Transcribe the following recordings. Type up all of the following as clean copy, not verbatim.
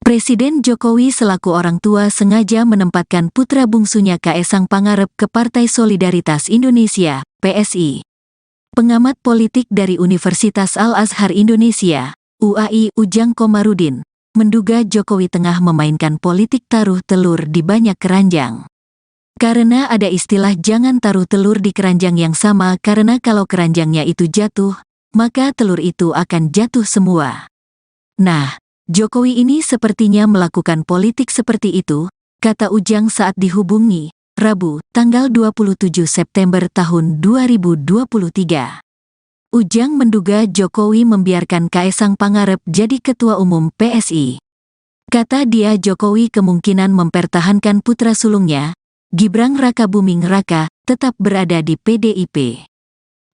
Presiden Jokowi selaku orang tua sengaja menempatkan putra bungsunya Kaesang Pangarep ke Partai Solidaritas Indonesia, PSI. Pengamat politik dari Universitas Al-Azhar Indonesia, UAI Ujang Komarudin, menduga Jokowi tengah memainkan politik taruh telur di banyak keranjang. Karena ada istilah jangan taruh telur di keranjang yang sama karena kalau keranjangnya itu jatuh, maka telur itu akan jatuh semua. Nah, Jokowi ini sepertinya melakukan politik seperti itu, kata Ujang saat dihubungi, Rabu, tanggal 27 September tahun 2023. Ujang menduga Jokowi membiarkan Kaesang Pangarep jadi ketua umum PSI. Kata dia Jokowi kemungkinan mempertahankan putra sulungnya, Gibran Rakabuming Raka, tetap berada di PDIP.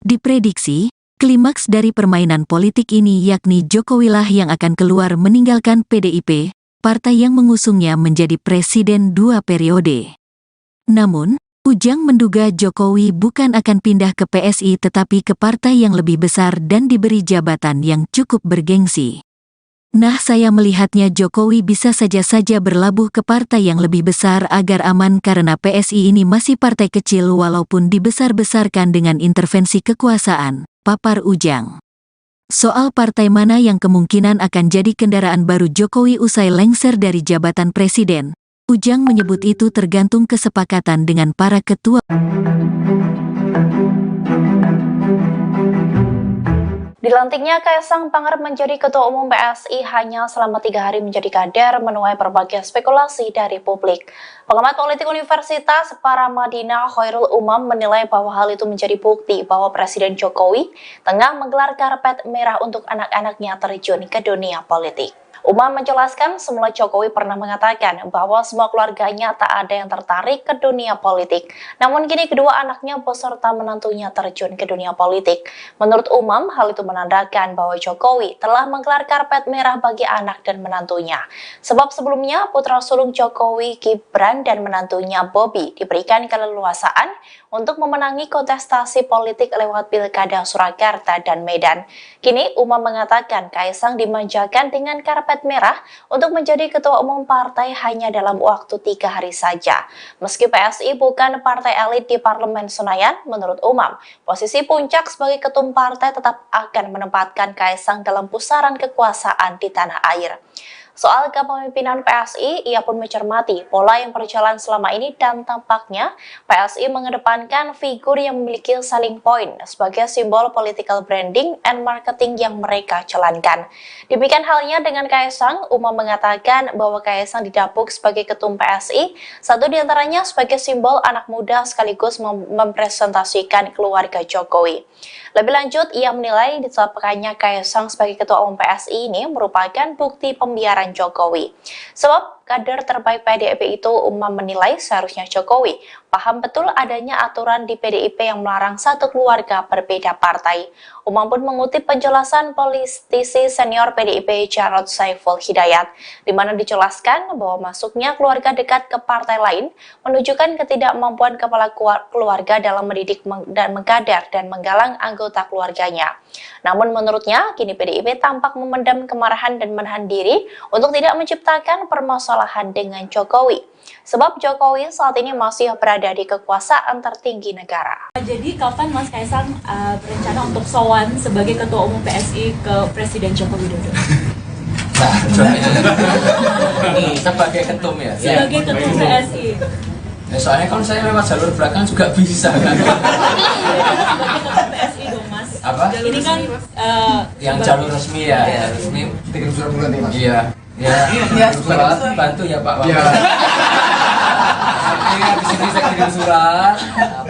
Diprediksi, klimaks dari permainan politik ini yakni Jokowilah yang akan keluar meninggalkan PDIP, partai yang mengusungnya menjadi presiden 2 periode. Namun, Ujang menduga Jokowi bukan akan pindah ke PSI tetapi ke partai yang lebih besar dan diberi jabatan yang cukup bergengsi. Nah, saya melihatnya Jokowi bisa saja berlabuh ke partai yang lebih besar agar aman karena PSI ini masih partai kecil walaupun dibesar-besarkan dengan intervensi kekuasaan, papar Ujang. Soal partai mana yang kemungkinan akan jadi kendaraan baru Jokowi usai lengser dari jabatan presiden, Ujang menyebut itu tergantung kesepakatan dengan para ketua. Dilantiknya Kaesang Pangarep menjadi Ketua Umum PSI hanya selama 3 hari menjadi kader menuai berbagai spekulasi dari publik. Pengamat politik Universitas Paramadina Khairul Umam menilai bahwa hal itu menjadi bukti bahwa Presiden Jokowi tengah menggelar karpet merah untuk anak-anaknya terjun ke dunia politik. Umam menjelaskan semula Jokowi pernah mengatakan bahwa semua keluarganya tak ada yang tertarik ke dunia politik. Namun kini kedua anaknya beserta menantunya terjun ke dunia politik. Menurut Umam, hal itu menandakan bahwa Jokowi telah menggelar karpet merah bagi anak dan menantunya. Sebab sebelumnya putra sulung Jokowi, Gibran dan menantunya Bobi diberikan keleluasaan untuk memenangi kontestasi politik lewat Pilkada Surakarta dan Medan. Kini Umam mengatakan Kaesang dimanjakan dengan karpet merah untuk menjadi ketua umum partai hanya dalam waktu 3 hari saja. Meski PSI bukan partai elit di Parlemen Senayan, menurut Umam, posisi puncak sebagai ketum partai tetap akan menempatkan Kaesang dalam pusaran kekuasaan di tanah air. Soal kepemimpinan PSI, ia pun mencermati pola yang berjalan selama ini dan tampaknya PSI mengedepankan figur yang memiliki selling point sebagai simbol political branding and marketing yang mereka jalankan. Demikian halnya dengan Kaesang, Umam mengatakan bahwa Kaesang didapuk sebagai ketum PSI, satu diantaranya sebagai simbol anak muda sekaligus mempresentasikan keluarga Jokowi. Lebih lanjut, ia menilai ditetapkannya Kaesang sebagai ketua umum PSI ini merupakan bukti pembiaran Jokowi. Sebab kader terbaik PDIP itu Umam menilai seharusnya Jokowi paham betul adanya aturan di PDIP yang melarang satu keluarga berbeda partai. Umam pun mengutip penjelasan politisi senior PDIP Jarod Saiful Hidayat, di mana dijelaskan bahwa masuknya keluarga dekat ke partai lain menunjukkan ketidakmampuan kepala keluarga dalam mendidik dan mengkader dan menggalang anggota keluarganya. Namun menurutnya, kini PDIP tampak memendam kemarahan dan menahan diri untuk tidak menciptakan permasalahan dengan Jokowi. Sebab Jokowi saat ini masih berada di kekuasaan tertinggi negara. Jadi kapan Mas Kaesang berencana untuk sowan sebagai Ketua Umum PSI ke Presiden Joko Widodo? Sebagai ketum ya? Sebagai ketum PSI. Ya, soalnya kalau saya lewat jalur belakang juga bisa kan? Sebagai ketum PSI dong Mas. Apa? Ini kan yang jalur resmi ya, ya resmi. Kirim surat bulan nih Mas. Iya. Ya, surat bantu ya Pak. Iya. Artinya di sini saya kirim surat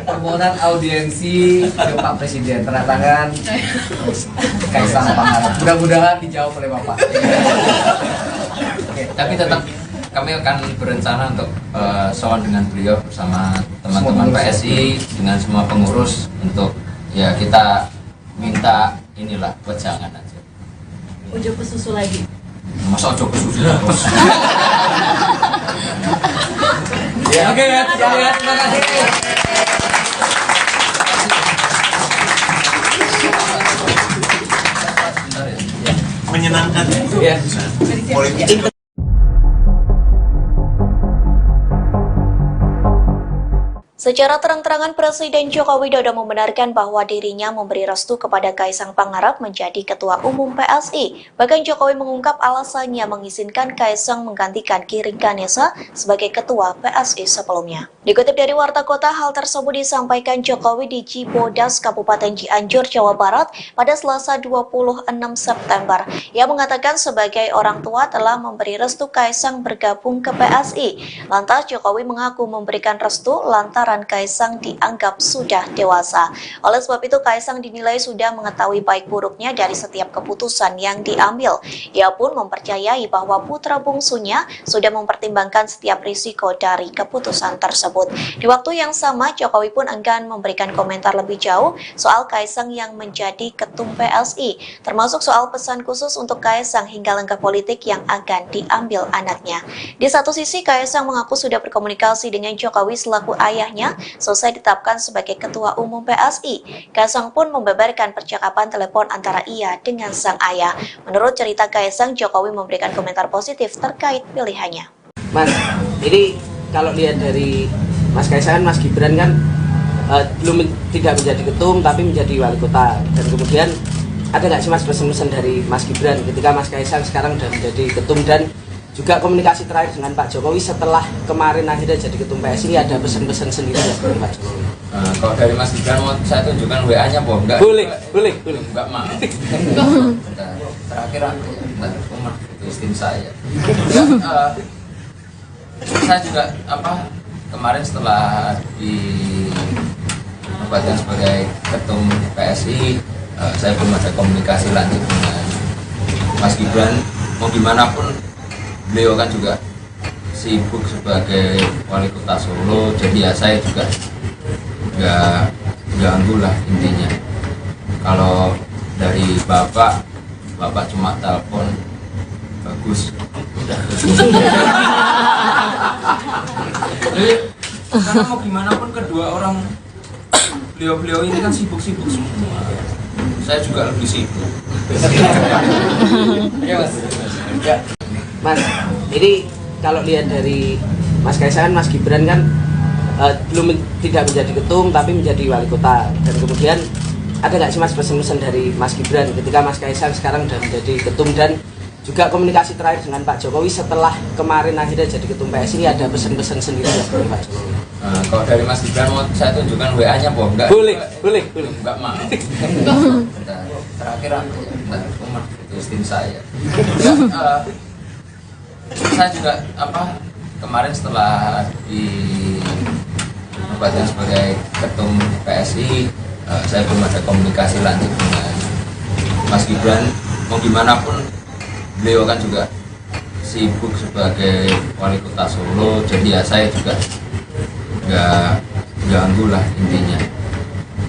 permohonan audiensi ke Pak Presiden, tanda tangan Kaesang Pangarep. Mudah-mudahan dijawab oleh Bapak. Oke, tapi tetap kami akan berencana untuk sowan dengan beliau bersama teman-teman PSI dengan semua pengurus untuk ya kita minta inilah wejangan aja. Ujo ke susu lagi. Masa ojo ke susu terus. Ya, oke ya, terima kasih. Menyenangkan ya. politik. Secara terang-terangan Presiden Joko Widodo membenarkan bahwa dirinya memberi restu kepada Kaisang Pangarep menjadi Ketua Umum PSI. Bahkan Jokowi mengungkap alasannya mengizinkan Kaisang menggantikan Giring Ganesa sebagai Ketua PSI sebelumnya. Dikutip dari Warta Kota, hal tersebut disampaikan Jokowi di Cibodas, Kabupaten Cianjur, Jawa Barat pada Selasa 26 September. Ia mengatakan sebagai orang tua telah memberi restu Kaisang bergabung ke PSI. Lantas Jokowi mengaku memberikan restu lantaran Kaisang dianggap sudah dewasa. Oleh sebab itu Kaisang dinilai sudah mengetahui baik buruknya dari setiap keputusan yang diambil. Ia pun mempercayai bahwa putra bungsunya sudah mempertimbangkan setiap risiko dari keputusan tersebut. Di waktu yang sama, Jokowi pun enggan memberikan komentar lebih jauh soal Kaisang yang menjadi ketum PSI, termasuk soal pesan khusus untuk Kaisang hingga langkah politik yang akan diambil anaknya. Di satu sisi, Kaisang mengaku sudah berkomunikasi dengan Jokowi selaku ayahnya selesai ditetapkan sebagai Ketua Umum PSI. Kaisang pun membeberkan percakapan telepon antara ia dengan sang ayah. Menurut cerita Kaisang, Jokowi memberikan komentar positif terkait pilihannya. Mas, ini kalau lihat dari Mas Kaisang, Mas Gibran kan tidak menjadi ketum tapi menjadi wali kota. Dan kemudian ada nggak sih Mas pesan-pesan dari Mas Gibran ketika Mas Kaisang sekarang sudah menjadi ketum, dan juga komunikasi terakhir dengan Pak Jokowi setelah kemarin akhirnya jadi ketum PSI, ada pesan-pesan sendiri ya dari Pak Jokowi? Kalau dari Mas Gibran mau saya tunjukkan WA-nya, Boh? Enggak? Boleh. Enggak mau. Terakhir aku rumah itu istri saya. Saya juga kemarin setelah dinobatkan sebagai ketum PSI, saya belum ada komunikasi lanjut dengan Mas Gibran. Mau gimana pun beliau kan juga sibuk sebagai wali kota Solo, jadi ya saya juga nggak ganggu lah intinya. Kalau dari bapak cuma telepon, bagus, udah. Jadi karena mau gimana pun kedua orang beliau ini kan sibuk-sibuk semua. Saya juga lebih sibuk. Ya. Mas, ini kalau lihat dari Mas Kaisang, Mas Gibran kan tidak menjadi ketum tapi menjadi wali kota. Dan kemudian ada nggak sih Mas pesan-pesan dari Mas Gibran ketika Mas Kaisang sekarang sudah menjadi ketum, dan juga komunikasi terakhir dengan Pak Jokowi setelah kemarin akhirnya jadi ketum PSI, ada pesan-pesan sendiri ya dari Pak Jokowi? Kalau dari Mas Gibran mau saya tunjukkan WA-nya, Boh? Enggak? Boleh. Enggak mau. Terakhir aku rumah itu istri saya. Saya juga kemarin setelah dinobatkan sebagai ketum PSI, saya belum ada komunikasi lanjut dengan Mas Gibran. Mau gimana pun beliau kan juga sibuk sebagai wali kota Solo, jadi ya saya juga nggak ganggu lah intinya.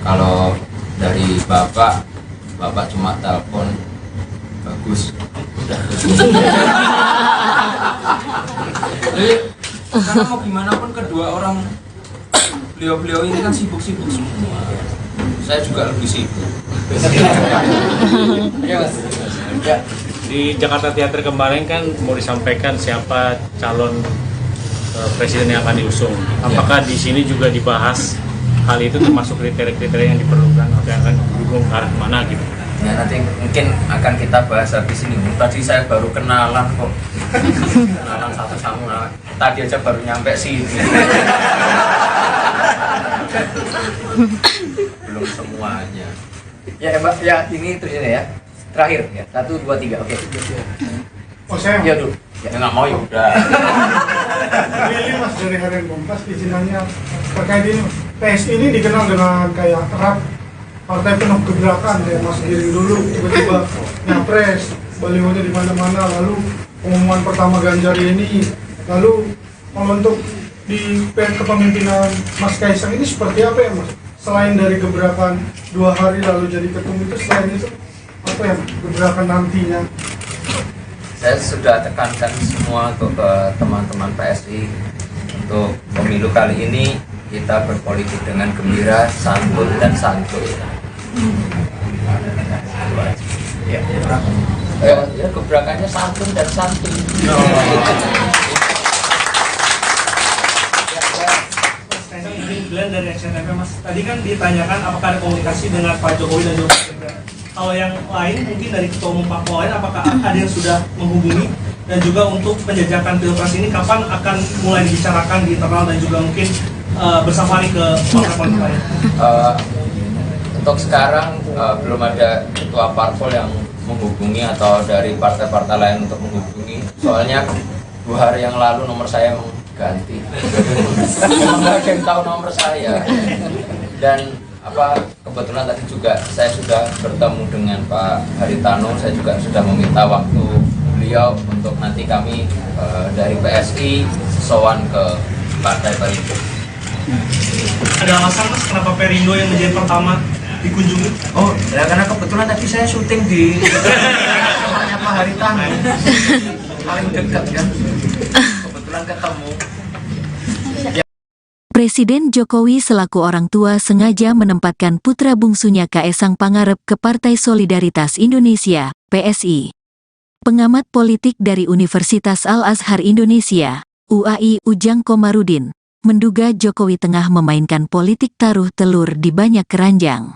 Kalau dari bapak cuma telepon, bagus, udah. Jadi karena mau gimana pun kedua orang beliau ini kan sibuk-sibuk semua. Saya juga lebih sibuk. Ya. Di Jakarta Theater kemarin kan mau disampaikan siapa calon presiden yang akan diusung. Apakah di sini juga dibahas hal itu, termasuk kriteria-kriteria yang diperlukan atau yang akan didukung ke arah mana gitu? Ya nanti mungkin akan kita bahas habis ini. Tadi saya baru kenalan kok. Kenalan satu sama. Tadi aja baru nyampe sini. Belum semuanya. Ya Mbak, ya ini terus ini ya. Terakhir ya. 1, 2, 3. Oke. Oh saya Ya dulu. Ya nggak mau ya udah. ini Mas dari Harian Kompas, izinannya terkait ini. PSI ini dikenal dengan kayak erat partai penuh gebrakan, kayak Mas Giring dulu tiba-tiba nyapres, balihonya di mana-mana, lalu pengumuman pertama Ganjar ini, lalu kalau untuk di kepemimpinan Mas Kaisang ini seperti apa ya Mas? Selain dari gebrakan 2 hari lalu jadi ketum itu, selain itu apa ya gebrakan nantinya? Saya sudah tekankan semua untuk ke teman-teman PSI untuk pemilu kali ini kita berpolitik dengan gembira, santun dan santuy. Ya, gebrakannya santun dan santuy. Glenn dari Action FM, Mas. Tadi kan ditanyakan apakah ada komunikasi dengan Pak Jokowi dan juga Pak Gibran. Kalau yang lain mungkin dari ketua umum parpol lain, apakah ada yang sudah menghubungi, dan juga untuk penjajakan pilpres ini kapan akan mulai dibicarakan di internal dan juga mungkin bersafari ke partai politik lain? Untuk sekarang belum ada ketua parpol yang menghubungi atau dari partai-partai lain untuk menghubungi. Soalnya 2 hari yang lalu nomor saya emang ganti. Emang nggak ada yang tahu nomor saya. Dan kebetulan tadi juga saya sudah bertemu dengan Pak Haritano. Saya juga sudah meminta waktu beliau untuk nanti kami dari PSI sowan ke Partai Perindo. Ada alasan, Mas, kenapa Perindo yang menjadi pertama dikunjungi? Oh, ya karena kebetulan tadi saya syuting di rumahnya Pak Haritano. Paling dekat kan. Kebetulan ketemu. Presiden Jokowi selaku orang tua sengaja menempatkan putra bungsunya Kaesang Pangarep ke Partai Solidaritas Indonesia, PSI. Pengamat politik dari Universitas Al-Azhar Indonesia, UAI Ujang Komarudin, menduga Jokowi tengah memainkan politik taruh telur di banyak keranjang.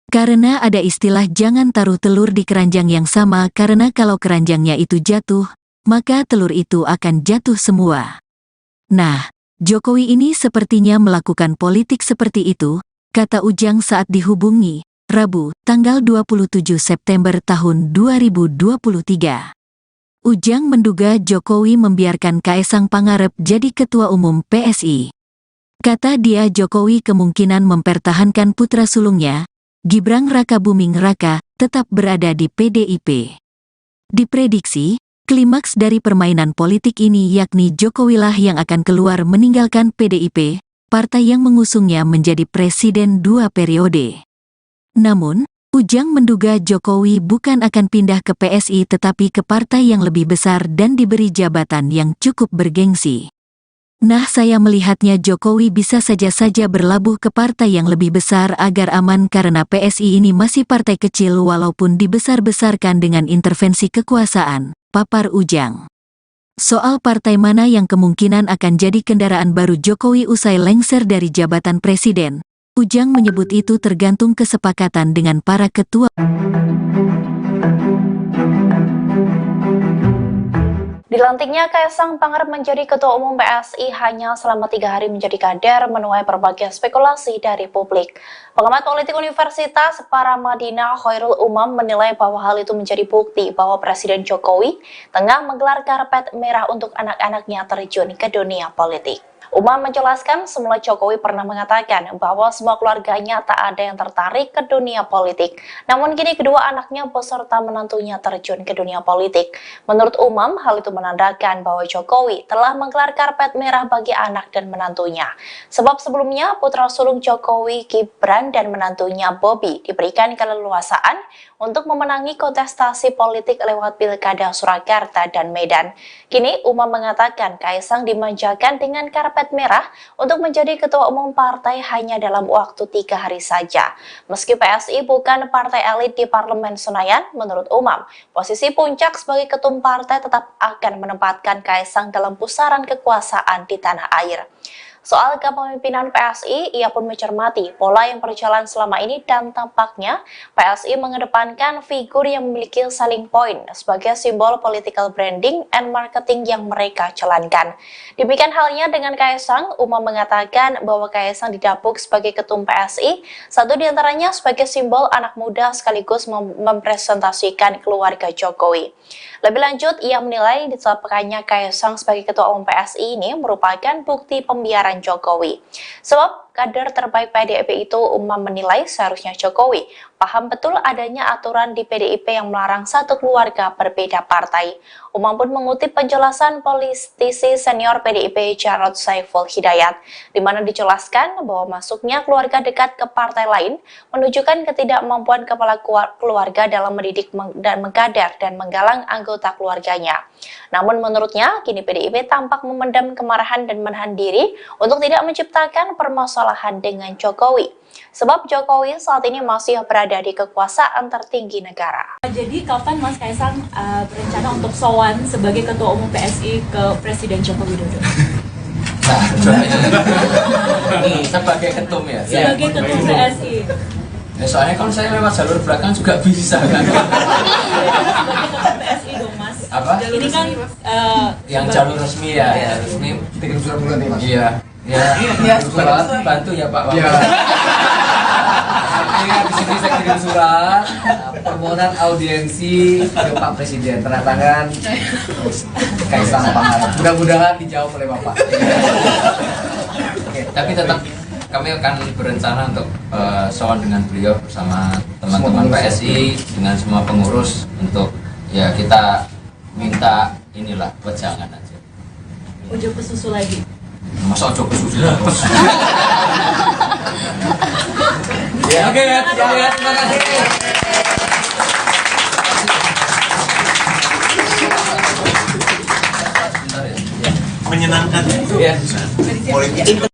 Karena ada istilah jangan taruh telur di keranjang yang sama karena kalau keranjangnya itu jatuh, maka telur itu akan jatuh semua. Nah, Jokowi ini sepertinya melakukan politik seperti itu, kata Ujang saat dihubungi, Rabu, tanggal 27 September tahun 2023. Ujang menduga Jokowi membiarkan Kaesang Pangarep jadi ketua umum PSI. Kata dia Jokowi kemungkinan mempertahankan putra sulungnya, Gibran Rakabuming Raka, tetap berada di PDIP. Diprediksi, klimaks dari permainan politik ini yakni Jokowilah yang akan keluar meninggalkan PDIP, partai yang mengusungnya menjadi presiden 2 periode. Namun, Ujang menduga Jokowi bukan akan pindah ke PSI tetapi ke partai yang lebih besar dan diberi jabatan yang cukup bergengsi. Nah, saya melihatnya Jokowi bisa saja berlabuh ke partai yang lebih besar agar aman karena PSI ini masih partai kecil walaupun dibesar-besarkan dengan intervensi kekuasaan, papar Ujang. Soal partai mana yang kemungkinan akan jadi kendaraan baru Jokowi usai lengser dari jabatan presiden, Ujang menyebut itu tergantung kesepakatan dengan para ketua. Dilantiknya Kaesang Pangarep menjadi Ketua Umum PSI hanya selama 3 hari menjadi kader menuai berbagai spekulasi dari publik. Pengamat politik Universitas Paramadina Khairul Umam menilai bahwa hal itu menjadi bukti bahwa Presiden Jokowi tengah menggelar karpet merah untuk anak-anaknya terjun ke dunia politik. Umam menjelaskan semula Jokowi pernah mengatakan bahwa semua keluarganya tak ada yang tertarik ke dunia politik. Namun kini kedua anaknya beserta menantunya terjun ke dunia politik. Menurut Umam, hal itu menandakan bahwa Jokowi telah menggelar karpet merah bagi anak dan menantunya. Sebab sebelumnya putra sulung Jokowi, Gibran dan menantunya Bobi diberikan keleluasaan untuk memenangi kontestasi politik lewat Pilkada Surakarta dan Medan. Kini Umam mengatakan Kaesang dimanjakan dengan karpet merah untuk menjadi ketua umum partai hanya dalam waktu 3 hari saja. Meski PSI bukan partai elit di Parlemen Senayan, menurut Umam, posisi puncak sebagai ketum partai tetap akan menempatkan Kaesang dalam pusaran kekuasaan di tanah air. Soal kepemimpinan PSI, ia pun mencermati pola yang berjalan selama ini dan tampaknya PSI mengedepankan figur yang memiliki selling point sebagai simbol political branding and marketing yang mereka jalankan. Demikian halnya dengan Kaesang, Umam mengatakan bahwa Kaesang didapuk sebagai ketum PSI, satu diantaranya sebagai simbol anak muda sekaligus mempresentasikan keluarga Jokowi. Lebih lanjut, ia menilai ditetapkannya Kaesang sebagai ketua umum PSI ini merupakan bukti pembiaran Jokowi. Sebab kader terbaik PDIP itu, Umam menilai seharusnya Jokowi paham betul adanya aturan di PDIP yang melarang satu keluarga berbeda partai. Umam pun mengutip penjelasan politisi senior PDIP Jarod Saiful Hidayat, di mana dijelaskan bahwa masuknya keluarga dekat ke partai lain menunjukkan ketidakmampuan kepala keluarga dalam mendidik dan mengkader dan menggalang anggota keluarganya. Namun menurutnya, kini PDIP tampak memendam kemarahan dan menahan diri untuk tidak menciptakan permasalahan dengan Jokowi. Sebab Jokowi saat ini masih berada di kekuasaan tertinggi negara. Jadi kapan Mas Kaesang berencana untuk sowan sebagai Ketua Umum PSI ke Presiden Joko Widodo? bisa. Sebagai ketum ya. Sebagai ketum PSI. Ya, soalnya kalau saya lewat jalur belakang juga bisa kan. Sebagai ketum PSI dong Mas. Apa? Ini kan Yang jalur resmi ya, ya resmi. Bikin surat bulan nih mas. Iya. Ya, surat bantu ya Pak. Iya. Ini di sini saya kirim surat permohonan audiensi ke Pak Presiden, tanda tangan Kaisang Pangarep. Mudah-mudahan dijawab oleh Bapak. Oke, tapi tetap kami akan berencana untuk sowan dengan beliau bersama teman-teman PSI dengan semua pengurus untuk ya kita minta inilah wejangan aja. Ojo ke susu lagi. Masa ojo ke susu terus. Ya, oke ya, terima kasih. Sebentar ya. Menyenangkan Ya. politik.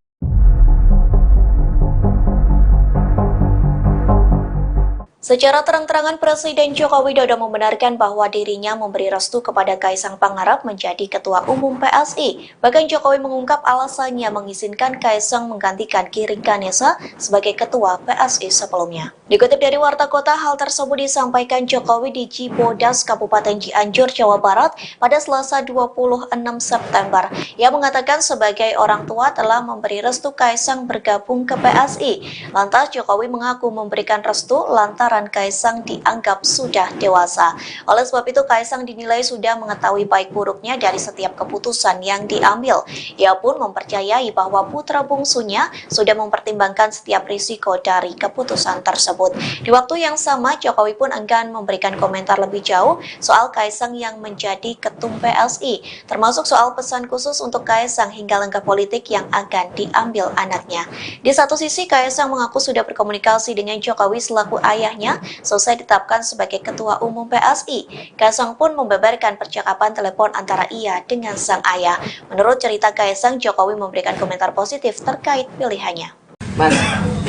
Secara terang-terangan Presiden Joko Widodo membenarkan bahwa dirinya memberi restu kepada Kaisang Pangarep menjadi Ketua Umum PSI. Bahkan Jokowi mengungkap alasannya mengizinkan Kaisang menggantikan Giring Ganesa sebagai Ketua PSI sebelumnya. Dikutip dari Warta Kota, hal tersebut disampaikan Jokowi di Cibodas, Kabupaten Cianjur, Jawa Barat pada Selasa 26 September. Ia mengatakan sebagai orang tua telah memberi restu Kaisang bergabung ke PSI. Lantas Jokowi mengaku memberikan restu lantaran Kaisang dianggap sudah dewasa. Oleh sebab itu Kaisang dinilai sudah mengetahui baik buruknya dari setiap keputusan yang diambil. Ia pun mempercayai bahwa putra bungsunya sudah mempertimbangkan setiap risiko dari keputusan tersebut. Di waktu yang sama, Jokowi pun enggan memberikan komentar lebih jauh soal Kaisang yang menjadi ketum PSI, termasuk soal pesan khusus untuk Kaisang hingga langkah politik yang akan diambil anaknya. Di satu sisi, Kaisang mengaku sudah berkomunikasi dengan Jokowi selaku ayahnya selesai ditetapkan sebagai Ketua Umum PSI. Kaisang pun membeberkan percakapan telepon antara ia dengan sang ayah. Menurut cerita Kaisang, Jokowi memberikan komentar positif terkait pilihannya. Mas,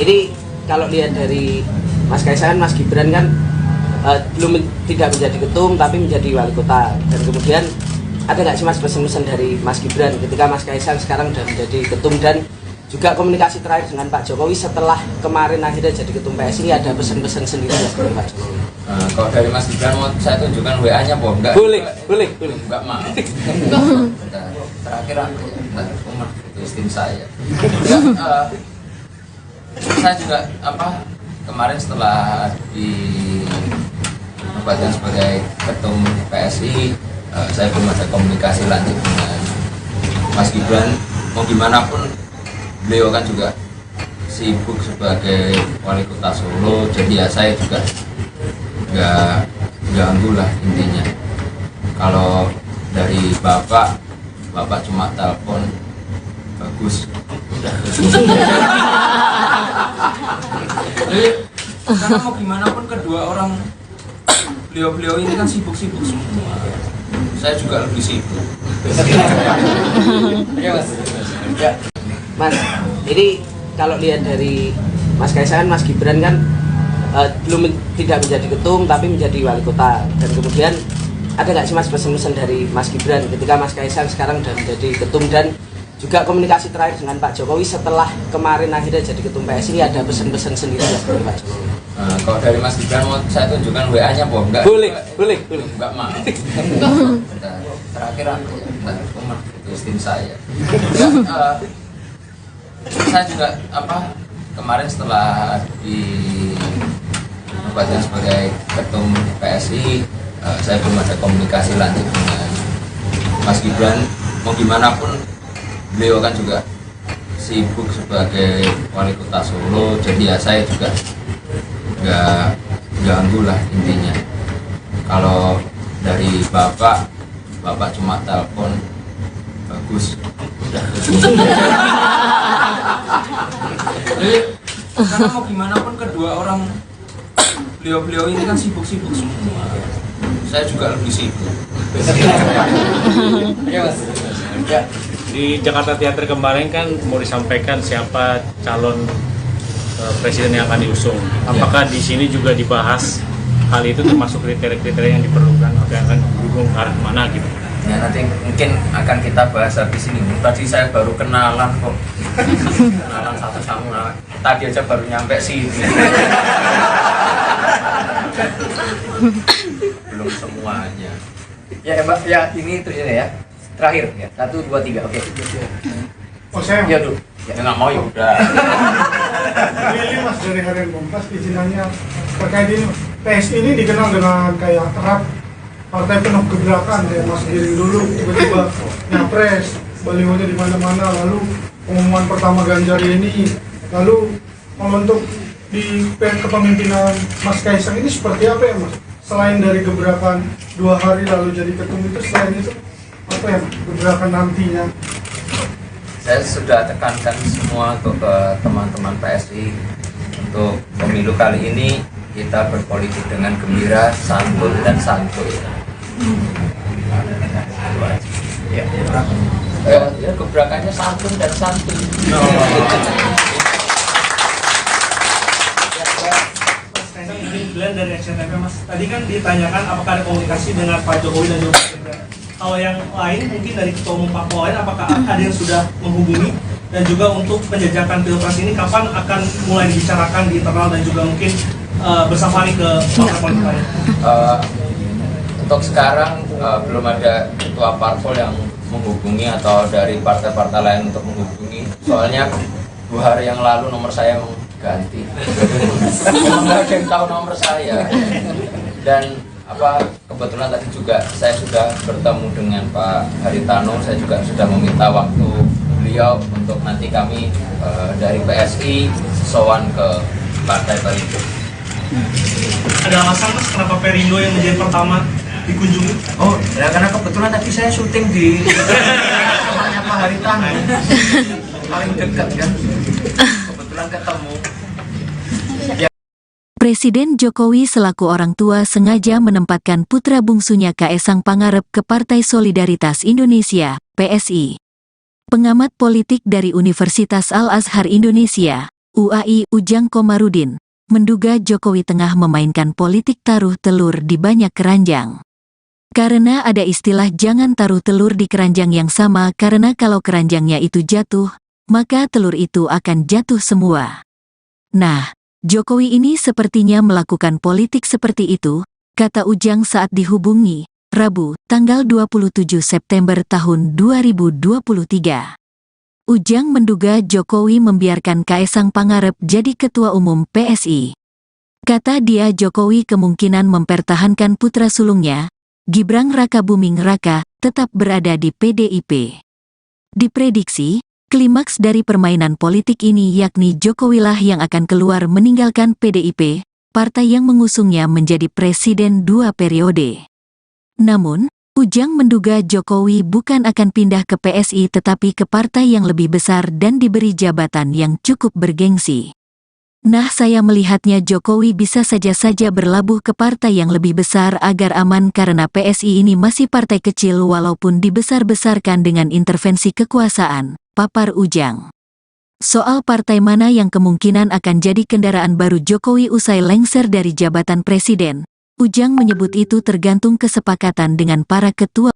ini kalau lihat dari Mas Kaisang, Mas Gibran kan tidak menjadi ketum tapi menjadi wali kota. Dan kemudian ada nggak sih Mas pesan-pesan dari Mas Gibran ketika Mas Kaisang sekarang sudah menjadi ketum, dan juga komunikasi terakhir dengan Pak Jokowi setelah kemarin akhirnya jadi ketum PSI, ada pesan-pesan sendiri dari Pak Jokowi? Kalau dari Mas Gibran mau saya tunjukkan WA-nya, Bom? Enggak? Boleh. Enggak mau. Terakhir aku Umar itu tim saya. Saya juga kemarin setelah dinobatkan sebagai ketum PSI, saya belum ada komunikasi lanjut dengan Mas Gibran. Mau gimana pun beliau kan juga sibuk sebagai wali kota Solo, jadi ya saya juga nggak ganggu lah intinya. Kalau dari bapak cuma telepon bagus. Jadi karena mau gimana pun kedua orang beliau ini kan sibuk-sibuk semua. Saya juga lebih sibuk. Oke Mas. Ya. Mas, ini kalau lihat dari Mas Kaisang, Mas Gibran kan tidak menjadi ketum tapi menjadi wali kota. Dan kemudian ada nggak sih Mas pesan-pesan dari Mas Gibran ketika Mas Kaisang sekarang sudah menjadi ketum, dan juga komunikasi terakhir dengan Pak Jokowi setelah kemarin akhirnya jadi ketum PSI, ada pesan-pesan sendiri dari Pak Jokowi? Kalau dari Mas Gibran mau saya tunjukkan WA-nya, Bom? Enggak? Boleh. Enggak mau. Terakhir aku Umar itu tim saya. Saya juga kemarin setelah dinobatkan sebagai ketum PSI, saya belum ada komunikasi lanjut dengan Mas Gibran. Mau gimana pun beliau kan juga sibuk sebagai wali kota Solo, jadi ya saya juga nggak ganggu lah intinya. Kalau dari bapak cuma telepon bagus. Jadi karena mau gimana pun kedua orang beliau ini kan sibuk-sibuk semua. Saya juga lebih sibuk. Oke Mas. Ya. Di Jakarta Theater kemarin kan mau disampaikan siapa calon presiden yang akan diusung. Apakah di sini juga dibahas hal itu, termasuk kriteria-kriteria yang diperlukan, apa yang akan didukung ke arah mana gitu? Ya nanti mungkin akan kita bahas habis ini. Tadi saya baru kenalan kok. Kenalan satu sama. Tadi aja baru nyampe sini. Belum semuanya. Ya Mbak, ya ini itu ya. Terakhir ya. 1 2 3. Oke. Oh saya Ya dulu. Ya nggak mau ya udah. Willy Mas dari Harian Kompas izinannya terkait ini PSI ini dikenal dengan kayak erat partai penuh gebrakan kayak Mas Giring dulu tiba-tiba nyapres balihonya di mana-mana, lalu pengumuman pertama Ganjar ini, lalu untuk di kepemimpinan Mas Kaisang ini seperti apa ya Mas? Selain dari gebrakan 2 hari lalu jadi ketum itu, selain itu apa ya gebrakan nantinya? Saya sudah tekankan semua ke teman-teman PSI untuk pemilu kali ini kita berpolitik dengan gembira, santun dan santuy. Ya, gebrakannya santun dan santuy. Glenn dari SCTV Mas, tadi kan ditanyakan apakah ada komunikasi dengan Pak Jokowi dan juga Mas Gibran. Kalau yang lain mungkin dari Ketua Umum Parpol lain, apakah ada yang sudah menghubungi, dan juga untuk penjajakan pilpres ini kapan akan mulai dibicarakan di internal dan juga mungkin bersafari ke partai politik lain? Untuk sekarang belum ada ketua parpol yang menghubungi atau dari partai-partai lain untuk menghubungi. Soalnya 2 hari yang lalu nomor saya ganti. Nggak ada yang tahu nomor saya. Dan kebetulan tadi juga saya sudah bertemu dengan Pak Haritano. Saya juga sudah meminta waktu beliau untuk nanti kami dari PSI sowan ke Partai Perindo. Ada alasan Mas kenapa Perindo yang menjadi pertama dikunjungi? Oh, ya karena kebetulan tadi saya syuting di rumahnya Pak Haritano. Paling dekat kan. Kebetulan ketemu. Presiden Jokowi selaku orang tua sengaja menempatkan putra bungsunya Kaesang Pangarep ke Partai Solidaritas Indonesia, PSI. Pengamat politik dari Universitas Al-Azhar Indonesia, UAI Ujang Komarudin, menduga Jokowi tengah memainkan politik taruh telur di banyak keranjang. Karena ada istilah jangan taruh telur di keranjang yang sama karena kalau keranjangnya itu jatuh, maka telur itu akan jatuh semua. Nah, Jokowi ini sepertinya melakukan politik seperti itu, kata Ujang saat dihubungi, Rabu, tanggal 27 September tahun 2023. Ujang menduga Jokowi membiarkan Kaesang Pangarep jadi ketua umum PSI. Kata dia Jokowi kemungkinan mempertahankan putra sulungnya, Gibran Rakabuming Raka, tetap berada di PDIP. Diprediksi, klimaks dari permainan politik ini yakni Jokowilah yang akan keluar meninggalkan PDIP, partai yang mengusungnya menjadi presiden 2 periode. Namun, Ujang menduga Jokowi bukan akan pindah ke PSI tetapi ke partai yang lebih besar dan diberi jabatan yang cukup bergengsi. Nah, saya melihatnya Jokowi bisa saja berlabuh ke partai yang lebih besar agar aman karena PSI ini masih partai kecil walaupun dibesar-besarkan dengan intervensi kekuasaan, papar Ujang. Soal partai mana yang kemungkinan akan jadi kendaraan baru Jokowi usai lengser dari jabatan presiden, Ujang menyebut itu tergantung kesepakatan dengan para ketua.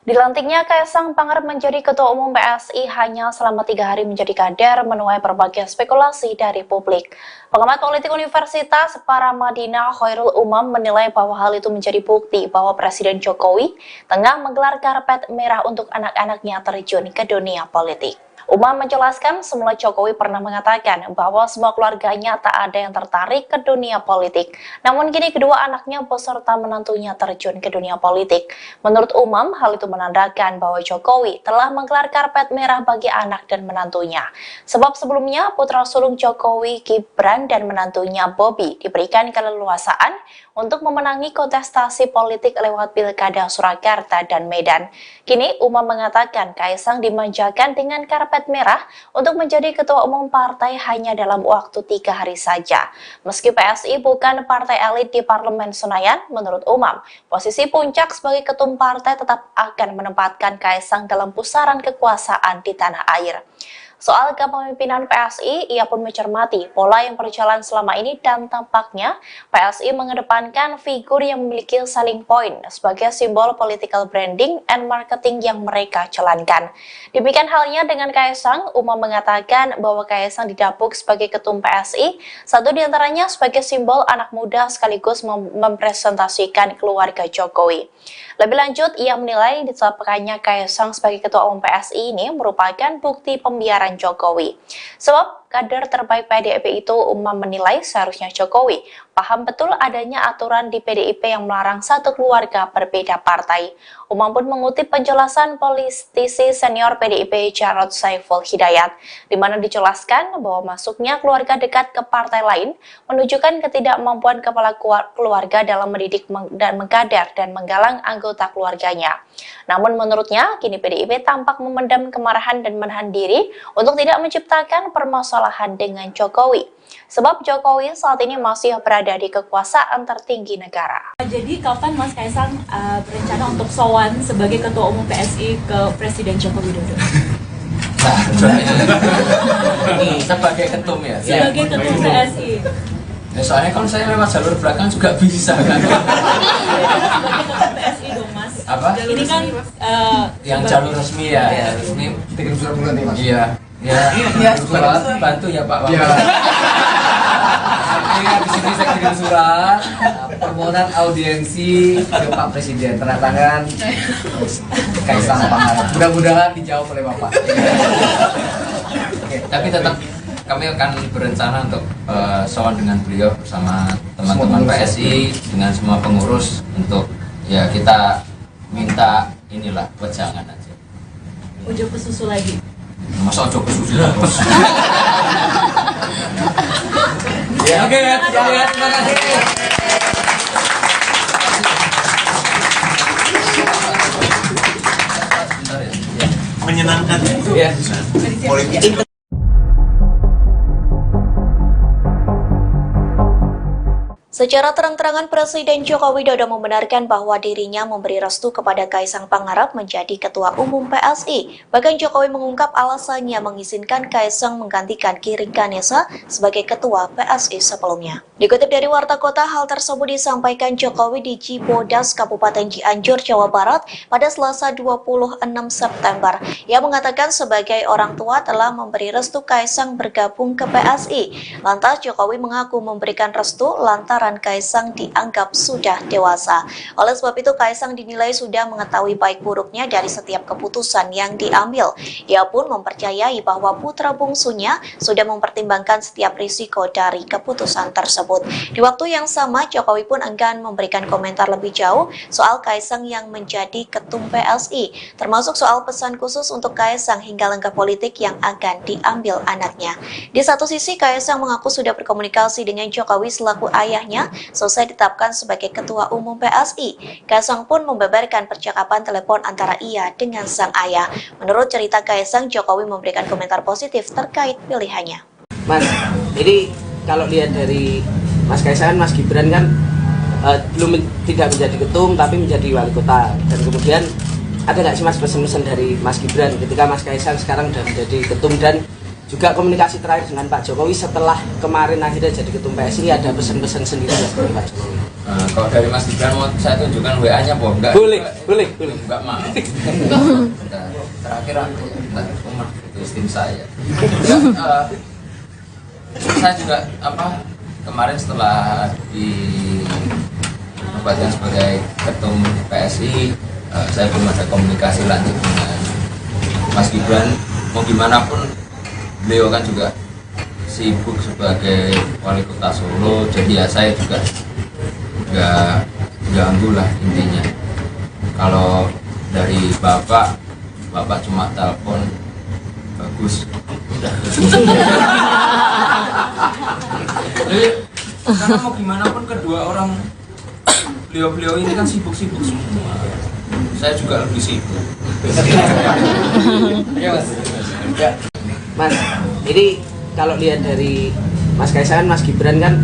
Dilantiknya Kaesang Pangarep menjadi Ketua Umum PSI hanya selama 3 hari menjadi kader menuai berbagai spekulasi dari publik. Pengamat politik Universitas Paramadina Khairul Umam menilai bahwa hal itu menjadi bukti bahwa Presiden Jokowi tengah menggelar karpet merah untuk anak-anaknya terjun ke dunia politik. Umam menjelaskan semula Jokowi pernah mengatakan bahwa semua keluarganya tak ada yang tertarik ke dunia politik. Namun kini kedua anaknya beserta menantunya terjun ke dunia politik. Menurut Umam, hal itu menandakan bahwa Jokowi telah menggelar karpet merah bagi anak dan menantunya. Sebab sebelumnya putra sulung Jokowi, Gibran dan menantunya Bobi diberikan keleluasaan untuk memenangi kontestasi politik lewat Pilkada Surakarta dan Medan. Kini Umam mengatakan Kaesang dimanjakan dengan karpet merah untuk menjadi ketua umum partai hanya dalam waktu 3 hari saja. Meski PSI bukan partai elit di Parlemen Senayan, menurut Umam, posisi puncak sebagai ketum partai tetap akan menempatkan Kaesang dalam pusaran kekuasaan di tanah air. Soal kepemimpinan PSI, ia pun mencermati pola yang berjalan selama ini dan tampaknya PSI mengedepankan figur yang memiliki selling point sebagai simbol political branding and marketing yang mereka jalankan. Demikian halnya dengan Kaesang, Uma mengatakan bahwa Kaesang didapuk sebagai ketum PSI, satu diantaranya sebagai simbol anak muda sekaligus mempresentasikan keluarga Jokowi. Lebih lanjut, ia menilai ditetapkannya Kaesang sebagai ketua umum PSI ini merupakan bukti pembiaran Jokowi. Sebab kader terbaik PDIP itu, Uma menilai seharusnya Jokowi paham betul adanya aturan di PDIP yang melarang satu keluarga berbeda partai. Uma pun mengutip penjelasan politisi senior PDIP Jarod Saiful Hidayat, di mana dijelaskan bahwa masuknya keluarga dekat ke partai lain menunjukkan ketidakmampuan kepala keluarga dalam mendidik dan mengkader dan menggalang anggota keluarganya. Namun menurutnya, kini PDIP tampak memendam kemarahan dan menahan diri untuk tidak menciptakan permasalahan dengan Jokowi. Sebab Jokowi saat ini masih berada di kekuasaan tertinggi negara. Jadi kapan Mas Kaesang berencana untuk sowan sebagai Ketua Umum PSI ke Presiden Joko Widodo? Ini sebagai ketum ya? Sebagai Ketum PSI. Ya, soalnya kalau saya lewat jalur belakang juga bisa kan? Sebagai Ketum PSI dong Mas. Apa? Ini kan Yang jalur resmi ya, ya resmi. Kirim surat pengganti Mas. Iya. Ya, surat bantu ya Pak Wamen. Artinya di sini saya kirim surat permohonan audiensi ke Pak Presiden, tanda tangan Kaesang Pangarep. Mudah-mudahan dijawab oleh Bapak. Oke, tapi tetap kami akan berencana untuk sowan dengan beliau bersama teman-teman PSI dengan semua pengurus untuk ya kita minta inilah wejangan aja. Ujo ke susu lagi. Masa ojo ke susu terus. Ya, oke ya, terima kasih. Menyenangkan Ya. politik. Secara terang-terangan Presiden Joko Widodo membenarkan bahwa dirinya memberi restu kepada Kaesang Pangarep menjadi Ketua Umum PSI. Bahkan Jokowi mengungkap alasannya mengizinkan Kaesang menggantikan Giring Ganesa sebagai Ketua PSI sebelumnya. Dikutip dari Warta Kota, hal tersebut disampaikan Jokowi di Cibodas, Kabupaten Cianjur, Jawa Barat pada Selasa 26 September. Ia mengatakan sebagai orang tua telah memberi restu Kaesang bergabung ke PSI. Lantas Jokowi mengaku memberikan restu lantaran Kaesang dianggap sudah dewasa. Oleh sebab itu Kaesang dinilai sudah mengetahui baik buruknya dari setiap keputusan yang diambil. Ia pun mempercayai bahwa putra bungsunya sudah mempertimbangkan setiap risiko dari keputusan tersebut. Di waktu yang sama, Jokowi pun enggan memberikan komentar lebih jauh soal Kaesang yang menjadi ketum PSI, termasuk soal pesan khusus untuk Kaesang hingga langkah politik yang akan diambil anaknya. Di satu sisi, Kaesang mengaku sudah berkomunikasi dengan Jokowi selaku ayahnya selesai ditetapkan sebagai Ketua Umum PSI. Kaesang pun membeberkan percakapan telepon antara ia dengan sang ayah. Menurut cerita Kaesang, Jokowi memberikan komentar positif terkait pilihannya. Mas, jadi kalau lihat dari Mas Kaesang, Mas Gibran kan tidak menjadi ketum tapi menjadi wali kota. Dan kemudian ada nggak sih Mas pesan-pesan dari Mas Gibran ketika Mas Kaesang sekarang sudah menjadi ketum, dan juga komunikasi terakhir dengan Pak Jokowi setelah kemarin akhirnya jadi ketum PSI, ada pesan-pesan sendiri dari Pak Jokowi? Kalau dari Mas Gibran mau saya tunjukkan WA-nya apa enggak? Boleh. Enggak mau. Terakhir aku rumah itu tim saya. Saya juga kemarin setelah dinobatkan sebagai ketum PSI, saya belum ada komunikasi lanjut dengan Mas Gibran. Mau gimana pun beliau kan juga sibuk sebagai wali kota Solo, jadi ya saya juga nggak ganggu lah intinya. Kalau dari bapak cuma telepon bagus udah. Jadi karena mau gimana pun kedua orang beliau ini kan sibuk-sibuk semua, saya juga lebih sibuk. Mas, ini kalau lihat dari Mas Kaesang, Mas Gibran kan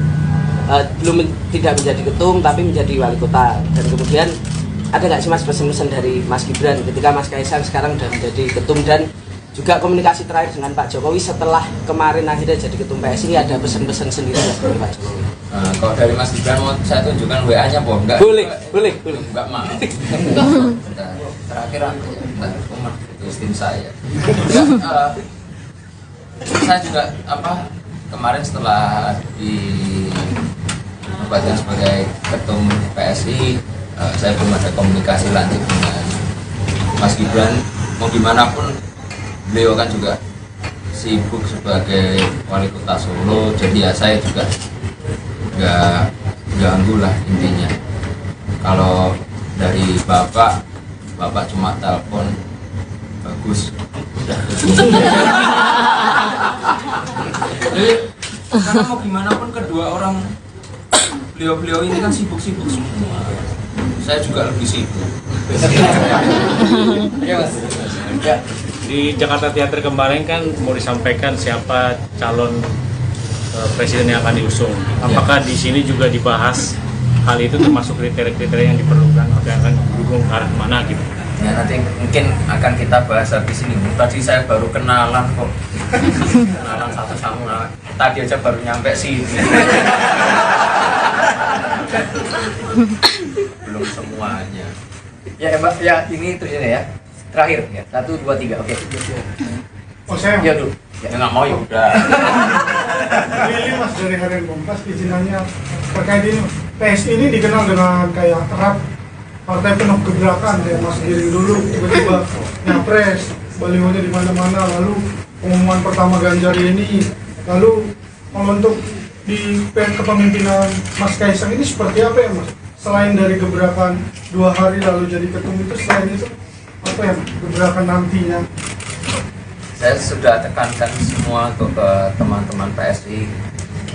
tidak menjadi ketum tapi menjadi wali kota. Dan kemudian ada nggak sih Mas pesan-pesan dari Mas Gibran ketika Mas Kaesang sekarang sudah menjadi ketum, dan juga komunikasi terakhir dengan Pak Jokowi setelah kemarin akhirnya jadi ketum PSI, ada pesan-pesan sendiri dari Pak Jokowi? Kalau dari Mas Gibran mau saya tunjukkan WA-nya, Boh. Enggak. Boleh. Enggak mau. Terakhir aku itu tim saya. Saya juga kemarin setelah dinobatkan sebagai ketum PSI, saya belum ada komunikasi lanjut dengan Mas Gibran. Mau gimana pun beliau kan juga sibuk sebagai wali kota Solo, jadi ya saya juga nggak ganggu lah intinya. Kalau dari Bapak cuma telepon, bagus. Jadi karena mau gimana pun kedua orang beliau ini kan sibuk-sibuk semua. Saya juga lebih sibuk. Di Jakarta Theater kemarin kan mau disampaikan siapa calon presiden yang akan diusung. Apakah di sini juga dibahas hal itu, termasuk kriteria-kriteria yang diperlukan atau yang akan didukung ke arah mana gitu? Ya nanti mungkin akan kita bahas habis ini. Tadi saya baru kenalan kok. Kenalan satu sama. Tadi aja baru nyampe sini. Belum semuanya. Ya Mbak, ya ini itu ya. Terakhir ya. 1, 2, 3. Oke. Oh saya? Ya dulu. Ya nggak mau ya udah. Ini Mas dari Harian Kompas izinannya terkait ini. PSI ini dikenal dengan kayak erat partai penuh gebrakan, kayak Mas Giring dulu tiba-tiba nyapres, balihonya di mana-mana, lalu pengumuman pertama Ganjar ini, lalu kalau untuk di kepemimpinan Mas Kaisang ini seperti apa ya Mas? Selain dari gebrakan 2 hari lalu jadi ketum itu, selain itu apa ya gebrakan nantinya? Saya sudah tekankan semua untuk ke teman-teman PSI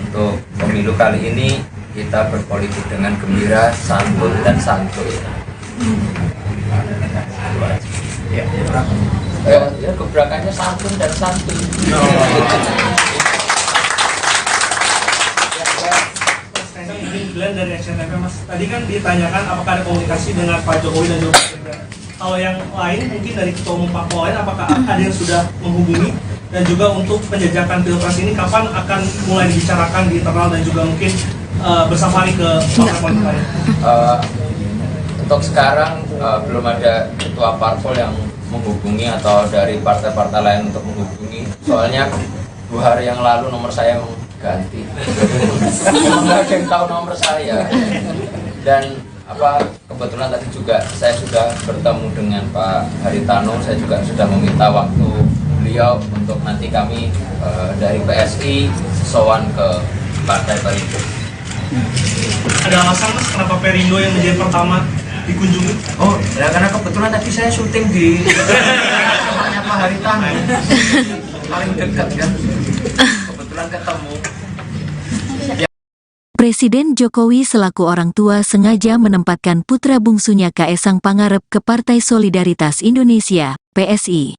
untuk pemilu kali ini kita berpolitik dengan gembira, santun dan santuy. Ya, gebrakannya santun dan santuy. Glenn dari Action TV, Mas. Tadi kan ditanyakan apakah ada komunikasi dengan Pak Jokowi dan juga Pak Gibran. Kalau yang lain mungkin dari ketua umum parpol lain, apakah ada yang sudah menghubungi, dan juga untuk penjajakan pilpres ini kapan akan mulai dibicarakan di internal dan juga mungkin bersafari ke partai politik lain? Untuk sekarang belum ada ketua parpol yang menghubungi atau dari partai-partai lain untuk menghubungi. Soalnya 2 hari yang lalu nomor saya ganti. Nggak ada yang tahu nomor saya. Dan kebetulan tadi juga saya sudah bertemu dengan Pak Haritano. Saya juga sudah meminta waktu beliau untuk nanti kami dari PSI sowan ke Partai Perindo. Ada alasan Mas kenapa Perindo yang menjadi pertama dikunjungi? Oh, ya karena kebetulan tadi saya syuting di rumahnya Pak Haritano. Paling dekat kan. Kebetulan ketemu. Presiden Jokowi selaku orang tua sengaja menempatkan putra bungsunya Kaesang Pangarep ke Partai Solidaritas Indonesia, PSI.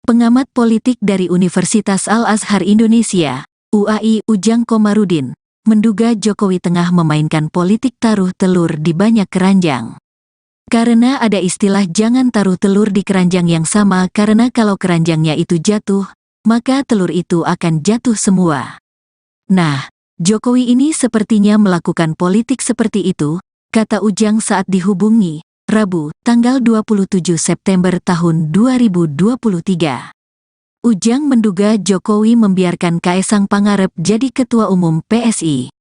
Pengamat politik dari Universitas Al-Azhar Indonesia, UAI Ujang Komarudin, menduga Jokowi tengah memainkan politik taruh telur di banyak keranjang. Karena ada istilah jangan taruh telur di keranjang yang sama, karena kalau keranjangnya itu jatuh, maka telur itu akan jatuh semua. Nah, Jokowi ini sepertinya melakukan politik seperti itu, kata Ujang saat dihubungi, Rabu, tanggal 27 September tahun 2023. Ujang menduga Jokowi membiarkan Kaesang Pangarep jadi ketua umum PSI.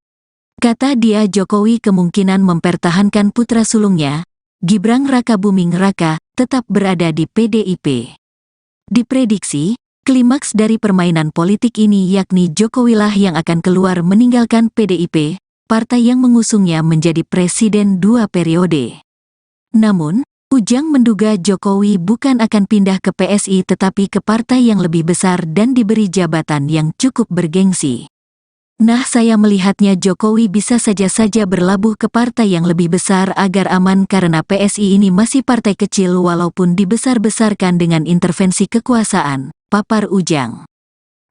Kata dia Jokowi kemungkinan mempertahankan putra sulungnya, Gibran Rakabuming Raka, tetap berada di PDIP. Diprediksi, klimaks dari permainan politik ini yakni Jokowilah yang akan keluar meninggalkan PDIP, partai yang mengusungnya menjadi presiden 2 periode. Namun, Ujang menduga Jokowi bukan akan pindah ke PSI tetapi ke partai yang lebih besar dan diberi jabatan yang cukup bergengsi. Nah, saya melihatnya Jokowi bisa saja berlabuh ke partai yang lebih besar agar aman karena PSI ini masih partai kecil walaupun dibesar-besarkan dengan intervensi kekuasaan, papar Ujang.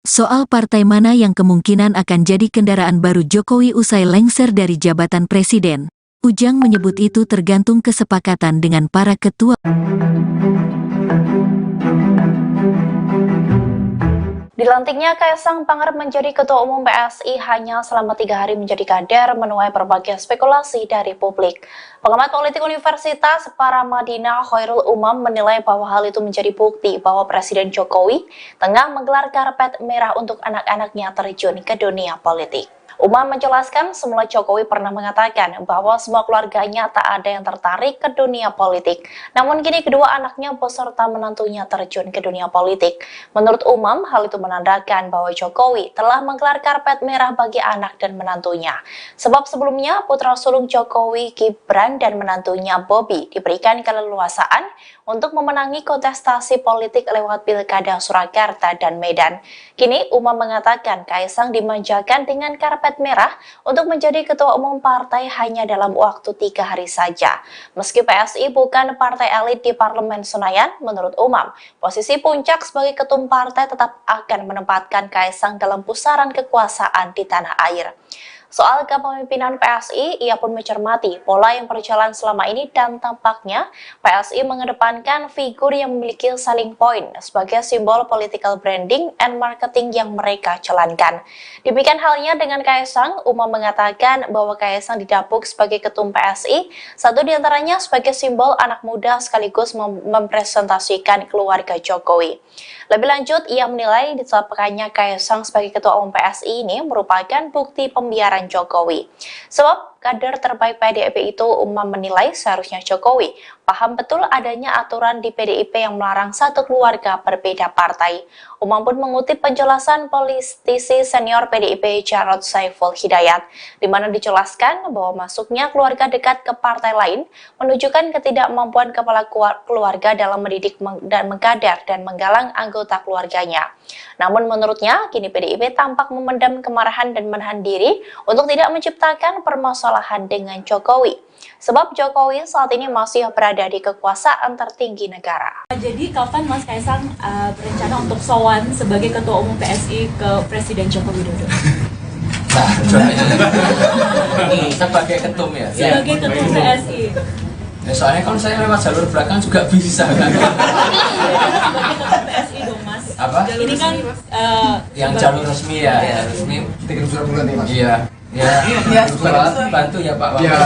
Soal partai mana yang kemungkinan akan jadi kendaraan baru Jokowi usai lengser dari jabatan presiden, Ujang menyebut itu tergantung kesepakatan dengan para ketua. Dilantiknya Kaisang Pangarep menjadi Ketua Umum PSI hanya selama 3 hari menjadi kader menuai berbagai spekulasi dari publik. Pengamat politik Universitas Paramadina Khairul Umam menilai bahwa hal itu menjadi bukti bahwa Presiden Jokowi tengah menggelar karpet merah untuk anak-anaknya terjun ke dunia politik. Umam menjelaskan semula Jokowi pernah mengatakan bahwa semua keluarganya tak ada yang tertarik ke dunia politik. Namun kini kedua anaknya beserta menantunya terjun ke dunia politik. Menurut Umam, hal itu menandakan bahwa Jokowi telah menggelar karpet merah bagi anak dan menantunya. Sebab sebelumnya putra sulung Jokowi, Gibran dan menantunya Bobi diberikan keleluasaan untuk memenangi kontestasi politik lewat Pilkada Surakarta dan Medan. Kini Umam mengatakan Kaisang dimanjakan dengan karpet merah untuk menjadi ketua umum partai hanya dalam waktu 3 hari saja. Meski PSI bukan partai elit di Parlemen Senayan, menurut Umam, posisi puncak sebagai ketum partai tetap akan menempatkan Kaisang dalam pusaran kekuasaan di tanah air. Soal kepemimpinan PSI, ia pun mencermati pola yang berjalan selama ini dan tampaknya PSI mengedepankan figur yang memiliki selling point sebagai simbol political branding and marketing yang mereka jalankan. Demikian halnya dengan Kaisang, Umam mengatakan bahwa Kaisang didapuk sebagai ketum PSI, satu diantaranya sebagai simbol anak muda sekaligus mempresentasikan keluarga Jokowi. Lebih lanjut, ia menilai ditetapkannya Kaisang sebagai ketua umum PSI ini merupakan bukti pembiaran Jokowi. Sebab kader terbaik PDIP itu, Umam menilai seharusnya Jokowi paham betul adanya aturan di PDIP yang melarang satu keluarga berbeda partai. Umam pun mengutip penjelasan politisi senior PDIP Jarod Saiful Hidayat, di mana dijelaskan bahwa masuknya keluarga dekat ke partai lain menunjukkan ketidakmampuan kepala keluarga dalam mendidik dan mengkader dan menggalang anggota keluarganya. Namun menurutnya, kini PDIP tampak memendam kemarahan dan menahan diri untuk tidak menciptakan permasalahan dengan Jokowi. Sebab Jokowi saat ini masih berada di kekuasaan tertinggi negara. Jadi kapan Mas Kaisang berencana untuk sowan sebagai Ketua Umum PSI ke Presiden Joko Widodo? Nah, sebagai ketum ya? Sebagai Ketum PSI. Ya, soalnya kalau saya lewat jalur belakang juga bisa kan? Sebagai Ketum PSI dong Mas. Apa? Ini kan yang jalur resmi ya, ya resmi. Tiga surat bulan nih Mas. Iya. Ya, bantu ya Pak. Iya.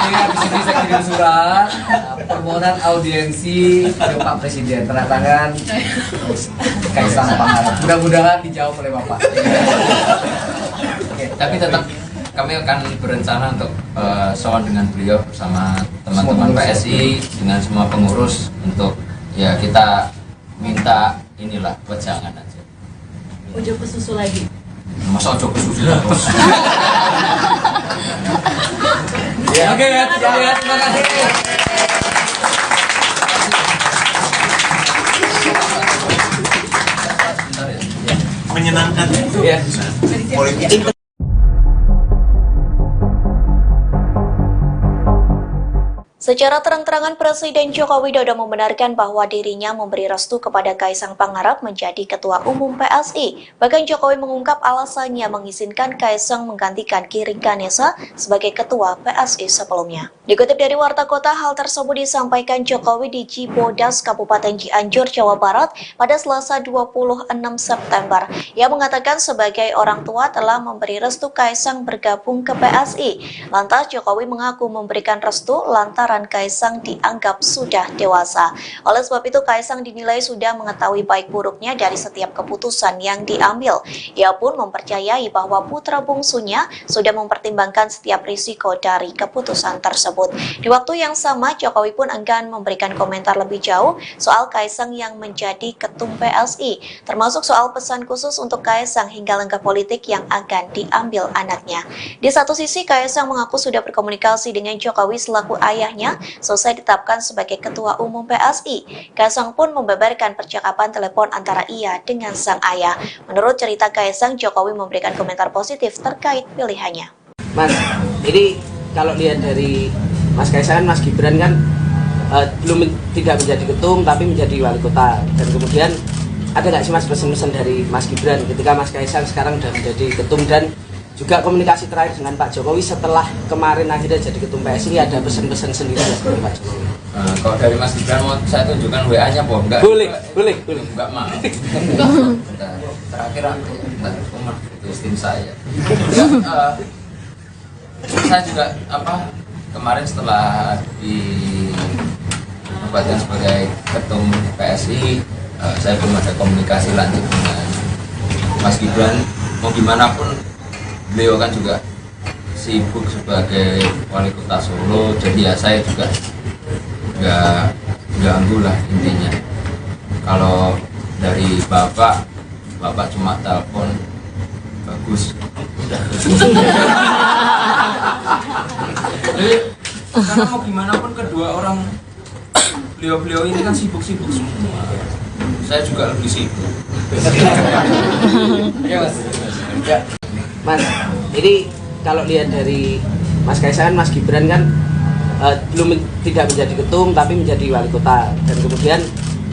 Di sini saya kirim surat permohonan audiensi ke Pak Presiden, tanda tangan Kaisang Pangarep. Mudah-mudahan dijawab oleh Bapak. Oke, tapi tetap kami akan berencana untuk sowan dengan beliau bersama teman-teman PSI dengan semua pengurus untuk ya kita minta inilah wejangan aja. Ojo kesusu lagi. Masa ojo kesusu terus. Ya, oke ya, terima kasih. Menyenangkan ya. politik. Secara terang-terangan Presiden Joko Widodo membenarkan bahwa dirinya memberi restu kepada Kaisang Pangarep menjadi Ketua Umum PSI. Bahkan Jokowi mengungkap alasannya mengizinkan Kaisang menggantikan Giring Ganesa sebagai Ketua PSI sebelumnya. Dikutip dari Warta Kota, hal tersebut disampaikan Jokowi di Cibodas, Kabupaten Cianjur, Jawa Barat pada Selasa 26 September. Ia mengatakan sebagai orang tua telah memberi restu Kaisang bergabung ke PSI. Lantas Jokowi mengaku memberikan restu lantaran Kaisang dianggap sudah dewasa. Oleh sebab itu Kaisang dinilai sudah mengetahui baik buruknya dari setiap keputusan yang diambil. Ia pun mempercayai bahwa putra bungsunya sudah mempertimbangkan setiap risiko dari keputusan tersebut. Di waktu yang sama, Jokowi pun enggan memberikan komentar lebih jauh soal Kaisang yang menjadi ketum PSI, termasuk soal pesan khusus untuk Kaisang hingga langkah politik yang akan diambil anaknya. Di satu sisi, Kaisang mengaku sudah berkomunikasi dengan Jokowi selaku ayahnya selesai ditetapkan sebagai Ketua Umum PSI. Kaisang pun membeberkan percakapan telepon antara ia dengan sang ayah. Menurut cerita Kaisang, Jokowi memberikan komentar positif terkait pilihannya. Mas, ini kalau lihat dari Mas Kaisang, Mas Gibran kan tidak menjadi ketum tapi menjadi wali kota. Dan kemudian ada nggak sih Mas pesan-pesan dari Mas Gibran ketika Mas Kaisang sekarang sudah menjadi ketum dan juga komunikasi terakhir dengan Pak Jokowi setelah kemarin akhirnya jadi ketum PSI, ada pesan-pesan sendiri dari Pak Jokowi? Kalau dari Mas Gibran mau saya tunjukkan WA-nya apa enggak? Boleh. Enggak mau. Bentar, terakhir aku bentar, Umar itu tim saya. Saya juga kemarin setelah dinobatkan sebagai ketum PSI, saya belum ada komunikasi lanjut dengan Mas Gibran. Mau gimana pun beliau kan juga sibuk sebagai wali kota Solo, jadi ya saya juga nggak ganggu lah intinya. Kalau dari bapak cuma telepon bagus. Jadi karena mau gimana pun kedua orang beliau ini kan sibuk-sibuk semua. Saya juga lebih sibuk. Oke Mas. Ya, Mas, ini kalau lihat dari Mas Kaisang, Mas Gibran kan tidak menjadi ketum tapi menjadi wali kota, dan kemudian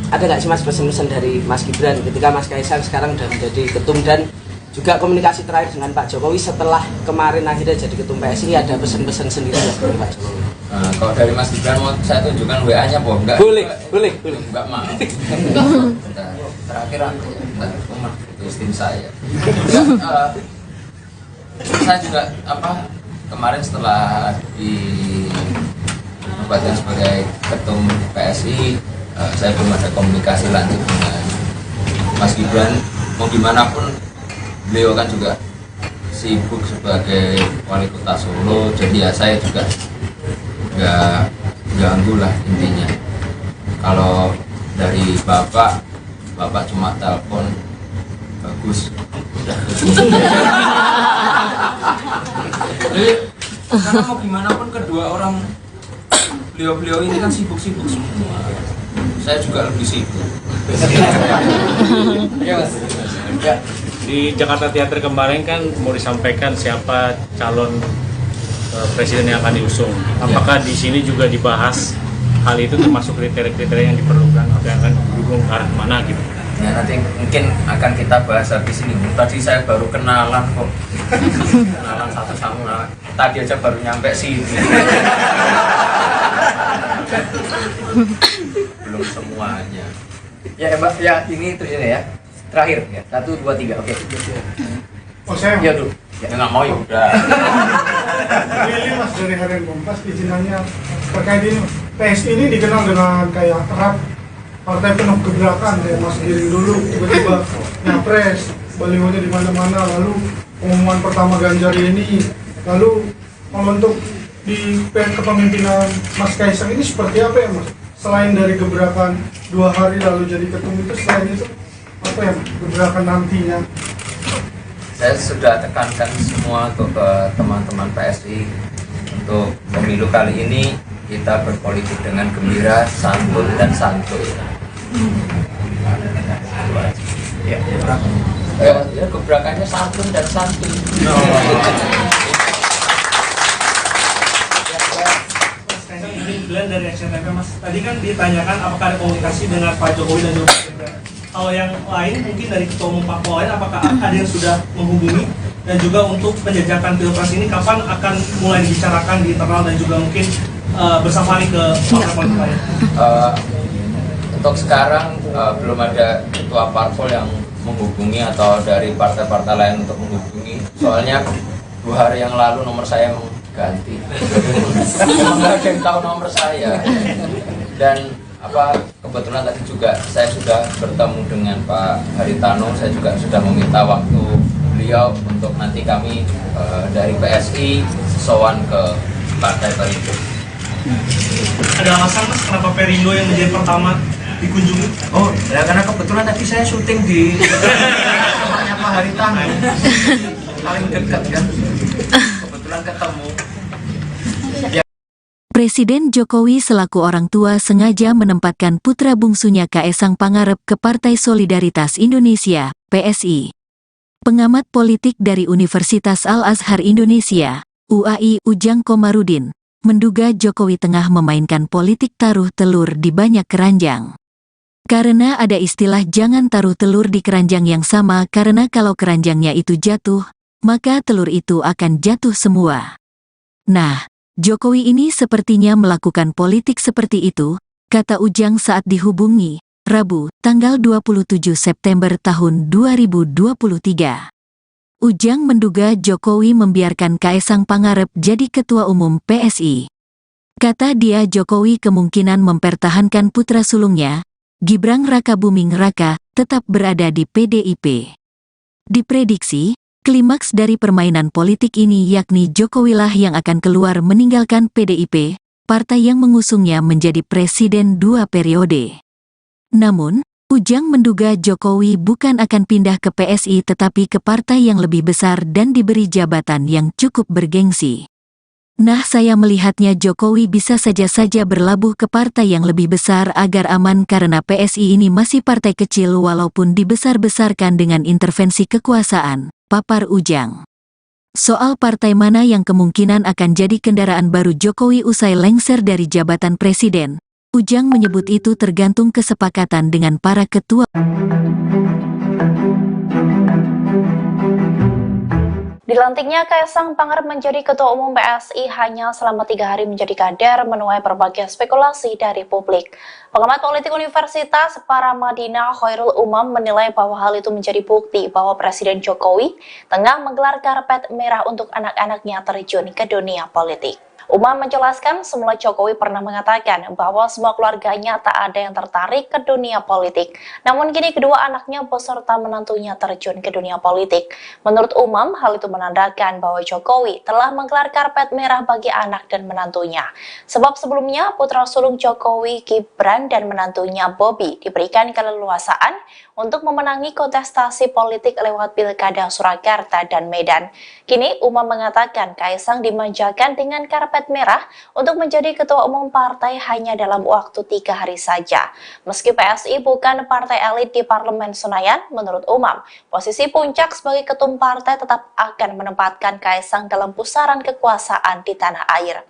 ada nggak sih Mas pesan-pesan dari Mas Gibran ketika Mas Kaisang sekarang sudah menjadi ketum, dan juga komunikasi terakhir dengan Pak Jokowi setelah kemarin akhirnya jadi ketum PSI, ada pesan-pesan sendiri dari Pak Jokowi? Kalau dari Mas Gibran mau saya tunjukkan WA-nya apa enggak? Boleh. Enggak mau. Bentar, terakhir aku bentar, Umar itu tim saya. Saya juga kemarin setelah dinobatkan sebagai ketum PSI, saya belum ada komunikasi lanjut dengan Mas Gibran. Mau gimana pun beliau kan juga sibuk sebagai wali kota Solo, jadi ya saya juga nggak ganggu lah intinya. Kalau dari bapak cuma telepon bagus. Jadi karena mau gimana pun kedua orang beliau ini kan sibuk-sibuk semua. Saya juga lebih sibuk. Oke Mas. Ya. Di Jakarta Theater kemarin kan mau disampaikan siapa calon presiden yang akan diusung. Apakah di sini juga dibahas hal itu, termasuk kriteria-kriteria yang diperlukan atau yang akan didukung ke arah mana gitu? Ya nanti mungkin akan kita bahas habis ini. Tadi saya baru kenalan kok. Kenalan satu sama. Tadi aja baru nyampe sini. Belum semuanya. Ya Mbak, ya ini terus ini ya. Terakhir ya. 1 2 3. Oke. Oh saya Ya dulu. Ya nggak mau ya udah. Willy Mas dari Harian Kompas, izinannya terkait ini. PSI ini dikenal dengan kayak erat partai penuh gebrakan, kayak Mas Giring dulu tiba-tiba nyapres, balihonya di mana-mana, lalu pengumuman pertama Ganjar ini, lalu membentuk di kepemimpinan Mas Kaisang ini seperti apa ya Mas? Selain dari gebrakan 2 hari lalu jadi ketum itu, selain itu apa ya gebrakan nantinya? Saya sudah tekankan semua untuk ke teman-teman PSI untuk pemilu kali ini kita berpolitik dengan gembira, santun dan santuy. Ya. Ya gebrakannya santun dan santuy. Glenn dari Action TV Mas, tadi kan ditanyakan apakah ada komunikasi dengan Pak Jokowi dan juga Mas Gibran. Kalau yang lain mungkin dari ketua umum parpol lain, apakah ada yang sudah menghubungi, dan juga untuk penjajakan pilpres ini kapan akan mulai dibicarakan di internal dan juga mungkin bersafari ke partai politik lain? Untuk sekarang belum ada ketua parpol yang menghubungi atau dari partai-partai lain untuk menghubungi. Soalnya 2 hari yang lalu nomor saya ganti. Nggak ada yang tahu nomor saya. Dan kebetulan tadi juga saya sudah bertemu dengan Pak Haritano. Saya juga sudah meminta waktu beliau untuk nanti kami dari PSI sowan ke Partai Perindo. Ada alasan Mas kenapa Perindo yang menjadi pertama dikunjungi? Oh, ya karena kebetulan tadi saya syuting di tempatnya Pak Haritano. Paling dekat kan. Kebetulan ketemu. Presiden Jokowi selaku orang tua sengaja menempatkan putra bungsunya Kaesang Pangarep ke Partai Solidaritas Indonesia, PSI. Pengamat politik dari Universitas Al-Azhar Indonesia, UAI Ujang Komarudin, menduga Jokowi tengah memainkan politik taruh telur di banyak keranjang. Karena ada istilah jangan taruh telur di keranjang yang sama, karena kalau keranjangnya itu jatuh, maka telur itu akan jatuh semua. Nah, Jokowi ini sepertinya melakukan politik seperti itu, kata Ujang saat dihubungi, Rabu, tanggal 27 September tahun 2023. Ujang menduga Jokowi membiarkan Kaesang Pangarep jadi Ketua Umum PSI. Kata dia Jokowi kemungkinan mempertahankan putra sulungnya, Gibran Rakabuming Raka, tetap berada di PDIP. Diprediksi, klimaks dari permainan politik ini yakni Jokowilah yang akan keluar meninggalkan PDIP, partai yang mengusungnya menjadi presiden 2 periode. Namun, Ujang menduga Jokowi bukan akan pindah ke PSI tetapi ke partai yang lebih besar dan diberi jabatan yang cukup bergengsi. Nah, saya melihatnya Jokowi bisa saja berlabuh ke partai yang lebih besar agar aman karena PSI ini masih partai kecil walaupun dibesar-besarkan dengan intervensi kekuasaan, papar Ujang. Soal partai mana yang kemungkinan akan jadi kendaraan baru Jokowi usai lengser dari jabatan presiden, Ujang menyebut itu tergantung kesepakatan dengan para ketua. Dilantiknya Kaesang Pangarep menjadi Ketua Umum PSI hanya selama 3 hari menjadi kader menuai berbagai spekulasi dari publik. Pengamat politik Universitas Paramadina Khairul Umam menilai bahwa hal itu menjadi bukti bahwa Presiden Jokowi tengah menggelar karpet merah untuk anak-anaknya terjun ke dunia politik. Umam menjelaskan semula Jokowi pernah mengatakan bahwa semua keluarganya tak ada yang tertarik ke dunia politik. Namun kini kedua anaknya beserta menantunya terjun ke dunia politik. Menurut Umam, hal itu menandakan bahwa Jokowi telah menggelar karpet merah bagi anak dan menantunya. Sebab sebelumnya putra sulung Jokowi, Gibran dan menantunya Bobi diberikan keleluasaan untuk memenangi kontestasi politik lewat Pilkada Surakarta dan Medan. Kini Umam mengatakan Kaesang dimanjakan dengan karpet merah untuk menjadi ketua umum partai hanya dalam waktu 3 hari saja. Meski PSI bukan partai elit di Parlemen Senayan, menurut Umam, posisi puncak sebagai ketum partai tetap akan menempatkan Kaesang dalam pusaran kekuasaan di tanah air.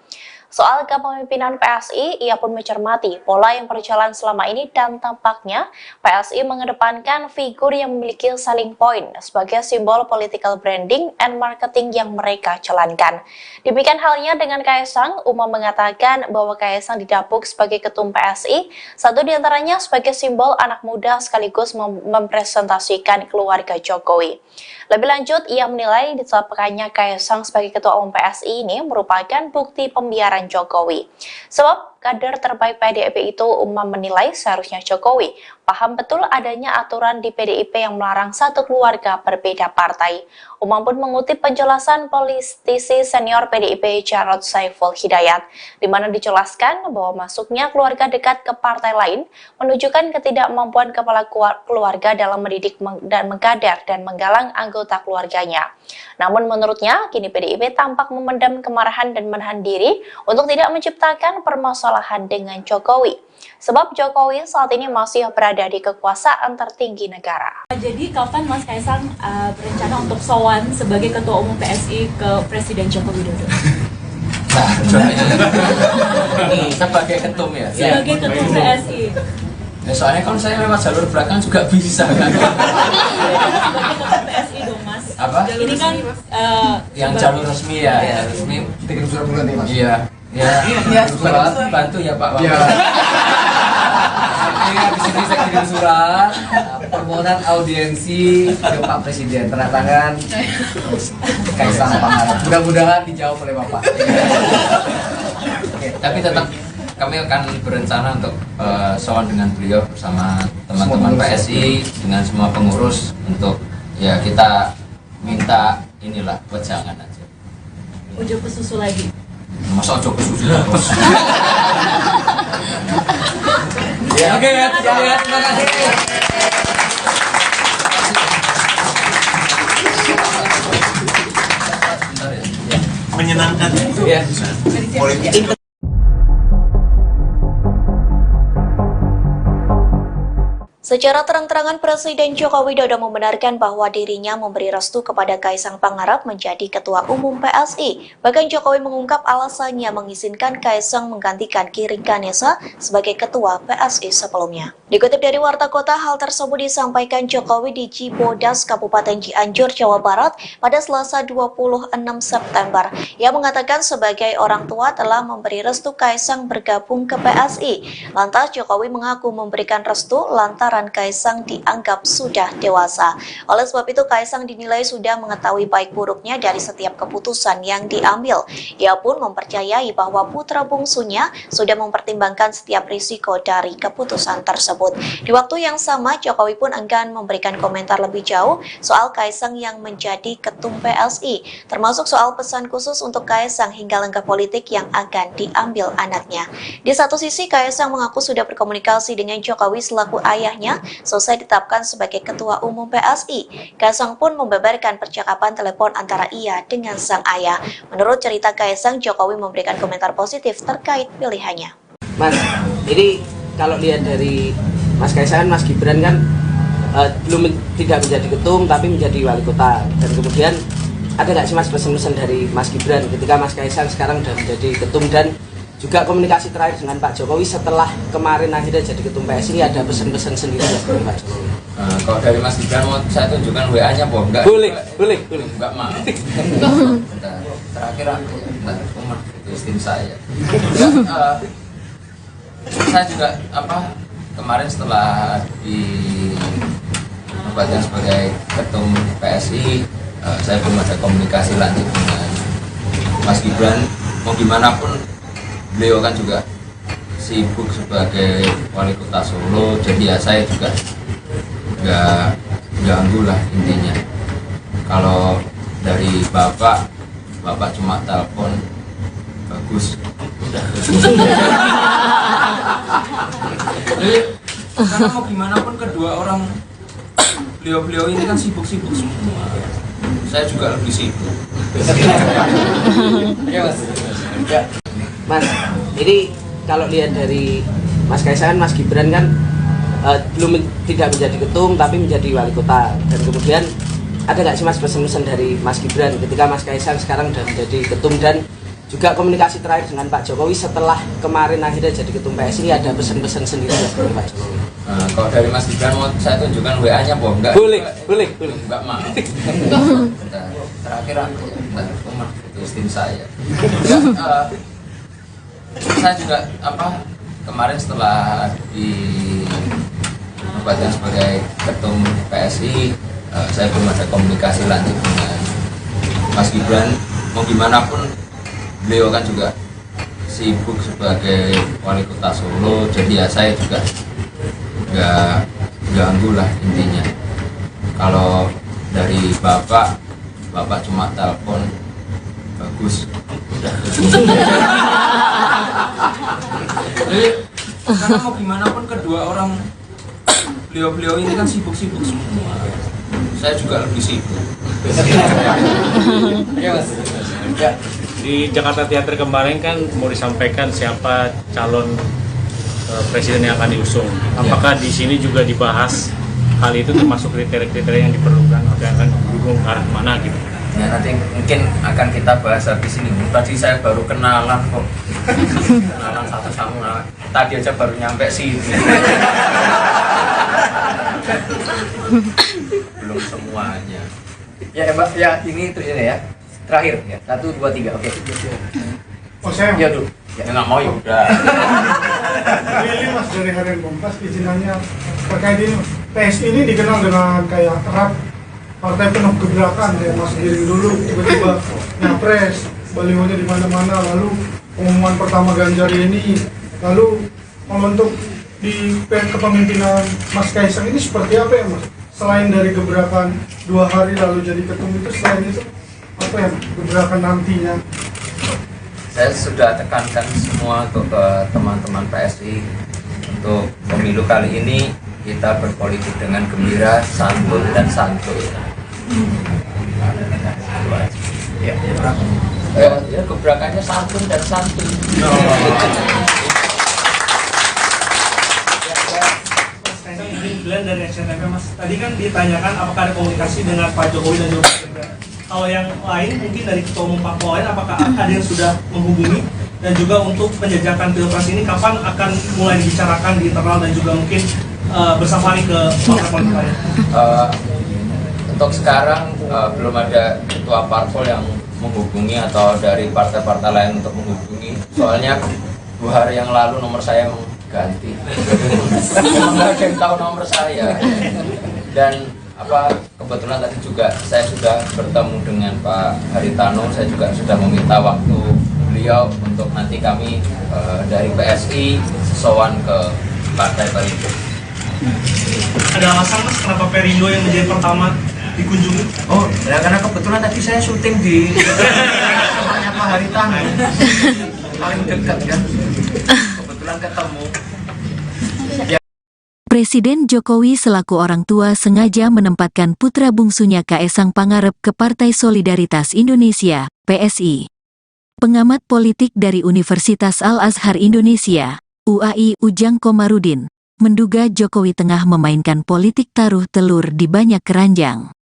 Soal kepemimpinan PSI, ia pun mencermati pola yang berjalan selama ini dan tampaknya PSI mengedepankan figur yang memiliki selling point sebagai simbol political branding and marketing yang mereka jalankan. Demikian halnya dengan Kaesang, Umam mengatakan bahwa Kaesang didapuk sebagai ketum PSI, satu diantaranya sebagai simbol anak muda sekaligus mempresentasikan keluarga Jokowi. Lebih lanjut, ia menilai ditetapkannya Kaesang sebagai ketua umum PSI ini merupakan bukti pembiaran Jokowi. Sebab kader terbaik PDIP itu, Umam menilai seharusnya Jokowi paham betul adanya aturan di PDIP yang melarang satu keluarga berbeda partai. Umam pun mengutip penjelasan politisi senior PDIP Jarod Saiful Hidayat, di mana dijelaskan bahwa masuknya keluarga dekat ke partai lain menunjukkan ketidakmampuan kepala keluarga dalam mendidik dan mengkader dan menggalang anggota keluarganya. Namun menurutnya, kini PDIP tampak memendam kemarahan dan menahan diri untuk tidak menciptakan permasalahan dengan Jokowi. Sebab Jokowi saat ini masih berada di kekuasaan tertinggi negara. Jadi kapan Mas Kaesang berencana untuk sowan sebagai Ketua Umum PSI ke Presiden Joko Widodo? Nah, sebagai ketum ya? Sebagai Ketum PSI. Ya, soalnya kan saya lewat jalur belakang juga bisa kan? Sebagai Ketum PSI dong Mas. Apa? Ini kan yang jalur resmi ya, ya resmi. Kirim surat pengganti Mas. Iya. Ya, surat bantu ya Pak. Iya. Artinya di sini saya kirim surat permohonan audiensi ke Pak Presiden, tanda tangan Kaesang Pangarep. Mudah-mudahan dijawab oleh Bapak. Oke, tapi tetap kami akan berencana untuk sowan dengan beliau bersama teman-teman PSI dengan semua pengurus untuk ya kita minta inilah wejangan aja. Ujo ke susu lagi. Masa ojo ke susu terus. Ya, oke ya, terima kasih. Menyenangkan Ya. politik. Secara terang-terangan Presiden Joko Widodo membenarkan bahwa dirinya memberi restu kepada Kaisang Pangarep menjadi Ketua Umum PSI. Bahkan Jokowi mengungkap alasannya mengizinkan Kaisang menggantikan Giring Ganesa sebagai Ketua PSI sebelumnya. Dikutip dari Warta Kota, hal tersebut disampaikan Jokowi di Cibodas, Kabupaten Cianjur, Jawa Barat pada Selasa 26 September. Ia mengatakan sebagai orang tua telah memberi restu Kaisang bergabung ke PSI. Lantas Jokowi mengaku memberikan restu lantaran Kaisang dianggap sudah dewasa. Oleh sebab itu Kaisang dinilai sudah mengetahui baik buruknya dari setiap keputusan yang diambil. Ia pun mempercayai bahwa putra bungsunya sudah mempertimbangkan setiap risiko dari keputusan tersebut. Di waktu yang sama, Jokowi pun enggan memberikan komentar lebih jauh soal Kaisang yang menjadi ketum PSI, termasuk soal pesan khusus untuk Kaisang hingga langkah politik yang akan diambil anaknya. Di satu sisi, Kaisang mengaku sudah berkomunikasi dengan Jokowi selaku ayahnya selesai ditetapkan sebagai Ketua Umum PSI. Kaisang pun membeberkan percakapan telepon antara ia dengan sang ayah. Menurut cerita Kaisang, Jokowi memberikan komentar positif terkait pilihannya. Mas, ini kalau lihat dari Mas Kaisang, Mas Gibran kan tidak menjadi ketum tapi menjadi wali kota. Dan kemudian ada nggak sih Mas pesan-pesan dari Mas Gibran ketika Mas Kaisang sekarang sudah menjadi ketum, dan juga komunikasi terakhir dengan Pak Jokowi setelah kemarin akhirnya jadi ketum PSI, ini ada pesan-pesan sendiri dari Pak Jokowi? Kalau dari Mas Gibran mau saya tunjukkan WA-nya, Boh? Enggak. Boleh. Enggak mau. Terakhir aku itu istri saya. Saya juga kemarin setelah dinobatkan sebagai ketum PSI, saya belum ada komunikasi lanjut dengan Mas Gibran. Mau gimana pun beliau kan juga sibuk sebagai wali kota Solo, jadi ya saya juga nggak ganggu lah intinya. Kalau dari bapak cuma telepon bagus udah. Jadi karena mau gimana pun kedua orang beliau ini kan sibuk-sibuk semua, saya juga lebih sibuk. Mas, ini kalau lihat dari Mas Kaisang, Mas Gibran kan tidak menjadi ketum tapi menjadi wali kota. Dan kemudian ada nggak sih Mas pesan-pesan dari Mas Gibran ketika Mas Kaisang sekarang sudah menjadi ketum, dan juga komunikasi terakhir dengan Pak Jokowi setelah kemarin akhirnya jadi ketum PSI, ini ada pesan-pesan sendiri dari Pak Jokowi? Kalau dari Mas Gibran mau saya tunjukkan WA-nya, Boh? Enggak. Boleh. Enggak mau. Terakhir aku itu istri saya. Saya juga kemarin setelah dinobatkan sebagai ketum PSI, saya belum ada komunikasi lanjut dengan Mas Gibran. Mau gimana pun beliau kan juga sibuk sebagai wali kota Solo, jadi ya saya juga nggak ganggu lah intinya. Kalau dari bapak cuma telepon bagus udah. Jadi karena mau gimana pun kedua orang beliau ini kan sibuk-sibuk semua, saya juga lebih sibuk. Di Jakarta Theater kemarin kan mau disampaikan siapa calon presiden yang akan diusung. Apakah di sini juga dibahas hal itu, termasuk kriteria-kriteria yang diperlukan atau yang akan didukung ke arah mana gitu? Ya nanti mungkin akan kita bahas habis ini. Tadi saya baru kenalan kok. Kenalan satu sama. Tadi aja baru nyampe sini. Belum semuanya. Ya Mbak, ya ini itu ya. Terakhir ya. 1, 2, 3. Oke. Oh saya? Ya dulu. Ya nggak mau ya udah. Ini Mas dari Harian Kompas izinannya terkait ini. PSI ini dikenal dengan kayak erat partai penuh gebrakan, kayak Mas Giring dulu tiba-tiba nyapres, balihonya di mana-mana, lalu pengumuman pertama Ganjar ini, lalu membentuk di kepemimpinan Mas Kaisang ini seperti apa ya Mas? Selain dari gebrakan 2 hari lalu jadi ketum itu, selain itu apa ya gebrakan nantinya? Saya sudah tekankan semua untuk ke teman-teman PSI untuk pemilu kali ini kita berpolitik dengan gembira, santun dan santuy. Ya, gebrakannya santun dan santuy. Glenn dari SCTV, Mas. Tadi kan ditanyakan apakah ada komunikasi dengan Pak Jokowi dan juga Pak Ganjar. Kalau yang lain mungkin dari ketua umum parpol lain, apakah ada yang sudah menghubungi, dan juga untuk penjajakan pilpres ini kapan akan mulai dibicarakan di internal dan juga mungkin bersafari ke partai politik lain? Untuk sekarang belum ada ketua parpol yang menghubungi atau dari partai-partai lain untuk menghubungi. Soalnya 2 hari yang lalu nomor saya ganti. Nggak ada yang tahu nomor saya. Dan kebetulan tadi juga saya sudah bertemu dengan Pak Haritano. Saya juga sudah meminta waktu beliau untuk nanti kami dari PSI sowan ke Partai Perindo. Ada alasan, Mas, kenapa Perindo yang menjadi pertama dikunjungi? Oh, ya karena kebetulan tadi saya syuting di rumahnya Pak Haritano. Paling dekat kan. Kebetulan ketemu. Presiden Jokowi selaku orang tua sengaja menempatkan putra bungsunya Kaesang Pangarep ke Partai Solidaritas Indonesia, PSI. Pengamat politik dari Universitas Al-Azhar Indonesia, UAI Ujang Komarudin, menduga Jokowi tengah memainkan politik taruh telur di banyak keranjang.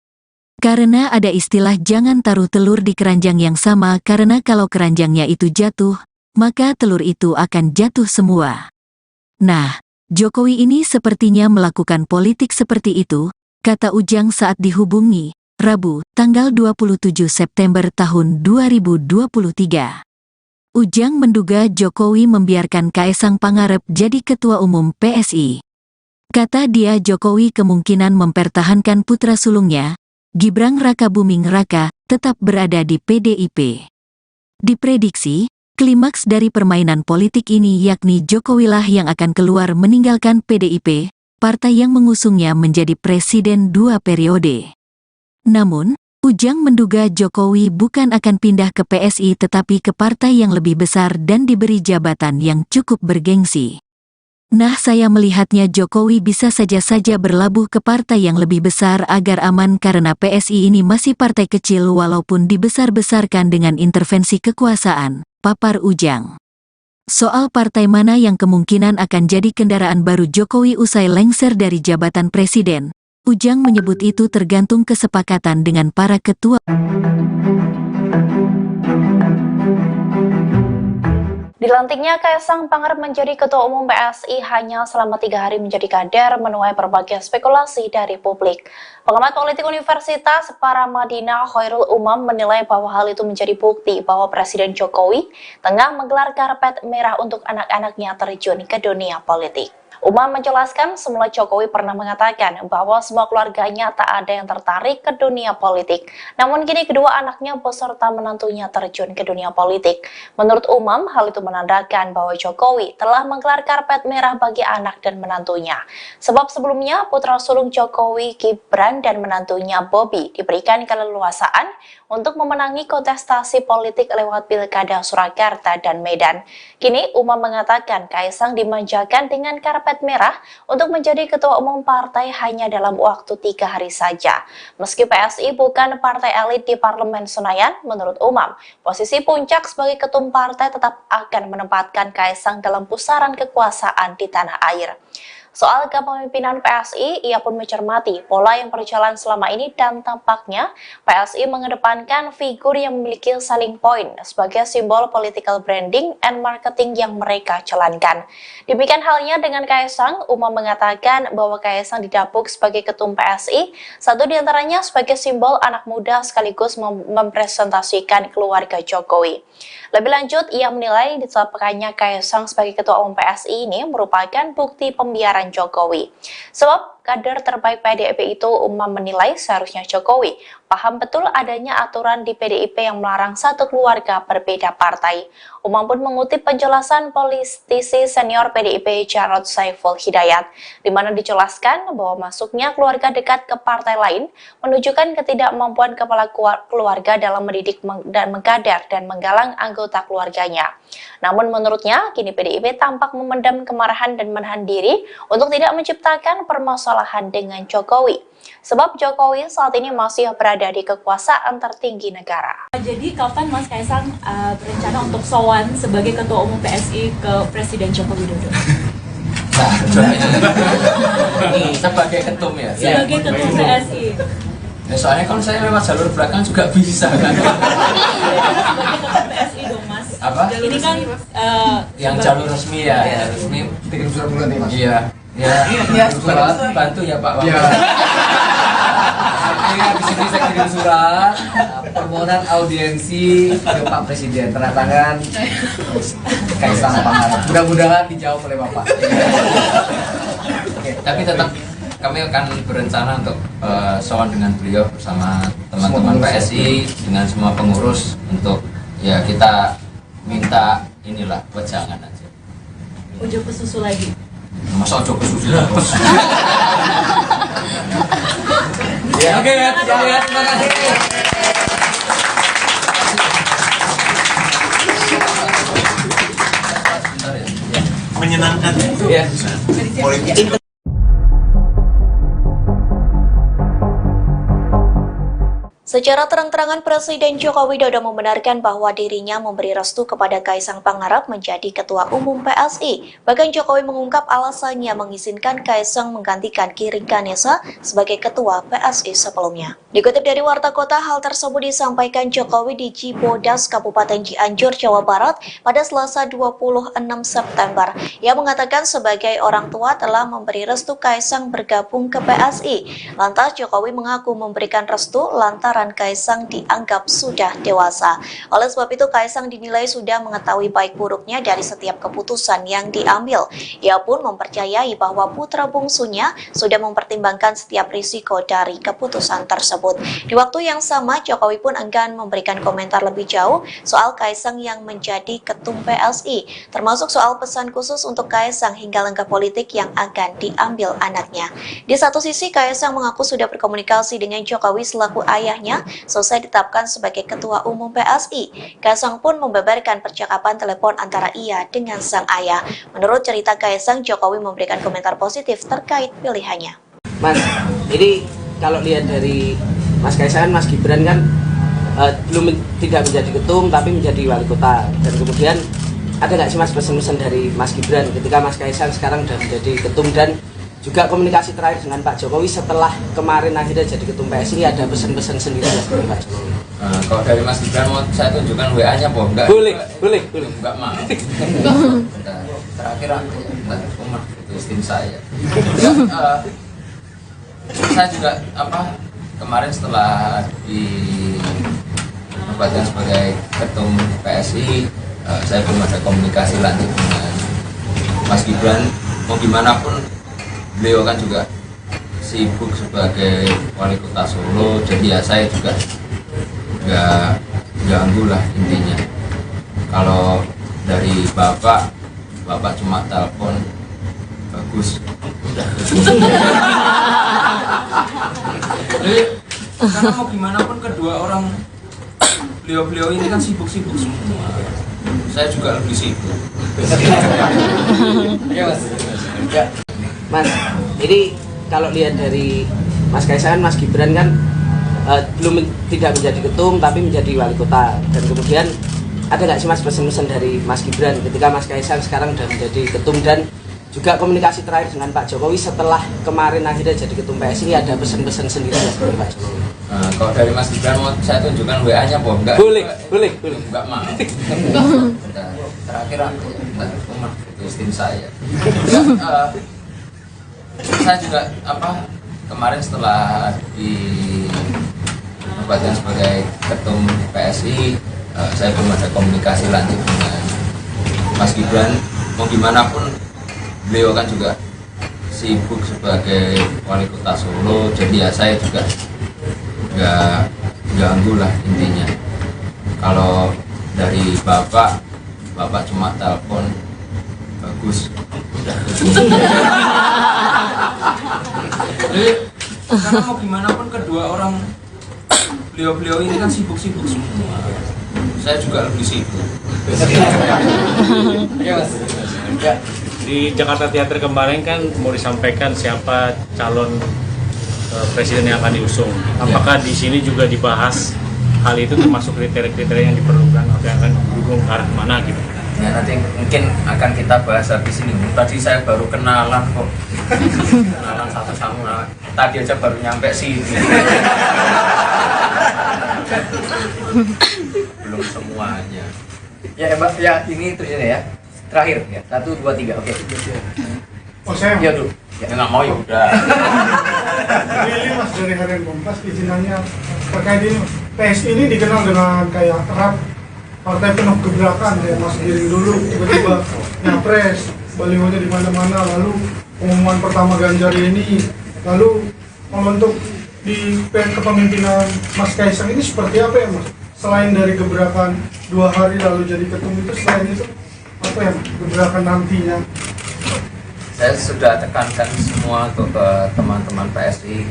Karena ada istilah jangan taruh telur di keranjang yang sama karena kalau keranjangnya itu jatuh, maka telur itu akan jatuh semua. Nah, Jokowi ini sepertinya melakukan politik seperti itu, kata Ujang saat dihubungi, Rabu, tanggal 27 September tahun 2023. Ujang menduga Jokowi membiarkan Kaesang Pangarep jadi ketua umum PSI. Kata dia Jokowi kemungkinan mempertahankan putra sulungnya, Gibran Rakabuming Raka, tetap berada di PDIP. Diprediksi, klimaks dari permainan politik ini yakni Jokowilah yang akan keluar meninggalkan PDIP, partai yang mengusungnya menjadi presiden 2 periode. Namun, Ujang menduga Jokowi bukan akan pindah ke PSI tetapi ke partai yang lebih besar dan diberi jabatan yang cukup bergengsi. Nah, saya melihatnya Jokowi bisa saja berlabuh ke partai yang lebih besar agar aman karena PSI ini masih partai kecil walaupun dibesar-besarkan dengan intervensi kekuasaan, papar Ujang. Soal partai mana yang kemungkinan akan jadi kendaraan baru Jokowi usai lengser dari jabatan presiden, Ujang menyebut itu tergantung kesepakatan dengan para ketua. Dilantiknya Kaesang Pangarep menjadi Ketua Umum PSI hanya selama 3 hari menjadi kader menuai berbagai spekulasi dari publik. Pengamat politik Universitas Paramadina Khairul Umam menilai bahwa hal itu menjadi bukti bahwa Presiden Jokowi tengah menggelar karpet merah untuk anak-anaknya terjun ke dunia politik. Umam menjelaskan semula Jokowi pernah mengatakan bahwa semua keluarganya tak ada yang tertarik ke dunia politik. Namun kini kedua anaknya beserta menantunya terjun ke dunia politik. Menurut Umam, hal itu menandakan bahwa Jokowi telah menggelar karpet merah bagi anak dan menantunya. Sebab sebelumnya putra sulung Jokowi, Gibran dan menantunya Bobi diberikan keleluasaan untuk memenangi kontestasi politik lewat Pilkada Surakarta dan Medan. Kini Umam mengatakan Kaesang dimanjakan dengan karpet merah untuk menjadi ketua umum partai hanya dalam waktu 3 hari saja. Meski PSI bukan partai elit di Parlemen Senayan, menurut Umam, posisi puncak sebagai ketum partai tetap akan menempatkan Kaesang dalam pusaran kekuasaan di tanah air. Soal kepemimpinan PSI, ia pun mencermati pola yang berjalan selama ini dan tampaknya PSI mengedepankan figur yang memiliki selling point sebagai simbol political branding and marketing yang mereka jalankan. Demikian halnya dengan Kaesang, Umam mengatakan bahwa Kaesang didapuk sebagai ketum PSI, satu diantaranya sebagai simbol anak muda sekaligus mempresentasikan keluarga Jokowi. Lebih lanjut, ia menilai ditetapkannya Kaesang sebagai ketua umum PSI ini merupakan bukti pembiaran Jokowi. Sebab kader terbaik PDIP itu, Umam menilai seharusnya Jokowi paham betul adanya aturan di PDIP yang melarang satu keluarga berbeda partai. Umam pun mengutip penjelasan politisi senior PDIP Jarod Saiful Hidayat, di mana dijelaskan bahwa masuknya keluarga dekat ke partai lain menunjukkan ketidakmampuan kepala keluarga dalam mendidik dan mengkader dan menggalang anggota keluarganya. Namun menurutnya, kini PDIP tampak memendam kemarahan dan menahan diri untuk tidak menciptakan permasalahan dengan Jokowi. Sebab Jokowi saat ini masih berada di kekuasaan tertinggi negara. Jadi kapan Mas Kaesang berencana untuk sowan sebagai Ketua Umum PSI ke Presiden Joko Widodo? bisa. Sebagai ketum ya. Sebagai ketum PSI. Ya, soalnya kalau saya lewat jalur belakang juga bisa kan. Sebagai ketum PSI dong Mas. Apa? Ini kan Yang jalur resmi ya, Iya. resmi. Kirim surat bulan nih mas. Iya. Ya, surat bantu ya Pak. Iya. Ini di sini saya kirim surat permohonan audiensi ke Pak Presiden, tanda tangan Kaisang Pangarep. Mudah-mudahan dijawab oleh Bapak. Oke, tapi tetap kami akan berencana untuk sowan dengan beliau bersama teman-teman PSI dengan semua pengurus untuk ya kita minta inilah wejangan aja. Ujo ke susu lagi. Masa ojo kesusu terus. Oke ya, terima kasih. Bentar ya. Menyenangkan Ya. politik. Secara terang-terangan Presiden Joko Widodo membenarkan bahwa dirinya memberi restu kepada Kaisang Pangarep menjadi Ketua Umum PSI. Bahkan Jokowi mengungkap alasannya mengizinkan Kaisang menggantikan Giring Ganesa sebagai Ketua PSI sebelumnya. Dikutip dari Warta Kota, hal tersebut disampaikan Jokowi di Cibodas, Kabupaten Cianjur, Jawa Barat pada Selasa 26 September. Ia mengatakan sebagai orang tua telah memberi restu Kaisang bergabung ke PSI. Lantas Jokowi mengaku memberikan restu lantaran Kaisang dianggap sudah dewasa. Oleh sebab itu Kaisang dinilai sudah mengetahui baik buruknya dari setiap keputusan yang diambil. Ia pun mempercayai bahwa putra bungsunya sudah mempertimbangkan setiap risiko dari keputusan tersebut. Di waktu yang sama, Jokowi pun enggan memberikan komentar lebih jauh soal Kaisang yang menjadi ketum PSI, termasuk soal pesan khusus untuk Kaisang hingga langkah politik yang akan diambil anaknya. Di satu sisi, Kaisang mengaku sudah berkomunikasi dengan Jokowi selaku ayahnya selesai ditetapkan sebagai Ketua Umum PSI. Kaisang pun membeberkan percakapan telepon antara ia dengan sang ayah. Menurut cerita Kaisang, Jokowi memberikan komentar positif terkait pilihannya. Mas, ini kalau lihat dari Mas Kaisang, Mas Gibran kan tidak menjadi ketum tapi menjadi wali kota. Dan kemudian ada nggak sih Mas pesan-pesan dari Mas Gibran ketika Mas Kaisang sekarang sudah menjadi ketum, dan juga komunikasi terakhir dengan Pak Jokowi setelah kemarin akhirnya jadi ketum PSI, ada pesan-pesan sendiri dari Pak Jokowi? Kalau dari Mas Gibran mau saya tunjukkan WA-nya, Boh? Enggak. Boleh. Enggak mau. Bentar. Terakhir aku rumah itu tim saya. Saya juga kemarin setelah dinobatkan sebagai ketum PSI, saya belum ada komunikasi lanjut dengan Mas Gibran. Mau gimana pun beliau kan juga sibuk sebagai wali kota Solo, jadi ya saya juga nggak ganggu lah intinya. Kalau dari bapak cuma telepon bagus. Jadi karena mau gimana pun kedua orang beliau ini kan sibuk-sibuk semua. Saya juga lebih sibuk. Ya, Mas. Mas, ini kalau lihat dari Mas Kaisang, Mas Gibran kan tidak menjadi ketum tapi menjadi wali kota. Dan kemudian ada nggak sih Mas pesan-pesan dari Mas Gibran ketika Mas Kaisang sekarang sudah menjadi ketum, dan juga komunikasi terakhir dengan Pak Jokowi setelah kemarin akhirnya jadi ketum PSI, ada pesan-pesan sendiri dari Pak Jokowi? Kalau dari Mas Gibran mau saya tunjukkan WA-nya, Boh? Enggak. Boleh. Enggak mau. Bentar. Terakhir aku rumah itu tim saya. Saya juga kemarin setelah dinobatkan sebagai ketum PSI, saya belum ada komunikasi lanjut dengan Mas Gibran. Mau gimana pun beliau kan juga sibuk sebagai wali kota Solo, jadi ya saya juga nggak ganggu lah intinya. Kalau dari bapak cuma telepon bagus. Jadi karena mau gimana pun kedua orang beliau ini kan sibuk-sibuk semua. Saya juga lebih sibuk. Ya, Mas. Di Jakarta Theater kemarin kan mau disampaikan siapa calon presiden yang akan diusung. Apakah di sini juga dibahas hal itu, termasuk kriteria-kriteria yang diperlukan atau yang akan didukung ke arah mana gitu? Ya, nanti mungkin akan kita bahas habis ini. Tadi saya baru kenalan kok, kenalan satu sama tadi aja baru nyampe sini. Belum semuanya. Ya Mbak, ya ini terus ya. Terakhir ya, 1, 2, 3, oke. Oh saya Ya dulu, ya nggak mau ya udah. Willy Mas dari Harian Kompas izinannya terkait ini. PSI ini dikenal dengan kayak erat partai penuh gebrakan kayak Mas Giring dulu tiba-tiba nyapres, balihonya di mana-mana, lalu pengumuman pertama Ganjar ini, lalu kalau untuk di kepemimpinan Mas Kaisang ini seperti apa ya Mas? Selain dari gebrakan 2 hari lalu jadi ketum itu, selain itu apa ya gebrakan nantinya? Saya sudah tekankan semua untuk ke teman-teman PSI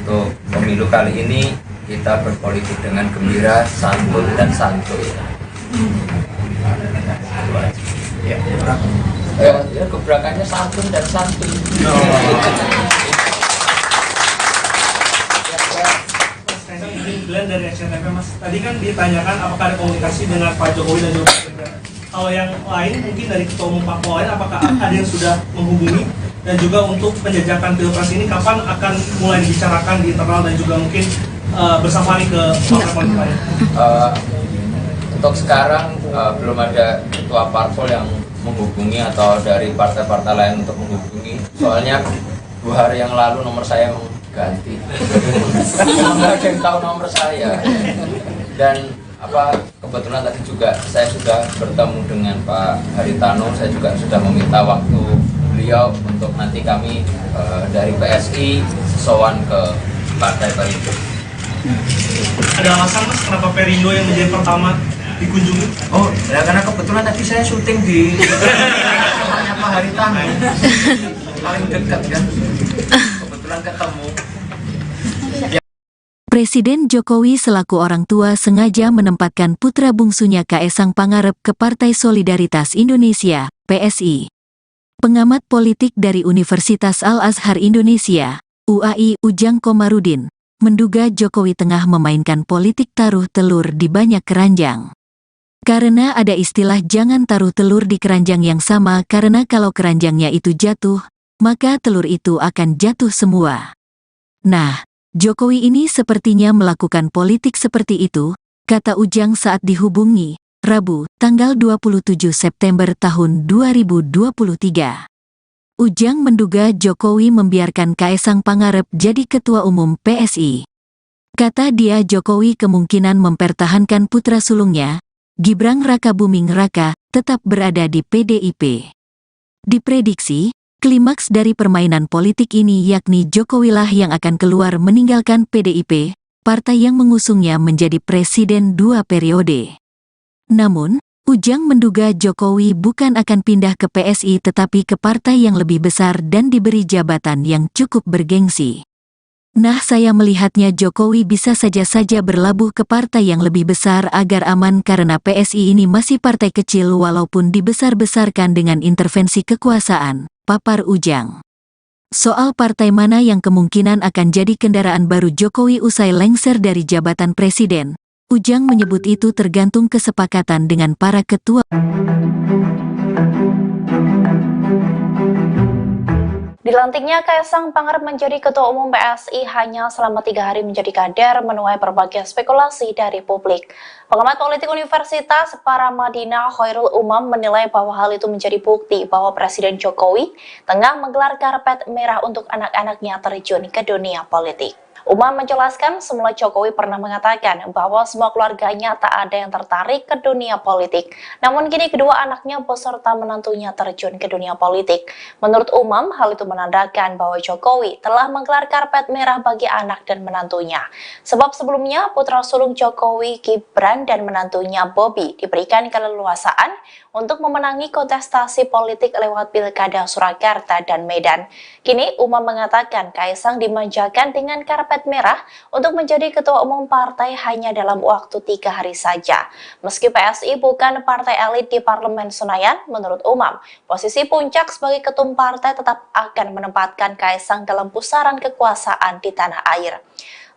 untuk pemilu kali ini kita berpolitik dengan gembira, santun dan santuy. Ya, gebrakannya santun dan santuy. Glenn dari SCTV Mas, tadi kan ditanyakan apakah ada komunikasi dengan Pak Jokowi dan juga Pak Ganjar. Kalau yang lain mungkin dari Ketua Umum Parpol lain, apakah ada yang sudah menghubungi, dan juga untuk penjajakan pilpres ini kapan akan mulai dibicarakan di internal dan juga mungkin bersafari ke partai politik lain? Untuk sekarang belum ada ketua parpol yang menghubungi atau dari partai-partai lain untuk menghubungi. Soalnya 2 hari yang lalu nomor saya ganti. Nggak ada yang tahu nomor saya. Dan kebetulan tadi juga saya sudah bertemu dengan Pak Haritano. Saya juga sudah meminta waktu beliau untuk nanti kami dari PSI sowan ke Partai Perindo. Ada alasan Mas kenapa Perindo yang menjadi pertama dikunjungi? Oh, ya karena kebetulan tadi saya syuting di rumahnya Pak Haritano. Paling dekat kan. Kebetulan ketemu. Presiden Jokowi selaku orang tua sengaja menempatkan putra bungsunya Kaesang Pangarep ke Partai Solidaritas Indonesia, PSI. Pengamat politik dari Universitas Al-Azhar Indonesia, UAI Ujang Komarudin, menduga Jokowi tengah memainkan politik taruh telur di banyak keranjang. Karena ada istilah jangan taruh telur di keranjang yang sama karena kalau keranjangnya itu jatuh, maka telur itu akan jatuh semua. Nah, Jokowi ini sepertinya melakukan politik seperti itu, kata Ujang saat dihubungi, Rabu, tanggal 27 September tahun 2023. Ujang menduga Jokowi membiarkan Kaesang Pangarep jadi ketua umum PSI. Kata dia Jokowi kemungkinan mempertahankan putra sulungnya, Gibran Rakabuming Raka, tetap berada di PDIP. Diprediksi, klimaks dari permainan politik ini yakni Jokowilah yang akan keluar meninggalkan PDIP, partai yang mengusungnya menjadi presiden 2 periode. Namun, Ujang menduga Jokowi bukan akan pindah ke PSI tetapi ke partai yang lebih besar dan diberi jabatan yang cukup bergengsi. Nah, saya melihatnya Jokowi bisa saja berlabuh ke partai yang lebih besar agar aman karena PSI ini masih partai kecil walaupun dibesar-besarkan dengan intervensi kekuasaan, papar Ujang. Soal partai mana yang kemungkinan akan jadi kendaraan baru Jokowi usai lengser dari jabatan presiden, Ujang menyebut itu tergantung kesepakatan dengan para ketua. Dilantiknya Kaesang Pangarep menjadi Ketua Umum PSI hanya selama 3 hari menjadi kader menuai berbagai spekulasi dari publik. Pengamat politik Universitas Paramadina Khairul Umam menilai bahwa hal itu menjadi bukti bahwa Presiden Jokowi tengah menggelar karpet merah untuk anak-anaknya terjun ke dunia politik. Umam menjelaskan semula Jokowi pernah mengatakan bahwa semua keluarganya tak ada yang tertarik ke dunia politik. Namun kini kedua anaknya beserta menantunya terjun ke dunia politik. Menurut Umam, hal itu menandakan bahwa Jokowi telah menggelar karpet merah bagi anak dan menantunya. Sebab sebelumnya putra sulung Jokowi, Gibran dan menantunya Bobi diberikan keleluasaan untuk memenangi kontestasi politik lewat Pilkada Surakarta dan Medan. Kini Umam mengatakan Kaesang dimanjakan dengan karpet merah untuk menjadi ketua umum partai hanya dalam waktu 3 hari saja. Meski PSI bukan partai elit di Parlemen Senayan, menurut Umam, posisi puncak sebagai ketum partai tetap akan menempatkan Kaesang dalam pusaran kekuasaan di tanah air.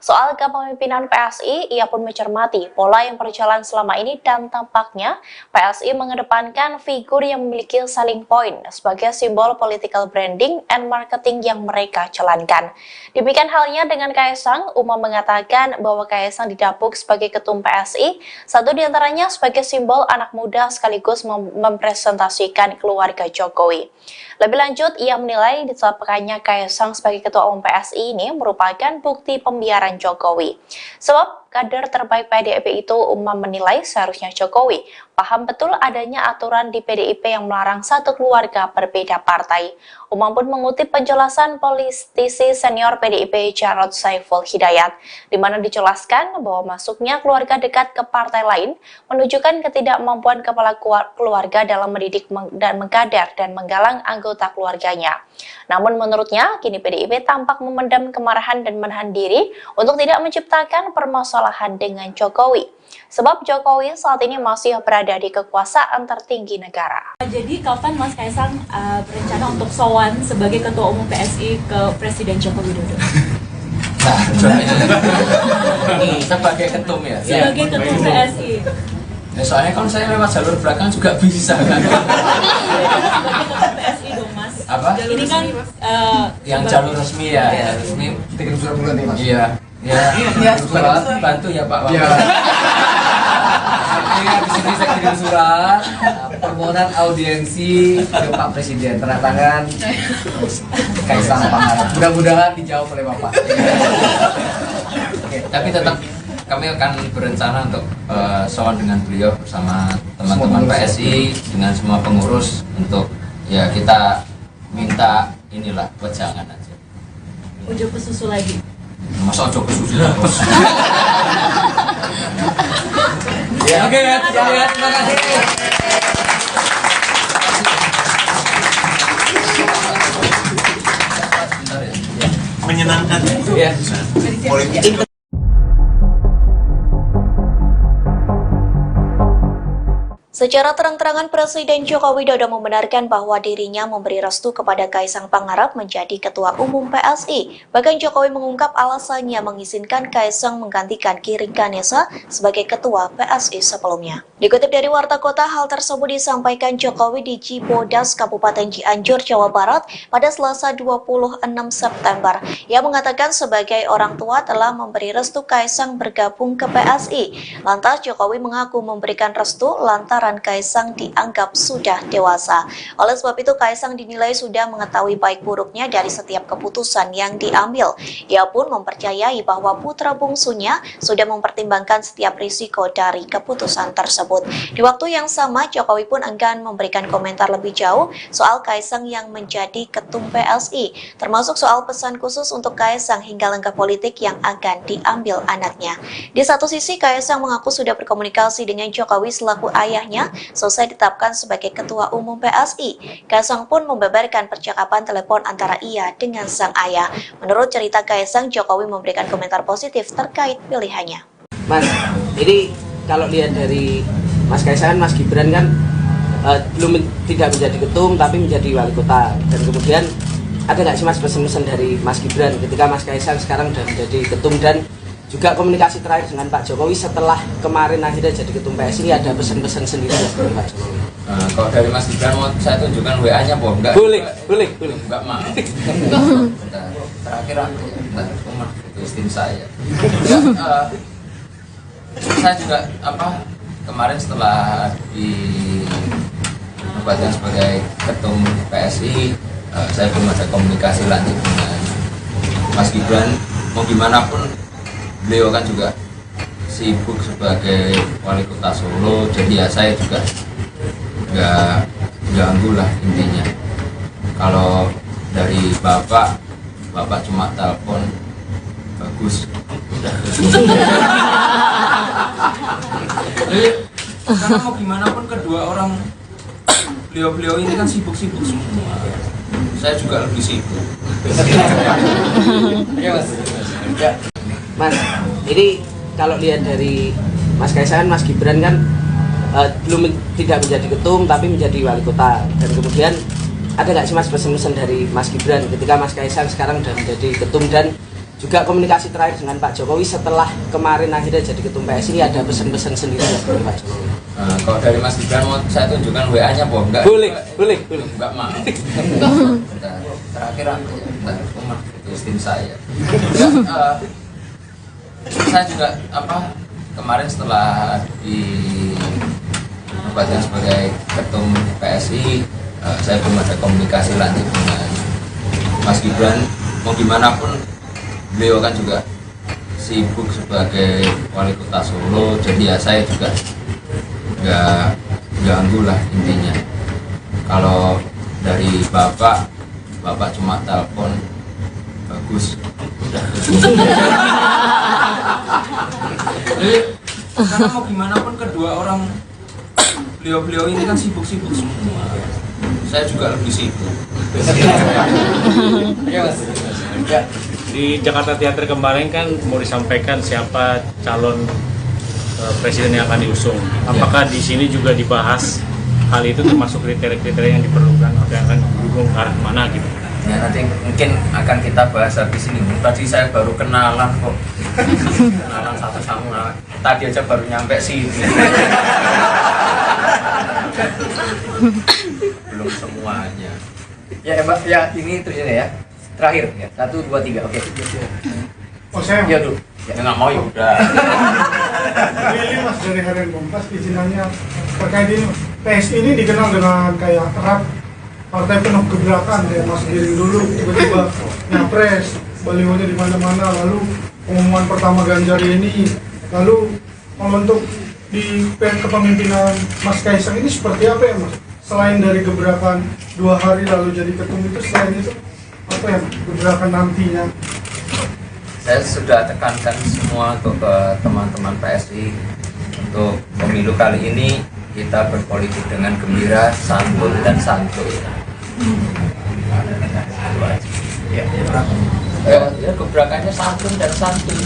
Soal kepemimpinan PSI, ia pun mencermati pola yang berjalan selama ini dan tampaknya PSI mengedepankan figur yang memiliki selling point sebagai simbol political branding and marketing yang mereka jalankan. Demikian halnya dengan Kaesang, Uma mengatakan bahwa Kaesang didapuk sebagai ketum PSI, satu diantaranya sebagai simbol anak muda sekaligus mempresentasikan keluarga Jokowi. Lebih lanjut, ia menilai ditetapkannya Kaesang sebagai ketua umum PSI ini merupakan bukti pembiaran Jokowi. Sebab kader terbaik PDIP itu, Uma menilai seharusnya Jokowi paham betul adanya aturan di PDIP yang melarang satu keluarga berbeda partai. Uma pun mengutip penjelasan politisi senior PDIP Jarod Saiful Hidayat, di mana dijelaskan bahwa masuknya keluarga dekat ke partai lain menunjukkan ketidakmampuan kepala keluarga dalam mendidik dan mengkader dan menggalang anggota keluarganya. Namun menurutnya, kini PDIP tampak memendam kemarahan dan menahan diri untuk tidak menciptakan permasalahan dengan Jokowi. Sebab Jokowi saat ini masih berada di kekuasaan tertinggi negara. Jadi kapan Mas Kaesang berencana untuk sowan sebagai ketua umum PSI ke Presiden Joko Widodo? Nah, ini sebagai ketum ya. Sebagai ketum PSI. Ya, soalnya kalau saya lewat jalur belakang juga bisa kan. Sebagai ketum PSI dong Mas. Apa? Ini kan Yang jalur resmi ya, resmi. Tiga surat bulan nih, Mas. Iya. Ya, surat bantu ya Pak. Ya. Artinya di sini saya kirim surat permohonan audiensi ke Pak Presiden, tanda tangan Kaesang Pangarep. Mudah-mudahan dijawab oleh Bapak. Oke, tapi tetap kami akan berencana untuk sowan dengan beliau bersama teman-teman PSI dengan semua pengurus untuk ya kita minta inilah wejangan aja. Ujuk ke susu lagi. Masa ojo ke susu? Ya, oke ya, terima kasih. Menyenangkan. Ya. Politik. Secara terang-terangan Presiden Joko Widodo membenarkan bahwa dirinya memberi restu kepada Kaesang Pangarep menjadi Ketua Umum PSI. Bahkan Jokowi mengungkap alasannya mengizinkan Kaesang menggantikan Giring Ganesa sebagai Ketua PSI sebelumnya. Dikutip dari Warta Kota, hal tersebut disampaikan Jokowi di Cibodas, Kabupaten Cianjur, Jawa Barat pada Selasa 26 September. Ia mengatakan sebagai orang tua telah memberi restu Kaesang bergabung ke PSI. Lantas Jokowi mengaku memberikan restu lantaran Kaesang dianggap sudah dewasa. Oleh sebab itu Kaesang dinilai sudah mengetahui baik buruknya dari setiap keputusan yang diambil. Ia pun mempercayai bahwa putra bungsunya sudah mempertimbangkan setiap risiko dari keputusan tersebut. Di waktu yang sama, Jokowi pun enggan memberikan komentar lebih jauh soal Kaesang yang menjadi ketum PSI, termasuk soal pesan khusus untuk Kaesang hingga langkah politik yang akan diambil anaknya. Di satu sisi, Kaesang mengaku sudah berkomunikasi dengan Jokowi selaku ayahnya selesai ditetapkan sebagai Ketua Umum PSI. Kaesang pun membeberkan percakapan telepon antara ia dengan sang ayah. Menurut cerita Kaesang, Jokowi memberikan komentar positif terkait pilihannya. Mas, ini kalau lihat dari Mas Kaesang, Mas Gibran kan tidak menjadi ketum tapi menjadi wali kota. Dan kemudian ada nggak sih Mas pesan-pesan dari Mas Gibran ketika Mas Kaesang sekarang sudah menjadi ketum, dan juga komunikasi terakhir dengan Pak Jokowi setelah kemarin akhirnya jadi ketum PSI, ada pesan-pesan sendiri dari Pak Jokowi? Kalau dari Mas Gibran mau saya tunjukkan WA-nya apa enggak? Boleh. Enggak mau. Terakhir aku itu istim saya. Saya juga kemarin setelah dinobatkan sebagai ketum PSI, saya belum ada komunikasi lanjut dengan Mas Gibran. Mau gimana pun beliau kan juga sibuk sebagai wali kota Solo, jadi ya saya juga nggak ganggu lah intinya. Kalau dari bapak cuma telepon bagus udah. Karena mau gimana pun kedua orang beliau ini kan sibuk-sibuk semua, saya juga lebih sibuk. Mas, ini kalau lihat dari Mas Kaesang, Mas Gibran kan tidak menjadi ketum tapi menjadi wali kota. Dan kemudian ada nggak sih Mas pesan-pesan dari Mas Gibran ketika Mas Kaesang sekarang sudah menjadi ketum, dan juga komunikasi terakhir dengan Pak Jokowi setelah kemarin akhirnya jadi ketum PSI, ada pesan-pesan sendiri dari Pak Jokowi. Kalau dari Mas Gibran mau saya tunjukkan WA-nya, Boh. Enggak. Boleh. Enggak mau. Terakhir aku rumah itu tim saya. Saya juga kemarin setelah dinobatkan sebagai ketum PSI, saya belum ada komunikasi lanjut dengan Mas Gibran. Mau gimana pun beliau kan juga sibuk sebagai wali kota Solo, jadi ya saya juga nggak ganggu lah intinya. Kalau dari bapak cuma telepon, bagus, udah. Jadi karena mau gimana pun kedua orang beliau ini kan sibuk-sibuk semua. Saya juga lebih sibuk. Di Jakarta Theater kemarin kan mau disampaikan siapa calon presiden yang akan diusung. Apakah di sini juga dibahas hal itu, termasuk kriteria-kriteria yang diperlukan atau yang akan didukung ke arah mana gitu? Ya nanti mungkin akan kita bahas habis ini. Tadi saya baru kenalan kok. Kenalan satu sama. Tadi aja baru nyampe sini. Belum semuanya. Ya Mbak, ya ini terus ya. Terakhir ya. 1, 2, 3. Oke. Oh saya. Ya dulu. Ya nggak mau ya udah. Ini Mas dari Harian Kompas izinannya terkait ini. PSI ini dikenal dengan kayak erat partai penuh gebrakan, kayak Mas Giring dulu tiba-tiba nyapres, balihonya di mana-mana, lalu pengumuman pertama Ganjar ini, lalu kalau untuk di kepemimpinan Mas Kaisang ini seperti apa ya Mas? Selain dari gebrakan 2 hari lalu jadi ketum itu, selain itu apa ya gebrakan nantinya? Saya sudah tekankan semua untuk ke teman-teman PSI untuk pemilu kali ini kita berpolitik dengan gembira, santun dan santuy. Ya gebrakannya santun dan santuy.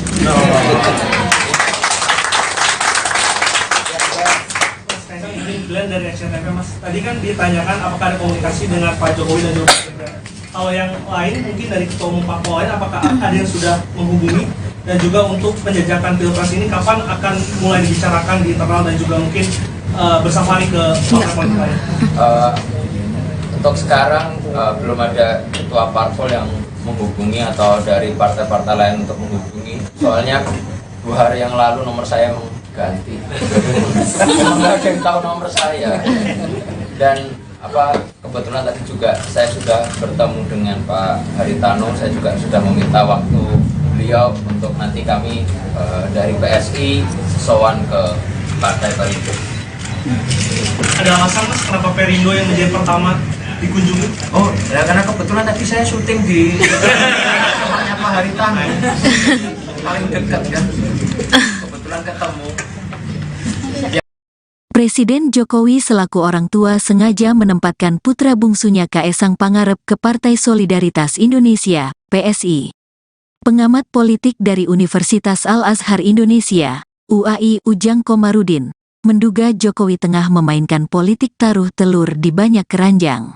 Glenn dari SCTV, Mas. Tadi kan ditanyakan apakah ada komunikasi dengan Pak Jokowi dan juga Pak Gibran. Kalau yang lain mungkin dari ketua umum parpol lain, apakah ada yang sudah menghubungi, dan juga untuk penjajakan pilpres ini kapan akan mulai dibicarakan di internal dan juga mungkin bersama ke partai politik lain? Untuk sekarang belum ada ketua parpol yang menghubungi atau dari partai-partai lain untuk menghubungi. Soalnya 2 hari yang lalu nomor saya ganti. Nggak ada yang tahu nomor saya. Dan kebetulan tadi juga saya sudah bertemu dengan Pak Haritano. Saya juga sudah meminta waktu beliau untuk nanti kami dari PSI sowan ke Partai Perindo. Ada alasan Mas kenapa Perindo yang menjadi pertama dikunjungi? Oh, ya karena kebetulan tadi saya syuting di rumahnya Pak Haritano. Paling dekat kan. Kebetulan ketemu. Presiden Jokowi selaku orang tua sengaja menempatkan putra bungsunya Kaesang Pangarep ke Partai Solidaritas Indonesia, PSI. Pengamat politik dari Universitas Al-Azhar Indonesia, UAI Ujang Komarudin, menduga Jokowi tengah memainkan politik taruh telur di banyak keranjang.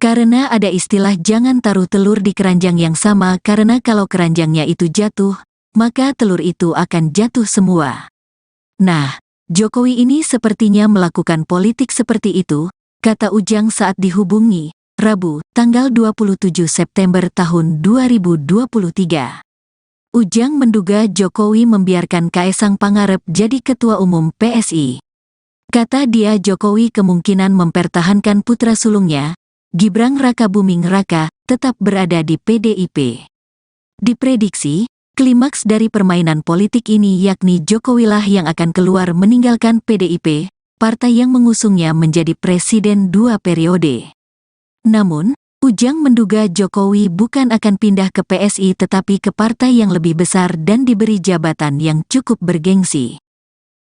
Karena ada istilah jangan taruh telur di keranjang yang sama, karena kalau keranjangnya itu jatuh, maka telur itu akan jatuh semua. Nah, Jokowi ini sepertinya melakukan politik seperti itu, kata Ujang saat dihubungi, Rabu, tanggal 27 September tahun 2023. Ujang menduga Jokowi membiarkan Kaesang Pangarep jadi ketua umum PSI. Kata dia Jokowi kemungkinan mempertahankan putra sulungnya, Gibran Rakabuming Raka, tetap berada di PDIP. Diprediksi, klimaks dari permainan politik ini yakni Jokowilah yang akan keluar meninggalkan PDIP, partai yang mengusungnya menjadi presiden 2 periode. Namun, Ujang menduga Jokowi bukan akan pindah ke PSI tetapi ke partai yang lebih besar dan diberi jabatan yang cukup bergengsi.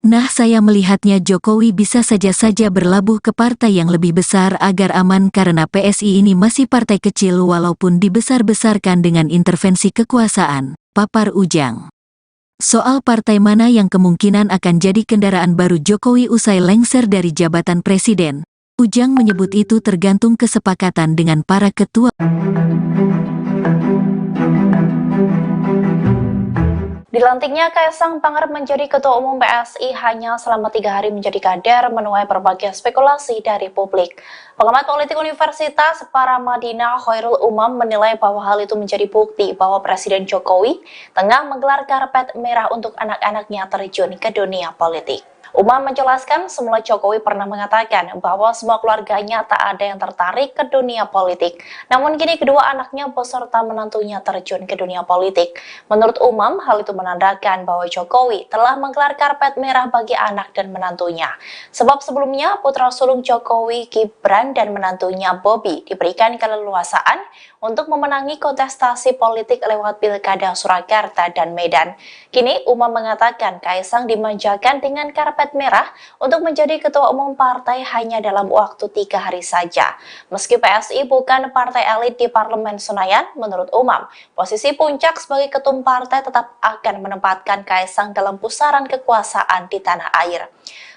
Nah, saya melihatnya Jokowi bisa saja berlabuh ke partai yang lebih besar agar aman karena PSI ini masih partai kecil walaupun dibesar-besarkan dengan intervensi kekuasaan, papar Ujang. Soal partai mana yang kemungkinan akan jadi kendaraan baru Jokowi usai lengser dari jabatan presiden, Ujang menyebut itu tergantung kesepakatan dengan para ketua. Dilantiknya Kaisang Pangarep menjadi Ketua Umum PSI hanya selama 3 hari menjadi kader menuai berbagai spekulasi dari publik. Pengamat politik Universitas Paramadina Khairul Umam menilai bahwa hal itu menjadi bukti bahwa Presiden Jokowi tengah menggelar karpet merah untuk anak-anaknya terjun ke dunia politik. Umam menjelaskan semula Jokowi pernah mengatakan bahwa semua keluarganya tak ada yang tertarik ke dunia politik. Namun kini kedua anaknya beserta menantunya terjun ke dunia politik. Menurut Umam, hal itu menandakan bahwa Jokowi telah menggelar karpet merah bagi anak dan menantunya. Sebab sebelumnya putra sulung Jokowi, Gibran dan menantunya Bobi diberikan keleluasaan untuk memenangi kontestasi politik lewat Pilkada Surakarta dan Medan. Kini Umam mengatakan Kaisang dimanjakan dengan karpet merah untuk menjadi ketua umum partai hanya dalam waktu 3 hari saja. Meski PSI bukan partai elit di Parlemen Senayan, menurut Umam, posisi puncak sebagai ketum partai tetap akan menempatkan Kaisang dalam pusaran kekuasaan di tanah air.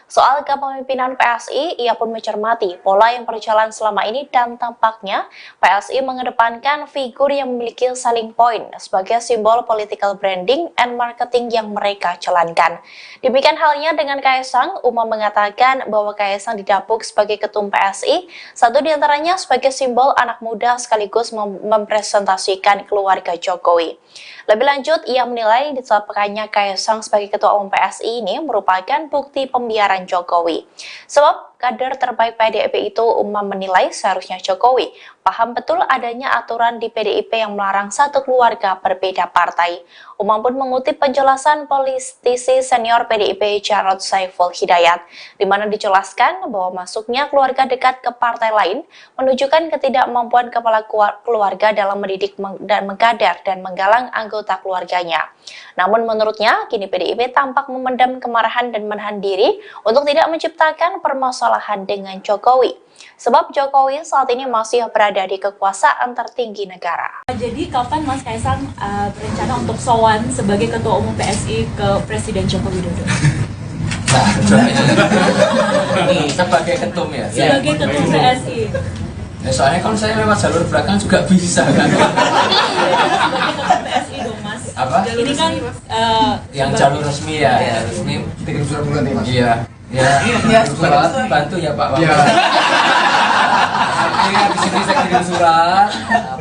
Soal kepemimpinan PSI, ia pun mencermati pola yang berjalan selama ini dan tampaknya PSI mengedepankan figur yang memiliki selling point sebagai simbol political branding and marketing yang mereka jalankan. Demikian halnya dengan Kaisang, Umam mengatakan bahwa Kaisang didapuk sebagai ketum PSI, satu diantaranya sebagai simbol anak muda sekaligus mempresentasikan keluarga Jokowi. Lebih lanjut, ia menilai ditetapkannya Kaisang sebagai ketua umum PSI ini merupakan bukti pembiaran Jokowi. Sebab kader terbaik PDIP itu, Umam menilai seharusnya Jokowi paham betul adanya aturan di PDIP yang melarang satu keluarga berbeda partai. Umam pun mengutip penjelasan politisi senior PDIP Jarod Saiful Hidayat, di mana dijelaskan bahwa masuknya keluarga dekat ke partai lain menunjukkan ketidakmampuan kepala keluarga dalam mendidik dan mengkader dan menggalang anggota keluarganya. Namun menurutnya, kini PDIP tampak memendam kemarahan dan menahan diri untuk tidak menciptakan permasalahan dengan Jokowi. Sebab Jokowi saat ini masih berada di kekuasaan tertinggi negara. Jadi kapan Mas Kaisang berencana untuk sowan sebagai Ketua Umum PSI ke Presiden Joko Widodo? Nah, ini sebagai ketum ya? Sebagai Ketum PSI. Ya, soalnya kalau saya lewat jalur belakang juga bisa kan? Sebagai Ketum PSI dong Mas. Apa? Ini kan yang jalur resmi ya, resmi. Kirim surat bulan nih, Mas. Iya. Ya, surat bantu ya Pak. Iya. Di sini saya kirim surat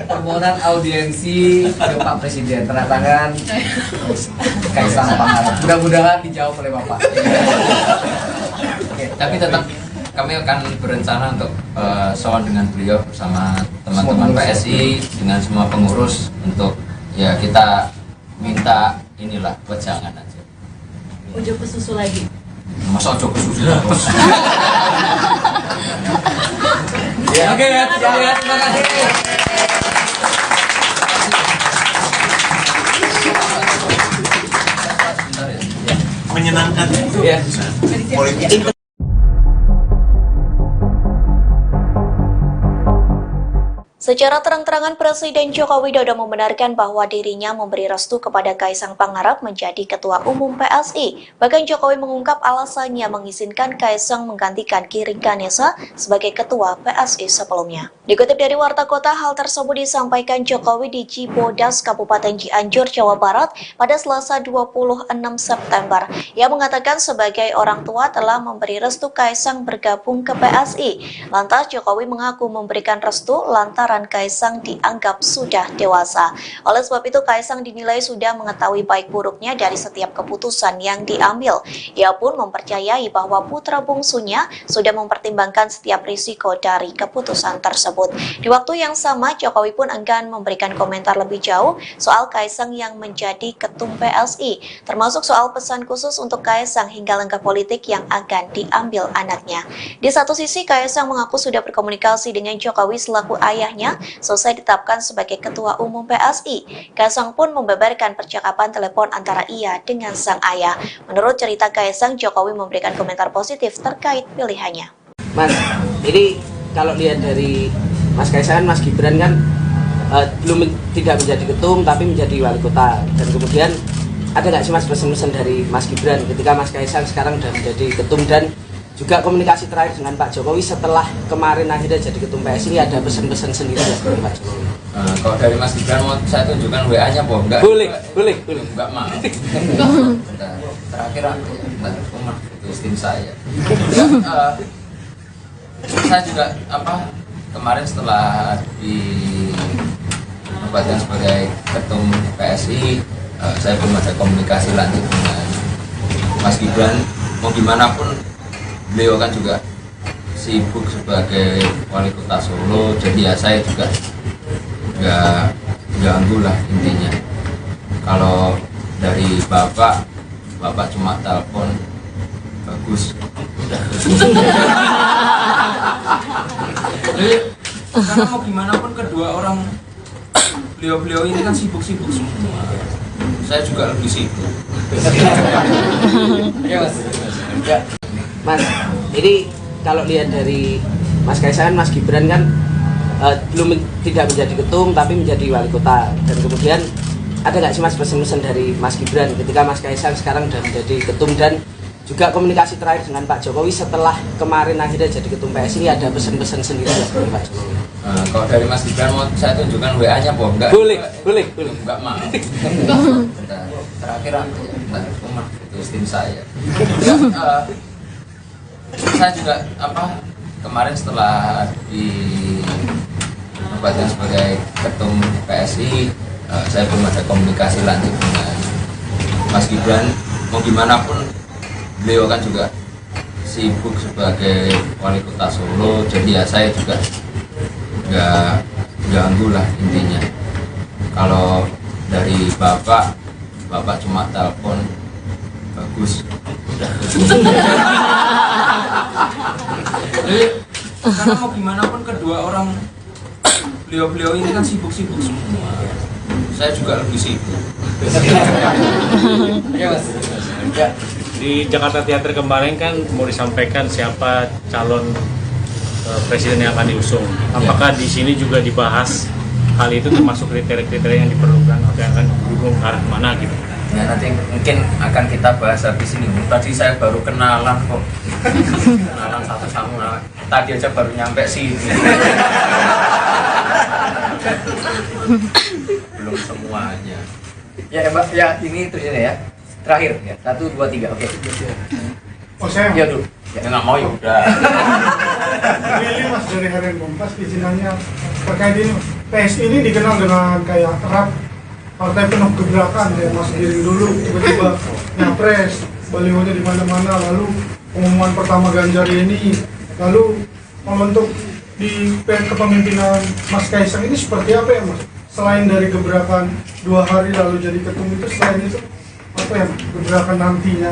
permohonan audiensi ke Pak Presiden, tanda tangan Kaisang Pangarep. Mudah-mudahan dijawab oleh Bapak. Oke, tapi tetap kami akan berencana untuk sowan dengan beliau bersama teman-teman PSI dengan semua pengurus untuk ya kita minta inilah wejangan aja. Ujuk ke susu lagi. Masa ojo kesusu terus. Oke ya, terima kasih. Menyenangkan Ya. politik. Secara terang-terangan Presiden Joko Widodo membenarkan bahwa dirinya memberi restu kepada Kaisang Pangarep menjadi Ketua Umum PSI. Bahkan Jokowi mengungkap alasannya mengizinkan Kaisang menggantikan Giring Ganesa sebagai Ketua PSI sebelumnya. Dikutip dari Warta Kota, hal tersebut disampaikan Jokowi di Cibodas, Kabupaten Cianjur, Jawa Barat pada Selasa 26 September. Ia mengatakan sebagai orang tua telah memberi restu Kaisang bergabung ke PSI. Lantas Jokowi mengaku memberikan restu lantaran Kaisang dianggap sudah dewasa. Oleh sebab itu Kaisang dinilai sudah mengetahui baik buruknya dari setiap keputusan yang diambil. Ia pun mempercayai bahwa putra bungsunya sudah mempertimbangkan setiap risiko dari keputusan tersebut. Di waktu yang sama, Jokowi pun enggan memberikan komentar lebih jauh soal Kaisang yang menjadi ketum PSI, termasuk soal pesan khusus untuk Kaisang hingga langkah politik yang akan diambil anaknya. Di satu sisi, Kaisang mengaku sudah berkomunikasi dengan Jokowi selaku ayahnya selesai ditetapkan sebagai Ketua Umum PSI. Kaisang pun membeberkan percakapan telepon antara ia dengan sang ayah. Menurut cerita Kaisang, Jokowi memberikan komentar positif terkait pilihannya. Mas, ini kalau lihat dari Mas Kaisang, Mas Gibran kan tidak menjadi ketum tapi menjadi wali kota. Dan kemudian ada nggak sih Mas pesan-pesan dari Mas Gibran ketika Mas Kaisang sekarang sudah menjadi ketum dan juga komunikasi terakhir dengan Pak Jokowi setelah kemarin akhirnya jadi ketum PSI, ada pesan-pesan sendiri ya dari Pak Jokowi? Kalau dari Mas Gibran mau saya tunjukkan WA-nya, Boh. Enggak. Boleh. Enggak mau. Terakhir aku rumah itu tim saya. Saya juga kemarin setelah dinobatkan sebagai ketum PSI, saya belum ada komunikasi lanjut dengan Mas Gibran. Mau gimana pun beliau kan juga sibuk sebagai wali kota Solo, jadi ya saya juga nggak ganggu lah intinya. Kalau dari bapak cuma telepon bagus. Jadi karena mau gimana pun kedua orang beliau ini kan sibuk-sibuk semua. Saya juga lebih sibuk. Ya Mas, ini kalau lihat dari Mas Kaisang, Mas Gibran kan tidak menjadi ketum tapi menjadi wali kota, dan kemudian ada nggak sih Mas pesan-pesan dari Mas Gibran ketika Mas Kaisang sekarang sudah menjadi ketum, dan juga komunikasi terakhir dengan Pak Jokowi setelah kemarin akhirnya jadi ketum PSI, ada pesan-pesan sendiri ya dari Pak Jokowi? Kalau dari Mas Gibran mau saya tunjukkan WA-nya, Boh. Enggak. Boleh. Enggak mau. Terakhir aku rumah itu tim saya. Saya juga kemarin setelah dinobatkan sebagai ketum PSI, saya belum ada komunikasi lanjut dengan Mas Gibran. Mau gimana pun beliau kan juga sibuk sebagai wali kota Solo, jadi ya saya juga nggak ganggu lah intinya. Kalau dari bapak cuma telepon bagus. Jadi karena mau gimana pun kedua orang beliau ini kan sibuk-sibuk semua. Saya juga lebih sibuk. Di Jakarta Theater kemarin kan mau disampaikan siapa calon presiden yang akan diusung. Apakah di sini juga dibahas hal itu, termasuk kriteria-kriteria yang diperlukan atau yang akan didukung ke arah mana gitu? Ya nanti mungkin akan kita bahas habis ini. Tadi saya baru kenalan kok. Kenalan satu sama tadi aja baru nyampe sini. Belum semuanya. Ya Mbak, ya ini terus ya. Terakhir ya. 1 2 3. Oke. Oh saya Ya dulu. Ya nggak mau ya udah. Willy Mas dari Harian Kompas, izinannya terkait ini PSI ini dikenal dengan kayak erat partai penuh gebrakan ya, Mas Giring dulu tiba-tiba nyapres, balihonya di mana-mana, lalu pengumuman pertama Ganjar ini, lalu membentuk di kepemimpinan Mas Kaisang ini seperti apa ya Mas? Selain dari gebrakan 2 hari lalu jadi ketum itu, selain itu apa ya gebrakan nantinya?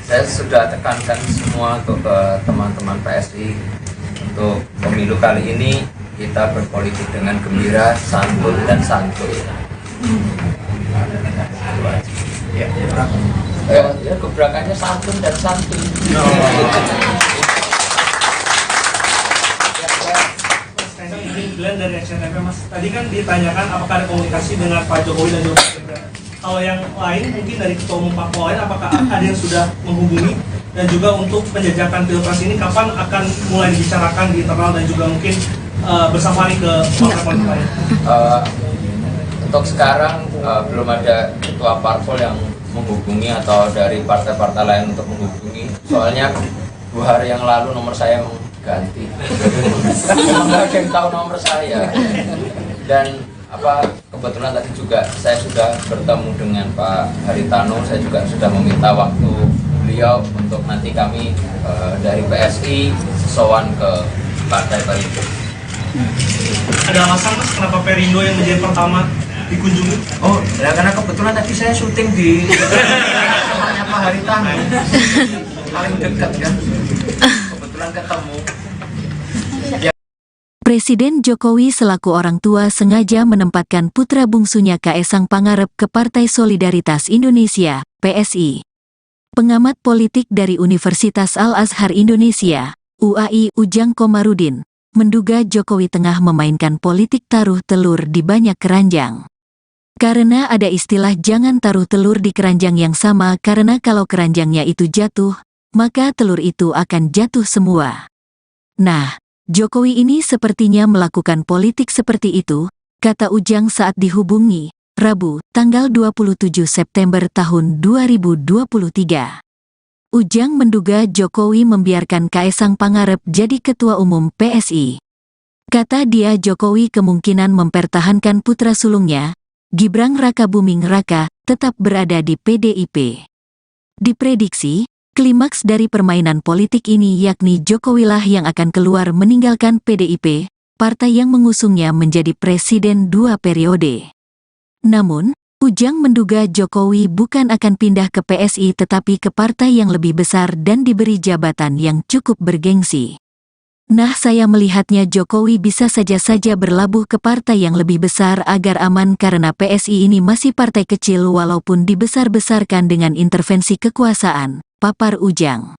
Saya sudah tekankan semua untuk ke teman-teman PSI untuk pemilu kali ini kita berpolitik dengan gembira, santun dan santuy. Ya gebrakannya santun dan santuy. Glenn dari Action TV, Mas. Tadi kan ditanyakan apakah ada komunikasi dengan Pak Jokowi dan juga Mas Gibran. Kalau yang lain mungkin dari ketua umum parpol lain, apakah ada yang sudah menghubungi, dan juga untuk penjajakan pilpres ini kapan akan mulai dibicarakan di internal dan juga mungkin bersafari ke parpol politik lain? Untuk sekarang belum ada ketua parpol yang menghubungi atau dari partai-partai lain untuk menghubungi. Soalnya 2 hari yang lalu nomor saya ganti. Nggak ada yang tahu nomor saya. Dan kebetulan tadi juga saya sudah bertemu dengan Pak Haritano. Saya juga sudah meminta waktu beliau untuk nanti kami dari PSI sowan ke Partai Perindo. Ada alasan Mas kenapa Perindo yang menjadi pertama dikunjungi? Oh, ya karena kebetulan tadi saya syuting di rumahnya Pak Haritano. Paling dekat kan. Kebetulan ketemu. Presiden Jokowi selaku orang tua sengaja menempatkan putra bungsunya Kaesang Pangarep ke Partai Solidaritas Indonesia, PSI. Pengamat politik dari Universitas Al-Azhar Indonesia, UAI Ujang Komarudin, menduga Jokowi tengah memainkan politik taruh telur di banyak keranjang. Karena ada istilah jangan taruh telur di keranjang yang sama, karena kalau keranjangnya itu jatuh, maka telur itu akan jatuh semua. Nah, Jokowi ini sepertinya melakukan politik seperti itu, kata Ujang saat dihubungi, Rabu, tanggal 27 September tahun 2023. Ujang menduga Jokowi membiarkan Kaesang Pangarep jadi ketua umum PSI. Kata dia Jokowi kemungkinan mempertahankan putra sulungnya, Gibran Rakabuming Raka, tetap berada di PDIP. Diprediksi, klimaks dari permainan politik ini yakni Jokowilah yang akan keluar meninggalkan PDIP, partai yang mengusungnya menjadi presiden 2 periode. Namun, Ujang menduga Jokowi bukan akan pindah ke PSI tetapi ke partai yang lebih besar dan diberi jabatan yang cukup bergengsi. Nah, saya melihatnya Jokowi bisa saja berlabuh ke partai yang lebih besar agar aman karena PSI ini masih partai kecil walaupun dibesar-besarkan dengan intervensi kekuasaan, papar Ujang.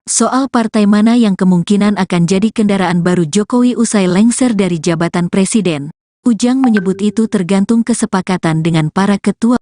Soal partai mana yang kemungkinan akan jadi kendaraan baru Jokowi usai lengser dari jabatan presiden, Ujang menyebut itu tergantung kesepakatan dengan para ketua.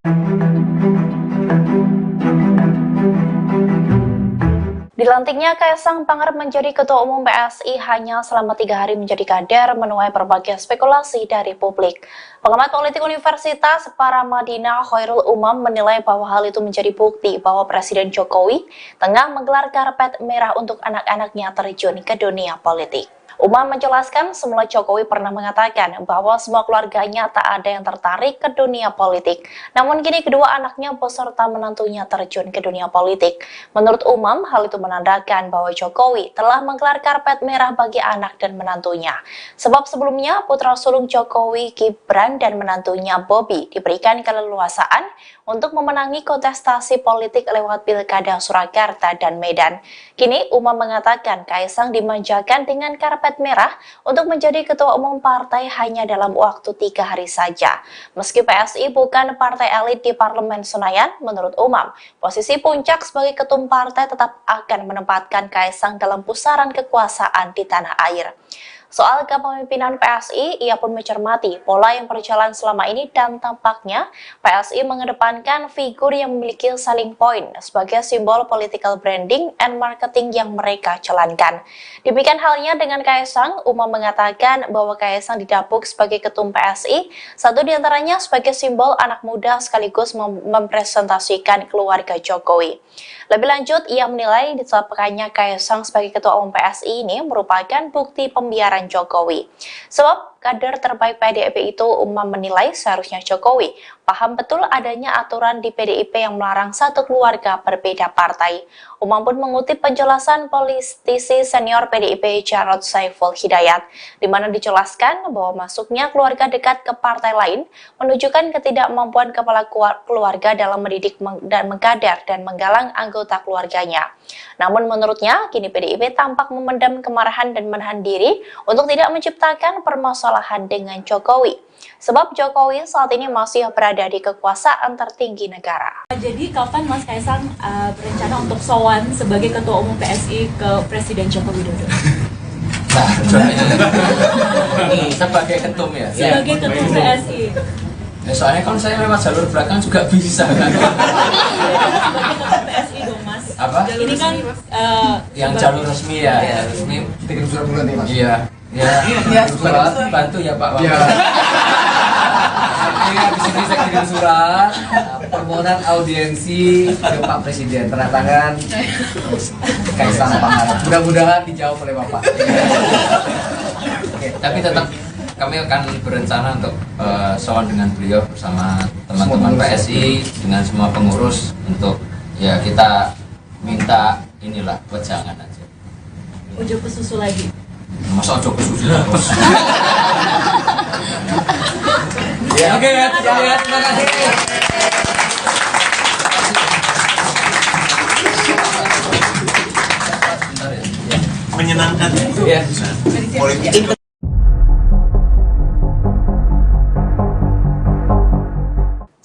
Dilantiknya Kaesang Pangarep menjadi Ketua Umum PSI hanya selama 3 hari menjadi kader menuai berbagai spekulasi dari publik. Pengamat politik Universitas Paramadina Khairul Umam menilai bahwa hal itu menjadi bukti bahwa Presiden Jokowi tengah menggelar karpet merah untuk anak-anaknya terjun ke dunia politik. Umam menjelaskan semula Jokowi pernah mengatakan bahwa semua keluarganya tak ada yang tertarik ke dunia politik. Namun kini kedua anaknya beserta menantunya terjun ke dunia politik. Menurut Umam, hal itu menandakan bahwa Jokowi telah menggelar karpet merah bagi anak dan menantunya. Sebab sebelumnya putra sulung Jokowi, Gibran dan menantunya Bobi diberikan keleluasaan untuk memenangi kontestasi politik lewat Pilkada Surakarta dan Medan. Kini Umam mengatakan Kaesang dimanjakan dengan karpet merah untuk menjadi ketua umum partai hanya dalam waktu 3 hari saja. Meski PSI bukan partai elit di Parlemen Senayan, menurut Umam, posisi puncak sebagai ketum partai tetap akan menempatkan Kaesang dalam pusaran kekuasaan di tanah air. Soal kepemimpinan PSI, ia pun mencermati pola yang berjalan selama ini dan tampaknya PSI mengedepankan figur yang memiliki selling point sebagai simbol political branding and marketing yang mereka jalankan. Demikian halnya dengan Kaesang, Umam mengatakan bahwa Kaesang didapuk sebagai ketum PSI, satu diantaranya sebagai simbol anak muda sekaligus mempresentasikan keluarga Jokowi. Lebih lanjut, ia menilai ditetapkannya Kaesang sebagai ketua umum PSI ini merupakan bukti pembiaran Jokowi. Sebab kader terbaik PDIP itu, Umam menilai seharusnya Jokowi paham betul adanya aturan di PDIP yang melarang satu keluarga berbeda partai. Umam pun mengutip penjelasan politisi senior PDIP Jarod Saiful Hidayat, di mana dijelaskan bahwa masuknya keluarga dekat ke partai lain menunjukkan ketidakmampuan kepala keluarga dalam mendidik dan mengkader dan menggalang anggota keluarganya. Namun menurutnya, kini PDIP tampak memendam kemarahan dan menahan diri untuk tidak menciptakan permasalahan dengan Jokowi. Sebab Jokowi saat ini masih berada di kekuasaan tertinggi negara. Jadi kapan Mas Kaesang berencana untuk sowan sebagai Ketua Umum PSI ke Presiden Joko Widodo? Nah, sebagai ketum ya? Sebagai ketum PSI. Ya, soalnya kan saya lewat jalur belakang juga bisa kan? Sebagai ketum PSI dong Mas. Apa? Ini kan yang jalur resmi ya, ya resmi. Bikin surat bulan nih Mas. Iya. Ya, surat bantu ya Pak. Iya. Di sini saya kirim surat permohonan audiensi ke Pak Presiden, tanda tangan Kaesang Pangarep. Mudah-mudahan dijawab oleh Bapak. Oke, tapi tetap kami akan berencana untuk sowan dengan beliau bersama teman-teman PSI dengan semua pengurus untuk ya kita minta inilah wejangan aja. Ojo kesusu lagi. Masa ojo kesusu terus. Ya, oke ya, terima kasih. Menyenangkan Ya. politik.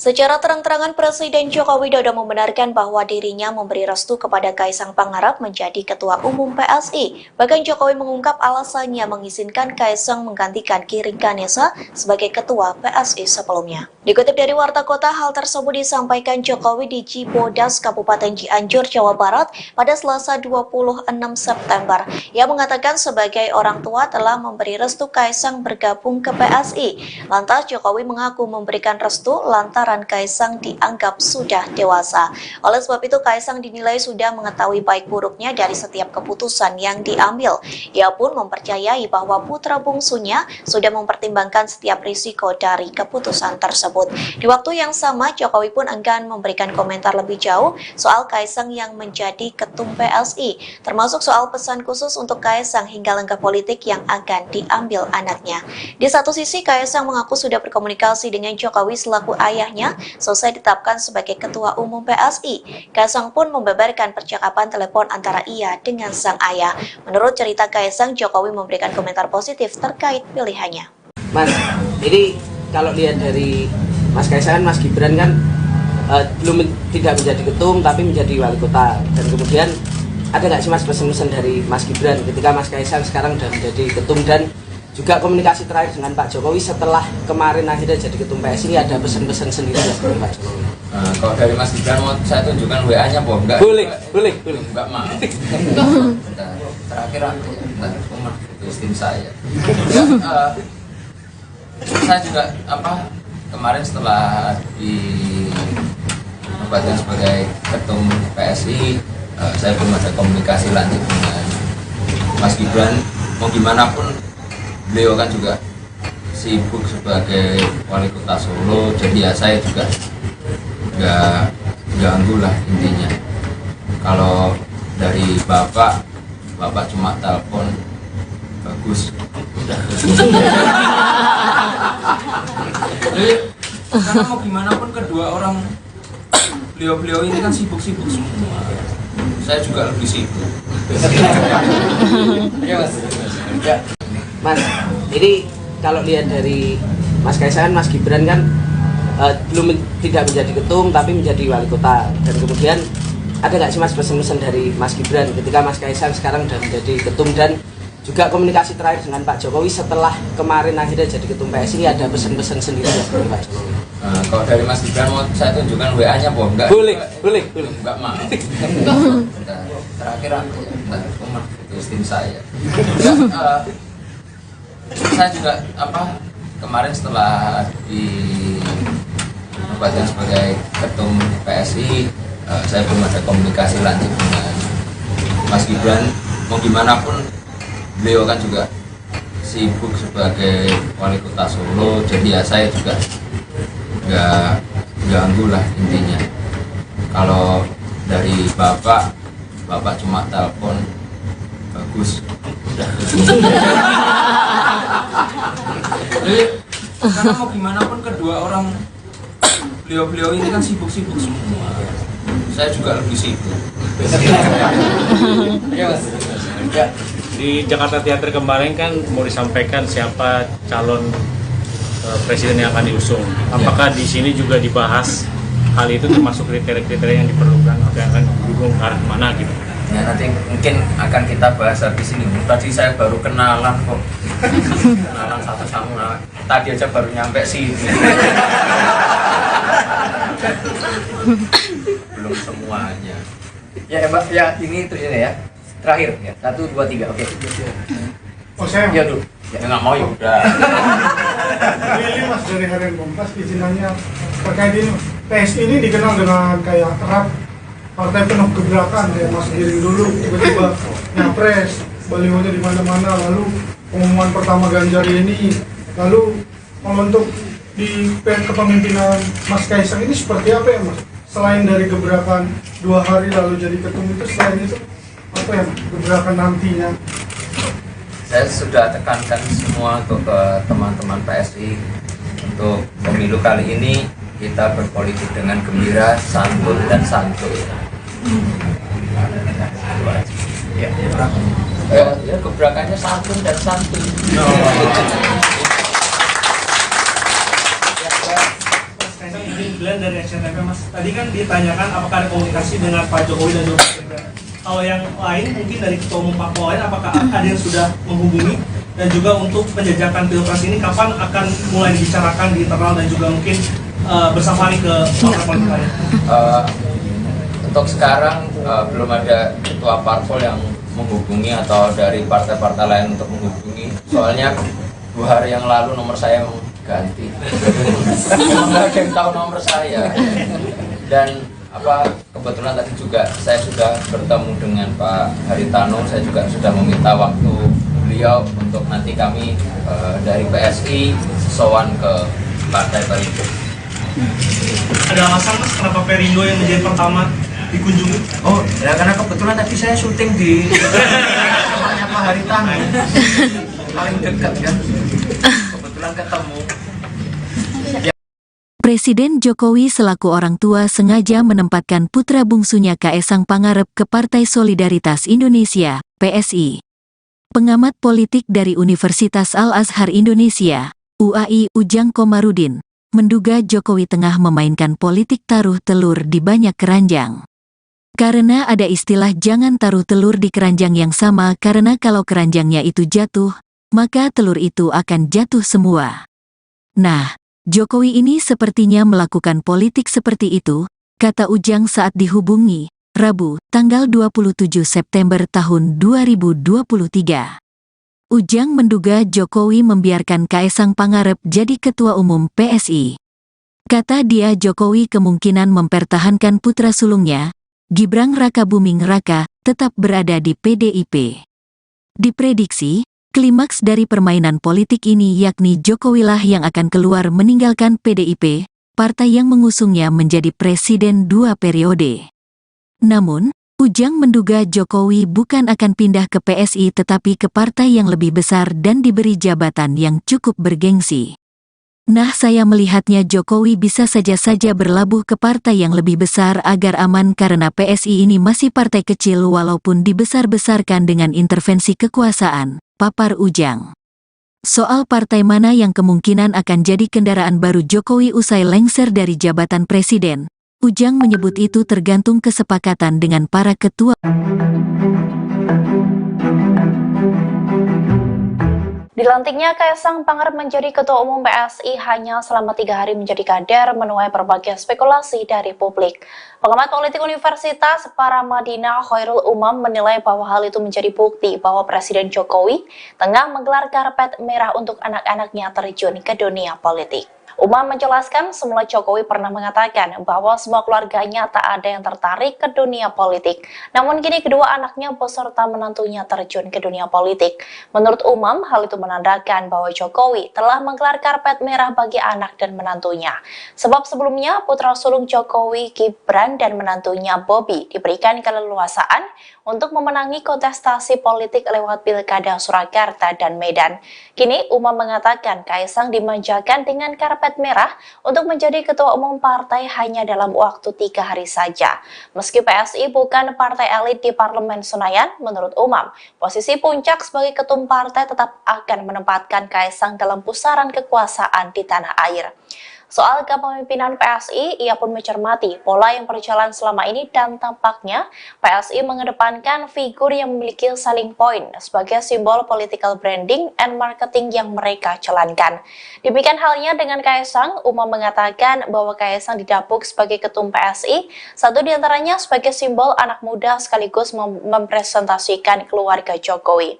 Secara terang-terangan Presiden Joko Widodo membenarkan bahwa dirinya memberi restu kepada Kaisang Pangarep menjadi Ketua Umum PSI. Bahkan Jokowi mengungkap alasannya mengizinkan Kaisang menggantikan Giring Ganesa sebagai Ketua PSI sebelumnya. Dikutip dari Warta Kota, hal tersebut disampaikan Jokowi di Cibodas, Kabupaten Cianjur, Jawa Barat pada Selasa 26 September. Ia mengatakan sebagai orang tua telah memberi restu Kaisang bergabung ke PSI. Lantas Jokowi mengaku memberikan restu lantaran Kaisang dianggap sudah dewasa. Oleh sebab itu Kaisang dinilai sudah mengetahui baik buruknya dari setiap keputusan yang diambil. Ia pun mempercayai bahwa putra bungsunya sudah mempertimbangkan setiap risiko dari keputusan tersebut. Di waktu yang sama, Jokowi pun enggan memberikan komentar lebih jauh soal Kaisang yang menjadi ketum PSI, termasuk soal pesan khusus untuk Kaisang hingga langkah politik yang akan diambil anaknya. Di satu sisi, Kaisang mengaku sudah berkomunikasi dengan Jokowi selaku ayahnya selesai ditetapkan sebagai Ketua Umum PSI. Kaisang pun membeberkan percakapan telepon antara ia dengan sang ayah. Menurut cerita Kaisang, Jokowi memberikan komentar positif terkait pilihannya. Mas, ini kalau lihat dari Mas Kaisang, Mas Gibran kan tidak menjadi ketum tapi menjadi wali kota. Dan kemudian ada nggak sih Mas pesan-pesan dari Mas Gibran ketika Mas Kaisang sekarang sudah menjadi ketum, dan juga komunikasi terakhir dengan Pak Jokowi setelah kemarin akhirnya jadi ketum PSI, ini ada pesan-pesan sendiri dari Pak Jokowi? Kalau dari Mas Gibran mau saya tunjukkan WA-nya, Bob? Enggak? Boleh. Enggak mau. Terakhir aku rumah itu tim saya. Saya juga kemarin setelah dinobatkan sebagai ketum PSI, saya belum ada komunikasi lanjut dengan Mas Gibran. Mau gimana pun beliau kan juga sibuk sebagai wali kota Solo, jadi ya saya juga nggak ganggu lah intinya. Kalau dari bapak cuma telepon, bagus, udah. Jadi karena mau gimana pun kedua orang beliau ini kan sibuk-sibuk semua. Saya juga lebih sibuk. Mas, ini kalau lihat dari Mas Kaisang, Mas Gibran kan tidak menjadi ketum tapi menjadi wali kota. Dan kemudian ada nggak sih Mas pesan-pesan dari Mas Gibran ketika Mas Kaisang sekarang sudah menjadi ketum, dan juga komunikasi terakhir dengan Pak Jokowi setelah kemarin akhirnya jadi ketum PSI, ini ada pesan-pesan sendiri dari Pak Jokowi? Kalau dari Mas Gibran mau saya tunjukkan WA-nya, Bob? Enggak? Boleh. Enggak mau. Terakhir aku rumah itu tim saya. Saya juga kemarin setelah dinobatkan sebagai ketum PSI, saya belum ada komunikasi lanjut dengan Mas Gibran. Mau gimana pun beliau kan juga sibuk sebagai wali kota Solo, jadi ya saya juga nggak ganggu lah intinya. Kalau dari bapak cuma telepon, bagus, udah. Jadi karena mau gimana pun kedua orang beliau ini kan sibuk-sibuk semua. Saya juga lebih sibuk. Di Jakarta Theater kemarin kan mau disampaikan siapa calon presiden yang akan diusung. Apakah di sini juga dibahas hal itu, termasuk kriteria-kriteria yang diperlukan atau yang akan didukung ke arah mana gitu? Ya nanti mungkin akan kita bahas habis ini. Tadi saya baru kenalan kok. Kenalan satu sama. Tadi aja baru nyampe sini. Belum semuanya. Ya Mbak, ya ini ya. Terakhir ya. 1, 2, 3. Oke. Oh saya? Ya dulu. Ya nggak mau ya udah. Ini Mas dari Harian Kompas, izinannya terkait ini. PSI ini dikenal dengan kayak erat partai penuh gebrakan, kayak Mas Giring dulu tiba-tiba nyapres, balihonya di mana-mana, lalu pengumuman pertama Ganjar ini, lalu kalau untuk di kepemimpinan Mas Kaisang ini seperti apa ya Mas? Selain dari gebrakan 2 hari lalu jadi ketum itu, selain itu apa ya gebrakan nantinya? Saya sudah tekankan semua untuk ke teman-teman PSI untuk pemilu kali ini kita berpolitik dengan gembira, santun dan santuy. Ya, gebrakannya santun dan santuy. izin Glenn dari SCTV Mas. Tadi kan ditanyakan apakah ada komunikasi dengan Pak Jokowi dan Jokowi. Kalau yang lain mungkin dari ketua umum parpol lain, apakah ada yang sudah menghubungi, dan juga untuk penjajakan pilpres ini kapan akan mulai dibicarakan di internal dan juga mungkin bersafari ke partai politik lain? Untuk sekarang belum ada ketua parpol yang menghubungi atau dari partai-partai lain untuk menghubungi. Soalnya 2 hari yang lalu nomor saya ganti. Nggak ada yang tahu nomor saya. Dan kebetulan tadi juga saya sudah bertemu dengan Pak Haritano. Saya juga sudah meminta waktu beliau untuk nanti kami dari PSI sowan ke Partai Perindo. Ada alasan Mas kenapa Perindo yang menjadi pertama dikunjungi? Oh, ya karena kebetulan tadi saya syuting di rumahnya Pak Haritano. Paling dekat kan. Kebetulan ketemu. Presiden Jokowi selaku orang tua sengaja menempatkan putra bungsunya Kaesang Pangarep ke Partai Solidaritas Indonesia, PSI. Pengamat politik dari Universitas Al-Azhar Indonesia, UAI Ujang Komarudin, menduga Jokowi tengah memainkan politik taruh telur di banyak keranjang. Karena ada istilah jangan taruh telur di keranjang yang sama karena kalau keranjangnya itu jatuh, maka telur itu akan jatuh semua. Nah, Jokowi ini sepertinya melakukan politik seperti itu, kata Ujang saat dihubungi, Rabu, tanggal 27 September tahun 2023. Ujang menduga Jokowi membiarkan Kaesang Pangarep jadi ketua umum PSI. Kata dia Jokowi kemungkinan mempertahankan putra sulungnya, Gibran Rakabuming Raka, tetap berada di PDIP. Diprediksi, klimaks dari permainan politik ini yakni Jokowilah yang akan keluar meninggalkan PDIP, partai yang mengusungnya menjadi presiden 2 periode. Namun, Ujang menduga Jokowi bukan akan pindah ke PSI tetapi ke partai yang lebih besar dan diberi jabatan yang cukup bergengsi. Nah, saya melihatnya Jokowi bisa saja berlabuh ke partai yang lebih besar agar aman karena PSI ini masih partai kecil walaupun dibesar-besarkan dengan intervensi kekuasaan, papar Ujang. Soal partai mana yang kemungkinan akan jadi kendaraan baru Jokowi usai lengser dari jabatan presiden, Ujang menyebut itu tergantung kesepakatan dengan para ketua. Dilantiknya Kaesang Pangarep menjadi Ketua Umum PSI hanya selama 3 hari menjadi kader menuai berbagai spekulasi dari publik. Pengamat politik Universitas Paramadina Khairul Umam menilai bahwa hal itu menjadi bukti bahwa Presiden Jokowi tengah menggelar karpet merah untuk anak-anaknya terjun ke dunia politik. Umam menjelaskan semula Jokowi pernah mengatakan bahwa semua keluarganya tak ada yang tertarik ke dunia politik. Namun kini kedua anaknya beserta menantunya terjun ke dunia politik. Menurut Umam, hal itu menandakan bahwa Jokowi telah menggelar karpet merah bagi anak dan menantunya. Sebab sebelumnya putra sulung Jokowi, Gibran dan menantunya Bobi diberikan keleluasaan untuk memenangi kontestasi politik lewat Pilkada Surakarta dan Medan. Kini Umam mengatakan Kaesang dimanjakan dengan karpet merah untuk menjadi ketua umum partai hanya dalam waktu 3 hari saja. Meski PSI bukan partai elit di Parlemen Senayan, menurut Umam, posisi puncak sebagai ketum partai tetap akan menempatkan Kaesang dalam pusaran kekuasaan di tanah air. Soal kepemimpinan PSI, ia pun mencermati pola yang berjalan selama ini dan tampaknya PSI mengedepankan figur yang memiliki selling point sebagai simbol political branding and marketing yang mereka jalankan. Demikian halnya dengan Kaesang, Umam mengatakan bahwa Kaesang didapuk sebagai ketum PSI, satu diantaranya sebagai simbol anak muda sekaligus mempresentasikan keluarga Jokowi.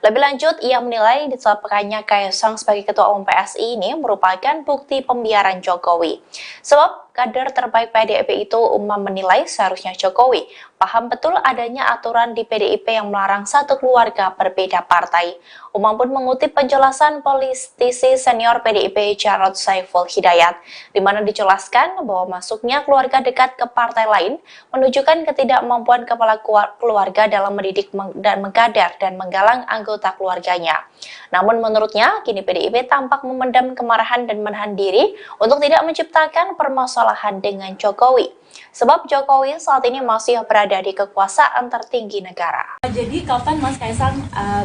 Lebih lanjut, ia menilai ditetapkannya Kaesang sebagai ketua umum PSI ini merupakan bukti pembiaran Jokowi. Sebab kader terbaik PDIP itu, Umam menilai seharusnya Jokowi paham betul adanya aturan di PDIP yang melarang satu keluarga berbeda partai. Umam pun mengutip penjelasan politisi senior PDIP Jarod Saiful Hidayat, di mana dijelaskan bahwa masuknya keluarga dekat ke partai lain menunjukkan ketidakmampuan kepala keluarga dalam mendidik dan mengkader dan menggalang anggota keluarganya. Namun menurutnya, kini PDIP tampak memendam kemarahan dan menahan diri untuk tidak menciptakan permasalahan dengan Jokowi. Sebab Jokowi saat ini masih berada di kekuasaan tertinggi negara. Jadi kapan Mas Kaesang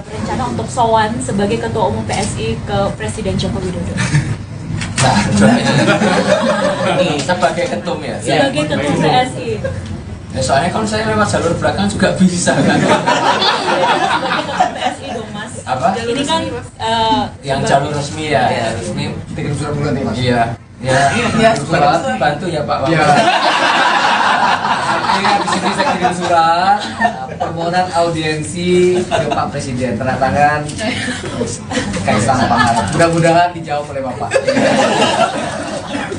berencana untuk sowan sebagai Ketua Umum PSI ke Presiden Joko Widodo? Nah, Ini sebagai ketum ya. sebagai ketum PSI. Ya, soalnya kalau saya lewat jalur belakang juga bisa kan. Sebagai ketum PSI dong Mas. Apa? Ini kan Yang jalur resmi ya, ya resmi. Kirim surat bulan nih mas. Iya. Ya, surat bantu ya Pak. Iya. Ini di sini saya kirim surat permohonan audiensi ke Pak Presiden, tanda tangan Kaisang Pangarep. Mudah-mudahan dijawab oleh Bapak.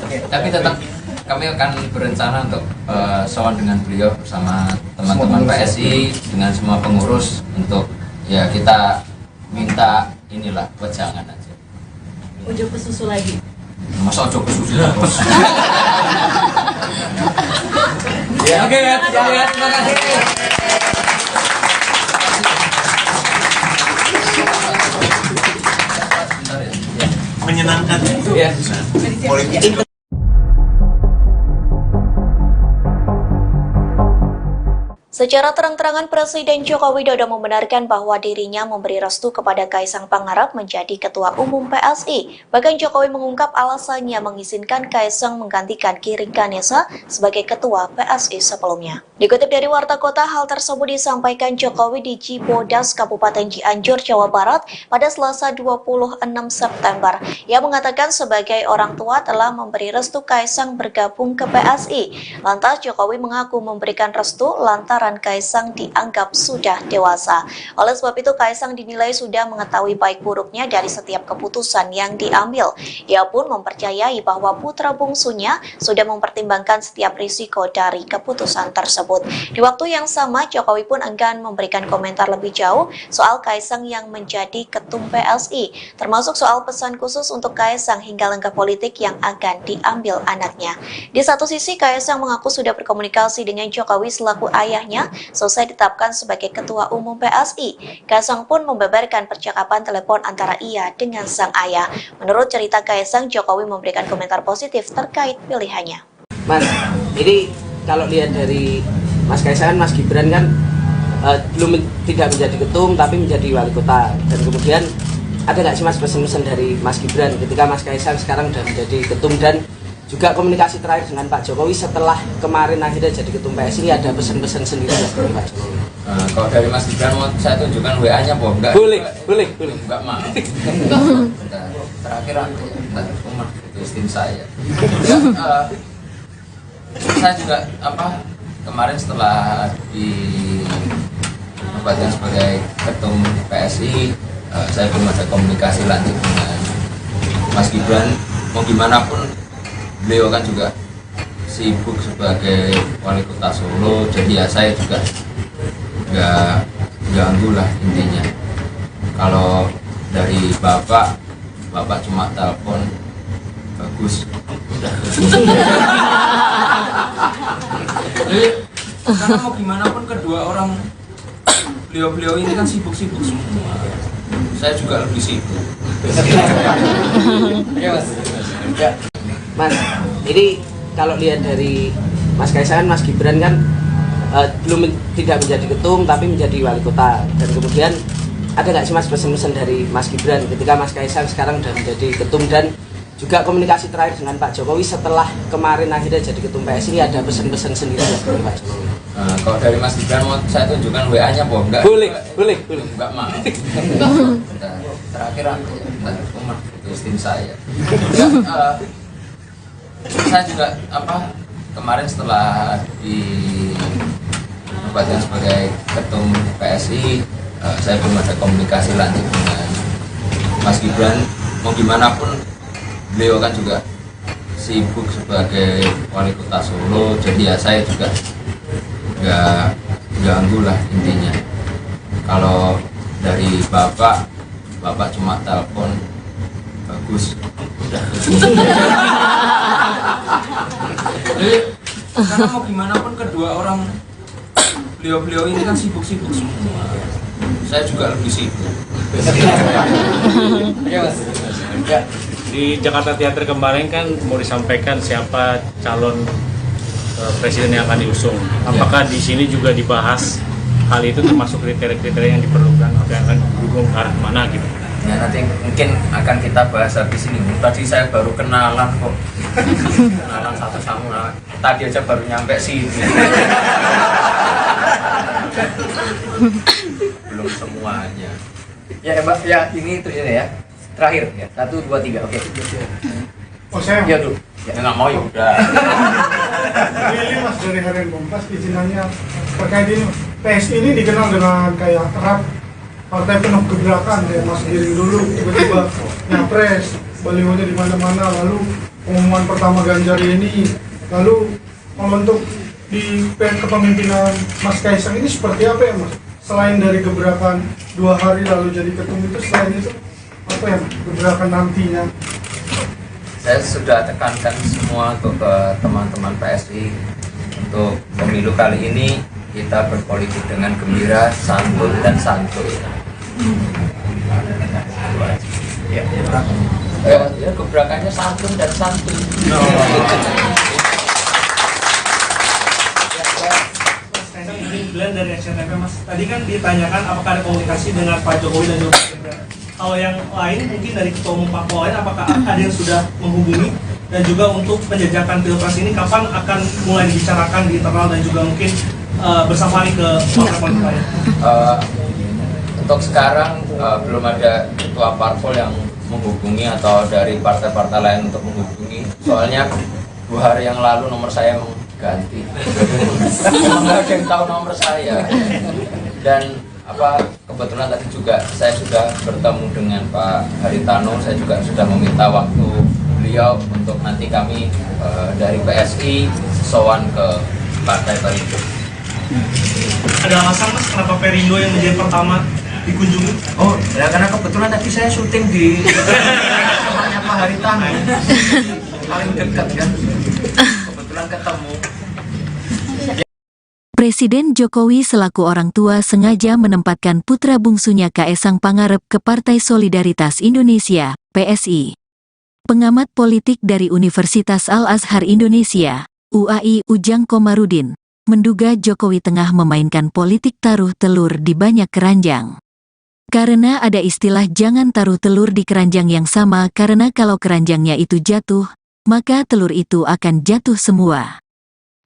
Oke, tapi tetap kami akan berencana untuk sowan dengan beliau bersama teman-teman PSI dengan semua pengurus untuk ya kita minta inilah wejangan aja. Ujuk ke susu lagi. Masa ojo kesusu terus. Ya, oke ya, terima kasih. Menyenangkan. Ya. Politik. Secara terang-terangan Presiden Joko Widodo membenarkan bahwa dirinya memberi restu kepada Kaisang Pangarep menjadi Ketua Umum PSI. Bahkan Jokowi mengungkap alasannya mengizinkan Kaisang menggantikan Giring Ganesa sebagai Ketua PSI sebelumnya. Dikutip dari Warta Kota, hal tersebut disampaikan Jokowi di Cibodas, Kabupaten Cianjur, Jawa Barat pada Selasa 26 September. Ia mengatakan sebagai orang tua telah memberi restu Kaisang bergabung ke PSI. Lantas Jokowi mengaku memberikan restu lantaran Kaisang dianggap sudah dewasa. Oleh sebab itu Kaisang dinilai sudah mengetahui baik buruknya dari setiap keputusan yang diambil. Ia pun mempercayai bahwa putra bungsunya sudah mempertimbangkan setiap risiko dari keputusan tersebut. Di waktu yang sama, Jokowi pun enggan memberikan komentar lebih jauh soal Kaisang yang menjadi ketum PSI, termasuk soal pesan khusus untuk Kaisang hingga langkah politik yang akan diambil anaknya. Di satu sisi, Kaisang mengaku sudah berkomunikasi dengan Jokowi selaku ayahnya selesai ditetapkan sebagai Ketua Umum PSI. Kaisang pun membeberkan percakapan telepon antara ia dengan sang ayah. Menurut cerita Kaisang, Jokowi memberikan komentar positif terkait pilihannya. Mas, ini kalau lihat dari Mas Kaisang, Mas Gibran kan tidak menjadi ketum tapi menjadi wali kota. Dan kemudian ada nggak sih Mas pesan-pesan dari Mas Gibran ketika Mas Kaisang sekarang sudah menjadi ketum, dan juga komunikasi terakhir dengan Pak Jokowi setelah kemarin akhirnya jadi ketum PSI, ini ada pesan-pesan sendiri dari Pak Jokowi? Kalau dari Mas Gibran mau saya tunjukkan WA-nya apa enggak? Boleh. Enggak mau. Terakhir aku umat itu tim saya. Saya juga kemarin setelah dinobatkan sebagai ketum PSI, saya belum ada komunikasi lanjut dengan Mas Gibran. Mau gimana pun beliau kan juga sibuk sebagai wali kota Solo, jadi ya saya juga nggak ganggu lah intinya. Kalau dari bapak cuma telepon bagus. Jadi karena mau gimana pun kedua orang beliau ini kan sibuk-sibuk semua. Saya juga lebih sibuk. Mas, ini kalau lihat dari Mas Kaisang, Mas Gibran kan tidak menjadi ketum tapi menjadi wali kota. Dan kemudian ada nggak sih Mas pesan-pesan dari Mas Gibran ketika Mas Kaisang sekarang sudah menjadi ketum, dan juga komunikasi terakhir dengan Pak Jokowi setelah kemarin akhirnya jadi ketum PSI, ini ada pesan-pesan sendiri dari Pak Jokowi? Kalau dari Mas Gibran mau saya tunjukkan WA-nya apa enggak? Boleh. Enggak mau. Terakhir aku umat itu tim saya. Saya juga kemarin setelah dinobatkan sebagai ketum PSI, saya belum ada komunikasi lanjut dengan Mas Gibran. Mau gimana pun beliau kan juga sibuk sebagai wali kota Solo, jadi ya saya juga nggak ganggu lah intinya. Kalau dari bapak cuma telepon bagus. Jadi karena mau gimana pun kedua orang beliau ini kan sibuk-sibuk semua. Saya juga lebih sibuk. Di Jakarta Theater kemarin kan mau disampaikan siapa calon presiden yang akan diusung. Apakah di sini juga dibahas hal itu, termasuk kriteria-kriteria yang diperlukan atau yang akan didukung ke arah mana gitu? Ya nanti mungkin akan kita bahas habis ini. Tadi saya baru kenalan kok. Kenalan satu sama tadi aja baru nyampe sini. Belum semuanya. Ya Mbak, ya ini terus ya. Terakhir ya. 1, 2, 3. Oke. Oh saya Ya dulu. Ya nggak mau ya udah. Willy Mas dari Harian Kompas izin nanya terkait ini. PSI ini dikenal dengan kayak erat partai penuh gebrakan ya, Mas Giring dulu tiba-tiba nyapres, balihonya di mana-mana, lalu pengumuman pertama Ganjar ini, lalu kalau untuk di kepemimpinan Mas Kaisang ini seperti apa ya Mas? Selain dari gebrakan 2 hari lalu jadi ketum itu, selain itu apa ya gebrakan nantinya? Saya sudah tekankan semua untuk ke teman-teman PSI untuk pemilu kali ini kita berpolitik dengan gembira, santun dan santuy. Ya. Ya gebrakannya santun dan santuy. Mas Kaisang izin Glenn dari SCTV Mas. Tadi kan ditanyakan apakah ada komunikasi dengan Pak Jokowi dan juga Pak Gibran. Kalau yang lain mungkin dari ketua umum parpol lain, apakah ada yang sudah menghubungi, dan juga untuk penjajakan pilpres ini kapan akan mulai dibicarakan di internal dan juga mungkin bersama nih ke partai politik lain? Untuk sekarang belum ada ketua parpol yang menghubungi atau dari partai-partai lain untuk menghubungi. Soalnya 2 hari yang lalu nomor saya emang ganti. Nggak ada yang tahu nomor saya. Dan kebetulan tadi juga saya sudah bertemu dengan Pak Haritano. Saya juga sudah meminta waktu beliau untuk nanti kami dari PSI sowan ke Partai Perindo. Ada alasan Mas kenapa Perindo yang menjadi pertama dikunjungi? Oh, ya karena kebetulan tadi saya syuting di rumahnya Pak Haritano. Paling dekat kan. Kebetulan ketemu. Presiden Jokowi selaku orang tua sengaja menempatkan putra bungsunya Kaesang Pangarep ke Partai Solidaritas Indonesia, PSI. Pengamat politik dari Universitas Al-Azhar Indonesia, UAI Ujang Komarudin, menduga Jokowi tengah memainkan politik taruh telur di banyak keranjang. Karena ada istilah jangan taruh telur di keranjang yang sama karena kalau keranjangnya itu jatuh, maka telur itu akan jatuh semua.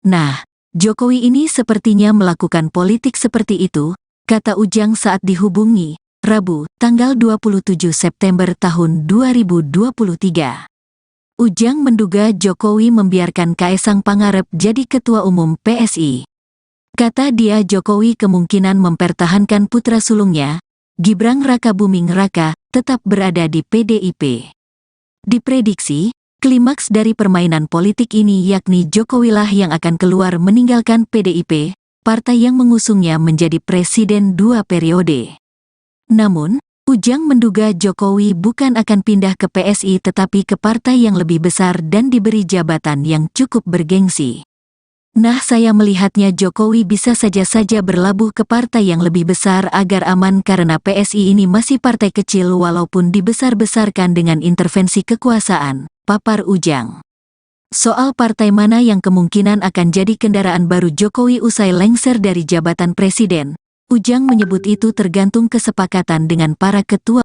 Nah, Jokowi ini sepertinya melakukan politik seperti itu, kata Ujang saat dihubungi, Rabu, tanggal 27 September tahun 2023. Ujang menduga Jokowi membiarkan Kaesang Pangarep jadi ketua umum PSI. Kata dia Jokowi kemungkinan mempertahankan putra sulungnya, Gibran Rakabuming Raka, tetap berada di PDIP. Diprediksi, klimaks dari permainan politik ini yakni Jokowilah yang akan keluar meninggalkan PDIP, partai yang mengusungnya menjadi presiden 2 periode. Namun, Ujang menduga Jokowi bukan akan pindah ke PSI tetapi ke partai yang lebih besar dan diberi jabatan yang cukup bergengsi. Nah, saya melihatnya Jokowi bisa saja berlabuh ke partai yang lebih besar agar aman karena PSI ini masih partai kecil walaupun dibesar-besarkan dengan intervensi kekuasaan, papar Ujang. Soal partai mana yang kemungkinan akan jadi kendaraan baru Jokowi usai lengser dari jabatan presiden, Ujang menyebut itu tergantung kesepakatan dengan para ketua.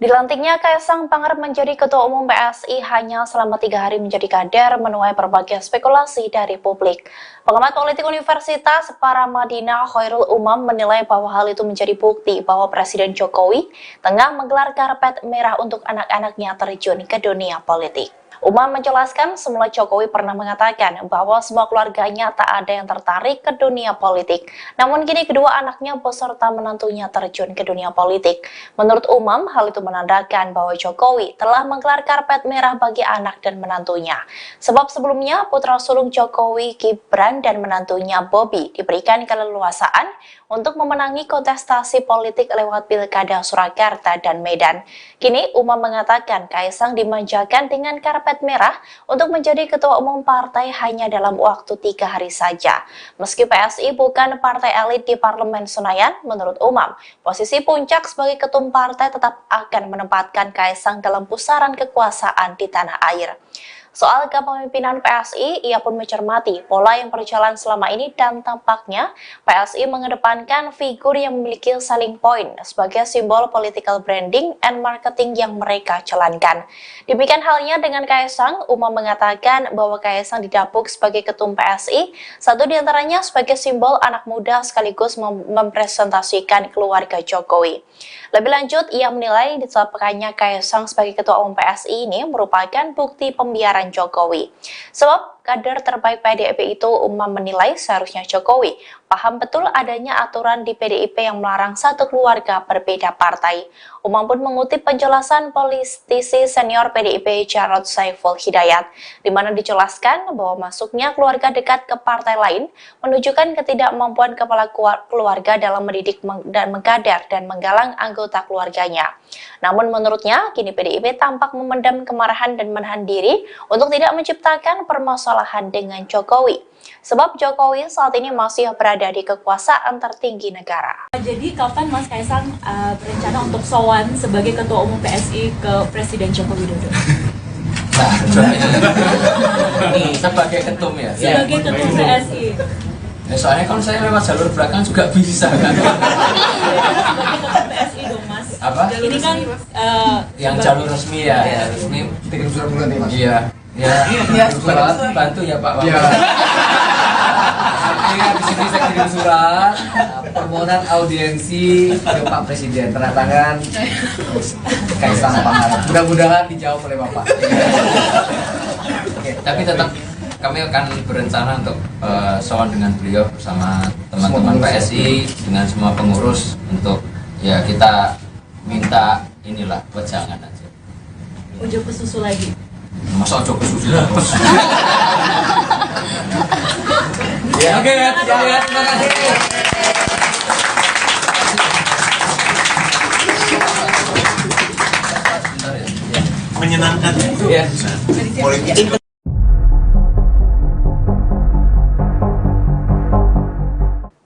Dilantiknya Kaesang Pangarep menjadi Ketua Umum PSI hanya selama 3 hari menjadi kader menuai berbagai spekulasi dari publik. Pengamat politik Universitas Paramadina Khairul Umam menilai bahwa hal itu menjadi bukti bahwa Presiden Jokowi tengah menggelar karpet merah untuk anak-anaknya terjun ke dunia politik. Umam menjelaskan semula Jokowi pernah mengatakan bahwa semua keluarganya tak ada yang tertarik ke dunia politik. Namun kini kedua anaknya beserta menantunya terjun ke dunia politik. Menurut Umam, hal itu menandakan bahwa Jokowi telah menggelar karpet merah bagi anak dan menantunya. Sebab sebelumnya putra sulung Jokowi, Gibran dan menantunya Bobi diberikan keleluasaan untuk memenangi kontestasi politik lewat Pilkada Surakarta dan Medan. Kini Umam mengatakan Kaesang dimanjakan dengan karpet merah untuk menjadi ketua umum partai hanya dalam waktu 3 hari saja. Meski PSI bukan partai elit di Parlemen Senayan, menurut Umam, posisi puncak sebagai ketum partai tetap akan menempatkan Kaesang dalam pusaran kekuasaan di tanah air. Soal kepemimpinan PSI, ia pun mencermati pola yang berjalan selama ini dan tampaknya PSI mengedepankan figur yang memiliki selling point sebagai simbol political branding and marketing yang mereka jalankan. Demikian halnya dengan Kaesang, Uma mengatakan bahwa Kaesang didapuk sebagai ketum PSI, satu diantaranya sebagai simbol anak muda sekaligus mempresentasikan keluarga Jokowi. Lebih lanjut, ia menilai ditetapkannya Kaesang sebagai ketua umum PSI ini merupakan bukti pembiaran Jokowi. Sebab kader terbaik PDIP itu, Uma menilai seharusnya Jokowi paham betul adanya aturan di PDIP yang melarang satu keluarga berbeda partai. Uma pun mengutip penjelasan politisi senior PDIP Jarod Saiful Hidayat, di mana dijelaskan bahwa masuknya keluarga dekat ke partai lain menunjukkan ketidakmampuan kepala keluarga dalam mendidik dan mengkader dan menggalang anggota keluarganya. Namun menurutnya, kini PDIP tampak memendam kemarahan dan menahan diri untuk tidak menciptakan permasalahan dengan Jokowi. Sebab Jokowi saat ini masih berada di kekuasaan tertinggi negara. Jadi kapan Mas Kaesang berencana untuk sowan sebagai ketua umum PSI ke Presiden Joko Widodo? Nah, ini sebagai ketum ya. Sebagai ketum PSI. Ya, soalnya kalau saya lewat jalur belakang juga bisa kan. Sebagai ketum PSI dong Mas. Apa? Ini kan Yang jalur resmi ya, ya resmi. Kirim surat bulan nih, Mas. Iya. Ya, surat bantu ya Pak. Iya. Artinya di sini saya kirim surat permohonan audiensi ke Pak Presiden, tanda tangan Kaesang Pangarep. Mudah-mudahan dijawab oleh Bapak. Oke, Tapi tetap kami akan berencana untuk sowan dengan beliau bersama teman-teman PSI dengan semua pengurus untuk ya kita minta inilah wejangan aja. Ujo ke susu lagi. Masa ojo ke susu terus. ya, oke ya, terima kasih. Menyenangkan Ya. politik.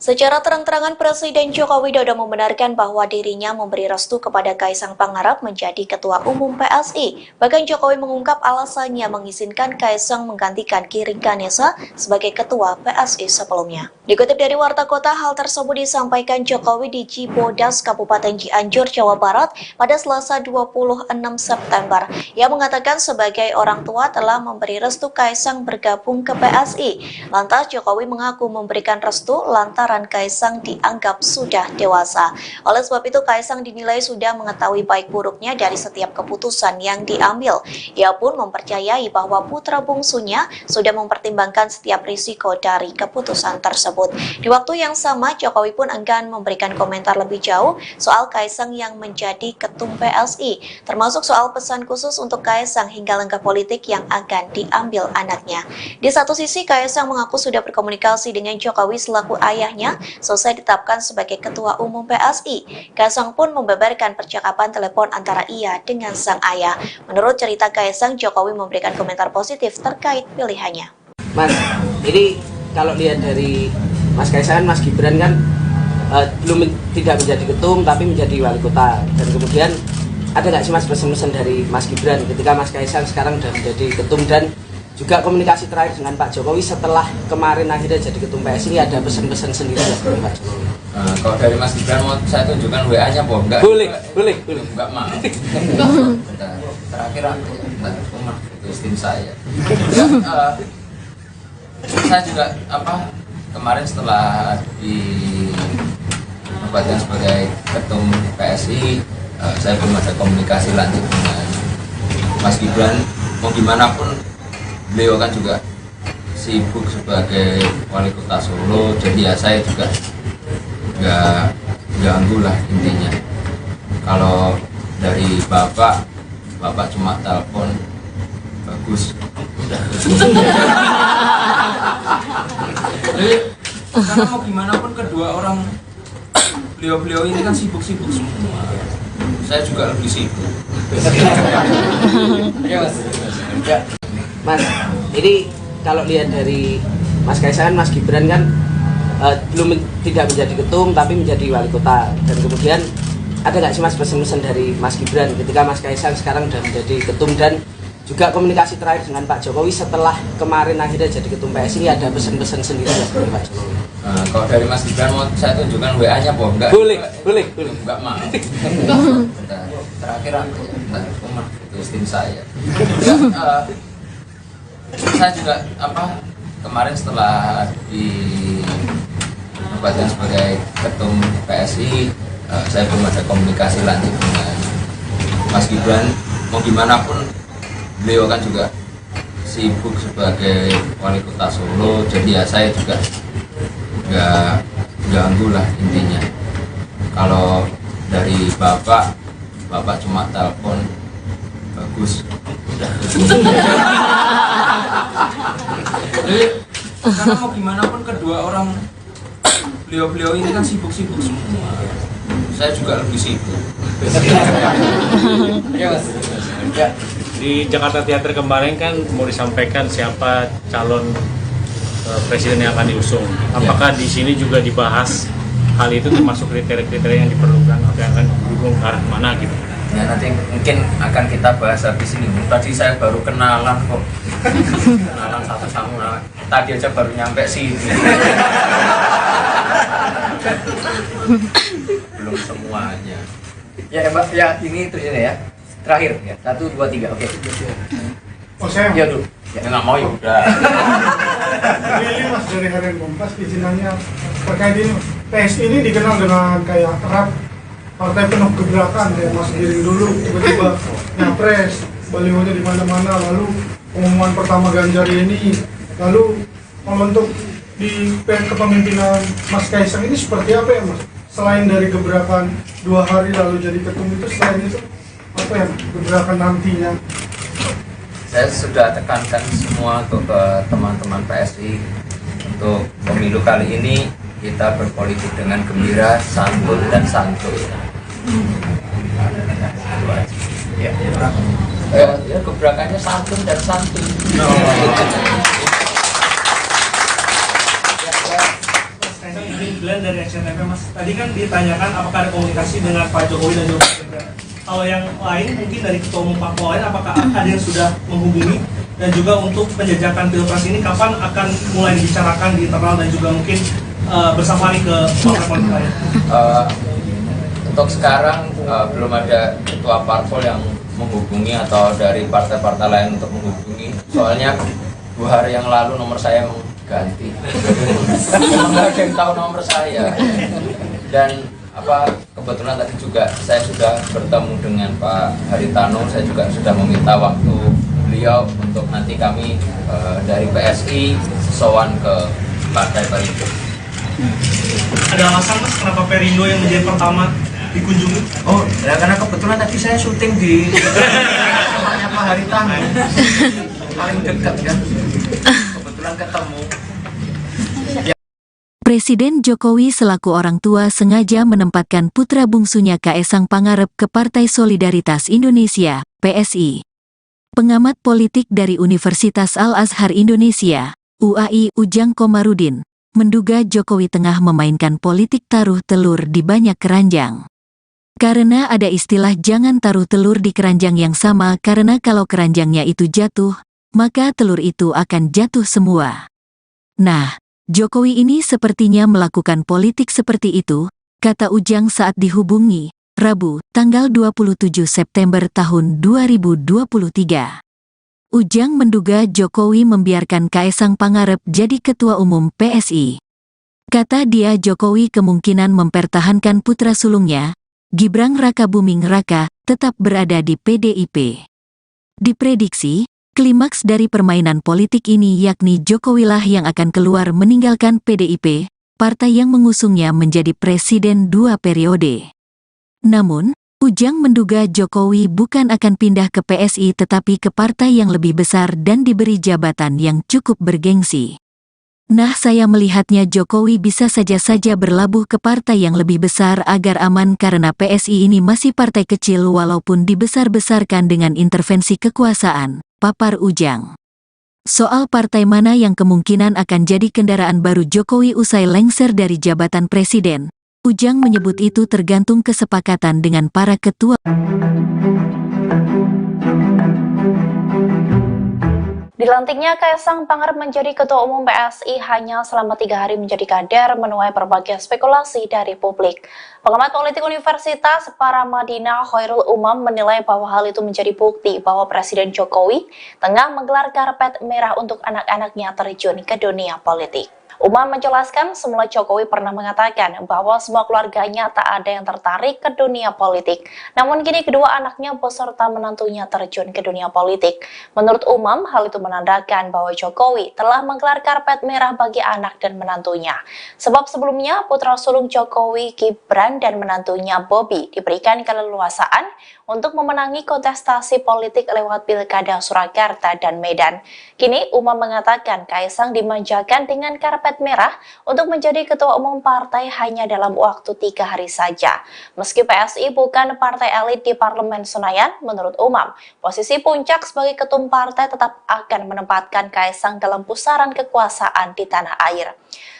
Secara terang-terangan Presiden Joko Widodo membenarkan bahwa dirinya memberi restu kepada Kaesang Pangarep menjadi Ketua Umum PSI. Bahkan Jokowi mengungkap alasannya mengizinkan Kaesang menggantikan Giring Ganesa sebagai Ketua PSI sebelumnya. Dikutip dari Warta Kota, hal tersebut disampaikan Jokowi di Cibodas, Kabupaten Cianjur, Jawa Barat pada Selasa 26 September. Ia mengatakan sebagai orang tua telah memberi restu Kaesang bergabung ke PSI. Lantas Jokowi mengaku memberikan restu lantaran Kaesang dianggap sudah dewasa. Oleh sebab itu Kaesang dinilai sudah mengetahui baik buruknya dari setiap keputusan yang diambil. Ia pun mempercayai bahwa putra bungsunya sudah mempertimbangkan setiap risiko dari keputusan tersebut. Di waktu yang sama, Jokowi pun enggan memberikan komentar lebih jauh soal Kaesang yang menjadi ketum PSI, termasuk soal pesan khusus untuk Kaesang hingga langkah politik yang akan diambil anaknya. Di satu sisi, Kaesang mengaku sudah berkomunikasi dengan Jokowi selaku ayahnya selesai ditetapkan sebagai Ketua Umum PSI. Kaesang pun membeberkan percakapan telepon antara ia dengan sang ayah. Menurut cerita Kaesang, Jokowi memberikan komentar positif terkait pilihannya. Mas, ini kalau lihat dari Mas Kaesang, Mas Gibran kan belum tidak menjadi ketum tapi menjadi wali kota. Dan kemudian ada nggak sih Mas pesan-pesan dari Mas Gibran ketika Mas Kaesang sekarang sudah menjadi ketum dan juga komunikasi terakhir dengan Pak Jokowi setelah kemarin akhirnya jadi ketum PSI, ini ada pesan-pesan sendiri dari Pak Jokowi? Kalau dari Mas Gibran mau saya tunjukkan WA-nya apa enggak? Boleh. Enggak mau. Bentar. Terakhir aku rumah itu istri saya. Saya juga kemarin setelah dinobatkan sebagai ketum PSI, saya belum ada komunikasi lanjut dengan Mas Gibran. Mau gimana pun beliau kan juga sibuk sebagai wali kota Solo, jadi ya saya juga nggak ganggu lah intinya. Kalau dari bapak cuma telepon bagus udah. Karena mau gimana pun kedua orang beliau ini kan sibuk-sibuk semua, saya juga lebih sibuk. Mas, ini kalau lihat dari Mas Kaesang, Mas Gibran kan tidak menjadi ketum tapi menjadi wali kota. Dan kemudian ada nggak sih Mas pesan-pesan dari Mas Gibran ketika Mas Kaesang sekarang sudah menjadi ketum dan juga komunikasi terakhir dengan Pak Jokowi setelah kemarin akhirnya jadi ketum PSI, ada pesan-pesan sendiri nggak dari Pak Jokowi? Kalau dari Mas Gibran mau saya tunjukkan WA-nya, Bom. Enggak? Boleh. Enggak mau. Terakhir aku itu tim saya. Saya juga kemarin setelah dinobatkan sebagai ketum PSI, saya belum ada komunikasi lanjut dengan Mas Gibran. Mau gimana pun beliau kan juga sibuk sebagai wali kota Solo, jadi ya saya juga nggak ganggu lah intinya. Kalau dari bapak cuma telepon bagus udah. Jadi karena mau gimana pun kedua orang beliau ini kan sibuk-sibuk semua, saya juga lebih sibuk. Ya. Di Jakarta Theater kemarin kan mau disampaikan siapa calon presiden yang akan diusung. Apakah di sini juga dibahas hal itu, termasuk kriteria-kriteria yang diperlukan atau yang akan didukung ke arah mana gitu? Ya nanti mungkin akan kita bahas habis ini. Tadi saya baru kenalan kok, kenalan satu sama tadi aja baru nyampe sini. Belum semuanya. Ya Mbak, ya ini terus ya. Terakhir ya, 1, 2, 3, oke. Oh saya Ya dulu. Ya nggak mau ya udah. Ini Mas dari Harian Kompas, izin nanya terkait ini. PSI ini dikenal dengan kayak erat partai penuh gebrakan, kayak Mas Giring dulu tiba-tiba nyapres, balihonya di mana-mana, lalu pengumuman pertama Ganjar ini, lalu kalau untuk di kepemimpinan Mas Kaisang ini seperti apa ya Mas? Selain dari gebrakan 2 hari lalu jadi ketum itu, selain itu apa ya gebrakan nantinya? Saya sudah tekankan semua untuk ke teman-teman PSI untuk pemilu kali ini kita berpolitik dengan gembira, santun dan santuy. Ya gebrakannya santun dan santuy. Glenn dari Action TV, Mas. Tadi kan ditanyakan apakah ada komunikasi dengan Pak Jokowi dan juga Mas Gibran. Kalau yang lain mungkin dari ketua umum parpol lain, apakah ada yang sudah menghubungi, dan juga untuk penjajakan pilpres ini kapan akan mulai dibicarakan di internal dan juga mungkin bersafari ke partai politik lain? Untuk sekarang belum ada ketua parpol yang menghubungi atau dari partai-partai lain untuk menghubungi. Soalnya 2 hari yang lalu nomor saya ganti. Memang nggak ada yang tahu nomor saya. Dan kebetulan tadi juga saya sudah bertemu dengan Pak Haritano. Saya juga sudah meminta waktu beliau untuk nanti kami dari PSI sowan ke Partai Perindo. Ada alasan Mas kenapa Perindo yang menjadi pertama dikunjungi? Oh, ya karena kebetulan tadi saya syuting di rumahnya Pak Haritano. Paling dekat kan. Kebetulan ketemu. Presiden Jokowi selaku orang tua sengaja menempatkan putra bungsunya Kaesang Pangarep ke Partai Solidaritas Indonesia, PSI. Pengamat politik dari Universitas Al-Azhar Indonesia, UAI Ujang Komarudin, menduga Jokowi tengah memainkan politik taruh telur di banyak keranjang. Karena ada istilah jangan taruh telur di keranjang yang sama, karena kalau keranjangnya itu jatuh, maka telur itu akan jatuh semua. Nah, Jokowi ini sepertinya melakukan politik seperti itu, kata Ujang saat dihubungi, Rabu, tanggal 27 September tahun 2023. Ujang menduga Jokowi membiarkan Kaesang Pangarep jadi ketua umum PSI. Kata dia Jokowi kemungkinan mempertahankan putra sulungnya, Gibran Rakabuming Raka, tetap berada di PDIP. Diprediksi, klimaks dari permainan politik ini yakni Jokowilah yang akan keluar meninggalkan PDIP, partai yang mengusungnya menjadi presiden 2 periode. Namun, Ujang menduga Jokowi bukan akan pindah ke PSI tetapi ke partai yang lebih besar dan diberi jabatan yang cukup bergengsi. Nah, saya melihatnya Jokowi bisa saja berlabuh ke partai yang lebih besar agar aman karena PSI ini masih partai kecil walaupun dibesar-besarkan dengan intervensi kekuasaan, papar Ujang. Soal partai mana yang kemungkinan akan jadi kendaraan baru Jokowi usai lengser dari jabatan presiden, Ujang menyebut itu tergantung kesepakatan dengan para ketua. Dilantiknya Kaisang Pangarep menjadi Ketua Umum PSI hanya selama 3 hari menjadi kader menuai berbagai spekulasi dari publik. Pengamat politik Universitas Paramadina Khairul Umam menilai bahwa hal itu menjadi bukti bahwa Presiden Jokowi tengah menggelar karpet merah untuk anak-anaknya terjun ke dunia politik. Umam menjelaskan semula Jokowi pernah mengatakan bahwa semua keluarganya tak ada yang tertarik ke dunia politik. Namun kini kedua anaknya beserta menantunya terjun ke dunia politik. Menurut Umam, hal itu menandakan bahwa Jokowi telah menggelar karpet merah bagi anak dan menantunya. Sebab sebelumnya putra sulung Jokowi, Gibran dan menantunya Bobi diberikan keleluasaan untuk memenangi kontestasi politik lewat Pilkada Surakarta dan Medan. Kini Umam mengatakan Kaisang dimanjakan dengan karpet merah untuk menjadi ketua umum partai hanya dalam waktu 3 hari saja. Meski PSI bukan partai elit di Parlemen Senayan, menurut Umam, posisi puncak sebagai ketum partai tetap akan menempatkan Kaisang dalam pusaran kekuasaan di tanah air.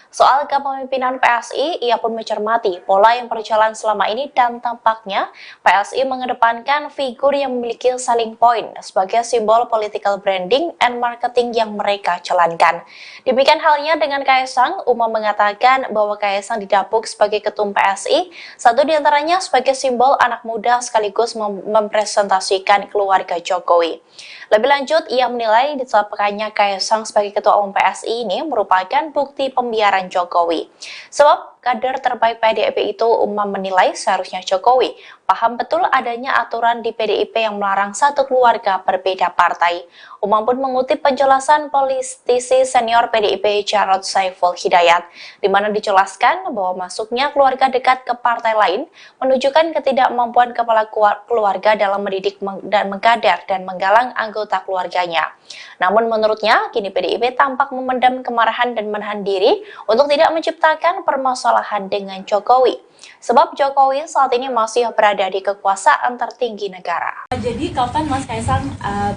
Soal kepemimpinan PSI, ia pun mencermati pola yang berjalan selama ini dan tampaknya PSI mengedepankan figur yang memiliki selling point sebagai simbol political branding and marketing yang mereka jalankan. Demikian halnya dengan Kaisang, Umam mengatakan bahwa Kaisang didapuk sebagai ketum PSI, satu diantaranya sebagai simbol anak muda sekaligus mempresentasikan keluarga Jokowi. Lebih lanjut, ia menilai ditetapkannya Kaisang sebagai ketua umum PSI ini merupakan bukti pembiaran Jokowi. Sebab kader terbaik PDIP itu, Umam menilai seharusnya Jokowi paham betul adanya aturan di PDIP yang melarang satu keluarga berbeda partai. Umam pun mengutip penjelasan politisi senior PDIP Jarod Saiful Hidayat, di mana dijelaskan bahwa masuknya keluarga dekat ke partai lain menunjukkan ketidakmampuan kepala keluarga dalam mendidik dan mengkader dan menggalang anggota keluarganya. Namun menurutnya, kini PDIP tampak memendam kemarahan dan menahan diri untuk tidak menciptakan permasalahan dengan Jokowi. Sebab Jokowi saat ini masih berada di kekuasaan tertinggi negara. Jadi kapan Mas Kaisang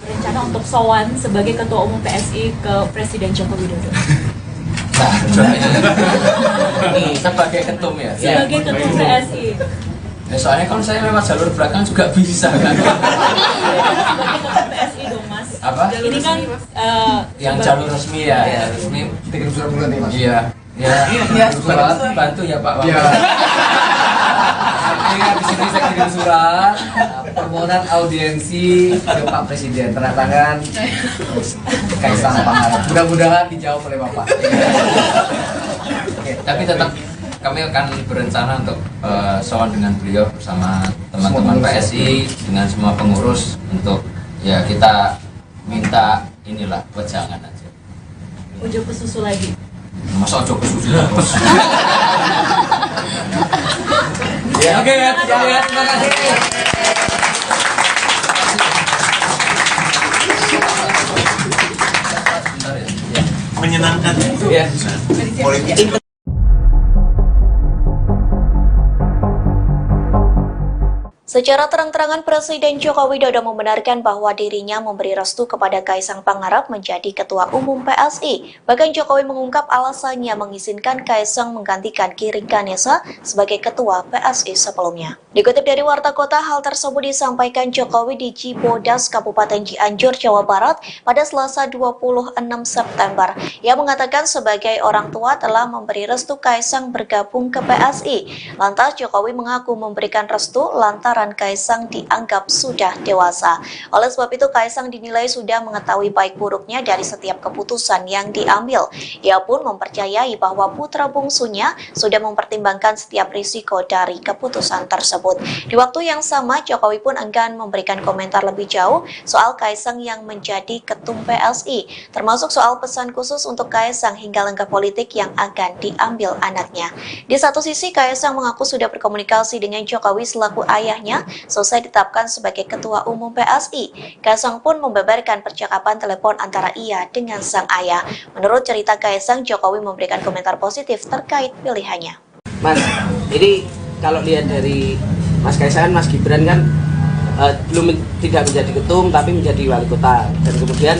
berencana untuk sowan sebagai Ketua Umum PSI ke Presiden Joko Widodo? Nah, ini sebagai ketum ya? Sebagai Ketum PSI. Ya, soalnya kalau saya lewat jalur belakang juga bisa kan? Sebagai Ketum PSI dong Mas. Apa? Ini kan Yang jalur resmi ya, Ya. resmi. Kirim surat bulan nih mas. Iya. Ya, surat bantu ya Pak. Iya. Di sini saya kirim surat permohonan audiensi ke Pak Presiden, tanda tangan Kaisang Pangarep. Mudah-mudahan dijawab oleh Bapak. Oke, tapi tetap kami akan berencana untuk sowan dengan beliau bersama teman-teman PSI dengan semua pengurus untuk ya kita minta inilah wejangan aja. Ujo ke susu lagi. Masa ojo kesusu terus. Ya, oke ya, terima kasih. Menyenangkan Ya. Politik. Secara terang-terangan Presiden Joko Widodo membenarkan bahwa dirinya memberi restu kepada Kaisang Pangarep menjadi Ketua Umum PSI. Bahkan Jokowi mengungkap alasannya mengizinkan Kaisang menggantikan Giring Ganesa sebagai Ketua PSI sebelumnya. Dikutip dari Warta Kota, hal tersebut disampaikan Jokowi di Cibodas, Kabupaten Cianjur, Jawa Barat pada Selasa 26 September. Ia mengatakan sebagai orang tua telah memberi restu Kaisang bergabung ke PSI. Lantas Jokowi mengaku memberikan restu lantaran Kaisang dianggap sudah dewasa. Oleh sebab itu Kaisang dinilai sudah mengetahui baik buruknya dari setiap keputusan yang diambil. Ia pun mempercayai bahwa putra bungsunya sudah mempertimbangkan setiap risiko dari keputusan tersebut. Di waktu yang sama, Jokowi pun enggan memberikan komentar lebih jauh soal Kaisang yang menjadi ketum PSI, termasuk soal pesan khusus untuk Kaisang hingga langkah politik yang akan diambil anaknya. Di satu sisi, Kaisang mengaku sudah berkomunikasi dengan Jokowi selaku ayahnya selesai ditetapkan sebagai Ketua Umum PSI. Kaisang pun membeberkan percakapan telepon antara ia dengan sang ayah. Menurut cerita Kaisang, Jokowi memberikan komentar positif terkait pilihannya. Mas, ini kalau lihat dari Mas Kaisang, Mas Gibran kan belum tidak menjadi ketum tapi menjadi wali kota. Dan kemudian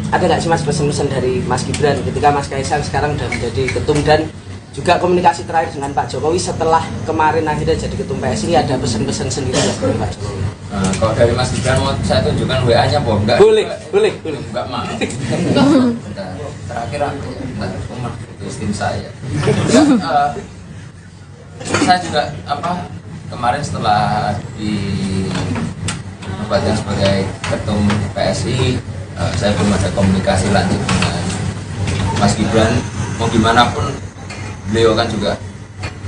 ada nggak sih Mas pesan-pesan dari Mas Gibran ketika Mas Kaisang sekarang sudah menjadi ketum dan juga komunikasi terakhir dengan Pak Jokowi setelah kemarin akhirnya jadi ketum PSI, ada pesan-pesan sendiri dari Pak Jokowi? Kalau dari Mas Gibran mau saya tunjukkan WA-nya, Bom. Enggak. Boleh. Enggak mau. Bentar. Terakhir aku bentar, itu tim saya. Saya juga kemarin setelah dinobatkan sebagai ketum PSI, saya belum ada komunikasi lanjut dengan Mas Gibran. Mau gimana pun beliau kan juga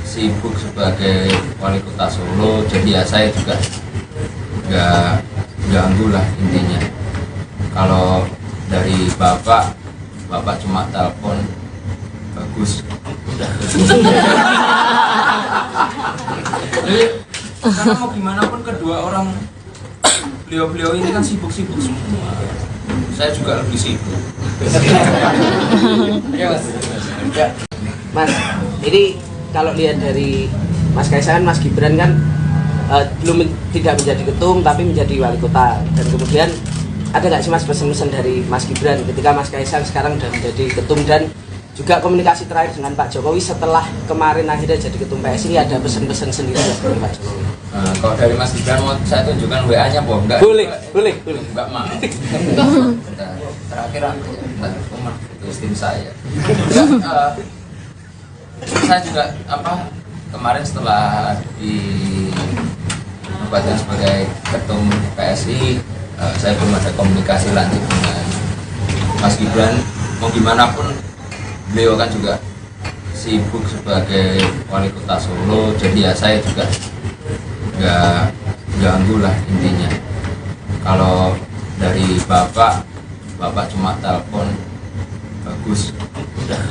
sibuk sebagai wali kota Solo, jadi ya saya juga nggak ganggu lah intinya. Kalau dari bapak cuma telepon bagus, udah. Jadi karena mau gimana pun kedua orang beliau ini kan sibuk-sibuk semua. Saya juga lebih sibuk. Ya, Mas. Mas, ini kalau lihat dari Mas Kaisang, Mas Gibran kan tidak menjadi ketum tapi menjadi wali kota, dan kemudian ada nggak sih Mas pesan-pesan dari Mas Gibran ketika Mas Kaisang sekarang sudah menjadi ketum, dan juga komunikasi terakhir dengan Pak Jokowi setelah kemarin akhirnya jadi ketum PSI, ada pesan-pesan sendiri dari Pak Jokowi? Kalau dari Mas Gibran mau saya tunjukkan WA-nya, Bom. Enggak. Boleh. Enggak mau. Bentar. Terakhir aku bentar, itu tim saya. Saya juga kemarin setelah dinobatkan sebagai ketum PSI, saya belum ada komunikasi lanjut dengan Mas Gibran. Mau gimana pun beliau kan juga sibuk sebagai wali kota Solo, jadi ya saya juga nggak ganggu lah intinya. Kalau dari bapak cuma telepon bagus, udah.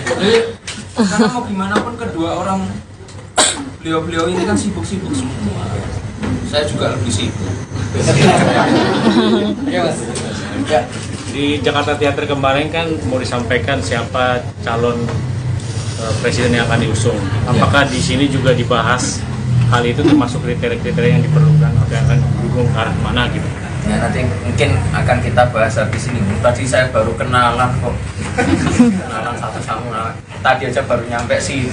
Jadi karena mau gimana pun kedua orang beliau ini kan sibuk-sibuk semua. Saya juga lebih sibuk. Ya, Mas. Di Jakarta Theater kemarin kan mau disampaikan siapa calon presiden yang akan diusung. Apakah di sini juga dibahas hal itu, termasuk kriteria-kriteria yang diperlukan atau yang akan didukung ke arah mana gitu? Ya nanti mungkin akan kita bahas habis ini. Tadi saya baru kenalan kok. Kenalan satu sama tadi aja baru nyampe sini.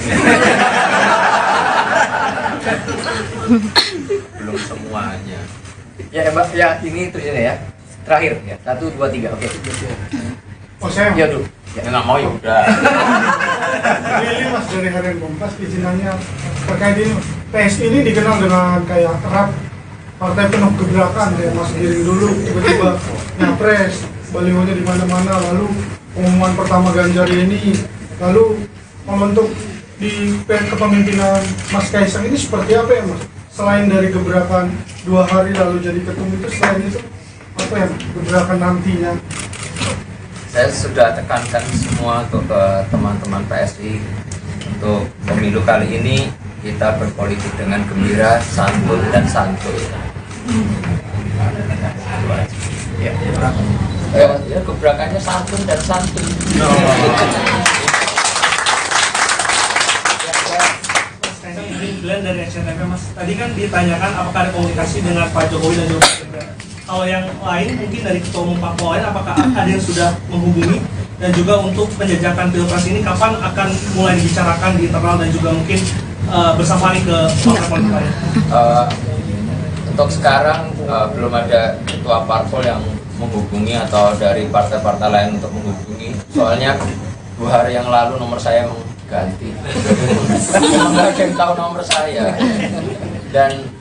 Belum semuanya. Ya, Mbak. Ya, ini terus ya. Terakhir ya. 1 2 3. Oke. Oh, saya Ya, dulu. Ya nggak mau ya udah. Ini Mas dari Harian Kompas, izinannya terkait ini. PSI ini dikenal dengan kayak erat partai penuh gebrakan, kayak Mas Giring dulu tiba-tiba nyapres, balihonya di mana-mana, lalu pengumuman pertama Ganjar ini, lalu membentuk di kepemimpinan Mas Kaisang ini seperti apa ya Mas? Selain dari gebrakan 2 hari lalu jadi ketum itu, selain itu apa ya gebrakan nantinya? Saya sudah tekankan semua untuk ke teman-teman PSI untuk pemilu kali ini kita berpolitik dengan gembira, santun dan santuy. Ya, gebrakannya santun dan santuy. Glenn dari SCTV, Mas. Tadi kan ditanyakan apakah ada komunikasi dengan Pak Jokowi dan juga Pak Gibran. Kalau yang lain mungkin dari ketua umum parpol lain, apakah ada yang sudah menghubungi, dan juga untuk penjajakan pilpres ini kapan akan mulai dibicarakan di internal dan juga mungkin bersama ke partai politik lain? Untuk sekarang belum ada ketua parpol yang menghubungi atau dari partai-partai lain untuk menghubungi. Soalnya 2 hari yang lalu nomor saya ganti. Nggak ada yang tahu nomor saya. Dan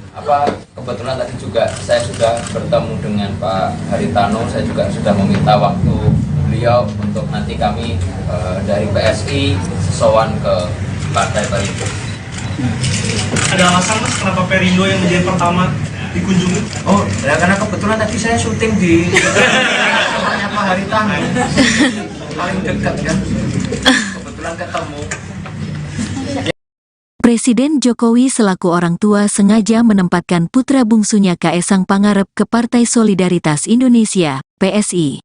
kebetulan tadi juga saya sudah bertemu dengan Pak Haritano. Saya juga sudah meminta waktu beliau untuk nanti kami dari PSI sowan ke Partai Perindo. Ada alasan Mas kenapa Perindo yang menjadi pertama dikunjungi? Oh, ya karena kebetulan tadi saya syuting di rumahnya Pak Haritano. Paling dekat kan. Kebetulan ketemu. Presiden Jokowi selaku orang tua sengaja menempatkan putra bungsunya Kaesang Pangarep ke Partai Solidaritas Indonesia, PSI.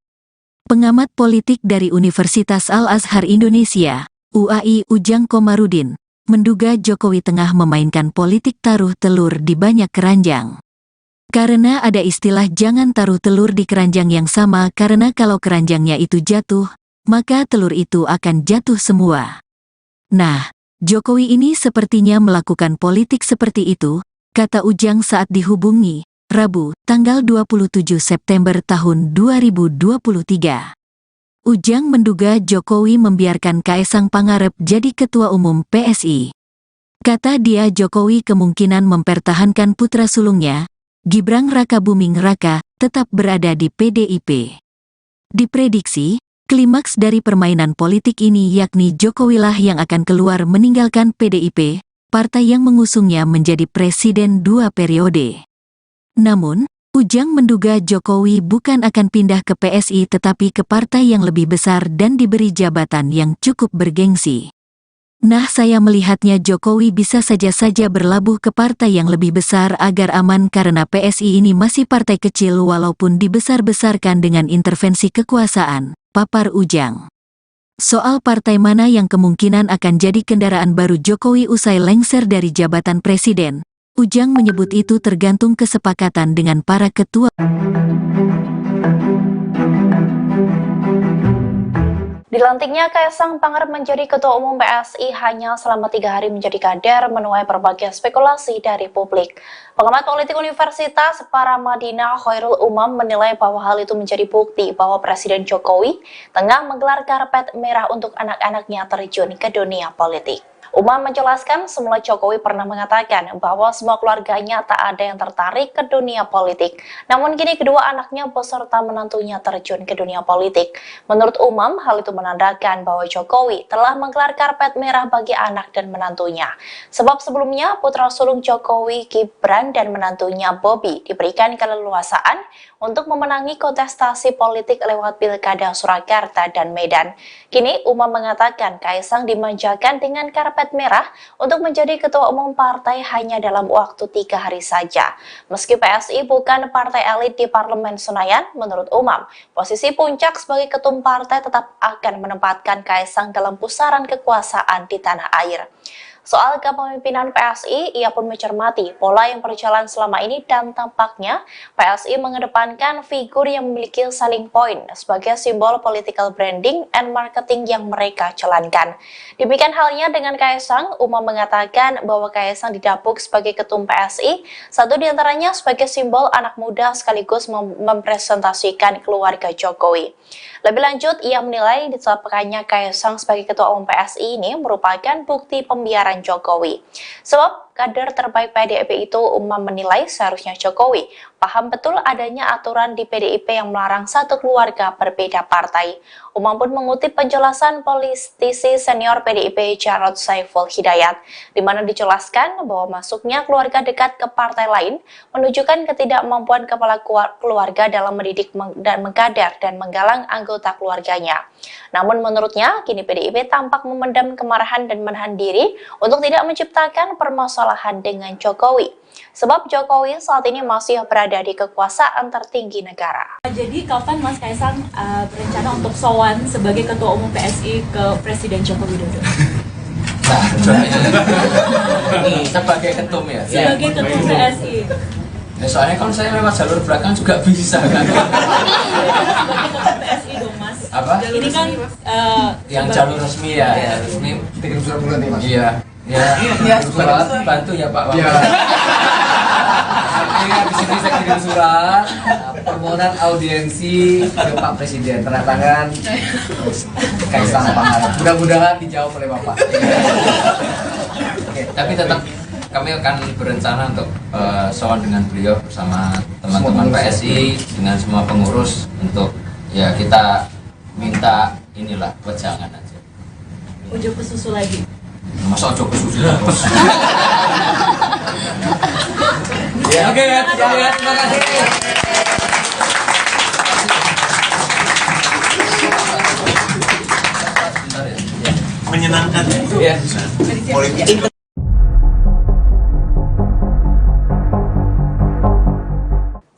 Pengamat politik dari Universitas Al-Azhar Indonesia, UAI Ujang Komarudin, menduga Jokowi tengah memainkan politik taruh telur di banyak keranjang. Karena ada istilah jangan taruh telur di keranjang yang sama, karena kalau keranjangnya itu jatuh, maka telur itu akan jatuh semua. Nah, Jokowi ini sepertinya melakukan politik seperti itu, kata Ujang saat dihubungi, Rabu, tanggal 27 September tahun 2023. Ujang menduga Jokowi membiarkan Kaesang Pangarep jadi ketua umum PSI. Kata dia Jokowi kemungkinan mempertahankan putra sulungnya, Gibran Rakabuming Raka, tetap berada di PDIP. Diprediksi, klimaks dari permainan politik ini yakni Jokowilah yang akan keluar meninggalkan PDIP, partai yang mengusungnya menjadi presiden 2 periode. Namun, Ujang menduga Jokowi bukan akan pindah ke PSI tetapi ke partai yang lebih besar dan diberi jabatan yang cukup bergengsi. Nah, saya melihatnya Jokowi bisa saja berlabuh ke partai yang lebih besar agar aman karena PSI ini masih partai kecil walaupun dibesar-besarkan dengan intervensi kekuasaan, papar Ujang. Soal partai mana yang kemungkinan akan jadi kendaraan baru Jokowi usai lengser dari jabatan presiden, Ujang menyebut itu tergantung kesepakatan dengan para ketua. Dilantiknya Kaesang Pangarep menjadi Ketua Umum PSI hanya selama 3 hari menjadi kader menuai berbagai spekulasi dari publik. Pengamat politik Universitas Paramadina Khairul Umam menilai bahwa hal itu menjadi bukti bahwa Presiden Jokowi tengah menggelar karpet merah untuk anak-anaknya terjun ke dunia politik. Umam menjelaskan semula Jokowi pernah mengatakan bahwa semua keluarganya tak ada yang tertarik ke dunia politik. Namun kini kedua anaknya beserta menantunya terjun ke dunia politik. Menurut Umam, hal itu menandakan bahwa Jokowi telah menggelar karpet merah bagi anak dan menantunya. Sebab sebelumnya putra sulung Jokowi, Gibran dan menantunya Bobi diberikan keleluasaan untuk memenangi kontestasi politik lewat Pilkada Surakarta dan Medan. Kini Umam mengatakan Kaesang dimanjakan dengan karpet merah untuk menjadi ketua umum partai hanya dalam waktu 3 hari saja. Meski PSI bukan partai elit di Parlemen Senayan, menurut Umam, posisi puncak sebagai ketum partai tetap akan menempatkan Kaesang dalam pusaran kekuasaan di tanah air. Soal kepemimpinan PSI, ia pun mencermati pola yang berjalan selama ini dan tampaknya PSI mengedepankan figur yang memiliki selling point sebagai simbol political branding and marketing yang mereka jalankan. Demikian halnya dengan Kaesang, Umam mengatakan bahwa Kaesang didapuk sebagai ketum PSI, satu diantaranya sebagai simbol anak muda sekaligus mempresentasikan keluarga Jokowi. Lebih lanjut, ia menilai ditetapkannya Kaesang sebagai ketua umum PSI ini merupakan bukti pembiaran Jokowi. Sebab kader terbaik PDIP itu, Umam menilai seharusnya Jokowi paham betul adanya aturan di PDIP yang melarang satu keluarga berbeda partai. Umam pun mengutip penjelasan politisi senior PDIP Jarod Saiful Hidayat, di mana dijelaskan bahwa masuknya keluarga dekat ke partai lain menunjukkan ketidakmampuan kepala keluarga dalam mendidik dan mengkader dan menggalang anggota keluarganya. Namun menurutnya, kini PDIP tampak memendam kemarahan dan menahan diri untuk tidak menciptakan permasalahan dengan Jokowi. Sebab Jokowi saat ini masih berada di kekuasaan tertinggi negara. Jadi kapan Mas Kaesang berencana untuk sowan sebagai Ketua Umum PSI ke Presiden Joko Widodo? Nah, sebagai ketum ya? Sebagai Ketum PSI. Ya, soalnya kalau saya lewat jalur belakang juga bisa kan? Sebagai Ketum PSI dong Mas. Apa? Ini kan Yang jalur resmi ya, ya resmi. Kirim surat bulan nih, Mas. Iya. Ya, surat bantu ya Pak. Iya. Iya, di sini saya kirim surat permohonan audiensi ke Pak Presiden, tanda tangan Kaesang Pangarep. Mudah-mudahan dijawab oleh Bapak. Oke, tapi tetap kami akan berencana untuk sowan dengan beliau bersama teman-teman PSI dengan semua pengurus untuk ya kita minta inilah wejangan aja. Ujuk ke susu lagi. Masa ojo kesusu terus. Ya, oke ya, terima kasih. Menyenangkan Ya. Politik.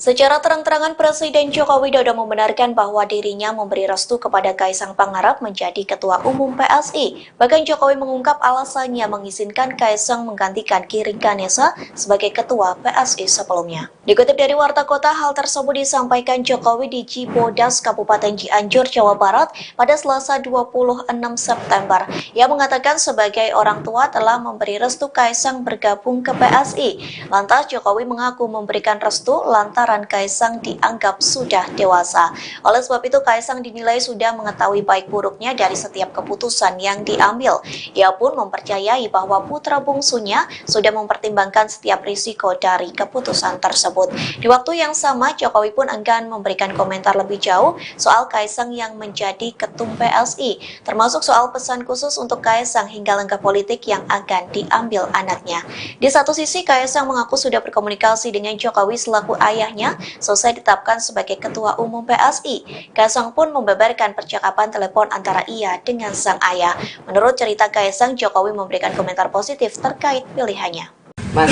Secara terang-terangan Presiden Joko Widodo membenarkan bahwa dirinya memberi restu kepada Kaisang Pangarep menjadi Ketua Umum PSI. Bahkan Jokowi mengungkap alasannya mengizinkan Kaisang menggantikan Giring Ganesa sebagai Ketua PSI sebelumnya. Dikutip dari Warta Kota, hal tersebut disampaikan Jokowi di Cibodas, Kabupaten Cianjur, Jawa Barat pada Selasa 26 September. Ia mengatakan sebagai orang tua telah memberi restu Kaisang bergabung ke PSI. Lantas Jokowi mengaku memberikan restu lantaran Kaisang dianggap sudah dewasa. Oleh sebab itu Kaisang dinilai sudah mengetahui baik buruknya dari setiap keputusan yang diambil. Ia pun mempercayai bahwa putra bungsunya sudah mempertimbangkan setiap risiko dari keputusan tersebut. Di waktu yang sama, Jokowi pun enggan memberikan komentar lebih jauh soal Kaisang yang menjadi ketum PSI, termasuk soal pesan khusus untuk Kaisang hingga langkah politik yang akan diambil anaknya. Di satu sisi, Kaisang mengaku sudah berkomunikasi dengan Jokowi selaku ayahnya selesai ditetapkan sebagai Ketua Umum PSI. Kaisang pun membeberkan percakapan telepon antara ia dengan sang ayah. Menurut cerita Kaisang, Jokowi memberikan komentar positif terkait pilihannya. Mas,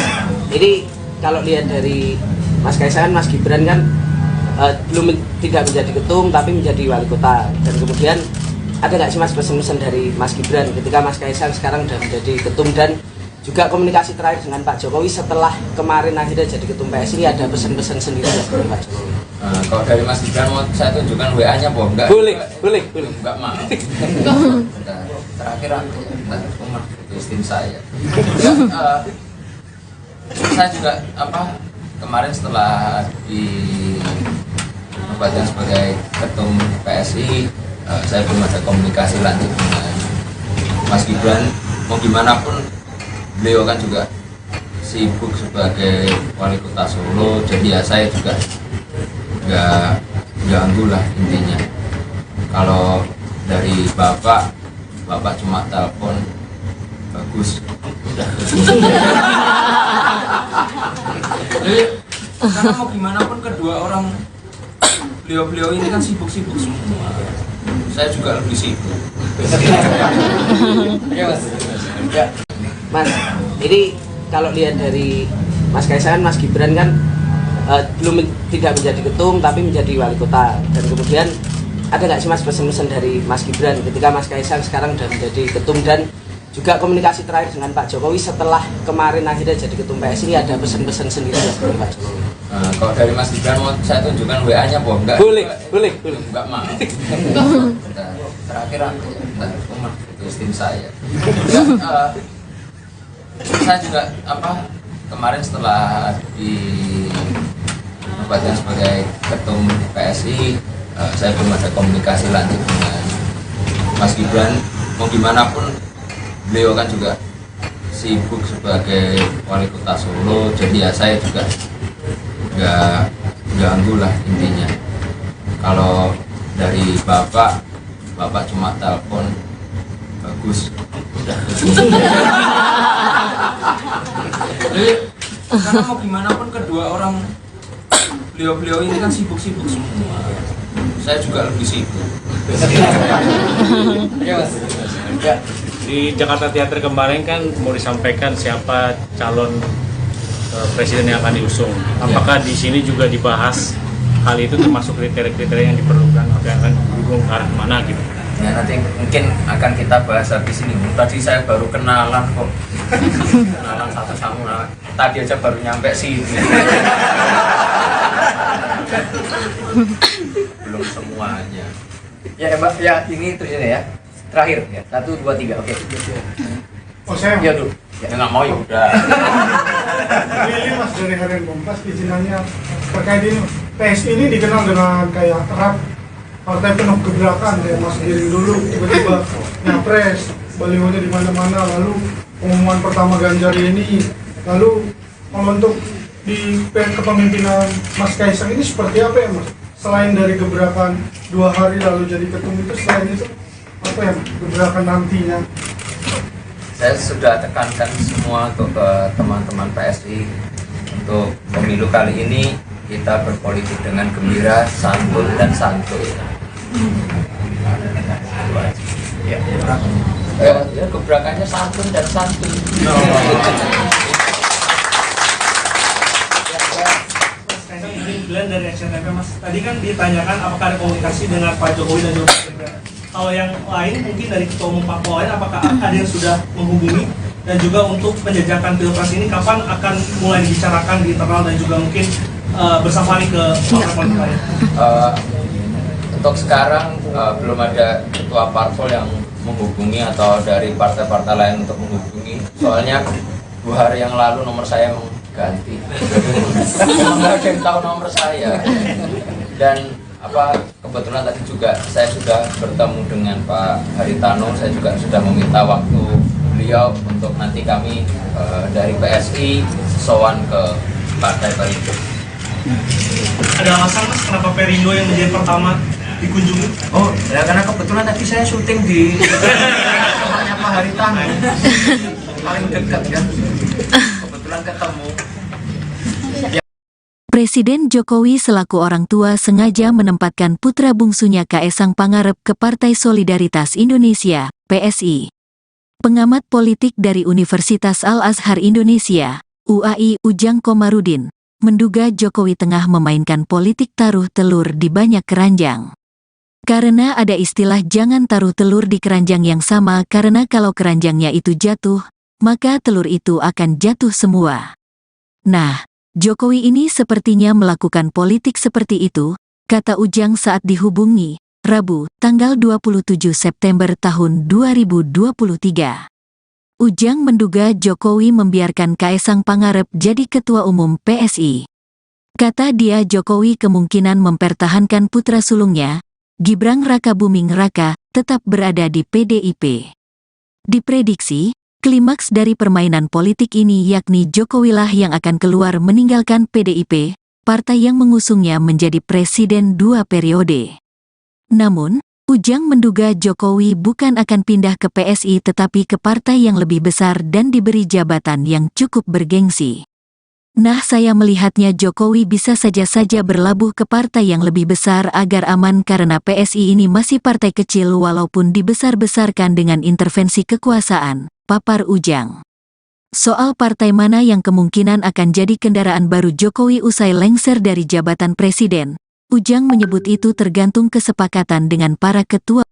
ini kalau lihat dari Mas Kaisang, Mas Gibran kan tidak menjadi ketum tapi menjadi wali kota. Dan kemudian ada nggak sih Mas pesan-pesan dari Mas Gibran ketika Mas Kaisang sekarang sudah menjadi ketum, dan juga komunikasi terakhir dengan Pak Jokowi setelah kemarin akhirnya jadi ketum PSI, ada pesan-pesan sendiri dari Pak Jokowi? Kalau dari Mas Gibran mau saya tunjukkan WA-nya, Bom? Enggak? Boleh. Enggak, maaf. Terakhir aku umur istri saya. Saya juga kemarin setelah dinobatkan sebagai ketum PSI, saya belum ada komunikasi lanjut dengan Mas Gibran. Mau gimana pun beliau kan juga sibuk sebagai wali kota Solo, jadi ya saya juga nggak ganggu lah intinya. Kalau dari bapak cuma telepon bagus, udah. Jadi karena mau gimana pun kedua orang beliau ini kan sibuk-sibuk semua. Saya juga lebih sibuk. Mas, ini kalau lihat dari Mas Kaisang, Mas Gibran kan tidak menjadi ketum tapi menjadi wali kota. Dan kemudian ada nggak sih Mas pesan-pesan dari Mas Gibran ketika Mas Kaisang sekarang sudah menjadi ketum, dan juga komunikasi terakhir dengan Pak Jokowi setelah kemarin akhirnya jadi ketum PSI, ada pesan-pesan sendiri dari Pak Jokowi? Kalau dari Mas Gibran mau saya tunjukkan WA-nya, Bom? Enggak? Boleh. Enggak, maaf. Terakhir aku umur istri saya. Saya juga kemarin setelah dinobatkan sebagai ketum PSI, saya belum ada komunikasi lanjut dengan Mas Gibran. Mau gimana pun beliau kan juga sibuk sebagai wali kota Solo, jadi ya saya juga nggak ganggu lah intinya. Kalau dari bapak cuma telepon bagus, udah. Jadi karena mau gimana pun kedua orang beliau ini kan sibuk-sibuk semua. Saya juga lebih sibuk. Di Jakarta Theater kemarin kan mau disampaikan siapa calon presiden yang akan diusung. Apakah di sini juga dibahas hal itu, termasuk kriteria-kriteria yang diperlukan atau yang akan didukung ke arah mana gitu? Ya nanti mungkin akan kita bahas habis ini. Tadi saya baru kenalan kok. Kenalan satu sama tadi aja baru nyampe sini. Belum semuanya. Ya Mbak, ya ini terus ya. Terakhir ya. 1, 2, 3. Oke. Oh saya Ya dulu. Ya nggak mau ya udah. ini Mas dari Harian Kompas izinannya terkait ini. PSI ini dikenal dengan kayak erat partai penuh gebrakan, kayak Mas Giring dulu tiba-tiba nyapres, balihonya di mana-mana, lalu pengumuman pertama Ganjar ini, lalu kalau untuk di kepemimpinan Mas Kaisang ini seperti apa ya Mas? Selain dari gebrakan 2 hari lalu jadi ketum itu, selain itu apa ya gebrakan nantinya? Saya sudah tekankan semua untuk ke teman-teman PSI untuk pemilu kali ini kita berpolitik dengan gembira, santun dan santuy. Ya gebrakannya santun dan santuy. Glenn Ujang dari SCTV, Mas. Tadi kan ditanyakan apakah ada komunikasi dengan Pak Jokowi dan juga Pak Ganjar. Kalau yang lain mungkin dari ketua umum parpol lain, apakah ada yang sudah menghubungi? Dan juga untuk penjajakan pilpres ini kapan akan mulai dibicarakan di internal dan juga mungkin bersama nih ke partai politik lain? Untuk sekarang belum ada ketua parpol yang menghubungi atau dari partai-partai lain untuk menghubungi. Soalnya 2 hari yang lalu nomor saya emang ganti. Nggak ada yang tahu nomor saya. Dan kebetulan tadi juga saya sudah bertemu dengan Pak Haritano. Saya juga sudah meminta waktu beliau untuk nanti kami dari PSI sowan ke Partai Perindo. Ada alasan, Mas, kenapa Perindo yang menjadi pertama dikunjungi? Oh, ya karena kebetulan tadi saya syuting di rumahnya Pak Haritano. Paling dekat kan. Kebetulan ketemu. Presiden Jokowi selaku orang tua sengaja menempatkan putra bungsunya Kaesang Pangarep ke Partai Solidaritas Indonesia, PSI. Pengamat politik dari Universitas Al-Azhar Indonesia, UAI, Ujang Komarudin, menduga Jokowi tengah memainkan politik taruh telur di banyak keranjang. Karena ada istilah jangan taruh telur di keranjang yang sama karena kalau keranjangnya itu jatuh, maka telur itu akan jatuh semua. Nah, Jokowi ini sepertinya melakukan politik seperti itu, kata Ujang saat dihubungi, Rabu, tanggal 27 September tahun 2023. Ujang menduga Jokowi membiarkan Kaesang Pangarep jadi ketua umum PSI. Kata dia Jokowi kemungkinan mempertahankan putra sulungnya, Gibran Rakabuming Raka, tetap berada di PDIP. Diprediksi, klimaks dari permainan politik ini yakni Jokowilah yang akan keluar meninggalkan PDIP, partai yang mengusungnya menjadi presiden 2 periode. Namun, Ujang menduga Jokowi bukan akan pindah ke PSI tetapi ke partai yang lebih besar dan diberi jabatan yang cukup bergengsi. Nah, saya melihatnya Jokowi bisa saja berlabuh ke partai yang lebih besar agar aman karena PSI ini masih partai kecil walaupun dibesar-besarkan dengan intervensi kekuasaan, papar Ujang. Soal partai mana yang kemungkinan akan jadi kendaraan baru Jokowi usai lengser dari jabatan presiden, Ujang menyebut itu tergantung kesepakatan dengan para ketua.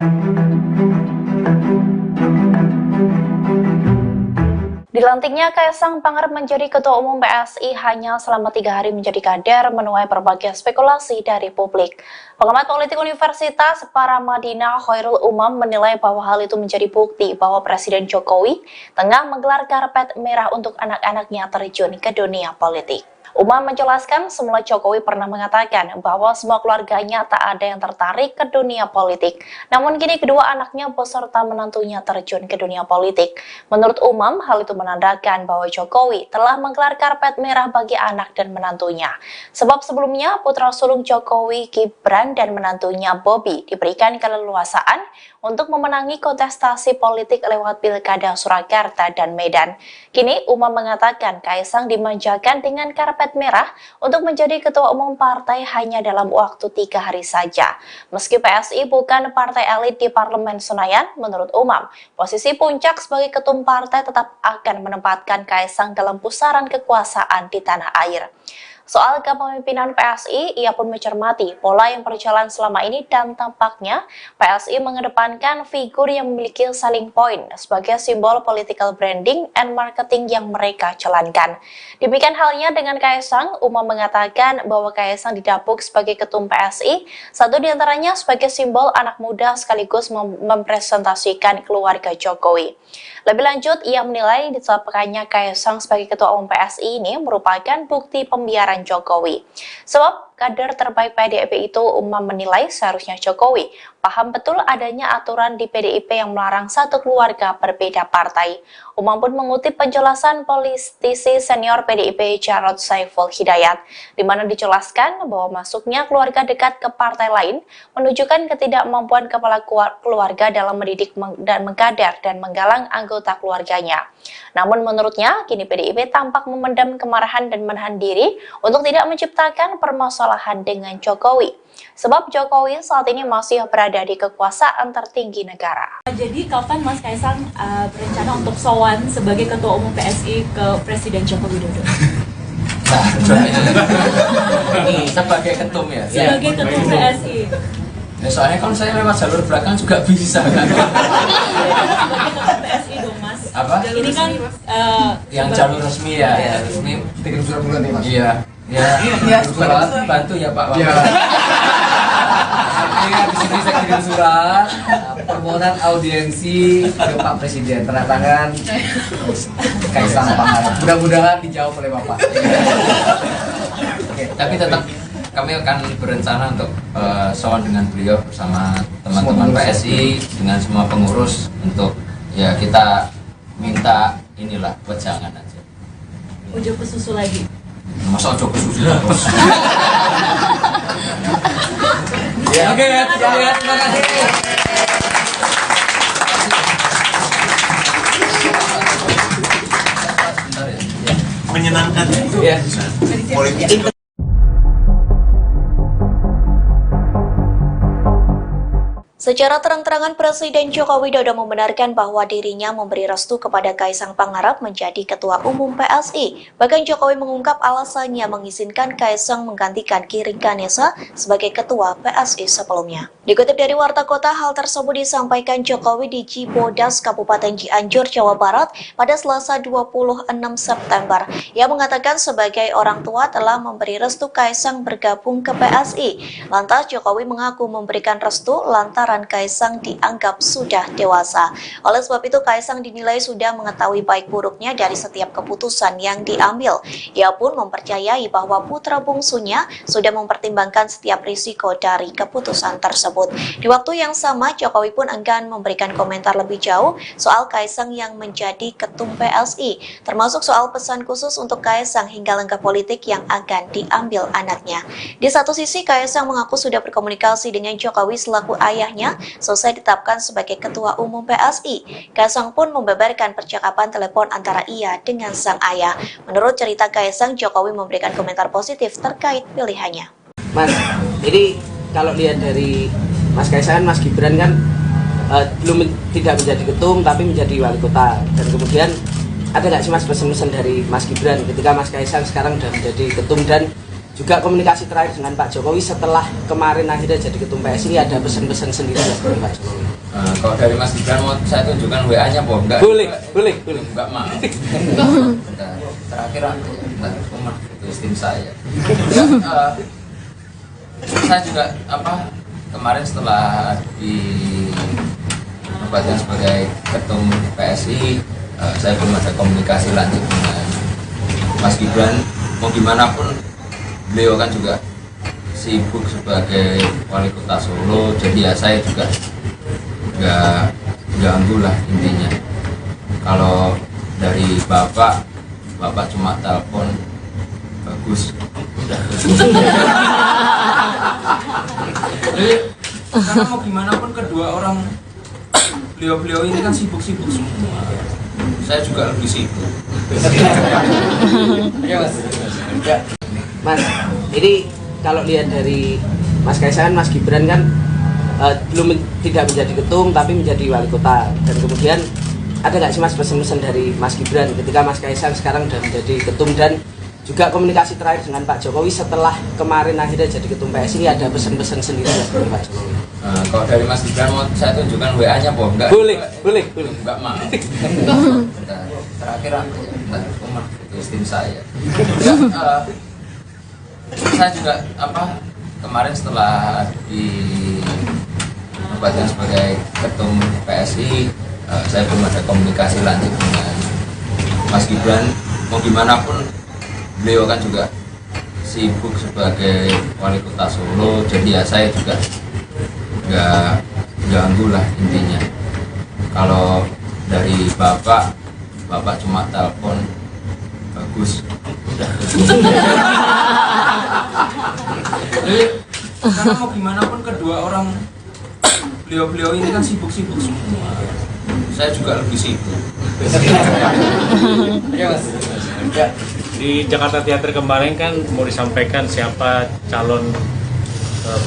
Dilantiknya Kaesang Pangarep menjadi Ketua Umum PSI hanya selama 3 hari menjadi kader menuai berbagai spekulasi dari publik. Pengamat politik Universitas Paramadina Khairul Umam menilai bahwa hal itu menjadi bukti bahwa Presiden Jokowi tengah menggelar karpet merah untuk anak-anaknya terjun ke dunia politik. Umam menjelaskan semula Jokowi pernah mengatakan bahwa semua keluarganya tak ada yang tertarik ke dunia politik. Namun kini kedua anaknya beserta menantunya terjun ke dunia politik. Menurut Umam, hal itu menandakan bahwa Jokowi telah menggelar karpet merah bagi anak dan menantunya. Sebab sebelumnya putra sulung Jokowi, Gibran dan menantunya Bobi diberikan keleluasaan untuk memenangi kontestasi politik lewat Pilkada Surakarta dan Medan. Kini Umam mengatakan Kaesang dimanjakan dengan karpet merah untuk menjadi ketua umum partai hanya dalam waktu 3 hari saja. Meski PSI bukan partai elit di Parlemen Senayan, menurut Umam, posisi puncak sebagai ketum partai tetap akan menempatkan Kaesang dalam pusaran kekuasaan di tanah air. Soal kepemimpinan PSI, ia pun mencermati pola yang berjalan selama ini dan tampaknya PSI mengedepankan figur yang memiliki selling point sebagai simbol political branding and marketing yang mereka jalankan. Demikian halnya dengan Kaesang, Umam mengatakan bahwa Kaesang didapuk sebagai ketum PSI, satu diantaranya sebagai simbol anak muda sekaligus mempresentasikan keluarga Jokowi. Lebih lanjut, ia menilai ditetapkannya Kaesang sebagai ketua umum PSI ini merupakan bukti pembiaran Jokowi. Sebab kader terbaik PDIP itu, Umam menilai seharusnya Jokowi paham betul adanya aturan di PDIP yang melarang satu keluarga berbeda partai. Umam pun mengutip penjelasan politisi senior PDIP Jarod Saiful Hidayat, di mana dijelaskan bahwa masuknya keluarga dekat ke partai lain menunjukkan ketidakmampuan kepala keluarga dalam mendidik dan mengkader dan menggalang anggota keluarganya. Namun menurutnya, kini PDIP tampak memendam kemarahan dan menahan diri untuk tidak menciptakan permasalahan dengan Jokowi. Sebab Jokowi saat ini masih berada di kekuasaan tertinggi negara. Jadi kapan Mas Kaesang berencana untuk sowan sebagai Ketua Umum PSI ke Presiden Joko Widodo? Ini sebagai ketum ya. Sebagai ketum PSI. Ya, soalnya kalau saya lewat jalur belakang juga bisa kan. Sebagai ketum PSI dong Mas. Apa? Ini kan Yang jalur resmi ya, Iya. resmi. Kirim surat pengganti mas. Iya. Ya, bantu ya Pak. Iya. Iya, di sini saya kirim surat permohonan audiensi ke Pak Presiden, tanda tangan Kaisang Pangarep. Mudah-mudahan dijawab oleh Bapak. Oke, Tapi tetap kami akan berencana untuk sowan dengan beliau bersama teman-teman PSI dengan semua pengurus untuk ya kita minta inilah wejangan aja. Ujo ke susu lagi. Masa ojo kesusu terus. Oke, terima kasih. Sebentar ya. Menyenangkan Ya. Politik. Secara terang-terangan Presiden Joko Widodo membenarkan bahwa dirinya memberi restu kepada Kaisang Pangarep menjadi Ketua Umum PSI. Bahkan Jokowi mengungkap alasannya mengizinkan Kaisang menggantikan Giring Ganesa sebagai Ketua PSI sebelumnya. Dikutip dari Warta Kota, hal tersebut disampaikan Jokowi di Cibodas, Kabupaten Cianjur, Jawa Barat pada Selasa 26 September. Ia mengatakan sebagai orang tua telah memberi restu Kaisang bergabung ke PSI. Lantas Jokowi mengaku memberikan restu lantaran Kaisang dianggap sudah dewasa. Oleh sebab itu Kaisang dinilai sudah mengetahui baik buruknya dari setiap keputusan yang diambil. Ia pun mempercayai bahwa putra bungsunya sudah mempertimbangkan setiap risiko dari keputusan tersebut. Di waktu yang sama, Jokowi pun enggan memberikan komentar lebih jauh soal Kaisang yang menjadi ketum PSI, termasuk soal pesan khusus untuk Kaisang hingga langkah politik yang akan diambil anaknya. Di satu sisi, Kaisang mengaku sudah berkomunikasi dengan Jokowi selaku ayahnya selesai ditetapkan sebagai Ketua Umum PSI. Kaisang pun membeberkan percakapan telepon antara ia dengan sang ayah. Menurut cerita Kaisang, Jokowi memberikan komentar positif terkait pilihannya. Mas, ini kalau lihat dari Mas Kaisang, Mas Gibran kan tidak menjadi ketum tapi menjadi wali kota. Dan kemudian ada nggak sih Mas pesan-pesan dari Mas Gibran ketika Mas Kaisang sekarang sudah menjadi ketum, dan juga komunikasi terakhir dengan Pak Jokowi setelah kemarin akhirnya jadi ketum PSI, ada pesan-pesan sendiri dari Pak Jokowi? Kalau dari Mas Gibran mau saya tunjukkan WA-nya apa enggak? Boleh. Enggak mau. Bentar. Terakhir aku bentar, rumah itu tim saya. Saya juga kemarin setelah dinobatkan sebagai ketum PSI, saya belum ada komunikasi lanjut dengan Mas Gibran. Mau gimana pun beliau kan juga sibuk sebagai wali kota Solo, jadi ya saya juga nggak ganggu lah intinya. Kalau dari bapak cuma telepon bagus, udah. Jadi karena mau gimana pun kedua orang beliau ini kan sibuk-sibuk semua. Saya juga lebih sibuk. Mas, ini kalau lihat dari Mas Kaisang, Mas Gibran kan tidak menjadi ketum tapi menjadi wali kota. Dan kemudian ada nggak sih Mas pesan-pesan dari Mas Gibran ketika Mas Kaisang sekarang sudah menjadi ketum, dan juga komunikasi terakhir dengan Pak Jokowi setelah kemarin akhirnya jadi ketum PSI, ada pesan-pesan sendiri dari Pak Jokowi? Kalau dari Mas Gibran mau saya tunjukkan WA-nya apa enggak? Boleh. Enggak mau. Bentar. Terakhir aku bentar, rumah itu tim saya. Saya juga kemarin setelah dinobatkan sebagai ketum PSI, saya belum ada komunikasi lanjut dengan Mas Gibran. Mau gimana pun beliau kan juga sibuk sebagai wali kota Solo, jadi ya saya juga nggak ganggu lah intinya. Kalau dari bapak cuma telepon bagus, udah. Jadi karena mau gimana pun kedua orang beliau ini kan sibuk-sibuk semua. Saya juga lebih sibuk. Di Jakarta Theater kemarin kan mau disampaikan siapa calon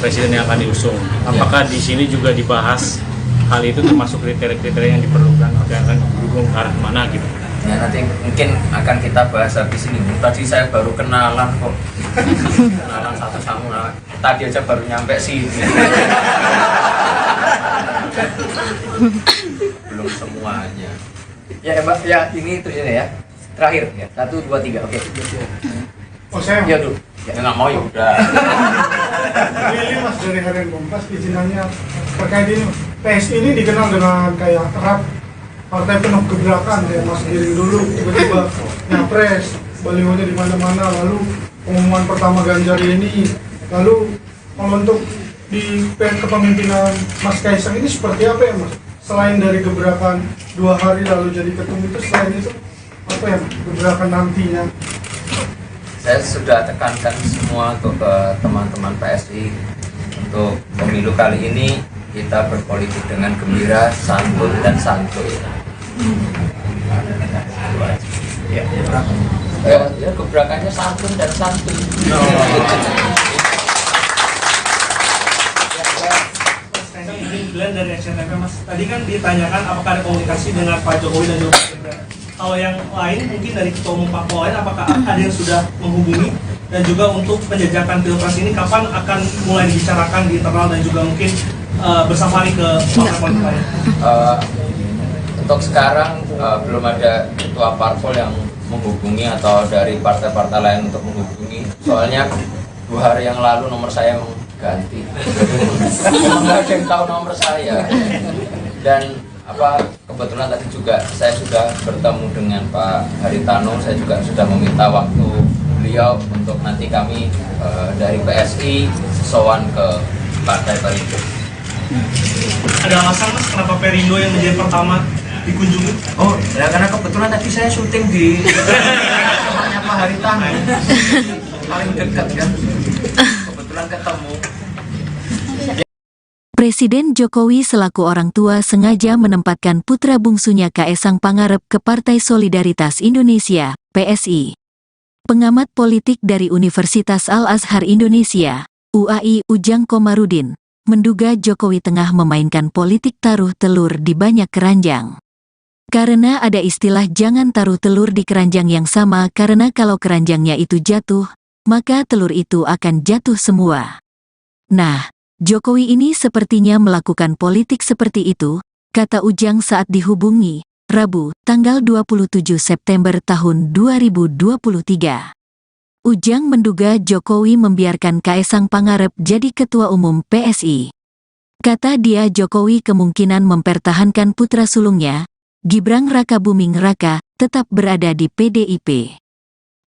presiden yang akan diusung. Apakah di sini juga dibahas hal itu, termasuk kriteria-kriteria yang diperlukan, akan didukung ke arah mana gitu? Ya nanti mungkin akan kita bahas habis ini. Tadi saya baru kenalan kok. Kenalan satu sama tadi aja baru nyampe sini. Belum semuanya. Ya Mbak, ya ini itu ya. Terakhir ya. 1, 2, 3. Oke. Oh saya Ya dulu. Ya nggak mau ya udah. Willy Mas dari Harian Kompas izinannya terkait ini Mas. PSI ini dikenal dengan kayak erat partai penuh gebrakan kayak Mas Giring dulu tiba-tiba nyapres, balihonya di mana-mana, lalu pengumuman pertama Ganjar ini, lalu kalau untuk di kepemimpinan Mas Kaisang ini seperti apa ya Mas? Selain dari gebrakan 2 hari lalu jadi ketum itu, selain itu apa ya Mas? Gebrakan nantinya? Saya sudah tekankan semua untuk ke teman-teman PSI untuk pemilu kali ini kita berpolitik dengan gembira, santun dan santuy. Ya. Ya gebrakannya santun dan santuy. Glenn dari Action TV Mas, tadi kan ditanyakan apakah ada komunikasi dengan Pak Jokowi dan juga Pak Gibran. Kalau yang lain mungkin dari ketua umum parpol lain, apakah ada yang sudah menghubungi, dan juga untuk penjajakan pilpres ini kapan akan mulai dibicarakan di internal dan juga mungkin bersafari ke partai politik lain? Untuk sekarang belum ada ketua parpol yang menghubungi atau dari partai-partai lain untuk menghubungi. Soalnya 2 hari yang lalu nomor saya ganti. Nggak ada yang tahu nomor saya. Dan kebetulan tadi juga saya sudah bertemu dengan Pak Haritano. Saya juga sudah meminta waktu beliau untuk nanti kami dari PSI sowan ke Partai Perindo. Ada alasan Mas kenapa Perindo yang menjadi pertama dikunjungi? Oh, ya karena kebetulan tadi saya syuting di rumahnya Pak Haritano. Paling dekat kan. Kebetulan ketemu. Presiden Jokowi selaku orang tua sengaja menempatkan putra bungsunya Kaesang Pangarep ke Partai Solidaritas Indonesia, PSI. Pengamat politik dari Universitas Al-Azhar Indonesia, UAI Ujang Komarudin, menduga Jokowi tengah memainkan politik taruh telur di banyak keranjang. Karena ada istilah jangan taruh telur di keranjang yang sama karena kalau keranjangnya itu jatuh, maka telur itu akan jatuh semua. Nah, Jokowi ini sepertinya melakukan politik seperti itu, kata Ujang saat dihubungi, Rabu, tanggal 27 September tahun 2023. Ujang menduga Jokowi membiarkan Kaesang Pangarep jadi ketua umum PSI. Kata dia Jokowi kemungkinan mempertahankan putra sulungnya, Gibran Rakabuming Raka, tetap berada di PDIP.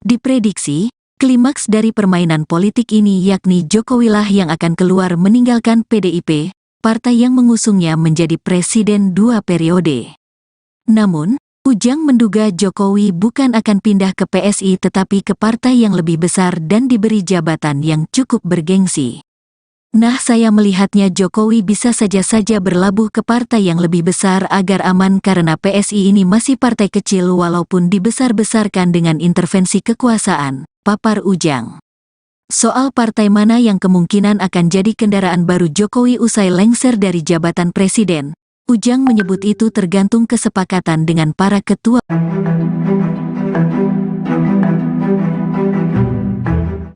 Diprediksi, klimaks dari permainan politik ini yakni Jokowilah yang akan keluar meninggalkan PDIP, partai yang mengusungnya menjadi presiden 2 periode. Namun, Ujang menduga Jokowi bukan akan pindah ke PSI tetapi ke partai yang lebih besar dan diberi jabatan yang cukup bergengsi. Nah, saya melihatnya Jokowi bisa saja berlabuh ke partai yang lebih besar agar aman karena PSI ini masih partai kecil walaupun dibesar-besarkan dengan intervensi kekuasaan, papar Ujang. Soal partai mana yang kemungkinan akan jadi kendaraan baru Jokowi usai lengser dari jabatan presiden, Ujang menyebut itu tergantung kesepakatan dengan para ketua.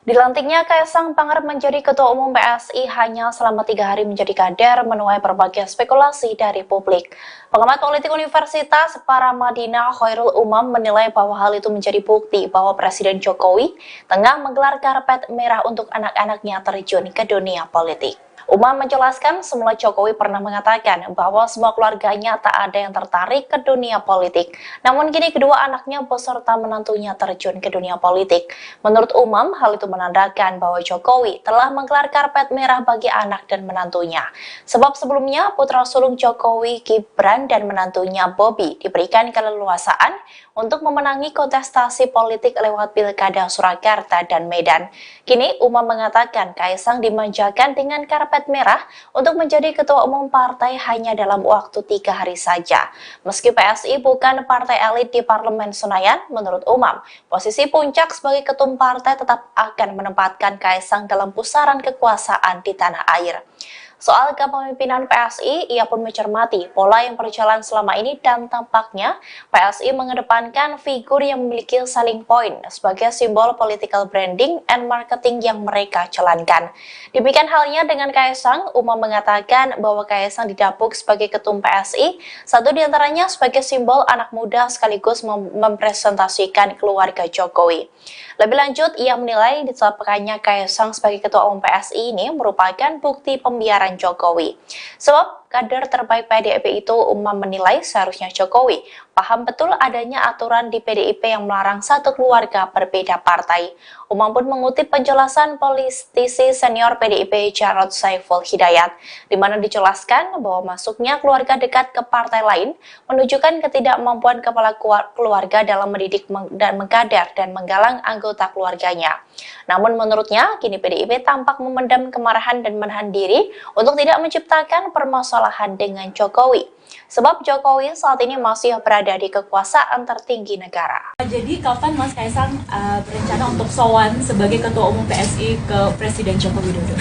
Dilantiknya Kaesang Pangarep menjadi Ketua Umum PSI hanya selama 3 hari menjadi kader menuai berbagai spekulasi dari publik. Pengamat politik Universitas Paramadina Khairul Umam menilai bahwa hal itu menjadi bukti bahwa Presiden Jokowi tengah menggelar karpet merah untuk anak-anaknya terjun ke dunia politik. Umam menjelaskan semula Jokowi pernah mengatakan bahwa semua keluarganya tak ada yang tertarik ke dunia politik. Namun kini kedua anaknya beserta menantunya terjun ke dunia politik. Menurut Umam, hal itu menandakan bahwa Jokowi telah menggelar karpet merah bagi anak dan menantunya. Sebab sebelumnya putra sulung Jokowi, Gibran dan menantunya Bobi diberikan keleluasaan untuk memenangi kontestasi politik lewat Pilkada Surakarta dan Medan. Kini Umam mengatakan Kaesang dimanjakan dengan karpet merah untuk menjadi ketua umum partai hanya dalam waktu 3 hari saja. Meski PSI bukan partai elit di Parlemen Senayan, menurut Umam, posisi puncak sebagai ketum partai tetap akan menempatkan Kaesang dalam pusaran kekuasaan di tanah air. Soal kepemimpinan PSI, ia pun mencermati pola yang berjalan selama ini dan tampaknya PSI mengedepankan figur yang memiliki selling point sebagai simbol political branding and marketing yang mereka jalankan. Demikian halnya dengan Kaesang, Umam mengatakan bahwa Kaesang didapuk sebagai ketum PSI, satu diantaranya sebagai simbol anak muda sekaligus mempresentasikan keluarga Jokowi. Lebih lanjut, ia menilai ditetapkannya Kaesang sebagai ketua umum PSI ini merupakan bukti pembiaran Jokowi. Sebab kader terbaik PDIP itu, Umam menilai seharusnya Jokowi paham betul adanya aturan di PDIP yang melarang satu keluarga berbeda partai. Umam pun mengutip penjelasan politisi senior PDIP Jarod Saiful Hidayat, di mana dijelaskan bahwa masuknya keluarga dekat ke partai lain menunjukkan ketidakmampuan kepala keluarga dalam mendidik dan mengkader dan menggalang anggota keluarganya. Namun menurutnya, kini PDIP tampak memendam kemarahan dan menahan diri untuk tidak menciptakan permasalahan dengan Jokowi. Sebab Jokowi saat ini masih berada di kekuasaan tertinggi negara. Jadi kapan Mas Kaesang berencana untuk sowan sebagai ketua umum PSI ke Presiden Joko Widodo?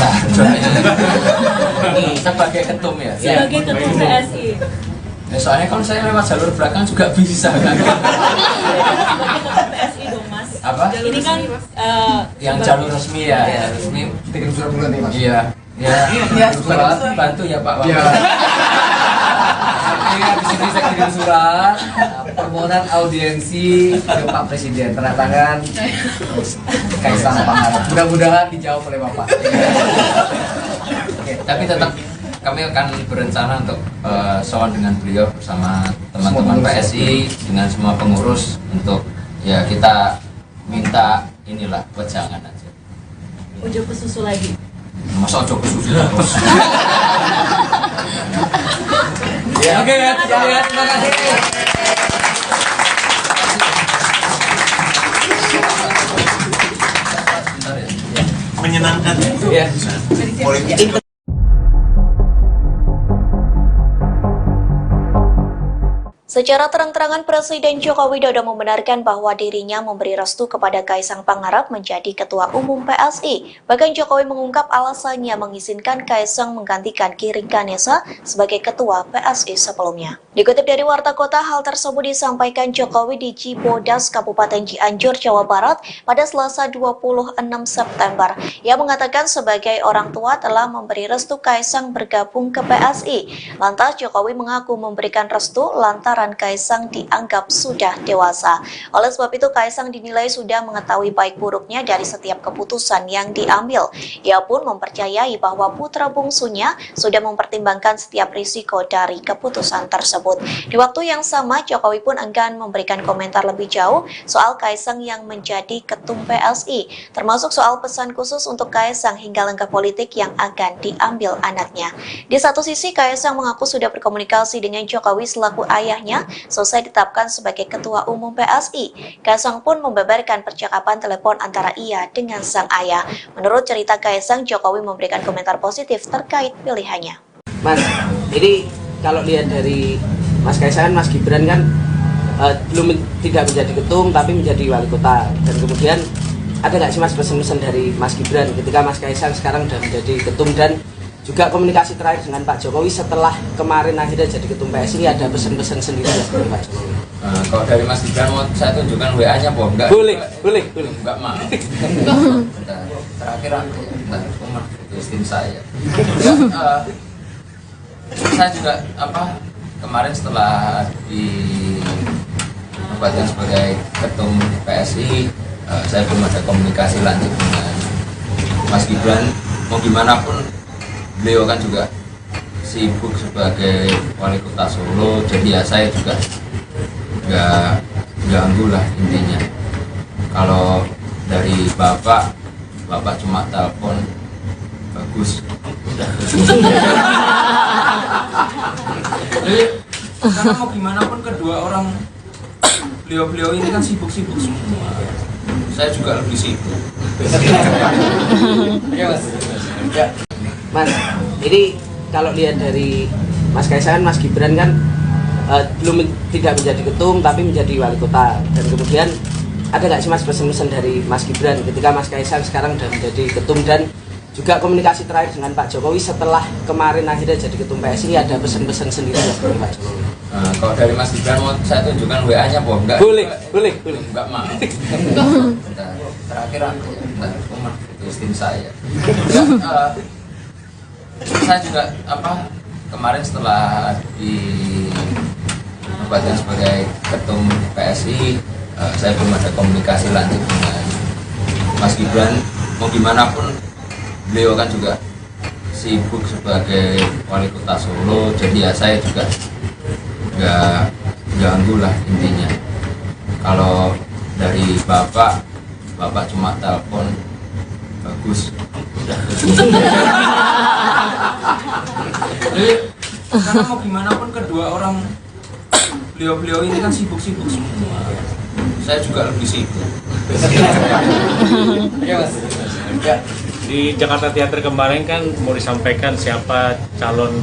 Nah, sebagai ketum ya? Sebagai ketum PSI. Ya, soalnya kalau saya lewat jalur belakang juga bisa kan? Sebagai ketum PSI dong Mas. Apa? Ini kan yang jalur resmi ya, resmi. Kirim surat bulan nih mas. Iya, surat bantu ya Pak. Iya. Di sini saya kirim surat permohonan audiensi ke Pak Presiden, tanda tangan Kaesang Pangarep. Mudah-mudahan dijawab oleh Bapak. Oke, tapi tetap kami akan berencana untuk sowan dengan beliau bersama teman-teman PSI dengan semua pengurus untuk ya kita minta inilah wejangan aja. Ujo ke susu lagi. Masa ojo ke susu terus. Oke, terima kasih. Menyenangkan Ya. Politik. Secara terang-terangan Presiden Joko Widodo membenarkan bahwa dirinya memberi restu kepada Kaesang Pangarep menjadi Ketua Umum PSI. Bahkan Jokowi mengungkap alasannya mengizinkan Kaesang menggantikan Giring Ganesa sebagai Ketua PSI sebelumnya. Dikutip dari Warta Kota, hal tersebut disampaikan Jokowi di Cibodas, Kabupaten Cianjur, Jawa Barat pada Selasa 26 September. Ia mengatakan sebagai orang tua telah memberi restu Kaesang bergabung ke PSI. Lantas Jokowi mengaku memberikan restu lantaran Kaesang dianggap sudah dewasa. Oleh sebab itu Kaesang dinilai sudah mengetahui baik buruknya dari setiap keputusan yang diambil. Ia pun mempercayai bahwa putra bungsunya sudah mempertimbangkan setiap risiko dari keputusan tersebut. Di waktu yang sama, Jokowi pun enggan memberikan komentar lebih jauh soal Kaesang yang menjadi ketum PSI, termasuk soal pesan khusus untuk Kaesang hingga langkah politik yang akan diambil anaknya. Di satu sisi, Kaesang mengaku sudah berkomunikasi dengan Jokowi selaku ayahnya selesai ditetapkan sebagai Ketua Umum PSI. Kaesang pun membeberkan percakapan telepon antara ia dengan sang ayah. Menurut cerita Kaesang, Jokowi memberikan komentar positif terkait pilihannya. Mas, ini kalau lihat dari Mas Kaesang, Mas Gibran kan belum tidak menjadi ketum tapi menjadi wali kota. Dan kemudian ada nggak sih Mas pesan-pesan dari Mas Gibran ketika Mas Kaesang sekarang sudah menjadi ketum dan juga komunikasi terakhir dengan Pak Jokowi setelah kemarin akhirnya jadi ketum PSI, ada pesan-pesan sendiri ya dari Pak Jokowi? Kalau dari Mas Gibran mau saya tunjukkan WA-nya, Bom? Enggak? Boleh. Enggak mau. Terakhir aku rumah tim saya. Saya juga kemarin setelah dinobatkan sebagai ketum PSI, saya belum ada komunikasi lanjut dengan Mas Gibran. Mau gimana pun beliau kan juga sibuk sebagai wali kota Solo, jadi ya saya juga nggak ganggu lah intinya. Kalau dari bapak cuma telepon bagus. Jadi karena mau gimana pun kedua orang beliau ini kan sibuk semua. Saya juga lebih sibuk. Mas, ini kalau lihat dari Mas Kaesang, Mas Gibran kan tidak menjadi ketum tapi menjadi wali kota. Dan kemudian ada nggak sih Mas pesan-pesan dari Mas Gibran ketika Mas Kaesang sekarang sudah menjadi ketum dan juga komunikasi terakhir dengan Pak Jokowi setelah kemarin akhirnya jadi ketum PSI, ada pesan-pesan sendiri dari Pak Jokowi? Nah, kalau dari Mas Gibran mau saya tunjukkan WA-nya, Boh. Enggak. Boleh. Enggak mau. Terakhir aku rumah itu tim saya. Saya juga kemarin setelah dinobatkan sebagai ketum PSI, saya belum ada komunikasi lanjut dengan Mas Gibran. Mau gimana pun beliau kan juga sibuk sebagai wali kota Solo, jadi ya saya juga nggak ganggu lah intinya. Kalau dari bapak cuma telepon bagus udah. Jadi karena mau gimana pun kedua orang beliau ini kan sibuk semua, saya juga lebih sibuk. Di Jakarta Theater kemarin kan mau disampaikan siapa calon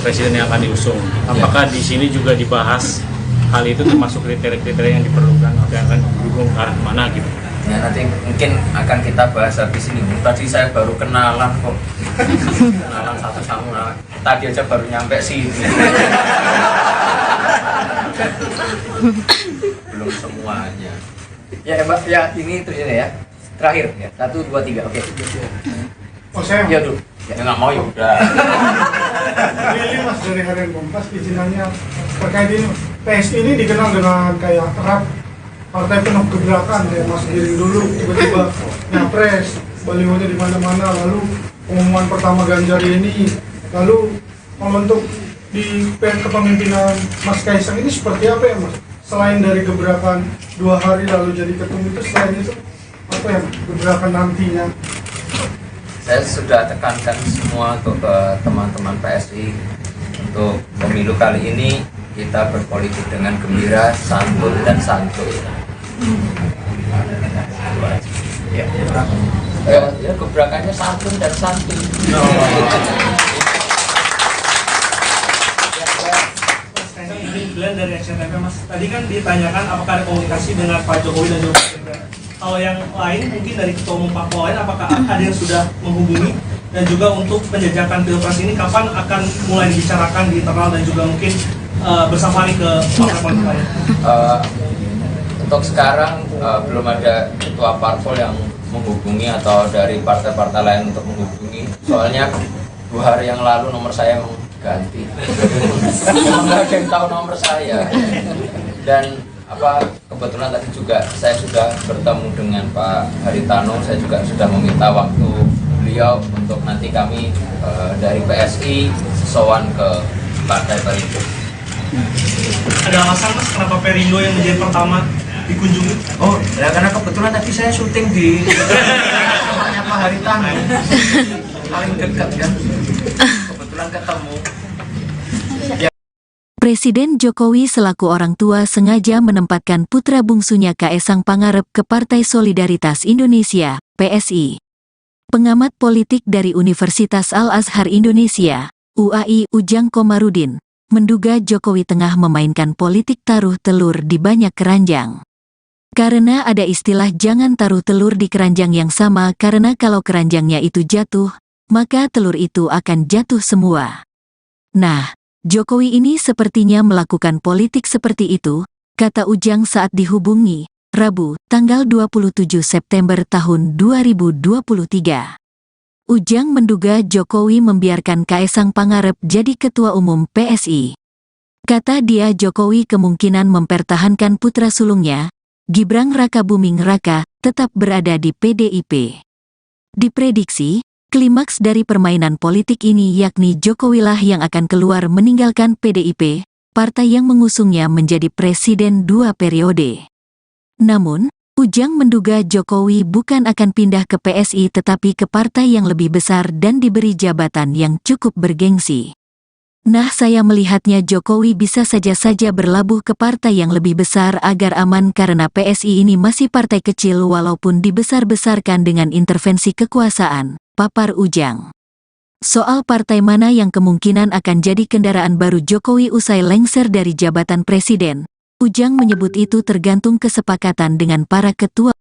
presiden yang akan diusung. Apakah di sini juga dibahas hal itu, termasuk kriteria-kriteria yang diperlukan atau yang akan didukung ke arah mana gitu? Ya nanti mungkin akan kita bahas habis ini. Tadi saya baru kenalan kok. Kenalan satu sama tadi aja baru nyampe sini. Belum semuanya. Ya Mbak, ya ini terus ya. Terakhir ya. 1 2 3. Oke. Oh saya Ya dulu. Ya nggak mau ya udah. Ini Mas dari Harian Kompas, izinannya terkait ini. PSI ini dikenal dengan kayak erat partai penuh gebrakan, kayak Mas Giring dulu tiba-tiba nyapres, balihonya di mana-mana, lalu pengumuman pertama Ganjar ini, lalu membentuk di kepemimpinan Mas Kaisang ini seperti apa ya Mas? Selain dari gebrakan 2 hari lalu jadi ketum itu, selain itu apa ya gebrakan nantinya? Saya sudah tekankan semua untuk ke teman-teman PSI untuk pemilu kali ini kita berpolitik dengan gembira, santun dan santuy. Ya gebrakannya santun dan santuy. Glenn dari Action TV, Mas. Tadi kan ditanyakan apakah ada komunikasi dengan Pak Jokowi dan juga Mas Gibran. Kalau yang lain mungkin dari ketua umum parpol lain, apakah ada yang sudah menghubungi, dan juga untuk penjajakan pilpres ini kapan akan mulai dibicarakan di internal dan juga mungkin bersama nih ke parpol politik lain? Untuk sekarang belum ada ketua parpol yang menghubungi atau dari partai-partai lain untuk menghubungi. Soalnya 2 hari yang lalu nomor saya ganti. Nggak ada yang tahu nomor saya. Dan kebetulan tadi juga saya sudah bertemu dengan Pak Haritano. Saya juga sudah meminta waktu beliau untuk nanti kami dari PSI sowan ke Partai Perindo. Ada alasan Mas kenapa Perindo yang menjadi pertama dikunjungi? Oh, ya karena kebetulan tadi saya syuting di rumahnya Pak Haritano. Paling dekat kan. Kebetulan ketemu. Presiden Jokowi selaku orang tua sengaja menempatkan putra bungsunya Kaesang Pangarep ke Partai Solidaritas Indonesia, PSI. Pengamat politik dari Universitas Al-Azhar Indonesia, UAI, Ujang Komarudin, menduga Jokowi tengah memainkan politik taruh telur di banyak keranjang. Karena ada istilah jangan taruh telur di keranjang yang sama, karena kalau keranjangnya itu jatuh, maka telur itu akan jatuh semua. Nah, Jokowi ini sepertinya melakukan politik seperti itu, kata Ujang saat dihubungi, Rabu, tanggal 27 September tahun 2023. Ujang menduga Jokowi membiarkan Kaesang Pangarep jadi ketua umum PSI. Kata dia Jokowi kemungkinan mempertahankan putra sulungnya, Gibran Rakabuming Raka, tetap berada di PDIP. Diprediksi, klimaks dari permainan politik ini yakni Jokowilah yang akan keluar meninggalkan PDIP, partai yang mengusungnya menjadi presiden 2 periode. Namun, Ujang menduga Jokowi bukan akan pindah ke PSI tetapi ke partai yang lebih besar dan diberi jabatan yang cukup bergengsi. Nah, saya melihatnya Jokowi bisa saja berlabuh ke partai yang lebih besar agar aman karena PSI ini masih partai kecil walaupun dibesar-besarkan dengan intervensi kekuasaan, papar Ujang. Soal partai mana yang kemungkinan akan jadi kendaraan baru Jokowi usai lengser dari jabatan presiden, Ujang menyebut itu tergantung kesepakatan dengan para ketua.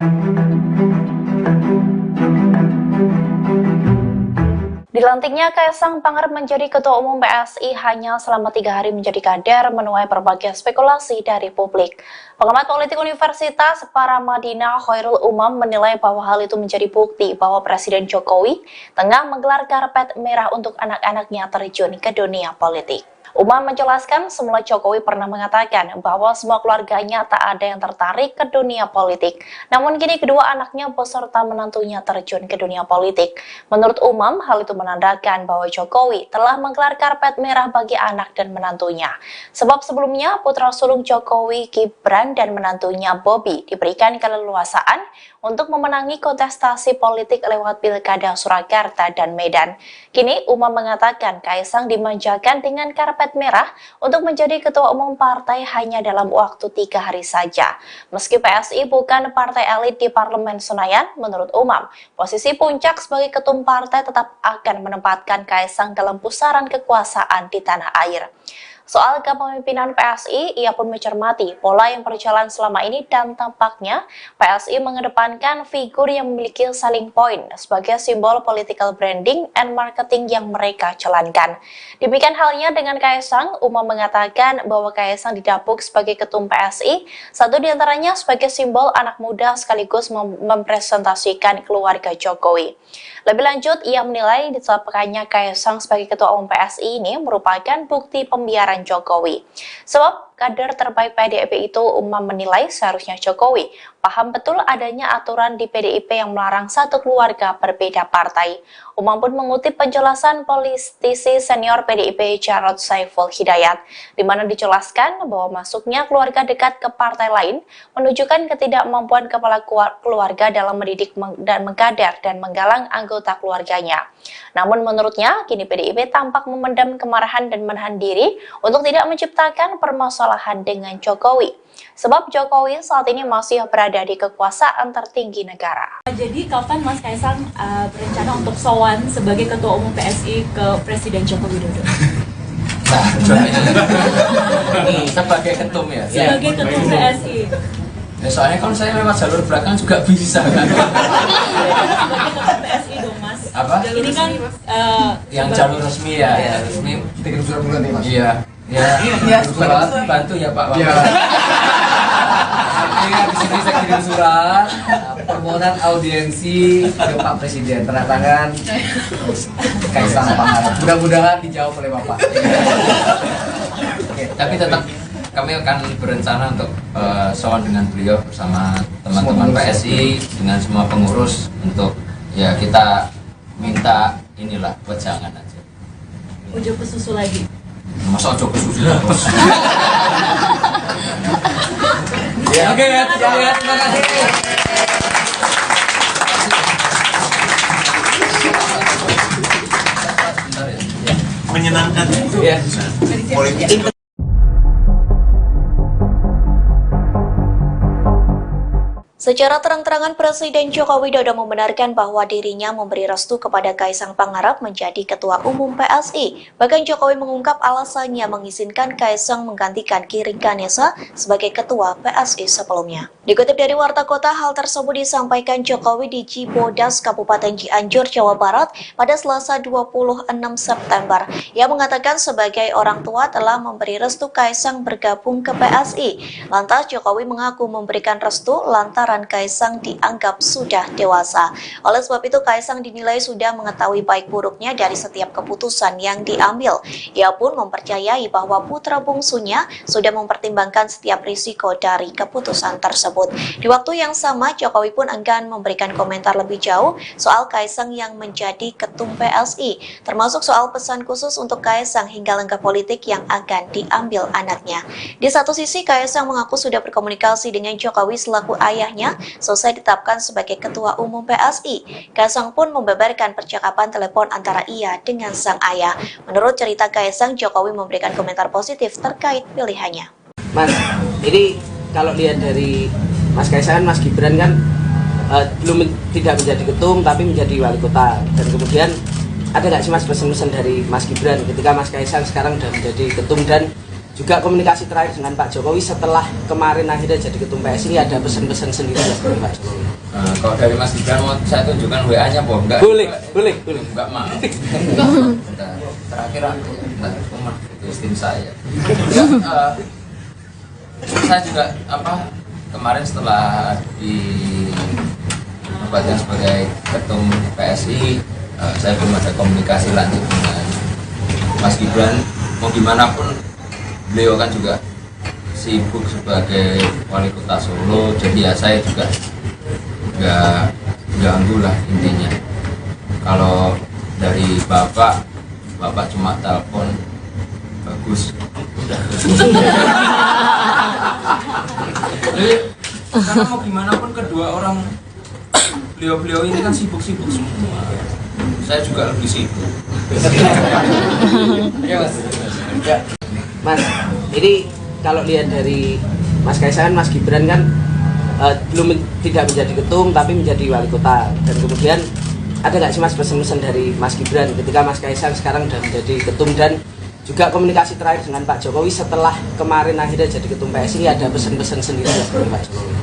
Dilantiknya Kaisang Pangarep menjadi Ketua Umum PSI hanya selama 3 hari menjadi kader menuai berbagai spekulasi dari publik. Pengamat politik Universitas Paramadina Khairul Umam menilai bahwa hal itu menjadi bukti bahwa Presiden Jokowi tengah menggelar karpet merah untuk anak-anaknya terjun ke dunia politik. Umam menjelaskan semula Jokowi pernah mengatakan bahwa semua keluarganya tak ada yang tertarik ke dunia politik. Namun kini kedua anaknya beserta menantunya terjun ke dunia politik. Menurut Umam, hal itu menandakan bahwa Jokowi telah menggelar karpet merah bagi anak dan menantunya. Sebab sebelumnya putra sulung Jokowi, Gibran dan menantunya Bobi diberikan keleluasaan untuk memenangi kontestasi politik lewat Pilkada Surakarta dan Medan. Kini Umam mengatakan Kaisang dimanjakan dengan karpet merah untuk menjadi ketua umum partai hanya dalam waktu 3 hari saja. Meski PSI bukan partai elit di Parlemen Senayan, menurut Umam, posisi puncak sebagai ketum partai tetap akan menempatkan Kaisang dalam pusaran kekuasaan di tanah air. Soal kepemimpinan PSI, ia pun mencermati pola yang berjalan selama ini dan tampaknya PSI mengedepankan figur yang memiliki selling point sebagai simbol political branding and marketing yang mereka jalankan. Demikian halnya dengan Kaisang, Umam mengatakan bahwa Kaisang didapuk sebagai ketum PSI, satu diantaranya sebagai simbol anak muda sekaligus mempresentasikan keluarga Jokowi. Lebih lanjut, ia menilai ditetapkannya Kaisang sebagai ketua umum PSI ini merupakan bukti pembiaran Jokowi. Sebab kader terbaik PDIP itu, Umam menilai seharusnya Jokowi paham betul adanya aturan di PDIP yang melarang satu keluarga berbeda partai. Umam pun mengutip penjelasan politisi senior PDIP Jarod Saiful Hidayat, di mana dijelaskan bahwa masuknya keluarga dekat ke partai lain menunjukkan ketidakmampuan kepala keluarga dalam mendidik dan mengkader dan menggalang anggota keluarganya. Namun menurutnya, kini PDIP tampak memendam kemarahan dan menahan diri untuk tidak menciptakan permasalahan dengan Jokowi. Sebab Jokowi saat ini masih berada di kekuasaan tertinggi negara. Jadi kapan Mas Kaisang berencana untuk sowan sebagai Ketua Umum PSI ke Presiden Joko Widodo? Nah, sebagai ketum ya? Sebagai Ketum PSI. Ya, soalnya kalau saya lewat jalur belakang juga bisa kan? Sebagai Ketum PSI dong Mas. Apa? Ini kan yang jalur resmi ya, ya resmi. Kirim surat bulan nih mas. Iya. Ya, surat bantu ya Pak. Iya. Artinya di sini saya kirim surat permohonan audiensi ke Pak Presiden, tanda tangan Kaisang Pangarep. Mudah-mudahan dijawab oleh Bapak. Oke, Tapi tetap kami akan berencana untuk sowan dengan beliau bersama teman-teman PSI dengan semua pengurus untuk ya kita minta inilah wejangan aja. Ujo ke susu lagi. Masa ojo ke susu. ya, oke ya, terima kasih. Menyenangkan. Ya. Politik. Secara terang-terangan Presiden Joko Widodo membenarkan bahwa dirinya memberi restu kepada Kaisang Pangarep menjadi Ketua Umum PSI. Bahkan Jokowi mengungkap alasannya mengizinkan Kaisang menggantikan Giring Ganesa sebagai Ketua PSI sebelumnya. Dikutip dari Warta Kota, hal tersebut disampaikan Jokowi di Cibodas, Kabupaten Cianjur, Jawa Barat pada Selasa 26 September. Ia mengatakan sebagai orang tua telah memberi restu Kaisang bergabung ke PSI. Lantas Jokowi mengaku memberikan restu lantaran Kaisang dianggap sudah dewasa. Oleh sebab itu Kaisang dinilai sudah mengetahui baik buruknya dari setiap keputusan yang diambil. Ia pun mempercayai bahwa putra bungsunya sudah mempertimbangkan setiap risiko dari keputusan tersebut. Di waktu yang sama, Jokowi pun enggan memberikan komentar lebih jauh soal Kaisang yang menjadi ketum PSI, termasuk soal pesan khusus untuk Kaisang hingga langkah politik yang akan diambil anaknya. Di satu sisi, Kaisang mengaku sudah berkomunikasi dengan Jokowi selaku ayahnya selesai ditetapkan sebagai Ketua Umum PSI. Kaisang pun membeberkan percakapan telepon antara ia dengan sang ayah. Menurut cerita Kaisang, Jokowi memberikan komentar positif terkait pilihannya. Mas, ini kalau lihat dari Mas Kaisang, Mas Gibran kan belum tidak menjadi ketum tapi menjadi wali kota. Dan kemudian ada nggak sih Mas pesan-pesan dari Mas Gibran ketika Mas Kaisang sekarang sudah menjadi ketum dan juga komunikasi terakhir dengan Pak Jokowi setelah kemarin akhirnya jadi ketum PSI, ada pesan-pesan sendiri dari Pak Jokowi? Kalau dari Mas Gibran mau saya tunjukkan WA-nya, Boh. Enggak? Boleh. Enggak mau. Terakhir aku rumah itu tim saya. Saya juga kemarin setelah dinobatkan sebagai ketum PSI, saya belum ada komunikasi lanjut dengan Mas Gibran. Mau gimana pun beliau kan juga sibuk sebagai wali kota Solo, jadi ya saya juga nggak ganggu lah intinya. Kalau dari bapak cuma telepon bagus udah. Karena mau gimana pun kedua orang beliau ini kan sibuk-sibuk semua, saya juga lebih sibuk. Ya Mas. Ya, Mas, ini kalau lihat dari Mas Kaisang, Mas Gibran kan tidak menjadi ketum tapi menjadi wali kota, dan kemudian ada nggak sih Mas pesan-pesan dari Mas Gibran ketika Mas Kaisang sekarang sudah menjadi ketum, dan juga komunikasi terakhir dengan Pak Jokowi setelah kemarin akhirnya jadi ketum PSI, ada pesan-pesan sendiri dari Pak Jokowi?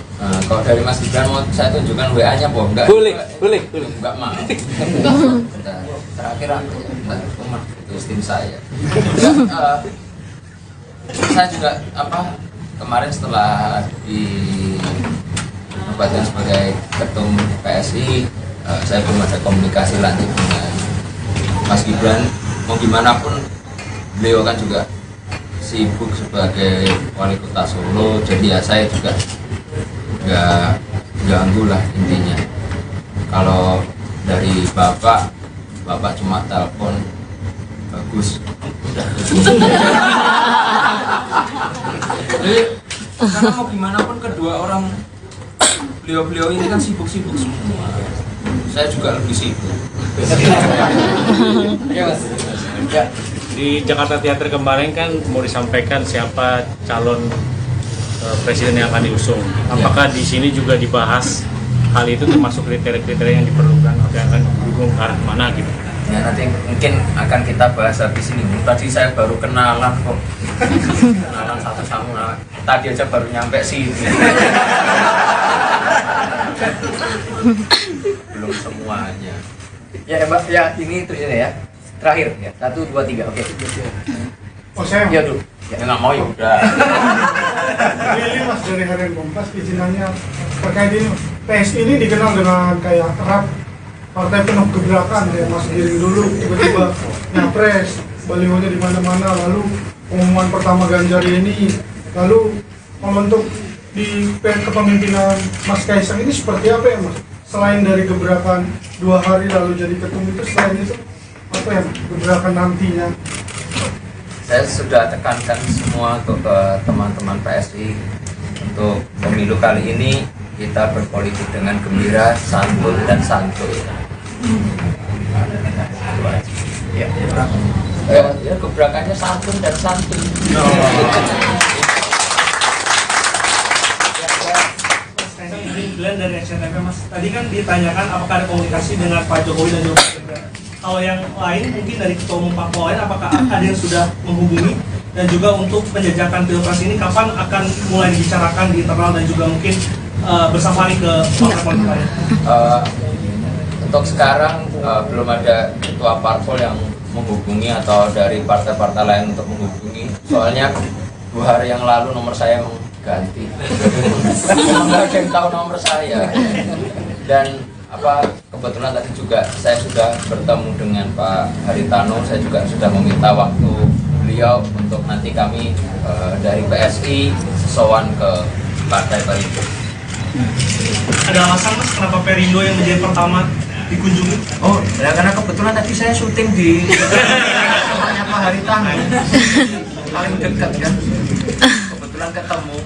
Kalau dari Mas Gibran mau saya tunjukkan WA-nya, Boh. Enggak? Boleh. Enggak mau. Terakhir aku rumah itu tim saya. Saya juga kemarin setelah dinobatkan sebagai ketum PSI, saya belum ada komunikasi lanjut dengan Mas Gibran. Mau gimana pun beliau kan juga sibuk sebagai wali kota Solo, jadi ya saya juga nggak ganggu lah intinya. Kalau dari bapak cuma telepon bagus udah. Karena mau gimana pun kedua orang beliau ini kan sibuk-sibuk semua, saya juga lebih sibuk. Ya Mas. Ya. Di Jakarta Theater kemarin kan mau disampaikan siapa calon presiden yang akan diusung. Apakah di sini juga dibahas hal itu, termasuk kriteria-kriteria yang diperlukan atau yang akan didukung ke arah mana gitu? Ya nanti mungkin akan kita bahas habis ini. Tadi saya baru kenalan kok. Kenalan satu sama tadi aja baru nyampe sini. Belum semuanya. Ya Mbak, ya ini terus ya. Terakhir ya. 1 2 3. Oke. Oh saya Ya dulu. Ya nggak mau ya udah. Ini Mas dari Harian Kompas, izinannya terkait ini. PSI ini dikenal dengan kayak erat partai penuh gebrakan, kayak Mas Giring dulu tiba-tiba nyapres, balihonya di mana-mana, lalu pengumuman pertama Ganjar ini, lalu untuk di kepemimpinan Mas Kaisang ini seperti apa ya Mas? Selain dari gebrakan 2 hari lalu jadi ketum itu, selain itu apa ya gebrakan nantinya? Saya sudah tekankan semua untuk ke teman-teman PSI untuk pemilu kali ini kita berpolitik dengan gembira, santun dan santuy. Ya. Ya gebrakannya santun dan santuy. Glenn dari SCTV Mas, tadi kan ditanyakan apakah ada komunikasi dengan Pak Jokowi dan juga Pak Gibran. Kalau yang lain mungkin dari ketua umum parpol lain, apakah ada yang sudah menghubungi, dan juga untuk penjajakan pilpres ini kapan akan mulai dibicarakan di internal dan juga mungkin bersafari ke partai politik lain? Untuk sekarang belum ada ketua parpol yang menghubungi atau dari partai-partai lain untuk menghubungi. Soalnya 2 hari yang lalu nomor saya ganti, nggak ada yang tahu nomor saya. Dan kebetulan tadi juga saya sudah bertemu dengan Pak Haritano, saya juga sudah meminta waktu beliau untuk nanti kami dari PSI sowan ke Partai Perindo. Ada alasan Mas kenapa Perindo yang menjadi pertama dikunjungi? Oh, ya karena kebetulan tadi saya syuting di rumahnya Pak Haritano, paling dekat kan, kebetulan ketemu.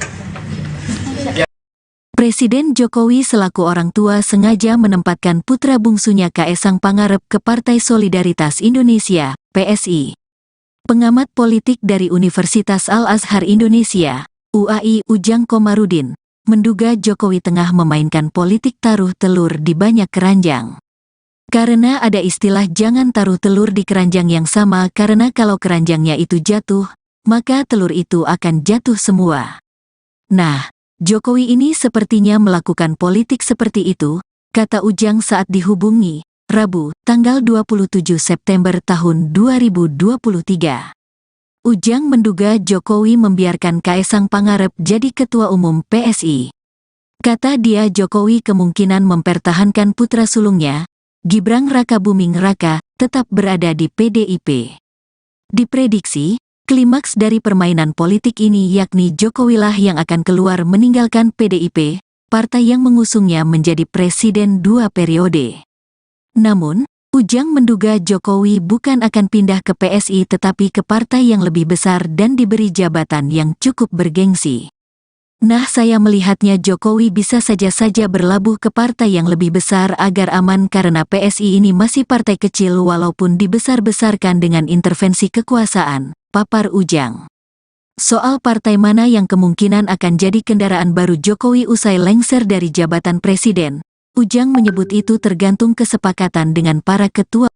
Presiden Jokowi selaku orang tua sengaja menempatkan putra bungsunya Kaesang Pangarep ke Partai Solidaritas Indonesia, PSI. Pengamat politik dari Universitas Al-Azhar Indonesia, UAI Ujang Komarudin, menduga Jokowi tengah memainkan politik taruh telur di banyak keranjang. Karena ada istilah jangan taruh telur di keranjang yang sama, karena kalau keranjangnya itu jatuh, maka telur itu akan jatuh semua. Nah, Jokowi ini sepertinya melakukan politik seperti itu, kata Ujang saat dihubungi, Rabu, tanggal 27 September tahun 2023. Ujang menduga Jokowi membiarkan Kaesang Pangarep jadi ketua umum PSI. Kata dia Jokowi kemungkinan mempertahankan putra sulungnya, Gibran Rakabuming Raka, tetap berada di PDIP. Diprediksi, klimaks dari permainan politik ini yakni Jokowilah yang akan keluar meninggalkan PDIP, partai yang mengusungnya menjadi presiden 2 periode. Namun, Ujang menduga Jokowi bukan akan pindah ke PSI tetapi ke partai yang lebih besar dan diberi jabatan yang cukup bergengsi. Nah, saya melihatnya Jokowi bisa saja berlabuh ke partai yang lebih besar agar aman karena PSI ini masih partai kecil walaupun dibesar-besarkan dengan intervensi kekuasaan, papar Ujang. Soal partai mana yang kemungkinan akan jadi kendaraan baru Jokowi usai lengser dari jabatan presiden, Ujang menyebut itu tergantung kesepakatan dengan para ketua.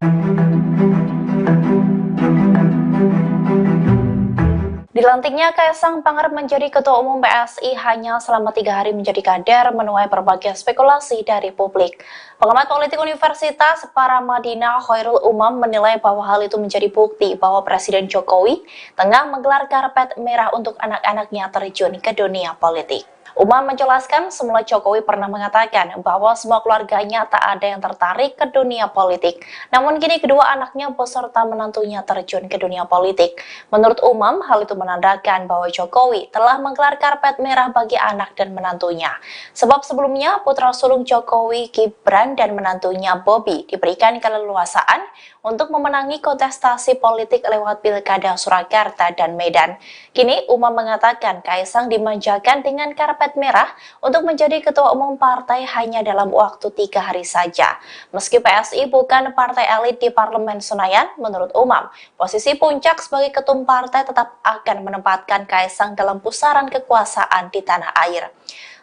Dilantiknya Kaesang Pangarep menjadi Ketua Umum PSI hanya selama 3 hari menjadi kader menuai berbagai spekulasi dari publik. Pengamat politik Universitas Paramadina Khairul Umam menilai bahwa hal itu menjadi bukti bahwa Presiden Jokowi tengah menggelar karpet merah untuk anak-anaknya terjun ke dunia politik. Umam menjelaskan semula Jokowi pernah mengatakan bahwa semua keluarganya tak ada yang tertarik ke dunia politik. Namun kini kedua anaknya beserta menantunya terjun ke dunia politik. Menurut Umam, hal itu menandakan bahwa Jokowi telah menggelar karpet merah bagi anak dan menantunya. Sebab sebelumnya putra sulung Jokowi, Gibran dan menantunya Bobi diberikan keleluasaan untuk memenangi kontestasi politik lewat Pilkada Surakarta dan Medan. Kini Umam mengatakan Kaesang dimanjakan dengan karpet merah untuk menjadi ketua umum partai hanya dalam waktu 3 hari saja. Meski PSI bukan partai elit di Parlemen Senayan, menurut Umam, posisi puncak sebagai ketum partai tetap akan menempatkan Kaesang dalam pusaran kekuasaan di tanah air.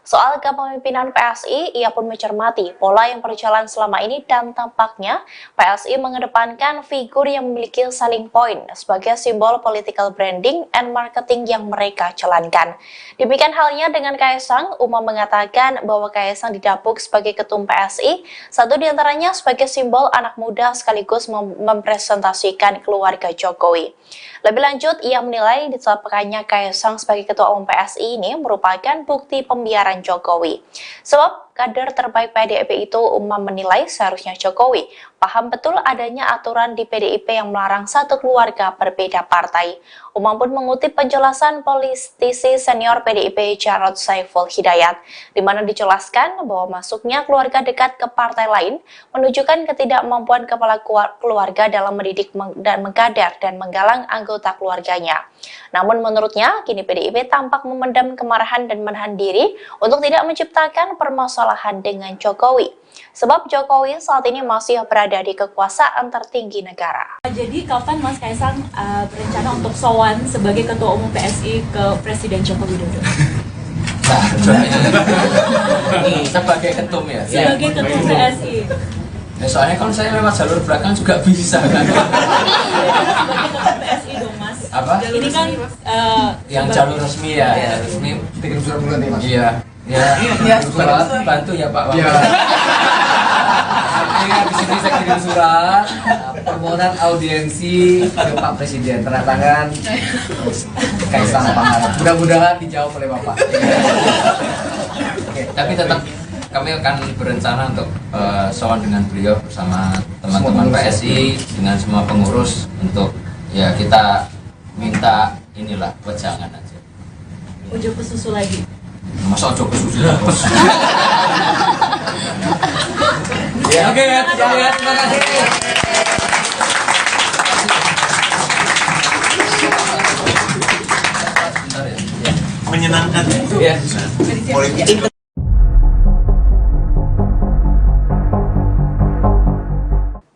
Soal kepemimpinan PSI, ia pun mencermati pola yang berjalan selama ini dan tampaknya PSI mengedepankan figur yang memiliki selling point sebagai simbol political branding and marketing yang mereka jalankan. Demikian halnya dengan Kaesang, Umam mengatakan bahwa Kaesang didapuk sebagai ketum PSI, satu diantaranya sebagai simbol anak muda sekaligus mempresentasikan keluarga Jokowi. Lebih lanjut, ia menilai ditetapkannya Kaesang sebagai ketua umum PSI ini merupakan bukti pembiaran Jokowi. Sebab kader terbaik PDIP itu, Umam menilai seharusnya Jokowi paham betul adanya aturan di PDIP yang melarang satu keluarga berbeda partai. Umam pun mengutip penjelasan politisi senior PDIP Jarod Saiful Hidayat, di mana dijelaskan bahwa masuknya keluarga dekat ke partai lain menunjukkan ketidakmampuan kepala keluarga dalam mendidik dan mengkader dan menggalang anggota keluarganya. Namun menurutnya, kini PDIP tampak memendam kemarahan dan menahan diri untuk tidak menciptakan permasalahan dengan Jokowi. Sebab Jokowi saat ini masih berada di kekuasaan tertinggi negara. Jadi kapan Mas Kaesang berencana untuk sowan sebagai Ketua Umum PSI ke Presiden Joko Widodo? Nah, sebagai ketum ya? Sebagai Ketum PSI. Ya, soalnya kan saya lewat jalur belakang juga bisa kan? Sebagai Ketum PSI dong Mas. Apa? Ini kan yang jalur resmi ya, Iya. resmi. Kirim surat bulan nih, Mas. Iya. Ya, surat bantu ya Pak. Iya. Iya, di sini saya kirim surat permohonan audiensi ke Pak Presiden, tanda tangan Kaesang Pangarep. Mudah-mudahan dijawab oleh Bapak. Oke, tapi tetap kami akan berencana untuk sowan dengan beliau bersama teman-teman PSI dengan semua pengurus untuk ya kita minta inilah wejangan aja. Ujuk ke susu lagi. Masa ojo kesusu bos. Ya, oke ya, terima kasih. Menyenangkan Ya. Politik.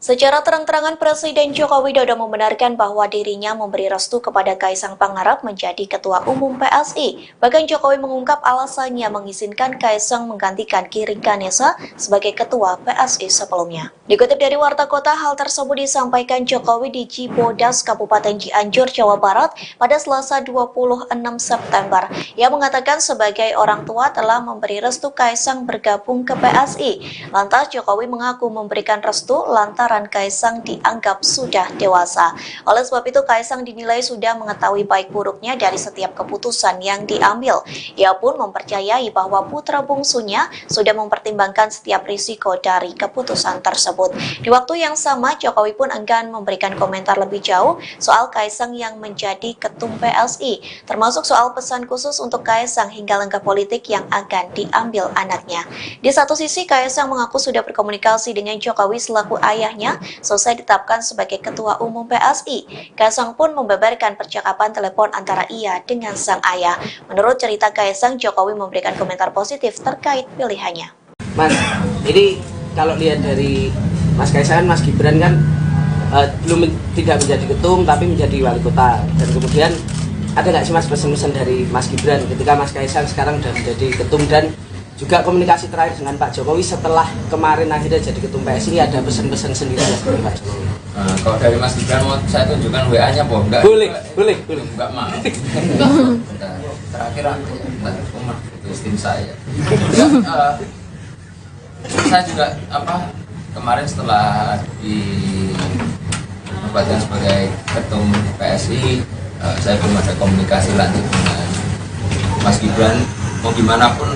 Secara terang-terangan Presiden Joko Widodo membenarkan bahwa dirinya memberi restu kepada Kaisang Pangarep menjadi Ketua Umum PSI. Bahkan Jokowi mengungkap alasannya mengizinkan Kaisang menggantikan Giring Ganesa sebagai Ketua PSI sebelumnya. Dikutip dari Warta Kota, hal tersebut disampaikan Jokowi di Cibodas, Kabupaten Cianjur, Jawa Barat pada Selasa 26 September. Ia mengatakan sebagai orang tua telah memberi restu Kaisang bergabung ke PSI. Lantas Jokowi mengaku memberikan restu lantaran Kaisang dianggap sudah dewasa. Oleh sebab itu Kaisang dinilai sudah mengetahui baik buruknya dari setiap keputusan yang diambil. Ia pun mempercayai bahwa putra bungsunya sudah mempertimbangkan setiap risiko dari keputusan tersebut. Di waktu yang sama, Jokowi pun enggan memberikan komentar lebih jauh soal Kaisang yang menjadi ketum PSI, termasuk soal pesan khusus untuk Kaisang hingga langkah politik yang akan diambil anaknya. Di satu sisi, Kaisang mengaku sudah berkomunikasi dengan Jokowi selaku ayahnya selesai ditetapkan sebagai Ketua Umum PSI. Kaisang pun membeberkan percakapan telepon antara ia dengan sang ayah. Menurut cerita Kaisang, Jokowi memberikan komentar positif terkait pilihannya. Mas, ini kalau lihat dari Mas Kaisang, Mas Gibran kan tidak menjadi ketum tapi menjadi wali kota. Dan kemudian ada nggak sih Mas pesan-pesan dari Mas Gibran ketika Mas Kaisang sekarang sudah menjadi ketum, dan juga komunikasi terakhir dengan Pak Jokowi setelah kemarin akhirnya jadi ketum PSI, ada pesan-pesan sendiri dari Pak Jokowi? Kalau dari Mas Gibran mau saya tunjukkan WA-nya, Boh. Enggak? Boleh. Enggak mau. Terakhir aku rumah itu tim saya. Saya juga kemarin setelah dinobatkan sebagai ketum PSI, saya belum ada komunikasi lanjut dengan Mas Gibran. Mau gimana pun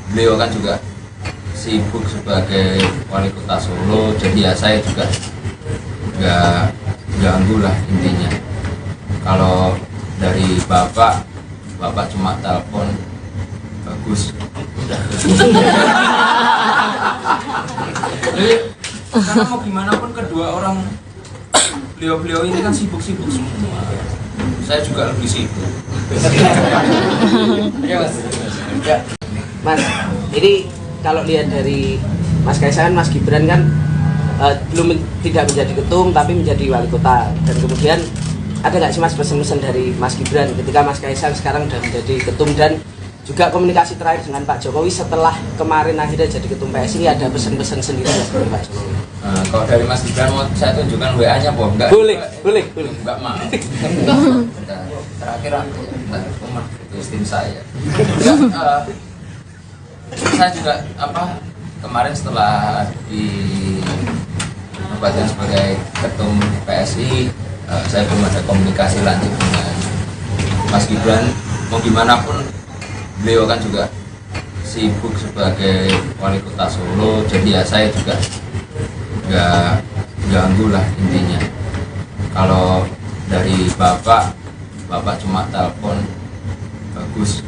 beliau kan juga sibuk sebagai wali kota Solo, jadi ya saya juga nggak ganggu lah intinya. Kalau dari bapak cuma telepon bagus. Jadi karena mau gimana pun kedua orang beliau ini kan sibuk-sibuk semua. Saya juga lebih sibuk. Mas, ini kalau lihat dari Mas Kaisang, Mas Gibran kan tidak menjadi ketum tapi menjadi wali kota. Dan kemudian ada nggak sih Mas pesan-pesan dari Mas Gibran ketika Mas Kaisang sekarang sudah menjadi ketum, dan juga komunikasi terakhir dengan Pak Jokowi setelah kemarin akhirnya jadi ketum PSI, ada pesan-pesan sendiri dari Pak Jokowi? Kalau dari Mas Gibran mau saya tunjukkan WA-nya, Boh. Enggak? Boleh. Enggak mau. Terakhir aku rumah itu tim saya. Saya juga kemarin setelah dinobatkan sebagai ketum PSI, saya belum ada komunikasi lanjut dengan Mas Gibran. Mau gimana pun beliau kan juga sibuk sebagai wali kota Solo, jadi ya saya juga nggak ganggu lah intinya. Kalau dari bapak cuma telepon bagus.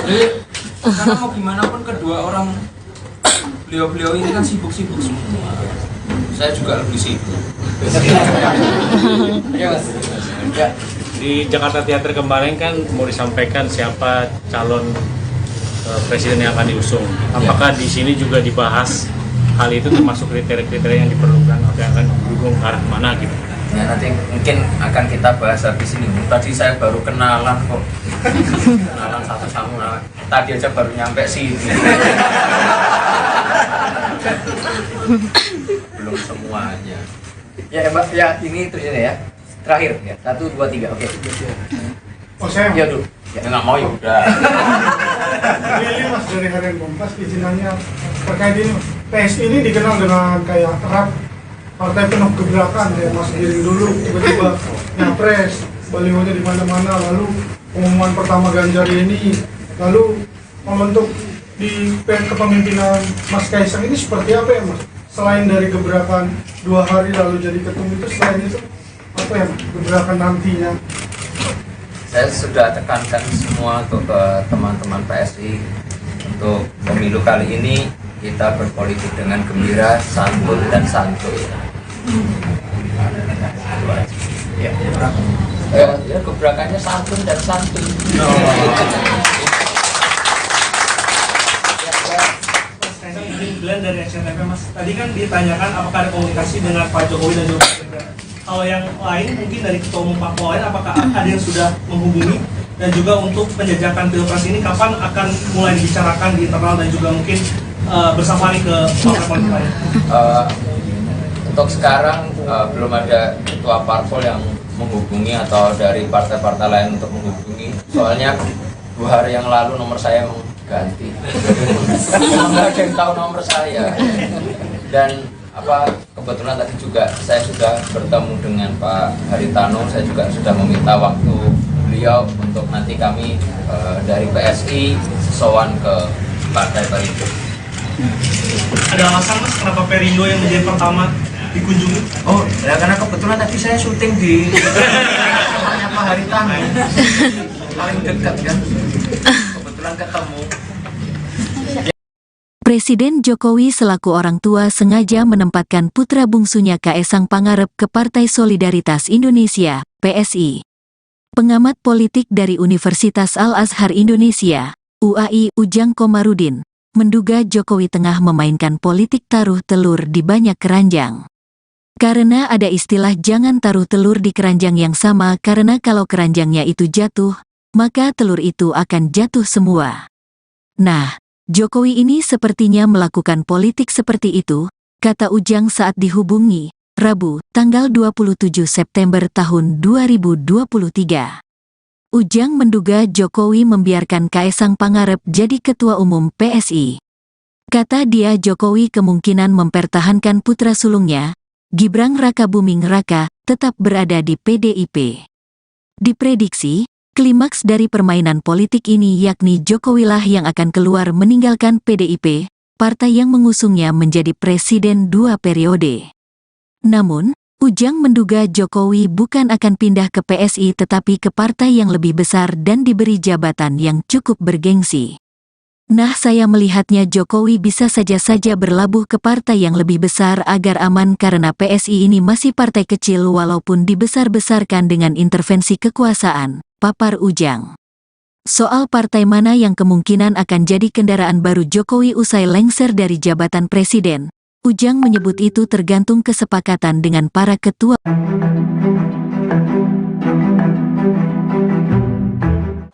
Jadi karena mau gimana pun kedua orang beliau ini kan sibuk-sibuk semua. Saya juga lebih sibuk. Di Jakarta Theater kemarin kan mau disampaikan siapa calon presiden yang akan diusung. Apakah di sini juga dibahas hal itu, termasuk kriteria-kriteria yang diperlukan atau yang akan didukung ke arah mana gitu? Ya nanti mungkin akan kita bahas habis ini. Tadi saya baru kenalan kok. Kenalan satu sama tadi aja baru nyampe sini. Belum semuanya. Ya Mbak, ya ini terus ya. Terakhir ya. 1 2 3. Oke. Oh saya Ya dulu. Ya nggak mau ya udah. ini Mas dari Harian Kompas, izinannya terkait ini Mas. PSI ini dikenal dengan kayak erat partai penuh gebrakan ya, Mas Giring dulu tiba-tiba nyapres, balihonya di mana-mana, lalu pengumuman pertama Ganjar ini, lalu membentuk di kepemimpinan Mas Kaisang ini seperti apa ya Mas? Selain dari gebrakan 2 hari lalu jadi ketum itu, selain itu apa ya gebrakan nantinya? Saya sudah tekankan semua untuk ke teman-teman PSI untuk pemilu kali ini kita berpolitik dengan gembira, santun dan santuy. Ya, gebrakannya santun dan santuy. Mas Kaisang ingin dari SCTV Mas. Tadi kan ditanyakan apakah ada komunikasi dengan Pak Jokowi dan juga Pak Gibran. Kalau yang lain mungkin dari ketua umum parpol lain, apakah ada yang sudah menghubungi, dan juga untuk penjajakan pilpres ini kapan akan mulai dibicarakan di internal dan juga mungkin bersama nih ke partai politik lain? Untuk sekarang belum ada ketua parpol yang menghubungi atau dari partai-partai lain untuk menghubungi. Soalnya 2 hari yang lalu nomor saya emang ganti. Nggak ada yang tahu nomor saya. Dan kebetulan tadi juga saya sudah bertemu dengan Pak Haritano. Saya juga sudah meminta waktu beliau untuk nanti kami dari PSI sowan ke Partai Perindo. Ada alasan Mas kenapa Perindo yang menjadi pertama dikunjungi? Oh, ya karena kebetulan tadi saya syuting di rumahnya Pak Haritano. Paling dekat kan. Kebetulan ketemu. Presiden Jokowi selaku orang tua sengaja menempatkan putra bungsunya Kaesang Pangarep ke Partai Solidaritas Indonesia, PSI. Pengamat politik dari Universitas Al-Azhar Indonesia, UAI, Ujang Komarudin, menduga Jokowi tengah memainkan politik taruh telur di banyak keranjang. Karena ada istilah jangan taruh telur di keranjang yang sama karena kalau keranjangnya itu jatuh, maka telur itu akan jatuh semua. Nah, Jokowi ini sepertinya melakukan politik seperti itu, kata Ujang saat dihubungi, Rabu, tanggal 27 September tahun 2023. Ujang menduga Jokowi membiarkan Kaesang Pangarep jadi ketua umum PSI. Kata dia Jokowi kemungkinan mempertahankan putra sulungnya, Gibran Rakabuming Raka, tetap berada di PDIP. Diprediksi, klimaks dari permainan politik ini yakni Jokowilah yang akan keluar meninggalkan PDIP, partai yang mengusungnya menjadi presiden 2 periode. Namun, Ujang menduga Jokowi bukan akan pindah ke PSI tetapi ke partai yang lebih besar dan diberi jabatan yang cukup bergengsi. Nah, saya melihatnya Jokowi bisa saja berlabuh ke partai yang lebih besar agar aman karena PSI ini masih partai kecil walaupun dibesar-besarkan dengan intervensi kekuasaan, papar Ujang. Soal partai mana yang kemungkinan akan jadi kendaraan baru Jokowi usai lengser dari jabatan presiden, Ujang menyebut itu tergantung kesepakatan dengan para ketua.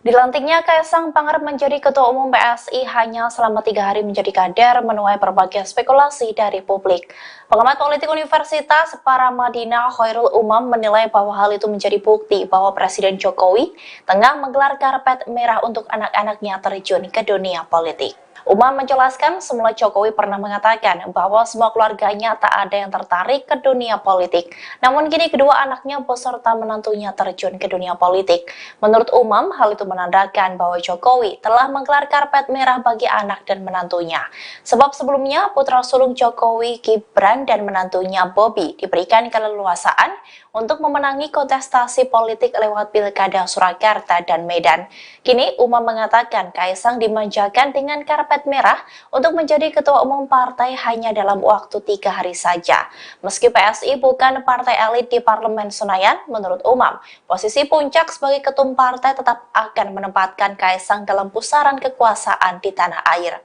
Dilantiknya Kaesang Pangarep menjadi Ketua Umum PSI hanya selama 3 hari menjadi kader menuai berbagai spekulasi dari publik. Pengamat politik Universitas Paramadina Khairul Umam menilai bahwa hal itu menjadi bukti bahwa Presiden Jokowi tengah menggelar karpet merah untuk anak-anaknya terjun ke dunia politik. Umam menjelaskan semula Jokowi pernah mengatakan bahwa semua keluarganya tak ada yang tertarik ke dunia politik. Namun kini kedua anaknya beserta menantunya terjun ke dunia politik. Menurut Umam, hal itu menandakan bahwa Jokowi telah menggelar karpet merah bagi anak dan menantunya. Sebab sebelumnya putra sulung Jokowi, Gibran dan menantunya Bobi diberikan keleluasaan untuk memenangi kontestasi politik lewat Pilkada Surakarta dan Medan. Kini Umam mengatakan Kaesang dimanjakan dengan karpet merah untuk menjadi ketua umum partai hanya dalam waktu 3 hari saja. Meski PSI bukan partai elit di Parlemen Senayan, menurut Umam, posisi puncak sebagai ketum partai tetap akan menempatkan Kaesang dalam pusaran kekuasaan di tanah air.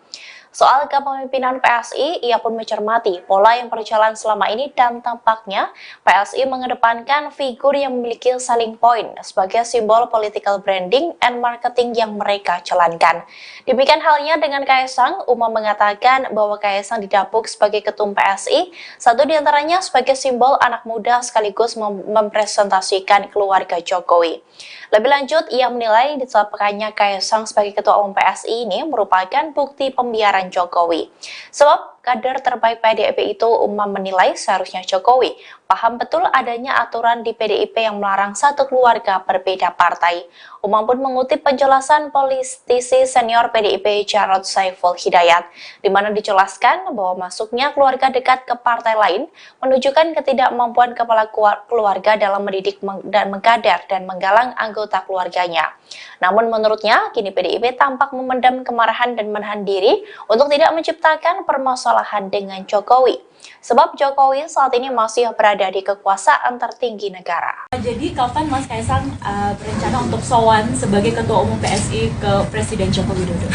Soal kepemimpinan PSI, ia pun mencermati pola yang berjalan selama ini dan tampaknya PSI mengedepankan figur yang memiliki selling point sebagai simbol political branding and marketing yang mereka jalankan. Demikian halnya dengan Kaesang, Umam mengatakan bahwa Kaesang didapuk sebagai ketum PSI, satu diantaranya sebagai simbol anak muda sekaligus mempresentasikan keluarga Jokowi. Lebih lanjut, ia menilai ditetapkannya Kaesang sebagai ketua umum PSI ini merupakan bukti pembiaran Jokowi. Sebab kader terbaik PDIP itu, Umam menilai seharusnya Jokowi paham betul adanya aturan di PDIP yang melarang satu keluarga berbeda partai. Umam pun mengutip penjelasan politisi senior PDIP Jarod Saiful Hidayat, di mana dijelaskan bahwa masuknya keluarga dekat ke partai lain menunjukkan ketidakmampuan kepala keluarga dalam mendidik dan mengkader dan menggalang anggota keluarganya. Namun menurutnya, kini PDIP tampak memendam kemarahan dan menahan diri untuk tidak menciptakan permasalahan dengan Jokowi. Sebab Jokowi saat ini masih berada di kekuasaan tertinggi negara. Jadi kapan Mas Kaesang berencana untuk sowan sebagai Ketua Umum PSI ke Presiden Joko Widodo?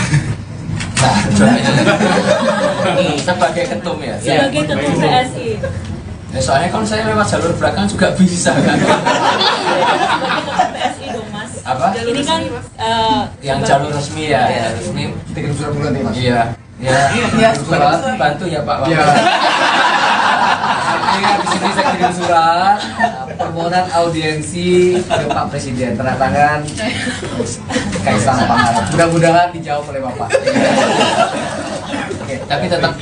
Nah, sebagai ketum ya. Sebagai ketum PSI. Ya, soalnya kalau saya lewat jalur belakang juga bisa kan. Sebagai ketum PSI dong Mas. Apa? Ini kan Yang jalur resmi ya, ya resmi. Kirim surat bulan nih mas. Iya, ya, surat bantu ya Pak. Iya. Artinya di sini saya kirim surat permohonan audiensi ke Pak Presiden, tanda tangan Kaisang Pangarep. Mudah-mudahan dijawab oleh Bapak. Oke, Tapi tetap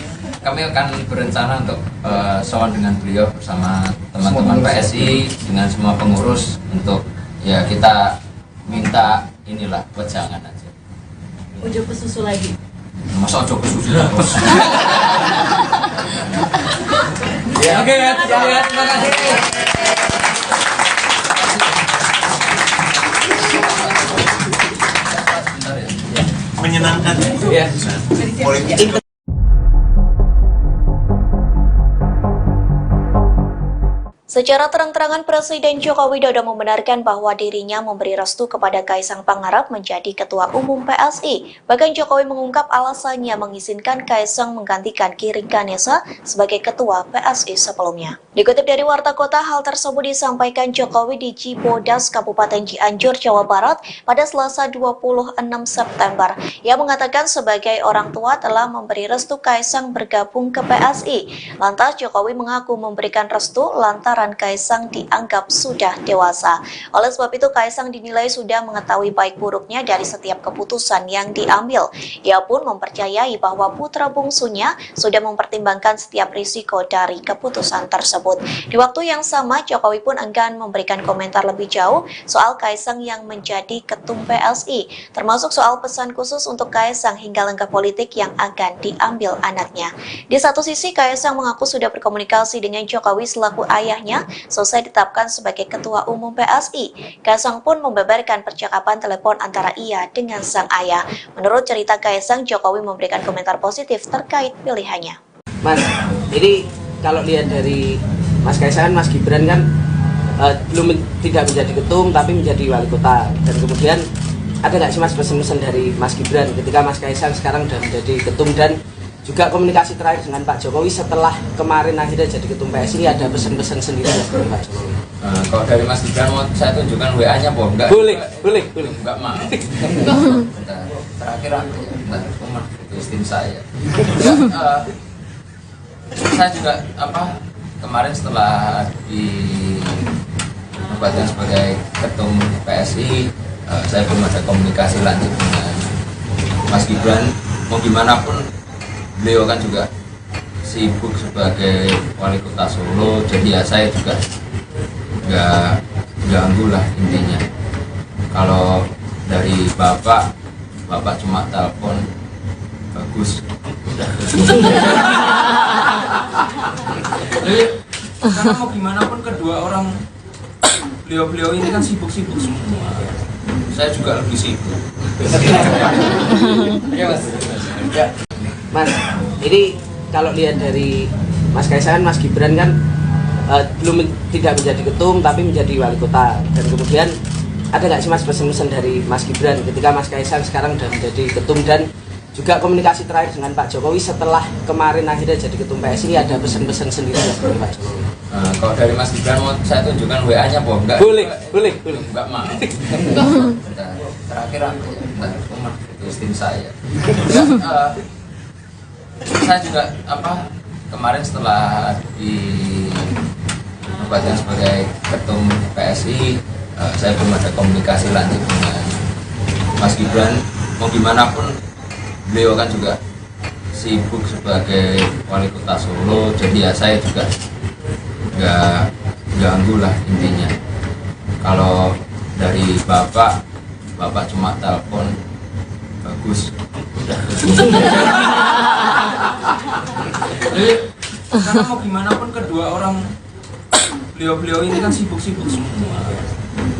kami akan berencana untuk sowan dengan beliau bersama teman-teman PSI dengan semua pengurus untuk ya kita minta inilah wejangan aja. Ujo ke susu lagi. Masa ojo ke susu terus. ya, oke ya, terima kasih. Menyenangkan. Ya. Politik. Secara terang-terangan Presiden Joko Widodo membenarkan bahwa dirinya memberi restu kepada Kaisang Pangarep menjadi Ketua Umum PSI. Bahkan Jokowi mengungkap alasannya mengizinkan Kaisang menggantikan Giring Ganesa sebagai Ketua PSI sebelumnya. Dikutip dari Warta Kota, hal tersebut disampaikan Jokowi di Cibodas, Kabupaten Cianjur, Jawa Barat pada Selasa 26 September. Ia mengatakan sebagai orang tua telah memberi restu Kaisang bergabung ke PSI. Lantas Jokowi mengaku memberikan restu lantaran Kaisang dianggap sudah dewasa. Oleh sebab itu Kaisang dinilai sudah mengetahui baik buruknya dari setiap keputusan yang diambil. Ia pun mempercayai bahwa putra bungsunya sudah mempertimbangkan setiap risiko dari keputusan tersebut. Di waktu yang sama, Jokowi pun enggan memberikan komentar lebih jauh soal Kaisang yang menjadi ketum PSI, termasuk soal pesan khusus untuk Kaisang hingga langkah politik yang akan diambil anaknya. Di satu sisi, Kaisang mengaku sudah berkomunikasi dengan Jokowi selaku ayahnya selesai ditetapkan sebagai Ketua Umum PSI. Kaisang pun membeberkan percakapan telepon antara ia dengan sang ayah. Menurut cerita Kaisang, Jokowi memberikan komentar positif terkait pilihannya. Mas, ini kalau lihat dari Mas Kaisang, Mas Gibran kan tidak menjadi ketum tapi menjadi wali kota. Dan kemudian ada nggak sih Mas pesan-pesan dari Mas Gibran ketika Mas Kaisang sekarang sudah menjadi ketum dan juga komunikasi terakhir dengan Pak Jokowi setelah kemarin akhirnya jadi ketum PSI, ini ada pesan-pesan sendiri dari Pak Jokowi? Kalau dari Mas Gibran mau saya tunjukkan WA-nya apa enggak? Boleh. Enggak mau. Bentar. Terakhir aku ya, bentar, rumah itu tim saya. Saya juga kemarin setelah dinobatkan sebagai ketum PSI, saya belum ada komunikasi lanjut dengan Mas Gibran. Mau gimana pun beliau kan juga sibuk sebagai wali kota Solo, jadi ya saya juga nggak ganggu lah intinya. Kalau dari bapak cuma telepon bagus udah. Karena mau gimana pun kedua orang beliau ini kan sibuk-sibuk semua. Saya juga lebih sibuk. Ya Mas. Ya. Mas, ini kalau lihat dari Mas Kaisang, Mas Gibran kan tidak menjadi ketum tapi menjadi wali kota. Dan kemudian ada nggak sih Mas pesan-pesan dari Mas Gibran ketika Mas Kaisang sekarang sudah menjadi ketum dan juga komunikasi terakhir dengan Pak Jokowi setelah kemarin akhirnya jadi ketum PSI, ini ada pesan-pesan sendiri dari Pak Jokowi? Kalau dari Mas Gibran mau saya tunjukkan WA-nya apa enggak? Boleh. Enggak mau. Bentar. Terakhir aku ya, bentar, rumah itu tim saya. Saya juga kemarin setelah dinobatkan sebagai ketum PSI, saya belum ada komunikasi lanjut dengan Mas Gibran. Mau gimana pun beliau kan juga sibuk sebagai wali kota Solo, jadi ya saya juga nggak ganggu lah intinya. Kalau dari bapak cuma telepon bagus udah. Karena mau gimana pun kedua orang beliau ini kan sibuk-sibuk semua.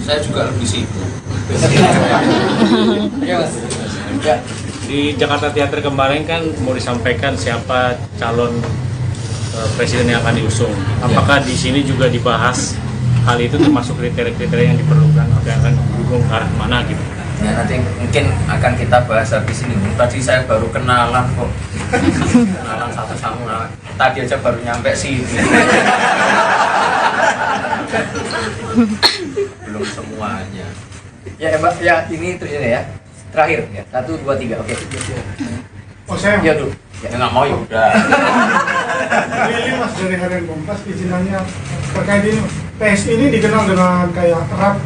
Saya juga lebih sibuk. Ya Mas. Ya. Di Jakarta Theater kemarin kan mau disampaikan siapa calon presiden yang akan diusung. Apakah di sini juga dibahas hal itu termasuk kriteria-kriteria yang diperlukan atau yang akan didukung ke arah mana gitu? Ya nanti mungkin akan kita bahas habis ini. Tadi saya baru kenalan kok. Kenalan satu sama. Tadi aja baru nyampe sini. Belum semuanya. Ya Mbak, ya ini terus ini ya. Terakhir ya. 1, 2, 3. Oke. Oh saya Ya dulu. Ya nggak mau ya udah. Lili Mas dari Harian Kompas izinannya terkait ini Mas. PSI ini dikenal dengan kayak erat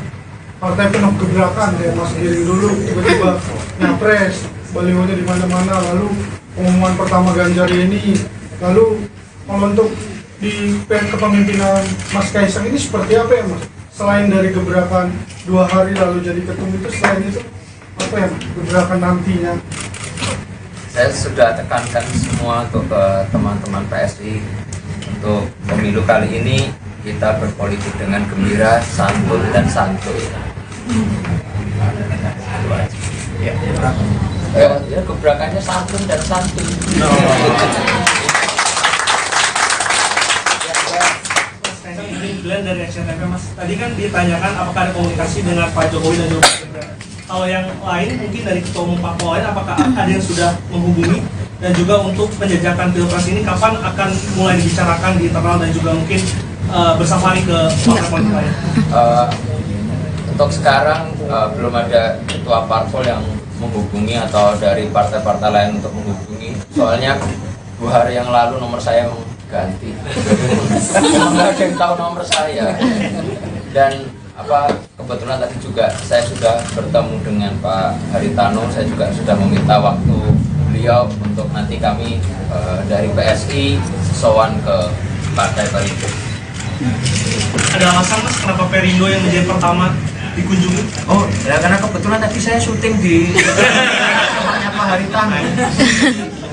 partai penuh gebrakan kayak Mas Giring dulu tiba-tiba nyapres, balihonya di mana-mana, lalu pengumuman pertama Ganjar ini, lalu kalau untuk di kepemimpinan Mas Kaisang ini seperti apa ya Mas? Selain dari gebrakan 2 hari lalu jadi ketum itu, selain itu apa ya Mas? Gebrakan nantinya? Saya sudah tekankan semua untuk ke teman-teman PSI untuk pemilu kali ini kita berpolitik dengan gembira, santun dan santuy. Ya gebrakannya santun dan santuy. Glenn dari Action TV Mas, tadi kan ditanyakan apakah ada komunikasi dengan Pak Jokowi dan juga Pak Gibran. Kalau yang lain mungkin dari ketua umum parpol lain, apakah ada yang sudah menghubungi dan juga untuk penjajakan pilpres ini kapan akan mulai dibicarakan di internal dan juga mungkin bersafari ke partai politik lain? Untuk sekarang belum ada ketua parpol yang menghubungi atau dari partai-partai lain untuk menghubungi. Soalnya 2 hari yang lalu nomor saya ganti. Memang nggak ada yang tahu nomor saya. Dan kebetulan tadi juga saya sudah bertemu dengan Pak Haritano. Saya juga sudah meminta waktu beliau untuk nanti kami dari PSI sowan ke Partai Perindo. Ada alasan Mas kenapa Perindo yang menjadi pertama dikunjungi? Oh, ya karena kebetulan tadi saya syuting di rumahnya Pak Haritano.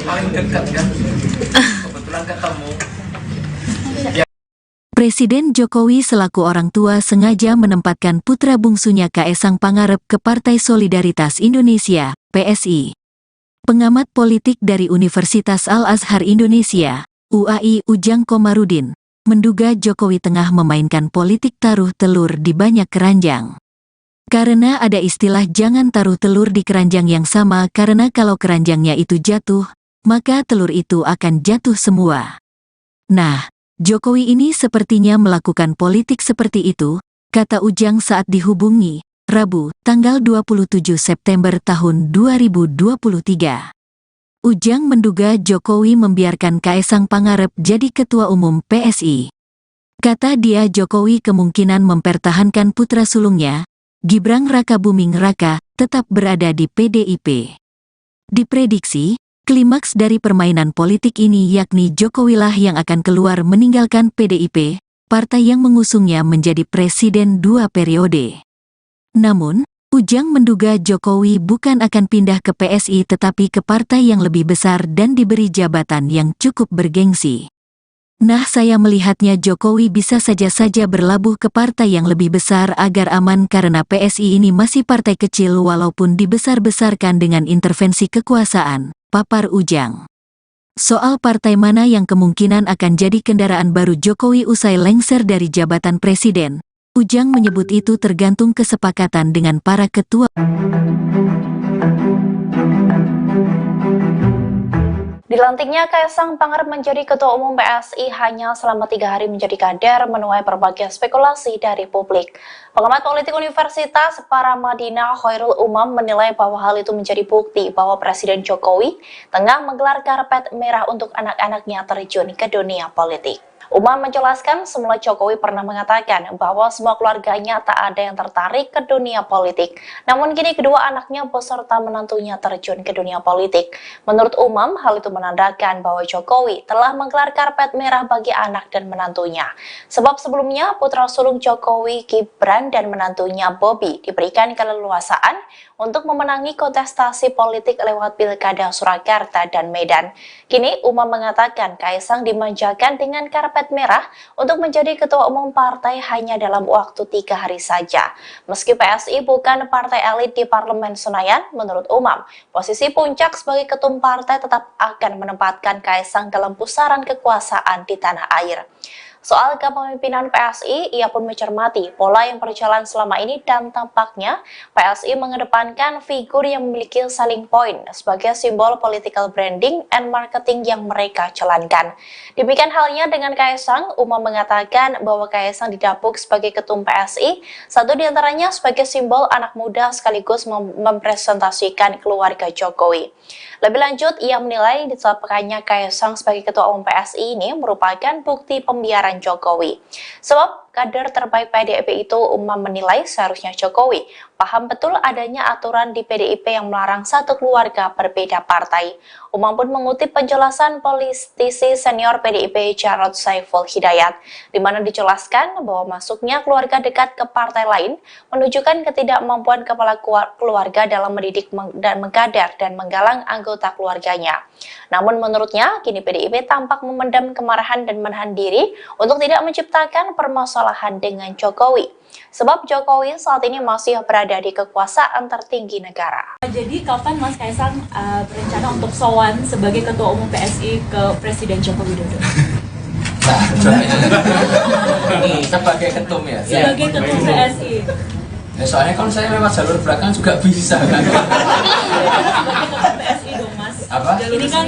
Paling dekat kan. Kebetulan ketemu. Presiden Jokowi selaku orang tua sengaja menempatkan putra bungsunya Kaesang Pangarep ke Partai Solidaritas Indonesia, PSI. Pengamat politik dari Universitas Al-Azhar Indonesia, UAI Ujang Komarudin, menduga Jokowi tengah memainkan politik taruh telur di banyak keranjang. Karena ada istilah jangan taruh telur di keranjang yang sama karena kalau keranjangnya itu jatuh, maka telur itu akan jatuh semua. Nah, Jokowi ini sepertinya melakukan politik seperti itu, kata Ujang saat dihubungi, Rabu, tanggal 27 September tahun 2023. Ujang menduga Jokowi membiarkan Kaesang Pangarep jadi ketua umum PSI. Kata dia Jokowi kemungkinan mempertahankan putra sulungnya, Gibran Rakabuming Raka, tetap berada di PDIP. Diprediksi, klimaks dari permainan politik ini yakni Jokowilah yang akan keluar meninggalkan PDIP, partai yang mengusungnya menjadi presiden 2 periode. Namun, Ujang menduga Jokowi bukan akan pindah ke PSI tetapi ke partai yang lebih besar dan diberi jabatan yang cukup bergengsi. Nah, saya melihatnya Jokowi bisa saja berlabuh ke partai yang lebih besar agar aman karena PSI ini masih partai kecil walaupun dibesar-besarkan dengan intervensi kekuasaan, papar Ujang. Soal partai mana yang kemungkinan akan jadi kendaraan baru Jokowi usai lengser dari jabatan presiden, Ujang menyebut itu tergantung kesepakatan dengan para ketua. Dilantiknya Kaesang Pangarep menjadi Ketua Umum PSI hanya selama 3 hari menjadi kader menuai berbagai spekulasi dari publik. Pengamat politik Universitas Paramadina Khairul Umam menilai bahwa hal itu menjadi bukti bahwa Presiden Jokowi tengah menggelar karpet merah untuk anak-anaknya terjun ke dunia politik. Umam menjelaskan semula Jokowi pernah mengatakan bahwa semua keluarganya tak ada yang tertarik ke dunia politik. Namun kini kedua anaknya beserta menantunya terjun ke dunia politik. Menurut Umam, hal itu menandakan bahwa Jokowi telah menggelar karpet merah bagi anak dan menantunya. Sebab sebelumnya putra sulung Jokowi, Gibran dan menantunya Bobi diberikan keleluasaan untuk memenangi kontestasi politik lewat Pilkada Surakarta dan Medan. Kini Umam mengatakan Kaesang dimanjakan dengan karpet merah untuk menjadi ketua umum partai hanya dalam waktu 3 hari saja. Meski PSI bukan partai elit di Parlemen Senayan, menurut Umam, posisi puncak sebagai ketum partai tetap akan menempatkan Kaesang dalam pusaran kekuasaan di tanah air. Soal kepemimpinan PSI, ia pun mencermati pola yang berjalan selama ini dan tampaknya PSI mengedepankan figur yang memiliki selling point sebagai simbol political branding and marketing yang mereka jalankan. Demikian halnya dengan Kaesang, Umam mengatakan bahwa Kaesang didapuk sebagai ketum PSI, satu diantaranya sebagai simbol anak muda sekaligus mempresentasikan keluarga Jokowi. Lebih lanjut, ia menilai ditetapkannya Kaesang sebagai ketua umum PSI ini merupakan bukti pembiaran Jokowi. Sebab kader terbaik PDIP itu, Umam menilai seharusnya Jokowi paham betul adanya aturan di PDIP yang melarang satu keluarga berbeda partai. Umam pun mengutip penjelasan politisi senior PDIP Jarod Saiful Hidayat, di mana dijelaskan bahwa masuknya keluarga dekat ke partai lain menunjukkan ketidakmampuan kepala keluarga dalam mendidik dan mengkader dan menggalang anggota keluarganya. Namun menurutnya, kini PDIP tampak memendam kemarahan dan menahan diri untuk tidak menciptakan permasalahan dengan Jokowi. Sebab Jokowi saat ini masih berada di kekuasaan tertinggi negara. Jadi kapan Mas Kaesang berencana untuk sowan sebagai ketua umum PSI ke Presiden Joko Widodo? Nah, ini sebagai ketum ya. Sebagai ketum PSI. Ya, soalnya kalau saya lewat jalur belakang juga bisa kan. Sebagai ketum PSI dong Mas. Apa? Ini kan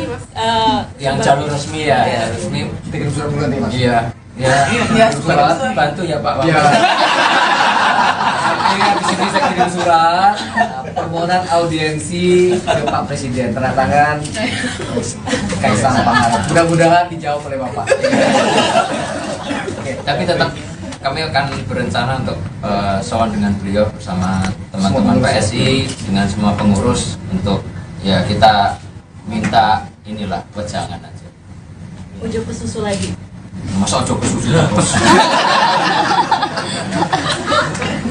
Yang jalur resmi ya, ya resmi. Kirim surat bulan nih mas. Iya. Ya, surat bantu ya Pak. Iya. Di sini saya kirim surat permohonan audiensi ke Pak Presiden, tanda tangan Kaesang Pangarep. Mudah-mudahan dijawab oleh Bapak. Oke, tapi tetap kami akan berencana untuk sowan dengan beliau bersama teman-teman PSI dengan semua pengurus untuk ya kita minta inilah wejangan aja. ujuk ke susu lagi. Masa ojo kesusulan bos.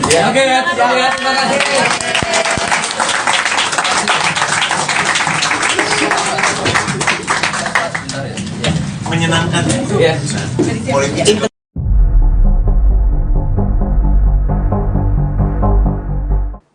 Ya, oke ya, terima kasih. Menyenangkan Ya. Politik.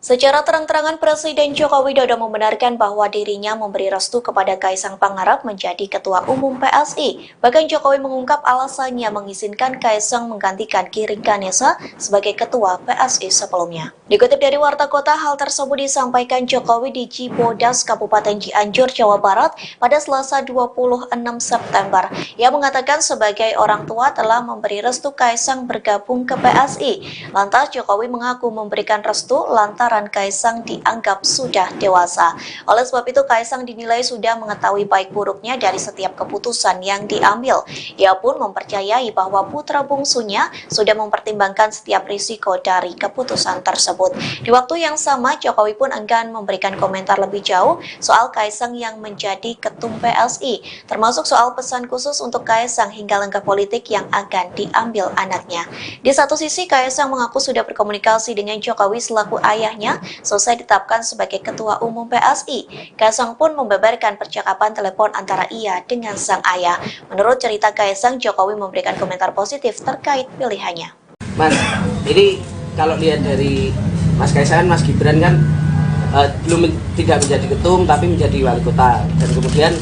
Secara terang-terangan Presiden Joko Widodo membenarkan bahwa dirinya memberi restu kepada Kaesang Pangarep menjadi Ketua Umum PSI. Bahkan Jokowi mengungkap alasannya mengizinkan Kaesang menggantikan Giring Ganesa sebagai Ketua PSI sebelumnya. Dikutip dari Warta Kota, hal tersebut disampaikan Jokowi di Cibodas, Kabupaten Cianjur, Jawa Barat pada Selasa 26 September. Ia mengatakan sebagai orang tua telah memberi restu Kaesang bergabung ke PSI. Lantas Jokowi mengaku memberikan restu lantaran Kaesang dianggap sudah dewasa. Oleh sebab itu Kaesang dinilai sudah mengetahui baik buruknya dari setiap keputusan yang diambil. Ia pun mempercayai bahwa putra bungsunya sudah mempertimbangkan setiap risiko dari keputusan tersebut. Di waktu yang sama, Jokowi pun enggan memberikan komentar lebih jauh soal Kaesang yang menjadi ketum PSI, termasuk soal pesan khusus untuk Kaesang hingga langkah politik yang akan diambil anaknya. Di satu sisi, Kaesang mengaku sudah berkomunikasi dengan Jokowi selaku ayahnya selesai ditetapkan sebagai Ketua Umum PSI. Kaesang pun membeberkan percakapan telepon antara ia dengan sang ayah. Menurut cerita Kaesang, Jokowi memberikan komentar positif terkait pilihannya. Mas, ini kalau lihat dari Mas Kaesang, Mas Gibran kan tidak menjadi ketum tapi menjadi wali kota. Dan kemudian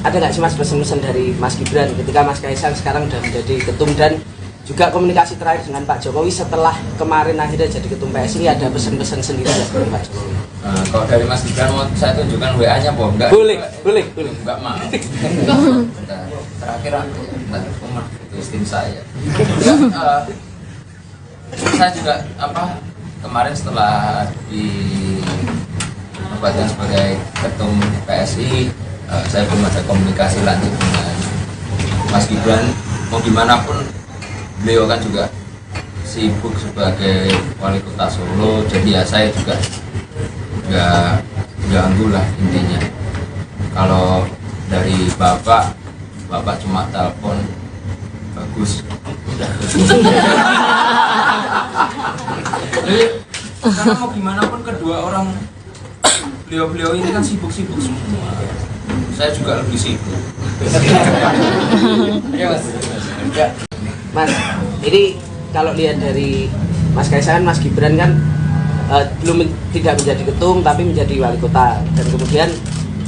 ada nggak sih Mas pesan-pesan dari Mas Gibran ketika Mas Kaesang sekarang sudah menjadi ketum, dan juga komunikasi terakhir dengan Pak Jokowi setelah kemarin akhirnya jadi ketum PSI, ada pesan-pesan sendiri ya dari Pak Jokowi? Kalau dari Mas Gibran mau saya tunjukkan WA-nya boh, enggak? Boleh. Enggak mau. Terakhir aku umat itu istri saya. Saya juga kemarin setelah dinobatkan sebagai ketum PSI, saya belum ada komunikasi lanjut dengan Mas Gibran. Mau gimana pun beliau kan juga sibuk sebagai wali kota Solo, jadi ya saya juga nggak ganggu lah intinya. Kalau dari bapak cuma telepon bagus udah. Jadi karena mau gimana pun kedua orang beliau ini kan sibuk-sibuk semua. Saya juga lebih sibuk. Mas, ini kalau lihat dari Mas Kaesang, Mas Gibran kan tidak menjadi ketum tapi menjadi wali kota. Dan kemudian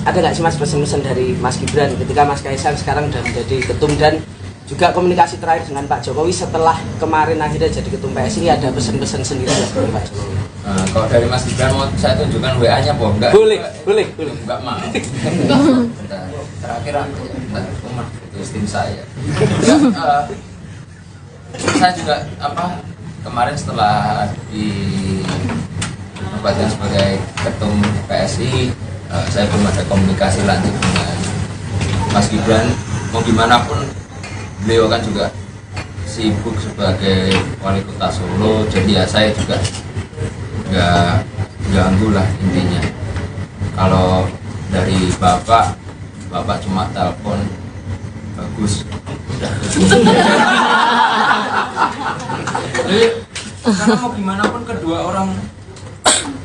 ada nggak sih Mas pesan-pesan dari Mas Gibran ketika Mas Kaesang sekarang sudah menjadi ketum, dan juga komunikasi terakhir dengan Pak Jokowi setelah kemarin akhirnya jadi ketum PSI, ada pesan-pesan sendiri dari Pak Jokowi? Kalau dari Mas Gibran mau saya tunjukkan WA-nya, Boh. Enggak? Boleh. Enggak mau. Terakhir aku rumah itu tim saya. Saya juga kemarin setelah dinobatkan sebagai ketum PSI, saya belum ada komunikasi lanjut dengan Mas Gibran. Mau gimana pun beliau kan juga sibuk sebagai wali kota Solo, jadi ya saya juga nggak ganggu lah intinya. Kalau dari bapak cuma telepon bagus udah. Jadi karena mau gimana pun kedua orang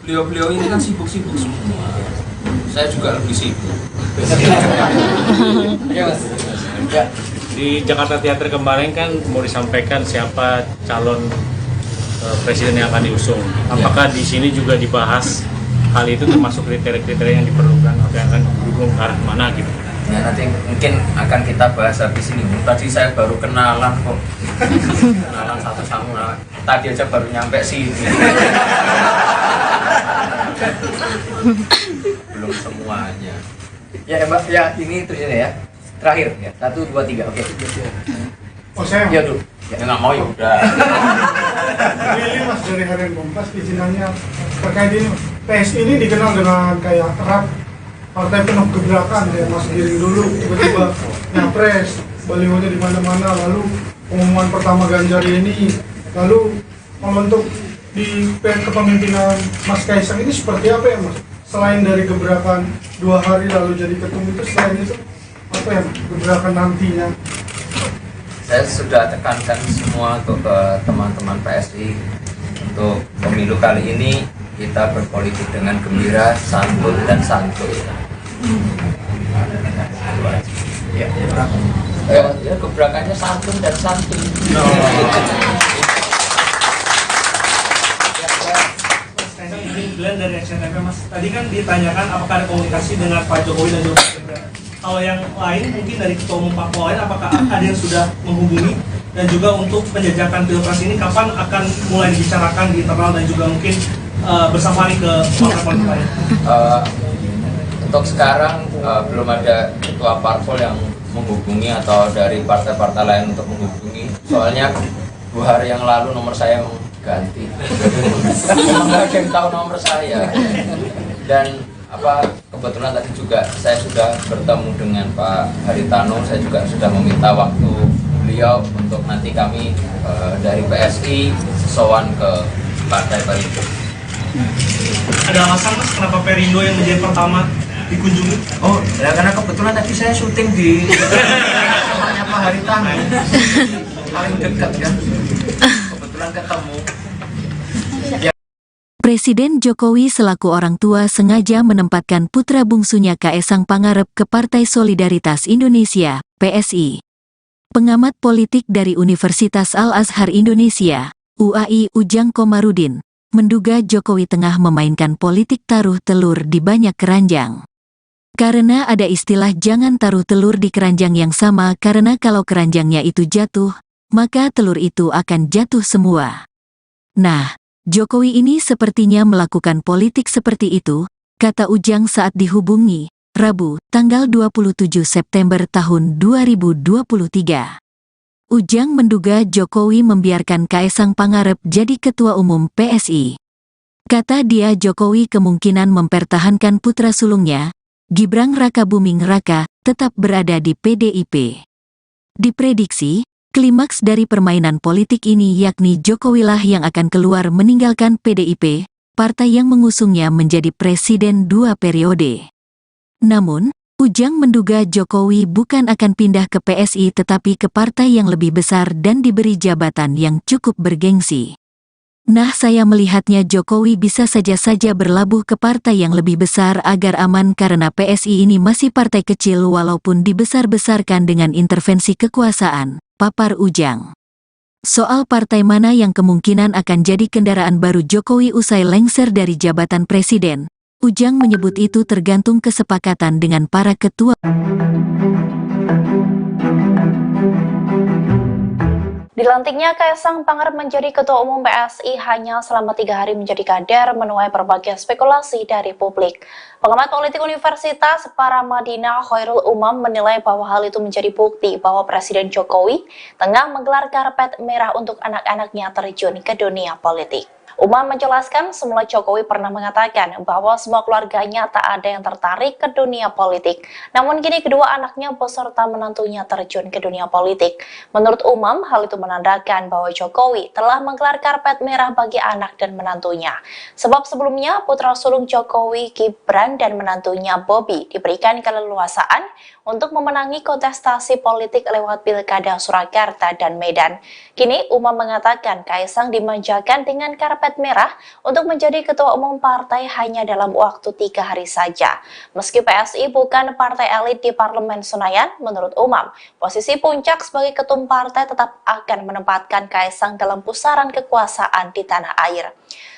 beliau ini kan sibuk-sibuk semua, saya juga lebih sibuk. Ya Mas. Ya. Di Jakarta Theater kemarin kan mau disampaikan siapa calon presiden yang akan diusung. Apakah di sini juga dibahas hal itu, termasuk kriteria-kriteria yang diperlukan atau yang akan didukung ke arah mana gitu? Ya nanti mungkin akan kita bahas habis ini. Tadi saya baru kenalan kok. Kenalan satu sama. Tadi aja baru nyampe sini. Belum semuanya. Ya Mbak, ya ini tujuannya ya. Terakhir ya. 1, 2, 3. Oke. Oh saya Ya dulu. Ya nggak mau ya udah. Ini Mas dari Harian Kompas izinannya terkait ini Mas. PSI ini dikenal dengan kayak erat partai penuh gebrakan ya, Mas Giring dulu tiba-tiba nyapres, balihonya di mana-mana, lalu pengumuman pertama Ganjar ini, lalu kalau untuk di kepemimpinan Mas Kaisang ini seperti apa ya Mas? Selain dari gebrakan 2 hari lalu jadi ketum itu, selain itu apa ya gebrakan nantinya? Saya sudah tekankan semua untuk ke teman-teman PSI untuk pemilu kali ini kita berpolitik dengan gembira, santun dan santuy. Ya. Ya gebrakannya santun dan santuy. Glenn dari Action TV Mas, tadi kan ditanyakan apakah ada komunikasi dengan Pak Jokowi dan juga Mas Gibran. Kalau yang lain mungkin dari ketua umum parpol lain, apakah ada yang sudah menghubungi, dan juga untuk penjajakan pilpres ini kapan akan mulai dibicarakan di internal dan juga mungkin bersama nih ke partai politik lain? Untuk sekarang belum ada ketua parpol yang menghubungi atau dari partai-partai lain untuk menghubungi. Soalnya 2 hari yang lalu nomor saya ganti. Memang nggak ada yang tahu nomor saya. Dan kebetulan tadi juga saya sudah bertemu dengan Pak Haritano. Saya juga sudah meminta waktu beliau untuk nanti kami dari PSI sowan ke Partai Perindo. Ada alasan Mas kenapa Perindo yang menjadi pertama dikunjungi? Oh, ya karena kebetulan tadi saya syuting di rumahnya Pak Haritano. Paling dekat kan. Kebetulan ketemu. Presiden Jokowi selaku orang tua sengaja menempatkan putra bungsunya Kaesang Pangarep ke Partai Solidaritas Indonesia, PSI. Pengamat politik dari Universitas Al-Azhar Indonesia, UAI Ujang Komarudin, menduga Jokowi tengah memainkan politik taruh telur di banyak keranjang. Karena ada istilah jangan taruh telur di keranjang yang sama, karena kalau keranjangnya itu jatuh, maka telur itu akan jatuh semua. Nah, Jokowi ini sepertinya melakukan politik seperti itu, kata Ujang saat dihubungi, Rabu, tanggal 27 September tahun 2023. Ujang menduga Jokowi membiarkan Kaesang Pangarep jadi ketua umum PSI. Kata dia Jokowi kemungkinan mempertahankan putra sulungnya, Gibran Rakabuming Raka, tetap berada di PDIP. Diprediksi, klimaks dari permainan politik ini yakni Jokowilah yang akan keluar meninggalkan PDIP, partai yang mengusungnya menjadi presiden 2 periode. Namun, Ujang menduga Jokowi bukan akan pindah ke PSI tetapi ke partai yang lebih besar dan diberi jabatan yang cukup bergengsi. Nah, saya melihatnya Jokowi bisa saja berlabuh ke partai yang lebih besar agar aman karena PSI ini masih partai kecil walaupun dibesar-besarkan dengan intervensi kekuasaan, papar Ujang. Soal partai mana yang kemungkinan akan jadi kendaraan baru Jokowi usai lengser dari jabatan presiden, Ujang menyebut itu tergantung kesepakatan dengan para ketua. Dilantiknya Kaisang Pangarep menjadi Ketua Umum PSI hanya selama 3 hari menjadi kader menuai berbagai spekulasi dari publik. Pengamat politik Universitas Paramadina Khairul Umam menilai bahwa hal itu menjadi bukti bahwa Presiden Jokowi tengah menggelar karpet merah untuk anak-anaknya terjun ke dunia politik. Umam menjelaskan semula Jokowi pernah mengatakan bahwa semua keluarganya tak ada yang tertarik ke dunia politik. Namun kini kedua anaknya beserta menantunya terjun ke dunia politik. Menurut Umam, hal itu menandakan bahwa Jokowi telah menggelar karpet merah bagi anak dan menantunya. Sebab sebelumnya putra sulung Jokowi, Gibran dan menantunya Bobi diberikan keleluasaan untuk memenangi kontestasi politik lewat Pilkada Surakarta dan Medan. Kini Umam mengatakan Kaisang dimanjakan dengan karpet merah untuk menjadi ketua umum partai hanya dalam waktu 3 hari saja. Meski PSI bukan partai elit di Parlemen Senayan, menurut Umam, posisi puncak sebagai ketum partai tetap akan menempatkan Kaisang dalam pusaran kekuasaan di tanah air.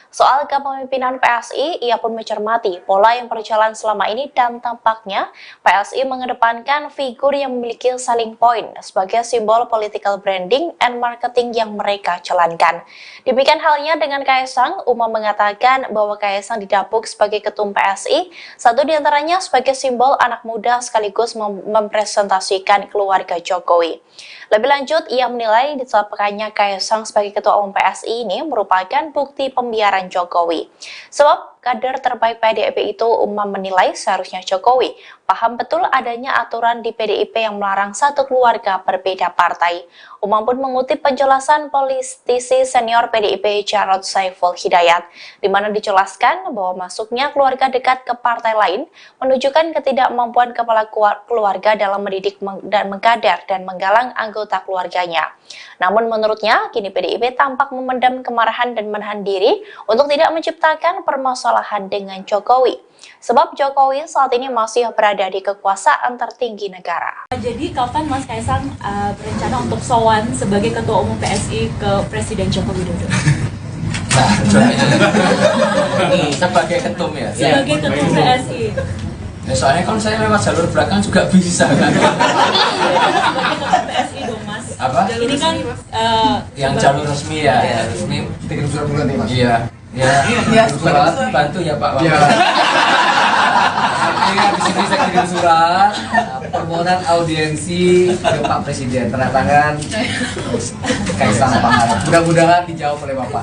Soal kepemimpinan PSI, ia pun mencermati pola yang berjalan selama ini dan tampaknya PSI mengedepankan figur yang memiliki selling point sebagai simbol political branding and marketing yang mereka jalankan. Demikian halnya dengan Kaisang, Umam mengatakan bahwa Kaisang didapuk sebagai ketum PSI, satu diantaranya sebagai simbol anak muda sekaligus mempresentasikan keluarga Jokowi. Lebih lanjut, ia menilai ditetapkannya Kaisang sebagai ketua umum PSI ini merupakan bukti pembiaran Jokowi. Sebab kader terbaik PDIP itu, Umam menilai seharusnya Jokowi paham betul adanya aturan di PDIP yang melarang satu keluarga berbeda partai. Umam pun mengutip penjelasan politisi senior PDIP Jarod Saiful Hidayat, di mana dijelaskan bahwa masuknya keluarga dekat ke partai lain menunjukkan ketidakmampuan kepala keluarga dalam mendidik dan mengkader dan menggalang anggota keluarganya. Namun menurutnya, kini PDIP tampak memendam kemarahan dan menahan diri untuk tidak menciptakan permasalahan dengan Jokowi. Sebab Jokowi saat ini masih berada di kekuasaan tertinggi negara. Jadi kapan Mas Kaisang berencana untuk sowan sebagai Ketua Umum PSI ke Presiden Joko Widodo? Nah, sebagai ketum ya? Sebagai Ketum PSI. Ya, soalnya kalau saya lewat jalur belakang juga bisa kan? Sebagai Ketum PSI dong Mas. Apa? Ini kan yang jalur resmi ya, resmi. Bikin surat pengganti Mas. Iya. Ya, surat bantu ya Pak. Iya. Di sini saya kirim surat permohonan audiensi ke Pak Presiden, tanda tangan Kaisang Pangarep. Mudah-mudahan dijawab oleh Bapak.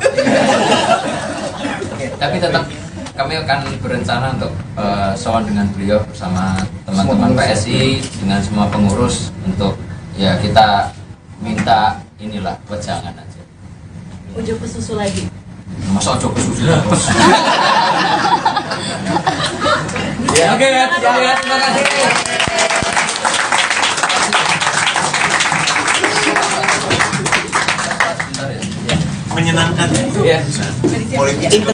Oke, tapi tetap kami akan berencana untuk sowan dengan beliau bersama teman-teman PSI dengan semua pengurus untuk ya kita minta inilah wejangan aja. Ujo kesusu lagi. Masa ojo kesusu terus. Ya, oke ya, terima kasih. Menyenangkan Ya. politik.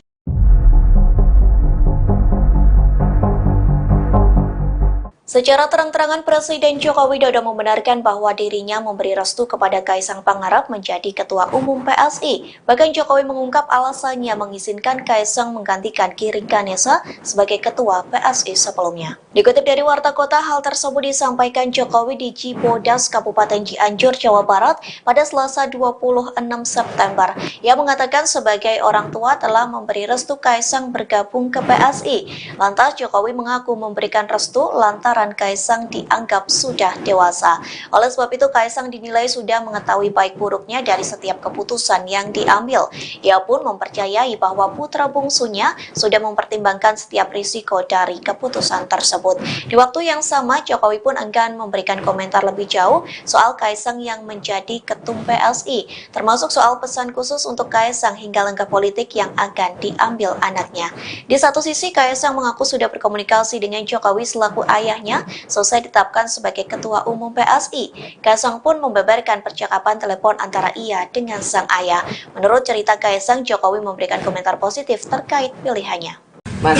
Secara terang-terangan Presiden Joko Widodo membenarkan bahwa dirinya memberi restu kepada Kaisang Pangarep menjadi Ketua Umum PSI. Bahkan Jokowi mengungkap alasannya mengizinkan Kaisang menggantikan Giring Ganesa sebagai Ketua PSI sebelumnya. Dikutip dari Warta Kota, hal tersebut disampaikan Jokowi di Cibodas, Kabupaten Cianjur, Jawa Barat pada Selasa 26 September. Ia mengatakan sebagai orang tua telah memberi restu Kaisang bergabung ke PSI. Lantas Jokowi mengaku memberikan restu lantaran Kaisang dianggap sudah dewasa. Oleh sebab itu Kaisang dinilai sudah mengetahui baik buruknya dari setiap keputusan yang diambil. Ia pun mempercayai bahwa putra bungsunya sudah mempertimbangkan setiap risiko dari keputusan tersebut. Di waktu yang sama, Jokowi pun enggan memberikan komentar lebih jauh soal Kaisang yang menjadi ketum PSI, termasuk soal pesan khusus untuk Kaisang hingga langkah politik yang akan diambil anaknya. Di satu sisi, Kaisang mengaku sudah berkomunikasi dengan Jokowi selaku ayahnya selesai ditetapkan sebagai Ketua Umum PSI. Kaisang pun membeberkan percakapan telepon antara ia dengan sang ayah. Menurut cerita Kaisang, Jokowi memberikan komentar positif terkait pilihannya. Mas,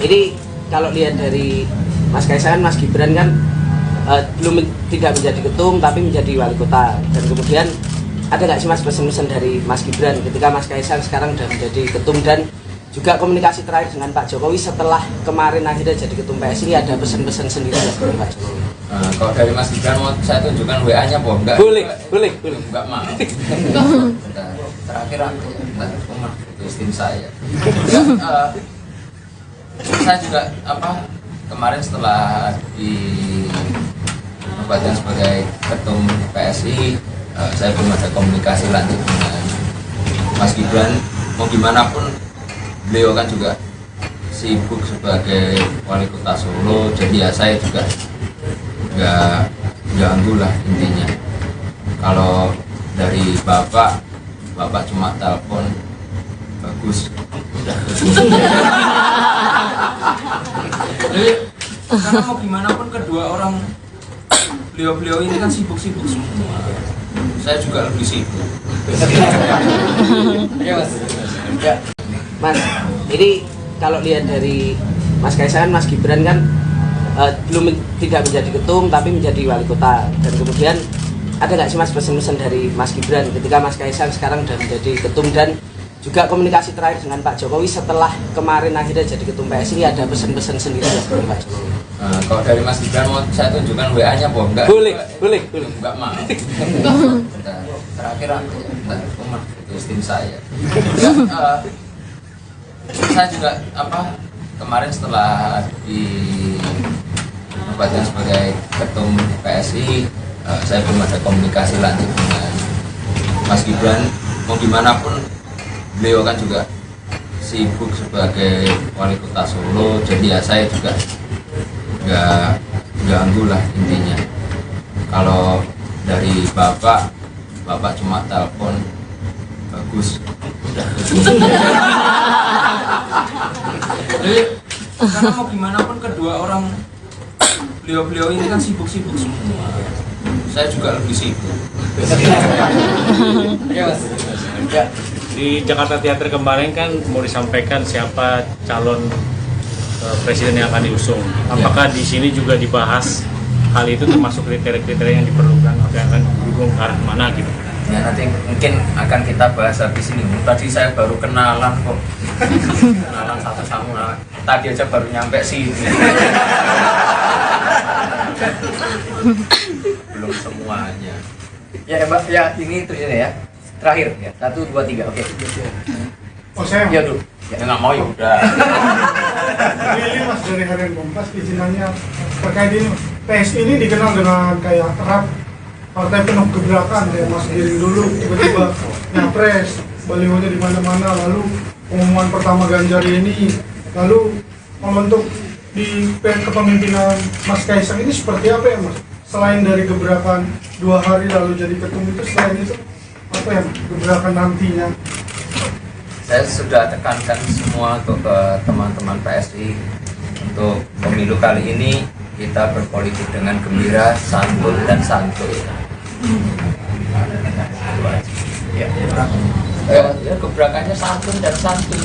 ini kalau lihat dari Mas Kaisang, Mas Gibran kan belum tidak menjadi ketum tapi menjadi wali kota. Dan kemudian ada nggak sih Mas pesan-pesan dari Mas Gibran ketika Mas Kaisang sekarang sudah menjadi ketum, dan juga komunikasi terakhir dengan Pak Jokowi setelah kemarin akhirnya jadi ketum PSI, ada pesan-pesan sendiri dari Pak Jokowi? Kalau dari Mas Gibran mau saya tunjukkan WA-nya apa enggak? Boleh. Enggak mau. Terakhir aku rumah itu istri saya. Saya juga kemarin setelah dinobatkan sebagai ketum PSI, saya belum ada komunikasi lanjut dengan Mas Gibran. Mau gimana pun beliau kan juga sibuk sebagai wali kota Solo, jadi ya saya juga nggak ganggu lah intinya. Kalau dari bapak cuma telepon bagus udah. Jadi karena mau gimana pun kedua orang beliau ini kan sibuk semua. Saya juga lebih sibuk. Ya, Mas, ini kalau lihat dari Mas Kaisang, Mas Gibran kan tidak menjadi ketum tapi menjadi wali kota, dan kemudian ada nggak sih Mas pesan-pesan dari Mas Gibran ketika Mas Kaisang sekarang sudah menjadi ketum, dan juga komunikasi terakhir dengan Pak Jokowi setelah kemarin akhirnya jadi ketum PSI, ada pesan-pesan sendiri dari Pak Jokowi? Kalau dari Mas Gibran mau saya tunjukkan WA-nya apa enggak? Boleh. Enggak mau. Terakhir aku rumah itu istri saya. Saya juga kemarin setelah dinobatkan sebagai ketum PSI, saya belum ada komunikasi lanjut dengan Mas Gibran. Mau gimana pun beliau kan juga sibuk sebagai wali kota Solo, jadi ya saya juga nggak ganggu lah intinya. Kalau dari bapak cuma telepon bagus udah. Jadi karena mau gimana pun kedua orang beliau ini kan sibuk semua. Saya juga lebih sibuk. Di Jakarta Theater kemarin kan mau disampaikan siapa calon presiden yang akan diusung. Apakah di sini juga dibahas hal itu, termasuk kriteria yang diperlukan, yang akan didukung ke arah mana gitu? Ya nanti mungkin akan kita bahas habis ini. Tadi saya baru kenalan kok. Kenalan satu sama. Tadi aja baru nyampe sini. Belum semuanya. Ya Mbak, ya ini itu ya. Terakhir ya. 1, 2, 3. Oke. Oh saya Ya dulu. Ya nggak mau ya udah. Ini Mas dari Harian Kompas izinannya terkait ini. PSI ini dikenal dengan kayak erat partai penuh gebrakan, kayak Mas Giring dulu tiba-tiba nyapres, balihonya di mana-mana, lalu pengumuman pertama Ganjar ini, lalu membentuk di kepemimpinan Mas Kaisang ini seperti apa ya Mas? Selain dari gebrakan 2 hari lalu jadi ketum itu, selain itu apa ya gebrakan nantinya? Saya sudah tekankan semua untuk ke teman-teman PSI untuk pemilu kali ini kita berpolitik dengan gembira, santun dan santuy. Ya, gebrakannya santun dan santuy.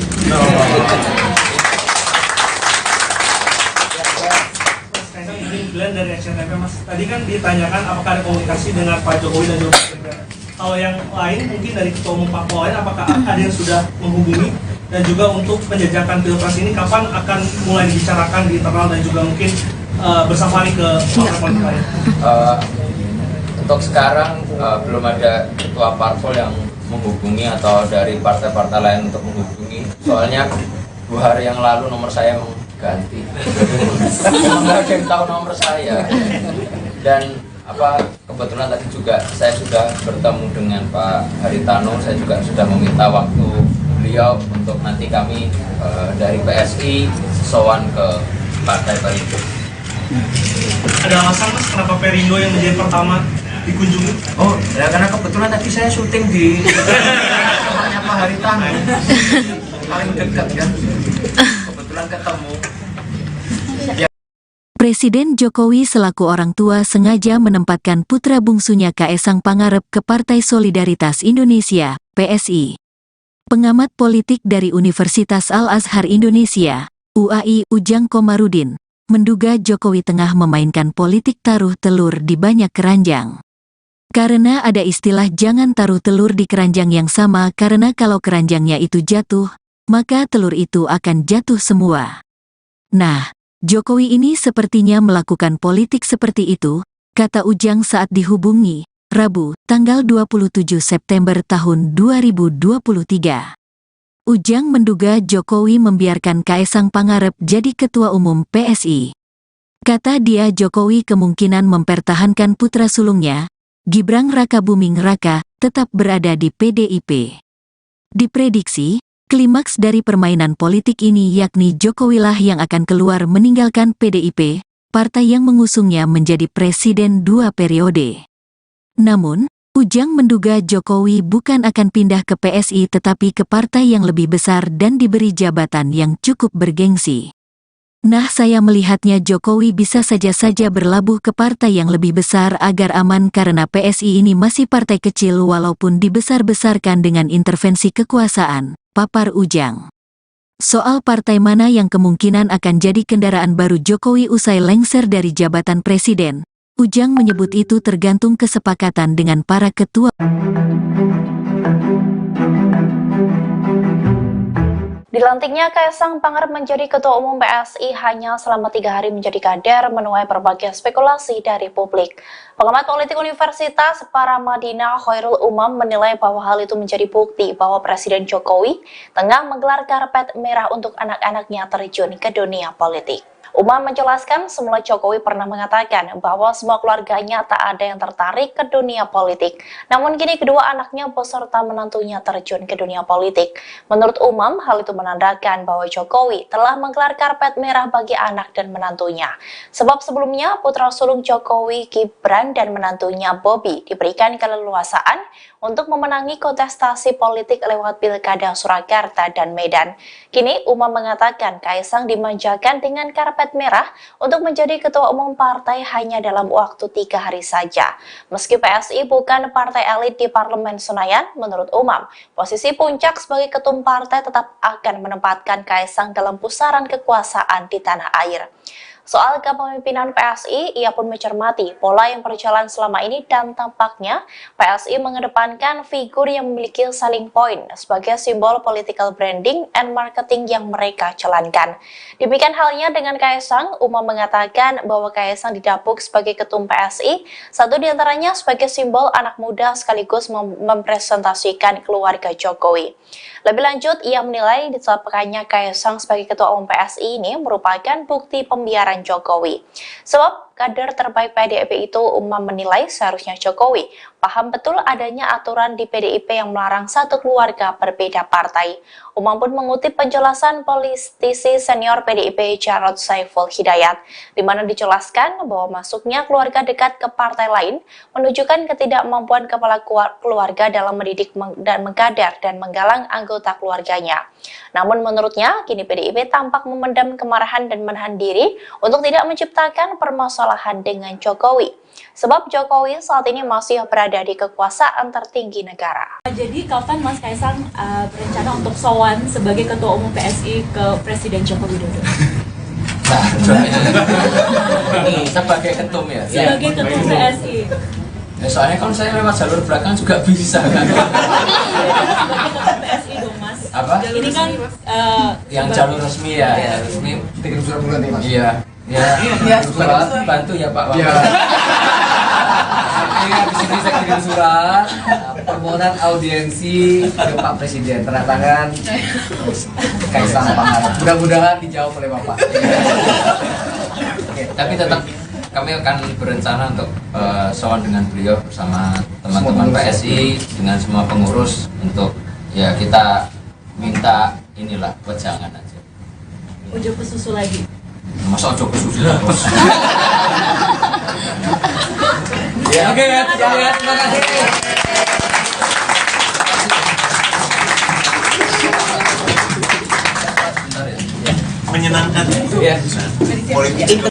Glenn dari SCTV Mas, tadi kan ditanyakan apakah ada komunikasi dengan Pak Jokowi dan juga Mas Gibran. Kalau yang lain mungkin dari ketua umum parpol lain, apakah ada yang sudah menghubungi, dan juga untuk penjajakan pilpres ini kapan akan mulai dibicarakan di internal dan juga mungkin bersafari ke partai politik lain? Untuk sekarang belum ada ketua parpol yang menghubungi atau dari partai-partai lain untuk menghubungi. Soalnya 2 hari yang lalu nomor saya ganti. Nggak ada yang tahu nomor saya. Dan kebetulan tadi juga saya sudah bertemu dengan Pak Haritano. Saya juga sudah meminta waktu beliau untuk nanti kami dari PSI sowan ke Partai Perindo. Ada alasan Mas kenapa Perindo yang menjadi pertama dikunjungi? Oh, ya karena kebetulan tadi saya syuting di rumahnya Pak Haritano. Paling dekat ya. Kebetulan ketemu. Presiden Jokowi selaku orang tua sengaja menempatkan putra bungsunya Kaesang Pangarep ke Partai Solidaritas Indonesia, PSI. Pengamat politik dari Universitas Al-Azhar Indonesia, UAI, Ujang Komarudin, menduga Jokowi tengah memainkan politik taruh telur di banyak keranjang. Karena ada istilah jangan taruh telur di keranjang yang sama, karena kalau keranjangnya itu jatuh, maka telur itu akan jatuh semua. Nah, Jokowi ini sepertinya melakukan politik seperti itu, kata Ujang saat dihubungi, Rabu, tanggal 27 September tahun 2023. Ujang menduga Jokowi membiarkan Kaesang Pangarep jadi Ketua Umum PSI. Kata dia Jokowi kemungkinan mempertahankan putra sulungnya, Gibran Rakabuming Raka, tetap berada di PDIP. Diprediksi, klimaks dari permainan politik ini yakni Jokowilah yang akan keluar meninggalkan PDIP, partai yang mengusungnya menjadi presiden 2 periode. Namun, Ujang menduga Jokowi bukan akan pindah ke PSI tetapi ke partai yang lebih besar dan diberi jabatan yang cukup bergengsi. Nah, saya melihatnya Jokowi bisa saja berlabuh ke partai yang lebih besar agar aman karena PSI ini masih partai kecil walaupun dibesar-besarkan dengan intervensi kekuasaan, papar Ujang. Soal partai mana yang kemungkinan akan jadi kendaraan baru Jokowi usai lengser dari jabatan presiden, Ujang menyebut itu tergantung kesepakatan dengan para ketua. Dilantiknya Kaesang Pangarep menjadi Ketua Umum PSI hanya selama 3 hari menjadi kader menuai berbagai spekulasi dari publik. Pengamat politik Universitas Paramadina Khairul Umam menilai bahwa hal itu menjadi bukti bahwa Presiden Jokowi tengah menggelar karpet merah untuk anak-anaknya terjun ke dunia politik. Umam menjelaskan semula Jokowi pernah mengatakan bahwa semua keluarganya tak ada yang tertarik ke dunia politik. Namun kini kedua anaknya beserta menantunya terjun ke dunia politik. Menurut Umam, hal itu menandakan bahwa Jokowi telah menggelar karpet merah bagi anak dan menantunya. Sebab sebelumnya putra sulung Jokowi, Gibran dan menantunya Bobi diberikan keleluasaan untuk memenangi kontestasi politik lewat Pilkada Surakarta dan Medan. Kini Umam mengatakan Kaesang dimanjakan dengan karpet merah untuk menjadi ketua umum partai hanya dalam waktu 3 hari saja. Meski PSI bukan partai elit di Parlemen Senayan, menurut Umam, posisi puncak sebagai ketum partai tetap akan menempatkan Kaesang dalam pusaran kekuasaan di tanah air. Soal kepemimpinan PSI, ia pun mencermati pola yang berjalan selama ini dan tampaknya PSI mengedepankan figur yang memiliki selling point sebagai simbol political branding and marketing yang mereka jalankan. Demikian halnya dengan Kaesang, Umam mengatakan bahwa Kaesang didapuk sebagai ketum PSI, satu diantaranya sebagai simbol anak muda sekaligus mempresentasikan keluarga Jokowi. Lebih lanjut, ia menilai ditetapkannya Kaesang sebagai ketua umum PSI ini merupakan bukti pembiaran Jokowi. Sebab kader terbaik PDIP itu, Umam menilai seharusnya Jokowi paham betul adanya aturan di PDIP yang melarang satu keluarga berbeda partai. Umam pun mengutip penjelasan politisi senior PDIP Jarod Saiful Hidayat, di mana dijelaskan bahwa masuknya keluarga dekat ke partai lain menunjukkan ketidakmampuan kepala keluarga dalam mendidik dan mengkader dan menggalang anggota keluarganya. Namun menurutnya, kini PDIP tampak memendam kemarahan dan menahan diri untuk tidak menciptakan permasalahan dengan Jokowi. Sebab Jokowi saat ini masih berada di kekuasaan tertinggi negara. Jadi kapan Mas Kaesang berencana untuk sowan sebagai Ketua Umum PSI ke Presiden Joko Widodo? Ini sebagai ketum ya? Sebagai Ketum PSI. Ya, soalnya kalau saya lewat jalur belakang juga bisa kan? Sebagai Ketum PSI dong Mas. Apa? Ini kan Yang jalur resmi ya, Iya. resmi. Kirim surat bulan nih, Mas. Iya. Ya, surat bantu ya Pak Wamen. Iya. Artinya di sini saya kirim surat permohonan audiensi ke Pak Presiden, tanda tangan Kaesang Pangarep. Mudah-mudahan dijawab oleh Bapak. Oke, tapi tetap kami akan berencana untuk sowan dengan beliau bersama teman-teman PSI dengan semua pengurus untuk ya kita minta inilah wejangan aja. Ujo ke susu lagi. Masa ojo ke susu terus. Ya, oke ya, terima kasih. Menyenangkan Ya. politik.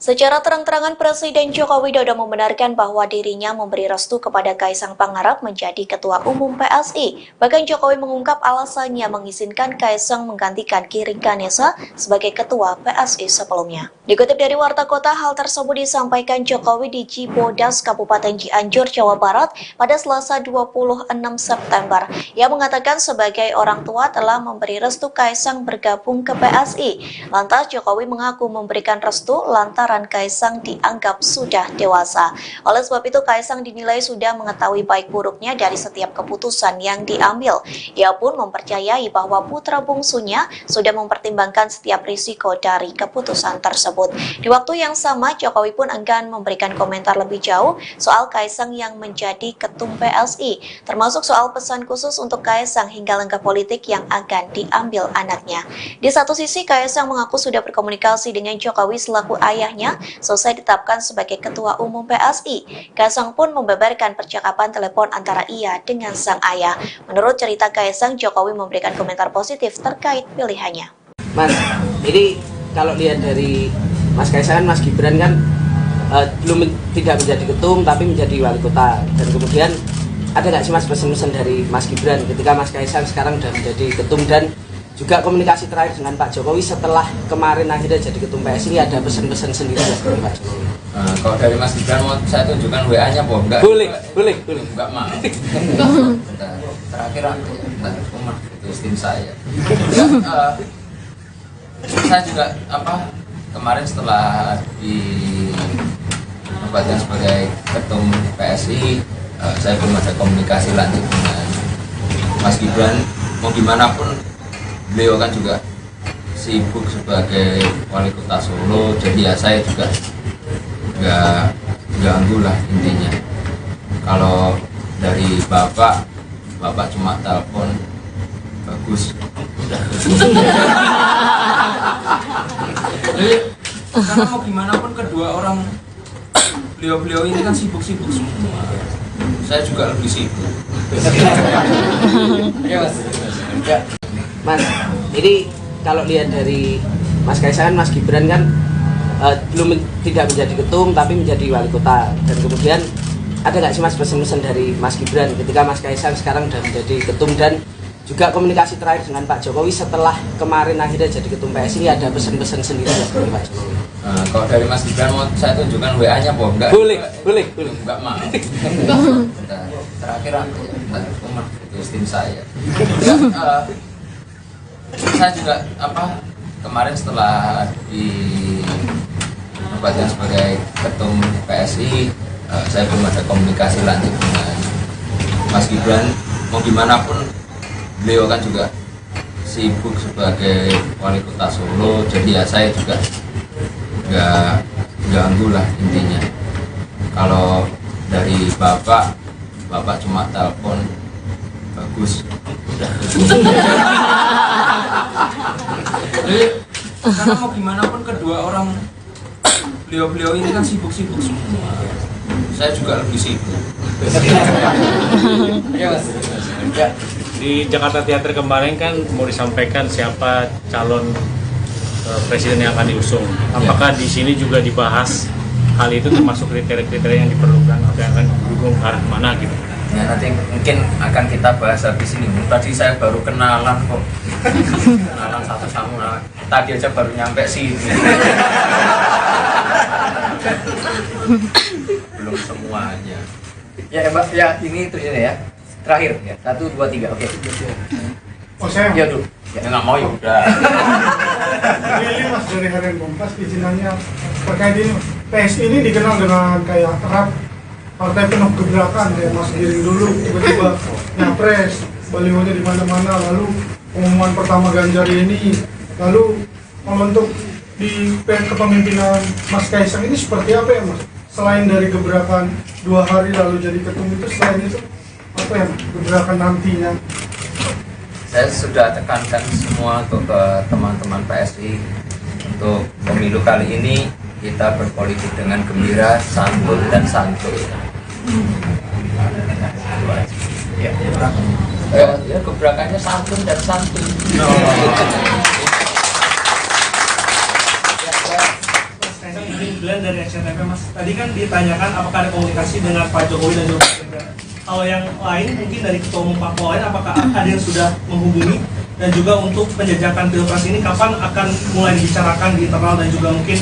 Secara terang-terangan Presiden Joko Widodo membenarkan bahwa dirinya memberi restu kepada Kaisang Pangarep menjadi Ketua Umum PSI. Bahkan Jokowi mengungkap alasannya mengizinkan Kaisang menggantikan Giring Ganesa sebagai Ketua PSI sebelumnya. Dikutip dari Warta Kota, hal tersebut disampaikan Jokowi di Cibodas, Kabupaten Cianjur, Jawa Barat pada Selasa 26 September. Ia mengatakan sebagai orang tua telah memberi restu Kaisang bergabung ke PSI. Lantas Jokowi mengaku memberikan restu lantaran Kaisang dianggap sudah dewasa. Oleh sebab itu Kaisang dinilai sudah mengetahui baik buruknya dari setiap keputusan yang diambil. Ia pun mempercayai bahwa putra bungsunya sudah mempertimbangkan setiap risiko dari keputusan tersebut. Di waktu yang sama, Jokowi pun enggan memberikan komentar lebih jauh soal Kaisang yang menjadi ketum PSI, termasuk soal pesan khusus untuk Kaisang hingga langkah politik yang akan diambil anaknya. Di satu sisi, Kaisang mengaku sudah berkomunikasi dengan Jokowi selaku ayahnya selesai ditetapkan sebagai Ketua Umum PSI. Kaisang pun membeberkan percakapan telepon antara ia dengan sang ayah. Menurut cerita Kaisang, Jokowi memberikan komentar positif terkait pilihannya. Mas, ini kalau lihat dari Mas Kaisang, Mas Gibran kan tidak menjadi ketum tapi menjadi wali kota. Dan kemudian ada nggak sih Mas pesan-pesan dari Mas Gibran ketika Mas Kaisang sekarang sudah menjadi ketum, dan juga komunikasi terakhir dengan Pak Jokowi setelah kemarin akhirnya jadi ketum PSI, ada pesan-pesan sendiri dari Pak Jokowi? Kalau dari Mas Gibran mau saya tunjukkan WA-nya, Boh. Enggak? Boleh. Enggak mau. Terakhir aku rumah itu tim saya. Saya juga kemarin setelah dinobatkan sebagai ketum PSI, saya belum ada komunikasi lanjut dengan Mas Gibran. Mau gimana pun beliau kan juga sibuk sebagai wali kota Solo, jadi ya saya juga nggak ganggu lah intinya. Kalau dari bapak cuma telepon bagus. Karena mau gimana pun kedua orang beliau ini kan sibuk-sibuk semua. Saya juga lebih sibuk. Mas, ini kalau lihat dari Mas Kaisang, Mas Gibran kan tidak menjadi ketum tapi menjadi wali kota. Dan kemudian ada nggak sih Mas pesan-pesan dari Mas Gibran ketika Mas Kaisang sekarang sudah menjadi ketum, dan juga komunikasi terakhir dengan Pak Jokowi setelah kemarin akhirnya jadi ketum PSI, ada pesan-pesan sendiri dari Pak Jokowi? Kalau dari Mas Gibran mau saya tunjukkan WA-nya, Boh. Enggak? Boleh. Enggak mau. Terakhir aku rumah itu tim saya. Saya juga kemarin setelah dinobatkan sebagai ketum PSI, saya belum ada komunikasi lanjut dengan Mas Gibran. Mau gimana pun beliau kan juga sibuk sebagai wali kota Solo, jadi ya saya juga nggak ganggu lah intinya. Kalau dari bapak cuma telepon bagus. Karena mau gimana pun kedua orang beliau ini kan sibuk-sibuk semua. Saya juga lebih sibuk. Di Jakarta Theater kemarin kan mau disampaikan siapa calon presiden yang akan diusung. Apakah di sini juga dibahas hal itu, termasuk kriteria-kriteria yang diperlukan atau yang akan didukung ke arah mana gitu? Ya nanti mungkin akan kita bahas habis ini. Tadi saya baru kenalan kok. Kenalan satu sama. Tadi aja baru nyampe sini. Belum semuanya. Ya Mbak, ya ini itu ya. Terakhir ya. 1, 2, 3. Oke. Oh saya? Ya dulu. Ya nggak mau ya udah. Ini Mas dari Harian Kompas izinannya terkait ini. PSI ini dikenal dengan kayak erat partai penuh gebrakan, kayak Mas Giring dulu tiba-tiba nyapres, balihonya di mana-mana, lalu pengumuman pertama Ganjar ini, lalu kalau untuk di kepemimpinan Mas Kaisang ini seperti apa ya Mas? Selain dari gebrakan 2 hari lalu jadi ketum itu, selain itu apa ya gebrakan nantinya? Saya sudah tekankan semua untuk ke teman-teman PSI untuk pemilu kali ini kita berpolitik dengan gembira, santun dan santuy. Ya gebrakannya santun dan santuy. Mas Kaisang Brian dari SCTV, Mas. Tadi kan ditanyakan apakah ada komunikasi dengan Pak Jokowi dan juga Pak Ganjar. Kalau yang lain mungkin dari ketua umum parpol lain, apakah ada yang sudah menghubungi, dan juga untuk penjajakan pilpres ini kapan akan mulai dibicarakan di internal dan juga mungkin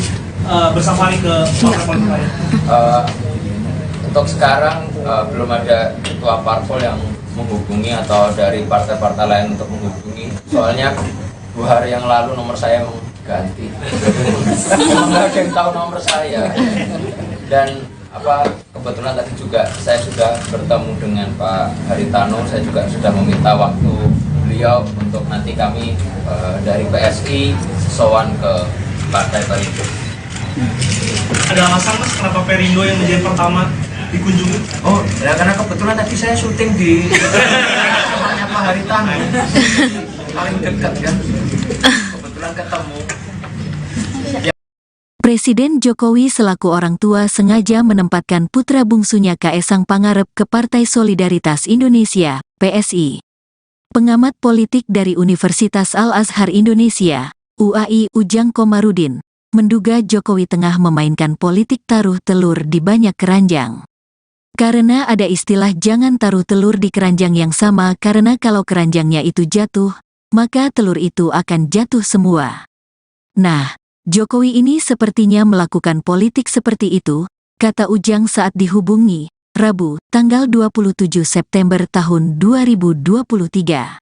bersafari ke partai politik lain? Untuk sekarang belum ada ketua parpol yang menghubungi atau dari partai-partai lain untuk menghubungi. Soalnya 2 hari yang lalu nomor saya ganti. Nggak ada yang tahu nomor saya. Dan kebetulan tadi juga saya sudah bertemu dengan Pak Haritano. Saya juga sudah meminta waktu beliau untuk nanti kami dari PSI sowan ke Partai Perindo. Ada alasan, Mas, kenapa Perindo yang menjadi pertama dikunjungi? Oh, ya karena kebetulan tadi saya syuting di rumahnya Pak Haritano. Paling dekat kan. Kebetulan ketemu. Presiden Jokowi selaku orang tua sengaja menempatkan putra bungsunya Kaesang Pangarep ke Partai Solidaritas Indonesia, PSI. Pengamat politik dari Universitas Al-Azhar Indonesia, UAI Ujang Komarudin, menduga Jokowi tengah memainkan politik taruh telur di banyak keranjang. Karena ada istilah jangan taruh telur di keranjang yang sama karena kalau keranjangnya itu jatuh, maka telur itu akan jatuh semua. Nah, Jokowi ini sepertinya melakukan politik seperti itu, kata Ujang saat dihubungi, Rabu, tanggal 27 September tahun 2023.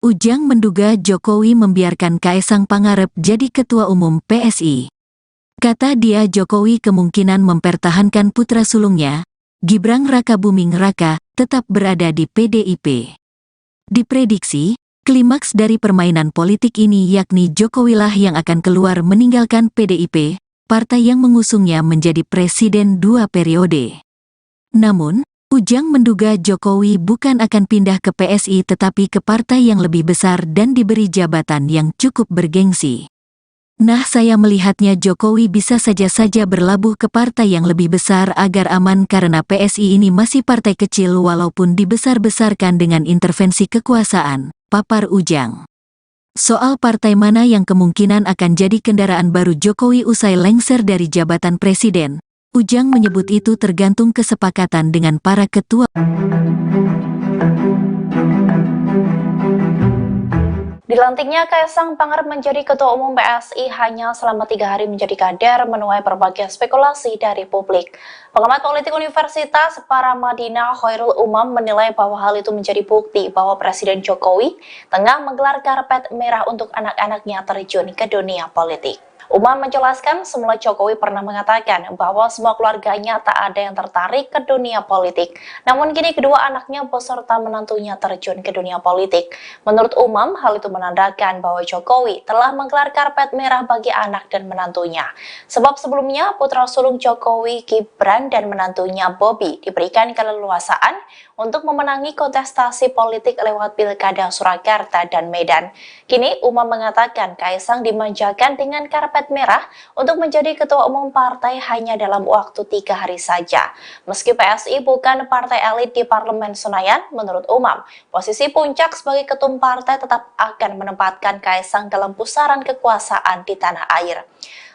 Ujang menduga Jokowi membiarkan Kaesang Pangarep jadi ketua umum PSI. Kata dia Jokowi kemungkinan mempertahankan putra sulungnya, Gibran Rakabuming Raka, tetap berada di PDIP. Diprediksi, klimaks dari permainan politik ini yakni Jokowilah yang akan keluar meninggalkan PDIP, partai yang mengusungnya menjadi presiden 2 periode. Namun, Ujang menduga Jokowi bukan akan pindah ke PSI tetapi ke partai yang lebih besar dan diberi jabatan yang cukup bergengsi. Nah, saya melihatnya Jokowi bisa saja berlabuh ke partai yang lebih besar agar aman karena PSI ini masih partai kecil walaupun dibesar-besarkan dengan intervensi kekuasaan, papar Ujang. Soal partai mana yang kemungkinan akan jadi kendaraan baru Jokowi usai lengser dari jabatan presiden, Ujang menyebut itu tergantung kesepakatan dengan para ketua. Dilantiknya Kaesang Pangarep menjadi Ketua Umum PSI hanya selama 3 hari menjadi kader menuai berbagai spekulasi dari publik. Pengamat politik Universitas Paramadina Khairul Umam menilai bahwa hal itu menjadi bukti bahwa Presiden Jokowi tengah menggelar karpet merah untuk anak-anaknya terjun ke dunia politik. Umam menjelaskan semula Jokowi pernah mengatakan bahwa semua keluarganya tak ada yang tertarik ke dunia politik. Namun kini kedua anaknya beserta menantunya terjun ke dunia politik. Menurut Umam, hal itu menandakan bahwa Jokowi telah menggelar karpet merah bagi anak dan menantunya. Sebab sebelumnya putra sulung Jokowi, Gibran dan menantunya Bobi diberikan keleluasaan untuk memenangi kontestasi politik lewat Pilkada Surakarta dan Medan. Kini Umam mengatakan Kaesang dimanjakan dengan karpet merah untuk menjadi ketua umum partai hanya dalam waktu 3 hari saja. Meski PSI bukan partai elit di Parlemen Senayan, menurut Umam, posisi puncak sebagai ketum partai tetap akan menempatkan Kaesang dalam pusaran kekuasaan di tanah air.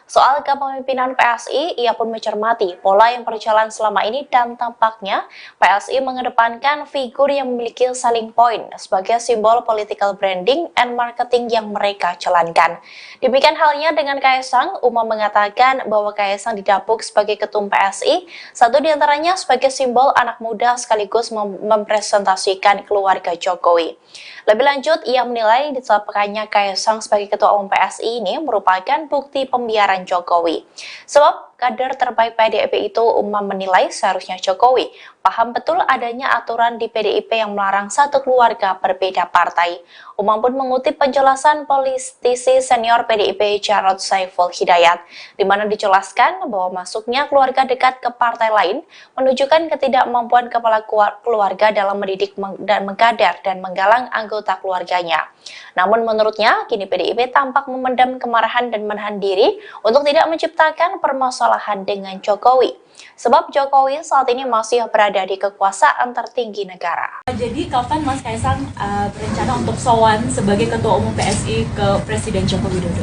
Soal kepemimpinan PSI, ia pun mencermati pola yang berjalan selama ini dan tampaknya PSI mengedepankan figur yang memiliki selling point sebagai simbol political branding and marketing yang mereka jalankan. Demikian halnya dengan Kaesang, Umam mengatakan bahwa Kaesang didapuk sebagai ketum PSI, satu diantaranya sebagai simbol anak muda sekaligus mempresentasikan keluarga Jokowi. Lebih lanjut, ia menilai ditetapkannya Kaesang sebagai ketua umum PSI ini merupakan bukti pembiaran Jokowi. Sebab kader terbaik PDIP itu, Umam menilai seharusnya Jokowi paham betul adanya aturan di PDIP yang melarang satu keluarga berbeda partai. Umam pun mengutip penjelasan politisi senior PDIP Jarod Saiful Hidayat, di mana dijelaskan bahwa masuknya keluarga dekat ke partai lain menunjukkan ketidakmampuan kepala keluarga dalam mendidik dan mengkader dan menggalang anggota keluarganya. Namun menurutnya, kini PDIP tampak memendam kemarahan dan menahan diri untuk tidak menciptakan permasalahan dengan Jokowi. Sebab Jokowi saat ini masih berada di kekuasaan tertinggi negara. Jadi kapan Mas Kaesang berencana untuk sowan sebagai Ketua Umum PSI ke Presiden Joko Widodo?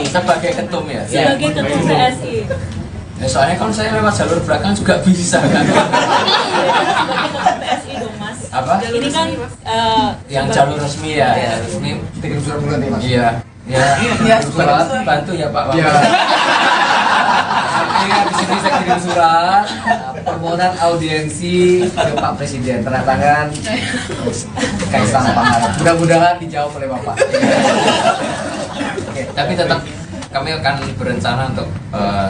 sebagai ketum ya. Sebagai ketum PSI. Ya, soalnya kalau saya lewat jalur belakang juga bisa kan. Sebagai ketum PSI dong Mas. Apa? Ini kan Yang jalur resmi ya, ya resmi. Kirim surat bulan nih Mas. Iya. Ya, surat bantu ya Pak. Iya. Iya, di sini saya kirim surat permohonan audiensi ke Pak Presiden, tanda tangan Kaisang Pangarep. Mudah-mudahan dijawab oleh Bapak. Oke, tapi tetap kami akan berencana untuk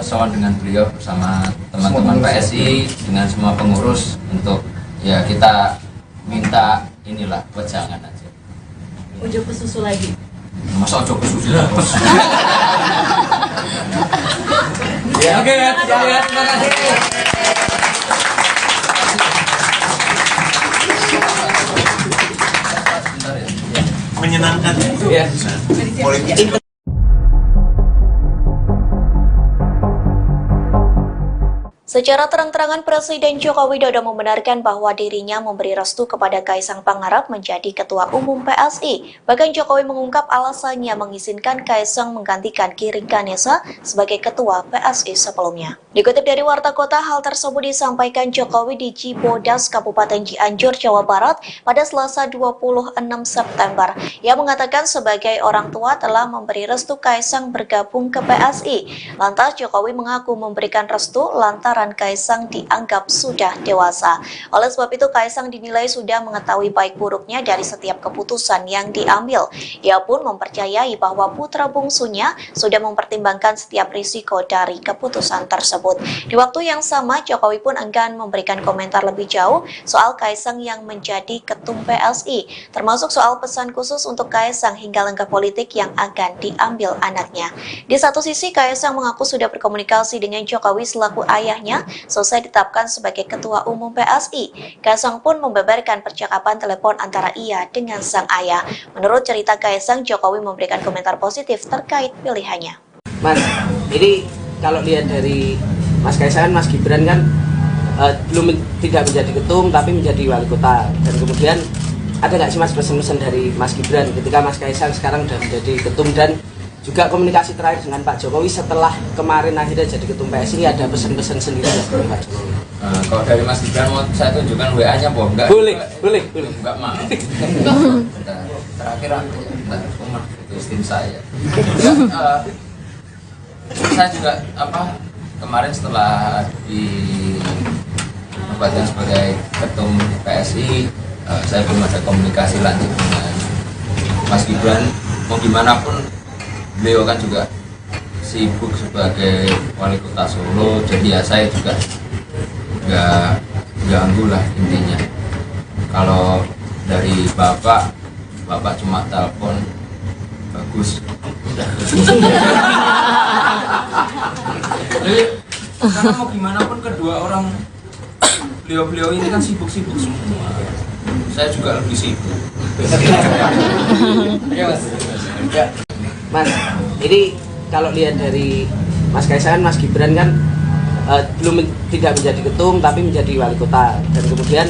sowan dengan beliau bersama teman-teman PSI dengan semua pengurus untuk ya kita minta inilah wejangan aja. Ojo ke susu lagi. Masa ojo ke susu terus. Ya, oke ya, terima kasih. Sebentar ya. Menyenangkan Ya. politik. Secara terang-terangan Presiden Joko Widodo membenarkan bahwa dirinya memberi restu kepada Kaisang Pangarep menjadi Ketua Umum PSI. Bahkan Jokowi mengungkap alasannya mengizinkan Kaisang menggantikan Giring Ganesa sebagai Ketua PSI sebelumnya. Dikutip dari Warta Kota, hal tersebut disampaikan Jokowi di Cibodas, Kabupaten Cianjur, Jawa Barat pada Selasa 26 September. Ia mengatakan sebagai orang tua telah memberi restu Kaisang bergabung ke PSI. Lantas Jokowi mengaku memberikan restu lantaran Kaisang dianggap sudah dewasa. Oleh sebab itu Kaisang dinilai sudah mengetahui baik buruknya dari setiap keputusan yang diambil. Ia pun mempercayai bahwa putra bungsunya sudah mempertimbangkan setiap risiko dari keputusan tersebut. Di waktu yang sama, Jokowi pun enggan memberikan komentar lebih jauh soal Kaisang yang menjadi ketum PSI, termasuk soal pesan khusus untuk Kaisang hingga langkah politik yang akan diambil anaknya. Di satu sisi, Kaisang mengaku sudah berkomunikasi dengan Jokowi selaku ayahnya selesai ditetapkan sebagai Ketua Umum PSI. Kaisang pun membeberkan percakapan telepon antara ia dengan sang ayah. Menurut cerita Kaisang, Jokowi memberikan komentar positif terkait pilihannya. Mas, ini kalau lihat dari Mas Kaisang, Mas Gibran kan tidak menjadi ketum tapi menjadi wali kota. Dan kemudian ada nggak sih Mas pesan-pesan dari Mas Gibran ketika Mas Kaisang sekarang sudah menjadi ketum, dan juga komunikasi terakhir dengan Pak Jokowi setelah kemarin akhirnya jadi ketum PSI, ini ada pesan-pesan sendiri dari Pak Jokowi? Kalau dari Mas Gibran mau saya tunjukkan WA-nya apa enggak? Boleh. Enggak mau. Bentar. Terakhir aku rumah itu tim saya. Saya juga kemarin setelah dinobatkan sebagai ketum PSI, saya belum ada komunikasi lanjut dengan Mas Gibran. Mau gimana pun beliau kan juga sibuk sebagai wali kota Solo, jadi ya saya juga nggak ganggu lah intinya. Kalau dari bapak cuma telepon bagus. Jadi karena mau gimana pun kedua orang beliau ini kan sibuk-sibuk semua. Saya juga lebih sibuk. Oke Mas. Ya. Mas, ini kalau lihat dari Mas Kaisang, Mas Gibran kan tidak menjadi ketum tapi menjadi wali kota. Dan kemudian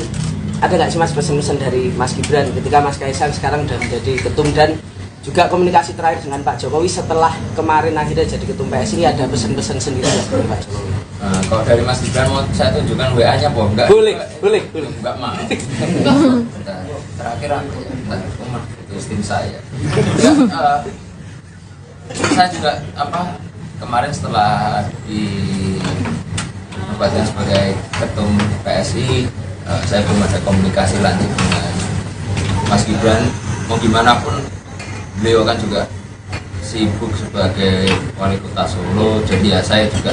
ada nggak sih Mas pesan-pesan dari Mas Gibran ketika Mas Kaisang sekarang sudah menjadi ketum, dan juga komunikasi terakhir dengan Pak Jokowi setelah kemarin akhirnya jadi ketum PSI, ini ada pesan-pesan sendiri dari Pak Jokowi? Kalau dari Mas Gibran mau saya tunjukkan WA-nya apa enggak? Boleh. Enggak mau. Bentar. Terakhir aku rumah itu tim saya. Saya juga kemarin setelah dinobatkan sebagai ketum PSI, saya belum ada komunikasi lanjut dengan Mas Gibran. Mau gimana pun beliau kan juga sibuk sebagai wali kota Solo, jadi ya saya juga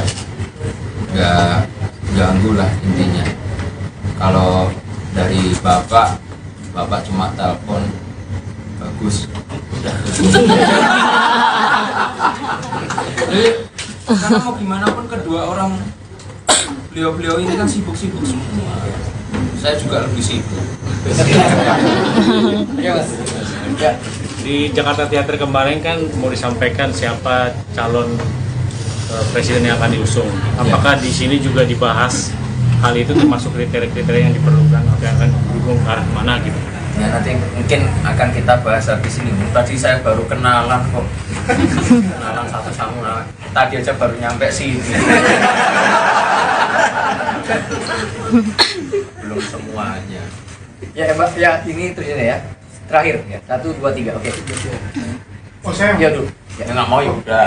nggak ganggu lah intinya. Kalau dari bapak cuma telepon bagus. Jadi karena mau gimana pun kedua orang beliau ini kan sibuk-sibuk semua. Saya juga lebih sibuk. Oke Mas. Ya. Di Jakarta Theater kemarin kan mau disampaikan siapa calon presiden yang akan diusung. Apakah di sini juga dibahas hal itu, termasuk kriteria-kriteria yang diperlukan, yang akan didukung ke arah mana gitu? Ya nanti mungkin akan kita bahas habis ini. Tadi saya baru kenalan kok. Kenalan satu sama. Tadi aja baru nyampe sini. Belum semuanya. Ya Mbak, ya ini terus ini ya. Terakhir ya. 1, 2, 3. Oke. Oh saya Ya dulu. Ya nggak mau ya udah.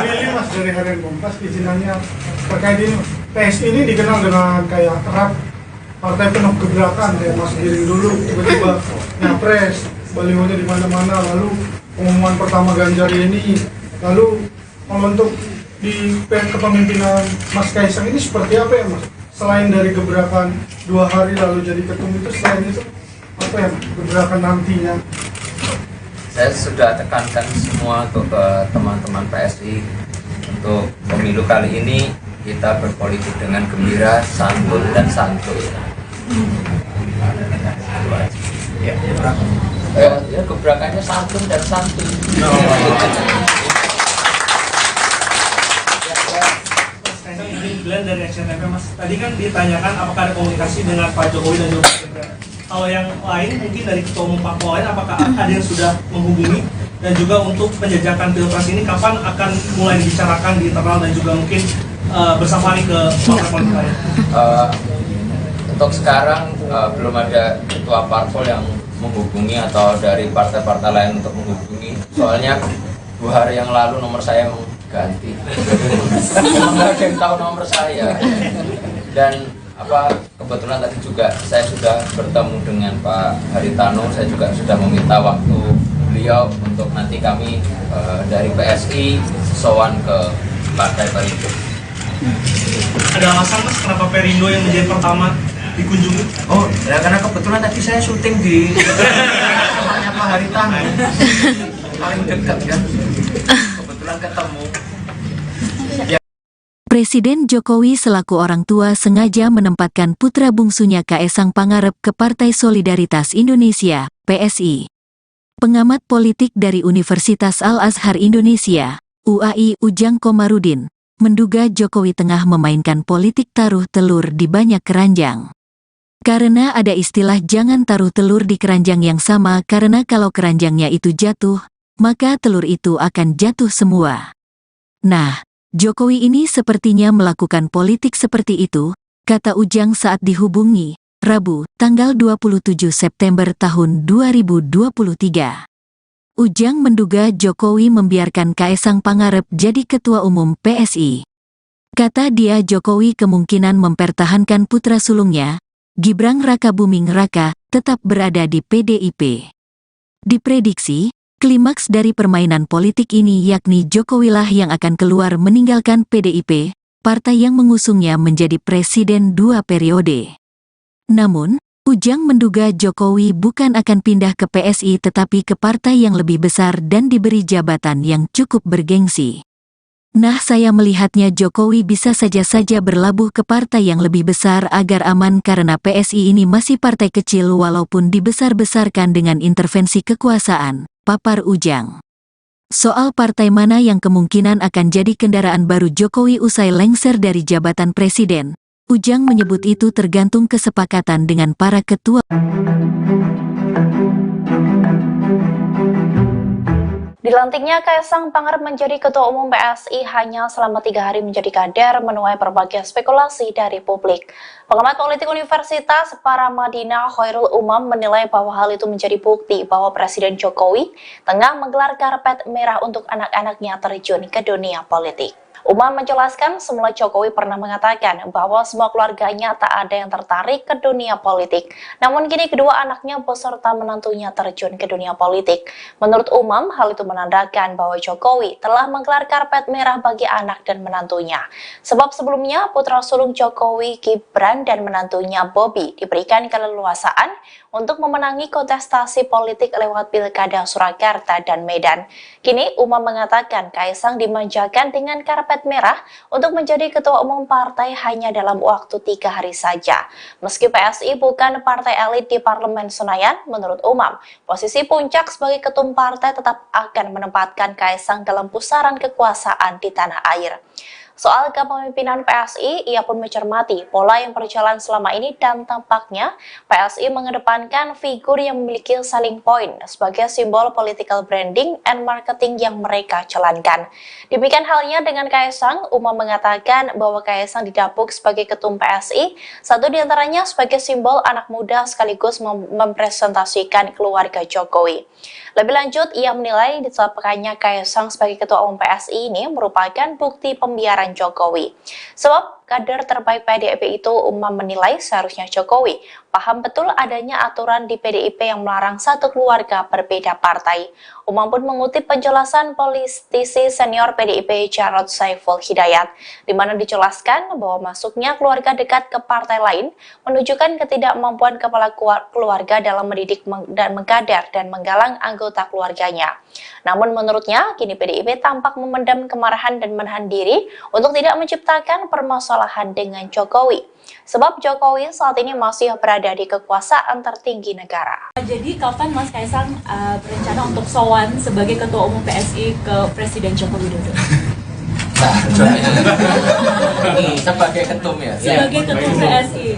Lili Mas dari Harian Kompas izinannya terkait ini. PSI ini dikenal dengan kayak erat partai penuh gebrakan kayak Mas Giring dulu tiba-tiba nyapres, balihonya di mana-mana, lalu pengumuman pertama Ganjar ini, lalu kalau untuk di kepemimpinan Mas Kaisang ini seperti apa ya Mas? Selain dari gebrakan 2 hari lalu jadi ketum itu, selain itu apa ya gebrakan nantinya? Saya sudah tekankan semua untuk ke teman-teman PSI untuk pemilu kali ini kita berpolitik dengan gembira, santun dan santuy. Ya. Ya gebrakannya santun dan santuy. Glenn dari SCTV Mas, tadi kan ditanyakan apakah ada komunikasi dengan Pak Jokowi dan juga Mas Gibran. Kalau yang lain mungkin dari Ketua Umum Parpol lain, apakah ada yang sudah menghubungi, dan juga untuk penjajakan pilpres ini kapan akan mulai dibicarakan di internal dan juga mungkin bersafari ke partai politik lain? Untuk sekarang belum ada ketua parpol yang menghubungi atau dari partai-partai lain untuk menghubungi. Soalnya 2 hari yang lalu nomor saya ganti. Nggak ada yang tahu nomor saya. Dan kebetulan tadi juga saya sudah bertemu dengan Pak Haritano. Saya juga sudah meminta waktu beliau untuk nanti kami dari PSI sowan ke Partai Perindo. Ada alasan Mas kenapa Perindo yang menjadi pertama dikunjungi? Oh, ya karena kebetulan tadi saya syuting di rumahnya Pak Haritano. Paling dekat ya. Kebetulan ketemu. Presiden Jokowi selaku orang tua sengaja menempatkan putra bungsunya Kaesang Pangarep ke Partai Solidaritas Indonesia, PSI. Pengamat politik dari Universitas Al-Azhar Indonesia, UAI Ujang Komarudin, menduga Jokowi tengah memainkan politik taruh telur di banyak keranjang. Karena ada istilah jangan taruh telur di keranjang yang sama karena kalau keranjangnya itu jatuh, maka telur itu akan jatuh semua. Nah, Jokowi ini sepertinya melakukan politik seperti itu, kata Ujang saat dihubungi, Rabu, tanggal 27 September tahun 2023. Ujang menduga Jokowi membiarkan Kaesang Pangarep jadi ketua umum PSI. Kata dia Jokowi kemungkinan mempertahankan putra sulungnya, Gibran Rakabuming Raka, tetap berada di PDIP. Diprediksi, klimaks dari permainan politik ini yakni Jokowilah yang akan keluar meninggalkan PDIP, partai yang mengusungnya menjadi presiden 2 periode. Namun, Ujang menduga Jokowi bukan akan pindah ke PSI tetapi ke partai yang lebih besar dan diberi jabatan yang cukup bergengsi. Nah, saya melihatnya Jokowi bisa saja berlabuh ke partai yang lebih besar agar aman karena PSI ini masih partai kecil walaupun dibesar-besarkan dengan intervensi kekuasaan, papar Ujang. Soal partai mana yang kemungkinan akan jadi kendaraan baru Jokowi usai lengser dari jabatan presiden, Ujang menyebut itu tergantung kesepakatan dengan para ketua. Dilantiknya Kaesang Pangarep menjadi Ketua Umum PSI hanya selama 3 hari menjadi kader menuai berbagai spekulasi dari publik. Pengamat politik Universitas Paramadina Khairul Umam menilai bahwa hal itu menjadi bukti bahwa Presiden Jokowi tengah menggelar karpet merah untuk anak-anaknya terjun ke dunia politik. Umam menjelaskan semula Jokowi pernah mengatakan bahwa semua keluarganya tak ada yang tertarik ke dunia politik. Namun kini kedua anaknya beserta menantunya terjun ke dunia politik. Menurut Umam, hal itu menandakan bahwa Jokowi telah menggelar karpet merah bagi anak dan menantunya. Sebab sebelumnya putra sulung Jokowi, Gibran dan menantunya Bobi diberikan keleluasaan untuk memenangi kontestasi politik lewat Pilkada Surakarta dan Medan. Kini Umam mengatakan Kaesang dimanjakan dengan karpet merah untuk menjadi ketua umum partai hanya dalam waktu 3 hari saja. Meski PSI bukan partai elit di Parlemen Senayan, menurut Umam, posisi puncak sebagai ketum partai tetap akan menempatkan Kaesang dalam pusaran kekuasaan di tanah air. Soal kepemimpinan PSI, ia pun mencermati pola yang berjalan selama ini dan tampaknya PSI mengedepankan figur yang memiliki selling point sebagai simbol political branding and marketing yang mereka jalankan. Demikian halnya dengan Kaesang, Uma mengatakan bahwa Kaesang didapuk sebagai ketum PSI, satu diantaranya sebagai simbol anak muda sekaligus mempresentasikan keluarga Jokowi. Lebih lanjut, ia menilai ditetapkannya Kaesang sebagai ketua umum PSI ini merupakan bukti pembiaran Jokowi. Sebab kader terbaik PDIP itu, Uma menilai seharusnya Jokowi paham betul adanya aturan di PDIP yang melarang satu keluarga berbeda partai. Uma pun mengutip penjelasan politisi senior PDIP Jarod Saiful Hidayat, di mana dijelaskan bahwa masuknya keluarga dekat ke partai lain menunjukkan ketidakmampuan kepala keluarga dalam mendidik dan mengkader dan menggalang anggota keluarganya. Namun menurutnya, kini PDIP tampak memendam kemarahan dan menahan diri untuk tidak menciptakan permasalahan dengan Jokowi. Sebab Jokowi saat ini masih berada di kekuasaan tertinggi negara. Jadi kapan Mas Kaesang berencana untuk sowan sebagai ketua umum PSI ke Presiden Joko Widodo? Nah, sebagai ketum ya. Sebagai ketum PSI.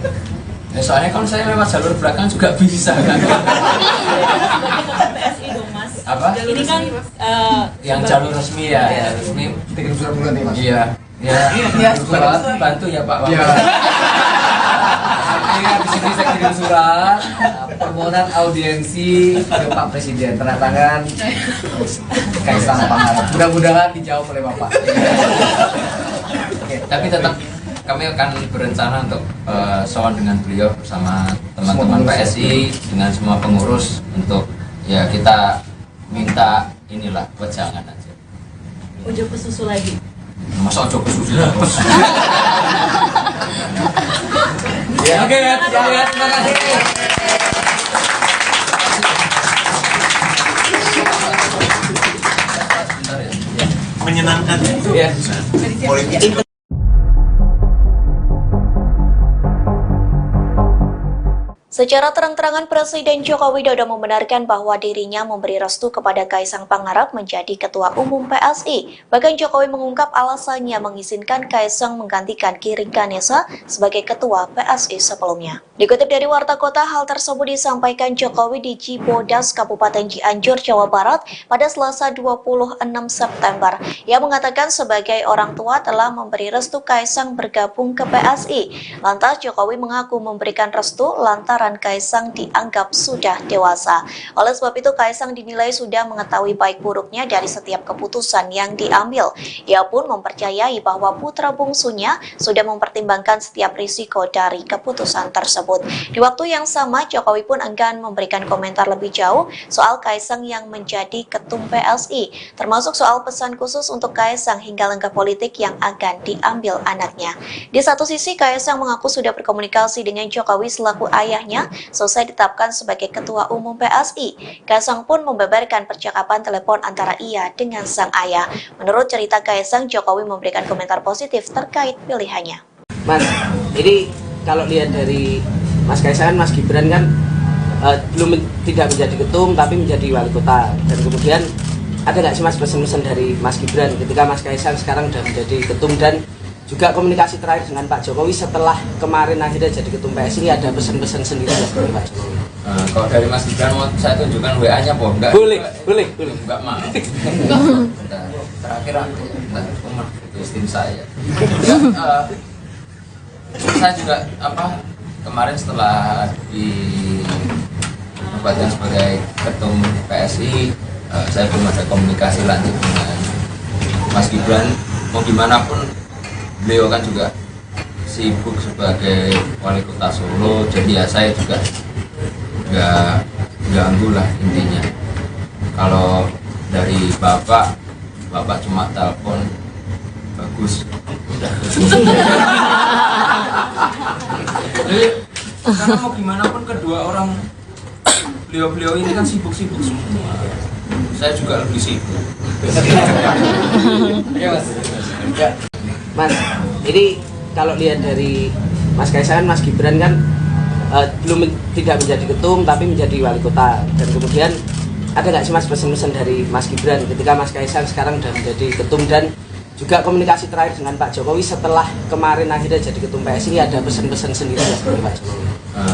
Ya, soalnya kalau saya lewat jalur belakang juga bisa kan. Sebagai ketum PSI dong Mas. Apa? Ini kan Yang jalur resmi ya, Iya. resmi. Kirim surat bulan nih, Mas. Iya. Ya, surat bantu ya Pak. Iya. Artinya di sini saya kirim surat permohonan audiensi ke Pak Presiden, tanda tangan Kaesang Pangarep. Mudah-mudahan dijawab oleh Bapak. Oke, tapi tetap kami akan berencana untuk sowan dengan beliau bersama teman-teman PSI dengan semua pengurus untuk ya kita minta inilah wejangan aja. Ujo ke susu lagi. Masa ojo ke susu terus. Ya, oke ya, terima kasih. Menyenangkan Ya. politik. Secara terang-terangan Presiden Joko Widodo membenarkan bahwa dirinya memberi restu kepada Kaesang Pangarep menjadi Ketua Umum PSI. Bahkan Jokowi mengungkap alasannya mengizinkan Kaesang menggantikan Giring Ganesa sebagai Ketua PSI sebelumnya. Dikutip dari Warta Kota, hal tersebut disampaikan Jokowi di Cibodas, Kabupaten Cianjur, Jawa Barat pada Selasa 26 September. Ia mengatakan sebagai orang tua telah memberi restu Kaesang bergabung ke PSI. Lantas Jokowi mengaku memberikan restu lantaran Kaesang dianggap sudah dewasa. Oleh sebab itu Kaesang dinilai sudah mengetahui baik buruknya dari setiap keputusan yang diambil. Ia pun mempercayai bahwa putra bungsunya sudah mempertimbangkan setiap risiko dari keputusan tersebut. Di waktu yang sama, Jokowi pun enggan memberikan komentar lebih jauh soal Kaesang yang menjadi ketum PSI, termasuk soal pesan khusus untuk Kaesang hingga langkah politik yang akan diambil anaknya. Di satu sisi, Kaesang mengaku sudah berkomunikasi dengan Jokowi selaku ayahnya selesai ditetapkan sebagai Ketua Umum PSI. Kaesang pun membeberkan percakapan telepon antara ia dengan sang ayah. Menurut cerita Kaesang, Jokowi memberikan komentar positif terkait pilihannya. Mas, ini kalau lihat dari Mas Kaesang, Mas Gibran kan tidak menjadi ketum tapi menjadi wali kota. Dan kemudian ada nggak sih Mas pesan-pesan dari Mas Gibran ketika Mas Kaesang sekarang sudah menjadi ketum, dan juga komunikasi terakhir dengan Pak Jokowi setelah kemarin akhirnya jadi ketum PSI, ini ada pesan-pesan sendiri dari Pak Jokowi? Kalau dari Mas Gibran mau saya tunjukkan WA-nya apa enggak? Boleh. Enggak mau. Terakhir aku itu istri saya. Saya juga kemarin setelah dinobatkan sebagai ketum PSI, saya belum ada komunikasi lanjut dengan Mas Gibran. Mau gimana pun beliau kan juga sibuk sebagai wali kota Solo, jadi ya saya juga nggak ganggu lah intinya. Kalau dari bapak cuma telepon bagus udah. Jadi karena mau gimana pun kedua orang beliau ini kan sibuk-sibuk semua, saya juga lebih sibuk. Mas, ini kalau lihat dari Mas Kaesang, Mas Gibran kan tidak menjadi ketum tapi menjadi wali kota. Dan kemudian ada nggak sih Mas pesan-pesan dari Mas Gibran ketika Mas Kaesang sekarang sudah menjadi ketum, dan juga komunikasi terakhir dengan Pak Jokowi setelah kemarin akhirnya jadi ketum PSI, ada pesan-pesan sendiri dari Pak Jokowi?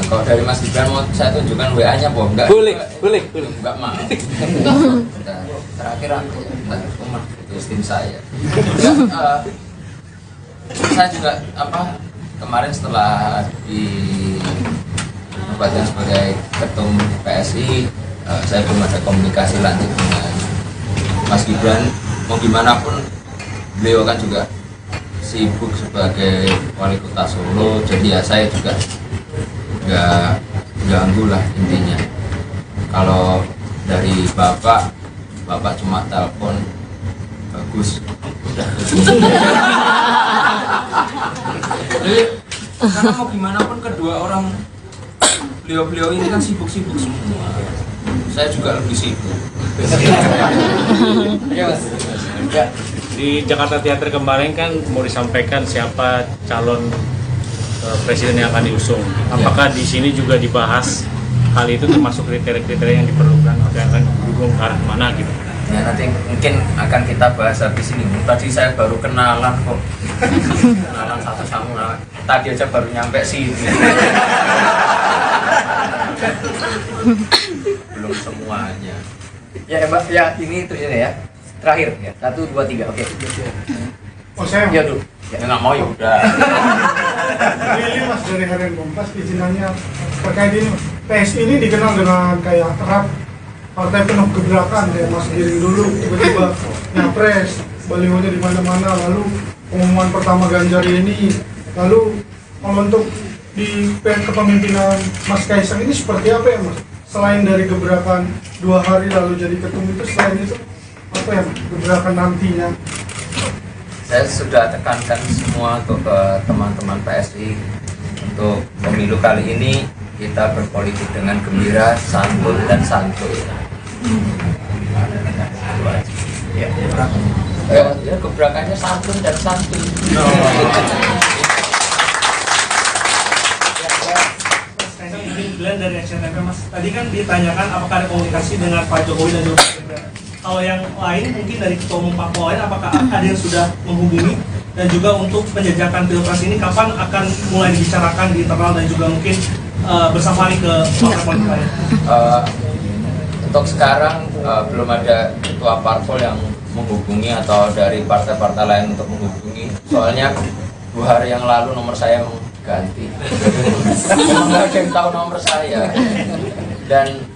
Kalau dari Mas Gibran mau saya tunjukkan WA-nya, Boh. Enggak. Boleh. Enggak mau. Terakhir aku rumah itu tim saya. Saya juga kemarin setelah dinobatkan sebagai ketum PSI, saya belum ada komunikasi lanjut dengan Mas Gibran. Mau gimana pun beliau kan juga sibuk sebagai wali kota Solo, jadi ya saya juga nggak ganggu lah intinya. Kalau dari Bapak cuma telepon, bagus, udah. Jadi karena mau gimana pun kedua orang beliau ini kan sibuk-sibuk semua. Saya juga lebih sibuk. Di Jakarta Theater kemarin kan mau disampaikan siapa calon presiden yang akan diusung. Apakah di sini juga dibahas hal itu, termasuk kriteria-kriteria yang diperlukan atau yang akan didukung ke arah mana gitu? Ya nanti mungkin akan kita bahas habis ini. Tadi saya baru kenalan kok. Kenalan satu sama. Tadi aja baru nyampe sini. Belum semuanya. Ya Mbak, ya ini itu ya. Terakhir ya. 1, 2, 3. Oke. Oh saya Ya dulu. Ya nggak mau ya udah. Ini Mas dari Harian Kompas izinannya terkait ini. PSI ini dikenal dengan kayak erat partai penuh gebrakan, kayak Mas Giring dulu tiba-tiba nyapres, balihonya di mana-mana, lalu pengumuman pertama Ganjar ini, lalu kalau untuk di kepemimpinan Mas Kaisang ini seperti apa ya Mas? Selain dari gebrakan 2 hari lalu jadi ketum itu, selain itu apa ya gebrakan nantinya? Saya sudah tekankan semua untuk ke teman-teman PSI untuk pemilu kali ini kita berpolitik dengan gembira, santun dan santuy. Ya, gebrakannya santun dan santuy. Glenn dari SCTV, Mas. Tadi kan ditanyakan apakah ada komunikasi dengan Pak Jokowi dan juga Pak Gibran. Kalau yang lain mungkin dari ketua umum parpol lain, apakah ada yang sudah menghubungi, dan juga untuk penjajakan pilpres ini kapan akan mulai dibicarakan di internal dan juga mungkin bersama ke partai politik lain? Untuk sekarang belum ada ketua parpol yang menghubungi atau dari partai-partai lain untuk menghubungi. Soalnya 2 hari yang lalu nomor saya ganti. Nggak ada yang tahu nomor saya. Dan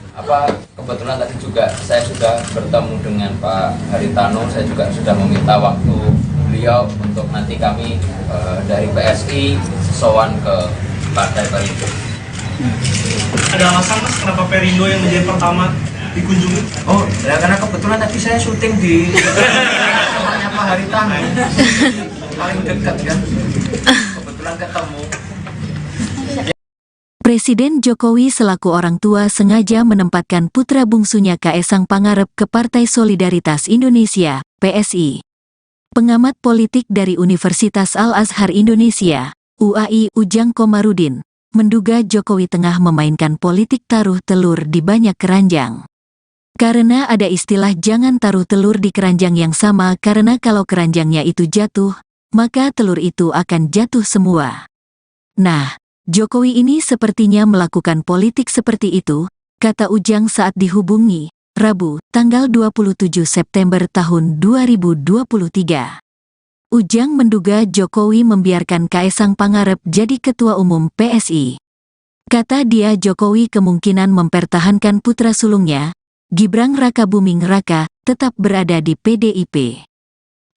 kebetulan tadi juga saya sudah bertemu dengan Pak Haritano. Saya juga sudah meminta waktu beliau untuk nanti kami dari PSI sowan ke Partai Perindo. Ada alasan Mas kenapa Perindo yang menjadi pertama dikunjungi? Oh, ya karena kebetulan tadi saya syuting di rumahnya Pak Haritano. Paling dekat kan. Kebetulan ketemu. Presiden Jokowi selaku orang tua sengaja menempatkan putra bungsunya Kaesang Pangarep ke Partai Solidaritas Indonesia, PSI. Pengamat politik dari Universitas Al-Azhar Indonesia, UAI Ujang Komarudin, menduga Jokowi tengah memainkan politik taruh telur di banyak keranjang. Karena ada istilah jangan taruh telur di keranjang yang sama, karena kalau keranjangnya itu jatuh, maka telur itu akan jatuh semua. Nah, Jokowi ini sepertinya melakukan politik seperti itu, kata Ujang saat dihubungi, Rabu, tanggal 27 September tahun 2023. Ujang menduga Jokowi membiarkan Kaesang Pangarep jadi ketua umum PSI. Kata dia Jokowi kemungkinan mempertahankan putra sulungnya, Gibran Rakabuming Raka, tetap berada di PDIP.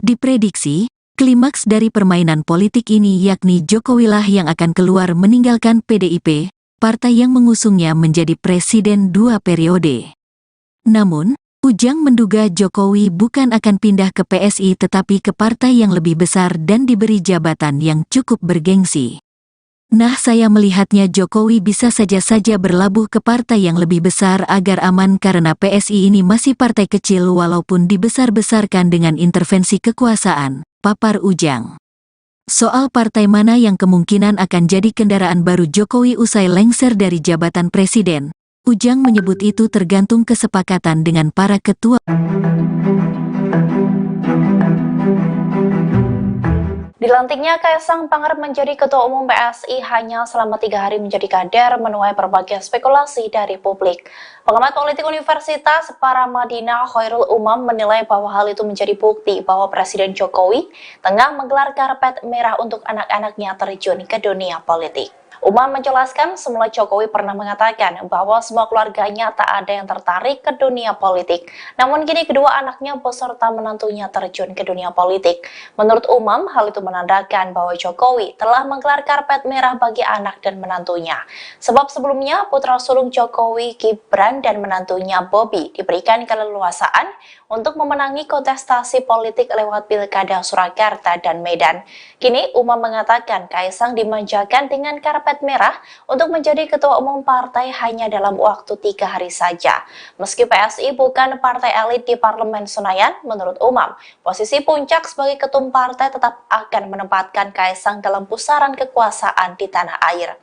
Diprediksi, klimaks dari permainan politik ini yakni Jokowilah yang akan keluar meninggalkan PDIP, partai yang mengusungnya menjadi presiden 2 periode. Namun, Ujang menduga Jokowi bukan akan pindah ke PSI tetapi ke partai yang lebih besar dan diberi jabatan yang cukup bergengsi. Nah, saya melihatnya Jokowi bisa saja berlabuh ke partai yang lebih besar agar aman karena PSI ini masih partai kecil walaupun dibesar-besarkan dengan intervensi kekuasaan, papar Ujang. Soal partai mana yang kemungkinan akan jadi kendaraan baru Jokowi usai lengser dari jabatan presiden, Ujang menyebut itu tergantung kesepakatan dengan para ketua. Dilantiknya Kaisang Pangarep menjadi Ketua Umum PSI hanya selama 3 hari menjadi kader menuai berbagai spekulasi dari publik. Pengamat politik Universitas Paramadina Khairul Umam menilai bahwa hal itu menjadi bukti bahwa Presiden Jokowi tengah menggelar karpet merah untuk anak-anaknya terjun ke dunia politik. Umam menjelaskan semula Jokowi pernah mengatakan bahwa semua keluarganya tak ada yang tertarik ke dunia politik. Namun kini kedua anaknya beserta menantunya terjun ke dunia politik. Menurut Umam, hal itu menandakan bahwa Jokowi telah menggelar karpet merah bagi anak dan menantunya. Sebab sebelumnya putra sulung Jokowi, Gibran dan menantunya Bobi diberikan keleluasaan untuk memenangi kontestasi politik lewat Pilkada Surakarta dan Medan. Kini Umam mengatakan Kaisang dimanjakan dengan karpet merah untuk menjadi ketua umum partai hanya dalam waktu 3 hari saja. Meski PSI bukan partai elit di Parlemen Senayan, menurut Umam, posisi puncak sebagai ketum partai tetap akan menempatkan Kaisang dalam pusaran kekuasaan di tanah air.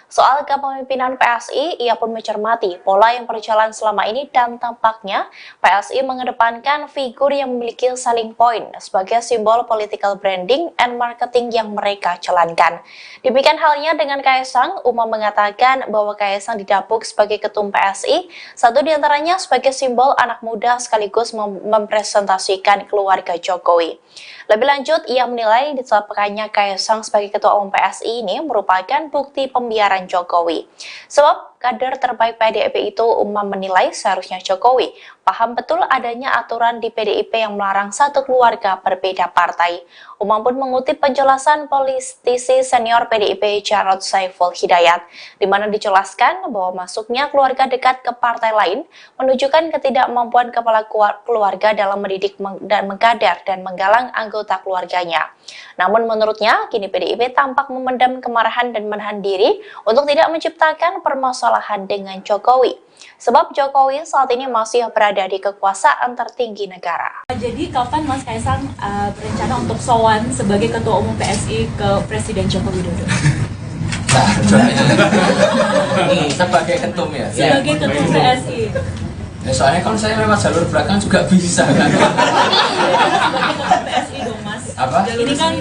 Soal kepemimpinan PSI, ia pun mencermati pola yang berjalan selama ini dan tampaknya PSI mengedepankan figur yang memiliki selling point sebagai simbol political branding and marketing yang mereka jalankan. Demikian halnya dengan Kaisang, Umam mengatakan bahwa Kaisang didapuk sebagai ketum PSI, satu diantaranya sebagai simbol anak muda sekaligus mempresentasikan keluarga Jokowi. Lebih lanjut, ia menilai ditetapkannya Kaisang sebagai ketua umum PSI ini merupakan bukti pembiaran Jokowi. Sebab kader terbaik PDIP itu, Umam menilai seharusnya Jokowi paham betul adanya aturan di PDIP yang melarang satu keluarga berbeda partai. Umam pun mengutip penjelasan politisi senior PDIP Jarod Saiful Hidayat, di mana dijelaskan bahwa masuknya keluarga dekat ke partai lain menunjukkan ketidakmampuan kepala keluarga dalam mendidik dan mengkader dan menggalang anggota keluarganya. Namun menurutnya, kini PDIP tampak memendam kemarahan dan menahan diri untuk tidak menciptakan permasalahan dengan Jokowi. Sebab Jokowi saat ini masih berada di kekuasaan tertinggi negara. Jadi kapan Mas Kaisang berencana untuk sowan sebagai Ketua Umum PSI ke Presiden Joko Widodo? Nah, ini sebagai ketum ya? Sebagai Ketum PSI. Ya, soalnya kalau saya lewat jalur belakang juga bisa kan? Sebagai Ketum PSI dong Mas. Apa? Ini kan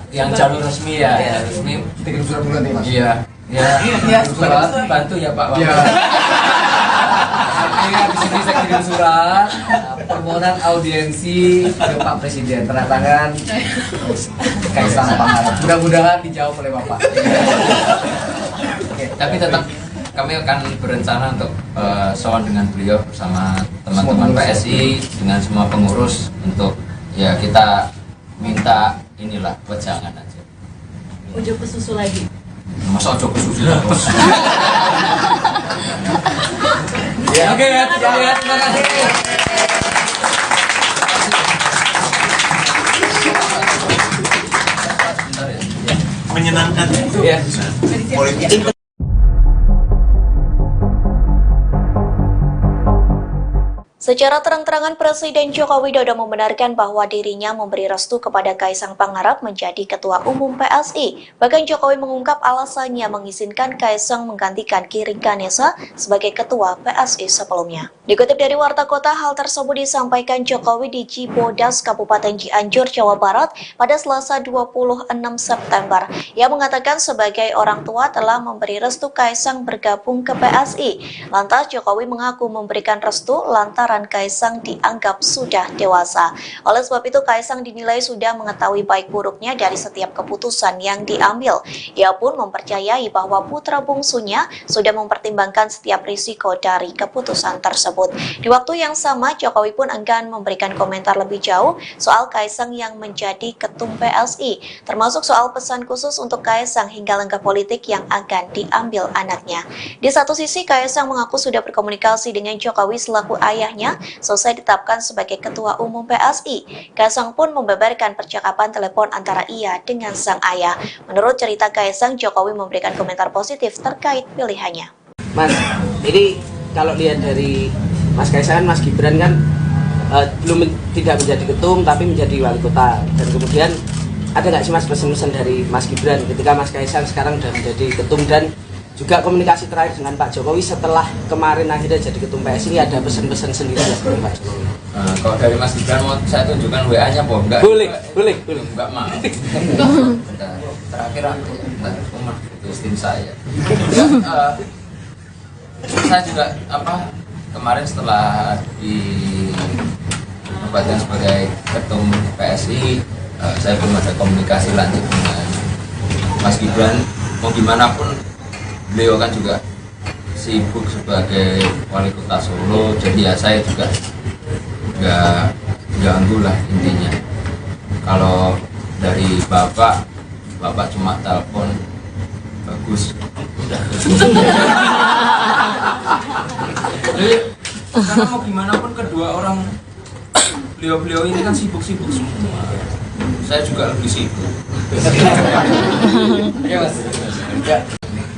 yang jalur resmi ya, ya resmi. Tiga surat bulan nih mas. Iya, ya, surat bantu ya Pak. Iya. Artinya di sini saya kirim surat permohonan audiensi ke Pak Presiden, tanda tangan Kaisang Pangarep. Mudah-mudahan dijawab oleh Bapak. Oke, tapi tetap kami akan berencana untuk sowan dengan beliau bersama teman-teman PSI dengan semua pengurus untuk ya kita minta inilah wejangan aja. Ujo ke susu lagi. Masa ojo ke susu terus. Ya, oke ya, terima kasih. Menyenangkan Ya. politik. Secara terang-terangan Presiden Joko Widodo membenarkan bahwa dirinya memberi restu kepada Kaisang Pangarep menjadi Ketua Umum PSI. Bahkan Jokowi mengungkap alasannya mengizinkan Kaisang menggantikan Giring Ganesa sebagai Ketua PSI sebelumnya. Dikutip dari Warta Kota, hal tersebut disampaikan Jokowi di Cibodas, Kabupaten Cianjur, Jawa Barat pada Selasa 26 September. Ia mengatakan sebagai orang tua telah memberi restu Kaisang bergabung ke PSI. Lantas Jokowi mengaku memberikan restu lantaran Kaisang dianggap sudah dewasa. Oleh sebab itu Kaisang dinilai sudah mengetahui baik buruknya dari setiap keputusan yang diambil. Ia pun mempercayai bahwa putra bungsunya sudah mempertimbangkan setiap risiko dari keputusan tersebut. Di waktu yang sama, Jokowi pun enggan memberikan komentar lebih jauh soal Kaisang yang menjadi ketum PSI, termasuk soal pesan khusus untuk Kaisang hingga langkah politik yang akan diambil anaknya. Di satu sisi, Kaisang mengaku sudah berkomunikasi dengan Jokowi selaku ayahnya selesai ditetapkan sebagai Ketua Umum PSI. Kaisang pun membeberkan percakapan telepon antara ia dengan sang ayah. Menurut cerita Kaisang, Jokowi memberikan komentar positif terkait pilihannya. Mas, ini kalau lihat dari Mas Kaisang, Mas Gibran kan belum tidak menjadi ketum tapi menjadi wali kota. Dan kemudian ada nggak sih Mas pesan-pesan dari Mas Gibran ketika Mas Kaisang sekarang sudah menjadi ketum dan juga komunikasi terakhir dengan Pak Jokowi setelah kemarin akhirnya jadi ketum PSI, ada pesan-pesan sendiri dari Pak Jokowi? Kalau dari Mas Gibran mau saya tunjukkan WA-nya, enggak? Boleh. Enggak mau. Terakhir aku rumah itu tim saya. Saya juga kemarin setelah dinobatkan sebagai ketum PSI, saya belum ada komunikasi lanjut dengan Mas Gibran. Mau gimana pun beliau kan juga sibuk sebagai wali kota Solo, jadi ya saya juga nggak ganggu lah intinya. Kalau dari bapak cuma telepon bagus, udah. Karena mau gimana pun kedua orang beliau ini kan sibuk-sibuk semua. Saya juga lebih sibuk. Ya, Mas. Ya.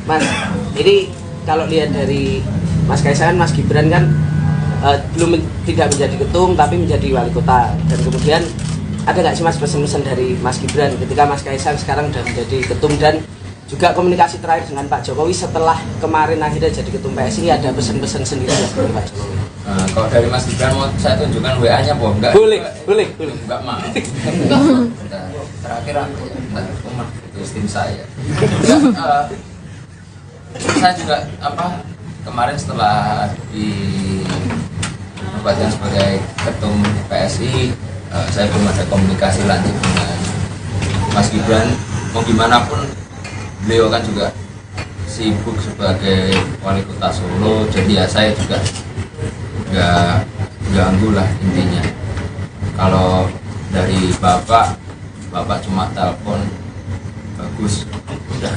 Mas, ini kalau lihat dari Mas Kaisang, Mas Gibran kan tidak menjadi ketum tapi menjadi wali kota, dan kemudian ada nggak sih Mas pesan-pesan dari Mas Gibran ketika Mas Kaisang sekarang sudah menjadi ketum, dan juga komunikasi terakhir dengan Pak Jokowi setelah kemarin akhirnya jadi ketum PSI, ada pesan-pesan sendiri dari Pak Jokowi? Kalau dari Mas Gibran mau saya tunjukkan WA-nya, enggak? Boleh. Enggak mau. Terakhir aku rumah itu tim saya. Saya juga kemarin setelah dinobatkan sebagai ketum PSI, saya belum ada komunikasi lanjut dengan Mas Gibran. Mau gimana pun beliau kan juga sibuk sebagai wali kota Solo, jadi ya saya juga nggak ganggu lah intinya. Kalau dari bapak cuma telepon bagus, udah.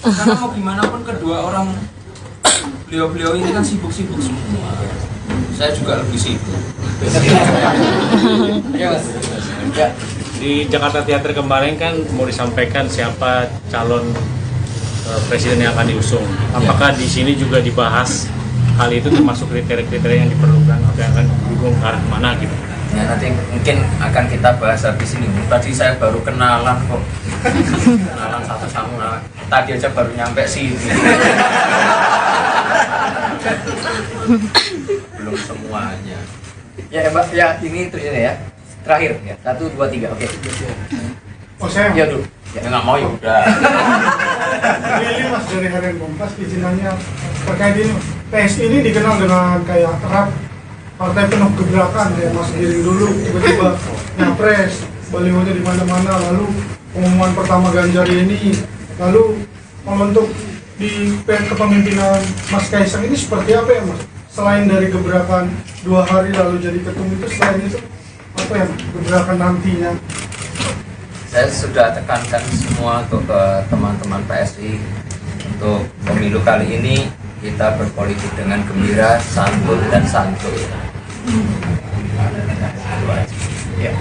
Karena mau gimana pun kedua orang beliau ini kan sibuk-sibuk semua. Saya juga lebih sibuk. Ya, Mas. Ya. Di Jakarta Theater kemarin kan mau disampaikan siapa calon presiden yang akan diusung. Apakah di sini juga dibahas hal itu, termasuk kriteria-kriteria yang diperlukan atau yang akan didukung ke arah mana gitu? Ya, nanti mungkin akan kita bahas habis ini. Tadi saya baru kenalan kok. Kenalan satu sama. Tadi aja baru nyampe sini. Belum semuanya. Ya, Mbak. Ya, ini terus ini ya. Terakhir ya. 1, 2, 3. Oke. Oh, saya Ya, dulu. Ya nggak mau ya udah. Ini Mas dari Harian Kompas izin nanya terkait ini. PSI ini dikenal dengan kayak erat partai penuh gebrakan, kayak Mas Giring dulu tiba-tiba nyapres, balihonya di mana-mana, lalu pengumuman pertama Ganjar ini, lalu untuk di kepemimpinan Mas Kaisang ini seperti apa ya Mas? Selain dari gebrakan 2 hari lalu jadi ketum itu, selain itu apa ya gebrakan nantinya? Saya sudah tekankan semua untuk ke teman-teman PSI untuk pemilu kali ini kita berpolitik dengan gembira, santun dan santuy. Ya,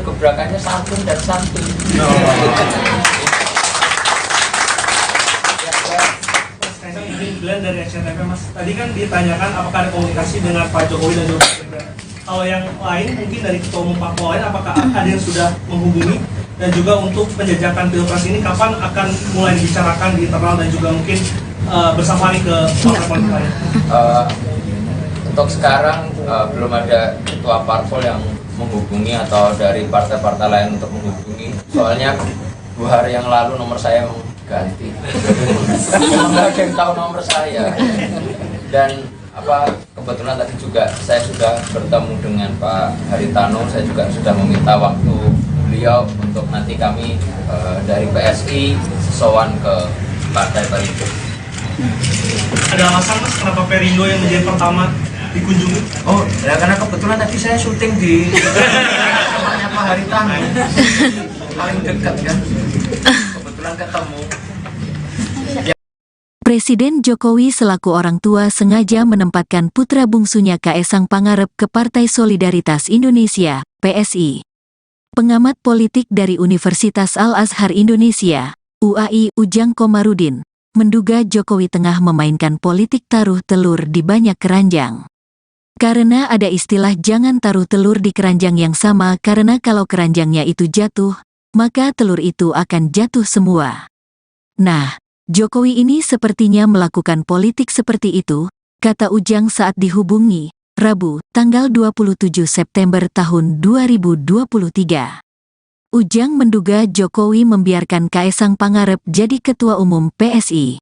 gebrakannya santun dan santuy. Glenn dari Action TV, Mas. Tadi kan ditanyakan apakah ada komunikasi dengan Pak Jokowi dan juga Mas Gibran. Kalau yang lain mungkin dari ketua umum parpol lain, apakah ada yang sudah menghubungi, dan juga untuk penjajakan pilpres ini kapan akan mulai dibicarakan di internal dan juga mungkin bersafari ke partai politik lain? Untuk sekarang belum ada ketua parpol yang menghubungi atau dari partai-partai lain untuk menghubungi. Soalnya 2 hari yang lalu nomor saya ganti. Nggak ada yang tahu nomor saya. Dan kebetulan tadi juga saya sudah bertemu dengan Pak Haritano. Saya juga sudah meminta waktu beliau untuk nanti kami dari PSI sowan ke Partai Perindo. Ada alasan Mas kenapa Perindo yang menjadi pertama dikunjungi? Oh, ya karena kebetulan tadi saya syuting di tempatnya Pak Haritano. Paling dekat kan. Kebetulan ketemu. Presiden Jokowi selaku orang tua sengaja menempatkan putra bungsunya Kaesang Pangarep ke Partai Solidaritas Indonesia, PSI. Pengamat politik dari Universitas Al-Azhar Indonesia, UAI Ujang Komarudin, menduga Jokowi tengah memainkan politik taruh telur di banyak keranjang. Karena ada istilah jangan taruh telur di keranjang yang sama, karena kalau keranjangnya itu jatuh, maka telur itu akan jatuh semua. Nah, Jokowi ini sepertinya melakukan politik seperti itu, kata Ujang saat dihubungi, Rabu, tanggal 27 September tahun 2023. Ujang menduga Jokowi membiarkan Kaesang Pangarep jadi ketua umum PSI.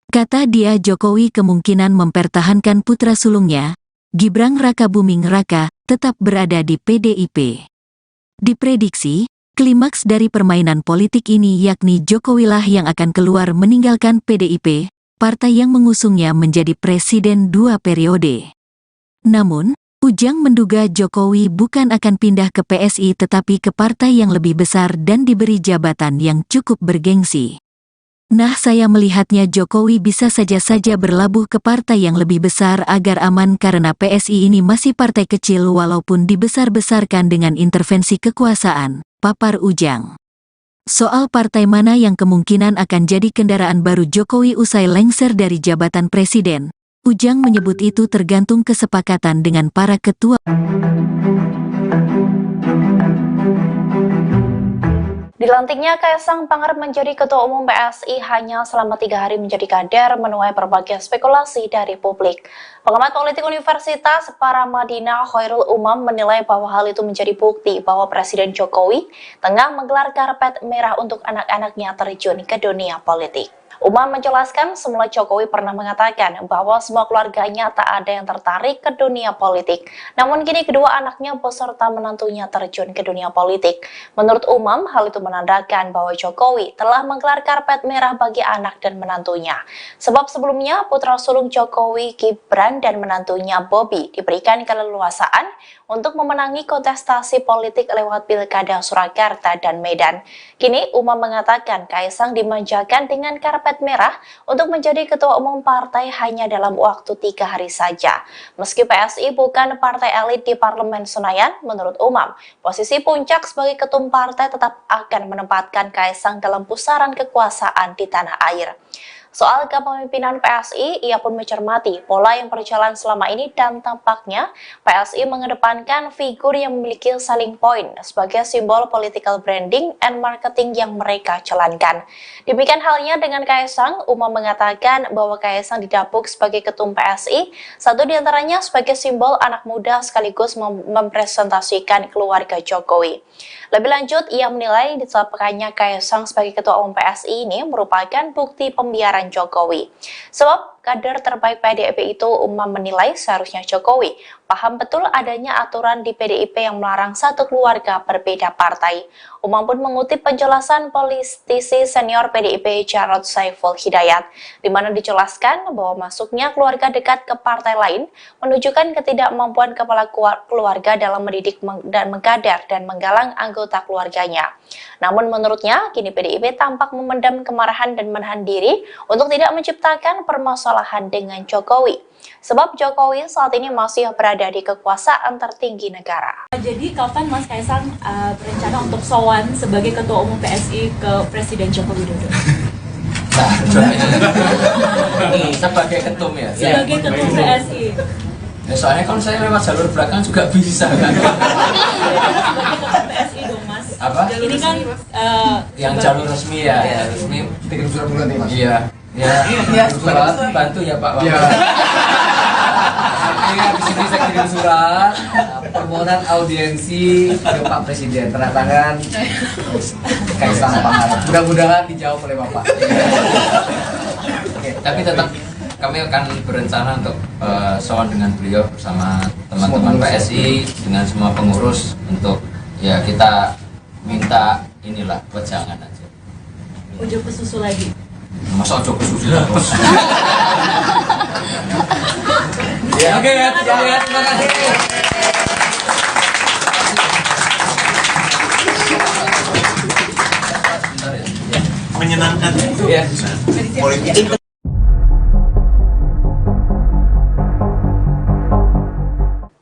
Kata dia Jokowi kemungkinan mempertahankan putra sulungnya, Gibran Rakabuming Raka, tetap berada di PDIP. Diprediksi, klimaks dari permainan politik ini yakni Jokowilah yang akan keluar meninggalkan PDIP, partai yang mengusungnya menjadi presiden 2 periode. Namun, Ujang menduga Jokowi bukan akan pindah ke PSI tetapi ke partai yang lebih besar dan diberi jabatan yang cukup bergengsi. Nah, saya melihatnya Jokowi bisa saja berlabuh ke partai yang lebih besar agar aman karena PSI ini masih partai kecil walaupun dibesar-besarkan dengan intervensi kekuasaan, papar Ujang. Soal partai mana yang kemungkinan akan jadi kendaraan baru Jokowi usai lengser dari jabatan presiden, Ujang menyebut itu tergantung kesepakatan dengan para ketua. Dilantiknya Kaesang Pangarep menjadi Ketua Umum PSI hanya selama 3 hari menjadi kader menuai berbagai spekulasi dari publik. Pengamat politik Universitas Paramadina Khairul Umam menilai bahwa hal itu menjadi bukti bahwa Presiden Jokowi tengah menggelar karpet merah untuk anak-anaknya terjun ke dunia politik. Umam menjelaskan semula Jokowi pernah mengatakan bahwa semua keluarganya tak ada yang tertarik ke dunia politik. Namun kini kedua anaknya beserta menantunya terjun ke dunia politik. Menurut Umam, hal itu menandakan bahwa Jokowi telah menggelar karpet merah bagi anak dan menantunya. Sebab sebelumnya putra sulung Jokowi, Gibran dan menantunya Bobi diberikan keleluasaan untuk memenangi kontestasi politik lewat Pilkada Surakarta dan Medan. Kini Umam mengatakan Kaesang dimanjakan dengan karpet merah untuk menjadi ketua umum partai hanya dalam waktu 3 hari saja. Meski PSI bukan partai elit di Parlemen Senayan, menurut Umam, posisi puncak sebagai ketum partai tetap akan menempatkan Kaesang dalam pusaran kekuasaan di tanah air. Soal kepemimpinan PSI, ia pun mencermati pola yang berjalan selama ini dan tampaknya PSI mengedepankan figur yang memiliki selling point sebagai simbol political branding and marketing yang mereka jalankan. Demikian halnya dengan Kaesang, Umam mengatakan bahwa Kaesang didapuk sebagai ketum PSI, satu diantaranya sebagai simbol anak muda sekaligus mempresentasikan keluarga Jokowi. Lebih lanjut, ia menilai ditetapkannya Kaesang sebagai ketua umum PSI ini merupakan bukti pembiaran Jokowi. Sebab kader terbaik PDIP itu, Umam menilai seharusnya Jokowi paham betul adanya aturan di PDIP yang melarang satu keluarga berbeda partai. Umam pun mengutip penjelasan politisi senior PDIP Jarod Saiful Hidayat, di mana dijelaskan bahwa masuknya keluarga dekat ke partai lain menunjukkan ketidakmampuan kepala keluarga dalam mendidik dan mengkader dan menggalang anggota keluarganya. Namun menurutnya, kini PDIP tampak memendam kemarahan dan menahan diri untuk tidak menciptakan permasalahan dengan Jokowi. Sebab Jokowi saat ini masih berada di kekuasaan tertinggi negara. Jadi kapan Mas Kaesang berencana untuk sowan sebagai Ketua Umum PSI ke Presiden Joko Widodo? Nah, ini sebagai ketum ya? Sebagai Ketum PSI. Ya, soalnya kalau saya lewat jalur belakang juga bisa kan? Sebagai Ketum PSI dong Mas. Apa? Ini kan yang jalur resmi ya, Iya. resmi. Kirim surat bulan nih, Mas. Iya. Ya, surat bantu ya Pak. Iya. Ini habis ini saya kirim surat permohonan audiensi ke Pak Presiden, tanda tangan Kaesang Pangarep. Mudah-mudahan dijawab oleh Bapak. Oke, tapi tetap kami akan berencana untuk sowan dengan beliau bersama teman-teman PSI dengan semua pengurus untuk ya kita minta inilah wejangan aja. Ujuk ke susu lagi. Masa ojo kesusu terus. Ya, oke ya, terima kasih. Menyenangkan Ya. Politik.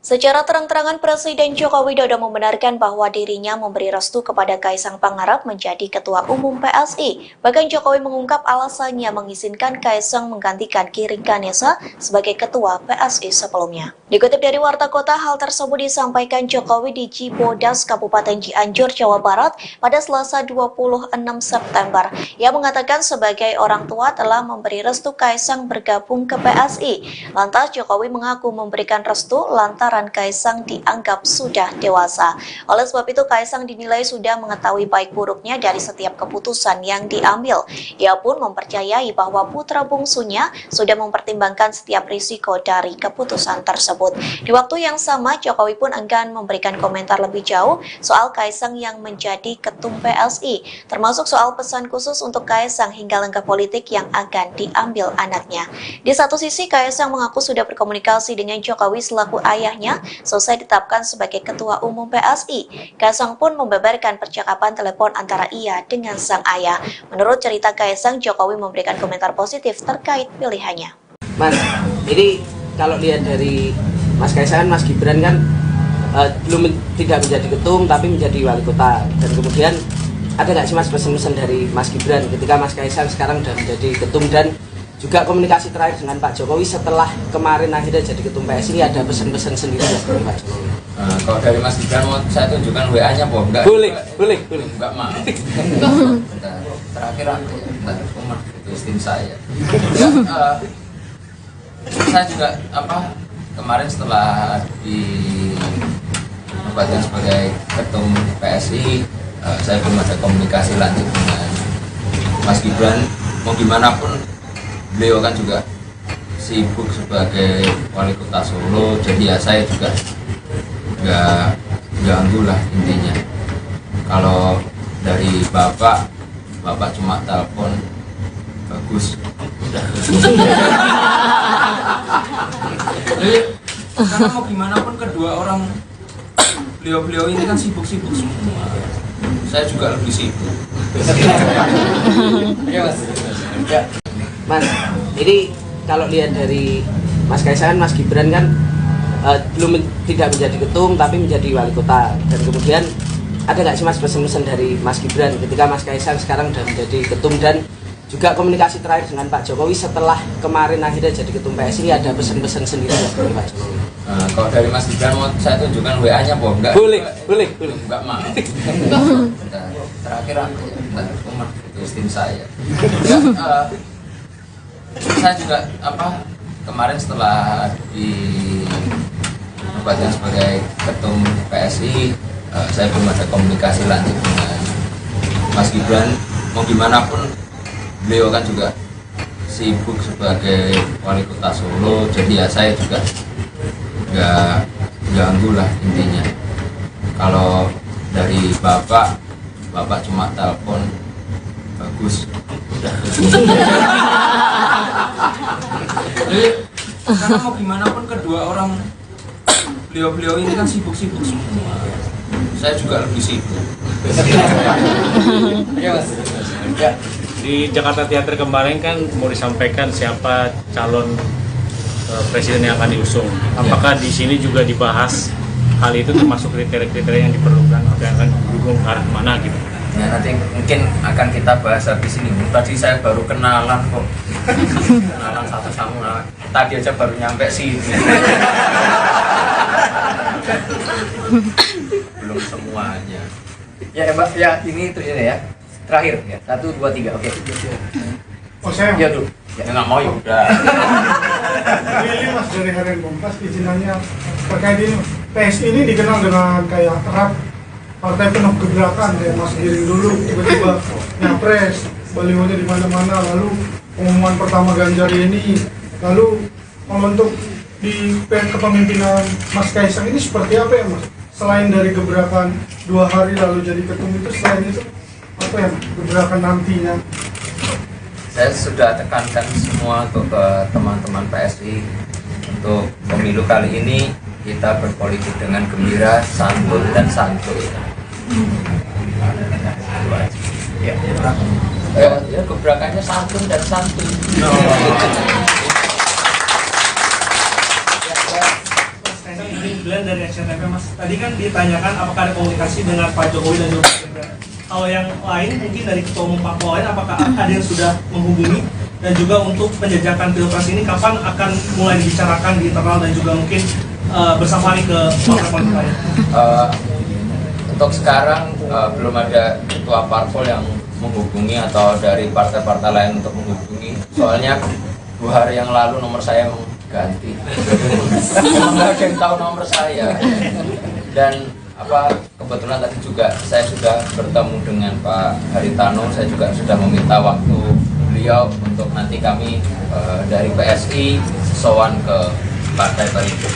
Secara terang-terangan Presiden Joko Widodo membenarkan bahwa dirinya memberi restu kepada Kaisang Pangarep menjadi Ketua Umum PSI. Bahkan Jokowi mengungkap alasannya mengizinkan Kaisang menggantikan Giring Ganesa sebagai Ketua PSI sebelumnya. Dikutip dari Warta Kota, hal tersebut disampaikan Jokowi di Cibodas, Kabupaten Cianjur, Jawa Barat pada Selasa 26 September. Ia mengatakan sebagai orang tua telah memberi restu Kaisang bergabung ke PSI. Lantas Jokowi mengaku memberikan restu lantaran Kaisang dianggap sudah dewasa. Oleh sebab itu Kaisang dinilai sudah mengetahui baik buruknya dari setiap keputusan yang diambil. Ia pun mempercayai bahwa putra bungsunya sudah mempertimbangkan setiap risiko dari keputusan tersebut. Di waktu yang sama, Jokowi pun enggan memberikan komentar lebih jauh soal Kaisang yang menjadi ketum PSI, termasuk soal pesan khusus untuk Kaisang hingga langkah politik yang akan diambil anaknya. Di satu sisi, Kaisang mengaku sudah berkomunikasi dengan Jokowi selaku ayahnya selesai ditetapkan sebagai Ketua Umum PSI. Kaisang pun membeberkan percakapan telepon antara ia dengan sang ayah. Menurut cerita Kaisang, Jokowi memberikan komentar positif terkait pilihannya. Mas, ini kalau lihat dari Mas Kaisang, Mas Gibran kan tidak menjadi ketum tapi menjadi wali kota. Dan kemudian ada nggak sih Mas pesan-pesan dari Mas Gibran ketika Mas Kaisang sekarang sudah menjadi ketum, dan juga komunikasi terakhir dengan Pak Jokowi setelah kemarin akhirnya jadi ketum PSI, ada pesan-pesan sendiri dari Pak Jokowi? Kalau dari Mas Gibran mau saya tunjukkan WA-nya, Bob? Enggak? Boleh. Enggak mau. Terakhir aku rumah itu tim saya. Saya juga kemarin setelah dinobatkan sebagai ketum PSI, saya belum ada komunikasi lanjut dengan Mas Gibran. Mau gimana pun beliau kan juga sibuk sebagai wali kota Solo, jadi ya saya juga nggak ganggu lah intinya. Kalau dari bapak cuma telepon bagus, udah. Jadi karena mau gimana pun kedua orang beliau ini kan sibuk-sibuk semua. Saya juga lebih sibuk. Mas, ini kalau lihat dari Mas Kaisang, Mas Gibran kan tidak menjadi ketum tapi menjadi wali kota. Dan kemudian ada nggak sih Mas pesan-pesan dari Mas Gibran ketika Mas Kaisang sekarang sudah menjadi ketum, dan juga komunikasi terakhir dengan Pak Jokowi setelah kemarin akhirnya jadi ketum PSI, ada pesan-pesan sendiri dari Pak Jokowi? Kalau dari Mas Gibran mau saya tunjukkan WA-nya, Bob? Enggak? Boleh. Enggak mau. Terakhir aku rumah itu tim saya. Saya juga kemarin setelah dinobatkan sebagai ketum PSI, saya belum ada komunikasi lanjut dengan Mas Gibran. Mau gimana pun beliau kan juga sibuk sebagai wali kota Solo, jadi ya saya juga nggak ganggu lah intinya. Kalau dari bapak cuma telepon bagus, udah. Jadi karena mau gimana pun kedua orang beliau ini kan sibuk-sibuk semua. Saya juga lebih sibuk. Di Jakarta Theater kemarin kan mau disampaikan siapa calon presiden yang akan diusung. Apakah di sini juga dibahas hal itu, termasuk kriteria-kriteria yang diperlukan atau yang akan didukung ke arah mana gitu? Ya nanti mungkin akan kita bahas habis ini. Tadi saya baru kenalan kok. Kenalan satu sama tadi aja baru nyampe sini. Belum semuanya. Ya Mbak, ya ini ya. Terakhir ya. 1, 2, 3. Oke. Oh saya Ya dulu. Ya nggak mau ya udah. Ini Mas dari Harian Kompas, izinannya terkait ini. PSI ini dikenal dengan kayak erat partai penuh gebrakan, kayak Mas Giring dulu tiba-tiba nyapres, balihonya di mana-mana, lalu pengumuman pertama Ganjar ini, lalu membentuk di kepemimpinan Mas Kaisang ini seperti apa ya Mas? Selain dari gebrakan 2 hari lalu jadi ketum itu, selain itu apa ya gebrakan nantinya? Saya sudah tekankan semua untuk ke teman-teman PSI untuk pemilu kali ini kita berpolitik dengan gembira, santun dan santuy. Ya gebrakannya santun dan santuy. Julian dari SCTV. Mas, tadi kan ditanyakan apakah ada komunikasi dengan Pak Jokowi dan juga Mas Gibran. Kalau yang lain mungkin dari Ketua Umum Parpol lain, apakah ada yang sudah menghubungi? Dan juga untuk penjajakan pilpres ini kapan akan mulai dibicarakan di internal dan juga mungkin bersama ke partai politik lain? Untuk sekarang belum ada ketua parpol yang menghubungi atau dari partai-partai lain untuk menghubungi. Soalnya 2 hari yang lalu nomor saya ganti. Nggak ada yang tahu nomor saya. Dan kebetulan tadi juga saya sudah bertemu dengan Pak Haritano. Saya juga sudah meminta waktu beliau untuk nanti kami dari PSI sowan ke Partai Perindo.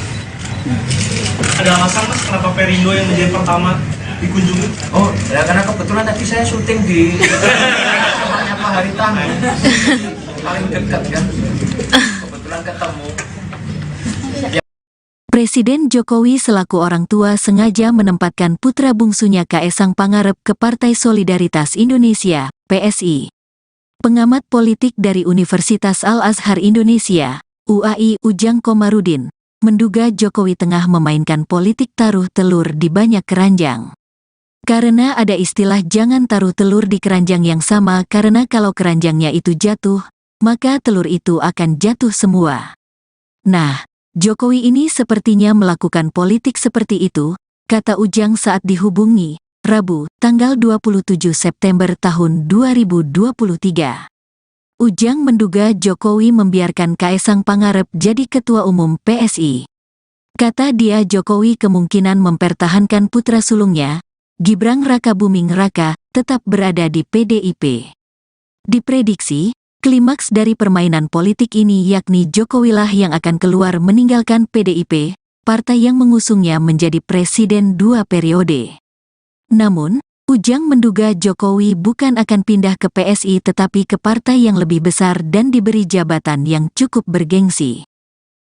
Ada alasan Mas kenapa Perindo yang menjadi pertama dikunjungi? Oh, ya karena kebetulan tadi saya syuting di rumahnya Pak Haritano. Paling dekat kan. Kebetulan ketemu. Presiden Jokowi selaku orang tua sengaja menempatkan putra bungsunya Kaesang Pangarep ke Partai Solidaritas Indonesia, PSI. Pengamat politik dari Universitas Al-Azhar Indonesia, UAI Ujang Komarudin, menduga Jokowi tengah memainkan politik taruh telur di banyak keranjang. Karena ada istilah jangan taruh telur di keranjang yang sama karena kalau keranjangnya itu jatuh, maka telur itu akan jatuh semua. Nah, Jokowi ini sepertinya melakukan politik seperti itu, kata Ujang saat dihubungi, Rabu, tanggal 27 September tahun 2023. Ujang menduga Jokowi membiarkan Kaesang Pangarep jadi Ketua Umum PSI. Kata dia Jokowi kemungkinan mempertahankan putra sulungnya, Gibran Rakabuming Raka, tetap berada di PDIP. Diprediksi, klimaks dari permainan politik ini yakni Jokowilah yang akan keluar meninggalkan PDIP, partai yang mengusungnya menjadi presiden 2 periode. Namun, Ujang menduga Jokowi bukan akan pindah ke PSI tetapi ke partai yang lebih besar dan diberi jabatan yang cukup bergengsi.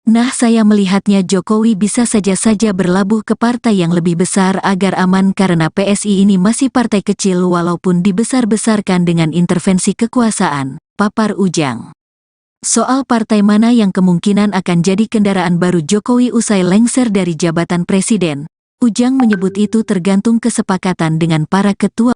Nah, saya melihatnya Jokowi bisa saja berlabuh ke partai yang lebih besar agar aman karena PSI ini masih partai kecil walaupun dibesar-besarkan dengan intervensi kekuasaan, papar Ujang. Soal partai mana yang kemungkinan akan jadi kendaraan baru Jokowi usai lengser dari jabatan presiden, Ujang menyebut itu tergantung kesepakatan dengan para ketua.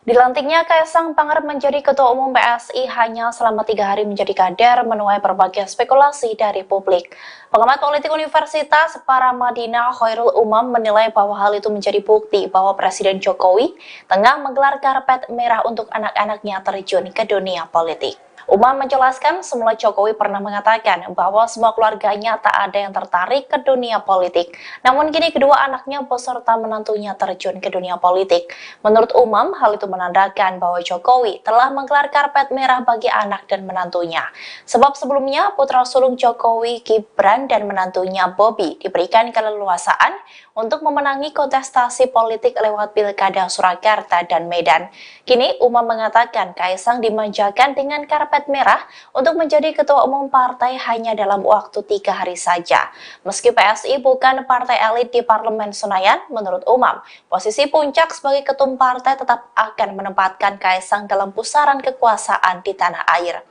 Dilantiknya Kaesang Pangarep menjadi Ketua Umum PSI hanya selama 3 hari menjadi kader menuai berbagai spekulasi dari publik. Pengamat politik Universitas Paramadina Khairul Umam menilai bahwa hal itu menjadi bukti bahwa Presiden Jokowi tengah menggelar karpet merah untuk anak-anaknya terjun ke dunia politik. Umam menjelaskan semula Jokowi pernah mengatakan bahwa semua keluarganya tak ada yang tertarik ke dunia politik. Namun kini kedua anaknya beserta menantunya terjun ke dunia politik. Menurut Umam, hal itu menandakan bahwa Jokowi telah menggelar karpet merah bagi anak dan menantunya. Sebab sebelumnya putra sulung Jokowi, Gibran dan menantunya Bobi diberikan keleluasaan untuk memenangi kontestasi politik lewat Pilkada Surakarta dan Medan. Kini Umam mengatakan Kaesang dimanjakan dengan karpet merah untuk menjadi ketua umum partai hanya dalam waktu 3 hari saja. Meski PSI bukan partai elit di Parlemen Senayan, menurut Umam, posisi puncak sebagai ketum partai tetap akan menempatkan Kaesang dalam pusaran kekuasaan di tanah air.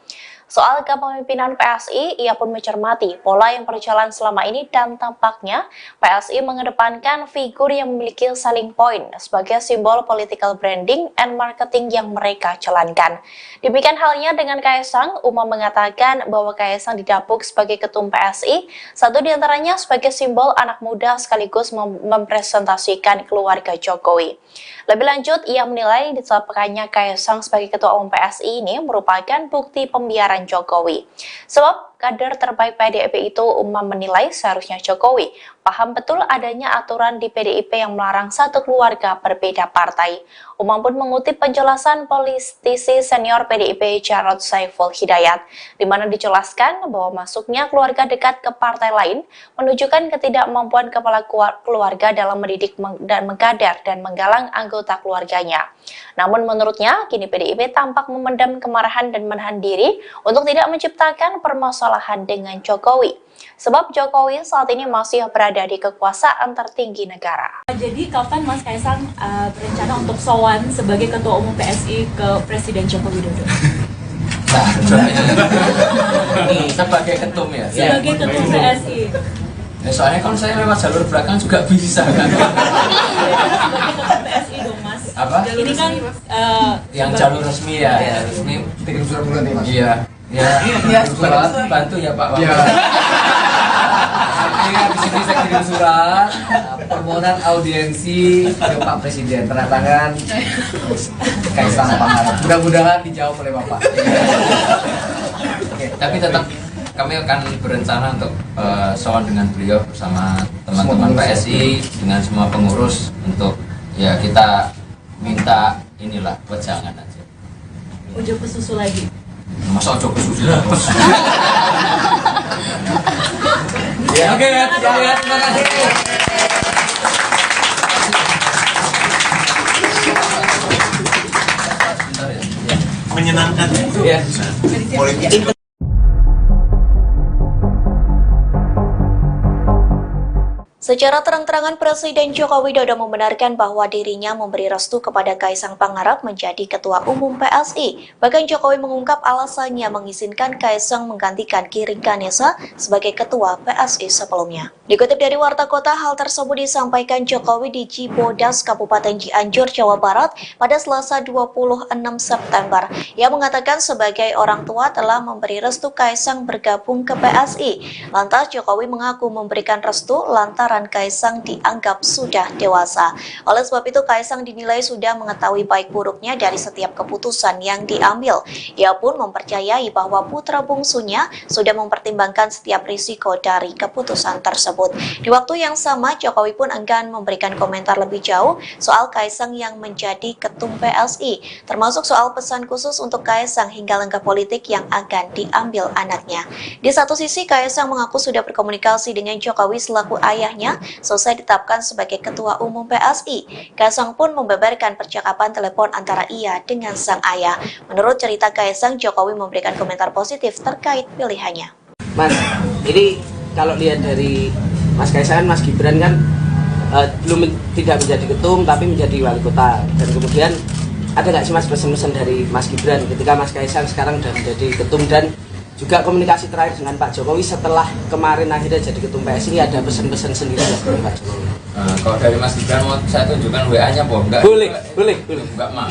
Soal kepemimpinan PSI, ia pun mencermati pola yang berjalan selama ini dan tampaknya PSI mengedepankan figur yang memiliki selling point sebagai simbol political branding and marketing yang mereka jalankan. Demikian halnya dengan Kaesang, Umam mengatakan bahwa Kaesang didapuk sebagai ketum PSI, satu diantaranya sebagai simbol anak muda sekaligus mempresentasikan keluarga Jokowi. Lebih lanjut, ia menilai ditetapkannya Kaesang sebagai ketua umum PSI ini merupakan bukti pembiaran Jokowi. Sebab kader terbaik PDIP itu, Umam menilai seharusnya Jokowi paham betul adanya aturan di PDIP yang melarang satu keluarga berbeda partai. Umam pun mengutip penjelasan politisi senior PDIP Jarod Saiful Hidayat, di mana dijelaskan bahwa masuknya keluarga dekat ke partai lain menunjukkan ketidakmampuan kepala keluarga dalam mendidik dan mengkader dan menggalang anggota keluarganya. Namun menurutnya, kini PDIP tampak memendam kemarahan dan menahan diri untuk tidak menciptakan permasalahan dengan Jokowi. Sebab Jokowi saat ini masih berada di kekuasaan tertinggi negara. Jadi kapan Mas Kaesang berencana untuk sowan sebagai Ketua Umum PSI ke Presiden Joko Widodo? Nah, ini sebagai ketum ya. Sebagai ketum PSI. Ya, soalnya kan saya lewat jalur belakang juga bisa kan. Sebagai ketum PSI dong Mas. Apa? Ini kan Yang jalur resmi ya, resmi. Kirim surat bulan nih mas. Iya. Ya, surat bantu ya Pak. Iya. Artinya di sini saya kirim surat permohonan audiensi ke Pak Presiden, tanda tangan Kaisang Pangarep. Mudah-mudahan dijawab oleh Bapak. Oke, tapi tetap kami akan berencana untuk sowan dengan beliau bersama teman-teman PSI dengan semua pengurus untuk ya kita minta inilah wejangan aja. Ujo ke susu lagi. Masa ojo ke susu terus. Ya, oke ya, terima kasih. Menyenangkan Ya. Politik. Secara terang-terangan Presiden Joko Widodo membenarkan bahwa dirinya memberi restu kepada Kaisang Pangarep menjadi Ketua Umum PSI. Bahkan Jokowi mengungkap alasannya mengizinkan Kaisang menggantikan Giring Ganesa sebagai Ketua PSI sebelumnya. Dikutip dari Warta Kota, hal tersebut disampaikan Jokowi di Cibodas, Kabupaten Cianjur, Jawa Barat pada Selasa 26 September. Ia mengatakan sebagai orang tua telah memberi restu Kaisang bergabung ke PSI. Lantas Jokowi mengaku memberikan restu lantaran Kaisang dianggap sudah dewasa. Oleh sebab itu Kaisang dinilai sudah mengetahui baik buruknya dari setiap keputusan yang diambil. Ia pun mempercayai bahwa putra bungsunya sudah mempertimbangkan setiap risiko dari keputusan tersebut. Di waktu yang sama, Jokowi pun enggan memberikan komentar lebih jauh soal Kaisang yang menjadi ketum PSI, termasuk soal pesan khusus untuk Kaisang hingga langkah politik yang akan diambil anaknya. Di satu sisi, Kaisang mengaku sudah berkomunikasi dengan Jokowi selaku ayahnya selesai ditetapkan sebagai Ketua Umum PSI. Kaisang pun membeberkan percakapan telepon antara ia dengan sang ayah. Menurut cerita Kaisang, Jokowi memberikan komentar positif terkait pilihannya. Mas, ini kalau lihat dari Mas Kaisang, Mas Gibran kan belum tidak menjadi ketum tapi menjadi wali kota. Dan kemudian ada nggak sih Mas pesan-pesan dari Mas Gibran ketika Mas Kaisang sekarang sudah menjadi ketum, dan juga komunikasi terakhir dengan Pak Jokowi setelah kemarin akhirnya jadi ketum PSI, ini ada pesan-pesan sendiri dari Pak Jokowi? Kalau dari Mas Gibran mau saya tunjukkan WA-nya apa enggak? Boleh. Enggak mau.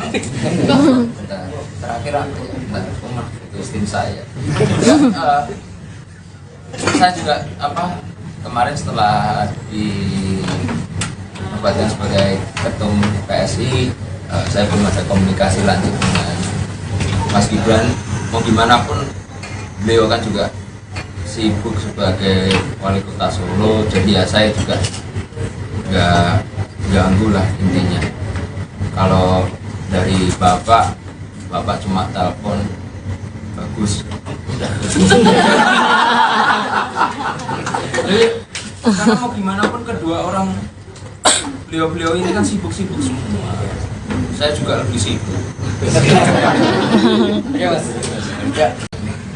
Terakhir aku rumah itu istri saya. Saya juga kemarin setelah dinobatkan sebagai ketum PSI, saya belum ada komunikasi lanjut dengan Mas Gibran. Mau gimana pun beliau kan juga sibuk sebagai wali kota Solo, jadi ya saya juga nggak ganggu lah intinya. Kalau dari bapak cuma telepon bagus. Jadi karena mau gimana pun kedua orang beliau ini kan sibuk-sibuk semua. Saya juga lebih sibuk.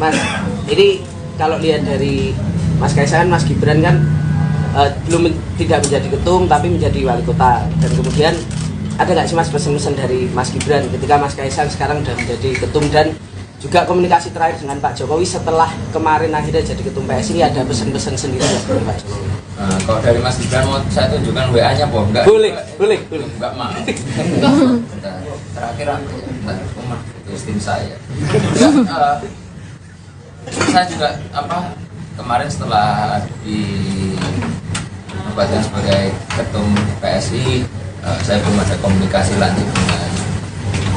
Mas, ini kalau lihat dari Mas Kaisang, Mas Gibran kan tidak menjadi ketum tapi menjadi wali kota. Dan kemudian ada nggak sih Mas pesan-pesan dari Mas Gibran ketika Mas Kaisang sekarang sudah menjadi ketum, dan juga komunikasi terakhir dengan Pak Jokowi setelah kemarin akhirnya jadi ketum PSI, ini ada pesan-pesan sendiri dari Pak Jokowi? Kalau dari Mas Gibran mau saya tunjukkan WA-nya apa enggak? Boleh. Enggak mau. Terakhir aku rumah itu istri saya. Saya juga kemarin setelah dinobatkan sebagai ketum PSI, saya belum ada komunikasi lanjut dengan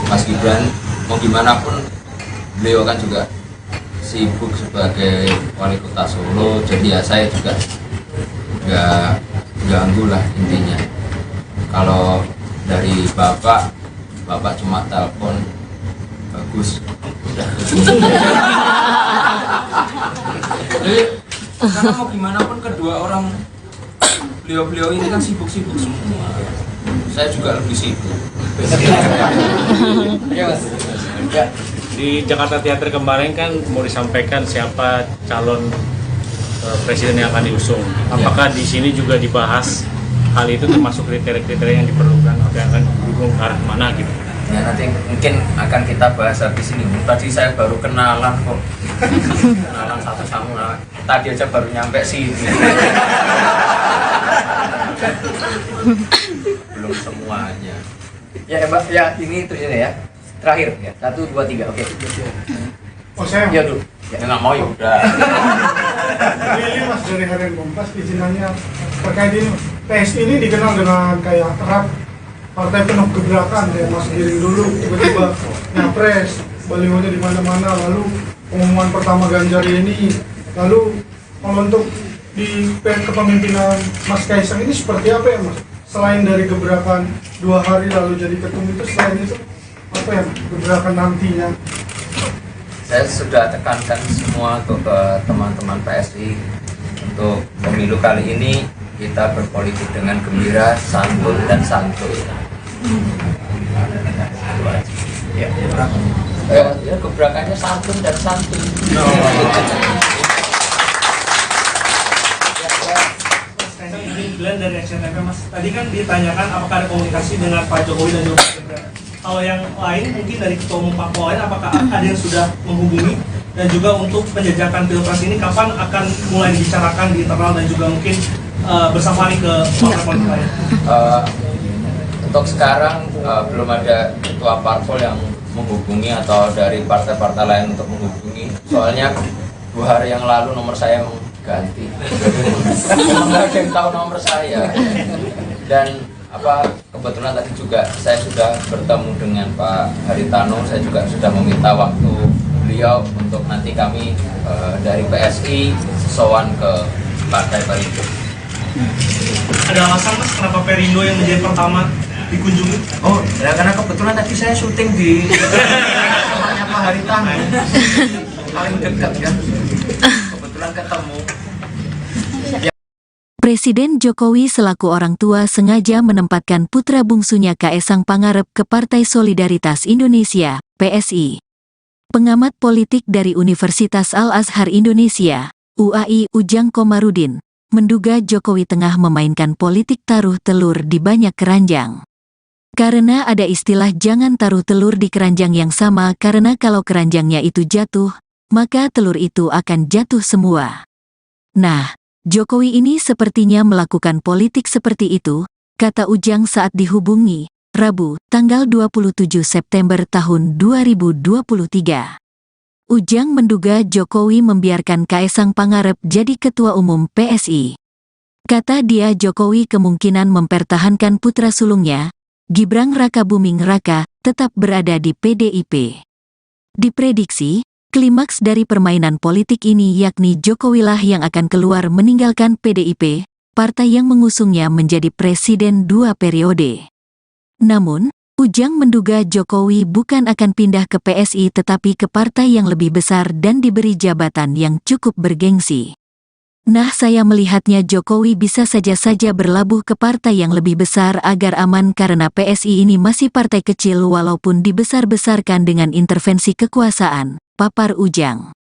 Mas Gibran. Mau gimana pun beliau kan juga sibuk sebagai wali kota Solo, jadi ya saya juga nggak ganggu lah intinya. Kalau dari bapak cuma telepon bagus. Jadi karena mau gimana pun kedua orang beliau ini kan sibuk-sibuk semua. Saya juga lebih sibuk. Di Jakarta Theater kemarin kan mau disampaikan siapa calon presiden yang akan diusung. Apakah di sini juga dibahas hal itu, termasuk kriteria-kriteria yang diperlukan atau yang akan didukung ke arah mana gitu? Ya nanti mungkin akan kita bahas habis ini. Tadi saya baru kenalan kok. kenalan satu sama tadi aja baru nyampe sini. Belum semuanya. Ya Mbak, ya ini itu ya. Terakhir ya. 1, 2, 3. Oke. Oh saya Ya dulu. Ya nggak mau ya udah. Lili Mas dari Harian Kompas izin nanya terkait ini. PSI ini dikenal dengan kayak erat partai penuh gebrakan kayak Mas Giring dulu tiba-tiba nyapres, balihonya di mana-mana, lalu pengumuman pertama Ganjar ini, lalu kalau untuk di kepemimpinan Mas Kaisang ini seperti apa ya Mas? Selain dari gebrakan 2 hari lalu jadi ketum itu, selain itu apa ya gebrakan nantinya? Saya sudah tekankan semua untuk ke teman-teman PSI untuk pemilu kali ini kita berpolitik dengan gembira, santun dan santuy. Ya. Ya gebrakannya santun dan santuy. Glenn dari SCTV Mas, tadi kan ditanyakan apakah ada komunikasi dengan Pak Jokowi dan juga Pak Gibran. Kalau yang lain mungkin dari ketua umum parpol lain, apakah ada yang sudah menghubungi dan juga untuk penjajakan pilpres ini kapan akan mulai dibicarakan di internal dan juga mungkin bersama ke partai politik lain? Untuk sekarang belum ada ketua parpol yang menghubungi atau dari partai-partai lain untuk menghubungi. Soalnya 2 hari yang lalu nomor saya ganti. Nggak ada yang tahu nomor saya. Dan kebetulan tadi juga saya sudah bertemu dengan Pak Haritano. Saya juga sudah meminta waktu beliau untuk nanti kami dari PSI sowan ke Partai Perindo. Ada alasan Mas kenapa Perindo yang menjadi pertama dikunjungi? Oh, ya karena kebetulan tadi saya syuting di rumahnya Pak Haritano. Paling dekat ya. Kebetulan ketemu. Presiden Jokowi selaku orang tua sengaja menempatkan putra bungsunya Kaesang Pangarep ke Partai Solidaritas Indonesia, PSI. Pengamat politik dari Universitas Al-Azhar Indonesia, UAI Ujang Komarudin, menduga Jokowi tengah memainkan politik taruh telur di banyak keranjang. Karena ada istilah jangan taruh telur di keranjang yang sama karena kalau keranjangnya itu jatuh, maka telur itu akan jatuh semua. Nah, Jokowi ini sepertinya melakukan politik seperti itu, kata Ujang saat dihubungi, Rabu, tanggal 27 September tahun 2023. Ujang menduga Jokowi membiarkan Kaesang Pangarep jadi ketua umum PSI. Kata dia Jokowi kemungkinan mempertahankan putra sulungnya, Gibran Rakabuming Raka, tetap berada di PDIP. Diprediksi, klimaks dari permainan politik ini yakni Jokowilah yang akan keluar meninggalkan PDIP, partai yang mengusungnya menjadi presiden 2 periode. Namun, Ujang menduga Jokowi bukan akan pindah ke PSI tetapi ke partai yang lebih besar dan diberi jabatan yang cukup bergengsi. Nah, saya melihatnya Jokowi bisa saja berlabuh ke partai yang lebih besar agar aman karena PSI ini masih partai kecil walaupun dibesar-besarkan dengan intervensi kekuasaan, papar Ujang.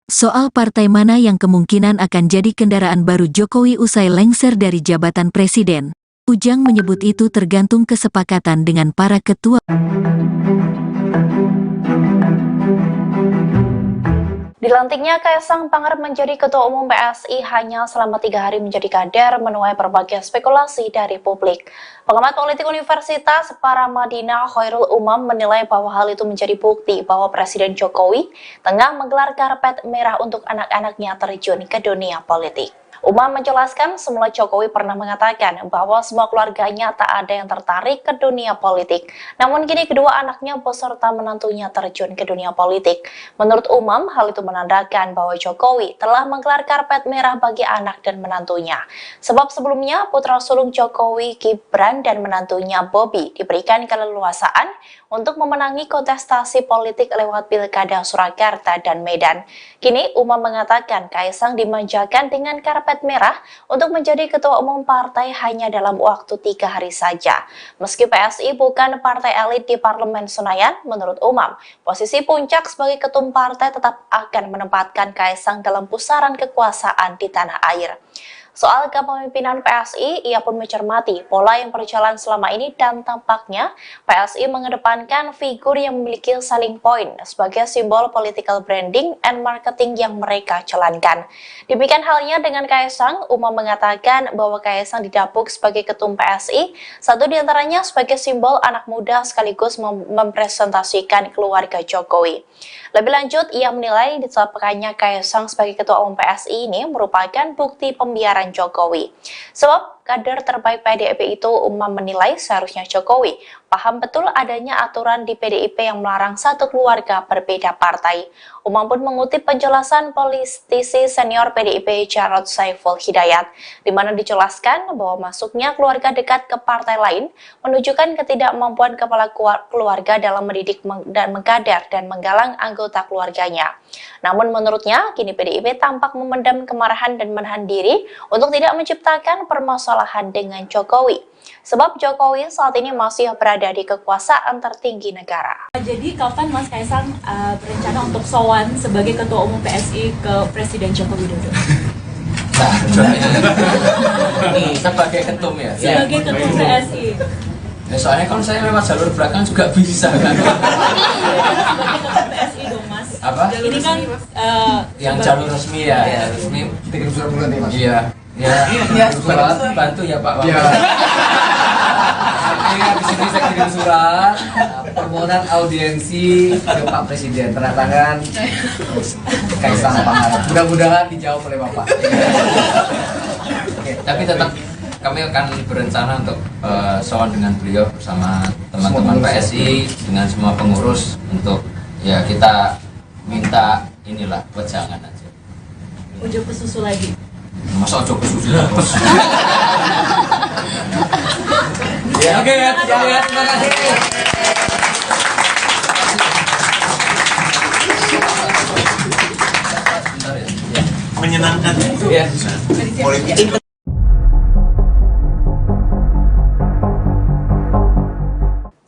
Soal partai mana yang kemungkinan akan jadi kendaraan baru Jokowi usai lengser dari jabatan presiden, Ujang menyebut itu tergantung kesepakatan dengan para ketua. Dilantiknya Kaesang Pangarep menjadi Ketua Umum PSI hanya selama 3 hari menjadi kader menuai berbagai spekulasi dari publik. Pengamat politik Universitas Paramadina Khairul Umam menilai bahwa hal itu menjadi bukti bahwa Presiden Jokowi tengah menggelar karpet merah untuk anak-anaknya terjun ke dunia politik. Umam menjelaskan semula Jokowi pernah mengatakan bahwa semua keluarganya tak ada yang tertarik ke dunia politik. Namun kini kedua anaknya beserta menantunya terjun ke dunia politik. Menurut Umam, hal itu menandakan bahwa Jokowi telah menggelar karpet merah bagi anak dan menantunya. Sebab sebelumnya putra sulung Jokowi, Gibran dan menantunya Bobi diberikan keleluasaan untuk memenangi kontestasi politik lewat Pilkada Surakarta dan Medan. Kini Umam mengatakan Kaesang dimanjakan dengan karpet merah untuk menjadi ketua umum partai hanya dalam waktu 3 hari saja. Meski PSI bukan partai elit di Parlemen Senayan, menurut Umam, posisi puncak sebagai ketum partai tetap akan menempatkan Kaesang dalam pusaran kekuasaan di tanah air. Soal kepemimpinan PSI, ia pun mencermati pola yang berjalan selama ini dan tampaknya PSI mengedepankan figur yang memiliki selling point sebagai simbol political branding and marketing yang mereka jalankan. Demikian halnya dengan Kaesang, Umam mengatakan bahwa Kaesang didapuk sebagai ketum PSI, satu diantaranya sebagai simbol anak muda sekaligus mempresentasikan keluarga Jokowi. Lebih lanjut, ia menilai ditetapkannya Kaesang sebagai ketua umum PSI ini merupakan bukti pembiaran Jokowi. Sebab kader terbaik PDIP itu, Umam menilai seharusnya Jokowi paham betul adanya aturan di PDIP yang melarang satu keluarga berbeda partai. Umam pun mengutip penjelasan politisi senior PDIP Jarod Saiful Hidayat, di mana dijelaskan bahwa masuknya keluarga dekat ke partai lain menunjukkan ketidakmampuan kepala keluarga dalam mendidik dan mengkader dan menggalang anggota keluarganya. Namun menurutnya, kini PDIP tampak memendam kemarahan dan menahan diri untuk tidak menciptakan permasalahan dengan Jokowi. Sebab Jokowi saat ini masih berada di kekuasaan tertinggi negara. Jadi kapan Mas Kaesang berencana untuk sowan sebagai ketua umum PSI ke Presiden Joko Widodo? Nah, sebagai ketum ya? Sebagai ketum PSI. Ya, soalnya kalau saya lewat jalur belakang juga bisa kan? Sebagai ketum PSI dong Mas. Apa? Ini kan yang jalur resmi ya, ya resmi. Bikin surat bulan nih Mas. Iya, ya, bantu ya Pak. Iya. Di sini saya kirim surat permohonan audiensi ke Pak Presiden, tanda tangan Kaesang Pangarep. Mudah-mudahan dijawab oleh Bapak. Oke, tapi tetap kami akan berencana untuk sowan dengan beliau bersama teman-teman PSI dengan semua pengurus untuk ya kita minta inilah wejangan aja. Ojo pesusu lagi. Masa ojo kesusu terus. Ya, oke ya, terima kasih. Menyenangkan Ya. politik.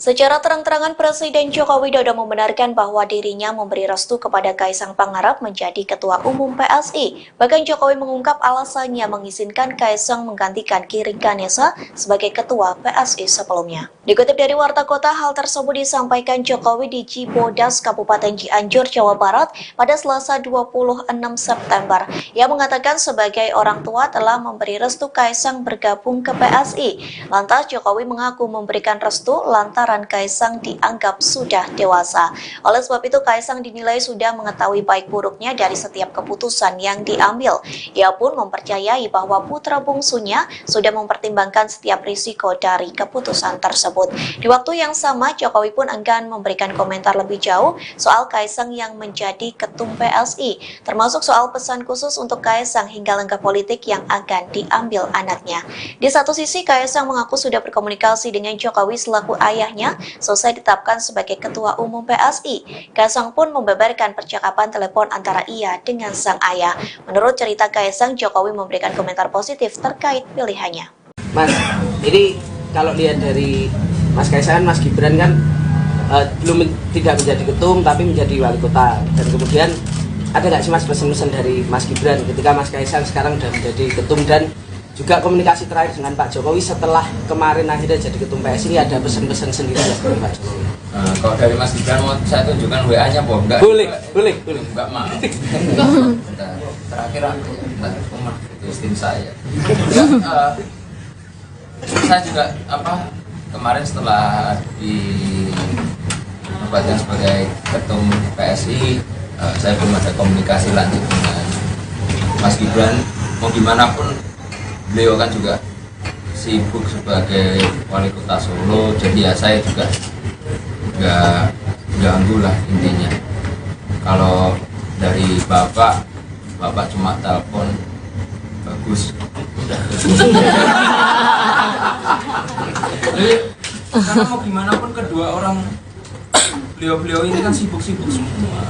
Secara terang-terangan Presiden Joko Widodo membenarkan bahwa dirinya memberi restu kepada Kaesang Pangarep menjadi Ketua Umum PSI. Bahkan Jokowi mengungkap alasannya mengizinkan Kaesang menggantikan Giring Ganesa sebagai Ketua PSI sebelumnya. Dikutip dari Warta Kota, hal tersebut disampaikan Jokowi di Cibodas, Kabupaten Cianjur, Jawa Barat pada Selasa 26 September. Ia mengatakan sebagai orang tua telah memberi restu Kaesang bergabung ke PSI. Lantas Jokowi mengaku memberikan restu lantaran Kaesang dianggap sudah dewasa. Oleh sebab itu Kaesang dinilai sudah mengetahui baik buruknya dari setiap keputusan yang diambil. Ia pun mempercayai bahwa putra bungsunya sudah mempertimbangkan setiap risiko dari keputusan tersebut. Di waktu yang sama, Jokowi pun enggan memberikan komentar lebih jauh soal Kaesang yang menjadi ketum PSI, termasuk soal pesan khusus untuk Kaesang hingga langkah politik yang akan diambil anaknya. Di satu sisi, Kaesang mengaku sudah berkomunikasi dengan Jokowi selaku ayahnya selesai ditetapkan sebagai Ketua Umum PSI. Kaesang pun membeberkan percakapan telepon antara ia dengan sang ayah. Menurut cerita Kaesang, Jokowi memberikan komentar positif terkait pilihannya. Mas, ini kalau lihat dari Mas Kaesang, Mas Gibran kan tidak menjadi ketum tapi menjadi wali kota. Dan kemudian ada nggak sih Mas pesan-pesan dari Mas Gibran ketika Mas Kaesang sekarang sudah menjadi ketum, dan juga komunikasi terakhir dengan Pak Jokowi setelah kemarin akhirnya jadi ketum PSI, ini ada pesan-pesan sendiri dari Pak Jokowi? Kalau dari Mas Gibran mau saya tunjukkan WA-nya boleh enggak? Boleh. Enggak mau. Terakhir aku rumah itu istri saya. Saya juga kemarin setelah dinobatkan sebagai ketum PSI, saya belum ada komunikasi lanjut dengan Mas Gibran. Mau gimana pun beliau kan juga sibuk sebagai wali kota Solo, jadi ya saya juga nggak ganggu lah intinya. Kalau dari bapak cuma telepon bagus, udah. Jadi karena mau gimana pun kedua orang beliau ini kan sibuk semua.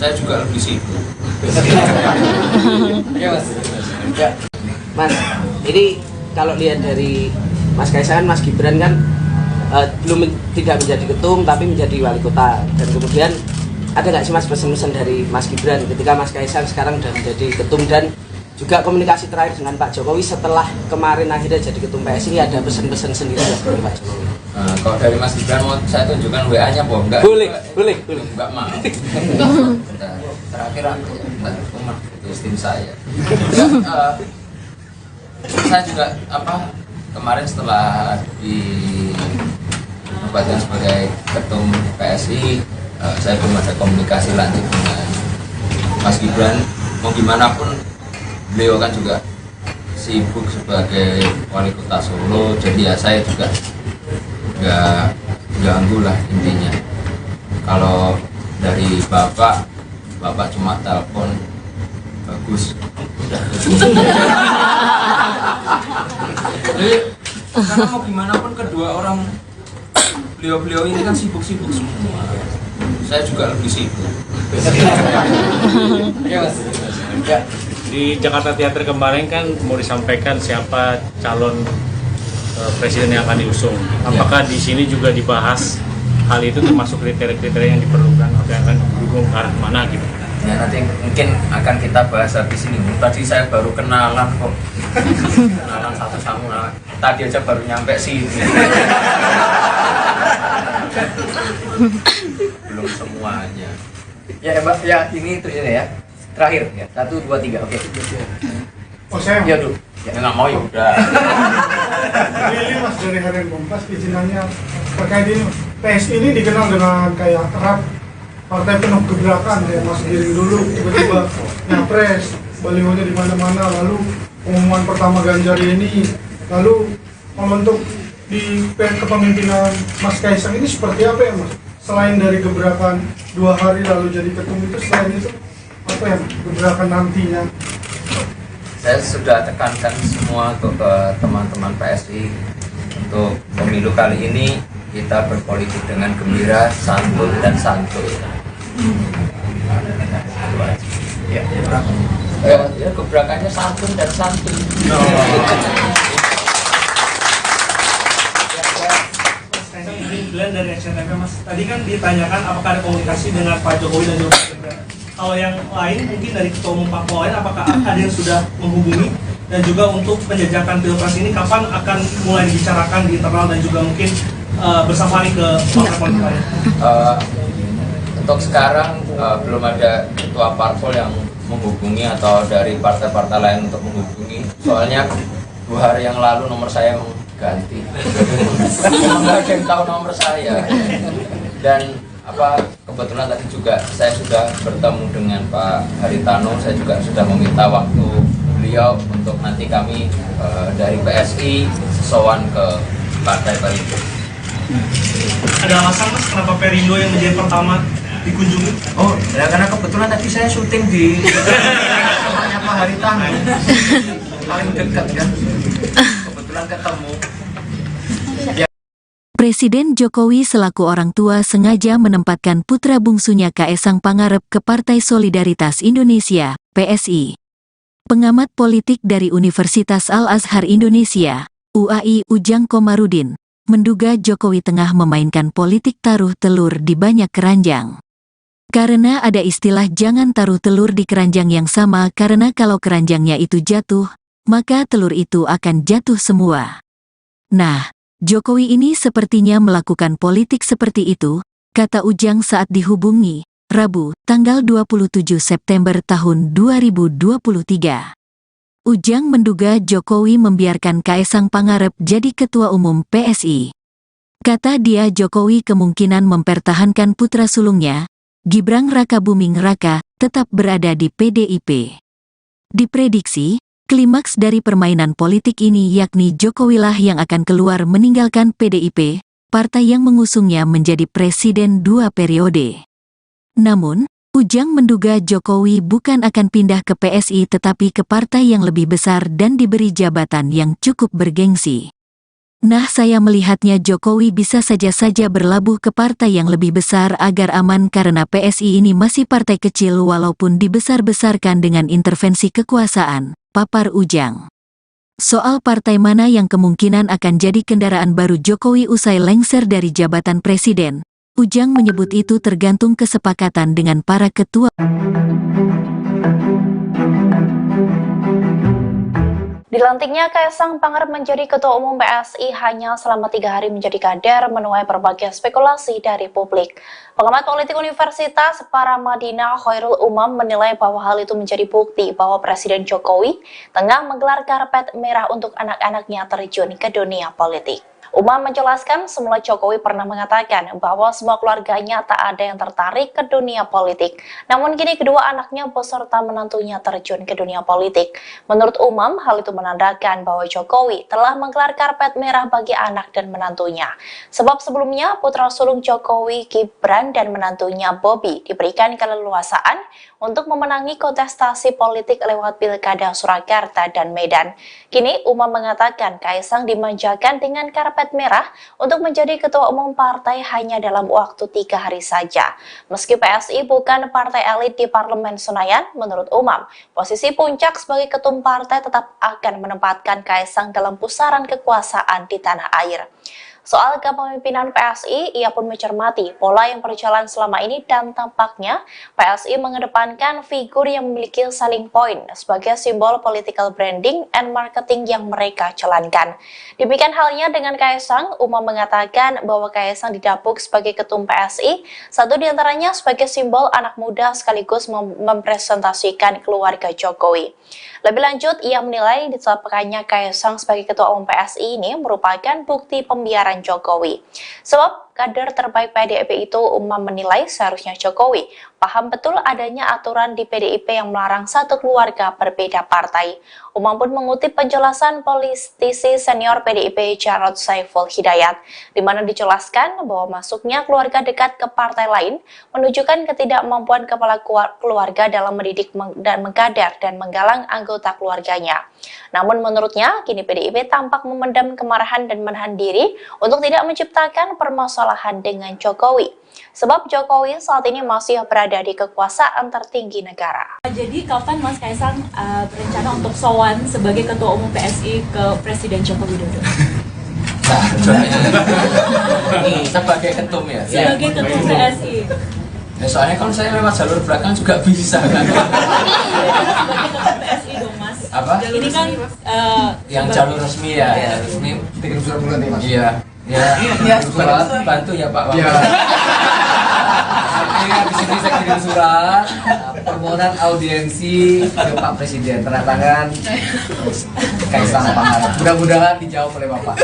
Saya juga lebih sibuk. Oke Mas. Ya. Mas, ini kalau lihat dari Mas Kaesang, Mas Gibran kan tidak menjadi ketum tapi menjadi wali kota. Dan kemudian ada nggak sih Mas pesan-pesan dari Mas Gibran ketika Mas Kaesang sekarang sudah menjadi ketum, dan juga komunikasi terakhir dengan Pak Jokowi setelah kemarin akhirnya jadi ketum PSI, ada pesan-pesan sendiri dari Pak Jokowi? Kalau dari Mas Gibran mau saya tunjukkan WA-nya apa enggak? Boleh. Enggak mau. Bentar. Terakhir aku umat itu tim saya. Saya juga kemarin setelah dinobatkan sebagai ketum PSI, saya belum ada komunikasi lanjut dengan Mas Gibran. Mau gimana pun beliau kan juga sibuk sebagai wali kota Solo, jadi ya saya juga nggak ganggu lah intinya. Kalau dari bapak cuma telepon bagus, udah. Jadi karena mau gimana pun kedua orang beliau ini kan sibuk-sibuk semua. Saya juga lebih sibuk. Ya. Di Jakarta Theater kemarin kan mau disampaikan siapa calon presiden yang akan diusung. Apakah di sini juga dibahas hal itu, termasuk kriteria-kriteria yang diperlukan atau yang akan didukung ke arah mana gitu? Ya nanti mungkin akan kita bahas habis ini. Tadi saya baru kenalan kok. Kenalan satu sama. Tadi aja baru nyampe sini. Belum semuanya. Ya Mbak, ya ini itu ya. Terakhir ya. 1, 2, 3. Oke. Oh saya. Ya dulu. Ya nggak mau ya udah. Ini Mas dari Harian Kompas izinannya terkait ini. PSI ini dikenal dengan kayak erat partai penuh gebrakan, kayak Mas Giring dulu tiba-tiba nyapres, balihonya di mana-mana, lalu pengumuman pertama Ganjar ini, lalu membentuk di kepemimpinan Mas Kaisang ini seperti apa ya Mas? Selain dari gebrakan 2 hari lalu jadi ketum itu, selain itu apa ya gebrakan nantinya? Saya sudah tekankan semua ke teman-teman PSI untuk pemilu kali ini kita berpolitik dengan gembira, santun dan santuy. Ya gebrakannya santun dan santuy. Glenn dari SCTV Mas, tadi kan ditanyakan apakah ada komunikasi dengan Pak Jokowi dan juga Mas Gibran. Kalau yang lain mungkin dari ketua umum parpol lain, apakah ada yang sudah menghubungi, dan juga untuk penjajakan pilpres ini kapan akan mulai dibicarakan di internal dan juga mungkin bersafari ke partai politik lain? Untuk sekarang belum ada ketua parpol yang menghubungi atau dari partai-partai lain untuk menghubungi. Soalnya 2 hari yang lalu nomor saya ganti. Nggak ada yang tahu nomor saya. Dan kebetulan tadi juga saya sudah bertemu dengan Pak Haritano. Saya juga sudah meminta waktu beliau untuk nanti kami dari PSI sowan ke Partai Perindo. Ada alasan Mas kenapa Perindo yang menjadi pertama dikunjungi? Oh, ya karena kebetulan tadi saya syuting di rumahnya Pak Haritano, paling dekat ya. Kebetulan ketemu. Presiden Jokowi selaku orang tua sengaja menempatkan putra bungsunya Kaesang Pangarep ke Partai Solidaritas Indonesia, PSI. Pengamat politik dari Universitas Al-Azhar Indonesia, UAI Ujang Komarudin, menduga Jokowi tengah memainkan politik taruh telur di banyak keranjang. Karena ada istilah jangan taruh telur di keranjang yang sama, karena kalau keranjangnya itu jatuh, maka telur itu akan jatuh semua. Nah, Jokowi ini sepertinya melakukan politik seperti itu, kata Ujang saat dihubungi, Rabu, tanggal 27 September tahun 2023. Ujang menduga Jokowi membiarkan Kaesang Pangarep jadi ketua umum PSI. Kata dia Jokowi kemungkinan mempertahankan putra sulungnya, Gibran Rakabuming Raka, tetap berada di PDIP. Diprediksi, klimaks dari permainan politik ini yakni Jokowilah yang akan keluar meninggalkan PDIP, partai yang mengusungnya menjadi presiden 2 periode. Namun, Ujang menduga Jokowi bukan akan pindah ke PSI tetapi ke partai yang lebih besar dan diberi jabatan yang cukup bergengsi. Nah, saya melihatnya Jokowi bisa saja berlabuh ke partai yang lebih besar agar aman karena PSI ini masih partai kecil walaupun dibesar-besarkan dengan intervensi kekuasaan, papar Ujang. Soal partai mana yang kemungkinan akan jadi kendaraan baru Jokowi usai lengser dari jabatan presiden, Ujang menyebut itu tergantung kesepakatan dengan para ketua. Dilantiknya Kaisang Pangarep menjadi Ketua Umum PSI hanya selama 3 hari menjadi kader menuai berbagai spekulasi dari publik. Pengamat politik Universitas Paramadina Khairul Umam menilai bahwa hal itu menjadi bukti bahwa Presiden Jokowi tengah menggelar karpet merah untuk anak-anaknya terjun ke dunia politik. Umam menjelaskan semula Jokowi pernah mengatakan bahwa semua keluarganya tak ada yang tertarik ke dunia politik. Namun kini kedua anaknya beserta menantunya terjun ke dunia politik. Menurut Umam, hal itu menandakan bahwa Jokowi telah menggelar karpet merah bagi anak dan menantunya. Sebab sebelumnya putra sulung Jokowi, Gibran dan menantunya Bobi diberikan keleluasaan untuk memenangi kontestasi politik lewat Pilkada Surakarta dan Medan. Kini Umam mengatakan Kaisang dimanjakan dengan karpet merah untuk menjadi ketua umum partai hanya dalam waktu 3 hari saja. Meski PSI bukan partai elit di Parlemen Senayan, menurut Umam, posisi puncak sebagai ketum partai tetap akan menempatkan Kaisang dalam pusaran kekuasaan di tanah air. Soal kepemimpinan PSI, ia pun mencermati pola yang berjalan selama ini dan tampaknya PSI mengedepankan figur yang memiliki selling point sebagai simbol political branding and marketing yang mereka jalankan. Demikian halnya dengan Kaisang, Umam mengatakan bahwa Kaisang didapuk sebagai ketum PSI, satu diantaranya sebagai simbol anak muda sekaligus mempresentasikan keluarga Jokowi. Lebih lanjut, ia menilai ditetapkannya Kaisang sebagai ketua umum PSI ini merupakan bukti pembiaran Jokowi. Sebab kader terbaik PDIP itu, Umam menilai seharusnya Jokowi paham betul adanya aturan di PDIP yang melarang satu keluarga berbeda partai. Umam pun mengutip penjelasan politisi senior PDIP Jarod Saiful Hidayat, di mana dijelaskan bahwa masuknya keluarga dekat ke partai lain menunjukkan ketidakmampuan kepala keluarga dalam mendidik dan mengkader dan menggalang anggota keluarganya. Namun menurutnya, kini PDIP tampak memendam kemarahan dan menahan diri untuk tidak menciptakan permasalahan dengan Jokowi. Sebab Jokowi saat ini masih berada di kekuasaan tertinggi negara. Jadi kapan Mas Kaisang berencana untuk sowan sebagai Ketua Umum PSI ke Presiden Joko Widodo? Nah, sebagai ketum ya? Sebagai Ketum PSI. Ya, soalnya kalau saya lewat jalur belakang juga bisa kan? Sebagai Ketum PSI dong Mas. Apa? Ini kan yang jalur resmi ya, ya resmi. Tiga surat bulan nih mas. Iya. Ya, surat bantu ya Pak. Iya. Artinya di sini saya kirim surat permohonan audiensi ke Pak Presiden, tanda tangan Kaisang Pangarep. Mudah-mudahan dijawab oleh Bapak.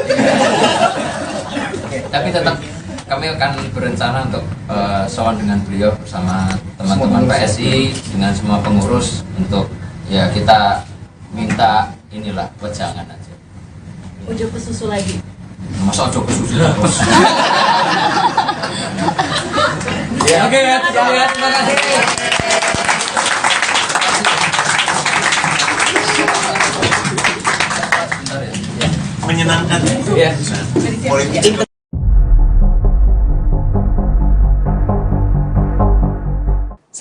Oke, tapi tetap kami akan berencana untuk sowan dengan beliau bersama teman-teman PSI dengan semua pengurus untuk ya kita minta inilah wejangan aja. Ujuk ke susu lagi. Masa ojo ke susu terus. Ya, oke ya, terima kasih. Menyenangkan. Ya. Politik.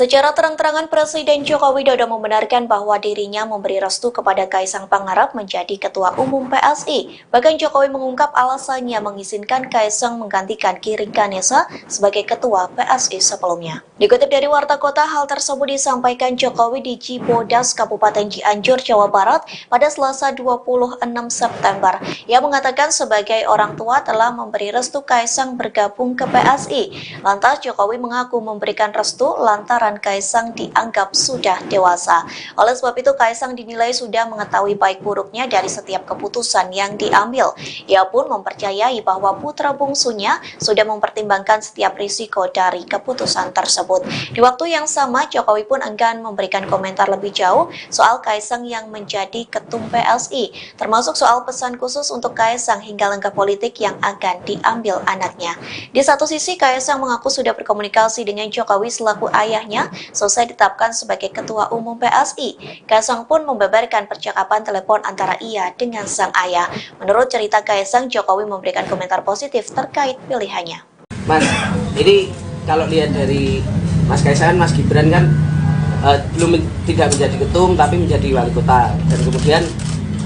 Secara terang-terangan Presiden Joko Widodo membenarkan bahwa dirinya memberi restu kepada Kaisang Pangarep menjadi Ketua Umum PSI. Bahkan Jokowi mengungkap alasannya mengizinkan Kaisang menggantikan Giring Ganesa sebagai Ketua PSI sebelumnya. Dikutip dari Warta Kota, hal tersebut disampaikan Jokowi di Cibodas, Kabupaten Cianjur, Jawa Barat pada Selasa 26 September. Ia mengatakan sebagai orang tua telah memberi restu Kaisang bergabung ke PSI. Lantas Jokowi mengaku memberikan restu lantaran Kaisang dianggap sudah dewasa. Oleh sebab itu Kaisang dinilai sudah mengetahui baik buruknya dari setiap keputusan yang diambil. Ia pun mempercayai bahwa putra bungsunya sudah mempertimbangkan setiap risiko dari keputusan tersebut. Di waktu yang sama, Jokowi pun enggan memberikan komentar lebih jauh soal Kaisang yang menjadi ketum PSI, termasuk soal pesan khusus untuk Kaisang hingga langkah politik yang akan diambil anaknya. Di satu sisi, Kaisang mengaku sudah berkomunikasi dengan Jokowi selaku ayahnya selesai ditetapkan sebagai Ketua Umum PSI. Kaisang pun membeberkan percakapan telepon antara ia dengan sang ayah. Menurut cerita Kaisang, Jokowi memberikan komentar positif terkait pilihannya. Mas, ini kalau lihat dari Mas Kaisang, Mas Gibran kan belum tidak menjadi ketum tapi menjadi wali kota. Dan kemudian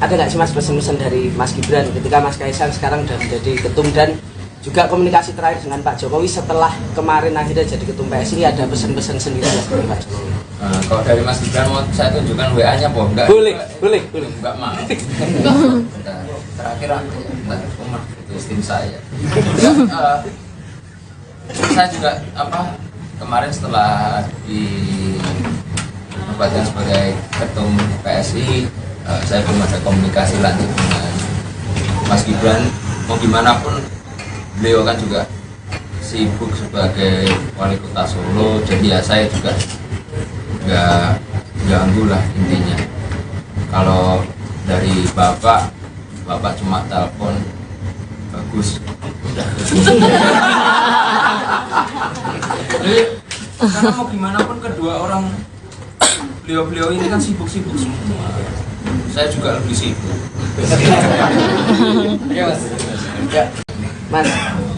ada nggak sih Mas pesan-pesan dari Mas Gibran ketika Mas Kaisang sekarang sudah menjadi ketum, dan juga komunikasi terakhir dengan Pak Jokowi setelah kemarin akhirnya jadi ketum PSI, ada pesan-pesan sendiri dari Pak Jokowi? Kalau dari Mas Gibran mau saya tunjukkan WA-nya apa enggak? Boleh. Enggak mau. Terakhir aku rumah itu tim saya. Saya juga kemarin setelah dinobatkan sebagai ketum PSI, saya belum ada komunikasi lanjut dengan Mas Gibran. Mau gimana pun beliau kan juga sibuk sebagai wali kota Solo, jadi ya saya juga nggak ganggu lah intinya. Kalau dari bapak cuma telepon bagus udah. Karena mau gimana pun kedua orang beliau ini kan sibuk-sibuk semua, saya juga lebih sibuk. Mas,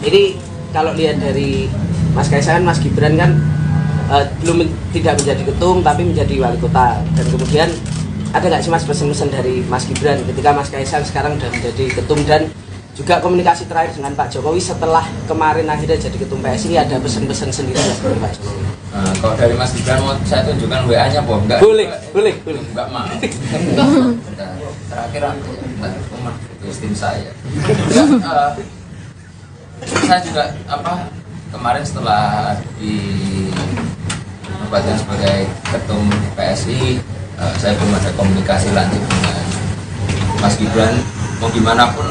ini kalau lihat dari Mas Kaisang, Mas Gibran kan tidak menjadi ketum tapi menjadi wali kota, dan kemudian ada nggak sih Mas pesan-pesan dari Mas Gibran ketika Mas Kaisang sekarang sudah menjadi ketum, dan juga komunikasi terakhir dengan Pak Jokowi setelah kemarin akhirnya jadi ketum PSI, ada pesan-pesan sendiri dari Pak Jokowi? Kalau dari Mas Gibran mau saya tunjukkan WA-nya apa enggak? Boleh. Enggak mau. Terakhir aku rumah itu tim saya. Saya juga kemarin setelah dinobatkan sebagai ketum PSI, saya belum ada komunikasi lanjut dengan Mas Gibran. Mau gimana pun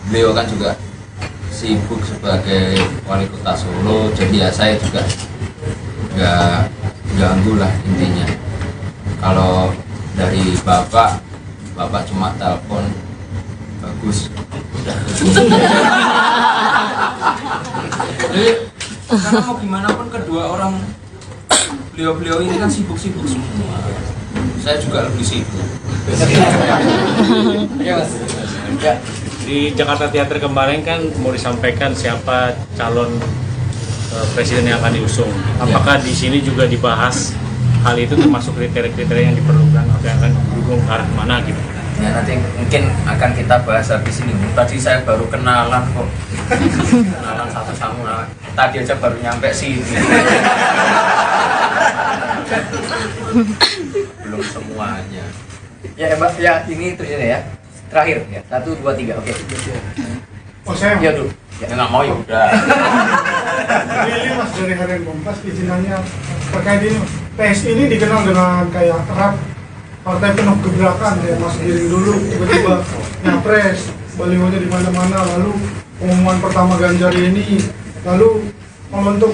beliau kan juga sibuk sebagai wali kota Solo, jadi ya saya juga nggak ganggu lah intinya. Kalau dari bapak cuma telepon bagus udah. Karena mau gimana pun kedua orang beliau ini kan sibuk-sibuk semua, saya juga lebih sibuk. Di Jakarta Theater kemarin kan mau disampaikan siapa calon presiden yang akan diusung. Apakah di sini juga dibahas hal itu, termasuk kriteria-kriteria yang diperlukan atau yang akan didukung ke arah mana gitu? Ya nanti mungkin akan kita bahas habis ini. Tadi saya baru kenalan kok. Kenalan satu sama. Tadi aja baru nyampe sini. Belum semuanya. Ya Mbak, ya ini itu ya. Terakhir ya. 1, 2, 3. Oke. Oh saya Ya dulu. Ya nggak mau ya udah. ini Mas dari Harian Kompas izinannya terkait ini. PSI ini dikenal dengan kayak erat partai penuh gebrakan, kayak Mas Giring dulu tiba-tiba nyapres, balihonya di mana-mana, lalu pengumuman pertama Ganjar ini, lalu untuk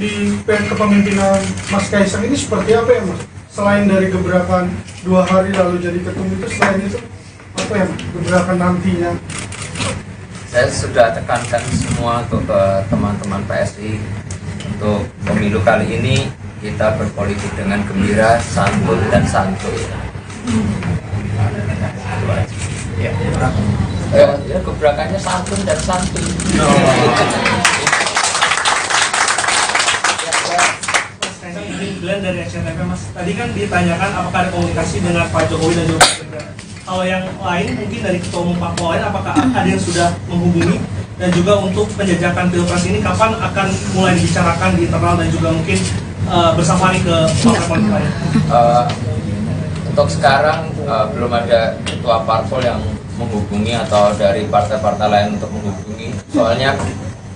di kepemimpinan Mas Kaisang ini seperti apa ya Mas? Selain dari gebrakan 2 hari lalu jadi ketum itu, selain itu apa ya Mas, gebrakan nantinya? Saya sudah tekankan semua untuk ke teman-teman PSI untuk pemilu kali ini kita berpolitik dengan gembira, santun dan santuy. Ya, gebrakannya santun dan santuy. Glenn dari SCTV Mas, tadi kan ditanyakan apakah ada komunikasi dengan Pak Jokowi dan juga Pak Gibran. Kalau yang lain mungkin dari ketua umum parpol lain, apakah ada yang sudah menghubungi, dan juga untuk penjajakan pilpres ini kapan akan mulai dibicarakan di internal dan juga mungkin bersafari ke partai politik lain? Untuk sekarang belum ada ketua parpol yang menghubungi atau dari partai-partai lain untuk menghubungi. Soalnya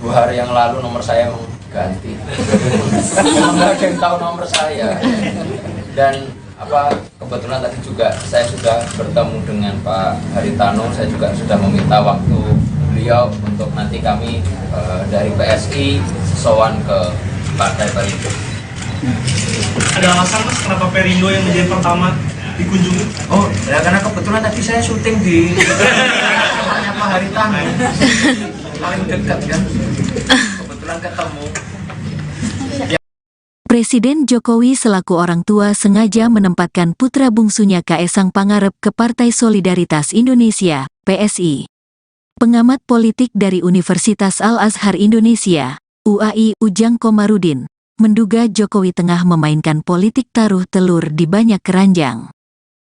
2 hari yang lalu nomor saya ganti. Nggak ada yang tahu nomor saya. Dan kebetulan tadi juga saya sudah bertemu dengan Pak Haritano. Saya juga sudah meminta waktu beliau untuk nanti kami dari PSI sowan ke Partai Perindo. Ada alasan Mas kenapa Perindo yang menjadi pertama dikunjungi? Oh, ya karena kebetulan tadi saya syuting di rumahnya Pak Haritano. Paling dekat kan. Kebetulan ketemu. Presiden Jokowi selaku orang tua sengaja menempatkan putra bungsunya Kaesang Pangarep ke Partai Solidaritas Indonesia, PSI. Pengamat politik dari Universitas Al-Azhar Indonesia, UAI Ujang Komarudin, menduga Jokowi tengah memainkan politik taruh telur di banyak keranjang.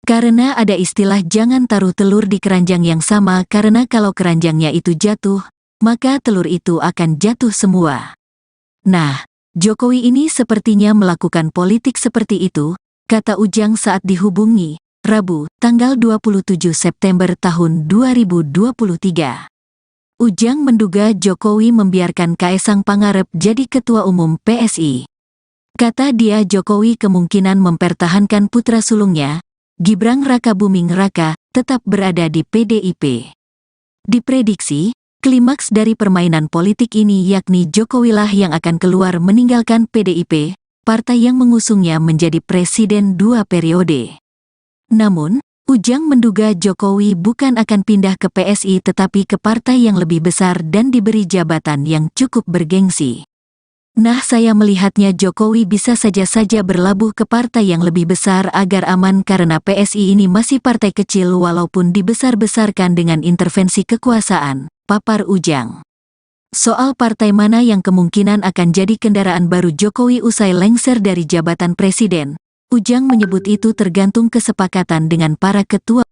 Karena ada istilah jangan taruh telur di keranjang yang sama, karena kalau keranjangnya itu jatuh, maka telur itu akan jatuh semua. Nah, Jokowi ini sepertinya melakukan politik seperti itu, kata Ujang saat dihubungi, Rabu, tanggal 27 September tahun 2023. Ujang menduga Jokowi membiarkan Kaesang Pangarep jadi Ketua Umum PSI. Kata dia Jokowi kemungkinan mempertahankan putra sulungnya, Gibran Rakabuming Raka, tetap berada di PDIP. Diprediksi, klimaks dari permainan politik ini yakni Jokowilah yang akan keluar meninggalkan PDIP, partai yang mengusungnya menjadi presiden 2 periode. Namun, Ujang menduga Jokowi bukan akan pindah ke PSI tetapi ke partai yang lebih besar dan diberi jabatan yang cukup bergengsi. Nah, saya melihatnya Jokowi bisa saja berlabuh ke partai yang lebih besar agar aman karena PSI ini masih partai kecil walaupun dibesar-besarkan dengan intervensi kekuasaan, papar Ujang. Soal partai mana yang kemungkinan akan jadi kendaraan baru Jokowi usai lengser dari jabatan presiden, Ujang menyebut itu tergantung kesepakatan dengan para ketua.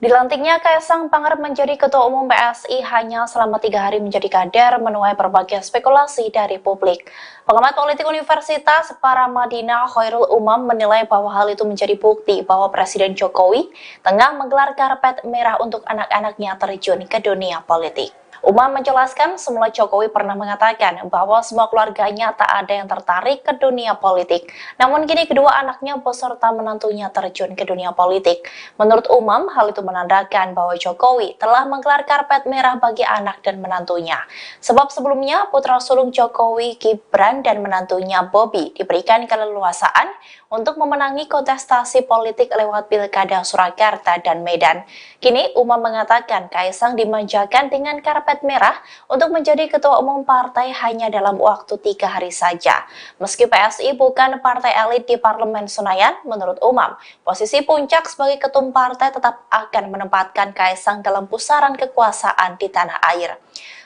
Dilantiknya Kaesang Pangarep menjadi Ketua Umum PSI hanya selama 3 hari menjadi kader menuai berbagai spekulasi dari publik. Pengamat politik Universitas Paramadina Khairul Umam menilai bahwa hal itu menjadi bukti bahwa Presiden Jokowi tengah menggelar karpet merah untuk anak-anaknya terjun ke dunia politik. Umam menjelaskan semula Jokowi pernah mengatakan bahwa semua keluarganya tak ada yang tertarik ke dunia politik. Namun kini kedua anaknya beserta menantunya terjun ke dunia politik. Menurut Umam, hal itu menandakan bahwa Jokowi telah menggelar karpet merah bagi anak dan menantunya. Sebab sebelumnya putra sulung Jokowi, Gibran dan menantunya Bobi diberikan keleluasaan untuk memenangi kontestasi politik lewat Pilkada Surakarta dan Medan. Kini Umam mengatakan Kaesang dimanjakan dengan karpet merah untuk menjadi ketua umum partai hanya dalam waktu 3 hari saja. Meski PSI bukan partai elit di Parlemen Senayan, menurut Umam, posisi puncak sebagai ketum partai tetap akan menempatkan Kaesang dalam pusaran kekuasaan di tanah air.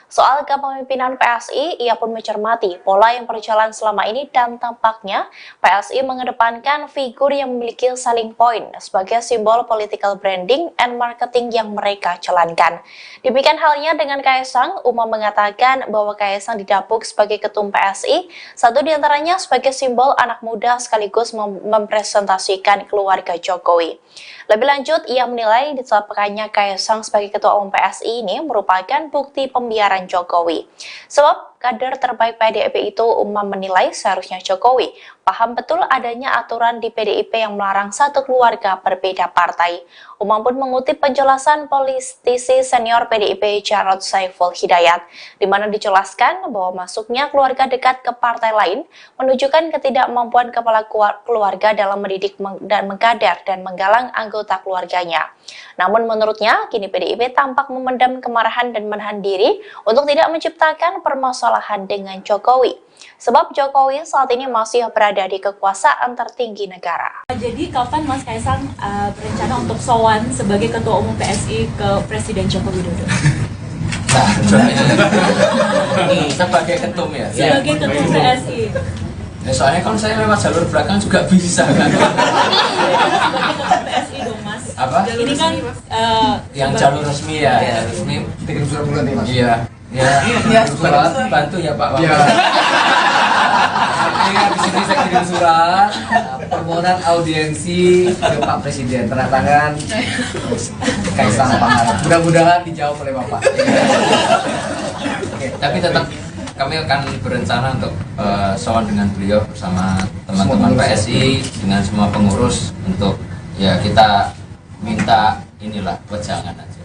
Soal kepemimpinan PSI, ia pun mencermati pola yang berjalan selama ini dan tampaknya PSI mengedepankan figur yang memiliki selling point sebagai simbol political branding and marketing yang mereka jalankan. Demikian halnya dengan Kaesang, Umam mengatakan bahwa Kaesang didapuk sebagai ketum PSI, satu diantaranya sebagai simbol anak muda sekaligus mempresentasikan keluarga Jokowi. Lebih lanjut, ia menilai ditetapkannya Kaesang sebagai ketua umum PSI ini merupakan bukti pembiaran Jokowi. Sebab kader terbaik PDIP itu, Umam menilai seharusnya Jokowi paham betul adanya aturan di PDIP yang melarang satu keluarga berbeda partai. Umam pun mengutip penjelasan politisi senior PDIP Jarod Saiful Hidayat, di mana dijelaskan bahwa masuknya keluarga dekat ke partai lain menunjukkan ketidakmampuan kepala keluarga dalam mendidik dan mengkader dan menggalang anggota keluarganya. Namun menurutnya, kini PDIP tampak memendam kemarahan dan menahan diri untuk tidak menciptakan permasalahan dengan Jokowi. Sebab Jokowi saat ini masih berada di kekuasaan tertinggi negara. Jadi kapan Mas Kaesang berencana untuk sowan sebagai Ketua Umum PSI ke Presiden Joko Widodo? Nah, sebagai ketum ya? Sebagai Ketum PSI. Ya, soalnya kan saya lewat jalur belakang juga bisa kan? Sebagai Ketum PSI dong Mas. Apa? Ini kan yang jalur resmi ya, ya resmi. Bikin surat bulan nih mas. Iya. Ya, surat bantu ya Pak. Iya. Di sini saya kirim surat permohonan audiensi ke Pak Presiden, tanda tangan Kaesang Pangarep. Mudah-mudahan dijawab oleh Bapak. Oke, tapi tetap kami akan berencana untuk sowan dengan beliau bersama teman-teman PSI dengan semua pengurus untuk ya kita minta inilah wejangan aja.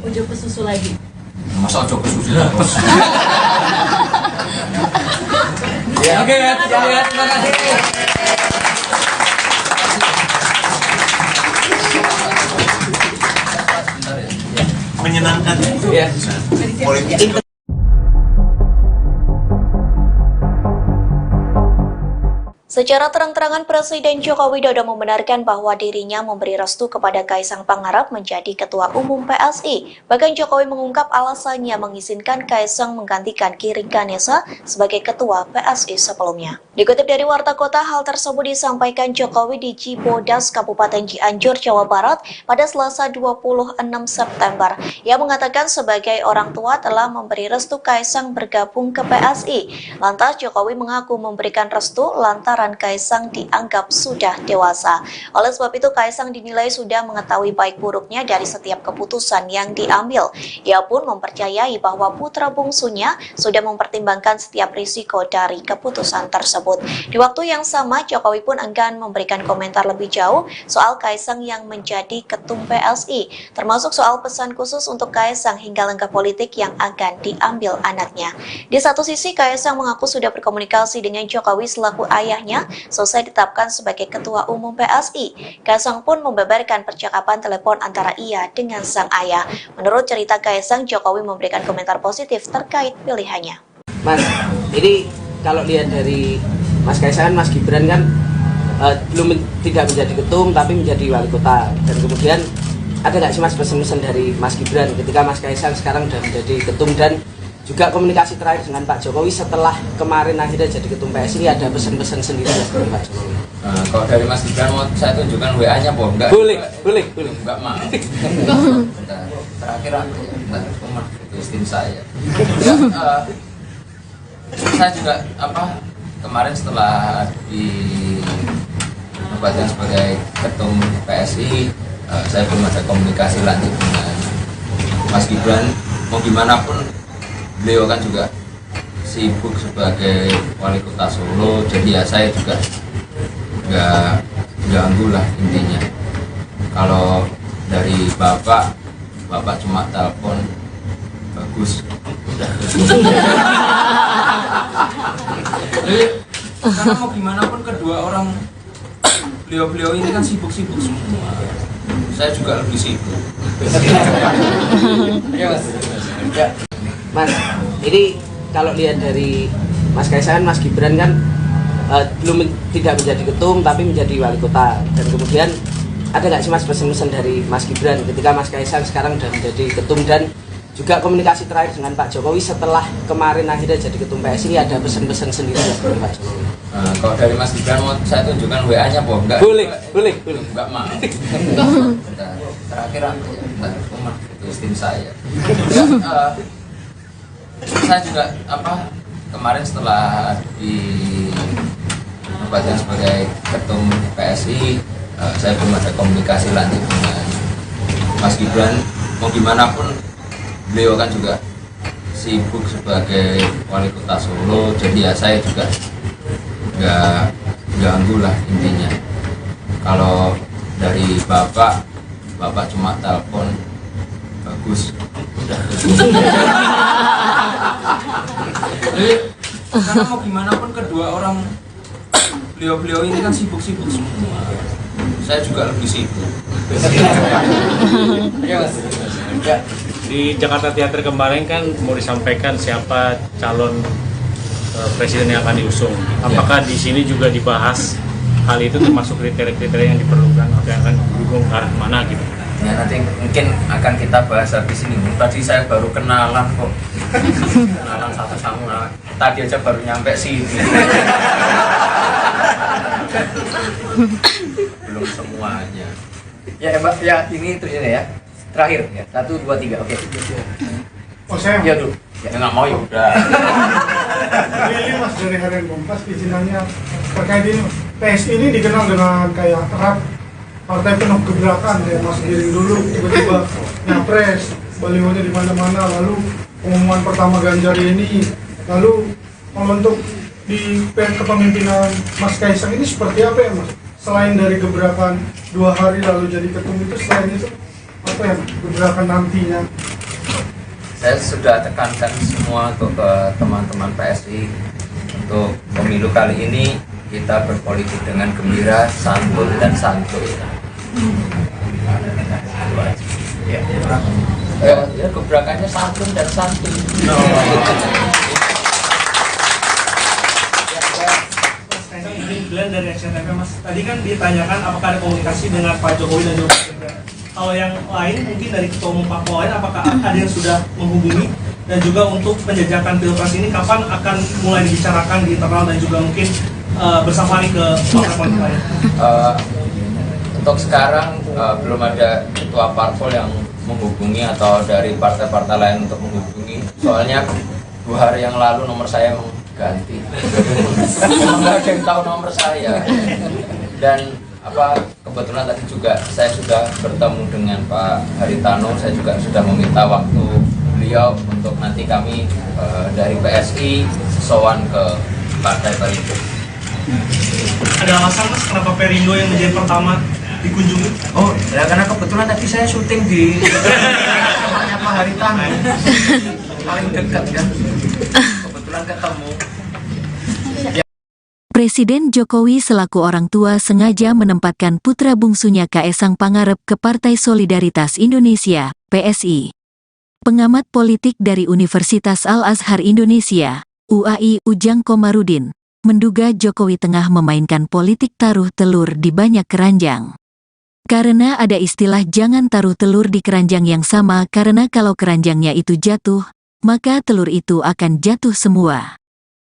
Ojo kesusu lagi. Masa ojo kesusu terus. Ya, oke ya, terima kasih. Menyenangkan Ya. politik. Secara terang-terangan Presiden Joko Widodo membenarkan bahwa dirinya memberi restu kepada Kaisang Pangarep menjadi Ketua Umum PSI. Bahkan Jokowi mengungkap alasannya mengizinkan Kaisang menggantikan Giring Ganesa sebagai Ketua PSI sebelumnya. Dikutip dari Warta Kota, hal tersebut disampaikan Jokowi di Cibodas, Kabupaten Cianjur, Jawa Barat pada Selasa 26 September. Ia mengatakan sebagai orang tua telah memberi restu Kaisang bergabung ke PSI. Lantas Jokowi mengaku memberikan restu lantaran Kaisang dianggap sudah dewasa. Oleh sebab itu Kaisang dinilai sudah mengetahui baik buruknya dari setiap keputusan yang diambil. Ia pun mempercayai bahwa putra bungsunya sudah mempertimbangkan setiap risiko dari keputusan tersebut. Di waktu yang sama, Jokowi pun enggan memberikan komentar lebih jauh soal Kaisang yang menjadi ketum PSI, termasuk soal pesan khusus untuk Kaisang hingga langkah politik yang akan diambil anaknya. Di satu sisi, Kaisang mengaku sudah berkomunikasi dengan Jokowi selaku ayahnya selesai ditetapkan sebagai Ketua Umum PSI. Kaisang pun membeberkan percakapan telepon antara ia dengan sang ayah. Menurut cerita Kaisang, Jokowi memberikan komentar positif terkait pilihannya. Mas, ini kalau lihat dari Mas Kaisang, Mas Gibran kan tidak menjadi ketum tapi menjadi wali kota. Dan kemudian ada nggak sih Mas pesan-pesan dari Mas Gibran ketika Mas Kaisang sekarang sudah menjadi ketum, dan juga komunikasi terakhir dengan Pak Jokowi setelah kemarin akhirnya jadi ketum PSI, ada pesan-pesan sendiri dari Pak Jokowi? Kalau dari Mas Gibran mau saya tunjukkan WA-nya, Bom? Enggak? Boleh. Enggak mau. Terakhir aku, Umar, itu tim saya. Saya juga kemarin setelah dinobatkan sebagai ketum PSI, saya belum ada komunikasi lanjut dengan Mas Gibran. Mau gimana pun beliau kan juga sibuk sebagai wali kota Solo, jadi ya saya juga nggak ganggu lah intinya. Kalau dari bapak cuma telepon bagus. Karena mau gimana pun kedua orang beliau ini kan sibuk-sibuk semua. Saya juga lebih sibuk. Mas, ini kalau lihat dari Mas Kaisang, Mas Gibran kan tidak menjadi ketum tapi menjadi wali kota. Dan kemudian ada nggak sih Mas pesan-pesan dari Mas Gibran ketika Mas Kaisang sekarang sudah menjadi ketum, dan juga komunikasi terakhir dengan Pak Jokowi setelah kemarin akhirnya jadi ketum PSI, ada pesan-pesan sendiri dari Pak Jokowi? Kalau dari Mas Gibran mau saya tunjukkan WA-nya, Bom? Enggak? Boleh. Enggak mau. Terakhir aku, Umar, itu tim saya. Saya juga kemarin setelah dinobatkan sebagai ketum PSI, saya belum ada komunikasi lanjut dengan Mas Gibran. Mau gimana pun beliau kan juga sibuk sebagai wali kota Solo, jadi ya saya juga nggak ganggu lah intinya. Kalau dari bapak cuma telepon bagus. Karena mau gimana pun kedua orang beliau ini kan sibuk-sibuk semua. Saya juga lebih sibuk. Di Jakarta Theater kemarin kan mau disampaikan siapa calon presiden yang akan diusung. Apakah di sini juga dibahas hal itu, termasuk kriteria-kriteria yang diperlukan atau yang akan didukung ke arah mana gitu? Ya nanti mungkin akan kita bahas habis ini. Tadi saya baru kenalan kok. Kenalan satu sama. Tadi aja baru nyampe sini. Belum semuanya. Ya Mbak, ya ini itu ya. Terakhir ya. 1, 2, 3. Oke. Oh saya? Ya dulu. Ya nggak mau ya udah. Ini Mas dari Harian Kompas, izinannya terkait ini. PSI ini dikenal dengan kayak erat partai penuh gebrakan, kayak Mas Giring dulu tiba-tiba nyapres, balihonya di mana-mana, lalu pengumuman pertama Ganjar ini, lalu untuk di kepemimpinan Mas Kaisang ini seperti apa ya Mas? Selain dari gebrakan 2 hari lalu jadi ketum itu, selain itu apa ya gebrakan nantinya? Saya sudah tekankan semua untuk ke teman-teman PSI untuk pemilu kali ini kita berpolitik dengan gembira, santun dan santuy. Ya, gebrakannya santun dan santuy. Glenn dari SCTV, Mas. Tadi kan ditanyakan apakah ada komunikasi dengan Pak Jokowi dan juga Mas Gibran. Kalau yang lain mungkin dari Ketua Umum Parpol lain, apakah ada yang sudah menghubungi? Dan juga untuk penjajakan pilpres ini kapan akan mulai dibicarakan di internal dan juga mungkin bersafari ke partai politik lain? Untuk sekarang belum ada ketua parpol yang menghubungi atau dari partai-partai lain untuk menghubungi. Soalnya 2 hari yang lalu nomor saya ganti. Nggak ada yang tahu nomor saya. Dan kebetulan tadi juga saya sudah bertemu dengan Pak Haritano. Saya juga sudah meminta waktu beliau untuk nanti kami dari PSI sowan ke Partai Perindo. Ada alasan, Mas, kenapa Perindo yang menjadi pertama dikunjungi? Oh, ya karena kebetulan tadi saya syuting di rumahnya Pak Haritano, paling dekat ya. Kebetulan ketemu. Presiden Jokowi selaku orang tua sengaja menempatkan putra bungsunya Kaesang Pangarep ke Partai Solidaritas Indonesia, PSI. Pengamat politik dari Universitas Al-Azhar Indonesia, UAI Ujang Komarudin, menduga Jokowi tengah memainkan politik taruh telur di banyak keranjang. Karena ada istilah jangan taruh telur di keranjang yang sama karena kalau keranjangnya itu jatuh, maka telur itu akan jatuh semua.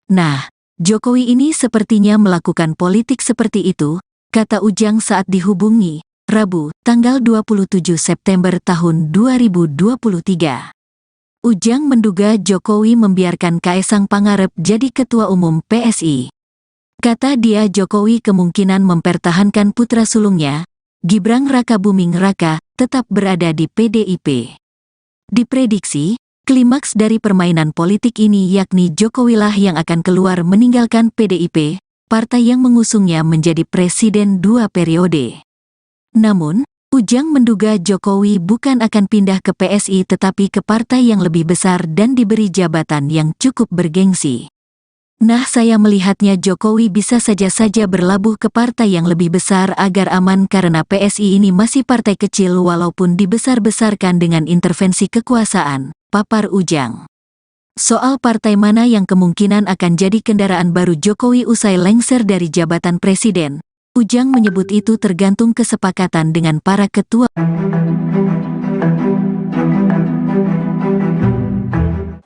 Nah, Jokowi ini sepertinya melakukan politik seperti itu, kata Ujang saat dihubungi, Rabu, tanggal 27 September tahun 2023. Ujang menduga Jokowi membiarkan Kaesang Pangarep jadi ketua umum PSI. Kata dia Jokowi kemungkinan mempertahankan putra sulungnya, Gibran Rakabuming Raka, tetap berada di PDIP. Diprediksi, klimaks dari permainan politik ini yakni Jokowilah yang akan keluar meninggalkan PDIP, partai yang mengusungnya menjadi presiden 2 periode. Namun, Ujang menduga Jokowi bukan akan pindah ke PSI tetapi ke partai yang lebih besar dan diberi jabatan yang cukup bergengsi. Nah, saya melihatnya Jokowi bisa saja berlabuh ke partai yang lebih besar agar aman karena PSI ini masih partai kecil walaupun dibesar-besarkan dengan intervensi kekuasaan, papar Ujang. Soal partai mana yang kemungkinan akan jadi kendaraan baru Jokowi usai lengser dari jabatan presiden, Ujang menyebut itu tergantung kesepakatan dengan para ketua.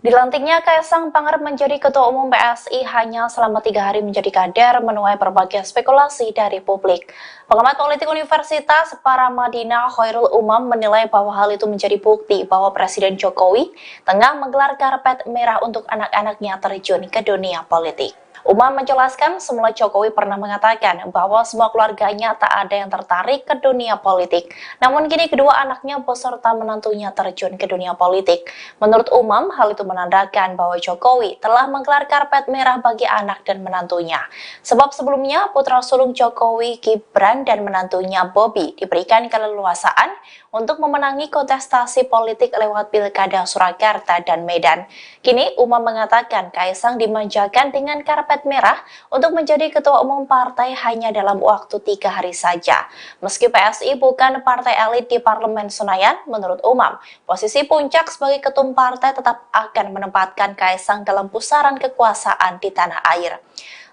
Dilantiknya Kaesang Pangarep menjadi Ketua Umum PSI hanya selama 3 hari menjadi kader menuai berbagai spekulasi dari publik. Pengamat politik Universitas Paramadina Khairul Umam menilai bahwa hal itu menjadi bukti bahwa Presiden Jokowi tengah menggelar karpet merah untuk anak-anaknya terjun ke dunia politik. Umam menjelaskan semula Jokowi pernah mengatakan bahwa semua keluarganya tak ada yang tertarik ke dunia politik. Namun kini kedua anaknya beserta menantunya terjun ke dunia politik. Menurut Umam, hal itu menandakan bahwa Jokowi telah menggelar karpet merah bagi anak dan menantunya. Sebab sebelumnya putra sulung Jokowi, Gibran dan menantunya Bobi diberikan keleluasaan untuk memenangi kontestasi politik lewat Pilkada Surakarta dan Medan. Kini Umam mengatakan Kaesang dimanjakan dengan karpet merah untuk menjadi ketua umum partai hanya dalam waktu 3 hari saja. Meski PSI bukan partai elit di Parlemen Senayan, menurut Umam, posisi puncak sebagai ketum partai tetap akan menempatkan Kaesang dalam pusaran kekuasaan di tanah air.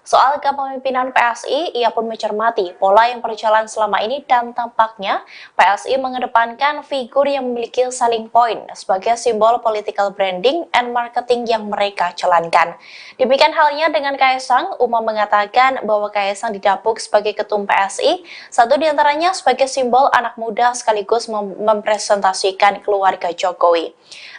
Soal kepemimpinan PSI, ia pun mencermati pola yang berjalan selama ini dan tampaknya PSI mengedepankan figur yang memiliki selling point sebagai simbol political branding and marketing yang mereka jalankan. Demikian halnya dengan Kaesang, Umam mengatakan bahwa Kaesang didapuk sebagai ketum PSI, satu diantaranya sebagai simbol anak muda sekaligus mempresentasikan keluarga Jokowi.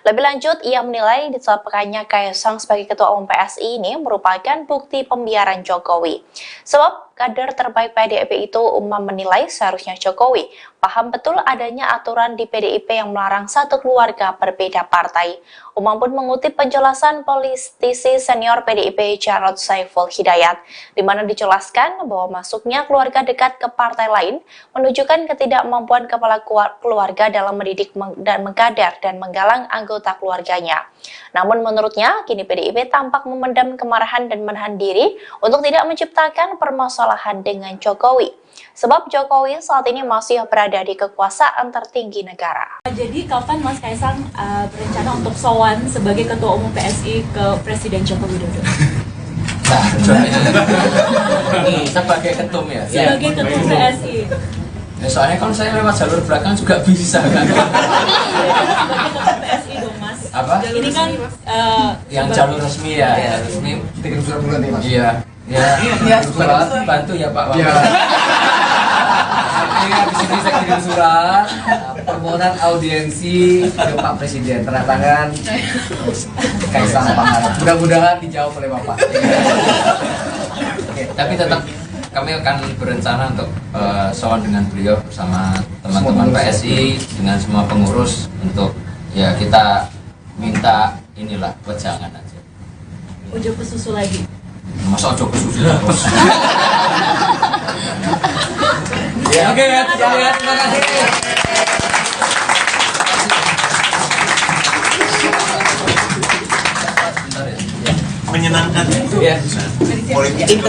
Lebih lanjut, ia menilai ditetapkannya Kaesang sebagai ketua umum PSI ini merupakan bukti pembiaran Jokowi. Sebab kader terbaik PDIP itu, Umam menilai seharusnya Jokowi paham betul adanya aturan di PDIP yang melarang satu keluarga berbeda partai. Umam pun mengutip penjelasan politisi senior PDIP Jarod Saiful Hidayat, di mana dijelaskan bahwa masuknya keluarga dekat ke partai lain menunjukkan ketidakmampuan kepala keluarga dalam mendidik dan mengkader dan menggalang anggota keluarganya. Namun menurutnya, kini PDIP tampak memendam kemarahan dan menahan diri untuk tidak menciptakan permasalahan dengan Jokowi. Sebab Jokowi saat ini masih berada di kekuasaan tertinggi negara. Jadi kapan Mas Kaesang berencana untuk sowan sebagai Ketua Umum PSI ke Presiden Joko Widodo? Sebagai ketum ya. Sebagai ketum PSI. Ya, soalnya kalau saya lewat jalur belakang juga bisa kan. Sebagai ketum PSI dong Mas. Apa? Ini kan Yang jalur resmi ya, ya resmi. Kirim surat bulan nih mas. Iya. Ya, surat bantu ya Pak Wamen. Iya, di sini saya kirim surat permohonan audiensi ke Pak Presiden, tanda tangan Kaisang Pangarep. Mudah-mudahan dijawab oleh Bapak. Oke, tapi tetap kami akan berencana untuk sowan dengan beliau bersama teman-teman PSI dengan semua pengurus untuk ya kita minta inilah wejangan aja. Ujuk ke susu lagi. Masa ojo kesusu terus. Ya, oke ya, terima kasih. Menyenangkan Ya. politik.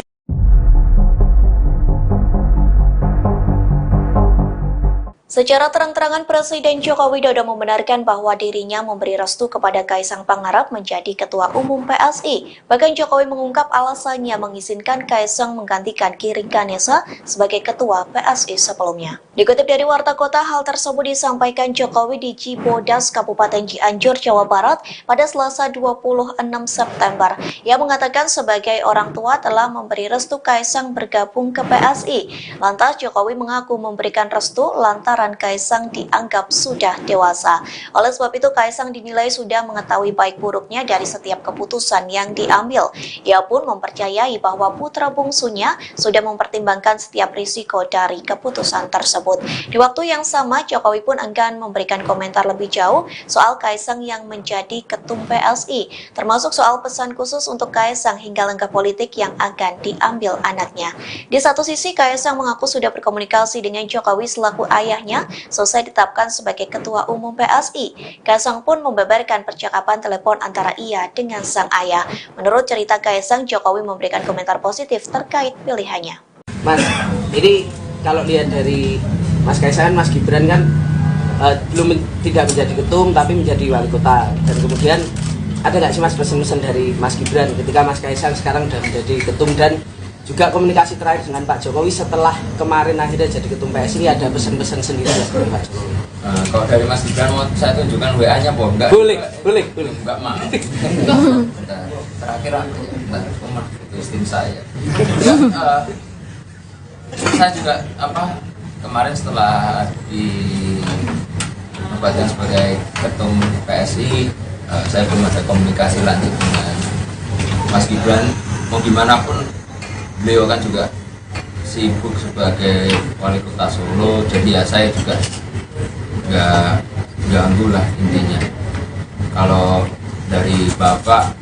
Secara terang-terangan Presiden Joko Widodo membenarkan bahwa dirinya memberi restu kepada Kaisang Pangarep menjadi Ketua Umum PSI. Bahkan Jokowi mengungkap alasannya mengizinkan Kaisang menggantikan Giring Ganesa sebagai Ketua PSI sebelumnya. Dikutip dari Warta Kota, hal tersebut disampaikan Jokowi di Cibodas, Kabupaten Cianjur, Jawa Barat pada Selasa 26 September. Ia mengatakan sebagai orang tua telah memberi restu Kaisang bergabung ke PSI. Lantas Jokowi mengaku memberikan restu lantaran Kaisang dianggap sudah dewasa. Oleh sebab itu Kaisang dinilai sudah mengetahui baik buruknya dari setiap keputusan yang diambil. Ia pun mempercayai bahwa putra bungsunya sudah mempertimbangkan setiap risiko dari keputusan tersebut. Di waktu yang sama, Jokowi pun enggan memberikan komentar lebih jauh soal Kaisang yang menjadi ketum PSI, termasuk soal pesan khusus untuk Kaisang hingga langkah politik yang akan diambil anaknya. Di satu sisi, Kaisang mengaku sudah berkomunikasi dengan Jokowi selaku ayahnya selesai ditetapkan sebagai Ketua Umum PSI. Kaisang pun membeberkan percakapan telepon antara ia dengan sang ayah. Menurut cerita Kaisang, Jokowi memberikan komentar positif terkait pilihannya. Mas, ini kalau lihat dari Mas Kaisang, Mas Gibran kan tidak menjadi ketum tapi menjadi wali kota. Dan kemudian ada nggak sih Mas pesan-pesan dari Mas Gibran ketika Mas Kaisang sekarang sudah menjadi ketum, dan juga komunikasi terakhir dengan Pak Jokowi setelah kemarin akhirnya jadi ketum PSI, ada pesan-pesan sendiri dari Pak Jokowi? Kalau dari Mas Gibran mau saya tunjukkan WA-nya, Bom? Enggak? Boleh. Enggak mau. Terakhir aku umur itu istri saya. Saya juga kemarin setelah dinobatkan sebagai ketum PSI, saya belum ada komunikasi lanjut dengan Mas Gibran. Mau gimana pun beliau kan juga sibuk sebagai wali kota Solo, jadi ya saya juga nggak ganggu lah intinya. Kalau dari bapak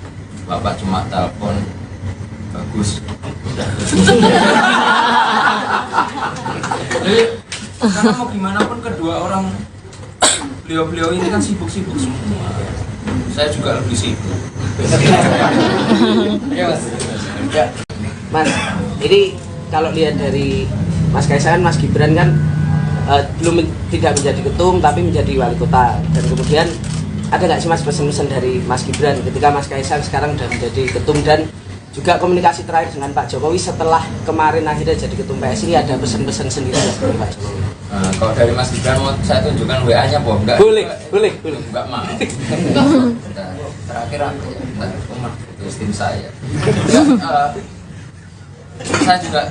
cuma telepon bagus. Jadi karena mau gimana pun kedua orang beliau ini kan sibuk-sibuk semua. Saya juga lebih sibuk. Mas, ini kalau lihat dari Mas Kaisang, Mas Gibran kan tidak menjadi ketum tapi menjadi wali kota. Dan kemudian ada nggak sih Mas pesan-pesan dari Mas Gibran ketika Mas Kaisang sekarang sudah menjadi ketum, dan juga komunikasi terakhir dengan Pak Jokowi setelah kemarin akhirnya jadi ketum PSI, ada pesan-pesan sendiri dari Pak Jokowi? Kalau dari Mas Gibran mau saya tunjukkan WA-nya, Bom? Enggak? Boleh. Enggak mau. Terakhir aku umur itu istri saya. Saya juga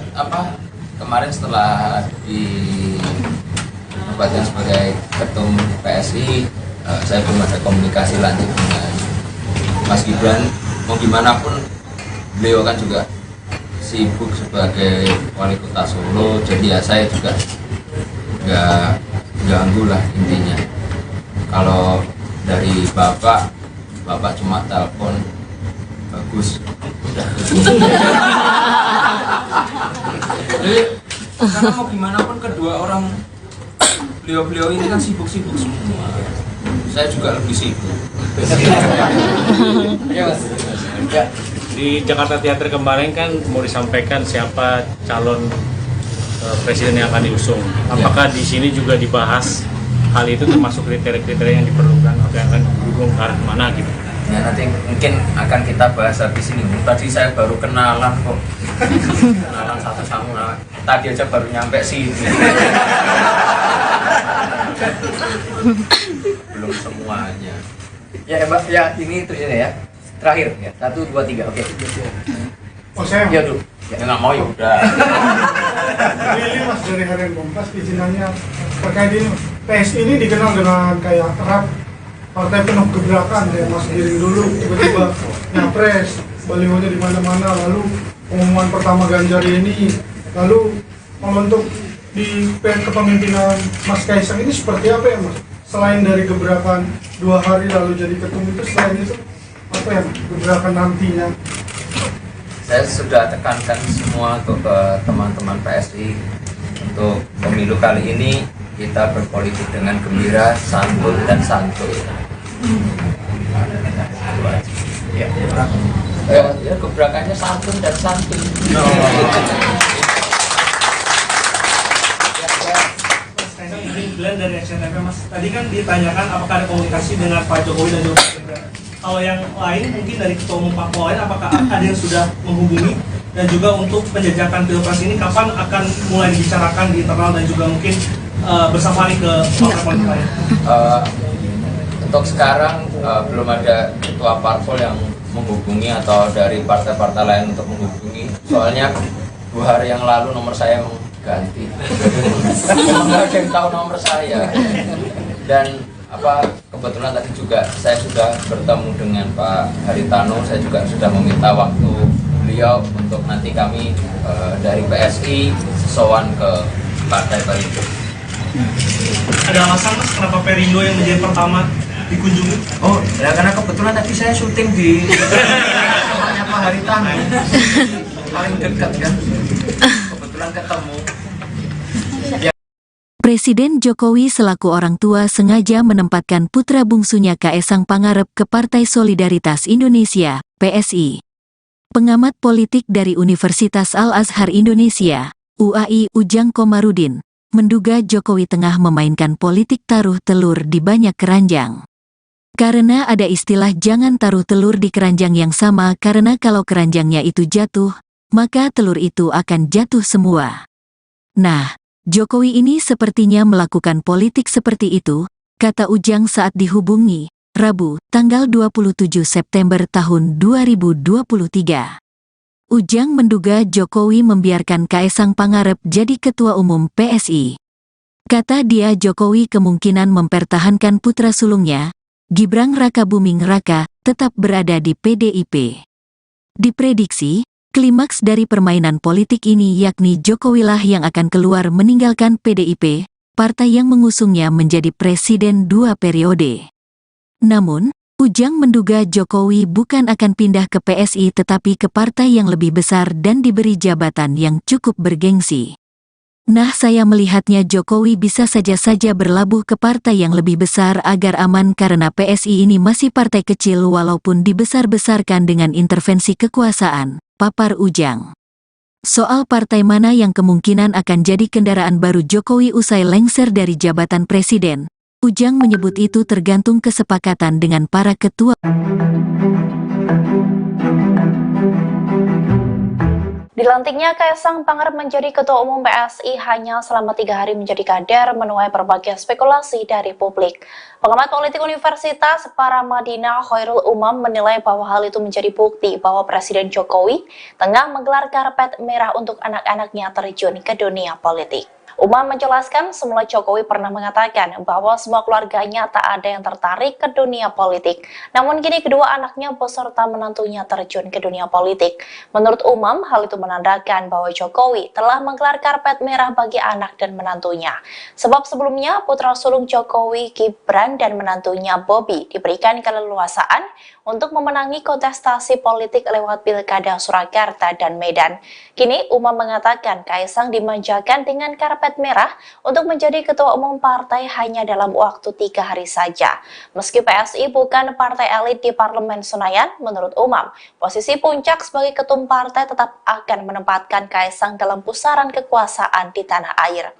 kemarin setelah dinobatkan sebagai ketum PSI, saya belum ada komunikasi lanjut dengan Mas Gibran. Mau gimana pun beliau kan juga sibuk sebagai wali kota Solo, jadi ya saya juga nggak ganggu lah intinya. Kalau dari bapak cuma telepon bagus. Jadi karena mau gimana pun kedua orang beliau ini kan sibuk-sibuk semua. Saya juga lebih sibuk. Di Jakarta Theater kemarin kan mau disampaikan siapa calon presiden yang akan diusung. Apakah di sini juga dibahas hal itu, termasuk kriteria-kriteria yang diperlukan atau yang akan didukung ke arah mana gitu? Ya nanti mungkin akan kita bahas habis ini. Tadi saya baru kenalan kok. Kenalan satu sama tadi aja baru nyampe sini. Belum semuanya. Ya Mbak, ya ini tulisannya ya. Terakhir ya. 1, 2, 3. Oke. Oh saya Ya dulu. Ya nggak mau ya udah. Lili Mas dari Harian Kompas izinannya terkait ini Mas. PSI ini dikenal dengan kayak erat partai penuh gebrakan ya Mas Giring dulu tiba-tiba nyapres balihonya di mana-mana, lalu pengumuman pertama Ganjar ini, lalu kalau untuk di kepemimpinan Mas Kaisang ini seperti apa ya Mas? Selain dari gebrakan 2 hari lalu jadi ketum itu, selain itu apa ya gebrakan nantinya? Saya sudah tekankan semua ke teman-teman PSI untuk pemilu kali ini kita berpolitik dengan gembira, santun dan santuy. Ya. Ya gebrakannya santun dan santuy. Mas Kaisang izin Glenn dari SCTV Mas. Tadi kan ditanyakan apakah ada komunikasi dengan Pak Jokowi dan juga Pak Gibran. Kalau yang lain mungkin dari ketua umum parpol lain, apakah ada yang sudah menghubungi, dan juga untuk penjajakan pilpres ini kapan akan mulai dibicarakan di internal dan juga mungkin bersama nih ke partai politik lain? Untuk sekarang belum ada ketua parpol yang menghubungi atau dari partai-partai lain untuk menghubungi. Soalnya 2 hari yang lalu nomor saya emang ganti. Emang nggak ada yang tahu nomor saya. Dan kebetulan tadi juga saya sudah bertemu dengan Pak Haritano. Saya juga sudah meminta waktu beliau untuk nanti kami dari PSI sowan ke Partai Perindo. Ada alasan Mas kenapa Perindo yang menjadi pertama dikunjungi? Oh, ya karena kebetulan tadi saya syuting di tempatnya Pak Haritano. Paling dekat kan. Kebetulan ketemu. Presiden Jokowi selaku orang tua sengaja menempatkan putra bungsunya Kaesang Pangarep ke Partai Solidaritas Indonesia, PSI. Pengamat politik dari Universitas Al-Azhar Indonesia, UAI Ujang Komarudin, menduga Jokowi tengah memainkan politik taruh telur di banyak keranjang. Karena ada istilah jangan taruh telur di keranjang yang sama karena kalau keranjangnya itu jatuh, maka telur itu akan jatuh semua. Nah, Jokowi ini sepertinya melakukan politik seperti itu, kata Ujang saat dihubungi, Rabu, tanggal 27 September tahun 2023. Ujang menduga Jokowi membiarkan Kaesang Pangarep jadi ketua umum PSI. Kata dia Jokowi kemungkinan mempertahankan putra sulungnya, Gibran Rakabuming Raka, tetap berada di PDIP. Diprediksi, klimaks dari permainan politik ini yakni Jokowilah yang akan keluar meninggalkan PDIP, partai yang mengusungnya menjadi presiden 2 periode. Namun, Ujang menduga Jokowi bukan akan pindah ke PSI tetapi ke partai yang lebih besar dan diberi jabatan yang cukup bergengsi. Nah, saya melihatnya Jokowi bisa saja berlabuh ke partai yang lebih besar agar aman karena PSI ini masih partai kecil walaupun dibesar-besarkan dengan intervensi kekuasaan, papar Ujang. Soal partai mana yang kemungkinan akan jadi kendaraan baru Jokowi usai lengser dari jabatan presiden, Ujang menyebut itu tergantung kesepakatan dengan para ketua. Dilantiknya Kaesang Pangarep menjadi Ketua Umum PSI hanya selama 3 hari menjadi kader menuai berbagai spekulasi dari publik. Pengamat politik Universitas Paramadina Khairul Umam menilai bahwa hal itu menjadi bukti bahwa Presiden Jokowi tengah menggelar karpet merah untuk anak-anaknya terjun ke dunia politik. Umam menjelaskan semula Jokowi pernah mengatakan bahwa semua keluarganya tak ada yang tertarik ke dunia politik. Namun kini kedua anaknya beserta menantunya terjun ke dunia politik. Menurut Umam, hal itu menandakan bahwa Jokowi telah menggelar karpet merah bagi anak dan menantunya. Sebab sebelumnya putra sulung Jokowi, Gibran dan menantunya Bobi diberikan keleluasaan untuk memenangi kontestasi politik lewat Pilkada Surakarta dan Medan. Kini Umam mengatakan Kaesang dimanjakan dengan karpet merah untuk menjadi ketua umum partai hanya dalam waktu 3 hari saja. Meski PSI bukan partai elit di Parlemen Senayan, menurut Umam, posisi puncak sebagai ketum partai tetap akan menempatkan Kaesang dalam pusaran kekuasaan di tanah air.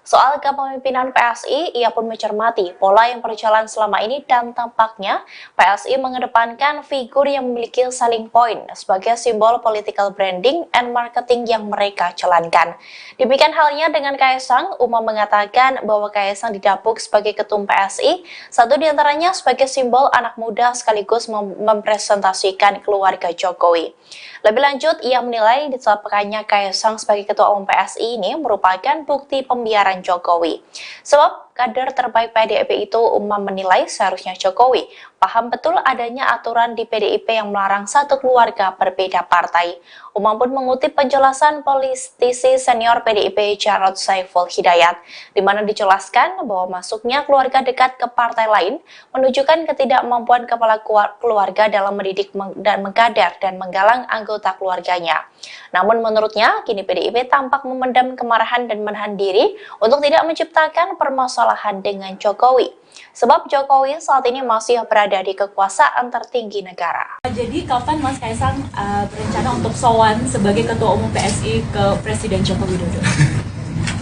Soal kepemimpinan PSI, ia pun mencermati pola yang berjalan selama ini dan tampaknya PSI mengedepankan figur yang memiliki selling point sebagai simbol political branding and marketing yang mereka jalankan. Demikian halnya dengan Kaesang, Umam mengatakan bahwa Kaesang didapuk sebagai ketum PSI, satu diantaranya sebagai simbol anak muda sekaligus mempresentasikan keluarga Jokowi. Lebih lanjut, ia menilai ditetapkannya Kaesang sebagai ketua umum PSI ini merupakan bukti pembiaran Jokowi. Sebab kader terbaik PDIP itu, Umam menilai seharusnya Jokowi paham betul adanya aturan di PDIP yang melarang satu keluarga berbeda partai. Umam pun mengutip penjelasan politisi senior PDIP Jarod Saiful Hidayat, di mana dijelaskan bahwa masuknya keluarga dekat ke partai lain menunjukkan ketidakmampuan kepala keluarga dalam mendidik dan mengkader dan menggalang anggota keluarganya. Namun menurutnya, kini PDIP tampak memendam kemarahan dan menahan diri untuk tidak menciptakan permasalahan dengan Jokowi. Sebab Jokowi saat ini masih berada di kekuasaan tertinggi negara. Jadi kapan Mas Kaesang berencana untuk sowan sebagai ketua umum PSI ke Presiden Joko Widodo?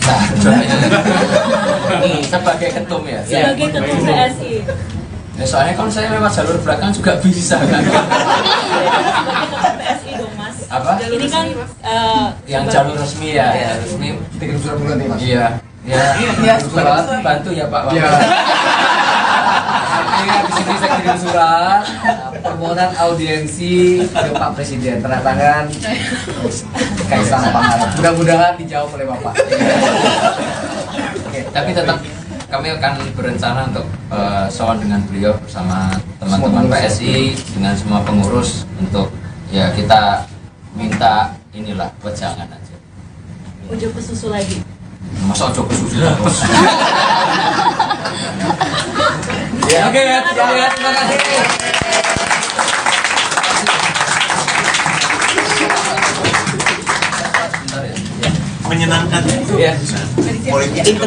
Nah, ini sebagai ketum ya? Sebagai ketum PSI. Ya, soalnya kalau saya lewat jalur belakang juga bisa kan? Sebagai ketum PSI dong Mas. Apa? Ini kan yang jalur resmi ya, ya resmi. Bikin surat pengganti Mas. Iya. Ya, bantu ya Pak. Iya. Di sini saya kirim surat permohonan audiensi ke Pak Presiden, tanda tangan Kaesang Pangarep. Mudah-mudahan dijawab oleh Bapak. Oke, tapi tetap kami akan berencana untuk sowan dengan beliau bersama teman-teman PSI dengan semua pengurus untuk ya kita minta inilah wejangan aja. Ojo ke susu lagi. Masa ojo ke susu terus. Ya, oke ya, terima kasih. Menyenangkan Ya. politik.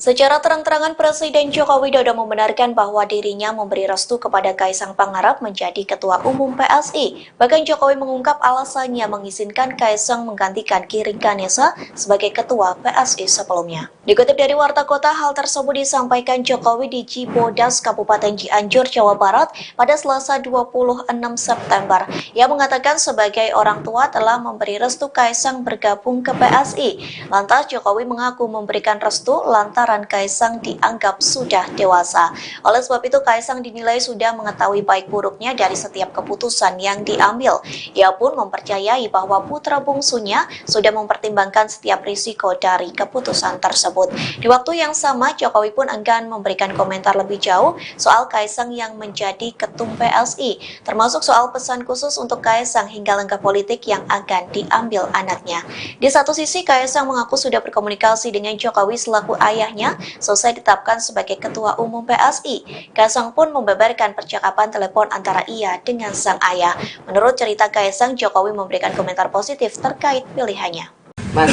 Secara terang-terangan Presiden Joko Widodo membenarkan bahwa dirinya memberi restu kepada Kaesang Pangarep menjadi Ketua Umum PSI. Bahkan Jokowi mengungkap alasannya mengizinkan Kaesang menggantikan Giring Ganesa sebagai Ketua PSI sebelumnya. Dikutip dari Warta Kota, hal tersebut disampaikan Jokowi di Cibodas, Kabupaten Cianjur, Jawa Barat pada Selasa 26 September. Ia mengatakan sebagai orang tua telah memberi restu Kaesang bergabung ke PSI. Lantas Jokowi mengaku memberikan restu lantaran Kaesang dianggap sudah dewasa. Oleh sebab itu Kaesang dinilai sudah mengetahui baik buruknya dari setiap keputusan yang diambil. Ia pun mempercayai bahwa putra bungsunya sudah mempertimbangkan setiap risiko dari keputusan tersebut. Di waktu yang sama, Jokowi pun enggan memberikan komentar lebih jauh soal Kaesang yang menjadi ketum PSI, termasuk soal pesan khusus untuk Kaesang hingga langkah politik yang akan diambil anaknya. Di satu sisi, Kaesang mengaku sudah berkomunikasi dengan Jokowi selaku ayahnya selesai ditetapkan sebagai Ketua Umum PSI. Kaesang pun membeberkan percakapan telepon antara ia dengan sang ayah. Menurut cerita Kaesang, Jokowi memberikan komentar positif terkait pilihannya. Mas,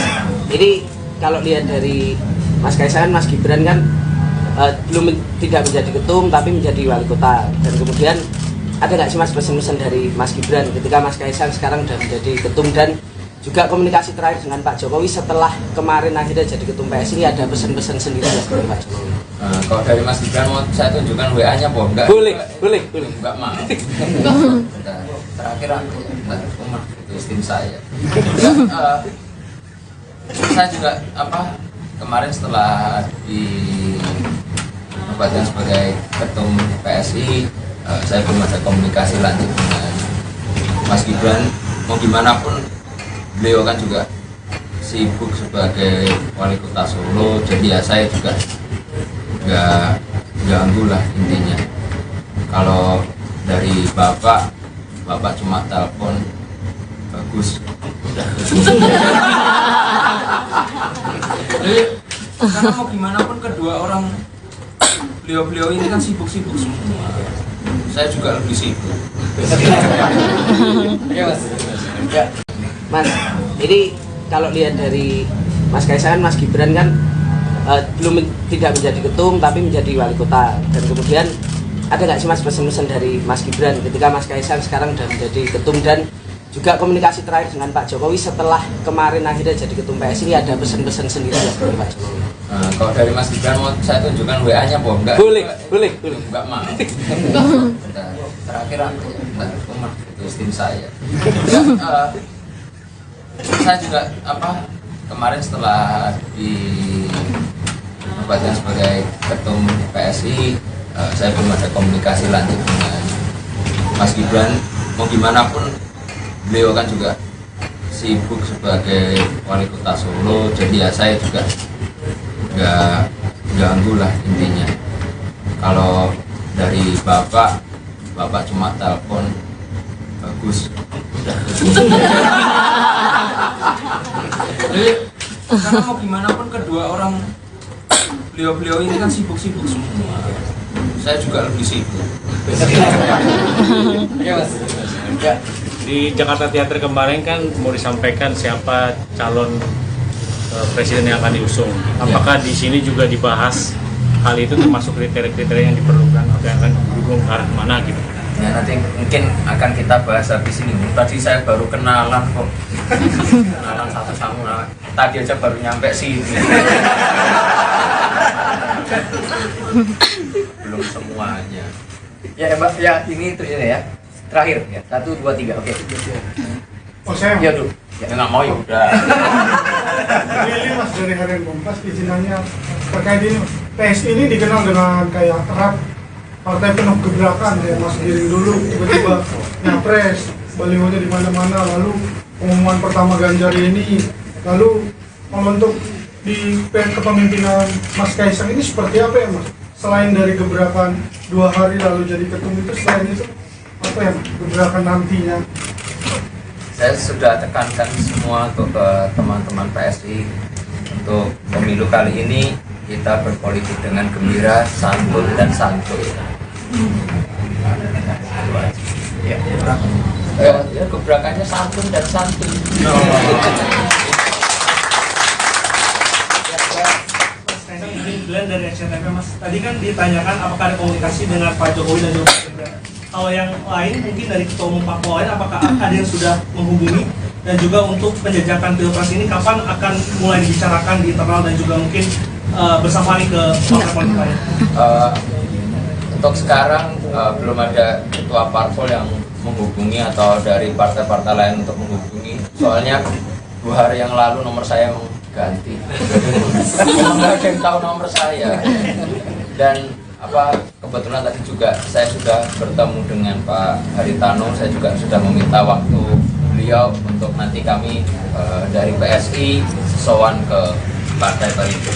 ini kalau lihat dari Mas Kaesang, Mas Gibran kan tidak menjadi ketum tapi menjadi wali kota. Dan kemudian ada nggak sih Mas pesan-pesan dari Mas Gibran ketika Mas Kaesang sekarang sudah menjadi ketum, dan juga komunikasi terakhir dengan Pak Jokowi setelah kemarin akhirnya jadi ketum PSI, ini ada pesan-pesan sendiri dari Pak Jokowi? Kalau dari Mas Gibran mau saya tunjukkan WA-nya apa enggak? Boleh. Enggak mau. Terakhir aku rumah itu tim saya. Saya juga kemarin setelah dinobatkan sebagai ketum PSI, saya belum ada komunikasi lanjut dengan Mas Gibran. Mau gimana pun beliau kan juga sibuk sebagai wali kota Solo, jadi ya saya juga nggak ganggu lah intinya. Kalau dari bapak cuma telepon bagus. Jadi karena mau gimana pun kedua orang beliau ini kan sibuk-sibuk semua. Saya juga lebih sibuk. Oke Mas. Ya. Mas, ini kalau lihat dari Mas Kaesang, Mas Gibran kan tidak menjadi ketum tapi menjadi wali kota. Dan kemudian ada nggak sih Mas pesan-pesan dari Mas Gibran ketika Mas Kaesang sekarang sudah menjadi ketum, dan juga komunikasi terakhir dengan Pak Jokowi setelah kemarin akhirnya jadi ketum PSI, ada pesan-pesan sendiri dari Pak Jokowi? Kalau dari Mas Gibran mau saya tunjukkan WA-nya apa enggak? Boleh. Enggak mau. Terakhir aku itu tim saya. Saya juga kemarin setelah dinobatkan sebagai ketum PSI, saya belum ada komunikasi lanjut dengan Mas Gibran. Mau gimana pun beliau kan juga sibuk sebagai wali kota Solo, jadi ya saya juga nggak ganggu lah intinya. Kalau dari bapak cuma telepon bagus. Jadi karena mau gimana pun kedua orang beliau ini kan sibuk-sibuk semua. Saya juga lebih sibuk. Oke Mas. Ya. Di Jakarta Theater kemarin kan mau disampaikan siapa calon presiden yang akan diusung. Apakah di sini juga dibahas hal itu, termasuk kriteria-kriteria yang diperlukan atau yang akan didukung ke arah mana gitu? Ya nanti mungkin akan kita bahas habis ini. Tadi saya baru kenalan kok. Kenalan satu sama. Tadi aja baru nyampe sini. Belum semuanya. Ya Mbak, ya ini itu ya. Terakhir ya. 1 2 3. Oke. Oh saya Ya dulu. Ya nggak mau ya udah. Lili Mas dari Harian Kompas, izin nanya terkait ini. PSI ini dikenal dengan kayak erat partai penuh gebrakan, kayak Mas Giring dulu tiba-tiba nyapres, balihonya di mana-mana, lalu pengumuman pertama Ganjar ini, lalu untuk di kepemimpinan Mas Kaisang ini seperti apa ya Mas? Selain dari gebrakan 2 hari lalu jadi ketum itu, selain itu apa ya gebrakan nantinya? Saya sudah tekankan semua untuk ke teman-teman PSI untuk pemilu kali ini kita berpolitik dengan gembira, santun dan santuy. Ya gebrakannya santun dan santuy. Glenn dari SCTV Mas, tadi kan ditanyakan apakah ada komunikasi dengan Pak Jokowi dan juga Mas Gibran. Kalau yang lain mungkin dari Ketua Umum Parpol lain, apakah ada yang sudah menghubungi, dan juga untuk penjajakan pilpres ini kapan akan mulai dibicarakan di internal dan juga mungkin bersafari ke partai politik lain? Untuk sekarang belum ada ketua parpol yang menghubungi atau dari partai-partai lain untuk menghubungi. Soalnya 2 hari yang lalu nomor saya ganti. Nggak ada yang tahu nomor saya. Dan kebetulan tadi juga saya sudah bertemu dengan Pak Haritano. Saya juga sudah meminta waktu beliau untuk nanti kami dari PSI sowan ke Partai Perindo.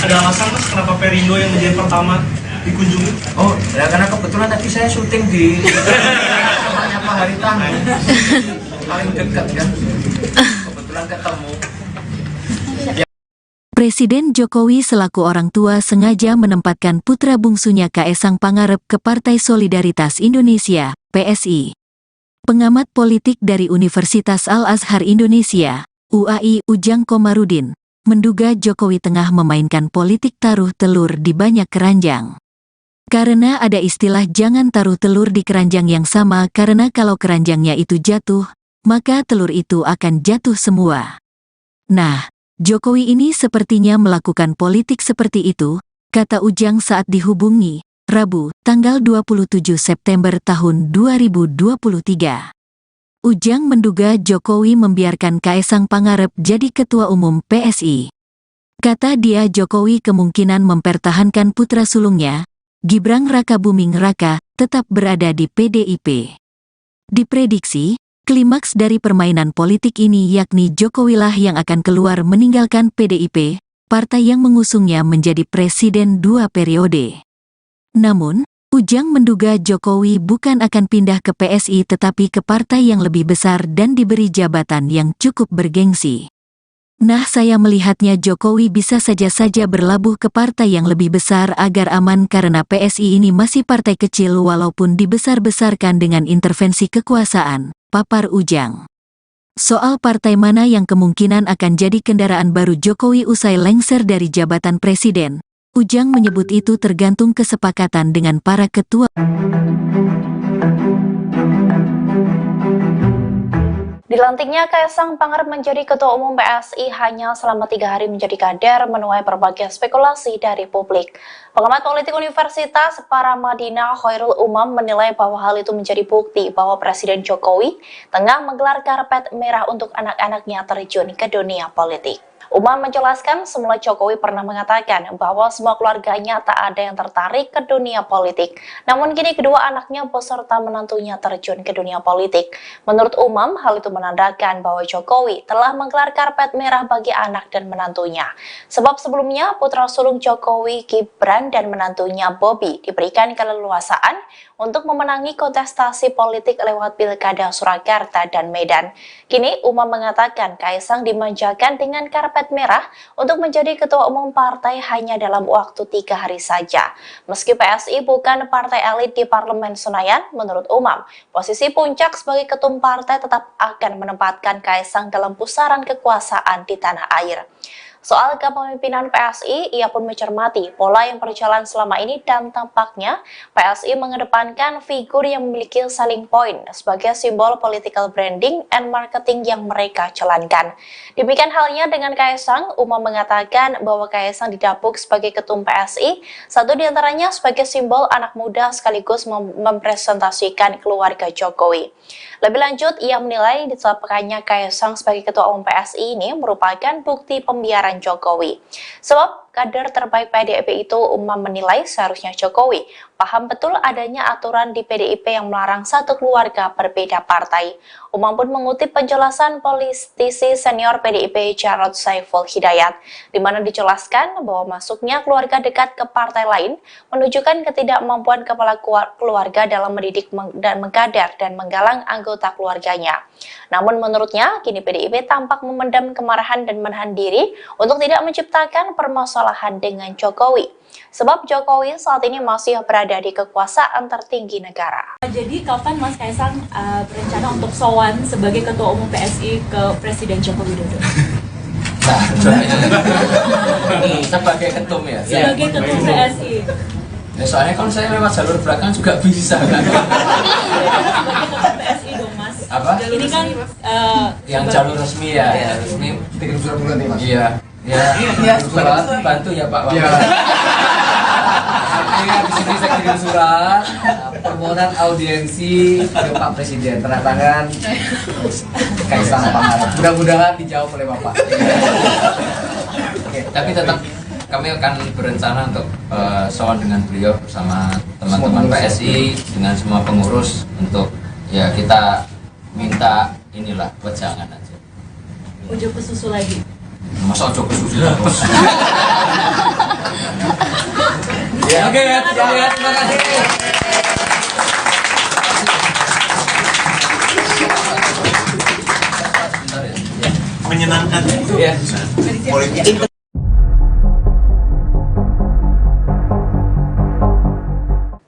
Ada alasan Mas kenapa Perindo yang menjadi pertama dikunjungi? Oh, ya karena kebetulan tadi saya syuting di rumahnya Pak Haritano. Paling dekat kan. Kebetulan ketemu. Presiden Jokowi selaku orang tua sengaja menempatkan putra bungsunya Kaesang Pangarep ke Partai Solidaritas Indonesia, PSI. Pengamat politik dari Universitas Al-Azhar Indonesia, UAI Ujang Komarudin, menduga Jokowi tengah memainkan politik taruh telur di banyak keranjang. Karena ada istilah jangan taruh telur di keranjang yang sama, karena kalau keranjangnya itu jatuh, maka telur itu akan jatuh semua. Nah, Jokowi ini sepertinya melakukan politik seperti itu, kata Ujang saat dihubungi, Rabu, tanggal 27 September tahun 2023. Ujang menduga Jokowi membiarkan Kaesang Pangarep jadi ketua umum PSI. Kata dia Jokowi kemungkinan mempertahankan putra sulungnya, Gibran Rakabuming Raka, tetap berada di PDIP. Diprediksi, klimaks dari permainan politik ini yakni Jokowilah yang akan keluar meninggalkan PDIP, partai yang mengusungnya menjadi presiden 2 periode. Namun, Ujang menduga Jokowi bukan akan pindah ke PSI tetapi ke partai yang lebih besar dan diberi jabatan yang cukup bergengsi. Nah, saya melihatnya Jokowi bisa saja berlabuh ke partai yang lebih besar agar aman karena PSI ini masih partai kecil walaupun dibesar-besarkan dengan intervensi kekuasaan, papar Ujang. Soal partai mana yang kemungkinan akan jadi kendaraan baru Jokowi usai lengser dari jabatan presiden, Ujang menyebut itu tergantung kesepakatan dengan para ketua. Dilantiknya Kaisang Pangarep menjadi Ketua Umum PSI hanya selama 3 hari menjadi kader menuai berbagai spekulasi dari publik. Pengamat politik Universitas Paramadina Khairul Umam menilai bahwa hal itu menjadi bukti bahwa Presiden Jokowi tengah menggelar karpet merah untuk anak-anaknya terjun ke dunia politik. Umam menjelaskan semula Jokowi pernah mengatakan bahwa semua keluarganya tak ada yang tertarik ke dunia politik. Namun kini kedua anaknya beserta menantunya terjun ke dunia politik. Menurut Umam, hal itu menandakan bahwa Jokowi telah menggelar karpet merah bagi anak dan menantunya. Sebab sebelumnya putra sulung Jokowi, Gibran dan menantunya Bobi diberikan keleluasaan untuk memenangi kontestasi politik lewat Pilkada Surakarta dan Medan. Kini Umam mengatakan Kaisang dimanjakan dengan karpet merah untuk menjadi ketua umum partai hanya dalam waktu 3 hari saja. Meski PSI bukan partai elit di Parlemen Senayan, menurut Umam, posisi puncak sebagai ketum partai tetap akan menempatkan Kaisang dalam pusaran kekuasaan di tanah air. Soal kepemimpinan PSI, ia pun mencermati pola yang berjalan selama ini dan tampaknya PSI mengedepankan figur yang memiliki selling point sebagai simbol political branding and marketing yang mereka jalankan. Demikian halnya dengan Kaisang, Umam mengatakan bahwa Kaisang didapuk sebagai ketum PSI, satu diantaranya sebagai simbol anak muda sekaligus mempresentasikan keluarga Jokowi. Lebih lanjut, ia menilai ditetapkannya Kaisang sebagai ketua umum PSI ini merupakan bukti pembiaran Jokowi. Sebab kader terbaik PDIP itu, Umam menilai seharusnya Jokowi paham betul adanya aturan di PDIP yang melarang satu keluarga berbeda partai. Umam pun mengutip penjelasan politisi senior PDIP Jarod Saiful Hidayat, di mana dijelaskan bahwa masuknya keluarga dekat ke partai lain menunjukkan ketidakmampuan kepala keluarga dalam mendidik dan mengkader dan menggalang anggota keluarganya. Namun menurutnya, kini PDIP tampak memendam kemarahan dan menahan diri untuk tidak menciptakan permasalahan dengan Jokowi. Sebab Jokowi saat ini masih berada di kekuasaan tertinggi negara. Jadi kapan Mas Kaisang berencana untuk sowan sebagai Ketua Umum PSI ke Presiden Joko Widodo? Nah, sebagai ketum ya? Sebagai Ketum PSI. Ya, soalnya kalau saya lewat jalur belakang juga bisa kan? Sebagai Ketum PSI dong Mas. Apa? Ini kan yang jalur resmi ya, yang resmi Kirim surat bulan nih, Mas. iya. Ya, surat bantu ya Pak Wamen. Iya, di sini saya kirim surat permohonan audiensi ke Pak Presiden, tanda tangan Kaisang Pangarep. Mudah-mudahan dijawab oleh Bapak. Oke, tapi tetap kami akan berencana untuk sowan dengan beliau bersama teman-teman PSI dengan semua pengurus untuk ya kita minta inilah wejangan aja. ujuk ke susu lagi. Masa ojo kesulitan bos. Ya, oke ya, terima kasih. Menyenangkan Ya. politik.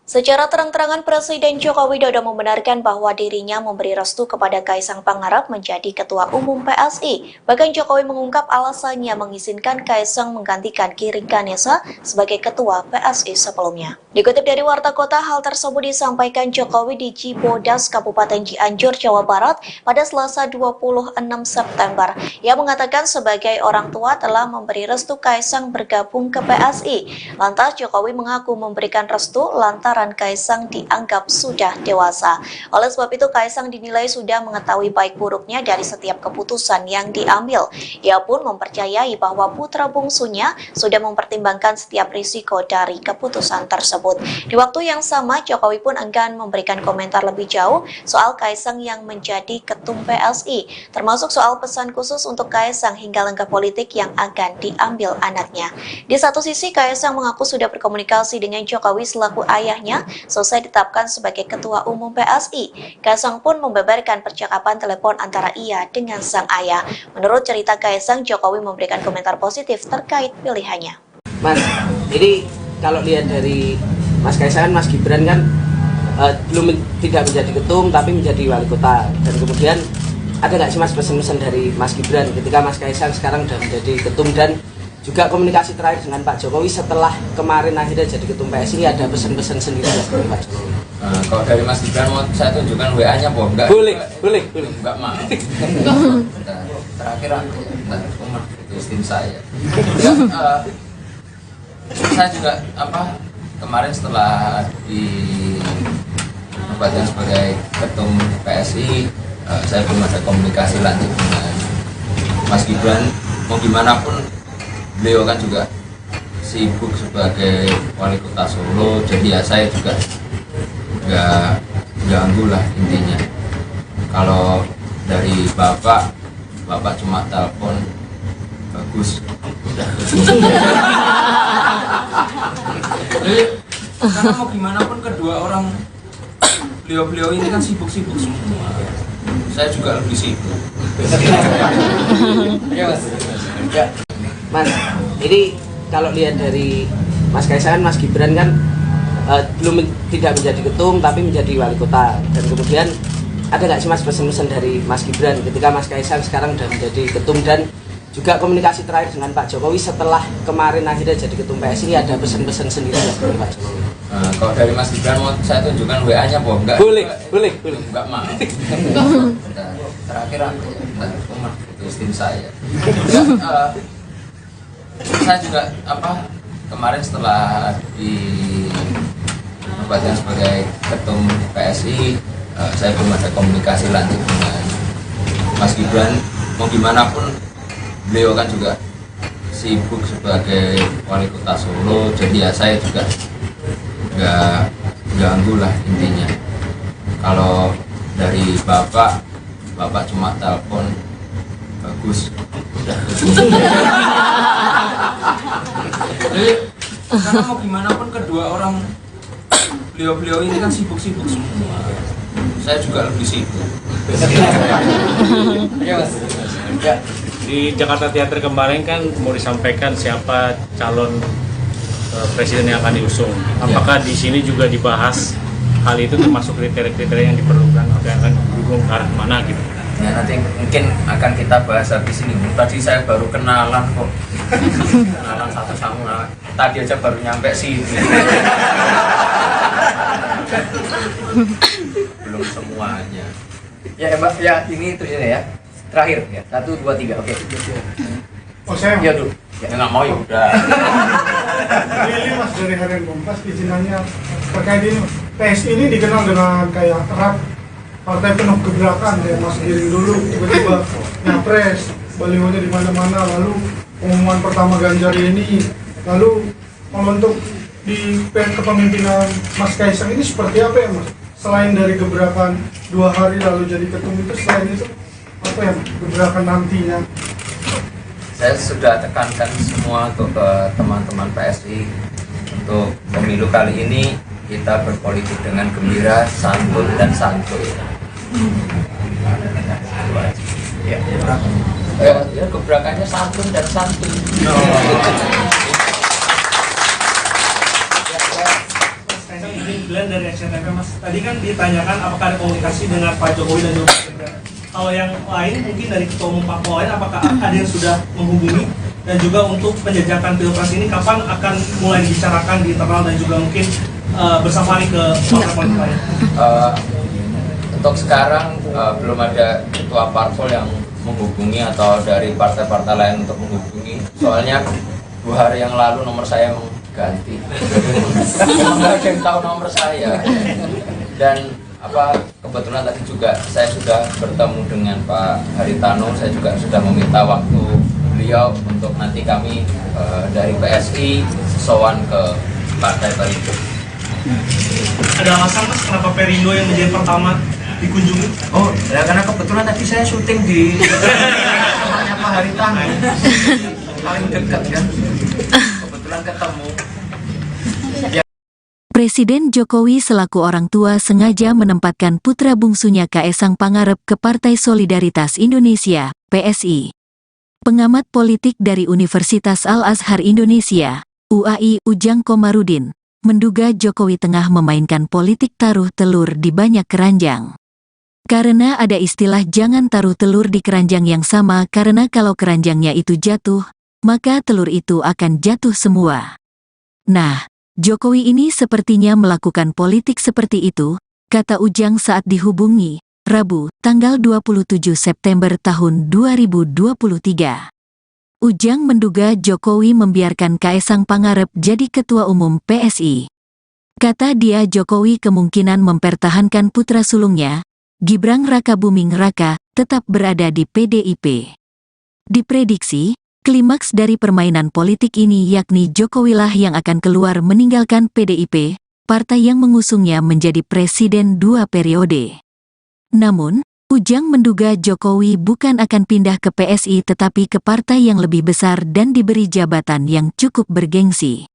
Secara terang-terangan Presiden Joko Widodo membenarkan bahwa dirinya memberi restu kepada Kaisang Pangarep menjadi Ketua Umum PSI. Bahkan Jokowi mengungkap alasannya mengizinkan Kaisang menggantikan Giring Ganesa sebagai Ketua PSI sebelumnya. Dikutip dari Warta Kota, hal tersebut disampaikan Jokowi di Cibodas, Kabupaten Cianjur, Jawa Barat pada Selasa 26 September. Ia mengatakan sebagai orang tua telah memberi restu Kaisang bergabung ke PSI. Lantas Jokowi mengaku memberikan restu lantaran Kaisang dianggap sudah dewasa. Oleh sebab itu Kaisang dinilai sudah mengetahui baik buruknya dari setiap keputusan yang diambil. Ia pun mempercayai bahwa putra bungsunya sudah mempertimbangkan setiap risiko dari keputusan tersebut. Di waktu yang sama, Jokowi pun enggan memberikan komentar lebih jauh soal Kaisang yang menjadi ketum PSI, termasuk soal pesan khusus untuk Kaisang hingga langkah politik yang akan diambil anaknya. Di satu sisi, Kaisang mengaku sudah berkomunikasi dengan Jokowi selaku ayahnya selesai ditetapkan sebagai Ketua Umum PSI. Kaisang pun membeberkan percakapan telepon antara ia dengan sang ayah. Menurut cerita Kaisang, Jokowi memberikan komentar positif terkait pilihannya. Mas, jadi kalau lihat dari Mas Kaisang, Mas Gibran kan tidak menjadi ketum tapi menjadi wali kota. Dan kemudian ada nggak sih Mas pesan-pesan dari Mas Gibran ketika Mas Kaisang sekarang sudah menjadi ketum dan juga komunikasi terakhir dengan Pak Jokowi setelah kemarin akhirnya jadi ketum PSI, ada pesan-pesan sendiri dari Pak Jokowi? Kalau dari Mas Gibran mau saya tunjukkan WA-nya, Boh. Enggak. Boleh. Enggak mau. Terakhir aku itu tim saya. Saya juga kemarin setelah dinobatkan sebagai ketum PSI, saya belum ada komunikasi lanjut dengan Mas Gibran. Mau gimana pun beliau kan juga sibuk sebagai wali kota Solo, jadi ya saya juga nggak ganggu lah intinya. Kalau dari bapak cuma telepon bagus. Jadi karena mau gimana pun kedua orang beliau ini kan sibuk-sibuk semua. Saya juga lebih sibuk. Ya Mas. Mas, ini kalau lihat dari Mas Kaisang, Mas Gibran kan tidak menjadi ketum tapi menjadi wali kota, dan kemudian ada nggak sih Mas pesan-pesan dari Mas Gibran ketika Mas Kaisang sekarang sudah menjadi ketum, dan juga komunikasi terakhir dengan Pak Jokowi setelah kemarin akhirnya jadi ketum PSI, ada pesan-pesan sendiri dari Pak Jokowi? Kalau dari Mas Gibran mau saya tunjukkan WA-nya, Boh. Enggak. Boleh. Enggak mau. Terakhir aku itu tim saya. Saya juga kemarin setelah dinobatkan sebagai ketum PSI, saya belum ada komunikasi lanjut dengan Mas Gibran. Mau gimana pun beliau kan juga sibuk sebagai wali kota Solo, jadi ya saya juga nggak ganggu lah intinya. Kalau dari bapak cuma telepon bagus. Jadi karena mau gimana pun kedua orang beliau ini kan sibuk-sibuk semua. Saya juga lebih sibuk. Ya Mas. Di Jakarta Theater kemarin kan mau disampaikan siapa calon presiden yang akan diusung. Apakah di sini juga dibahas hal itu, termasuk kriteria-kriteria yang diperlukan atau yang akan didukung ke arah mana gitu? Ya nanti mungkin akan kita bahas habis ini. Tadi saya baru kenalan kok. Kenalan satu sama. Tadi aja baru nyampe sini. Belum semuanya. Ya Mbak, ya ini terus ya. Terakhir ya. 1 2 3. Oke. Oh saya Ya dulu. Ya nggak mau ya udah. ini Mas dari Harian Kompas izinannya terkait ini. PSI ini dikenal dengan kayak erat partai penuh gebrakan, kayak Mas Giring dulu tiba-tiba nyapres, balihonya di mana-mana, lalu pengumuman pertama Ganjar ini, lalu kalau untuk di kepemimpinan Mas Kaisang ini seperti apa ya Mas? Selain dari gebrakan 2 hari lalu jadi ketum itu, selain itu apa ya gebrakan nantinya? Saya sudah tekankan semua untuk ke teman-teman PSI untuk pemilu kali ini kita berpolitik dengan gembira, santun dan santuy. Ya gebrakannya santun dan santuy. Kaisang izin Glenn dari SCTV Mas. Tadi kan ditanyakan apakah ada komunikasi dengan Pak Jokowi dan juga Pak Gibran. Kalau yang lain mungkin dari ketua umum parpol lain, apakah ada yang sudah menghubungi, dan juga untuk penjajakan pilpres ini kapan akan mulai dibicarakan di internal dan juga mungkin bersama nih ke partai politik lain? Untuk sekarang belum ada ketua parpol yang menghubungi atau dari partai-partai lain untuk menghubungi. Soalnya 2 hari yang lalu nomor saya mengganti. Nggak ada yang tahu nomor saya. Dan kebetulan tadi juga saya sudah bertemu dengan Pak Haritano. Saya juga sudah meminta waktu beliau untuk nanti kami dari PSI sowan ke Partai Perindo. Ada alasan Mas kenapa Perindo yang menjadi pertama dikunjungi? Oh, ya karena kebetulan tadi saya syuting di rumahnya Pak Haritano, paling dekat kan. Kebetulan ketemu. Presiden Jokowi selaku orang tua sengaja menempatkan putra bungsunya Kaesang Pangarep ke Partai Solidaritas Indonesia, PSI. Pengamat politik dari Universitas Al-Azhar Indonesia, UAI Ujang Komarudin, menduga Jokowi tengah memainkan politik taruh telur di banyak keranjang. Karena ada istilah jangan taruh telur di keranjang yang sama, karena kalau keranjangnya itu jatuh, maka telur itu akan jatuh semua. Nah, Jokowi ini sepertinya melakukan politik seperti itu, kata Ujang saat dihubungi, Rabu, tanggal 27 September tahun 2023. Ujang menduga Jokowi membiarkan Kaesang Pangarep jadi ketua umum PSI. Kata dia Jokowi kemungkinan mempertahankan putra sulungnya, Gibran Rakabuming Raka, tetap berada di PDIP. Diprediksi, klimaks dari permainan politik ini yakni Jokowilah yang akan keluar meninggalkan PDIP, partai yang mengusungnya menjadi presiden 2 periode. Namun, Ujang menduga Jokowi bukan akan pindah ke PSI tetapi ke partai yang lebih besar dan diberi jabatan yang cukup bergengsi.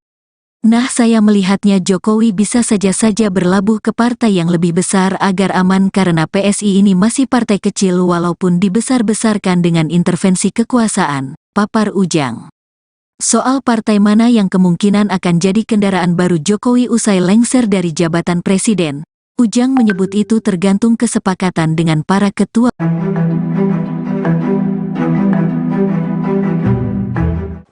Nah, saya melihatnya Jokowi bisa saja berlabuh ke partai yang lebih besar agar aman karena PSI ini masih partai kecil walaupun dibesar-besarkan dengan intervensi kekuasaan, papar Ujang. Soal partai mana yang kemungkinan akan jadi kendaraan baru Jokowi usai lengser dari jabatan presiden, Ujang menyebut itu tergantung kesepakatan dengan para ketua.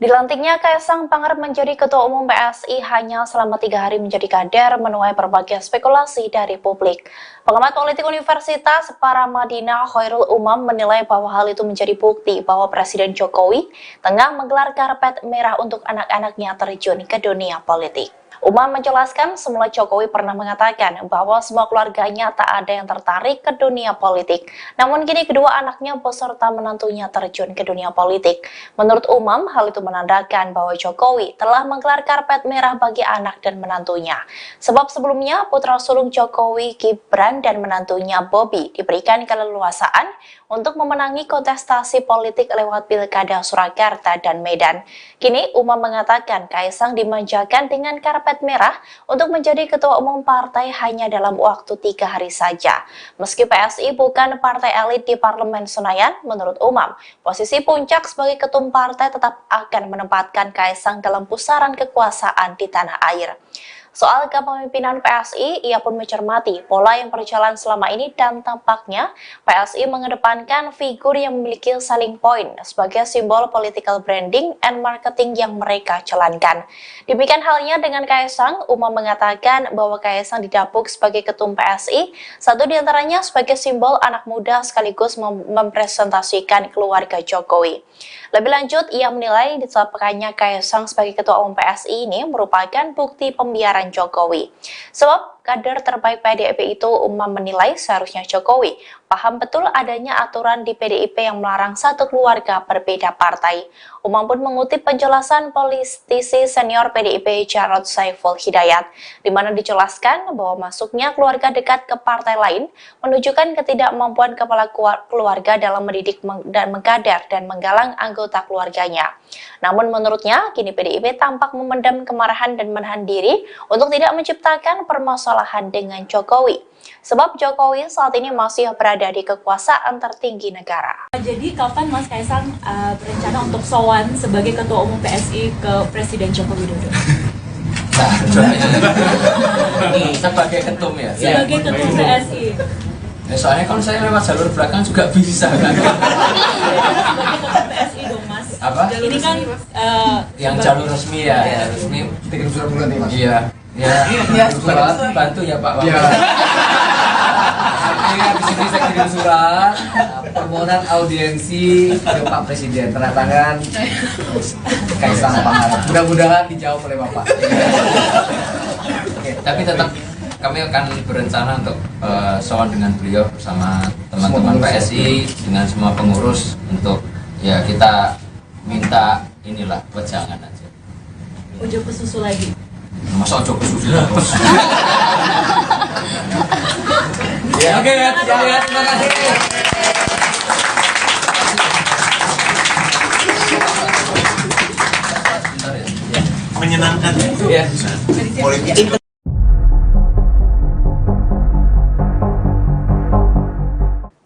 Dilantiknya Kaesang Pangarep menjadi Ketua Umum PSI hanya selama 3 hari menjadi kader menuai berbagai spekulasi dari publik. Pengamat politik Universitas Paramadina Khairul Umam menilai bahwa hal itu menjadi bukti bahwa Presiden Jokowi tengah menggelar karpet merah untuk anak-anaknya terjun ke dunia politik. Umam menjelaskan semula Jokowi pernah mengatakan bahwa semua keluarganya tak ada yang tertarik ke dunia politik. Namun kini kedua anaknya beserta menantunya terjun ke dunia politik. Menurut Umam, hal itu menandakan bahwa Jokowi telah menggelar karpet merah bagi anak dan menantunya. Sebab sebelumnya putra sulung Jokowi, Gibran dan menantunya Bobi diberikan keleluasaan untuk memenangi kontestasi politik lewat Pilkada Surakarta dan Medan. Kini Umam mengatakan Kaesang dimanjakan dengan karpet merah untuk menjadi ketua umum partai hanya dalam waktu 3 hari saja. Meski PSI bukan partai elit di Parlemen Senayan, menurut Umam, posisi puncak sebagai ketum partai tetap akan menempatkan Kaesang dalam pusaran kekuasaan di tanah air. Soal kepemimpinan PSI, ia pun mencermati pola yang berjalan selama ini dan tampaknya PSI mengedepankan figur yang memiliki selling point sebagai simbol political branding and marketing yang mereka jalankan. Demikian halnya dengan Kaesang, Umam mengatakan bahwa Kaesang didapuk sebagai ketum PSI, satu diantaranya sebagai simbol anak muda sekaligus mempresentasikan keluarga Jokowi. Lebih lanjut, ia menilai ditetapkannya Kaesang sebagai ketua umum PSI ini merupakan bukti pembiaran Jokowi. Sebab kader terbaik PDIP itu, Umam menilai seharusnya Jokowi paham betul adanya aturan di PDIP yang melarang satu keluarga berbeda partai. Umam pun mengutip penjelasan politisi senior PDIP Jarod Saiful Hidayat, di mana dijelaskan bahwa masuknya keluarga dekat ke partai lain menunjukkan ketidakmampuan kepala keluarga dalam mendidik dan mengkader dan menggalang anggota keluarganya. Namun menurutnya, kini PDIP tampak memendam kemarahan dan menahan diri untuk tidak menciptakan permasalahan dengan Jokowi. Sebab Jokowi saat ini masih berada di kekuasaan tertinggi negara. Jadi kapan Mas Kaesang berencana untuk sowan sebagai Ketua Umum PSI ke Presiden Joko Widodo? Nah, sebagai ketum ya? Sebagai Ketum PSI. Ya, soalnya kalau saya lewat jalur belakang juga bisa kan? Sebagai Ketum PSI dong Mas. Apa? Ini kan yang jalur resmi ya, ya resmi. Tiga surat bulan nih Mas. Iya. Ya, surat bantu ya Pak. Iya. Di sini saya kirim surat permohonan audiensi ke Pak Presiden, tanda tangan Kaesang Pangarep. Mudah-mudahan dijawab oleh Bapak. Oke, tapi tetap kami akan berencana untuk sowan dengan beliau bersama teman-teman PSI dengan semua pengurus untuk ya kita minta inilah wejangan aja. Ojo ke susu lagi. Masa ojo ke susu terus. Ya, oke ya, terima kasih. Menyenangkan Ya. politik.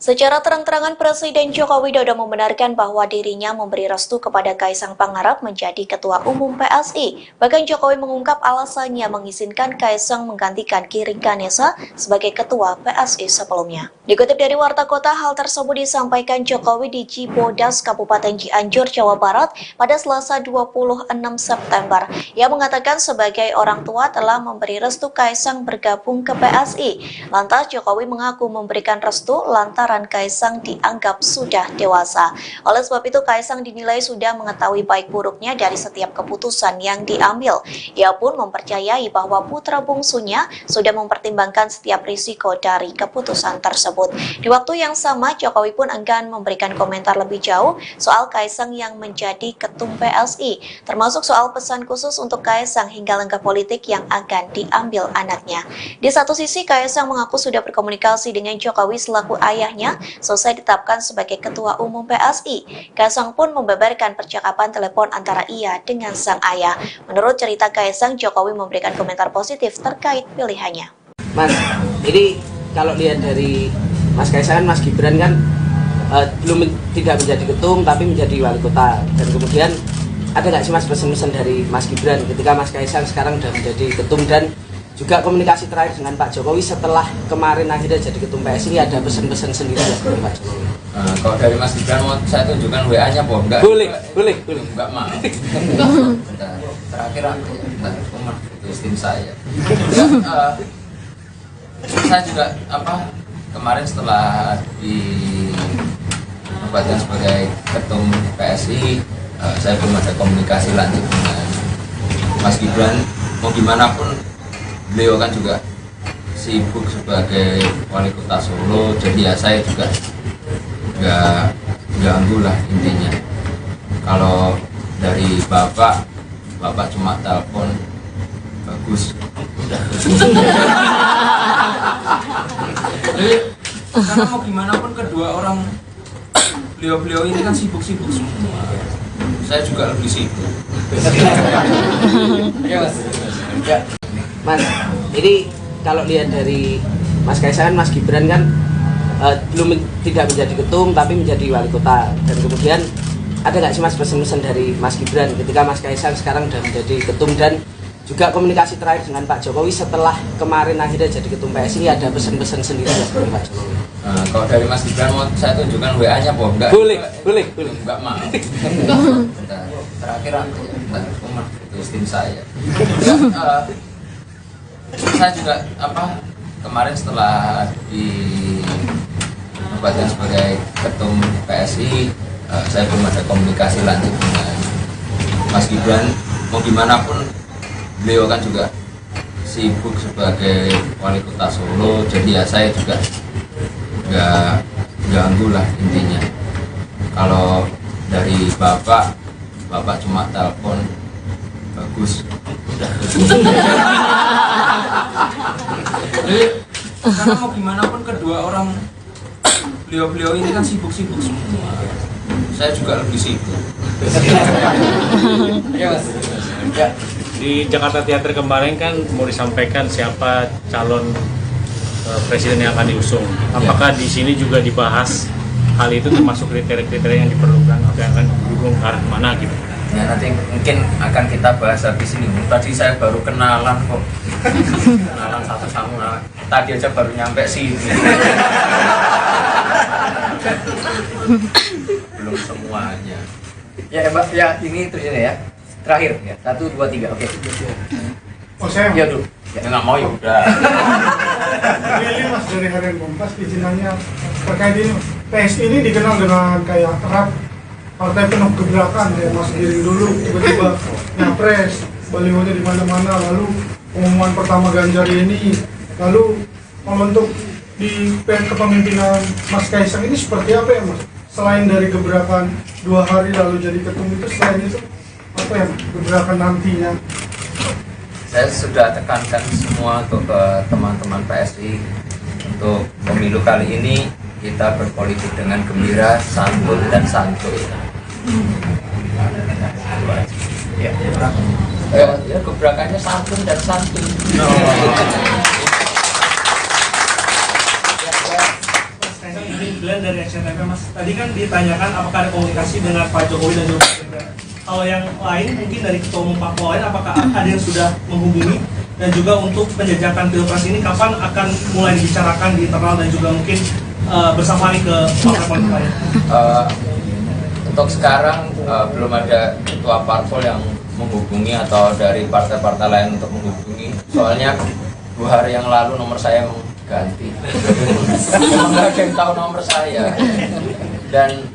Secara terang-terangan Presiden Joko Widodo membenarkan bahwa dirinya memberi restu kepada Kaisang Pangarep menjadi Ketua Umum PSI. Bahkan Jokowi mengungkap alasannya mengizinkan Kaisang menggantikan Giring Ganesa sebagai Ketua PSI sebelumnya. Dikutip dari Warta Kota, hal tersebut disampaikan Jokowi di Cibodas, Kabupaten Cianjur, Jawa Barat pada Selasa 26 September. Ia mengatakan sebagai orang tua telah memberi restu Kaisang bergabung ke PSI. Lantas Jokowi mengaku memberikan restu lantaran Kaisang dianggap sudah dewasa. Oleh sebab itu Kaisang dinilai sudah mengetahui baik buruknya dari setiap keputusan yang diambil. Ia pun mempercayai bahwa putra bungsunya sudah mempertimbangkan setiap risiko dari keputusan tersebut. Di waktu yang sama, Jokowi pun enggan memberikan komentar lebih jauh soal Kaisang yang menjadi ketum PSI, termasuk soal pesan khusus untuk Kaisang hingga langkah politik yang akan diambil anaknya. Di satu sisi, Kaisang mengaku sudah berkomunikasi dengan Jokowi selaku ayahnya selesai ditetapkan sebagai Ketua Umum PSI. Kaisang pun membeberkan percakapan telepon antara ia dengan sang ayah. Menurut cerita Kaisang, Jokowi memberikan komentar positif terkait pilihannya. Mas, ini kalau lihat dari Mas Kaisang, Mas Gibran kan tidak menjadi ketum tapi menjadi wali kota. Dan kemudian ada nggak sih Mas pesan-pesan dari Mas Gibran ketika Mas Kaisang sekarang sudah menjadi ketum, dan juga komunikasi terakhir dengan Pak Jokowi setelah kemarin akhirnya jadi ketum PSI, ada pesan-pesan sendiri dari Pak Jokowi? Kalau dari Mas Gibran mau saya tunjukkan WA-nya, Bom. Boleh. Enggak mau. Bentar. Terakhir aku itu tim saya. Saya juga kemarin setelah dinobatkan sebagai ketum PSI, saya belum ada komunikasi lanjut dengan Mas Gibran. Mau gimana pun beliau kan juga sibuk sebagai wali kota Solo, jadi ya saya juga nggak ganggu lah intinya. Kalau dari bapak cuma telepon bagus. Jadi karena mau gimana pun kedua orang beliau ini kan sibuk-sibuk semua. Saya juga lebih sibuk. Mas, ini kalau lihat dari Mas Kaisang, Mas Gibran kan tidak menjadi ketum tapi menjadi wali kota. Dan kemudian ada nggak sih Mas pesan-pesan dari Mas Gibran ketika Mas Kaisang sekarang sudah menjadi ketum, dan juga komunikasi terakhir dengan Pak Jokowi setelah kemarin akhirnya jadi ketum PSI, ada pesan-pesan sendiri dari Pak Jokowi? Kalau dari Mas Gibran mau saya tunjukkan WA-nya, Bom. Boleh. Enggak mau. Bentar. Terakhir aku itu tim saya. Saya juga kemarin setelah dinobatkan sebagai ketum PSI, saya belum ada komunikasi lanjut dengan Mas Gibran. Mau gimana pun beliau kan juga sibuk sebagai wali kota Solo, jadi ya saya juga nggak ganggu lah intinya. Kalau dari bapak cuma telepon bagus. Jadi karena mau gimana pun kedua orang beliau ini kan sibuk-sibuk semua. Saya juga lebih sibuk. Di Jakarta Theater kemarin kan mau disampaikan siapa calon presiden yang akan diusung. Apakah di sini juga dibahas hal itu, termasuk kriteria-kriteria yang diperlukan, yang akan didukung ke arah mana gitu? Ya nanti mungkin akan kita bahas habis ini. Tadi saya baru kenalan kok. Kenalan satu sama. Tadi aja baru nyampe sini. Belum semuanya. Ya Mbak, ya ini terus ini ya. Terakhir ya. 1, 2, 3. Oke. Oh saya Ya dulu. Ya nggak mau ya udah. Ini Mas dari Harian Kompas izinannya terkait ini. PSI ini dikenal dengan kayak erat partai penuh gebrakan, kayak Mas Giring dulu tiba-tiba nyapres, balihonya di mana-mana, lalu pengumuman pertama Ganjar ini, lalu untuk di kepemimpinan Mas Kaisang ini seperti apa ya Mas? Selain dari gebrakan 2 hari lalu jadi ketum itu, selain itu apa ya gebrakan nantinya? Saya sudah tekankan semua untuk ke teman-teman PSI untuk pemilu kali ini kita berpolitik dengan gembira, santun dan santuy. Ya gebrakannya santun dan santuy. William dari SCTV, Mas. Tadi kan ditanyakan apakah ada komunikasi dengan Pak Jokowi dan juga Mas Gibran. Kalau yang lain mungkin dari Ketua Umum Parpol lain, apakah ada yang sudah menghubungi? Dan juga untuk penjajakan pilpres ini kapan akan mulai dibicarakan di internal dan juga mungkin bersafari ke partai politik lain? Untuk sekarang belum ada ketua parpol yang menghubungi atau dari partai-partai lain untuk menghubungi. Soalnya 2 hari yang lalu nomor saya ganti. Nggak ada yang tahu nomor saya. Dan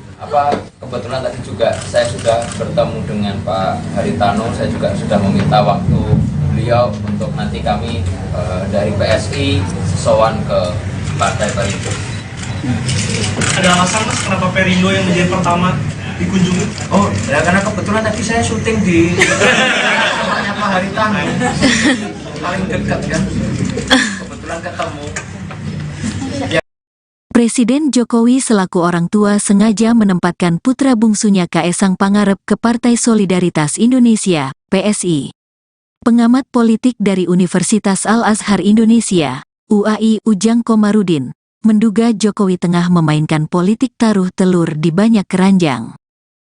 kebetulan tadi juga saya sudah bertemu dengan Pak Haritano. Saya juga sudah meminta waktu beliau untuk nanti kami dari PSI sowan ke Partai Perindo. Ada alasan, Mas, kenapa Perindo yang menjadi pertama dikunjungi? Oh, ya karena kebetulan tadi saya syuting di tempatnya Pak Haritano, paling dekat kan, kebetulan ketemu. Presiden Jokowi selaku orang tua sengaja menempatkan putra bungsunya Kaesang Pangarep ke Partai Solidaritas Indonesia, PSI. Pengamat politik dari Universitas Al-Azhar Indonesia, UAI Ujang Komarudin, menduga Jokowi tengah memainkan politik taruh telur di banyak keranjang.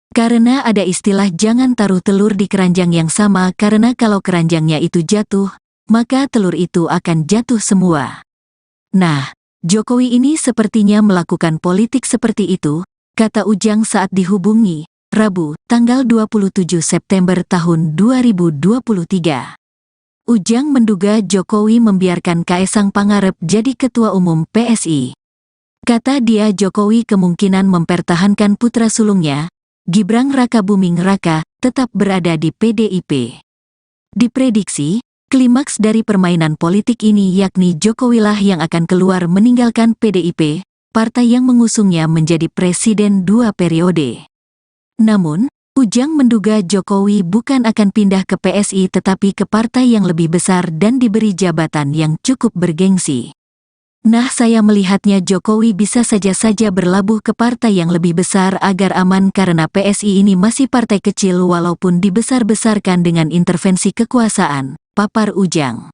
Karena ada istilah jangan taruh telur di keranjang yang sama karena kalau keranjangnya itu jatuh, maka telur itu akan jatuh semua. Nah, Jokowi ini sepertinya melakukan politik seperti itu, kata Ujang saat dihubungi Rabu, tanggal 27 September tahun 2023. Ujang menduga Jokowi membiarkan Kaesang Pangarep jadi Ketua Umum PSI. Kata dia Jokowi kemungkinan mempertahankan putra sulungnya, Gibran Rakabuming Raka, tetap berada di PDIP. Diprediksi, klimaks dari permainan politik ini yakni Jokowilah yang akan keluar meninggalkan PDIP, partai yang mengusungnya menjadi presiden 2 periode. Namun, Ujang menduga Jokowi bukan akan pindah ke PSI tetapi ke partai yang lebih besar dan diberi jabatan yang cukup bergengsi. Nah, saya melihatnya Jokowi bisa saja berlabuh ke partai yang lebih besar agar aman karena PSI ini masih partai kecil walaupun dibesar-besarkan dengan intervensi kekuasaan, papar Ujang.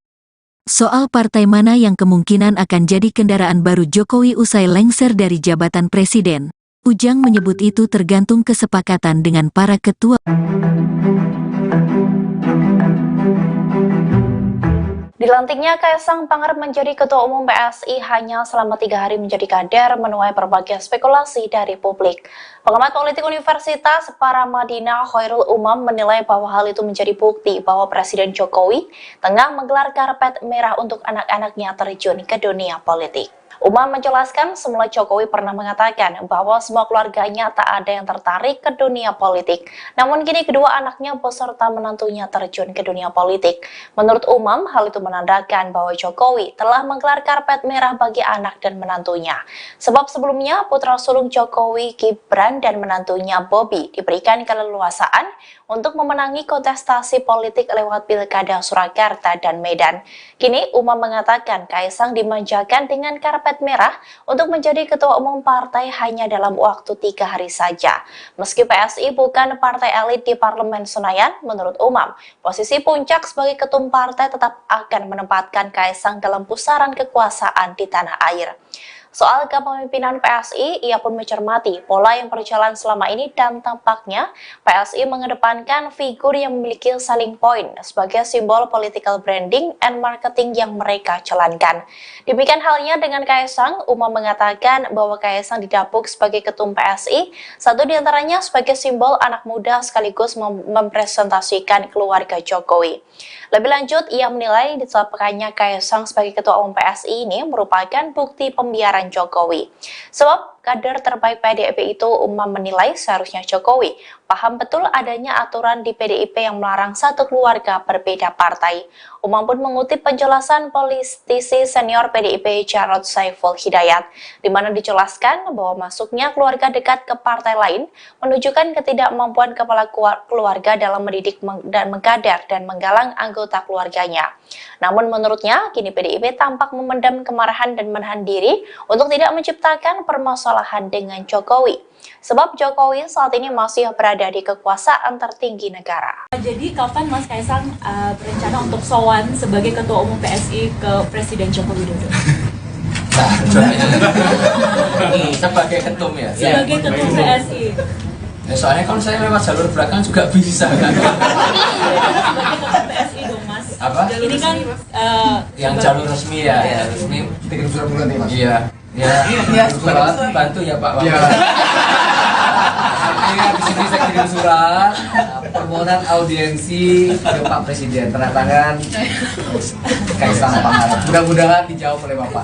Soal partai mana yang kemungkinan akan jadi kendaraan baru Jokowi usai lengser dari jabatan presiden, Ujang menyebut itu tergantung kesepakatan dengan para ketua. Dilantiknya Kaesang Pangarep menjadi Ketua Umum PSI hanya selama 3 hari menjadi kader menuai berbagai spekulasi dari publik. Pengamat politik Universitas Paramadina Khairul Umam menilai bahwa hal itu menjadi bukti bahwa Presiden Jokowi tengah menggelar karpet merah untuk anak-anaknya terjun ke dunia politik. Umam menjelaskan semula Jokowi pernah mengatakan bahwa semua keluarganya tak ada yang tertarik ke dunia politik. Namun kini kedua anaknya beserta menantunya terjun ke dunia politik. Menurut Umam, hal itu menandakan bahwa Jokowi telah menggelar karpet merah bagi anak dan menantunya. Sebab sebelumnya putra sulung Jokowi, Gibran dan menantunya Bobi diberikan keleluasaan untuk memenangi kontestasi politik lewat Pilkada Surakarta dan Medan. Kini Umam mengatakan Kaesang dimanjakan dengan karpet merah untuk menjadi ketua umum partai hanya dalam waktu 3 hari saja. Meski PSI bukan partai elit di Parlemen Senayan, menurut Umam, posisi puncak sebagai ketum partai tetap akan menempatkan Kaesang dalam pusaran kekuasaan di tanah air. Soal kepemimpinan PSI, ia pun mencermati pola yang berjalan selama ini dan tampaknya PSI mengedepankan figur yang memiliki selling point sebagai simbol political branding and marketing yang mereka jalankan. Demikian halnya dengan Kaesang, Umam mengatakan bahwa Kaesang didapuk sebagai ketum PSI, satu diantaranya sebagai simbol anak muda sekaligus mempresentasikan keluarga Jokowi. Lebih lanjut, ia menilai ditetapkannya Kaesang sebagai ketua umum PSI ini merupakan bukti pembiaran Jokowi. Sebab kader terbaik PDIP itu, Umam menilai seharusnya Jokowi paham betul adanya aturan di PDIP yang melarang satu keluarga berbeda partai. Umam pun mengutip penjelasan politisi senior PDIP Jarod Saiful Hidayat, di mana dijelaskan bahwa masuknya keluarga dekat ke partai lain menunjukkan ketidakmampuan kepala keluarga dalam mendidik dan mengkader dan menggalang anggota keluarganya. Namun menurutnya, kini PDIP tampak memendam kemarahan dan menahan diri untuk tidak menciptakan permasalahan dengan Jokowi. Sebab Jokowi saat ini masih berada di kekuasaan tertinggi negara. Jadi kapan Mas Kaesang berencana untuk sowan sebagai Ketua Umum PSI ke Presiden Joko Widodo? Nah, sebagai ketum ya. Sebagai ketum PSI. Ya, soalnya kalau saya lewat jalur belakang juga bisa kan. Sebagai ketum PSI dong Mas. Apa? Ini kan Yang jalur resmi ya, ya resmi. Kirim surat pengganti Mas. Iya. Ya, bantu ya Pak. Iya. Iya, di sini saya kirim surat permohonan audiensi ke Pak Presiden, tanda tangan Kaisang Pangarep. Mudah-mudahan dijawab oleh Bapak.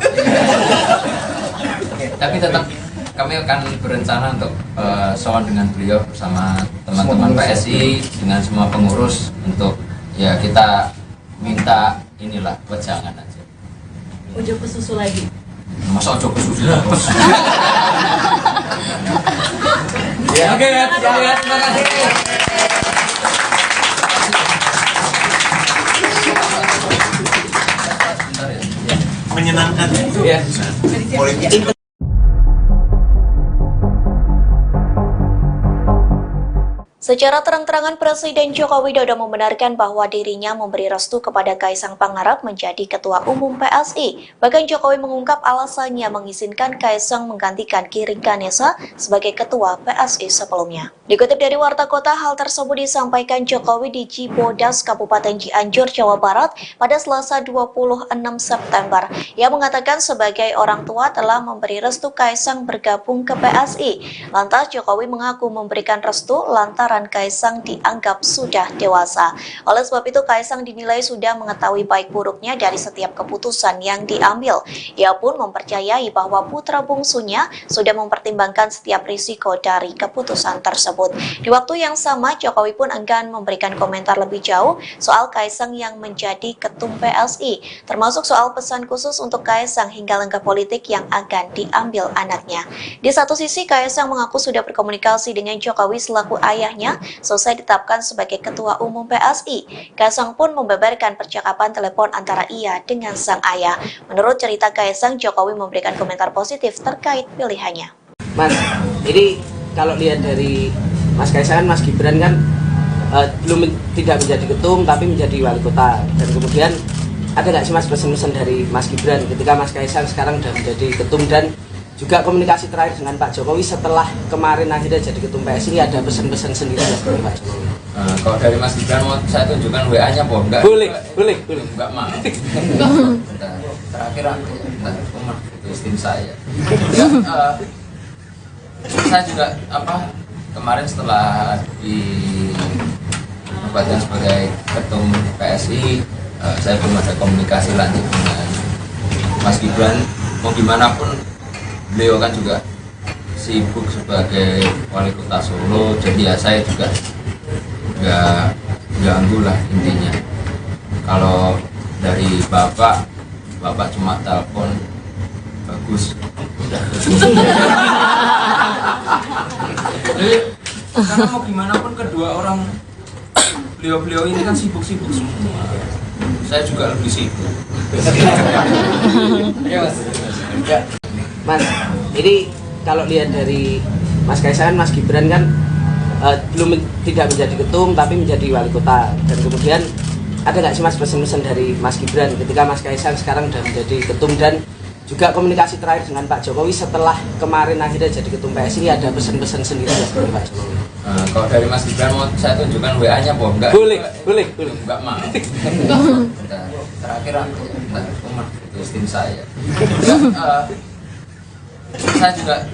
Oke, Tapi tetap kami akan berencana untuk sowan dengan beliau bersama teman-teman PSI dengan semua pengurus untuk ya kita minta inilah wejangan aja. Ujo ke susu lagi. Masa ojo ke susu terus. ya, oke ya, terima kasih. Bentar ya. Menyenangkan Ya. politik. Secara terang-terangan Presiden Joko Widodo membenarkan bahwa dirinya memberi restu kepada Kaisang Pangarep menjadi Ketua Umum PSI. Bahkan Jokowi mengungkap alasannya mengizinkan Kaisang menggantikan Giring Ganesa sebagai Ketua PSI sebelumnya. Dikutip dari Warta Kota, hal tersebut disampaikan Jokowi di Cibodas, Kabupaten Cianjur, Jawa Barat pada Selasa 26 September. Ia mengatakan sebagai orang tua telah memberi restu Kaisang bergabung ke PSI. Lantas Jokowi mengaku memberikan restu lantaran Kaisang dianggap sudah dewasa. Oleh sebab itu Kaisang dinilai sudah mengetahui baik buruknya dari setiap keputusan yang diambil. Ia pun mempercayai bahwa putra bungsunya sudah mempertimbangkan setiap risiko dari keputusan tersebut. Di waktu yang sama, Jokowi pun enggan memberikan komentar lebih jauh soal Kaisang yang menjadi ketum PSI, termasuk soal pesan khusus untuk Kaisang hingga langkah politik yang akan diambil anaknya. Di satu sisi, Kaisang mengaku sudah berkomunikasi dengan Jokowi selaku ayahnya selesai ditetapkan sebagai Ketua Umum PSI. Kaisang pun membeberkan percakapan telepon antara ia dengan sang ayah. Menurut cerita Kaisang, Jokowi memberikan komentar positif terkait pilihannya. Mas, ini kalau lihat dari Mas Kaisang, Mas Gibran kan tidak menjadi ketum tapi menjadi wali kota. Dan kemudian ada nggak sih Mas pesan-pesan dari Mas Gibran ketika Mas Kaisang sekarang sudah menjadi ketum, dan juga komunikasi terakhir dengan Pak Jokowi setelah kemarin akhirnya jadi ketum PSI, ini ada pesan-pesan sendiri dari Pak Jokowi? Kalau dari Mas Gibran mau saya tunjukkan WA-nya apa enggak? Boleh. Enggak mau. Bentar. Terakhir aku bentar, itu tim saya. Ya, saya juga kemarin setelah dinobatkan sebagai ketum PSI, saya belum ada komunikasi lanjut dengan Mas Gibran. Mau gimana pun beliau kan juga sibuk sebagai wali kota Solo, jadi ya saya juga nggak ganggu lah intinya. Kalau dari bapak cuma telepon bagus, udah. Jadi karena mau gimana pun kedua orang beliau ini kan sibuk-sibuk semua. Saya juga lebih sibuk. Ya. Mas, ini kalau lihat dari Mas Kaisang, Mas Gibran kan tidak menjadi ketum tapi menjadi wali kota. Dan kemudian ada nggak sih Mas pesan-pesan dari Mas Gibran ketika Mas Kaisang sekarang sudah menjadi ketum, dan juga komunikasi terakhir dengan Pak Jokowi setelah kemarin akhirnya jadi ketum PSI, ini ada pesan-pesan sendiri dari Pak Jokowi? Kalau dari Mas Gibran mau saya tunjukkan WA-nya apa enggak? Boleh. Enggak mau. Bentar. Terakhir aku itu tim saya. Ya, saya juga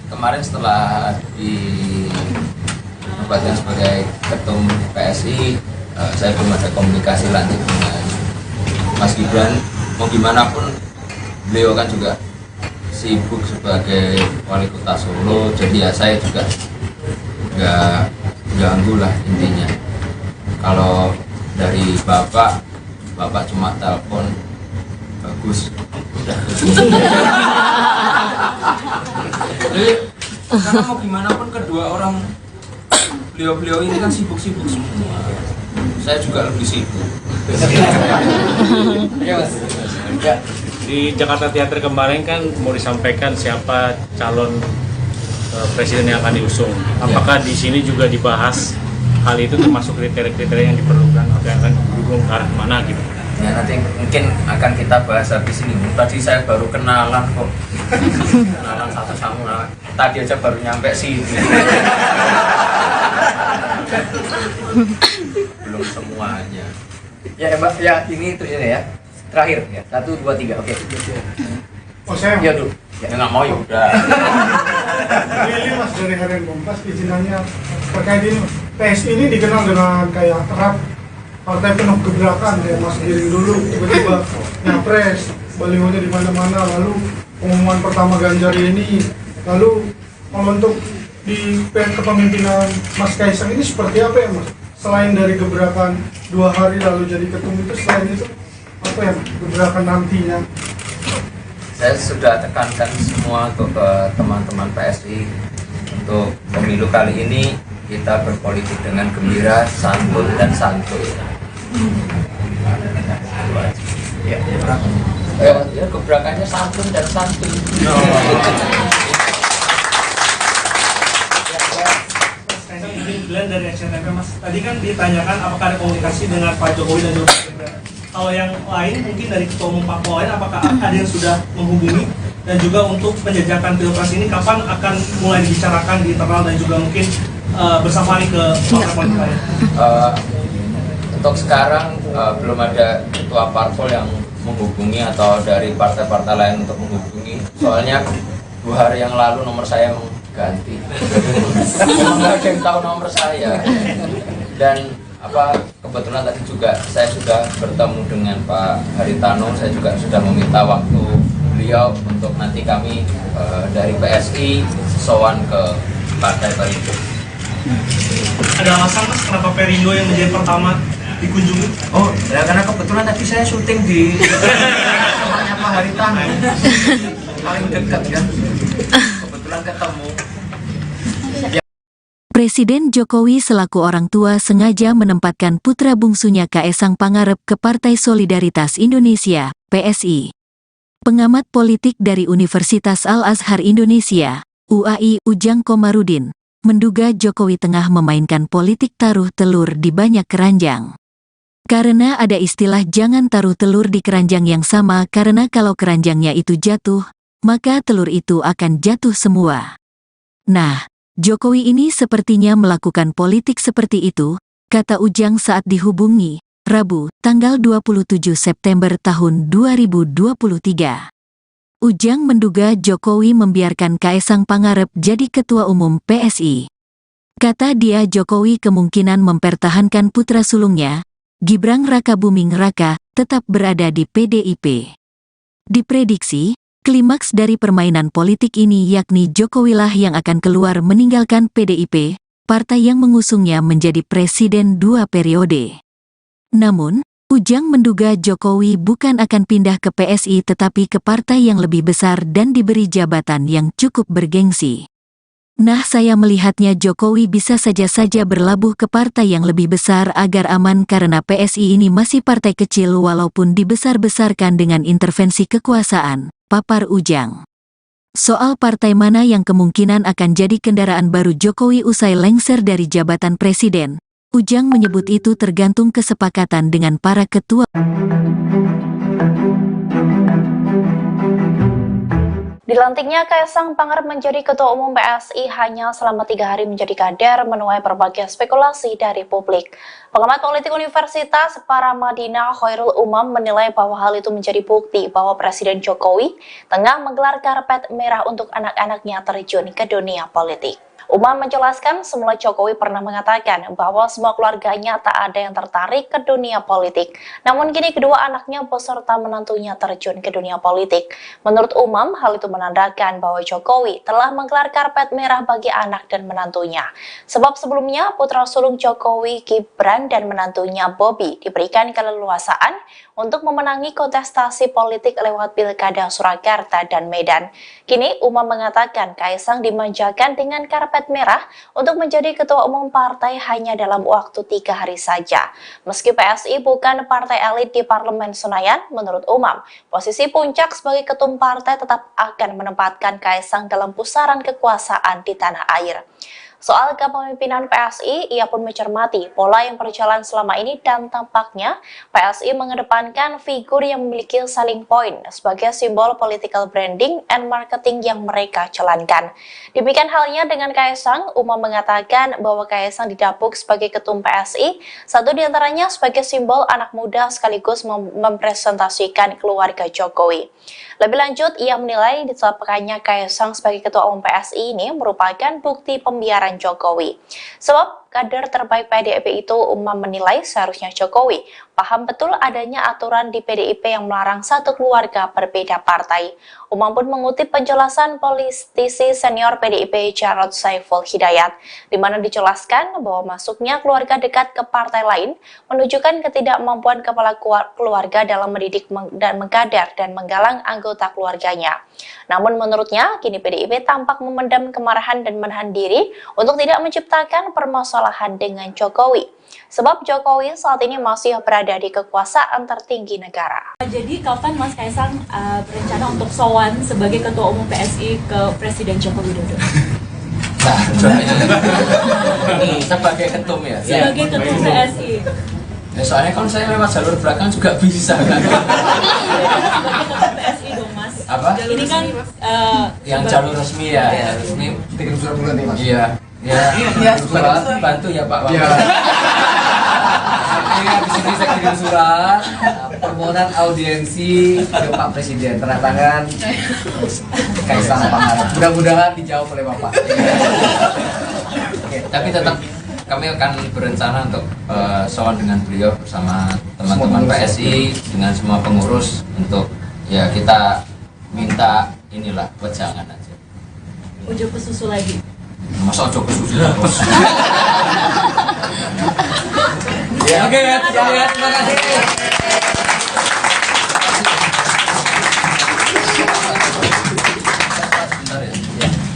kemarin setelah dinobatkan sebagai ketum PSI, saya belum ada komunikasi lanjut dengan Mas Gibran. Mau gimana pun beliau kan juga sibuk sebagai wali kota Solo, jadi ya saya juga nggak ganggu lah intinya. Kalau dari bapak cuma telepon bagus, udah. Jadi karena mau gimana pun kedua orang beliau ini kan sibuk-sibuk semua. Saya juga lebih sibuk. Di Jakarta Theater kemarin kan mau disampaikan siapa calon presiden yang akan diusung. Apakah di sini juga dibahas hal itu, termasuk kriteria-kriteria yang diperlukan atau yang akan didukung ke arah mana gitu? Ya nanti mungkin akan kita bahas habis ini. Tadi saya baru kenalan kok. Kenalan satu sama tadi aja baru nyampe sini. Belum semuanya. Ya Mbak, ya ini itu ya. Terakhir ya. 1 2 3. Oke. Oh saya Ya dulu. Ya nggak mau ya udah. Lili Mas dari Harian Kompas izinannya terkait ini Mas. PSI ini dikenal dengan kayak erat partai penuh gebrakan kayak Mas Giring dulu tiba-tiba nyapres, balihonya di mana-mana, lalu pengumuman pertama Ganjar ini, lalu kalau untuk di kepemimpinan Mas Kaisang ini seperti apa ya Mas? Selain dari gebrakan 2 hari lalu jadi ketum itu, selain itu apa ya gebrakan nantinya? Saya sudah tekankan semua untuk ke teman-teman PSI untuk pemilu kali ini kita berpolitik dengan gembira, santun dan santuy. Ya, gebrakannya santun dan santuy. Glenn dari Action TV Mas, tadi kan ditanyakan apakah ada komunikasi dengan Pak Jokowi dan juga Pak Gibran. Kalau yang lain mungkin dari ketua umum parpol lain, apakah ada yang sudah menghubungi dan juga untuk penjajakan pilpres ini kapan akan mulai dibicarakan di internal dan juga mungkin bersafari ke partai politik lain? Untuk sekarang belum ada ketua parpol yang menghubungi atau dari partai-partai lain untuk menghubungi. Soalnya 2 hari yang lalu nomor saya ganti. Nggak ada yang tahu nomor saya. Dan kebetulan tadi juga saya sudah bertemu dengan Pak Haritano. Saya juga sudah meminta waktu beliau untuk nanti kami dari PSI sowan ke Partai Perindo. Ada alasan Mas kenapa Perindo yang menjadi pertama dikunjungi? Oh, ya karena kebetulan tadi saya syuting di rumahnya Pak Haritano. Paling dekat ya. Kebetulan ketemu. Presiden Jokowi selaku orang tua sengaja menempatkan putra bungsunya Kaesang Pangarep ke Partai Solidaritas Indonesia, PSI. Pengamat politik dari Universitas Al-Azhar Indonesia, UAI Ujang Komarudin, menduga Jokowi tengah memainkan politik taruh telur di banyak keranjang. Karena ada istilah jangan taruh telur di keranjang yang sama karena kalau keranjangnya itu jatuh, maka telur itu akan jatuh semua. Nah, Jokowi ini sepertinya melakukan politik seperti itu, kata Ujang saat dihubungi, Rabu, tanggal 27 September tahun 2023. Ujang menduga Jokowi membiarkan Kaesang Pangarep jadi ketua umum PSI. Kata dia Jokowi kemungkinan mempertahankan putra sulungnya, Gibran Rakabuming Raka, tetap berada di PDIP. Diprediksi, klimaks dari permainan politik ini yakni Jokowilah yang akan keluar meninggalkan PDIP, partai yang mengusungnya menjadi presiden 2 periode. Namun, Ujang menduga Jokowi bukan akan pindah ke PSI tetapi ke partai yang lebih besar dan diberi jabatan yang cukup bergengsi. Nah, saya melihatnya Jokowi bisa saja berlabuh ke partai yang lebih besar agar aman karena PSI ini masih partai kecil walaupun dibesar-besarkan dengan intervensi kekuasaan, papar Ujang. Soal partai mana yang kemungkinan akan jadi kendaraan baru Jokowi usai lengser dari jabatan presiden, Ujang menyebut itu tergantung kesepakatan dengan para ketua. Dilantiknya Kaesang Pangarep menjadi Ketua Umum PSI hanya selama 3 hari menjadi kader menuai berbagai spekulasi dari publik. Pengamat politik Universitas Paramadina Khairul Umam menilai bahwa hal itu menjadi bukti bahwa Presiden Jokowi tengah menggelar karpet merah untuk anak-anaknya terjun ke dunia politik. Umam menjelaskan semula Jokowi pernah mengatakan bahwa semua keluarganya tak ada yang tertarik ke dunia politik. Namun kini kedua anaknya beserta menantunya terjun ke dunia politik. Menurut Umam, hal itu menandakan bahwa Jokowi telah menggelar karpet merah bagi anak dan menantunya. Sebab sebelumnya putra sulung Jokowi, Gibran dan menantunya Bobi diberikan keleluasaan untuk memenangi kontestasi politik lewat Pilkada Surakarta dan Medan. Kini Umam mengatakan Kaesang dimanjakan dengan karpet merah untuk menjadi ketua umum partai hanya dalam waktu 3 hari saja. Meski PSI bukan partai elit di Parlemen Senayan, menurut Umam, posisi puncak sebagai ketum partai tetap akan menempatkan Kaesang dalam pusaran kekuasaan di tanah air. Soal kepemimpinan PSI, ia pun mencermati pola yang berjalan selama ini dan tampaknya PSI mengedepankan figur yang memiliki selling point sebagai simbol political branding and marketing yang mereka jalankan. Demikian halnya dengan Kaesang, Umam mengatakan bahwa Kaesang didapuk sebagai ketum PSI, satu diantaranya sebagai simbol anak muda sekaligus mempresentasikan keluarga Jokowi. Lebih lanjut, ia menilai ditetapkannya Kaesang sebagai ketua umum PSI ini merupakan bukti pembiaran Jokowi. Sebab kader terbaik PDIP itu, Umam menilai seharusnya Jokowi paham betul adanya aturan di PDIP yang melarang satu keluarga berbeda partai. Umam pun mengutip penjelasan politisi senior PDIP Jarod Saiful Hidayat, di mana dijelaskan bahwa masuknya keluarga dekat ke partai lain menunjukkan ketidakmampuan kepala keluarga dalam mendidik dan mengkader dan menggalang anggota keluarganya. Namun menurutnya, kini PDIP tampak memendam kemarahan dan menahan diri untuk tidak menciptakan permasalahan dengan Jokowi. Sebab Jokowi saat ini masih berada di kekuasaan tertinggi negara. Jadi kapan Mas Kaesang berencana untuk sowan sebagai Ketua Umum PSI ke Presiden Joko Widodo? Nah, sebagai ketum ya. Sebagai Ketum PSI. Ya, soalnya kan saya lewat jalur belakang juga bisa kan. Sebagai Ketum PSI dong Mas. Apa? Ini kan Yang jalur resmi ya, yang resmi Kirim surat bulan nih, Mas. Iya. Ya, surat bantu ya Pak. Iya. Iya, di sini saya kirim surat permohonan audiensi ke Pak Presiden, tanda tangan Kaesang Pangarep. Mudah-mudahan dijawab oleh Bapak. Oke, tapi tetap kami akan berencana untuk sowan dengan beliau bersama teman-teman PSI dengan semua pengurus untuk ya kita minta inilah wejangan aja. Ujuk ke susu lagi. Masa ojo kesusulan bos. Ya, oke ya, terima kasih.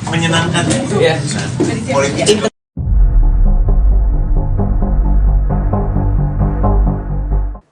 Menyenangkan Ya. politik.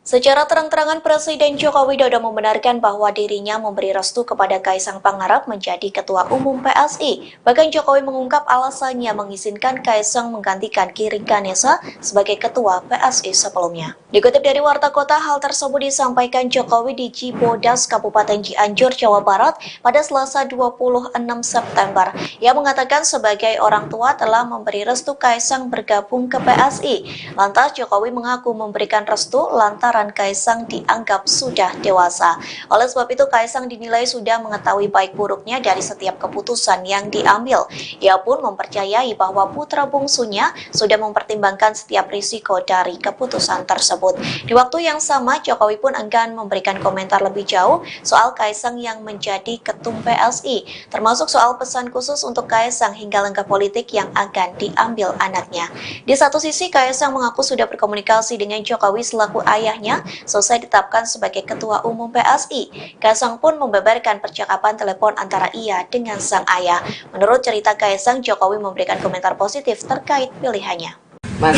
Secara terang-terangan Presiden Joko Widodo membenarkan bahwa dirinya memberi restu kepada Kaesang Pangarep menjadi Ketua Umum PSI. Bahkan Jokowi mengungkap alasannya mengizinkan Kaesang menggantikan Giring Ganesa sebagai Ketua PSI sebelumnya. Dikutip dari Warta Kota, hal tersebut disampaikan Jokowi di Cibodas, Kabupaten Cianjur, Jawa Barat pada Selasa 26 September. Ia mengatakan sebagai orang tua telah memberi restu Kaesang bergabung ke PSI. Lantas Jokowi mengaku memberikan restu lantaran Kaesang dianggap sudah dewasa. Oleh sebab itu Kaesang dinilai sudah mengetahui baik buruknya dari setiap keputusan yang diambil. Ia pun mempercayai bahwa putra bungsunya sudah mempertimbangkan setiap risiko dari keputusan tersebut. Di waktu yang sama, Jokowi pun enggan memberikan komentar lebih jauh soal Kaesang yang menjadi ketum PSI, termasuk soal pesan khusus untuk Kaesang hingga langkah politik yang akan diambil anaknya. Di satu sisi, Kaesang mengaku sudah berkomunikasi dengan Jokowi selaku ayahnya selesai ditetapkan sebagai Ketua Umum PSI. Kaesang pun membeberkan percakapan telepon antara ia dengan sang ayah. Menurut cerita Kaesang, Jokowi memberikan komentar positif terkait pilihannya. Mas,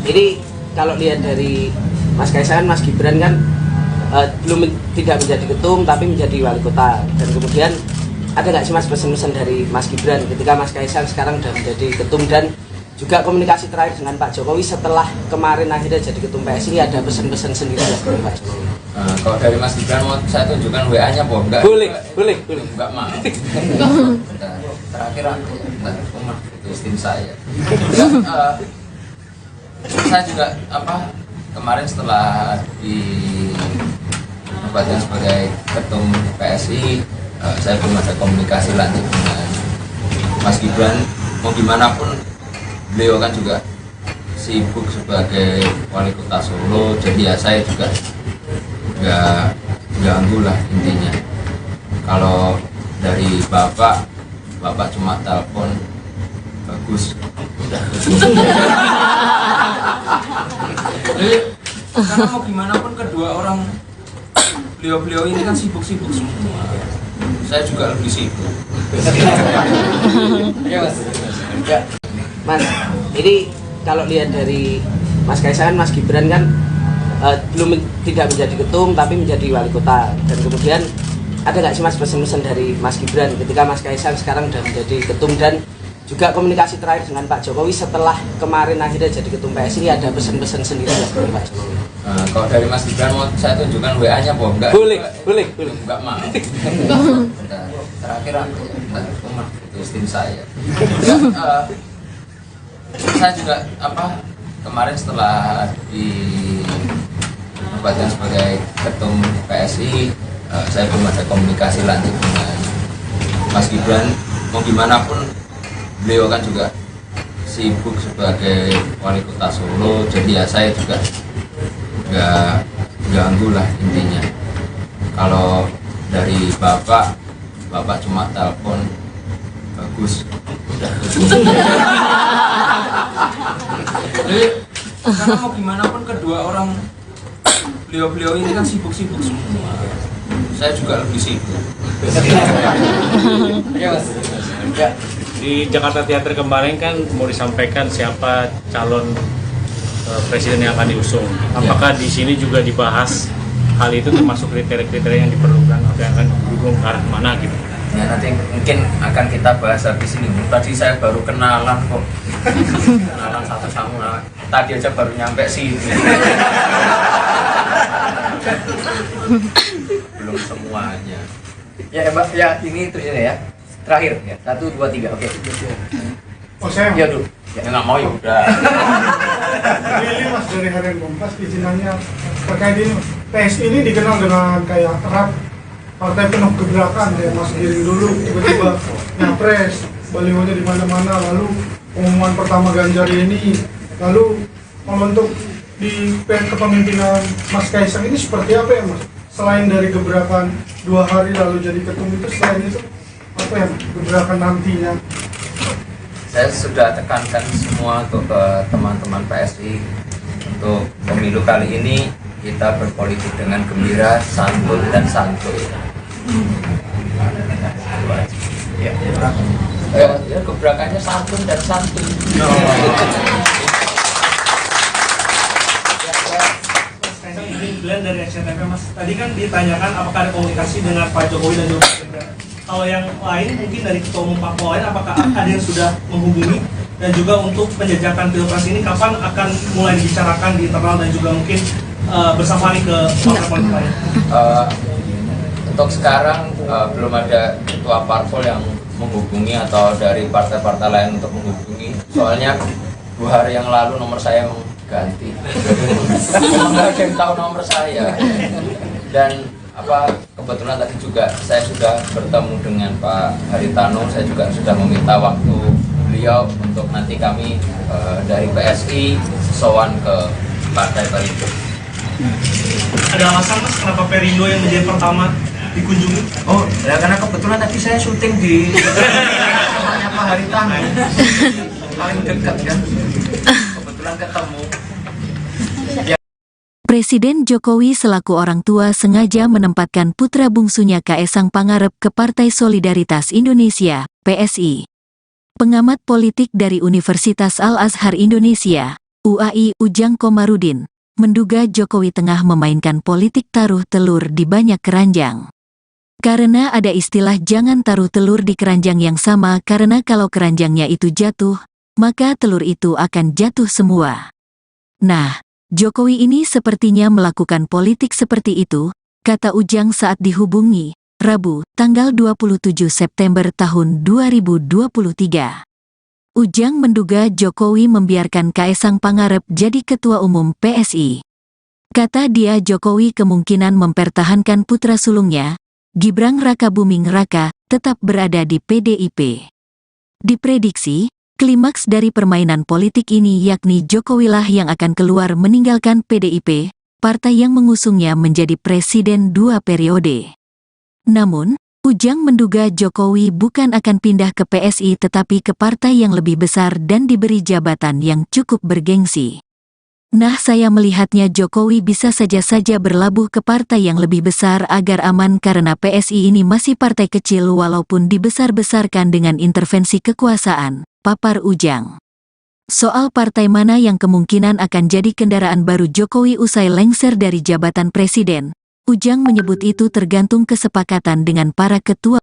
jadi kalau lihat dari Mas Kaesang, Mas Gibran kan tidak menjadi ketum tapi menjadi wali kota. Dan kemudian ada nggak sih Mas pesan-pesan dari Mas Gibran ketika Mas Kaesang sekarang sudah menjadi ketum dan juga komunikasi terakhir dengan Pak Jokowi setelah kemarin akhirnya jadi ketum PSI, ada pesan-pesan sendiri dari Pak Jokowi? Kalau dari Mas Gibran mau saya tunjukkan WA-nya Boh, enggak? Boleh. Enggak mau. Terakhir aku umur itu tim saya. Saya juga kemarin setelah dinobatkan sebagai ketum PSI, saya belum ada komunikasi lanjut dengan Mas Gibran. Mau gimana pun beliau kan juga sibuk sebagai wali kota Solo, jadi ya saya juga nggak ganggu lah intinya. Kalau dari bapak cuma telepon bagus, udah. Jadi karena mau gimana pun kedua orang beliau ini kan sibuk-sibuk semua. Saya juga lebih sibuk. Ya, Mas. Mas, ini kalau lihat dari Mas Kaesang, Mas Gibran kan tidak menjadi ketum tapi menjadi wali kota. Dan kemudian ada nggak sih Mas pesan-pesan dari Mas Gibran ketika Mas Kaesang sekarang sudah menjadi ketum dan juga komunikasi terakhir dengan Pak Jokowi setelah kemarin akhirnya jadi ketum PSI, ada pesan-pesan sendiri nggak dari Pak Jokowi? Kalau dari Mas Gibran mau saya tunjukkan WA-nya, Bom? Enggak? Boleh. Enggak mau. Terakhir aku itu tim saya. Saya juga kemarin setelah dinobatkan sebagai ketum PSI, saya belum ada komunikasi lanjut dengan Mas Gibran. Mau gimana pun beliau kan juga sibuk sebagai wali kota Solo, jadi ya saya juga nggak ganggu lah intinya. Kalau dari bapak cuma telepon, bagus, udah. Jadi karena mau gimana pun kedua orang beliau ini kan sibuk-sibuk semua. Saya juga lebih sibuk. Ya, Mas. Ya. Di Jakarta Theater kemarin kan mau disampaikan siapa calon presiden yang akan diusung. Apakah di sini juga dibahas hal itu, termasuk kriteria-kriteria yang diperlukan atau yang akan didukung ke arah mana gitu? Ya nanti mungkin akan kita bahas habis ini. Tadi saya baru kenalan kok. Kenalan satu sama. Tadi aja baru nyampe sini. Belum semuanya. Ya, Mbak. Ya, ini terus ya. Terakhir ya. 1, 2, 3. Oke. Oh saya Ya dulu. Ya nggak mau ya udah. Ini Mas dari Harian Kompas izinannya terkait ini. PSI ini dikenal dengan kayak erat partai penuh gebrakan ya, Mas Giring dulu tiba-tiba nyapres, balihonya di mana-mana, lalu pengumuman pertama Ganjar ini, lalu kalau untuk di kepemimpinan Mas Kaisang ini seperti apa ya Mas? Selain dari gebrakan 2 hari lalu jadi ketum itu, selain itu apa ya gebrakan nantinya? Saya sudah tekankan semua untuk ke teman-teman PSI untuk pemilu kali ini kita berpolitik dengan gembira, santun dan santuy. Ya gebrakannya santun dan santuy. Glenn dari SCTV Mas, tadi kan ditanyakan apakah ada komunikasi dengan Pak Jokowi dan juga Pak Gibran. Kalau yang lain mungkin dari ketua umum parpol lain, apakah ada yang sudah menghubungi, dan juga untuk penjajakan pilpres ini kapan akan mulai dibicarakan di internal dan juga mungkin bersama nih ke parpol politik lain? Untuk sekarang belum ada ketua parpol yang menghubungi atau dari partai-partai lain untuk menghubungi. Soalnya 2 hari yang lalu nomor saya ganti. Nggak ada yang tahu nomor saya. Dan kebetulan tadi juga saya sudah bertemu dengan Pak Haritano. Saya juga sudah meminta waktu beliau untuk nanti kami dari PSI sowan ke Partai Perindo. Ada alasan Mas kenapa Perindo yang menjadi pertama dikunjungi? Oh, ya karena kebetulan tadi saya syuting di rumahnya Pak Haritano. Paling dekat kan. Kebetulan ketemu. Presiden Jokowi selaku orang tua sengaja menempatkan putra bungsunya Kaesang Pangarep ke Partai Solidaritas Indonesia, PSI. Pengamat politik dari Universitas Al-Azhar Indonesia, UAI Ujang Komarudin, menduga Jokowi tengah memainkan politik taruh telur di banyak keranjang. Karena ada istilah jangan taruh telur di keranjang yang sama, karena kalau keranjangnya itu jatuh, maka telur itu akan jatuh semua. Nah, Jokowi ini sepertinya melakukan politik seperti itu, kata Ujang saat dihubungi, Rabu, tanggal 27 September tahun 2023. Ujang menduga Jokowi membiarkan Kaesang Pangarep jadi ketua umum PSI. Kata dia Jokowi kemungkinan mempertahankan putra sulungnya, Gibran Rakabuming Raka, tetap berada di PDIP. Diprediksi, klimaks dari permainan politik ini yakni Jokowilah yang akan keluar meninggalkan PDIP, partai yang mengusungnya menjadi presiden 2 periode. Namun, Ujang menduga Jokowi bukan akan pindah ke PSI tetapi ke partai yang lebih besar dan diberi jabatan yang cukup bergengsi. Nah, saya melihatnya Jokowi bisa saja berlabuh ke partai yang lebih besar agar aman karena PSI ini masih partai kecil walaupun dibesar-besarkan dengan intervensi kekuasaan, papar Ujang. Soal partai mana yang kemungkinan akan jadi kendaraan baru Jokowi usai lengser dari jabatan presiden, Ujang menyebut itu tergantung kesepakatan dengan para ketua.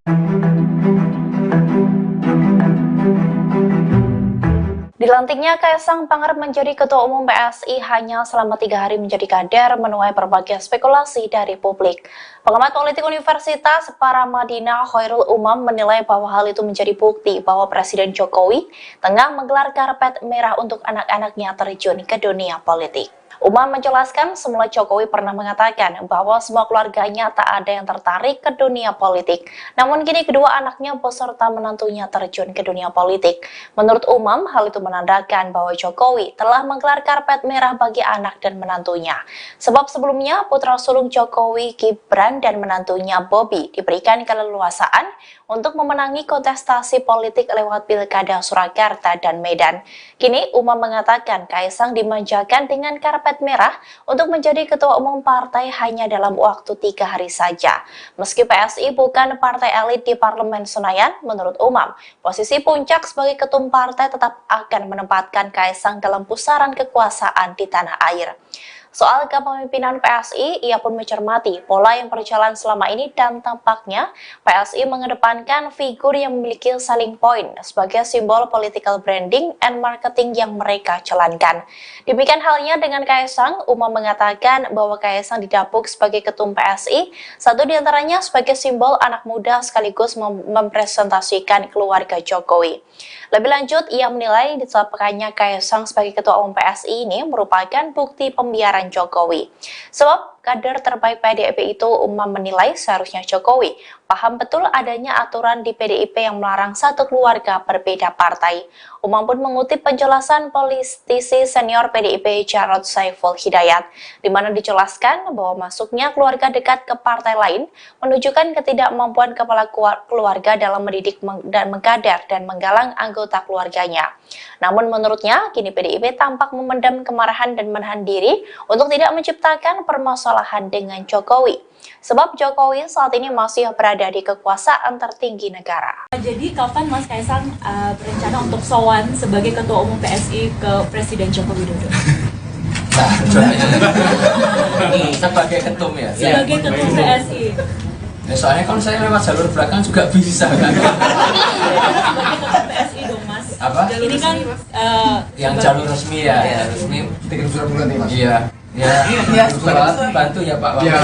Dilantiknya Kaisang Pangarep menjadi Ketua Umum PSI hanya selama 3 hari menjadi kader menuai berbagai spekulasi dari publik. Pengamat politik Universitas Paramadina Khairul Umam menilai bahwa hal itu menjadi bukti bahwa Presiden Jokowi tengah menggelar karpet merah untuk anak-anaknya terjun ke dunia politik. Umam menjelaskan semula Jokowi pernah mengatakan bahwa semua keluarganya tak ada yang tertarik ke dunia politik. Namun kini kedua anaknya beserta menantunya terjun ke dunia politik. Menurut Umam, hal itu menandakan bahwa Jokowi telah menggelar karpet merah bagi anak dan menantunya. Sebab sebelumnya putra sulung Jokowi, Gibran dan menantunya Bobi diberikan keleluasaan untuk memenangi kontestasi politik lewat Pilkada Surakarta dan Medan. Kini Umam mengatakan Kaisang dimanjakan dengan karpet merah untuk menjadi ketua umum partai hanya dalam waktu 3 hari saja. Meski PSI bukan partai elit di Parlemen Senayan, menurut Umam, posisi puncak sebagai ketum partai tetap akan menempatkan Kaisang dalam pusaran kekuasaan di tanah air. Soal kepemimpinan PSI, ia pun mencermati pola yang berjalan selama ini dan tampaknya PSI mengedepankan figur yang memiliki selling point sebagai simbol political branding and marketing yang mereka jalankan. Demikian halnya dengan Kaisang, Umam mengatakan bahwa Kaisang didapuk sebagai ketum PSI, satu diantaranya sebagai simbol anak muda sekaligus mempresentasikan keluarga Jokowi. Lebih lanjut, ia menilai ditetapkannya Kaisang sebagai ketua umum PSI ini merupakan bukti pembiaran Jokowi. Sebab kader terbaik PDIP itu, Umam menilai seharusnya Jokowi paham betul adanya aturan di PDIP yang melarang satu keluarga berbeda partai. Umam pun mengutip penjelasan politisi senior PDIP Jarod Saiful Hidayat, di mana dijelaskan bahwa masuknya keluarga dekat ke partai lain menunjukkan ketidakmampuan kepala keluarga dalam mendidik dan mengkader dan menggalang anggota keluarganya. Namun menurutnya, kini PDIP tampak memendam kemarahan dan menahan diri untuk tidak menciptakan permasalahan dengan Jokowi. Sebab Jokowi saat ini masih berada di kekuasaan tertinggi negara. Jadi kapan Mas Kaisang berencana untuk sowan sebagai Ketua Umum PSI ke Presiden Joko Widodo? Nah, sebagai ketum ya? Sebagai Ketum PSI. Ya, soalnya kalau saya lewat jalur belakang juga bisa kan? Sebagai Ketum PSI dong Mas. Apa? Ini kan yang jalur resmi ya, ya resmi. Bikin surat bulan nih Mas? Iya. Ya, surat bantu ya Pak. Iya.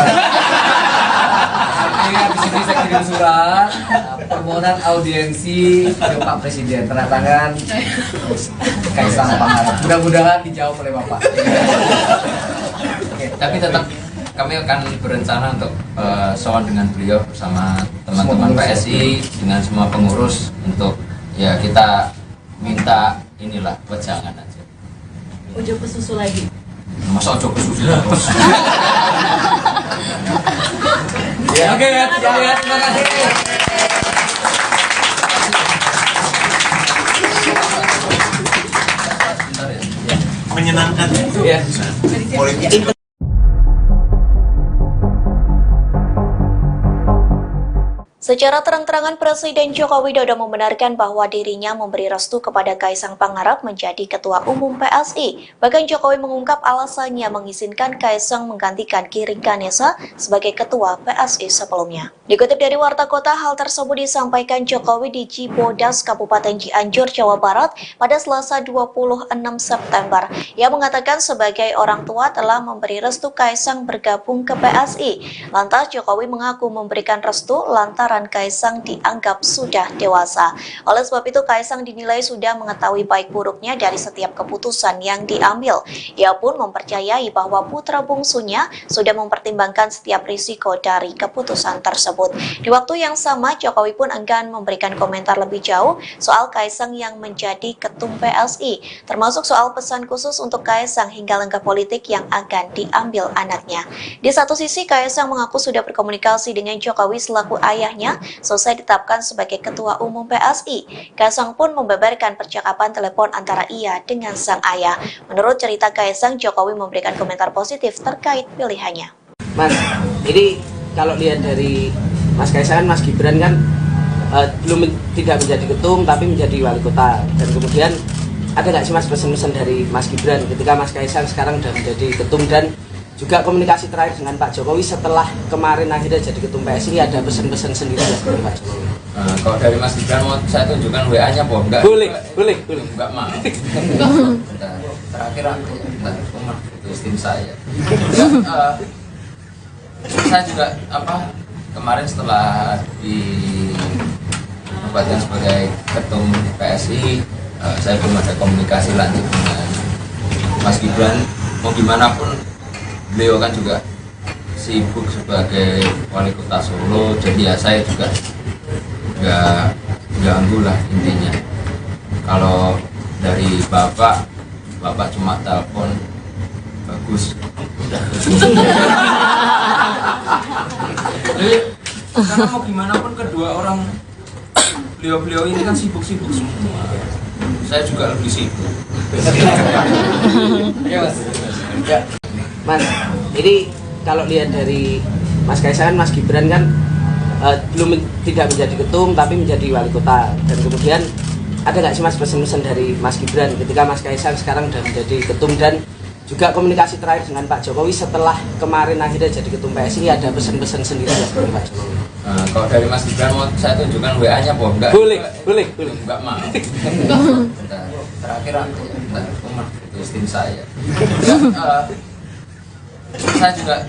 Di sini saya kirim surat permohonan audiensi ke Pak Presiden, tanda tangan Kaisang Pangarep. Mudah-mudahan dijawab oleh Bapak. Oke, tapi tetap kami akan berencana untuk sowan dengan beliau bersama teman-teman PSI dengan semua pengurus untuk ya kita minta inilah wejangan aja. Ojo ke susu lagi. Masa ojo ke susu terus. Ya, oke ya, terima kasih. Menyenangkan Ya. politik. Secara terang-terangan Presiden Joko Widodo membenarkan bahwa dirinya memberi restu kepada Kaisang Pangarep menjadi Ketua Umum PSI. Bahkan Jokowi mengungkap alasannya mengizinkan Kaisang menggantikan Giring Ganesa sebagai Ketua PSI sebelumnya. Dikutip dari Warta Kota, hal tersebut disampaikan Jokowi di Cibodas, Kabupaten Cianjur, Jawa Barat pada Selasa 26 September. Ia mengatakan sebagai orang tua telah memberi restu Kaisang bergabung ke PSI. Lantas Jokowi mengaku memberikan restu lantaran Kaisang dianggap sudah dewasa. Oleh sebab itu Kaisang dinilai sudah mengetahui baik buruknya dari setiap keputusan yang diambil. Ia pun mempercayai bahwa putra bungsunya sudah mempertimbangkan setiap risiko dari keputusan tersebut. Di waktu yang sama, Jokowi pun enggan memberikan komentar lebih jauh soal Kaisang yang menjadi ketum PSI, termasuk soal pesan khusus untuk Kaisang hingga langkah politik yang akan diambil anaknya. Di satu sisi, Kaisang mengaku sudah berkomunikasi dengan Jokowi selaku ayahnya selesai ditetapkan sebagai Ketua Umum PSI. Kaisang pun membeberkan percakapan telepon antara ia dengan sang ayah. Menurut cerita Kaisang, Jokowi memberikan komentar positif terkait pilihannya. Mas, ini kalau lihat dari Mas Kaisang, Mas Gibran kan tidak menjadi ketum tapi menjadi wali kota. Dan kemudian ada nggak sih Mas pesan-pesan dari Mas Gibran ketika Mas Kaisang sekarang sudah menjadi ketum, dan juga komunikasi terakhir dengan Pak Jokowi setelah kemarin akhirnya jadi ketum PSI, ada pesan-pesan sendiri dari Pak Jokowi? Kalau dari Mas Gibran mau saya tunjukkan WA-nya Bom? Enggak. Boleh. Enggak mau. Bentar. Terakhir aku bentar, itu tim saya. Saya juga kemarin setelah dinobatkan sebagai ketum PSI, saya belum ada komunikasi lanjut dengan Mas Gibran. Mau gimana pun beliau kan juga sibuk sebagai wali kota Solo, jadi ya saya juga nggak ganggu lah intinya. Kalau dari bapak cuma telepon bagus. Jadi karena mau gimana pun kedua orang beliau ini kan sibuk-sibuk semua. Saya juga lebih sibuk. Mas, ini kalau lihat dari Mas Kaisang, Mas Gibran kan tidak menjadi ketum tapi menjadi wali kota, dan kemudian ada nggak sih Mas pesan-pesan dari Mas Gibran ketika Mas Kaisang sekarang sudah menjadi ketum, dan juga komunikasi terakhir dengan Pak Jokowi setelah kemarin akhirnya jadi ketum PSI, ada pesan-pesan sendiri dari Pak Jokowi? Kalau dari Mas Gibran mau saya tunjukkan WA-nya Bom? Enggak. Boleh. Enggak mau. Bentar. Terakhir aku itu tim saya. Saya juga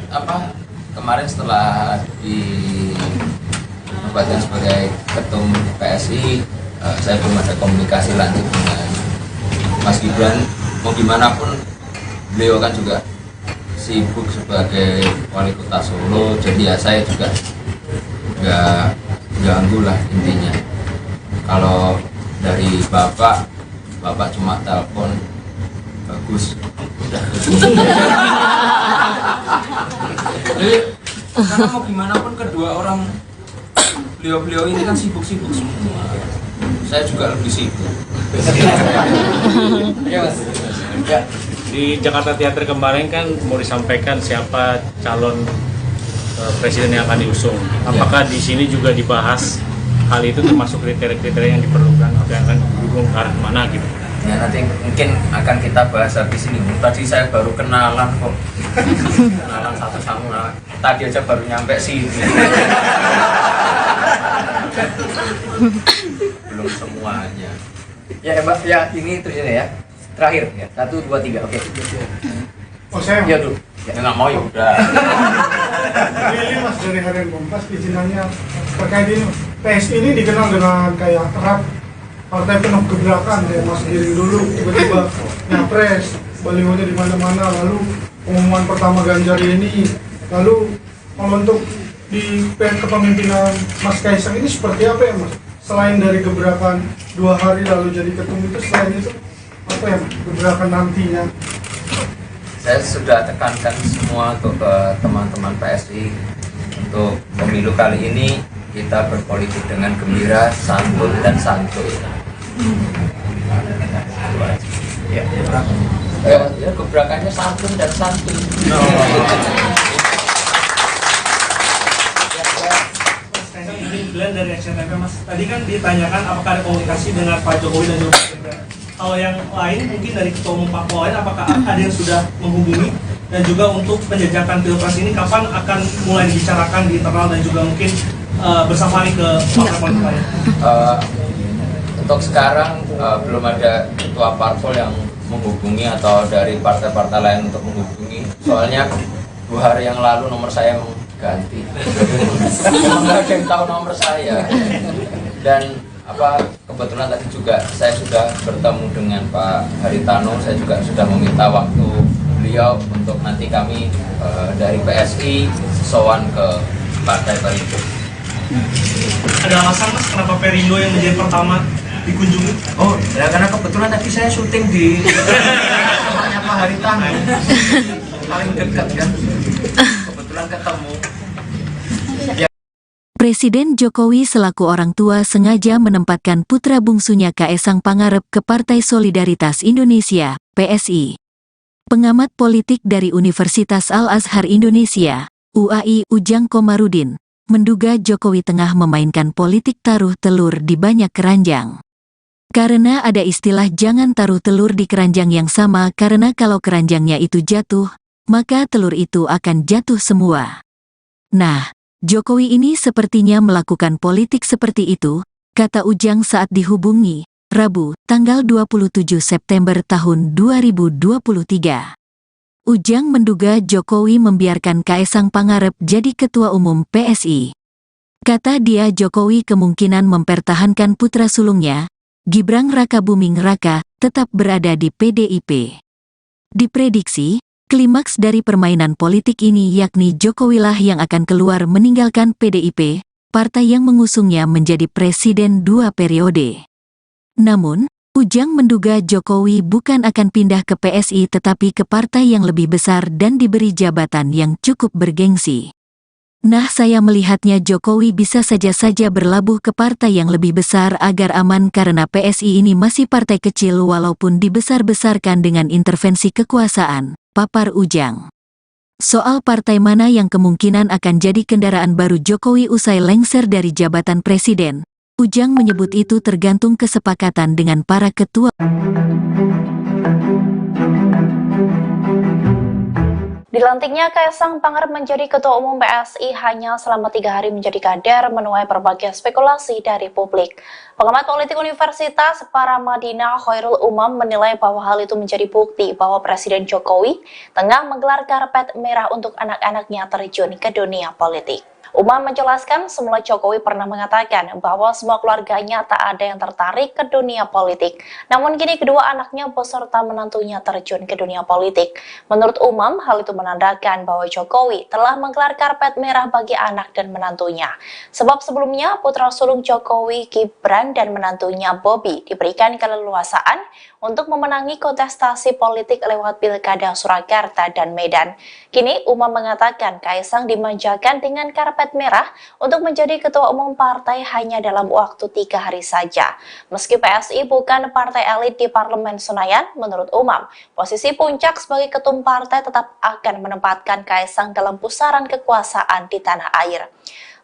kemarin setelah dinobatkan sebagai ketum PSI, saya belum ada komunikasi lanjut dengan Mas Gibran. Mau gimana pun beliau kan juga sibuk sebagai wali kota Solo, jadi ya saya juga nggak ganggu lah intinya. Kalau dari bapak cuma telepon bagus. Jadi karena mau gimana pun kedua orang beliau ini kan sibuk-sibuk semua. Saya juga lebih sibuk. Di Jakarta Theater kemarin kan mau disampaikan siapa calon presiden yang akan diusung. Apakah di sini juga dibahas hal itu, termasuk kriteria-kriteria yang diperlukan atau yang akan didukung ke arah mana gitu? Ya nanti mungkin akan kita bahas habis ini. Tadi saya baru kenalan kok. Kenalan satu sama. Tadi aja baru nyampe sini. Belum semuanya. Ya Mbak, ya ini terus ya. Terakhir ya. 1, 2, 3. Oke. Oh saya. Ya dulu. Ya nggak mau ya udah. Ini Mas dari Harian Kompas izinannya terkait ini. PSI ini dikenal dengan kayak erat partai penuh gebrakan, kayak Mas Giring dulu tiba-tiba nyapres, balihonya di mana-mana, lalu pengumuman pertama Ganjar ini, lalu kalau untuk di kepemimpinan Mas Kaisang ini seperti apa ya Mas? Selain dari gebrakan 2 hari lalu jadi ketum itu, selain itu apa ya gebrakan nantinya? Saya sudah tekankan semua untuk ke teman-teman PSI untuk pemilu kali ini kita berpolitik dengan gembira, santun dan santuy. Ya, gebrakannya santun dan santuy. Glenn dari SCTV Mas, tadi kan ditanyakan apakah ada komunikasi dengan Pak Jokowi dan juga Mas Gibran. Kalau yang lain mungkin dari ketua umum parpol lain, apakah ada yang sudah menghubungi, dan juga untuk penjajakan pilpres ini kapan akan mulai dibicarakan di internal dan juga mungkin bersafari ke partai politik lain? Untuk sekarang belum ada ketua parpol yang menghubungi atau dari partai-partai lain untuk menghubungi. Soalnya 2 hari yang lalu nomor saya ganti. Nggak ada yang tahu nomor saya. Dan kebetulan tadi juga saya sudah bertemu dengan Pak Haritano. Saya juga sudah meminta waktu beliau untuk nanti kami dari PSI sowan ke Partai Perindo. Ada alasan Mas kenapa Perindo yang menjadi pertama dikunjungi? Oh, ya karena kebetulan tadi saya syuting di tempatnya Pak Haritano. Paling dekat kan. Kebetulan ketemu. Presiden Jokowi selaku orang tua sengaja menempatkan putra bungsunya Kaesang Pangarep ke Partai Solidaritas Indonesia, PSI. Pengamat politik dari Universitas Al-Azhar Indonesia, UAI, Ujang Komarudin, menduga Jokowi tengah memainkan politik taruh telur di banyak keranjang. Karena ada istilah jangan taruh telur di keranjang yang sama, karena kalau keranjangnya itu jatuh, maka telur itu akan jatuh semua. Nah, Jokowi ini sepertinya melakukan politik seperti itu, kata Ujang saat dihubungi, Rabu, tanggal 27 September tahun 2023. Ujang menduga Jokowi membiarkan Kaesang Pangarep jadi Ketua Umum PSI. Kata dia Jokowi kemungkinan mempertahankan putra sulungnya, Gibran Rakabuming Raka, tetap berada di PDIP. Diprediksi, klimaks dari permainan politik ini yakni Jokowilah yang akan keluar meninggalkan PDIP, partai yang mengusungnya menjadi presiden 2 periode. Namun, Ujang menduga Jokowi bukan akan pindah ke PSI tetapi ke partai yang lebih besar dan diberi jabatan yang cukup bergengsi. Nah, saya melihatnya Jokowi bisa saja berlabuh ke partai yang lebih besar agar aman karena PSI ini masih partai kecil walaupun dibesar-besarkan dengan intervensi kekuasaan, papar Ujang. Soal partai mana yang kemungkinan akan jadi kendaraan baru Jokowi usai lengser dari jabatan presiden, Ujang menyebut itu tergantung kesepakatan dengan para ketua. Dilantiknya Kaesang Pangarep menjadi Ketua Umum PSI hanya selama 3 hari menjadi kader menuai berbagai spekulasi dari publik. Pengamat politik Universitas Paramadina Khairul Umam menilai bahwa hal itu menjadi bukti bahwa Presiden Jokowi tengah menggelar karpet merah untuk anak-anaknya terjun ke dunia politik. Umam menjelaskan semula Jokowi pernah mengatakan bahwa semua keluarganya tak ada yang tertarik ke dunia politik. Namun kini kedua anaknya beserta menantunya terjun ke dunia politik. Menurut Umam, hal itu menandakan bahwa Jokowi telah menggelar karpet merah bagi anak dan menantunya. Sebab sebelumnya putra sulung Jokowi, Gibran dan menantunya Bobi diberikan keleluasaan untuk memenangi kontestasi politik lewat Pilkada Surakarta dan Medan. Kini Umam mengatakan Kaesang dimanjakan dengan karpet merah untuk menjadi ketua umum partai hanya dalam waktu 3 hari saja. Meski PSI bukan partai elit di Parlemen Senayan, menurut Umam, posisi puncak sebagai ketum partai tetap akan menempatkan Kaesang dalam pusaran kekuasaan di tanah air.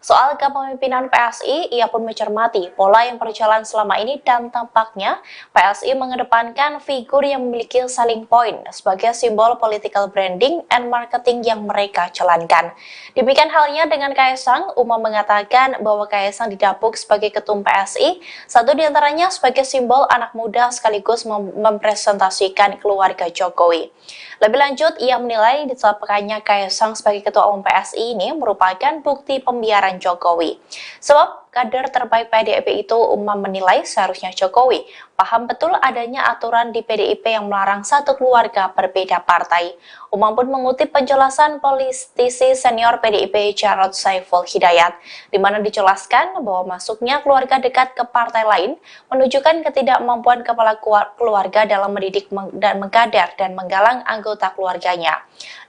Soal kepemimpinan PSI, ia pun mencermati pola yang berjalan selama ini dan tampaknya PSI mengedepankan figur yang memiliki selling point sebagai simbol political branding and marketing yang mereka jalankan. Demikian halnya dengan Kaesang, Umam mengatakan bahwa Kaesang didapuk sebagai ketum PSI, satu diantaranya sebagai simbol anak muda sekaligus mempresentasikan keluarga Jokowi. Lebih lanjut, ia menilai ditetapkannya Kaesang sebagai ketua umum PSI ini merupakan bukti pembiaran Jokowi. Sebab kader terbaik PDIP itu, Umam menilai seharusnya Jokowi paham betul adanya aturan di PDIP yang melarang satu keluarga berbeda partai. Umam pun mengutip penjelasan politisi senior PDIP Jarod Saiful Hidayat, di mana dijelaskan bahwa masuknya keluarga dekat ke partai lain menunjukkan ketidakmampuan kepala keluarga dalam mendidik dan mengkader dan menggalang anggota keluarganya.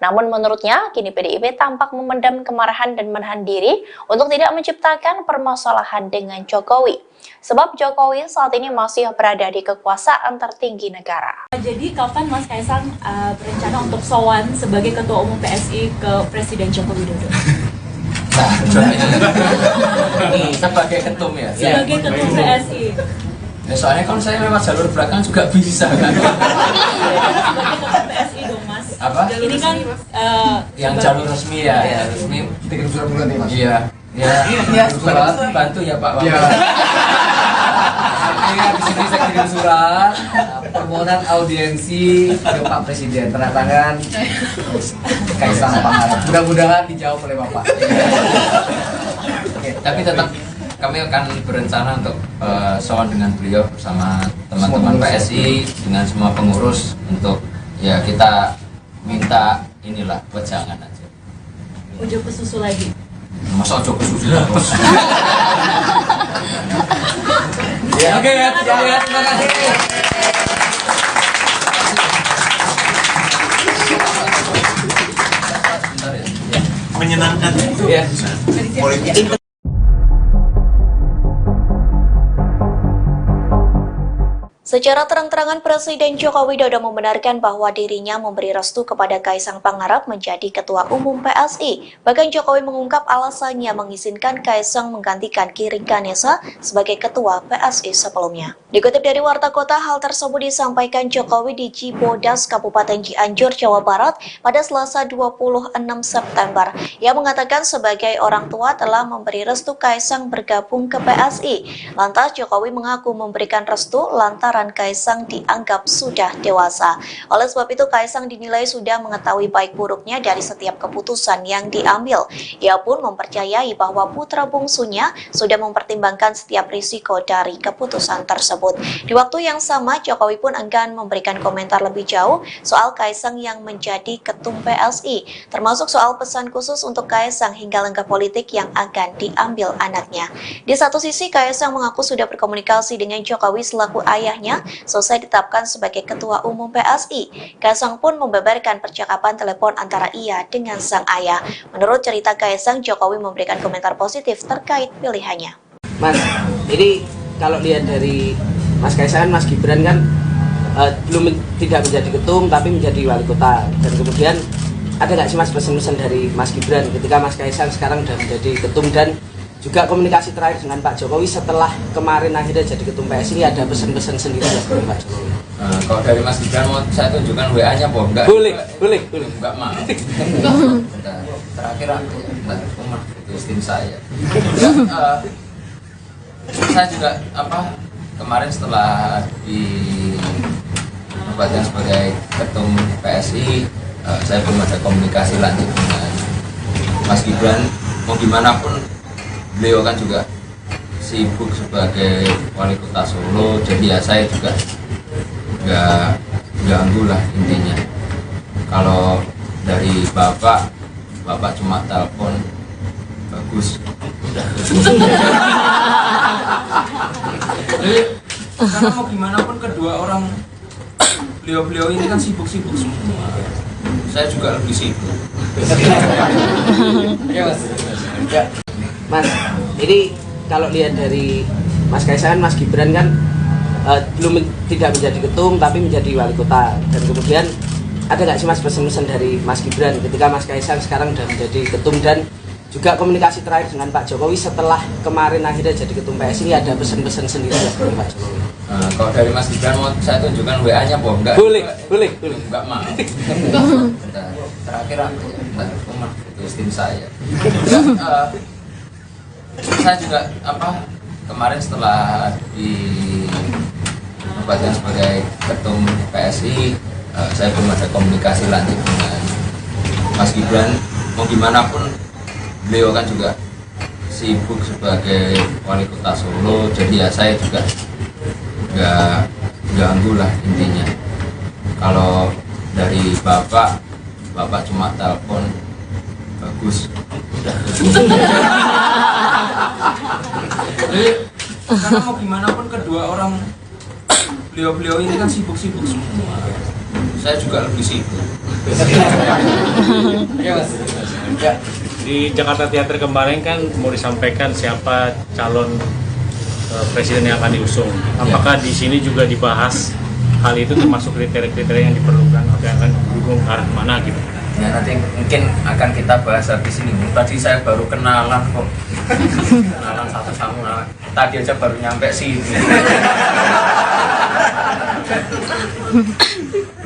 Namun menurutnya, kini PDIP tampak memendam kemarahan dan menahan diri untuk tidak menciptakan permasalahan dengan Jokowi. Sebab Jokowi saat ini masih berada di kekuasaan tertinggi negara. Jadi kapan Mas Kaesang berencana untuk sowan sebagai Ketua Umum PSI ke Presiden Joko Widodo? Nah, sebagai ketum ya? Sebagai Ketum PSI. Ya, soalnya kalau saya lewat jalur belakang juga bisa kan? Sebagai Ketum PSI dong Mas. Apa? Ini kan yang jalur resmi ya, ya resmi. Kirim surat bulan nih Mas. Iya. Ya, surat bantu ya Pak. Iya. Artinya di sini saya kirim surat permohonan audiensi ke Pak Presiden, tanda tangan Kaesang Pangarep. Mudah-mudahan dijawab oleh Bapak. Oke, tapi tetap kami akan berencana untuk sowan dengan beliau bersama teman-teman PSI dengan semua pengurus untuk ya kita minta inilah wejangan aja. Ujuk ke susu lagi. Masa ojo ke susu terus. Ya, oke ya, terima kasih. Menyenangkan Ya. politik. Secara terang-terangan Presiden Joko Widodo membenarkan bahwa dirinya memberi restu kepada Kaisang Pangarep menjadi Ketua Umum PSI. Bahkan Jokowi mengungkap alasannya mengizinkan Kaisang menggantikan Giring Ganesa sebagai Ketua PSI sebelumnya. Dikutip dari Warta Kota, hal tersebut disampaikan Jokowi di Cibodas, Kabupaten Cianjur, Jawa Barat pada Selasa 26 September. Ia mengatakan sebagai orang tua telah memberi restu Kaisang bergabung ke PSI. Lantas Jokowi mengaku memberikan restu lantaran Kaisang dianggap sudah dewasa. Oleh sebab itu Kaisang dinilai sudah mengetahui baik buruknya dari setiap keputusan yang diambil. Ia pun mempercayai bahwa putra bungsunya sudah mempertimbangkan setiap risiko dari keputusan tersebut. Di waktu yang sama, Jokowi pun enggan memberikan komentar lebih jauh soal Kaisang yang menjadi ketum PSI, termasuk soal pesan khusus untuk Kaisang hingga langkah politik yang akan diambil anaknya. Di satu sisi, Kaisang mengaku sudah berkomunikasi dengan Jokowi selaku ayahnya selesai ditetapkan sebagai Ketua Umum PSI. Kaisang pun membeberkan percakapan telepon antara ia dengan sang ayah. Menurut cerita Kaisang, Jokowi memberikan komentar positif terkait pilihannya. Mas, ini kalau lihat dari Mas Kaisang, Mas Gibran kan tidak menjadi ketum tapi menjadi wali kota. Dan kemudian ada nggak sih Mas pesan-pesan dari Mas Gibran ketika Mas Kaisang sekarang sudah menjadi ketum, dan juga komunikasi terakhir dengan Pak Jokowi setelah kemarin akhirnya jadi ketum PSI, ini ada pesan-pesan sendiri dari Pak Jokowi? Kalau dari Mas Gibran mau saya tunjukkan WA-nya, Boh? Enggak. Boleh. Enggak mau. Terakhir aku itu istim saya. Saya juga kemarin setelah dinobatkan sebagai ketum PSI, saya belum ada komunikasi lanjut dengan Mas Gibran. Mau gimana pun beliau kan juga sibuk sebagai wali kota Solo, jadi ya saya juga nggak ganggu lah intinya. Kalau dari bapak cuma telepon bagus. Karena mau gimana pun kedua orang beliau ini kan sibuk-sibuk semua. Saya juga lebih sibuk. Ya. Mas, ini kalau lihat dari Mas Kaisang, Mas Gibran kan tidak menjadi ketum tapi menjadi wali kota. Dan kemudian ada nggak sih Mas pesan-pesan dari Mas Gibran ketika Mas Kaisang sekarang sudah menjadi ketum, dan juga komunikasi terakhir dengan Pak Jokowi setelah kemarin akhirnya jadi ketum PSI, ini ada pesan-pesan sendiri dari Pak Jokowi? Kalau dari Mas Gibran mau saya tunjukkan WA-nya, Boh? Enggak. Boleh. Enggak mau. Terakhir aku itu istim saya. Saya juga kemarin setelah dinobatkan sebagai ketum PSI, saya belum ada komunikasi lanjut dengan Mas Gibran. Mau gimana pun beliau kan juga sibuk sebagai wali kota Solo, jadi ya saya juga nggak ganggu lah intinya. Kalau dari bapak cuma telepon bagus. Karena mau gimana pun kedua orang beliau ini kan sibuk-sibuk semua. Saya juga lebih sibuk. Di Jakarta Theater kemarin kan mau disampaikan siapa calon presiden yang akan diusung. Apakah di sini juga dibahas hal itu, termasuk kriteria-kriteria yang diperlukan atau yang akan didukung ke arah mana gitu? Ya nanti mungkin akan kita bahas habis ini. Tadi saya baru kenalan kok. Kenalan satu sama. Tadi aja baru nyampe sini.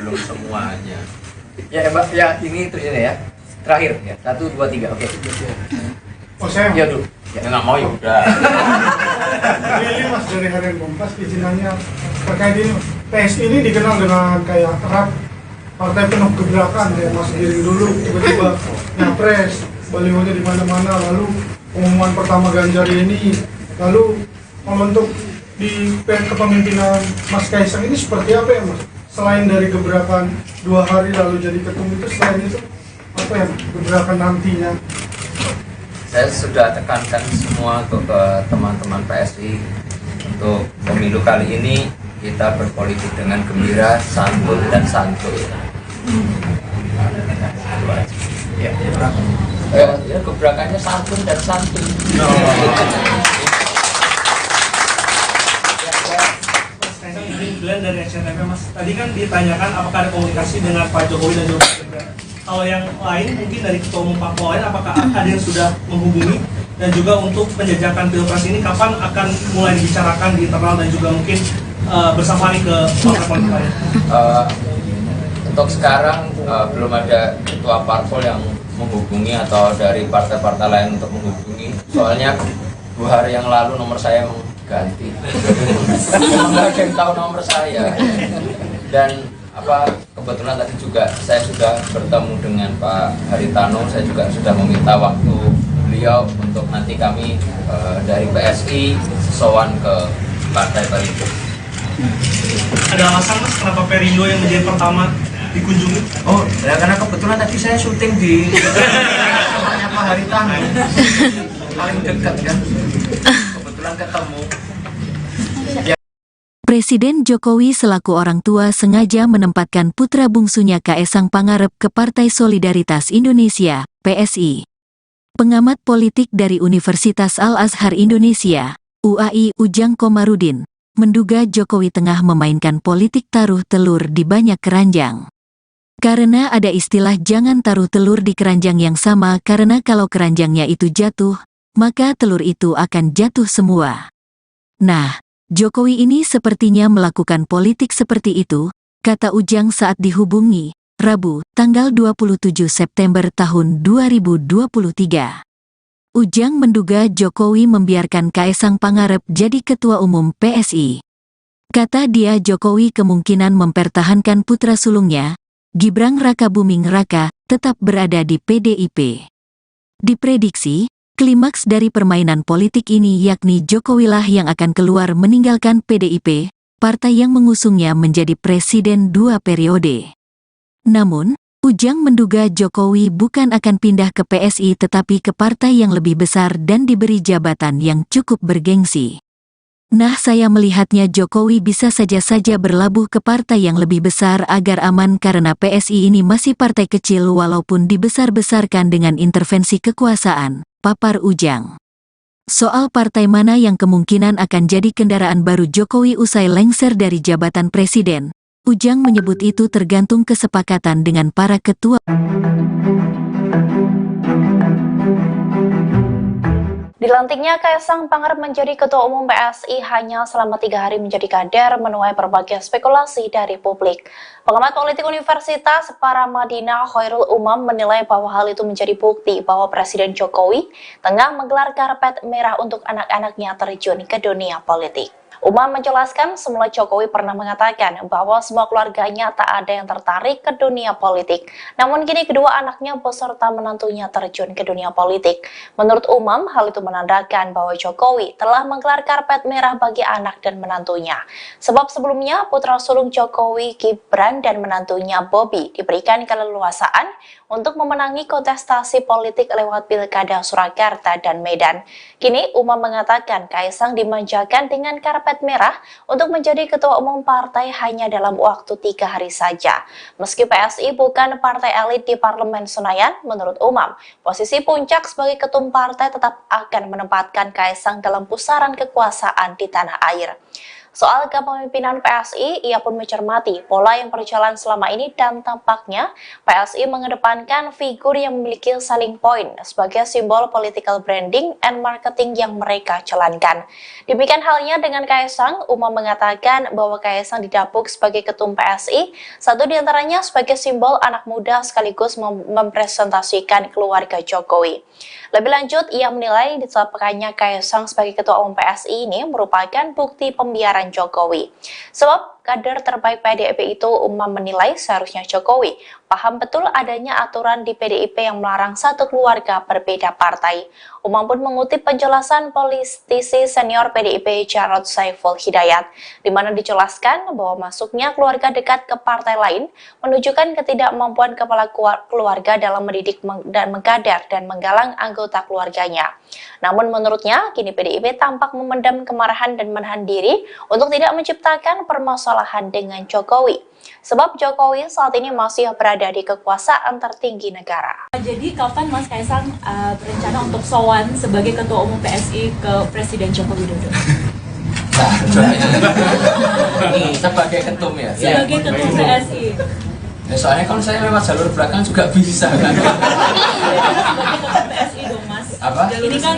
Belum semuanya. Ya Mbak, ya ini terus ini ya. Terakhir ya. 1, 2, 3. Oke. Oh saya? Ya dulu. Ya nggak mau ya udah. Ini Mas dari Harian Kompas izinannya terkait ini. PSI ini dikenal dengan kayak erat partai penuh gebrakan, kayak Mas Giring dulu tiba-tiba nyapres, balihonya di mana-mana, lalu pengumuman pertama Ganjar ini, lalu kalau untuk di kepemimpinan Mas Kaisang ini seperti apa ya Mas? Selain dari gebrakan 2 hari lalu jadi ketum itu, selain itu apa ya gebrakan nantinya? Saya sudah tekankan semua ke teman-teman PSI untuk pemilu kali ini kita berpolitik dengan gembira, santun dan santuy. Ya, gebrakannya santun dan santuy. Glenn dari SCTV, Mas. Tadi kan ditanyakan apakah ada komunikasi dengan Pak Jokowi dan juga Mas Gibran. Kalau yang lain mungkin dari ketua umum parpol lain, apakah ada yang sudah menghubungi, dan juga untuk penjajakan pilpres ini kapan akan mulai dibicarakan di internal dan juga mungkin bersafari ke partai politik lain? Untuk sekarang belum ada ketua parpol yang menghubungi atau dari partai-partai lain untuk menghubungi. Soalnya 2 hari yang lalu nomor saya ganti. Nggak ada yang tahu nomor saya. Dan kebetulan tadi juga saya sudah bertemu dengan Pak Haritano. Saya juga sudah meminta waktu beliau untuk nanti kami dari PSI sowan ke Partai Perindo. Ada alasan, Mas, kenapa Perindo yang menjadi pertama dikunjungi? Oh, ya karena kebetulan tadi saya syuting di rumahnya Pak Haritano. Paling dekat kan. Kebetulan ketemu. Presiden Jokowi selaku orang tua sengaja menempatkan putra bungsunya Kaesang Pangarep ke Partai Solidaritas Indonesia, PSI. Pengamat politik dari Universitas Al-Azhar Indonesia, UAI Ujang Komarudin, menduga Jokowi tengah memainkan politik taruh telur di banyak keranjang. Karena ada istilah jangan taruh telur di keranjang yang sama karena kalau keranjangnya itu jatuh, maka telur itu akan jatuh semua. Nah, Jokowi ini sepertinya melakukan politik seperti itu, kata Ujang saat dihubungi, Rabu, tanggal 27 September tahun 2023. Ujang menduga Jokowi membiarkan Kaesang Pangarep jadi ketua umum PSI. Kata dia Jokowi kemungkinan mempertahankan putra sulungnya, Gibran Rakabuming Raka, tetap berada di PDIP. Diprediksi, klimaks dari permainan politik ini yakni Jokowilah yang akan keluar meninggalkan PDIP, partai yang mengusungnya menjadi presiden 2 periode. Namun, Ujang menduga Jokowi bukan akan pindah ke PSI tetapi ke partai yang lebih besar dan diberi jabatan yang cukup bergengsi. Nah, saya melihatnya Jokowi bisa saja berlabuh ke partai yang lebih besar agar aman karena PSI ini masih partai kecil walaupun dibesar-besarkan dengan intervensi kekuasaan, papar Ujang. Soal partai mana yang kemungkinan akan jadi kendaraan baru Jokowi usai lengser dari jabatan presiden, Ujang menyebut itu tergantung kesepakatan dengan para ketua. Dilantiknya Kaesang Pangarep menjadi Ketua Umum PSI hanya selama 3 hari menjadi kader menuai berbagai spekulasi dari publik. Pengamat politik Universitas Paramadina Khairul Umam menilai bahwa hal itu menjadi bukti bahwa Presiden Jokowi tengah menggelar karpet merah untuk anak-anaknya terjun ke dunia politik. Umam menjelaskan semula Jokowi pernah mengatakan bahwa semua keluarganya tak ada yang tertarik ke dunia politik. Namun kini kedua anaknya beserta menantunya terjun ke dunia politik. Menurut Umam, hal itu menandakan bahwa Jokowi telah menggelar karpet merah bagi anak dan menantunya. Sebab sebelumnya putra sulung Jokowi, Gibran dan menantunya Bobi diberikan keleluasaan untuk memenangi kontestasi politik lewat Pilkada Surakarta dan Medan. Kini Umam mengatakan Kaesang dimanjakan dengan karpet merah untuk menjadi ketua umum partai hanya dalam waktu 3 hari saja. Meski PSI bukan partai elit di Parlemen Senayan, menurut Umam, posisi puncak sebagai ketum partai tetap akan menempatkan Kaesang dalam pusaran kekuasaan di tanah air. Soal kepemimpinan PSI, ia pun mencermati pola yang berjalan selama ini dan tampaknya PSI mengedepankan figur yang memiliki selling point sebagai simbol political branding and marketing yang mereka jalankan. Demikian halnya dengan Kaesang, Umam mengatakan bahwa Kaesang didapuk sebagai ketum PSI, satu diantaranya sebagai simbol anak muda sekaligus mempresentasikan keluarga Jokowi. Lebih lanjut, ia menilai ditetapkannya Kaesang sebagai ketua umum PSI ini merupakan bukti pembiaran Jokowi. Sebab kader terbaik PDIP itu, Umam menilai seharusnya Jokowi paham betul adanya aturan di PDIP yang melarang satu keluarga berbeda partai. Umam pun mengutip penjelasan politisi senior PDIP Jarod Saiful Hidayat, di mana dijelaskan bahwa masuknya keluarga dekat ke partai lain menunjukkan ketidakmampuan kepala keluarga dalam mendidik dan mengkader dan menggalang anggota keluarganya. Namun menurutnya, kini PDIP tampak memendam kemarahan dan menahan diri untuk tidak menciptakan permasalahan dengan Jokowi. Sebab Jokowi saat ini masih berada di kekuasaan tertinggi negara. Jadi kapan Mas Kaesang berencana untuk sowan sebagai Ketua Umum PSI ke Presiden Joko Widodo? bisa. Sebagai ketum ya. Sebagai ketum PSI. Ya, soalnya kalau saya lewat jalur belakang juga bisa kan. Sebagai ketum PSI dong Mas. Apa? Ini kan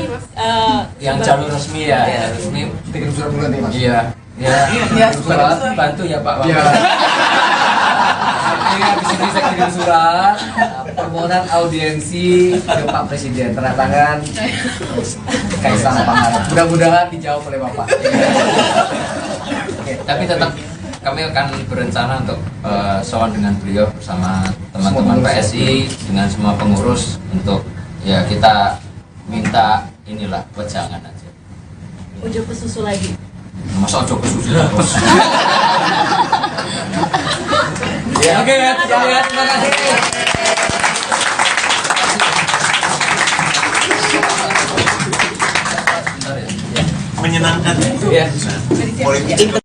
Yang jalur resmi ya, resmi. Kirim surat bulan nih Mas. Iya. Ya, surat bantu ya Pak. Iya. Di sini saya kirim surat permohonan audiensi ke Pak Presiden, tanda tangan Kaisang Pangarep. Mudah-mudahan dijawab oleh Bapak. Oke, tapi tetap kami akan berencana untuk sowan dengan beliau bersama teman-teman PSI dengan semua pengurus untuk ya kita minta inilah wejangan aja. Ujo ke susu lagi. Masa ojo kesusu terus. Ya, oke ya, terima kasih. Menyenangkan Ya. politik.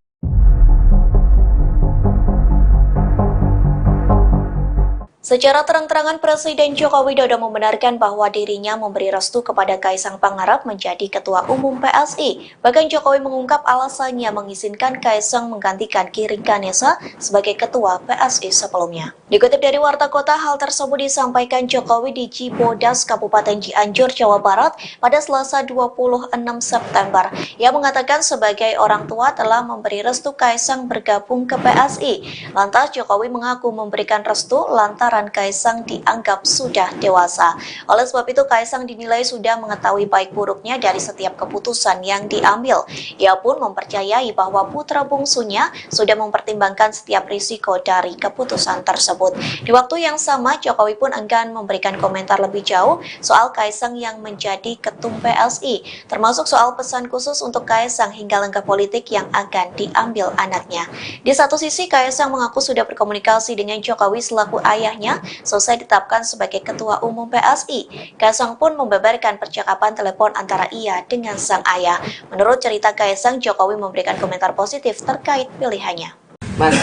Secara terang-terangan Presiden Joko Widodo membenarkan bahwa dirinya memberi restu kepada Kaisang Pangarep menjadi Ketua Umum PSI. Bahkan Jokowi mengungkap alasannya mengizinkan Kaisang menggantikan Giring Ganesa sebagai Ketua PSI sebelumnya. Dikutip dari Warta Kota, hal tersebut disampaikan Jokowi di Cibodas, Kabupaten Cianjur, Jawa Barat pada Selasa 26 September. Ia mengatakan sebagai orang tua telah memberi restu Kaisang bergabung ke PSI. Lantas Jokowi mengaku memberikan restu lantaran Kaisang dianggap sudah dewasa. Oleh sebab itu Kaisang dinilai sudah mengetahui baik buruknya dari setiap keputusan yang diambil. Ia pun mempercayai bahwa putra bungsunya sudah mempertimbangkan setiap risiko dari keputusan tersebut. Di waktu yang sama, Jokowi pun enggan memberikan komentar lebih jauh soal Kaisang yang menjadi ketum PSI, termasuk soal pesan khusus untuk Kaisang hingga langkah politik yang akan diambil anaknya. Di satu sisi, Kaisang mengaku sudah berkomunikasi dengan Jokowi selaku ayahnya selesai ditetapkan sebagai Ketua Umum PSI. Kaisang pun membeberkan percakapan telepon antara ia dengan sang ayah. Menurut cerita Kaisang, Jokowi memberikan komentar positif terkait pilihannya. Mas,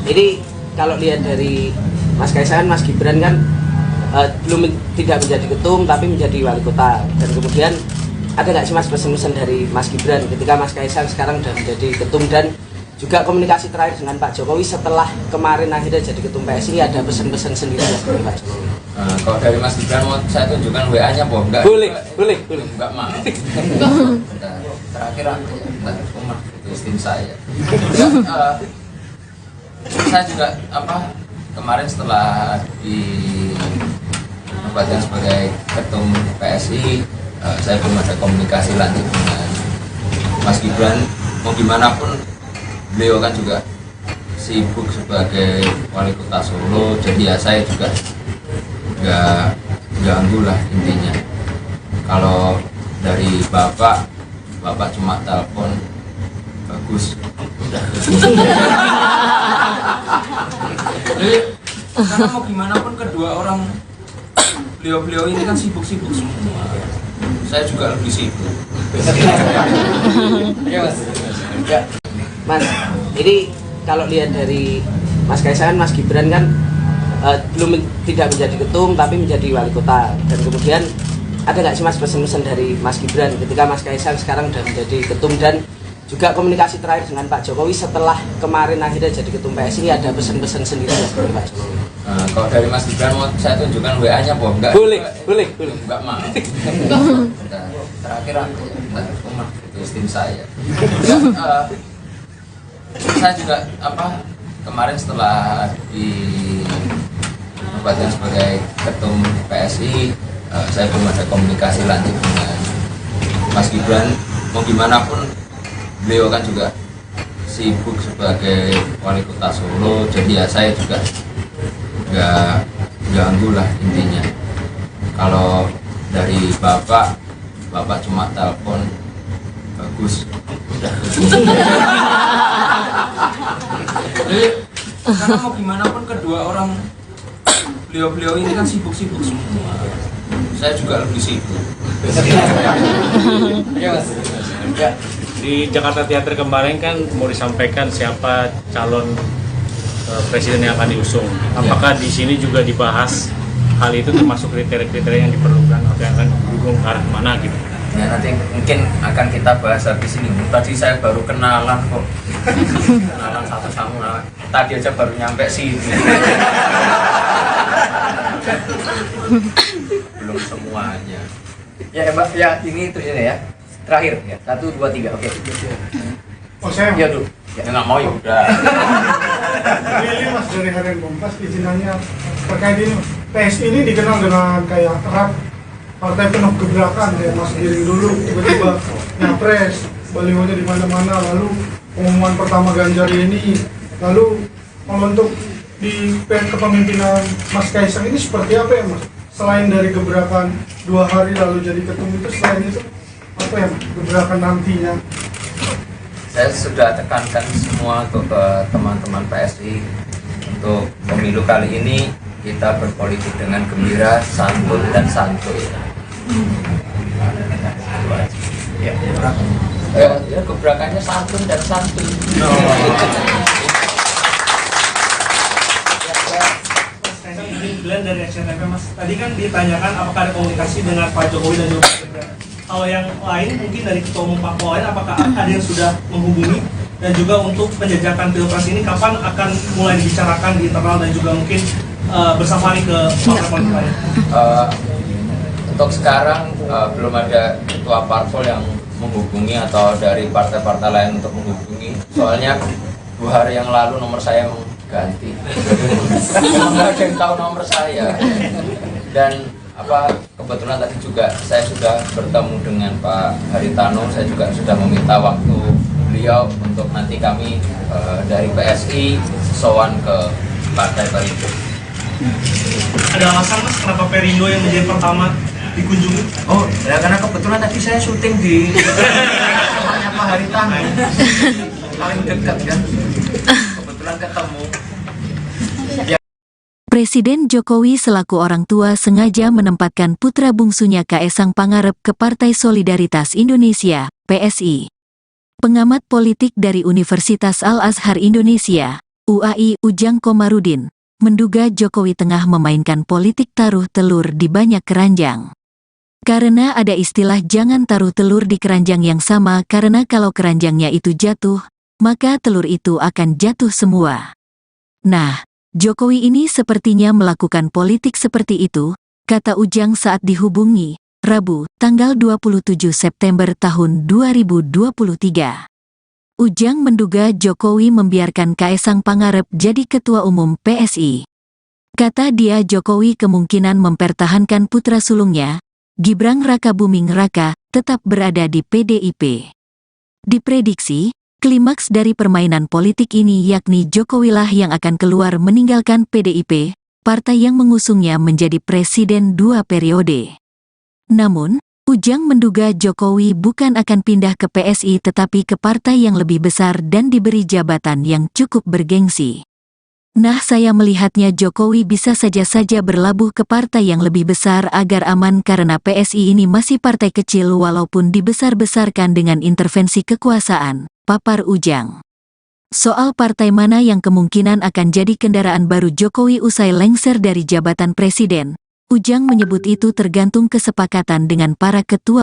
ini kalau lihat dari Mas Kaisang, Mas Gibran kan belum tidak menjadi ketum tapi menjadi wali kota. Dan kemudian ada nggak sih Mas pesan-pesan dari Mas Gibran ketika Mas Kaisang sekarang sudah menjadi ketum, dan juga komunikasi terakhir dengan Pak Jokowi setelah kemarin akhirnya jadi ketum PSI, ada pesan-pesan sendiri dari Pak Jokowi? Kalau dari Mas Gibran mau saya tunjukkan WA-nya, Boh? Enggak. Boleh. Enggak mau. Terakhir aku rumah itu tim saya. Saya juga kemarin setelah dinobatkan sebagai ketum PSI, saya belum ada komunikasi lanjut dengan Mas Gibran. Mau gimana pun beliau kan juga sibuk sebagai wali kota Solo, jadi ya saya juga nggak ganggu lah intinya. Kalau dari bapak cuma telepon bagus. Jadi karena mau gimana pun kedua orang beliau ini kan sibuk-sibuk semua. Saya juga lebih sibuk. Ya Mas. Mas, ini kalau lihat dari Mas Kaisang, Mas Gibran kan tidak menjadi ketum tapi menjadi wali kota. Dan kemudian ada nggak sih Mas pesan-pesan dari Mas Gibran ketika Mas Kaisang sekarang sudah menjadi ketum, dan juga komunikasi terakhir dengan Pak Jokowi setelah kemarin akhirnya jadi ketum PSI, ada pesan-pesan sendiri dari Pak Jokowi? Kalau dari Mas Gibran mau saya tunjukkan WA-nya, Boh? Enggak. Boleh. Enggak mau. Terakhir aku rumah itu tim saya. Saya juga kemarin setelah dinobatkan sebagai ketum PSI, saya belum ada komunikasi lanjut dengan Mas Gibran. Mau gimana pun beliau kan juga sibuk sebagai wali kota Solo, jadi ya saya juga nggak ganggu lah intinya. Kalau dari bapak cuma telepon bagus. Jadi karena mau gimana pun kedua orang beliau ini kan sibuk-sibuk semua. Saya juga lebih sibuk. Ya Mas. Di Jakarta Theater kemarin kan mau disampaikan siapa calon presiden yang akan diusung. Apakah di sini juga dibahas hal itu, termasuk kriteria-kriteria yang diperlukan atau yang akan didukung ke arah mana gitu? Ya nanti mungkin akan kita bahas habis ini. Tadi saya baru kenalan kok. Kenalan satu sama lain. Tadi aja baru nyampe sini. Belum semuanya. Ya Mbak, ya ini terus ya. Terakhir ya. 1, 2, 3. Oke. Oh saya Ya dulu. Ya nggak mau ya udah. Ini Mas dari Harian Kompas izinannya terkait ini. PSI ini dikenal dengan kayak erat partai penuh gebrakan kayak Mas Giring dulu tiba-tiba nyapres, balihonya di mana-mana, lalu pengumuman pertama Ganjar ini, lalu kalau untuk di kepemimpinan Mas Kaisang ini seperti apa ya Mas? Selain dari gebrakan 2 hari lalu jadi ketum itu, selain itu apa ya gebrakan nantinya? Saya sudah tekankan semua untuk ke teman-teman PSI untuk pemilu kali ini kita berpolitik dengan gembira, santun dan santuy. Ya, gebrakannya santun dan santuy. Glenn dari SCTV Mas, tadi kan ditanyakan apakah ada komunikasi dengan Pak Jokowi dan juga Pak Gibran. Kalau yang lain mungkin dari Ketua Umum Parpol lain, apakah ada yang sudah menghubungi, dan juga untuk penjajakan pilpres ini kapan akan mulai dibicarakan di internal dan juga mungkin bersama ke partai politik lain? Untuk sekarang belum ada ketua parpol yang menghubungi atau dari partai-partai lain untuk menghubungi. Soalnya 2 hari yang lalu nomor saya ganti. Nggak ada yang tahu nomor saya. Dan kebetulan tadi juga saya sudah bertemu dengan Pak Haritano. Saya juga sudah meminta waktu beliau untuk nanti kami dari PSI sowan ke Partai Perindo. Ada alasan Mas kenapa Perindo yang menjadi pertama dikunjungi? Oh, ya karena kebetulan tadi saya syuting di rumahnya Pak Haritano. Paling dekat kan. Kebetulan ketemu. Presiden Jokowi selaku orang tua sengaja menempatkan putra bungsunya Kaesang Pangarep ke Partai Solidaritas Indonesia, PSI. Pengamat politik dari Universitas Al-Azhar Indonesia, UAI Ujang Komarudin, menduga Jokowi tengah memainkan politik taruh telur di banyak keranjang. Karena ada istilah jangan taruh telur di keranjang yang sama karena kalau keranjangnya itu jatuh, maka telur itu akan jatuh semua. Nah, Jokowi ini sepertinya melakukan politik seperti itu, kata Ujang saat dihubungi, Rabu, tanggal 27 September tahun 2023. Ujang menduga Jokowi membiarkan Kaesang Pangarep jadi ketua umum PSI. Kata dia Jokowi kemungkinan mempertahankan putra sulungnya, Gibran Rakabuming Raka, tetap berada di PDIP. Diprediksi, klimaks dari permainan politik ini yakni Jokowilah yang akan keluar meninggalkan PDIP, partai yang mengusungnya menjadi presiden 2 periode. Namun, Ujang menduga Jokowi bukan akan pindah ke PSI tetapi ke partai yang lebih besar dan diberi jabatan yang cukup bergengsi. Nah, saya melihatnya Jokowi bisa saja berlabuh ke partai yang lebih besar agar aman karena PSI ini masih partai kecil walaupun dibesar-besarkan dengan intervensi kekuasaan, papar Ujang. Soal partai mana yang kemungkinan akan jadi kendaraan baru Jokowi usai lengser dari jabatan presiden, Ujang menyebut itu tergantung kesepakatan dengan para ketua.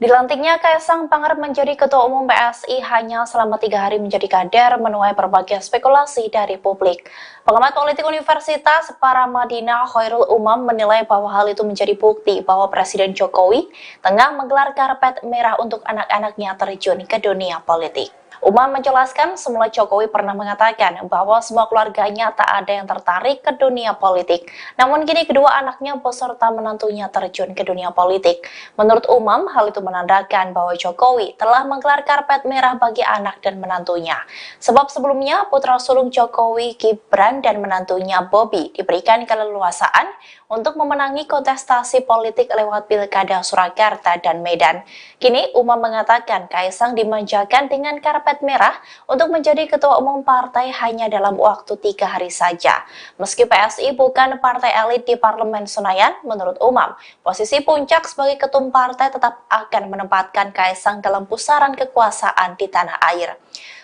Dilantiknya Kaesang Pangarep menjadi Ketua Umum PSI hanya selama 3 hari menjadi kader menuai berbagai spekulasi dari publik. Pengamat politik Universitas Paramadina Khairul Umam menilai bahwa hal itu menjadi bukti bahwa Presiden Jokowi tengah menggelar karpet merah untuk anak-anaknya terjun ke dunia politik. Umam menjelaskan semula Jokowi pernah mengatakan bahwa semua keluarganya tak ada yang tertarik ke dunia politik. Namun kini kedua anaknya beserta menantunya terjun ke dunia politik. Menurut Umam, hal itu menandakan bahwa Jokowi telah menggelar karpet merah bagi anak dan menantunya. Sebab sebelumnya putra sulung Jokowi, Gibran dan menantunya Bobi diberikan keleluasaan untuk memenangi kontestasi politik lewat Pilkada Surakarta dan Medan. Kini Umam mengatakan Kaesang dimanjakan dengan karpet merah untuk menjadi ketua umum partai hanya dalam waktu 3 hari saja. Meski PSI bukan partai elit di Parlemen Senayan, menurut Umam, posisi puncak sebagai ketum partai tetap akan menempatkan Kaesang dalam pusaran kekuasaan di tanah air.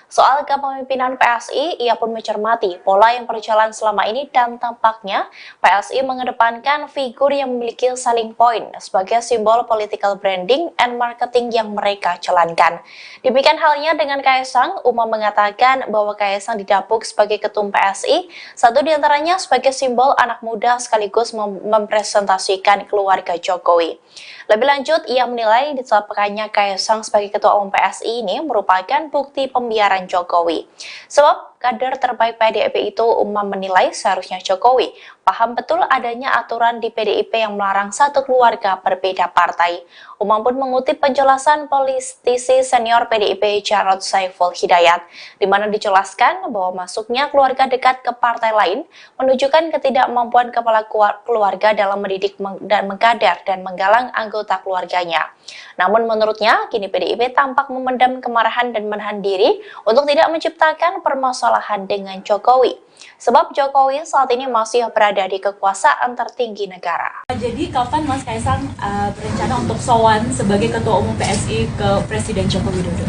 Soal kepemimpinan PSI, ia pun mencermati pola yang berjalan selama ini dan tampaknya PSI mengedepankan figur yang memiliki selling point sebagai simbol political branding and marketing yang mereka jalankan. Demikian halnya dengan Kaesang, Umam mengatakan bahwa Kaesang didapuk sebagai ketum PSI, satu diantaranya sebagai simbol anak muda sekaligus mempresentasikan keluarga Jokowi. Lebih lanjut, ia menilai ditetapkannya Kaesang sebagai ketua umum PSI ini merupakan bukti pembiaran Jokowi. Sebab kader terbaik PDIP itu, Umam menilai seharusnya Jokowi paham betul adanya aturan di PDIP yang melarang satu keluarga berbeda partai. Umam pun mengutip penjelasan politisi senior PDIP Jarod Saiful Hidayat, di mana dijelaskan bahwa masuknya keluarga dekat ke partai lain menunjukkan ketidakmampuan kepala keluarga dalam mendidik dan mengkader dan menggalang anggota keluarganya. Namun menurutnya, kini PDIP tampak memendam kemarahan dan menahan diri untuk tidak menciptakan permasalahan dengan Jokowi. Sebab Jokowi saat ini masih berada di kekuasaan tertinggi negara. Jadi kapan Mas Kaesang berencana untuk sowan sebagai ketua umum PSI ke Presiden Joko Widodo?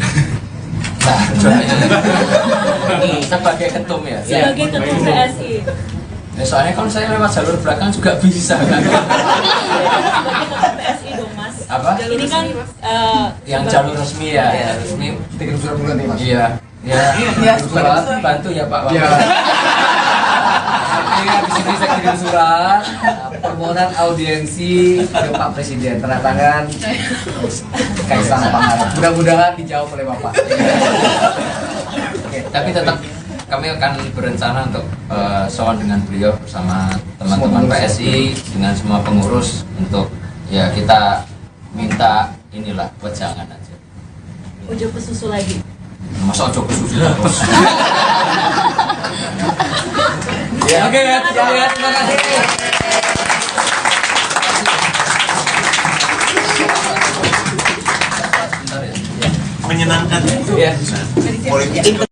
Nah, sebagai ketum ya? Sebagai ketum PSI. Ya, soalnya kalau saya lewat jalur belakang juga bisa kan? Sebagai ketum PSI dong Mas. Apa? Ini kan yang jalur resmi ya, resmi. Tiga surat bulan nih Mas. Iya. Ya, bantu ya Pak. Iya. Di sini saya kirim surat permohonan audiensi ke Pak Presiden, tanda tangan Kaesang Pangarep. Mudah-mudahan dijawab oleh Bapak. Oke, tapi tetap kami akan berencana untuk sowan dengan beliau bersama teman-teman PSI dengan semua pengurus untuk ya kita minta inilah wejangan aja. Ojo ke susu lagi. Masa ojo ke susu terus. Ya, oke ya, terima kasih. Menyenangkan Ya. politik.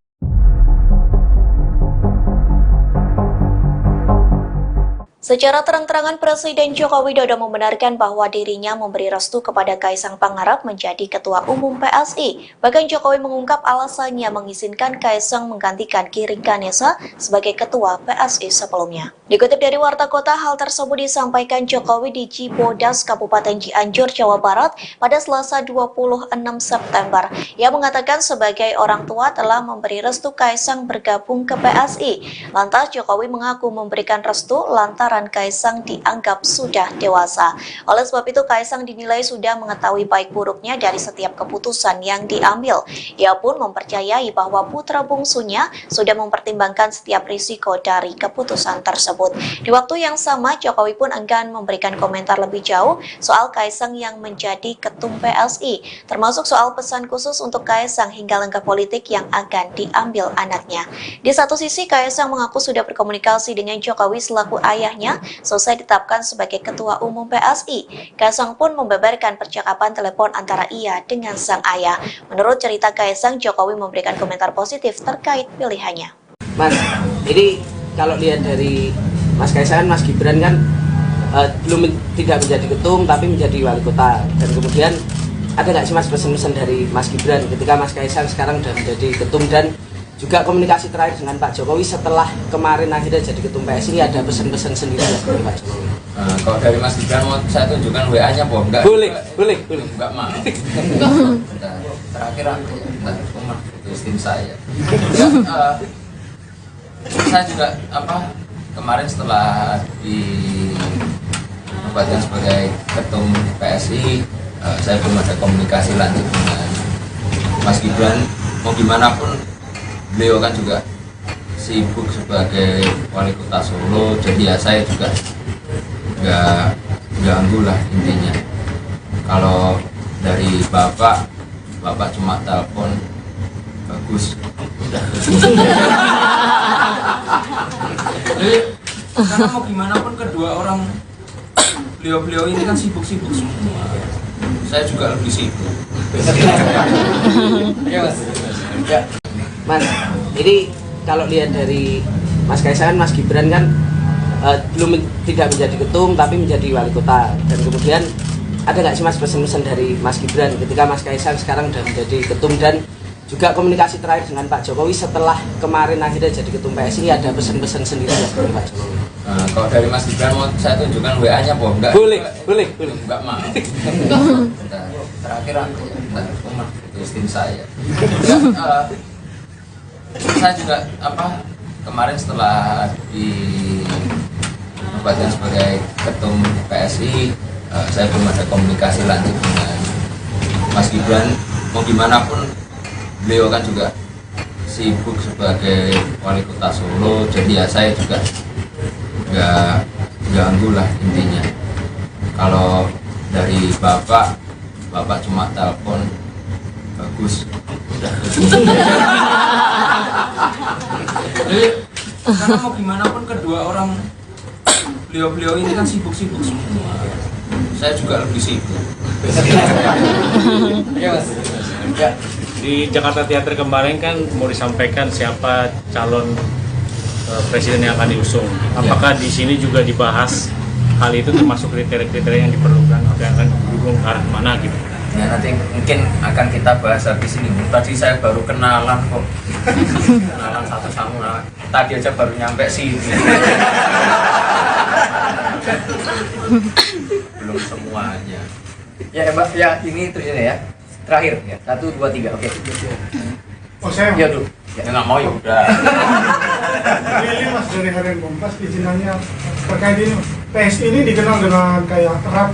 Secara terang-terangan Presiden Joko Widodo membenarkan bahwa dirinya memberi restu kepada Kaesang Pangarep menjadi Ketua Umum PSI. Bahkan Jokowi mengungkap alasannya mengizinkan Kaesang menggantikan Giring Ganesa sebagai Ketua PSI sebelumnya. Dikutip dari Warta Kota, hal tersebut disampaikan Jokowi di Cibodas, Kabupaten Cianjur, Jawa Barat pada Selasa 26 September. Ia mengatakan sebagai orang tua telah memberi restu Kaesang bergabung ke PSI. Lantas Jokowi mengaku memberikan restu lantaran Kaesang dianggap sudah dewasa. Oleh sebab itu Kaesang dinilai sudah mengetahui baik buruknya dari setiap keputusan yang diambil. Ia pun mempercayai bahwa putra bungsunya sudah mempertimbangkan setiap risiko dari keputusan tersebut. Di waktu yang sama, Jokowi pun enggan memberikan komentar lebih jauh soal Kaesang yang menjadi ketum PSI, termasuk soal pesan khusus untuk Kaesang hingga langkah politik yang akan diambil anaknya. Di satu sisi, Kaesang mengaku sudah berkomunikasi dengan Jokowi selaku ayahnya selesai ditetapkan sebagai Ketua Umum PSI. Kaesang pun membeberkan percakapan telepon antara ia dengan sang ayah. Menurut cerita Kaesang, Jokowi memberikan komentar positif terkait pilihannya. Mas, ini kalau lihat dari Mas Kaesang, Mas Gibran kan belum tidak menjadi ketum tapi menjadi wali kota. Dan kemudian ada nggak sih Mas pesan-pesan dari Mas Gibran ketika Mas Kaesang sekarang sudah menjadi ketum, dan juga komunikasi terakhir dengan Pak Jokowi setelah kemarin akhirnya jadi ketum PSI, ada pesan-pesan sendiri dari Pak Jokowi? Kalau dari Mas Gibran mau saya tunjukkan WA-nya Bom, enggak? Boleh. Enggak mau. Terakhir aku umat itu tim saya. Saya juga kemarin setelah dinobatkan sebagai ketum PSI, saya belum ada komunikasi lanjut dengan Mas Gibran. Mau gimana pun beliau kan juga sibuk sebagai wali kota Solo, jadi ya saya juga nggak ganggu lah intinya. Kalau dari bapak cuma telepon bagus, udah. Jadi karena mau gimana pun kedua orang beliau ini kan sibuk-sibuk semua. Saya juga lebih sibuk. Ya, Mas. Ya. Mas, ini kalau lihat dari Mas Kaesang, Mas Gibran kan tidak menjadi ketum tapi menjadi wali kota. Dan kemudian ada nggak sih Mas pesan-pesan dari Mas Gibran ketika Mas Kaesang sekarang sudah menjadi ketum, dan juga komunikasi terakhir dengan Pak Jokowi setelah kemarin akhirnya jadi ketum PSI, ada pesan-pesan sendiri dari Pak Jokowi? Kalau dari Mas Gibran mau saya tunjukkan WA-nya apa enggak? Boleh. Enggak mau. Bentar, terakhir aku bentar, itu tim saya. Enggak, saya juga kemarin setelah dinobatkan sebagai ketum PSI, saya belum ada komunikasi lanjut dengan Mas Gibran. Mau gimana pun beliau kan juga sibuk sebagai wali kota Solo, jadi ya saya juga nggak ganggu lah intinya. Kalau dari bapak cuma telepon bagus, udah. Jadi karena mau gimana pun kedua orang beliau ini kan sibuk-sibuk semua. Saya juga lebih sibuk. Ya. Di Jakarta Theater kemarin kan mau disampaikan siapa calon presiden yang akan diusung. Apakah di sini juga dibahas hal itu, termasuk kriteria-kriteria yang diperlukan atau yang akan didukung ke arah mana gitu? Ya nanti mungkin akan kita bahas habis ini. Tadi saya baru kenalan kok. Kenalan satu sama. Tadi aja baru nyampe sini. Belum semuanya. Ya Mbak, ya ini terus ini ya. Terakhir ya. 1, 2, 3. Oke. Oh saya Ya dulu. Ya nggak mau ya udah. Ini Mas dari Harian Kompas izinannya terkait ini. PSI ini dikenal dengan kayak erat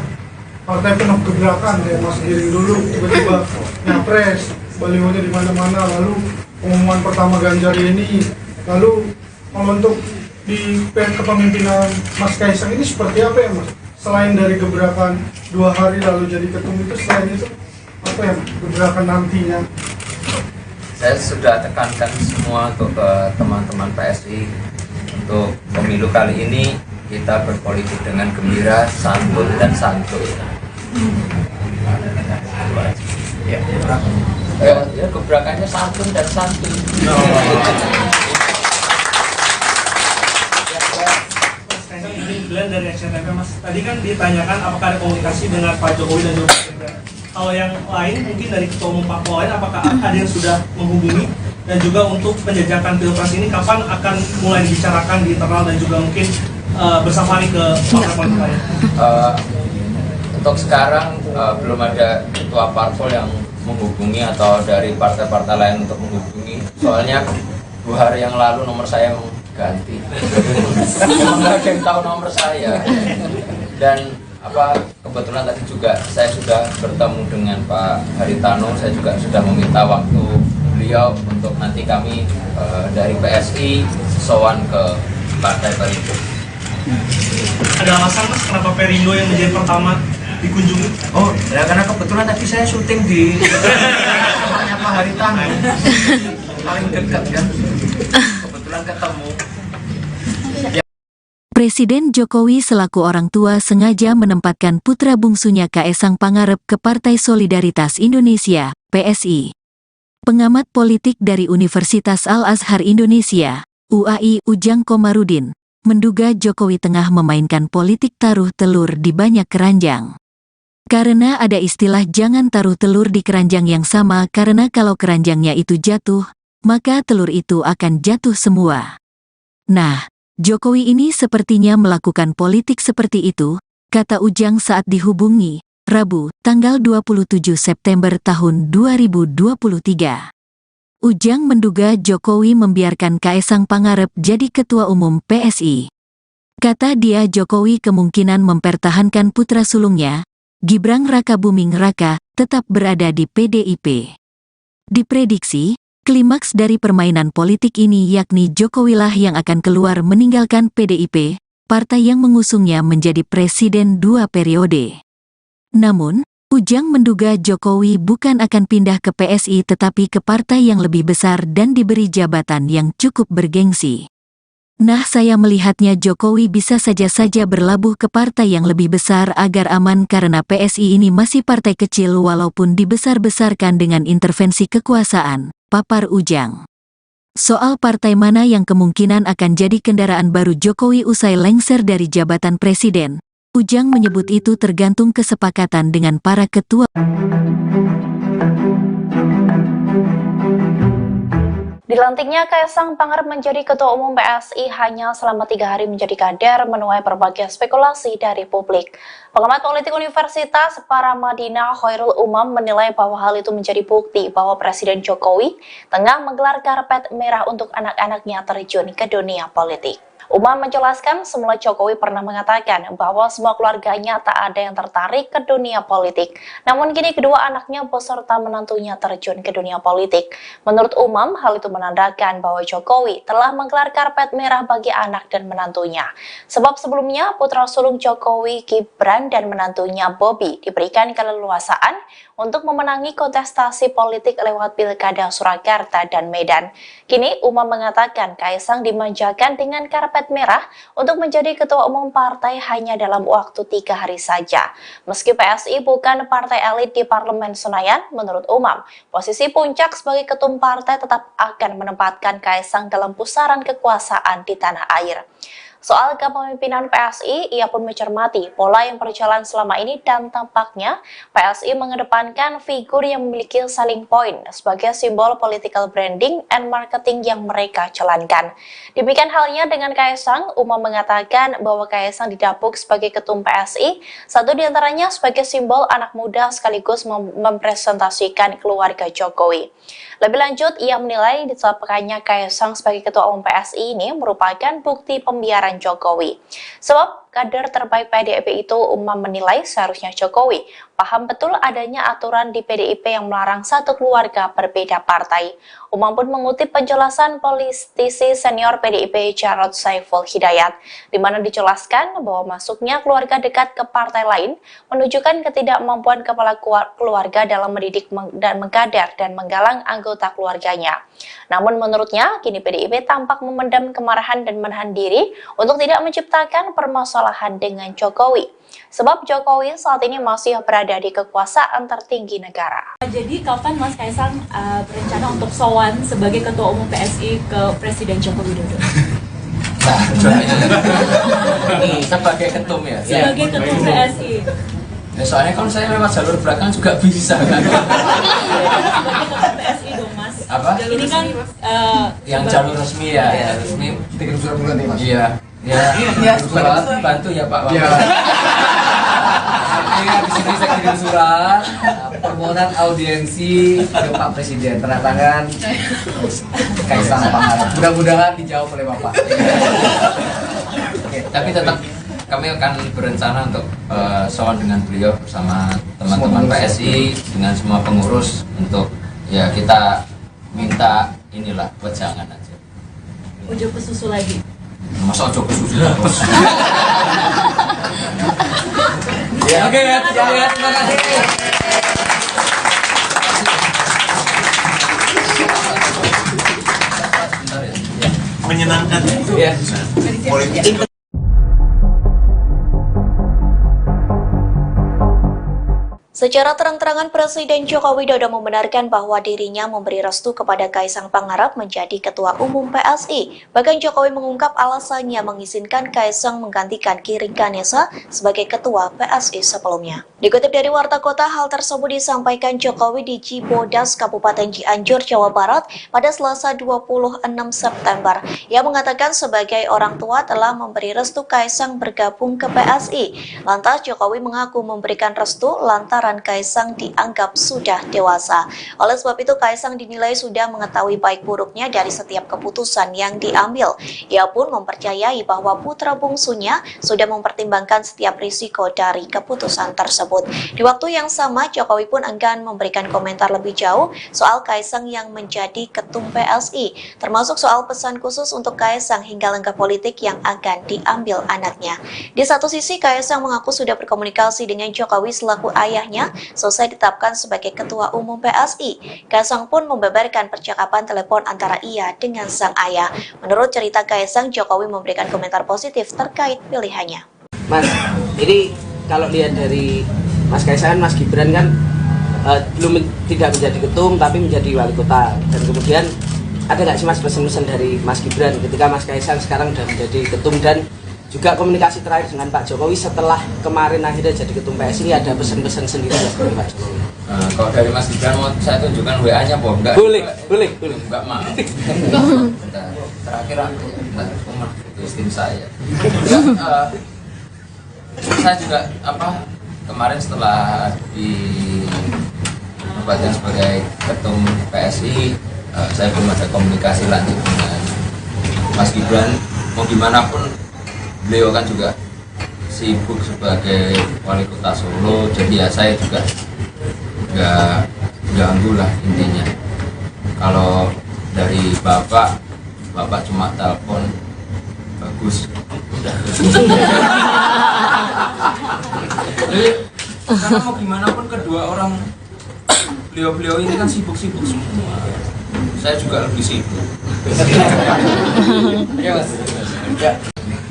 partai penuh gebrakan, kayak Mas Giring dulu tiba-tiba nyapres, balihonya di mana-mana, lalu pengumuman pertama Ganjar ini, lalu untuk di kepemimpinan Mas Kaisang ini seperti apa ya Mas? Selain dari gebrakan 2 hari lalu jadi ketum itu, selain itu apa ya gebrakan nantinya? Saya sudah tekankan semua untuk ke teman-teman PSI untuk pemilu kali ini kita berpolitik dengan gembira, santun dan santuy. Ya. Ya gebrakannya santun dan santuy. Glenn dari SCTV Mas, tadi kan ditanyakan apakah ada komunikasi dengan Pak Jokowi dan juga Mas Gibran. Kalau yang lain mungkin dari ketua umum parpol lain, apakah ada yang sudah menghubungi, dan juga untuk penjajakan pilpres ini kapan akan mulai dibicarakan di internal dan juga mungkin bersafari ke partai politik lain? Untuk sekarang belum ada ketua parpol yang menghubungi atau dari partai-partai lain untuk menghubungi. Soalnya 2 hari yang lalu nomor saya ganti. Nggak ada yang tahu nomor saya. Dan kebetulan tadi juga saya sudah bertemu dengan Pak Haritano. Saya juga sudah meminta waktu beliau untuk nanti kami dari PSI sowan ke Partai Perindo. Ada alasan Mas kenapa Perindo yang menjadi pertama dikunjungi? Oh, ya karena kebetulan tadi saya syuting di tempatnya Pak Haritano. Paling dekat ya. Kebetulan ketemu. Presiden Jokowi selaku orang tua sengaja menempatkan putra bungsunya Kaesang Pangarep ke Partai Solidaritas Indonesia, PSI. Pengamat politik dari Universitas Al-Azhar Indonesia, UAI Ujang Komarudin, menduga Jokowi tengah memainkan politik taruh telur di banyak keranjang. Karena ada istilah jangan taruh telur di keranjang yang sama, karena kalau keranjangnya itu jatuh, maka telur itu akan jatuh semua. Nah, Jokowi ini sepertinya melakukan politik seperti itu, kata Ujang saat dihubungi, Rabu, tanggal 27 September tahun 2023. Ujang menduga Jokowi membiarkan Kaesang Pangarep jadi ketua umum PSI. Kata dia Jokowi kemungkinan mempertahankan putra sulungnya, Gibran Rakabuming Raka, tetap berada di PDIP. Diprediksi, klimaks dari permainan politik ini yakni Jokowilah yang akan keluar meninggalkan PDIP, partai yang mengusungnya menjadi presiden 2 periode. Namun, Ujang menduga Jokowi bukan akan pindah ke PSI tetapi ke partai yang lebih besar dan diberi jabatan yang cukup bergengsi. Nah, saya melihatnya Jokowi bisa saja berlabuh ke partai yang lebih besar agar aman karena PSI ini masih partai kecil walaupun dibesar-besarkan dengan intervensi kekuasaan, papar Ujang. Soal partai mana yang kemungkinan akan jadi kendaraan baru Jokowi usai lengser dari jabatan presiden, Ujang menyebut itu tergantung kesepakatan dengan para ketua. Dilantiknya Kaisang Pangarep menjadi Ketua Umum PSI hanya selama 3 hari menjadi kader menuai berbagai spekulasi dari publik. Pengamat politik Universitas Paramadina Khairul Umam menilai bahwa hal itu menjadi bukti bahwa Presiden Jokowi tengah menggelar karpet merah untuk anak-anaknya terjun ke dunia politik. Umam menjelaskan semula Jokowi pernah mengatakan bahwa semua keluarganya tak ada yang tertarik ke dunia politik. Namun kini kedua anaknya beserta menantunya terjun ke dunia politik. Menurut Umam, hal itu menandakan bahwa Jokowi telah menggelar karpet merah bagi anak dan menantunya. Sebab sebelumnya putra sulung Jokowi, Gibran dan menantunya Bobi diberikan keleluasaan untuk memenangi kontestasi politik lewat Pilkada Surakarta dan Medan. Kini Umam mengatakan Kaisang dimanjakan dengan karpet merah untuk menjadi ketua umum partai hanya dalam waktu 3 hari saja. Meski PSI bukan partai elit di Parlemen Senayan, menurut Umam, posisi puncak sebagai ketum partai tetap akan menempatkan Kaisang dalam pusaran kekuasaan di tanah air. Soal kepemimpinan PSI, ia pun mencermati pola yang berjalan selama ini dan tampaknya PSI mengedepankan figur yang memiliki selling point sebagai simbol political branding and marketing yang mereka jalankan. Demikian halnya dengan Kaisang, Umam mengatakan bahwa Kaisang didapuk sebagai ketum PSI, satu diantaranya sebagai simbol anak muda sekaligus mempresentasikan keluarga Jokowi. Lebih lanjut, ia menilai ditetapkannya Kaisang sebagai ketua umum PSI ini merupakan bukti pembiaran Jokowi. Sebab kader terbaik PDIP itu, Umam menilai seharusnya Jokowi paham betul adanya aturan di PDIP yang melarang satu keluarga berbeda partai. Umam pun mengutip penjelasan politisi senior PDIP Jarod Saiful Hidayat, di mana dijelaskan bahwa masuknya keluarga dekat ke partai lain menunjukkan ketidakmampuan kepala keluarga dalam mendidik dan mengkader dan menggalang anggota keluarganya. Namun menurutnya, kini PDIP tampak memendam kemarahan dan menahan diri untuk tidak menciptakan permasalahan dengan Jokowi. Sebab Jokowi saat ini masih berada di kekuasaan tertinggi negara. Jadi kapan Mas Kaisang berencana untuk sowan sebagai Ketua Umum PSI ke Presiden Joko Widodo? Nah, sebagai ketum ya? Sebagai Ketum PSI. Ya, soalnya kalau saya lewat jalur belakang juga bisa kan? Sebagai Ketum PSI dong Mas. Apa? Ini kan yang jalur resmi ya, ya resmi. Kirim surat berganti Mas. Iya. Ya, surat bantu ya Pak. Iya. Artinya di sini saya kirim surat permohonan audiensi ke Pak Presiden, tanda tangan Kaisang Pangarep. Mudah-mudahan dijawab oleh Bapak. Oke, tapi tetap kami akan berencana untuk sowan dengan beliau bersama teman-teman PSI dengan semua pengurus untuk ya kita minta inilah wejangan aja. Ujuk ke susu lagi. Masa ojo ke susu terus. Ya, oke ya, terima kasih. Menyenangkan Ya. politik. Secara terang-terangan Presiden Joko Widodo membenarkan bahwa dirinya memberi restu kepada Kaisang Pangarep menjadi Ketua Umum PSI. Bahkan Jokowi mengungkap alasannya mengizinkan Kaisang menggantikan Giring Ganesa sebagai Ketua PSI sebelumnya. Dikutip dari Warta Kota, hal tersebut disampaikan Jokowi di Cibodas, Kabupaten Cianjur, Jawa Barat pada Selasa 26 September. Ia mengatakan sebagai orang tua telah memberi restu Kaisang bergabung ke PSI. Lantas Jokowi mengaku memberikan restu lantaran Kaisang dianggap sudah dewasa. Oleh sebab itu Kaisang dinilai sudah mengetahui baik buruknya dari setiap keputusan yang diambil. Ia pun mempercayai bahwa putra bungsunya sudah mempertimbangkan setiap risiko dari keputusan tersebut. Di waktu yang sama, Jokowi pun enggan memberikan komentar lebih jauh soal Kaisang yang menjadi ketum PSI, termasuk soal pesan khusus untuk Kaisang hingga langkah politik yang akan diambil anaknya. Di satu sisi, Kaisang mengaku sudah berkomunikasi dengan Jokowi selaku ayahnya selesai ditetapkan sebagai Ketua Umum PSI. Kaisang pun membeberkan percakapan telepon antara ia dengan sang ayah. Menurut cerita Kaisang, Jokowi memberikan komentar positif terkait pilihannya. Mas, ini kalau lihat dari Mas Kaisang, Mas Gibran kan belum tidak menjadi ketum tapi menjadi wali kota. Dan kemudian ada nggak sih Mas pesan-pesan dari Mas Gibran ketika Mas Kaisang sekarang sudah menjadi ketum dan juga komunikasi terakhir dengan Pak Jokowi setelah kemarin akhirnya jadi ketum PSI, ada pesan-pesan sendiri dari Pak Jokowi? Kalau dari Mas Gibran mau saya tunjukkan WA-nya, Boh. Enggak. Boleh. Enggak mau. Terakhir aku itu istri saya. Saya juga kemarin setelah dinobatkan sebagai ketum PSI, saya belum ada komunikasi lanjut dengan Mas Gibran. Mau gimana pun beliau kan juga sibuk sebagai wali kota Solo, jadi ya saya juga nggak ganggu lah intinya. Kalau dari bapak cuma telepon bagus udah. Jadi karena mau gimana pun kedua orang beliau ini kan sibuk-sibuk semua, saya juga lebih sibuk.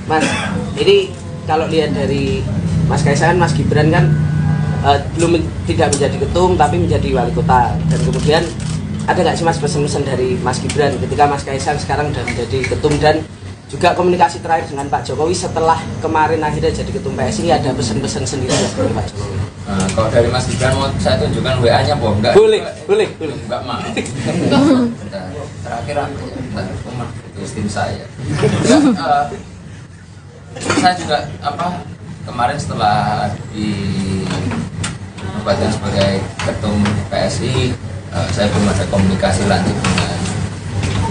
Mas, ini kalau lihat dari Mas Kaisang, Mas Gibran kan tidak menjadi ketum tapi menjadi wali kota, dan kemudian ada nggak sih Mas pesan-pesan dari Mas Gibran ketika Mas Kaisang sekarang sudah menjadi ketum, dan juga komunikasi terakhir dengan Pak Jokowi setelah kemarin akhirnya jadi ketum PSI, ada pesan-pesan sendiri dari Pak Jokowi? Kalau dari Mas Gibran mau saya tunjukkan WA-nya, Boh. Enggak. Boleh. Enggak mau. Terakhir aku itu istri saya. Saya juga kemarin setelah dinobatkan sebagai ketum PSI, saya belum ada komunikasi lanjut dengan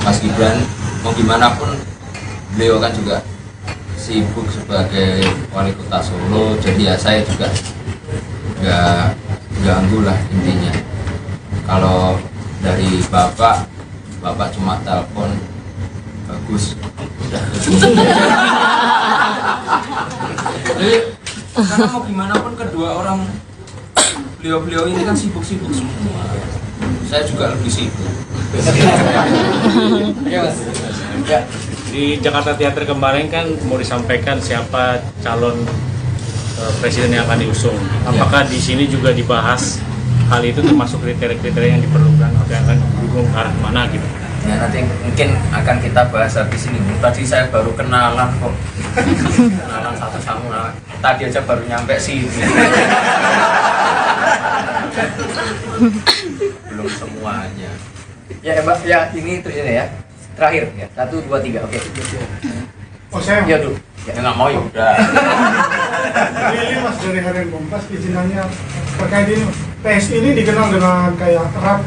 Mas Gibran. Mau gimana pun beliau kan juga sibuk sebagai wali kota Solo, jadi ya saya juga nggak ganggu lah intinya. Kalau dari bapak cuma telepon bagus udah. Jadi karena mau gimana pun kedua orang beliau ini kan sibuk-sibuk semua, saya juga lebih sibuk. Di Jakarta Theater kemarin kan mau disampaikan siapa calon presiden yang akan diusung. Apakah di sini juga dibahas hal itu, termasuk kriteria-kriteria yang diperlukan atau yang akan didukung ke arah mana gitu? Ya nanti mungkin akan kita bahas habis ini. Tadi saya baru kenalan kok. Kenalan satu sama. Tadi aja baru nyampe sini. Belum semuanya. Ya Mbak, ya ini itu ya. Terakhir ya. 1, 2, 3. Oke. Oh saya? Ya dulu. Ya nggak mau ya udah. Ini Mas dari Harian Kompas izinannya terkait ini. PSI ini dikenal dengan kayak erat,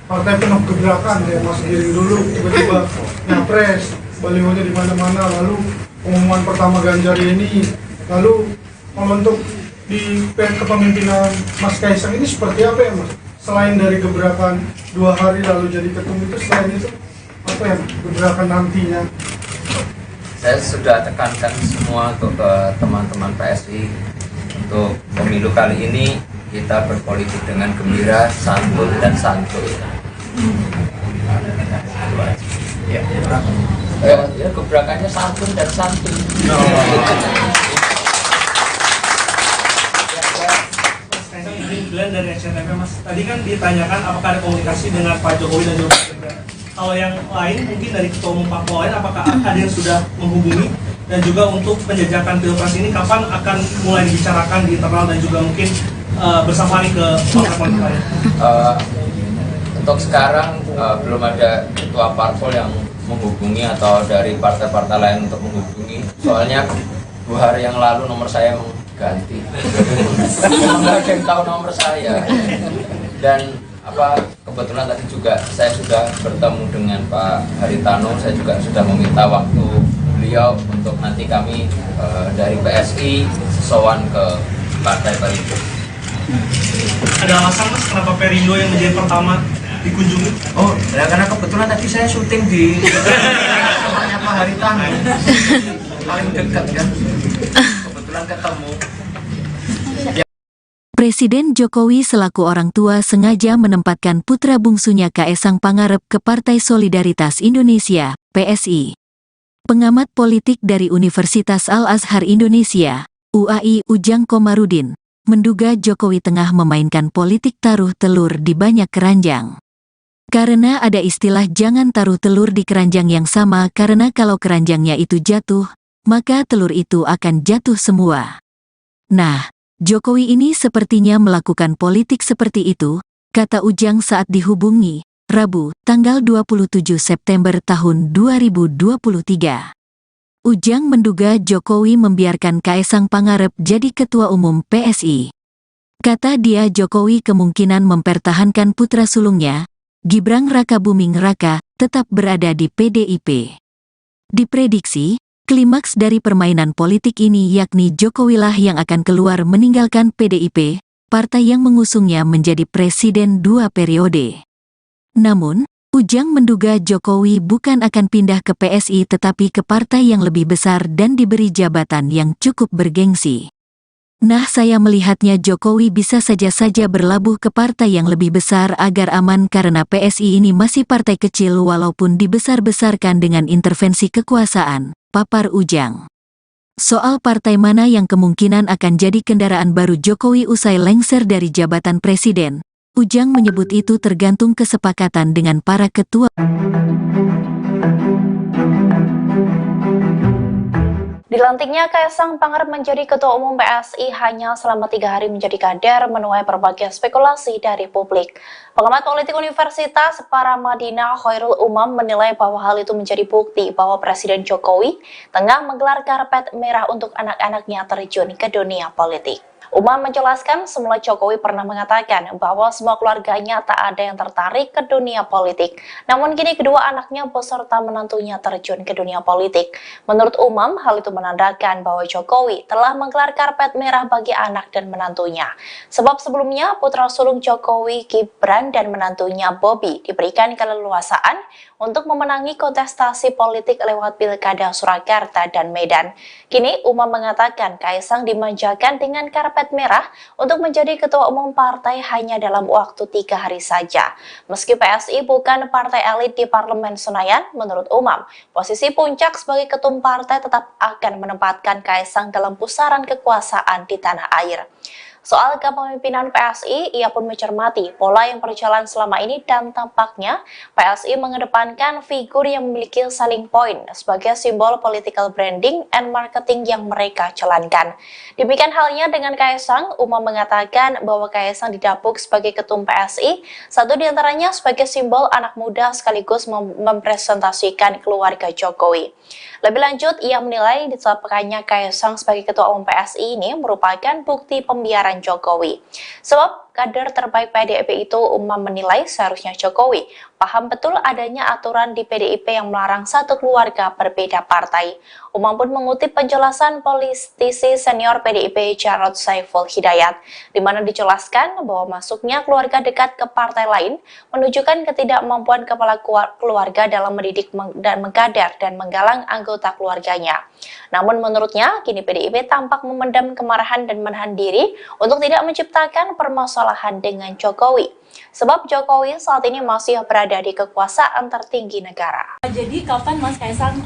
partai penuh gebrakan, kayak Mas Giring dulu tiba-tiba nyapres, balihonya di mana-mana, lalu pengumuman pertama Ganjar ini, lalu kalau untuk di kepemimpinan Mas Kaisang ini seperti apa ya Mas? Selain dari gebrakan 2 hari lalu jadi ketum itu, selain itu apa ya gebrakan nantinya? Saya sudah tekankan semua untuk ke teman-teman PSI untuk pemilu kali ini kita berpolitik dengan gembira, santun dan santuy. Ya, gebrakannya santun dan santuy. Glenn dari SCTV, Mas. Tadi kan ditanyakan apakah ada komunikasi dengan Pak Jokowi dan juga Mas Gibran. Kalau yang lain mungkin dari ketua umum parpol lain, apakah ada yang sudah menghubungi, dan juga untuk penjajakan pilpres ini kapan akan mulai dibicarakan di internal dan juga mungkin bersama ke partai politik lain? Untuk sekarang belum ada ketua parpol yang menghubungi atau dari partai-partai lain untuk menghubungi. Soalnya 2 hari yang lalu nomor saya ganti. Nggak ada yang tahu nomor saya. Dan kebetulan tadi juga saya sudah bertemu dengan Pak Haritano. Saya juga sudah meminta waktu beliau untuk nanti kami dari PSI sowan ke Partai Perindo. Ada alasan Mas kenapa Perindo yang menjadi pertama dikunjungi? Oh, ya karena kebetulan tadi saya syuting di rumahnya Pak Haritano. Paling dekat kan. Kebetulan ketemu. Presiden Jokowi selaku orang tua sengaja menempatkan putra bungsunya Kaesang Pangarep ke Partai Solidaritas Indonesia, PSI. Pengamat politik dari Universitas Al-Azhar Indonesia, UAI Ujang Komarudin, menduga Jokowi tengah memainkan politik taruh telur di banyak keranjang. Karena ada istilah jangan taruh telur di keranjang yang sama, karena kalau keranjangnya itu jatuh, maka telur itu akan jatuh semua. Nah, Jokowi ini sepertinya melakukan politik seperti itu, kata Ujang saat dihubungi, Rabu, tanggal 27 September tahun 2023. Ujang menduga Jokowi membiarkan Kaesang Pangarep jadi ketua umum PSI. Kata dia Jokowi kemungkinan mempertahankan putra sulungnya, Gibran Rakabuming Raka, tetap berada di PDIP. Diprediksi, klimaks dari permainan politik ini yakni Jokowilah yang akan keluar meninggalkan PDIP, partai yang mengusungnya menjadi presiden 2 periode. Namun, Ujang menduga Jokowi bukan akan pindah ke PSI tetapi ke partai yang lebih besar dan diberi jabatan yang cukup bergengsi. Nah, saya melihatnya Jokowi bisa saja berlabuh ke partai yang lebih besar agar aman karena PSI ini masih partai kecil walaupun dibesar-besarkan dengan intervensi kekuasaan, papar Ujang. Soal partai mana yang kemungkinan akan jadi kendaraan baru Jokowi usai lengser dari jabatan presiden, Ujang menyebut itu tergantung kesepakatan dengan para ketua. Dilantiknya Kaesang Pangarep menjadi Ketua Umum PSI hanya selama 3 hari menjadi kader menuai berbagai spekulasi dari publik. Pengamat politik Universitas Paramadina Khairul Umam menilai bahwa hal itu menjadi bukti bahwa Presiden Jokowi tengah menggelar karpet merah untuk anak-anaknya terjun ke dunia politik. Umam menjelaskan semula Jokowi pernah mengatakan bahwa semua keluarganya tak ada yang tertarik ke dunia politik. Namun kini kedua anaknya beserta menantunya terjun ke dunia politik. Menurut Umam, hal itu menandakan bahwa Jokowi telah menggelar karpet merah bagi anak dan menantunya. Sebab sebelumnya putra sulung Jokowi, Gibran dan menantunya Bobi diberikan keleluasaan untuk memenangi kontestasi politik lewat Pilkada Surakarta dan Medan. Kini Umam mengatakan Kaesang dimanjakan dengan karpet merah untuk menjadi ketua umum partai hanya dalam waktu 3 hari saja. Meski PSI bukan partai elit di Parlemen Senayan, menurut Umam, posisi puncak sebagai ketum partai tetap akan menempatkan Kaesang dalam pusaran kekuasaan di tanah air. Soal kepemimpinan PSI, ia pun mencermati pola yang berjalan selama ini dan tampaknya PSI mengedepankan figur yang memiliki selling point sebagai simbol political branding and marketing yang mereka jalankan. Demikian halnya dengan Kaesang, Umam mengatakan bahwa Kaesang didapuk sebagai ketum PSI, satu diantaranya sebagai simbol anak muda sekaligus mempresentasikan keluarga Jokowi. Lebih lanjut, ia menilai ditetapkannya Kaesang sebagai ketua umum PSI ini merupakan bukti pembiaran Jokowi. Sebab kader terbaik PDIP itu, Umam menilai seharusnya Jokowi paham betul adanya aturan di PDIP yang melarang satu keluarga berbeda partai. Umam pun mengutip penjelasan politisi senior PDIP Jarod Saiful Hidayat, di mana dijelaskan bahwa masuknya keluarga dekat ke partai lain menunjukkan ketidakmampuan kepala keluarga dalam mendidik dan mengkader dan menggalang anggota keluarganya. Namun menurutnya, kini PDIP tampak memendam kemarahan dan menahan diri untuk tidak menciptakan permasalahan dengan Jokowi. Sebab Jokowi saat ini masih berada di kekuasaan tertinggi negara. Jadi kapan Mas Kaesang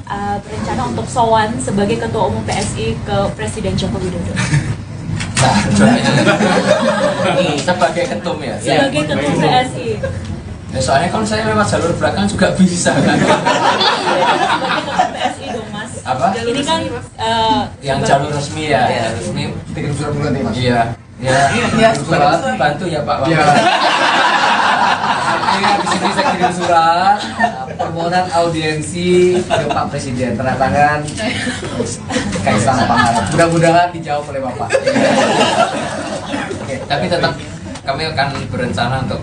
berencana untuk sowan sebagai Ketua Umum PSI ke Presiden Joko Widodo? Nah, sebagai ketum ya? Sebagai Ketum PSI. Ya, soalnya kalau saya lewat jalur belakang juga bisa kan? Sebagai Ketum PSI dong Mas. Apa? Ini kan yang jalur resmi ya? Ya, resmi. Kirim surat bulan nih Mas? Iya. Ya, surat bantu ya Pak. Iya. Di sini saya kirim surat permohonan audiensi ke Pak Presiden, tanda tangan Kaesang Pangarep. Mudah-mudahan dijawab oleh Bapak. Oke, tapi tetap kami akan berencana untuk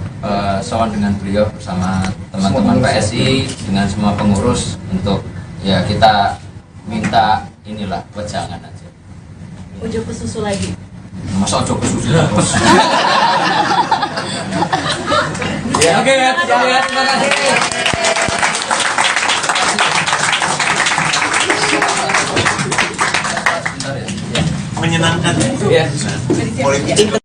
sowan dengan beliau bersama teman-teman PSI dengan semua pengurus untuk ya kita minta inilah wejangan aja. Ujo ke susu lagi. Masa ojo ke susu terus. Ya, oke ya, terima kasih. Menyenangkan Ya. politik.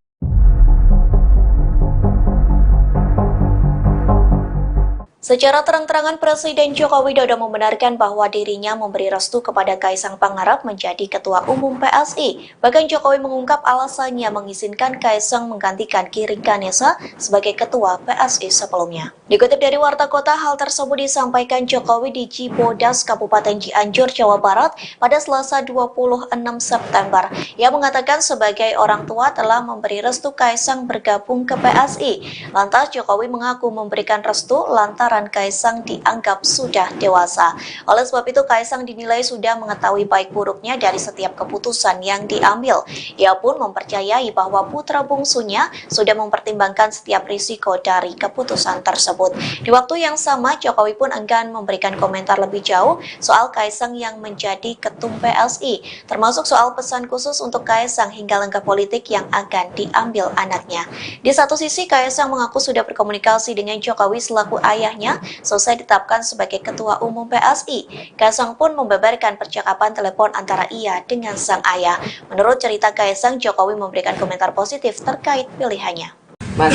Secara terang-terangan Presiden Joko Widodo membenarkan bahwa dirinya memberi restu kepada Kaisang Pangarep menjadi Ketua Umum PSI. Bahkan Jokowi mengungkap alasannya mengizinkan Kaisang menggantikan Giring Ganesa sebagai Ketua PSI sebelumnya. Dikutip dari Warta Kota, hal tersebut disampaikan Jokowi di Cibodas, Kabupaten Cianjur, Jawa Barat pada Selasa 26 September. Ia mengatakan sebagai orang tua telah memberi restu Kaisang bergabung ke PSI. Lantas Jokowi mengaku memberikan restu lantaran Kaisang dianggap sudah dewasa. Oleh sebab itu Kaisang dinilai sudah mengetahui baik buruknya dari setiap keputusan yang diambil. Ia pun mempercayai bahwa putra bungsunya sudah mempertimbangkan setiap risiko dari keputusan tersebut. Di waktu yang sama, Jokowi pun enggan memberikan komentar lebih jauh soal Kaisang yang menjadi ketum PSI, termasuk soal pesan khusus untuk Kaisang hingga langkah politik yang akan diambil anaknya. Di satu sisi, Kaisang mengaku sudah berkomunikasi dengan Jokowi selaku ayahnya selesai ditetapkan sebagai Ketua Umum PSI. Kaisang pun membeberkan percakapan telepon antara ia dengan sang ayah. Menurut cerita Kaisang, Jokowi memberikan komentar positif terkait pilihannya. Mas,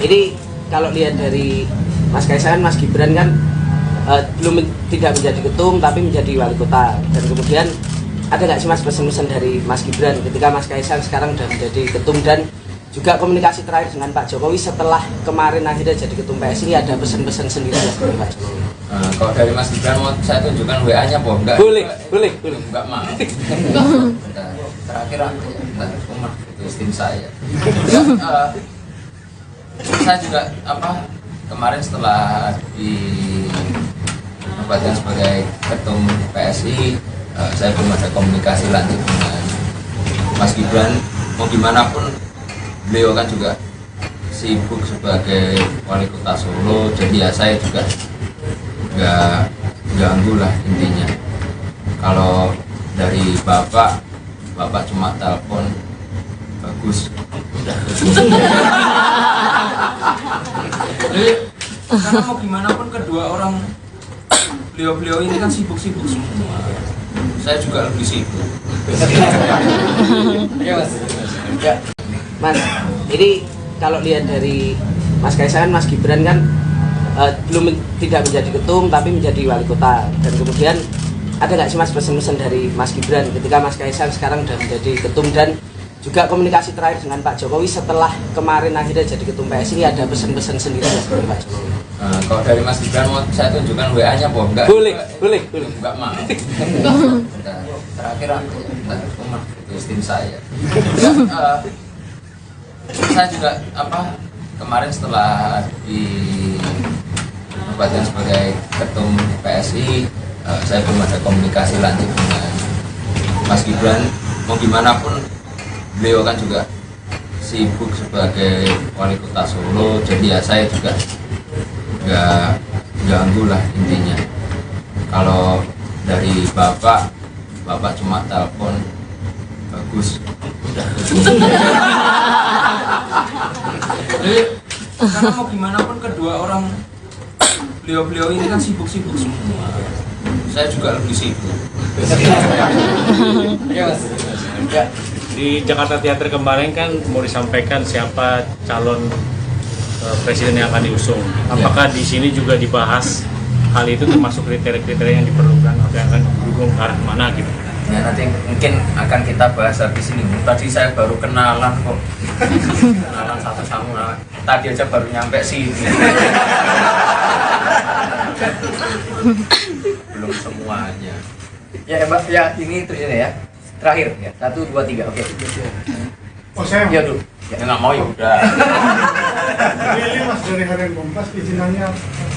ini kalau lihat dari Mas Kaisang, Mas Gibran kan tidak menjadi ketum tapi menjadi wali kota. Dan kemudian ada nggak sih Mas pesan-pesan dari Mas Gibran ketika Mas Kaisang sekarang sudah menjadi ketum, dan juga komunikasi terakhir dengan Pak Jokowi setelah kemarin akhirnya jadi ketum PSI, ada pesan-pesan sendiri dari Pak Jokowi? Kalau dari Mas Gibran mau saya tunjukkan WA-nya, Bob? Enggak? Boleh. Enggak mau. Terakhir aku rumah itu tim saya. Saya juga kemarin setelah dinobatkan sebagai ketum PSI, saya belum ada komunikasi lanjut dengan Mas Gibran. Mau gimana pun beliau kan juga sibuk sebagai wali kota Solo, jadi ya saya juga nggak ganggu lah intinya. Kalau dari bapak cuma telepon bagus. Jadi karena mau gimana pun kedua orang beliau ini kan sibuk-sibuk semua. Saya juga lebih sibuk. Ya Mas. Ya. Mas, ini kalau lihat dari Mas Kaisang, Mas Gibran kan tidak menjadi ketum tapi menjadi wali kota. Dan kemudian ada nggak sih Mas pesan-pesan dari Mas Gibran ketika Mas Kaisang sekarang sudah menjadi ketum, dan juga komunikasi terakhir dengan Pak Jokowi setelah kemarin akhirnya jadi ketum PSI, ada pesan-pesan sendiri dari Pak Jokowi? Kalau dari Mas Gibran mau saya tunjukkan WA-nya, Bob? Enggak? Boleh. Enggak mau. Terakhir aku rumah itu tim saya. Saya juga kemarin setelah dinobatkan sebagai ketum PSI, saya belum ada komunikasi lanjut dengan Mas Gibran. Mau gimana pun beliau kan juga sibuk sebagai wali kota Solo, jadi ya saya juga nggak ganggu lah intinya. Kalau dari bapak cuma telepon bagus. Jadi karena mau gimana pun kedua orang beliau ini kan sibuk-sibuk semua. Saya juga lebih sibuk. Di Jakarta Theater kemarin kan mau disampaikan siapa calon presiden yang akan diusung. Apakah di sini juga dibahas hal itu, termasuk kriteria-kriteria yang diperlukan atau yang akan didukung ke arah mana gitu? Ya nanti mungkin akan kita bahas habis ini. Tadi saya baru kenalan kok. Kenalan satu sama tadi aja baru nyampe sini. Belum semuanya. Ya Mbak, ya ini ya. Terakhir ya. 1, 2, 3. Oke. Oh saya Ya dulu. Ya nggak mau ya udah. Ini Mas dari Harian Kompas, izinannya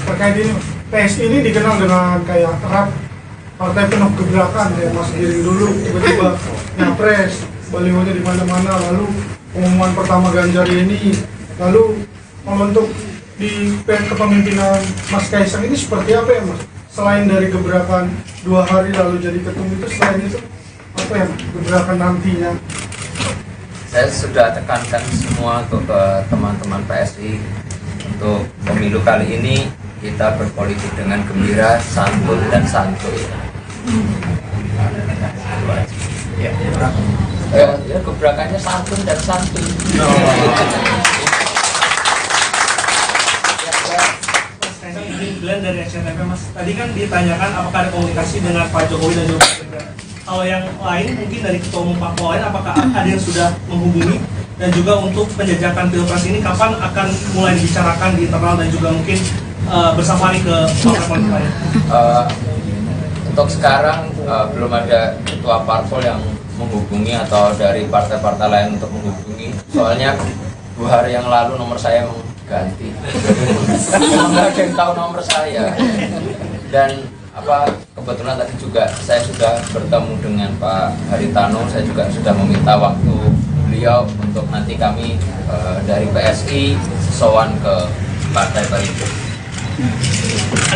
terkait ini Mas. PSI ini dikenal dengan kayak erat partai penuh gebrakan ya, Mas Giring dulu tiba-tiba nyapres, balihonya di mana-mana, lalu pengumuman pertama Ganjar ini, lalu membentuk di kepemimpinan Mas Kaisang ini seperti apa ya Mas? Selain dari gebrakan 2 hari lalu jadi ketum itu, selain itu apa ya gebrakan nantinya? Saya sudah tekankan semua untuk ke teman-teman PSI untuk pemilu kali ini kita berpolitik dengan gembira, santun dan santuy. Ya, gebrakannya santun dan santuy. Glenn dari SCTV, Mas. Tadi kan ditanyakan apakah ada komunikasi dengan Pak Jokowi dan juga Pak Gibran. Kalau yang lain mungkin dari Ketua Umum Parpol lain, apakah ada yang sudah menghubungi? Dan juga untuk penjajakan Pilpres ini kapan akan mulai dibicarakan di internal dan juga mungkin bersafari ke partai politik lain? Untuk sekarang belum ada ketua parpol yang menghubungi atau dari partai-partai lain untuk menghubungi. Soalnya 2 hari yang lalu nomor saya ganti. Nggak ada yang tahu nomor saya. Dan kebetulan tadi juga saya sudah bertemu dengan Pak Haritano. Saya juga sudah meminta waktu beliau untuk nanti kami dari PSI sowan ke Partai Perindo.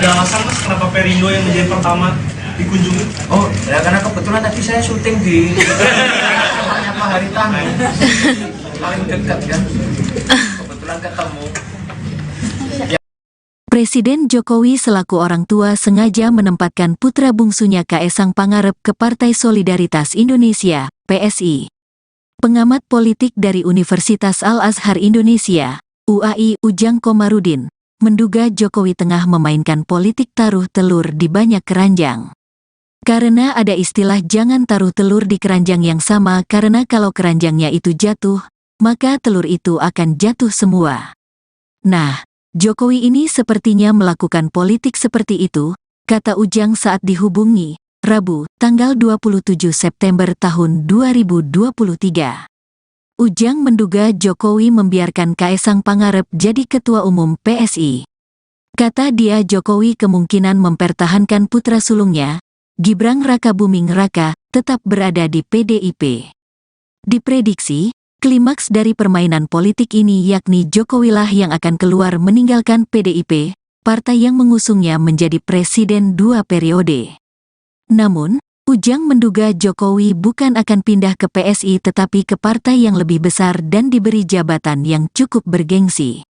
Ada alasan, Mas, kenapa Perindo yang menjadi pertama dikunjungi? Oh, ya karena kebetulan tadi saya syuting di rumahnya Pak Haritano, paling dekat kan, kebetulan ketemu. Presiden Jokowi selaku orang tua sengaja menempatkan putra bungsunya Kaesang Pangarep ke Partai Solidaritas Indonesia, PSI. Pengamat politik dari Universitas Al-Azhar Indonesia, UAI, Ujang Komarudin, menduga Jokowi tengah memainkan politik taruh telur di banyak keranjang. Karena ada istilah jangan taruh telur di keranjang yang sama karena kalau keranjangnya itu jatuh, maka telur itu akan jatuh semua. Nah, Jokowi ini sepertinya melakukan politik seperti itu, kata Ujang saat dihubungi, Rabu, tanggal 27 September tahun 2023. Ujang menduga Jokowi membiarkan Kaesang Pangarep jadi Ketua Umum PSI. Kata dia Jokowi kemungkinan mempertahankan putra sulungnya, Gibran Rakabuming Raka, tetap berada di PDIP. Diprediksi, klimaks dari permainan politik ini yakni Jokowilah yang akan keluar meninggalkan PDIP, partai yang mengusungnya menjadi presiden 2 periode. Namun, Ujang menduga Jokowi bukan akan pindah ke PSI tetapi ke partai yang lebih besar dan diberi jabatan yang cukup bergengsi.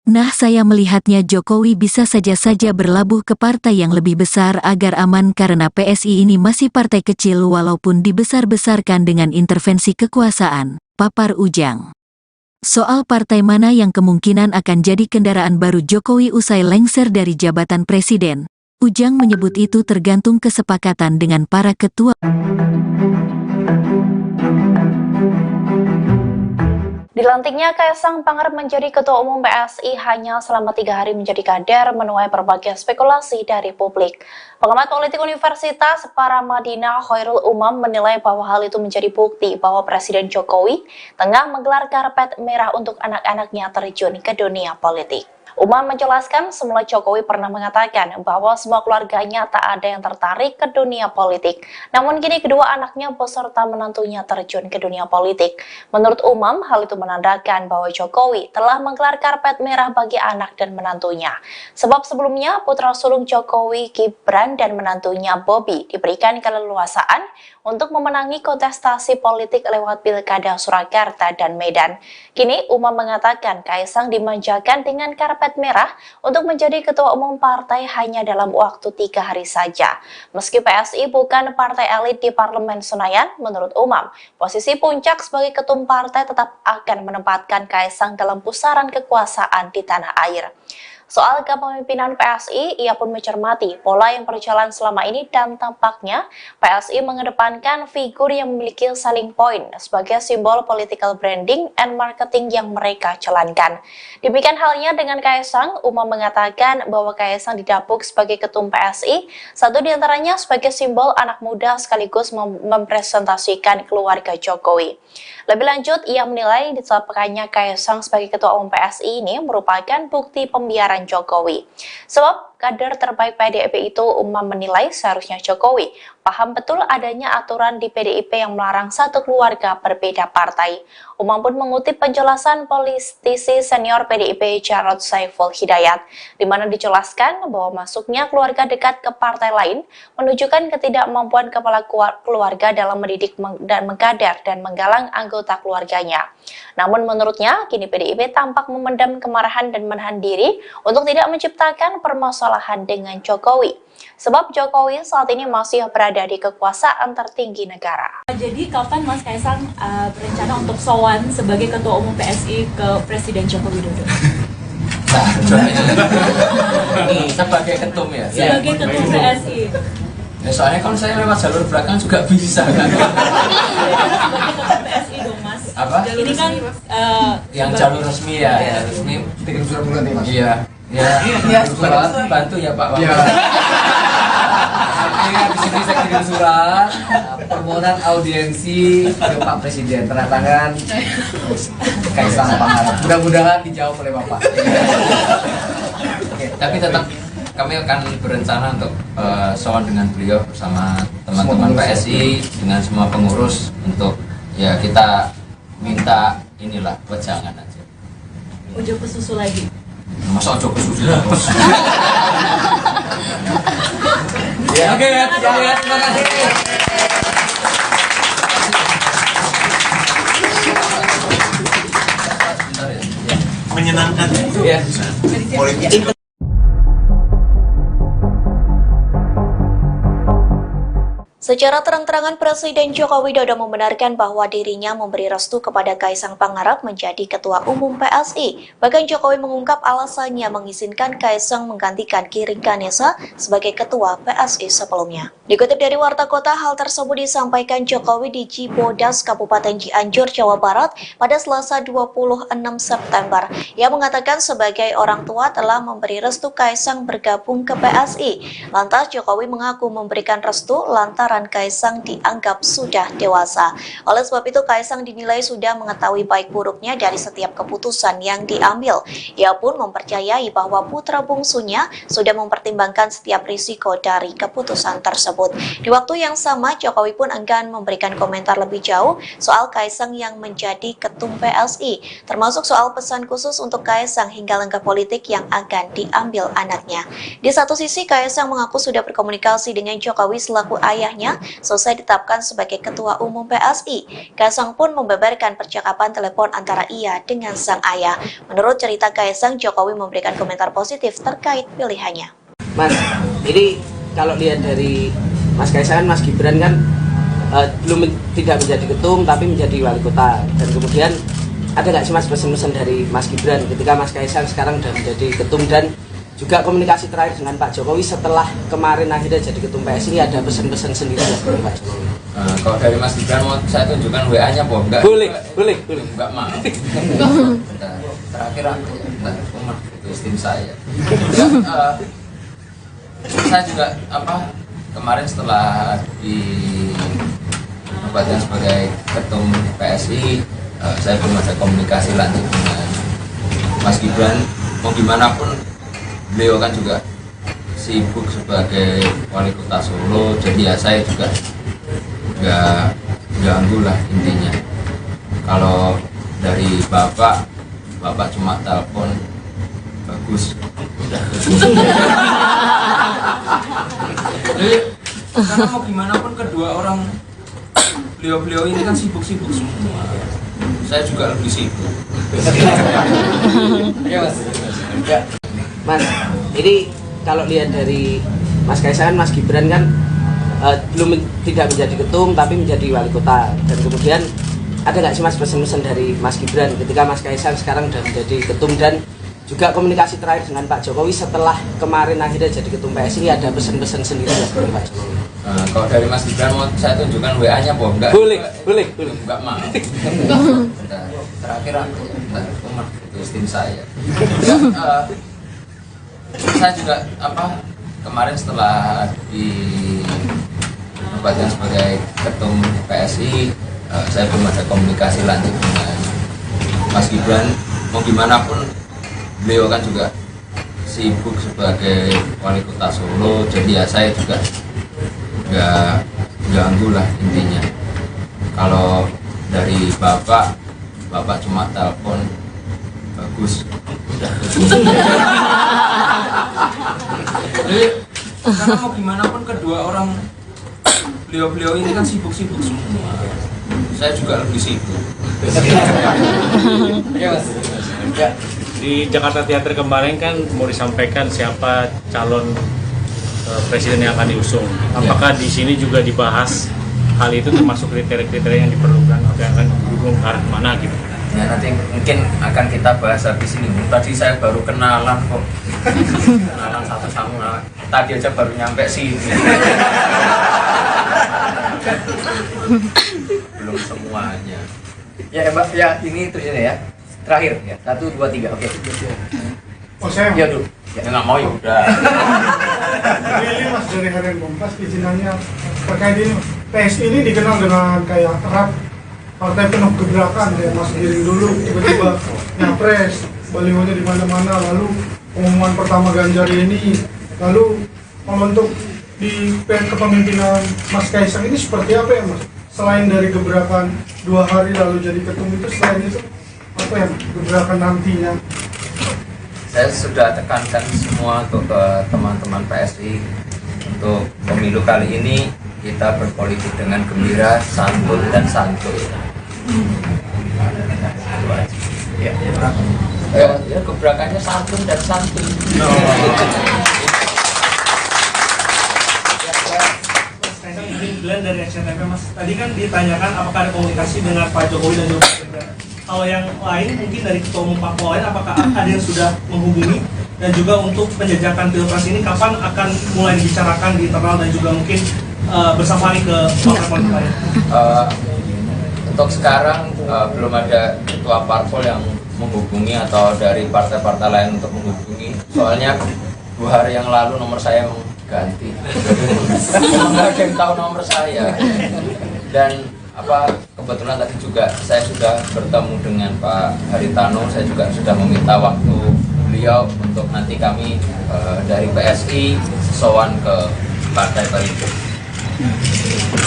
Nah, saya melihatnya Jokowi bisa saja berlabuh ke partai yang lebih besar agar aman karena PSI ini masih partai kecil walaupun dibesar-besarkan dengan intervensi kekuasaan, papar Ujang. Soal partai mana yang kemungkinan akan jadi kendaraan baru Jokowi usai lengser dari jabatan presiden, Ujang menyebut itu tergantung kesepakatan dengan para ketua. Dilantiknya Kaesang Pangarep menjadi Ketua Umum PSI hanya selama 3 hari menjadi kader menuai berbagai spekulasi dari publik. Pengamat politik Universitas Paramadina Khairul Umam menilai bahwa hal itu menjadi bukti bahwa Presiden Jokowi tengah menggelar karpet merah untuk anak-anaknya terjun ke dunia politik. Umam menjelaskan semula Jokowi pernah mengatakan bahwa semua keluarganya tak ada yang tertarik ke dunia politik. Namun kini kedua anaknya beserta menantunya terjun ke dunia politik. Menurut Umam, hal itu menandakan bahwa Jokowi telah menggelar karpet merah bagi anak dan menantunya. Sebab sebelumnya putra sulung Jokowi, Gibran dan menantunya Bobi diberikan keleluasaan untuk memenangi kontestasi politik lewat Pilkada Surakarta dan Medan. Kini Umam mengatakan Kaesang dimanjakan dengan karpet merah untuk menjadi ketua umum partai hanya dalam waktu 3 hari saja. Meski PSI bukan partai elit di Parlemen Senayan, menurut Umam, posisi puncak sebagai ketum partai tetap akan menempatkan Kaesang dalam pusaran kekuasaan di tanah air. Soal kepemimpinan PSI, ia pun mencermati pola yang berjalan selama ini dan tampaknya PSI mengedepankan figur yang memiliki selling point sebagai simbol political branding and marketing yang mereka jalankan. Demikian halnya dengan Kaesang, Umam mengatakan bahwa Kaesang didapuk sebagai ketum PSI, satu diantaranya sebagai simbol anak muda sekaligus mempresentasikan keluarga Jokowi. Lebih lanjut, ia menilai ditetapkannya Kaesang sebagai ketua umum PSI ini merupakan bukti pembiaran Jokowi. Sebab kader terbaik PDIP itu, Umam menilai seharusnya Jokowi paham betul adanya aturan di PDIP yang melarang satu keluarga berbeda partai. Umam pun mengutip penjelasan politisi senior PDIP Jarod Saiful Hidayat, di mana dijelaskan bahwa masuknya keluarga dekat ke partai lain menunjukkan ketidakmampuan kepala keluarga dalam mendidik dan mengkader dan menggalang anggota keluarganya. Namun menurutnya, kini PDIP tampak memendam kemarahan dan menahan diri untuk tidak menciptakan permasalahan dengan Jokowi. Sebab Jokowi saat ini masih berada di kekuasaan tertinggi negara. Jadi kapan Mas Kaesang berencana untuk sowan sebagai Ketua Umum PSI ke Presiden Joko Widodo? Nah, sebagai ketum ya. Sebagai ketum PSI. Ya, soalnya kalau saya lewat jalur belakang juga bisa kan. Sebagai ketum PSI dong Mas. Apa? Ini kan Yang jalur resmi ya, ya resmi. Kirim surat pengganti Mas. Iya. Ya, surat bantu ya Pak. Iya. Di sini saya kirim surat permohonan audiensi ke Pak Presiden, tanda tangan Kaisang Pangarep. Mudah-mudahan dijawab oleh Bapak. Oke, Tapi tetap kami akan berencana untuk sowan dengan beliau bersama teman-teman PSI dengan semua pengurus untuk ya kita minta inilah wejangan aja. Ujo ke susu lagi. Masa ojo ke susu terus. ya, oke ya, terima kasih. Sebentar ya. Menyenangkan Ya. politik. Secara terang-terangan Presiden Joko Widodo membenarkan bahwa dirinya memberi restu kepada Kaisang Pangarep menjadi Ketua Umum PSI. Bahkan Jokowi mengungkap alasannya mengizinkan Kaisang menggantikan Giring Ganesa sebagai Ketua PSI sebelumnya. Dikutip dari Warta Kota, hal tersebut disampaikan Jokowi di Cibodas, Kabupaten Cianjur, Jawa Barat pada Selasa 26 September. Ia mengatakan sebagai orang tua telah memberi restu Kaisang bergabung ke PSI. Lantas Jokowi mengaku memberikan restu lantaran Kaisang dianggap sudah dewasa. Oleh sebab itu Kaisang dinilai sudah mengetahui baik buruknya dari setiap keputusan yang diambil. Ia pun mempercayai bahwa putra bungsunya sudah mempertimbangkan setiap risiko dari keputusan tersebut. Di waktu yang sama, Jokowi pun enggan memberikan komentar lebih jauh soal Kaisang yang menjadi ketum PSI, termasuk soal pesan khusus untuk Kaisang hingga langkah politik yang akan diambil anaknya. Di satu sisi, Kaisang mengaku sudah berkomunikasi dengan Jokowi selaku ayahnya selesai ditetapkan sebagai Ketua Umum PSI. Kaisang pun membeberkan percakapan telepon antara ia dengan sang ayah. Menurut cerita Kaisang, Jokowi memberikan komentar positif terkait pilihannya. Mas, ini kalau lihat dari Mas Kaisang, Mas Gibran kan belum tidak menjadi ketum tapi menjadi wali kota. Dan kemudian ada nggak sih Mas pesan-pesan dari Mas Gibran ketika Mas Kaisang sekarang sudah menjadi ketum, dan juga komunikasi terakhir dengan Pak Jokowi setelah kemarin akhirnya jadi ketum PSI, ini ada pesan-pesan sendiri dari Pak Jokowi? Kalau dari Mas Gibran mau saya tunjukkan WA-nya Bob? Enggak. Boleh. Enggak mau. Bentar. Terakhir aku ya, bentar, rumah itu tim saya. Ya, saya juga kemarin setelah dinobatkan sebagai ketum PSI, saya belum ada komunikasi lanjut dengan Mas Gibran. Mau gimana pun beliau kan juga sibuk sebagai wali kota Solo, jadi ya saya juga nggak ganggu lah intinya. Kalau dari bapak cuma telepon bagus, udah. Jadi karena mau gimana pun kedua orang beliau ini kan sibuk-sibuk semua. Saya juga lebih sibuk. Ya, Mas. Ya. Mas, ini kalau lihat dari Mas Kaisang, Mas Gibran kan tidak menjadi ketum tapi menjadi wali kota. Dan kemudian ada nggak sih Mas pesan-pesan dari Mas Gibran ketika Mas Kaisang sekarang sudah menjadi ketum, dan juga komunikasi terakhir dengan Pak Jokowi setelah kemarin akhirnya jadi ketum PSI, ini ada pesan-pesan sendiri dari Pak Jokowi? Kalau dari Mas Gibran mau saya tunjukkan WA-nya Bob? Enggak. Boleh. Enggak mau. Bentar. Terakhir aku ya, bentar, rumah itu tim saya. Ya, saya juga kemarin setelah dinobatkan sebagai ketum PSI, saya belum ada komunikasi lanjut dengan Mas Gibran. Mau gimana pun beliau kan juga sibuk sebagai wali kota Solo, jadi ya saya juga nggak ganggu lah intinya. Kalau dari bapak cuma telepon bagus, udah. Jadi karena mau gimana pun kedua orang beliau ini kan sibuk-sibuk semua. Saya juga lebih sibuk. Ya, Mas. Ya. Di Jakarta Theater kemarin kan mau disampaikan siapa calon presiden yang akan diusung. Apakah di sini juga dibahas hal itu, termasuk kriteria-kriteria yang diperlukan, yang akan didukung ke arah mana gitu? Ya nanti mungkin akan kita bahas habis ini. Tadi saya baru kenalan kok. Kenalan satu sama. Tadi aja baru nyampe sini. Belum semuanya. Ya Mbak, ya ini itu ya. Terakhir ya. 1, 2, 3. Oke. Oh saya Ya dulu. Ya nggak mau ya udah. Willy Mas dari Harian Kompas izinannya terkait ini. PSI ini dikenal dengan kayak erat partai penuh gebrakan kayak Mas Giring dulu tiba-tiba nyapres, balihonya di mana-mana, lalu pengumuman pertama Ganjar ini, lalu kalau untuk di kepemimpinan Mas Kaisang ini seperti apa ya Mas? Selain dari gebrakan 2 hari lalu jadi ketum itu, selain itu apa ya gebrakan nantinya? Saya sudah tekankan semua untuk ke teman-teman PSI untuk pemilu kali ini kita berpolitik dengan gembira, santun dan santuy. Ya, gebrakannya santun dan santuy. Glenn dari SCTV Mas, tadi kan ditanyakan apakah ada komunikasi dengan Pak Jokowi dan juga Pak Ganjar. Kalau yang lain mungkin dari ketua umum parpol lain, apakah ada yang sudah menghubungi dan juga untuk penjajakan pilpres ini kapan akan mulai dibicarakan di internal dan juga mungkin bersafari ke partai politik lain? Untuk sekarang belum ada ketua parpol yang menghubungi atau dari partai-partai lain untuk menghubungi. Soalnya 2 hari yang lalu nomor saya ganti. Nggak ada yang tahu nomor saya. Dan kebetulan tadi juga saya sudah bertemu dengan Pak Haritano. Saya juga sudah meminta waktu beliau untuk nanti kami dari PSI sowan ke Partai Perindo.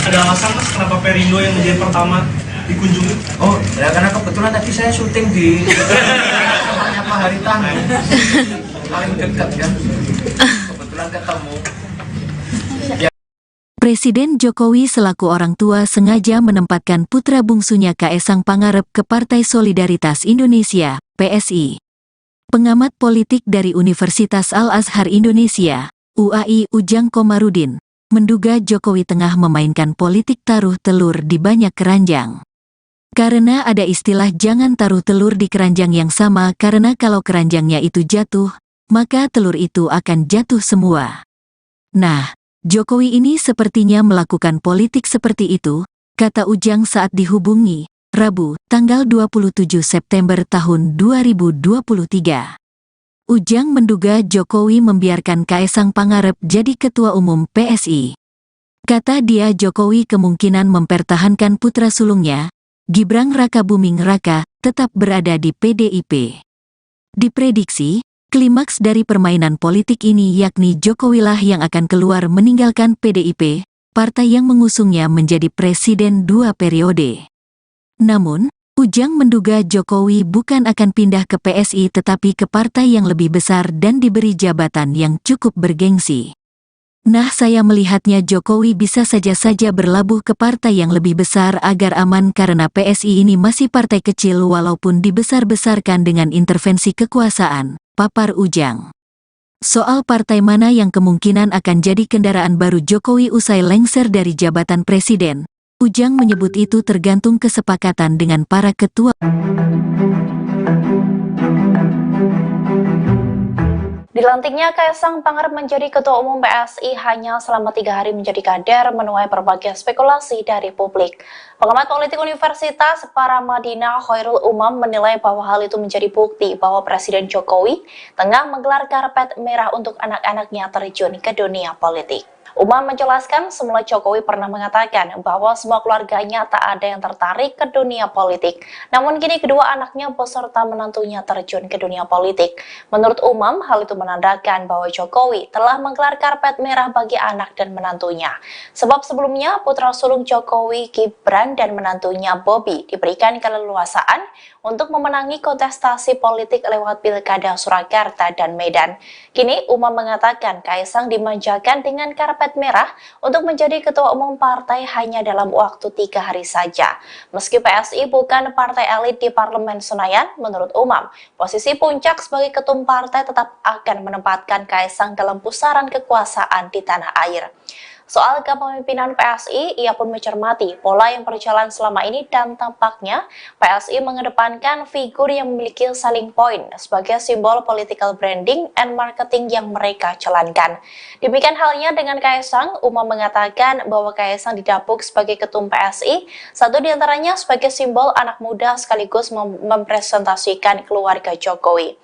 Ada alasan Mas kenapa Perindo yang menjadi pertama dikunjungi? Oh, ya karena kebetulan tadi saya syuting di rumahnya Pak Haritano. Paling dekat kan. Kebetulan ketemu. Presiden Jokowi selaku orang tua sengaja menempatkan putra bungsunya Kaesang Pangarep ke Partai Solidaritas Indonesia, PSI. Pengamat politik dari Universitas Al-Azhar Indonesia, UAI Ujang Komarudin, menduga Jokowi tengah memainkan politik taruh telur di banyak keranjang. Karena ada istilah jangan taruh telur di keranjang yang sama karena kalau keranjangnya itu jatuh, maka telur itu akan jatuh semua. Nah, Jokowi ini sepertinya melakukan politik seperti itu, kata Ujang saat dihubungi, Rabu, tanggal 27 September tahun 2023. Ujang menduga Jokowi membiarkan Kaesang Pangarep jadi ketua umum PSI. Kata dia Jokowi kemungkinan mempertahankan putra sulungnya, Gibran Rakabuming Raka, tetap berada di PDIP. Diprediksi, klimaks dari permainan politik ini yakni Jokowilah yang akan keluar meninggalkan PDIP, partai yang mengusungnya menjadi presiden 2 periode. Namun, Ujang menduga Jokowi bukan akan pindah ke PSI tetapi ke partai yang lebih besar dan diberi jabatan yang cukup bergengsi. Nah, saya melihatnya Jokowi bisa saja berlabuh ke partai yang lebih besar agar aman karena PSI ini masih partai kecil walaupun dibesar-besarkan dengan intervensi kekuasaan, papar Ujang. Soal partai mana yang kemungkinan akan jadi kendaraan baru Jokowi usai lengser dari jabatan presiden, Ujang menyebut itu tergantung kesepakatan dengan para ketua. Dilantiknya Kaesang Pangarep menjadi Ketua Umum PSI hanya selama 3 hari menjadi kader menuai berbagai spekulasi dari publik. Pengamat politik Universitas Paramadina Khairul Umam menilai bahwa hal itu menjadi bukti bahwa Presiden Jokowi tengah menggelar karpet merah untuk anak-anaknya terjun ke dunia politik. Umam menjelaskan semula Jokowi pernah mengatakan bahwa semua keluarganya tak ada yang tertarik ke dunia politik. Namun kini kedua anaknya beserta menantunya terjun ke dunia politik. Menurut Umam, hal itu menandakan bahwa Jokowi telah menggelar karpet merah bagi anak dan menantunya. Sebab sebelumnya putra sulung Jokowi, Gibran dan menantunya Bobi diberikan keleluasaan untuk memenangi kontestasi politik lewat Pilkada Surakarta dan Medan. Kini Umam mengatakan Kaesang dimanjakan dengan karpet merah untuk menjadi ketua umum partai hanya dalam waktu 3 hari saja. Meski PSI bukan partai elit di Parlemen Senayan, menurut Umam, posisi puncak sebagai ketum partai tetap akan menempatkan Kaesang dalam pusaran kekuasaan di tanah air. Soal kepemimpinan PSI, ia pun mencermati pola yang berjalan selama ini dan tampaknya PSI mengedepankan figur yang memiliki selling point sebagai simbol political branding and marketing yang mereka jalankan. Demikian halnya dengan Kaesang, Umam mengatakan bahwa Kaesang didapuk sebagai ketum PSI, satu diantaranya sebagai simbol anak muda sekaligus mempresentasikan keluarga Jokowi.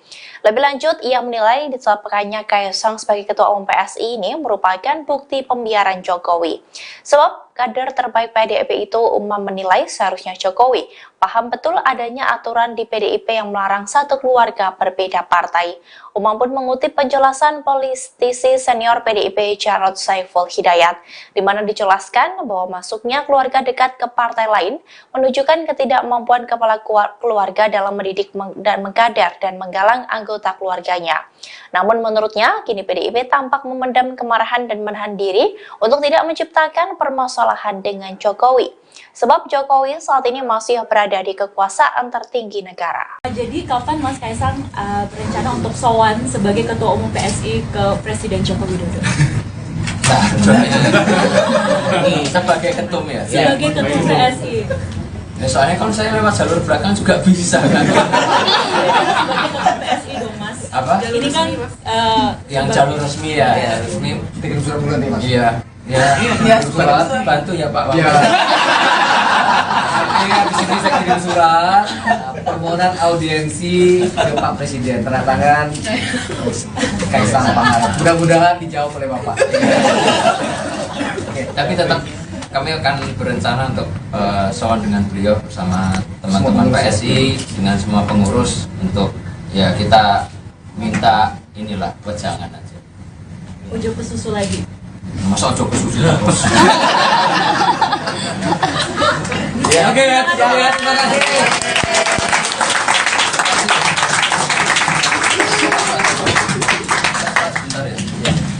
Lebih lanjut, ia menilai ditetapkannya Kaesang sebagai ketua umum PSI ini merupakan bukti pembiaran Jokowi. Sebab kader terbaik PDIP itu, Umam menilai seharusnya Jokowi paham betul adanya aturan di PDIP yang melarang satu keluarga berbeda partai. Umam pun mengutip penjelasan politisi senior PDIP Jarod Saiful Hidayat, di mana dijelaskan bahwa masuknya keluarga dekat ke partai lain menunjukkan ketidakmampuan kepala keluarga dalam mendidik dan mengkader dan menggalang anggota keluarganya. Namun menurutnya, kini PDIP tampak memendam kemarahan dan menahan diri untuk tidak menciptakan permasalahan dengan Jokowi. Sebab Jokowi saat ini masih berada di kekuasaan tertinggi negara. Jadi kapan Mas Kaesang berencana untuk sowan sebagai ketua umum PSI ke Presiden Joko Widodo? Nah, sebagai ketum ya. Sebagai ketum PSI. Ya, soalnya kalau saya lewat jalur belakang juga bisa kan. Sebagai ketum PSI dong Mas. Apa? Ini kan Yang jalur resmi ya, ya resmi. Kirim surat bulan nih Mas. Iya. Ya, surat bantu ya Pak. Iya. Jadi di sini saya kirim surat permohonan audiensi ke Pak Presiden, tanda tangan Kaesang Pangarep. Mudah-mudahan dijawab oleh Bapak. Oke, tapi tetap kami akan berencana untuk sowan dengan beliau bersama teman-teman PSI dengan semua pengurus untuk ya kita minta inilah wejangan aja. Ujuk ke susu lagi. Masa ojo kesusu terus. Ya, oke ya, terima kasih.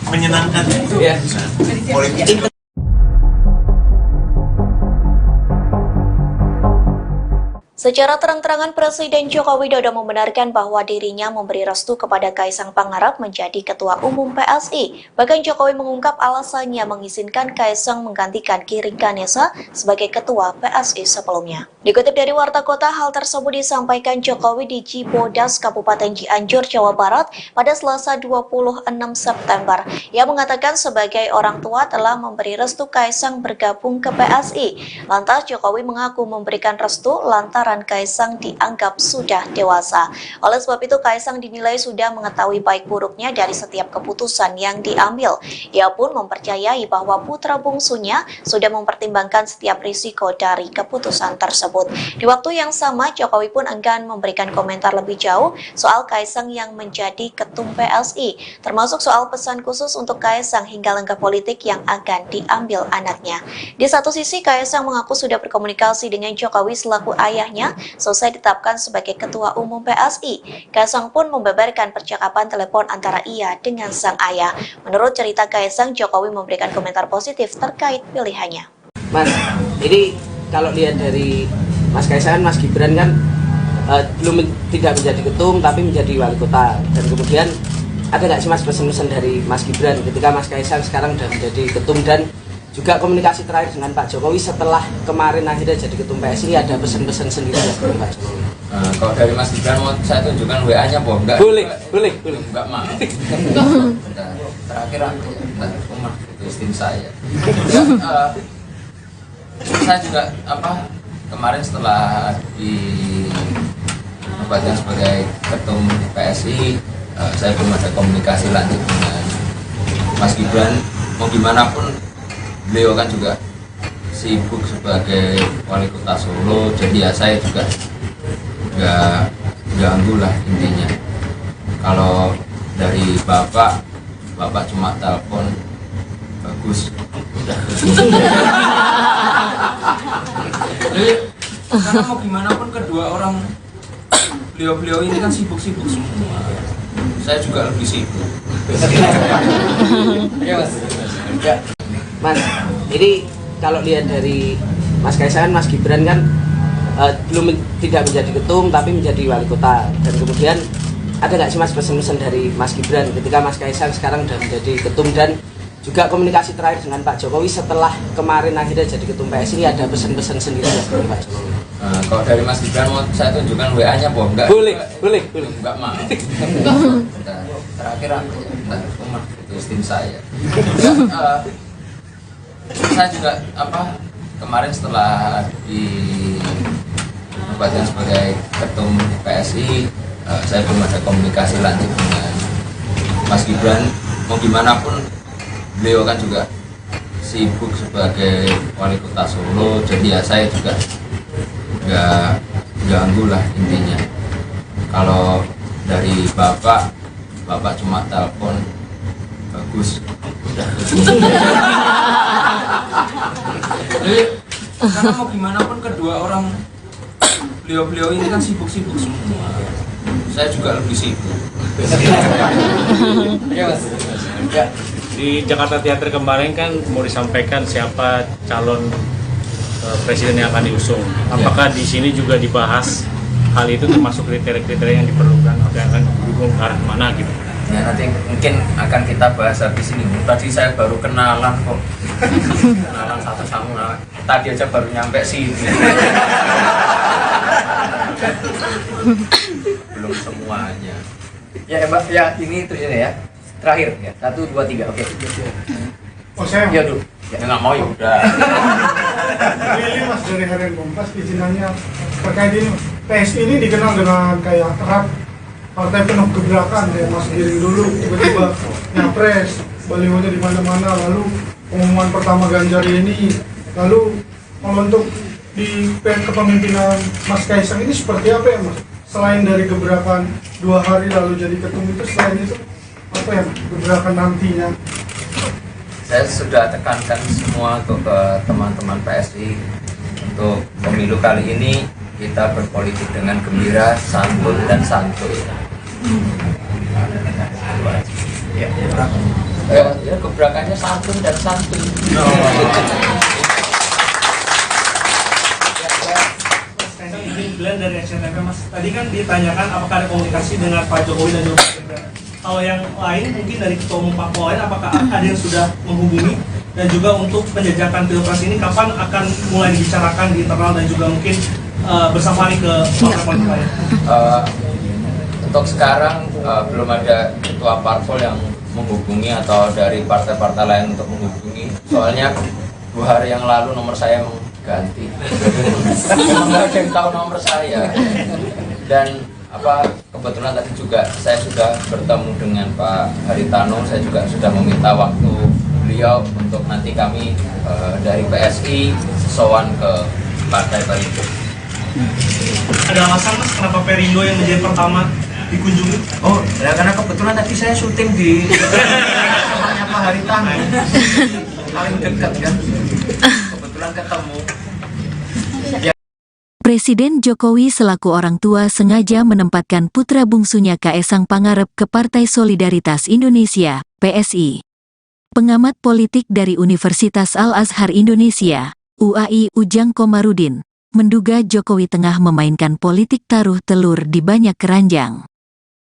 Menyenangkan Ya. politik. Secara terang-terangan Presiden Joko Widodo membenarkan bahwa dirinya memberi restu kepada Kaesang Pangarep menjadi Ketua Umum PSI. Bahkan Jokowi mengungkap alasannya mengizinkan Kaesang menggantikan Giring Ganesa sebagai Ketua PSI sebelumnya. Dikutip dari Warta Kota, hal tersebut disampaikan Jokowi di Cibodas, Kabupaten Cianjur, Jawa Barat pada Selasa 26 September. Ia mengatakan sebagai orang tua telah memberi restu Kaesang bergabung ke PSI. Lantas Jokowi mengaku memberikan restu lantaran Kaesang dianggap sudah dewasa. Oleh sebab itu Kaesang dinilai sudah mengetahui baik buruknya dari setiap keputusan yang diambil. Ia pun mempercayai bahwa putra bungsunya sudah mempertimbangkan setiap risiko dari keputusan tersebut. Di waktu yang sama, Jokowi pun enggan memberikan komentar lebih jauh soal Kaesang yang menjadi ketum PSI, termasuk soal pesan khusus untuk Kaesang hingga langkah politik yang akan diambil anaknya. Di satu sisi, Kaesang mengaku sudah berkomunikasi dengan Jokowi selaku ayahnya selesai ditetapkan sebagai Ketua Umum PSI. Kaesang pun membeberkan percakapan telepon antara ia dengan sang ayah. Menurut cerita Kaesang, Jokowi memberikan komentar positif terkait pilihannya. Mas, ini kalau lihat dari Mas Kaesang, Mas Gibran kan tidak menjadi ketum tapi menjadi wali kota. Dan kemudian ada nggak sih Mas pesan-pesan dari Mas Gibran ketika Mas Kaesang sekarang sudah menjadi ketum, dan juga komunikasi terakhir dengan Pak Jokowi setelah kemarin akhirnya jadi ketum PSI, ada pesan-pesan sendiri dari Pak Jokowi? Kalau dari Mas Gibran mau saya tunjukkan WA-nya Boh, enggak? Boleh. Enggak mau. Terakhir aku rumah itu istri saya. Saya juga kemarin setelah dinobatkan sebagai ketum PSI, saya belum ada komunikasi lanjut dengan Mas Gibran. Mau gimana pun beliau kan juga sibuk sebagai wali kota Solo, jadi ya saya juga nggak ganggu lah intinya. Kalau dari bapak cuma telepon bagus. Jadi karena mau gimana pun kedua orang beliau ini kan sibuk-sibuk semua. Saya juga lebih sibuk. Ya, Mas. Mas, ini kalau lihat dari Mas Kaesang, Mas Gibran kan tidak menjadi ketum tapi menjadi wali kota. Dan kemudian ada nggak sih Mas pesan-pesan dari Mas Gibran ketika Mas Kaesang sekarang sudah menjadi ketum, dan juga komunikasi terakhir dengan Pak Jokowi setelah kemarin akhirnya jadi ketum PSI, ada pesan-pesan sendiri dari Pak Jokowi? Kalau dari Mas Gibran mau saya tunjukkan WA-nya, Bom. Enggak? Boleh. Enggak mau. Terakhir rumah itu tim saya. Saya juga kemarin setelah dinobatkan sebagai ketum PSI, saya belum ada komunikasi lanjut dengan Mas Gibran. Mau gimana pun beliau kan juga sibuk sebagai wali kota Solo, jadi ya saya juga nggak ganggu lah intinya. Kalau dari bapak cuma telepon bagus udah. Jadi karena mau gimana pun kedua orang beliau ini kan sibuk-sibuk semua, saya juga lebih sibuk. Ya Mas. Ya. Di Jakarta Theater kemarin kan mau disampaikan siapa calon presiden yang akan diusung. Apakah di sini juga dibahas hal itu, termasuk kriteria-kriteria yang diperlukan atau yang akan didukung ke arah mana gitu? Ya nanti mungkin akan kita bahas habis ini. Tadi saya baru kenalan kok. Kenalan satu sama tadi aja baru nyampe sini. Belum semuanya. Ya Mbak, ya ini terus ya. Terakhir ya. 1 2 3. Oke. Oh saya. Ya dulu. Ya nggak mau ya udah. Ini Mas dari Harian Kompas izinannya terkait ini. PSI ini dikenal dengan kayak erat partai penuh gebrakan ya, Mas Giring dulu tiba-tiba nyapres, balihonya di mana-mana, lalu pengumuman pertama Ganjar ini, lalu kalau untuk di kepemimpinan Mas Kaisang ini seperti apa ya Mas? Selain dari gebrakan 2 hari lalu jadi ketum itu, selain itu apa ya gebrakan nantinya? Saya sudah tekankan semua ke teman-teman PSI untuk pemilu kali ini kita berpolitik dengan gembira, santun dan santuy. Ya gebrakannya santun dan santuy. Glenn dari SCTV Mas, tadi kan ditanyakan apakah ada komunikasi dengan Pak Jokowi dan Jokowi. Kalau yang lain mungkin dari ketua umum parpol lain, apakah ada yang sudah menghubungi, dan juga untuk penjajakan pilpres ini kapan akan mulai dibicarakan di internal dan juga mungkin bersama nih ke partai politik lain? Untuk sekarang belum ada ketua parpol yang menghubungi atau dari partai-partai lain untuk menghubungi. Soalnya 2 hari yang lalu nomor saya ganti. Memang nggak ada yang tahu nomor saya. Dan kebetulan tadi juga saya sudah bertemu dengan Pak Haritano. Saya juga sudah meminta waktu beliau untuk nanti kami dari PSI sowan ke Partai Perindo. Ada alasan Mas kenapa Perindo yang menjadi pertama dikunjungi? Oh, ya karena kebetulan tadi saya syuting di rumahnya Pak Haritano. Paling dekat kan. Kebetulan ketemu. Presiden Jokowi selaku orang tua sengaja menempatkan putra bungsunya Kaesang Pangarep ke Partai Solidaritas Indonesia, PSI. Pengamat politik dari Universitas Al-Azhar Indonesia, UAI Ujang Komarudin, menduga Jokowi tengah memainkan politik taruh telur di banyak keranjang.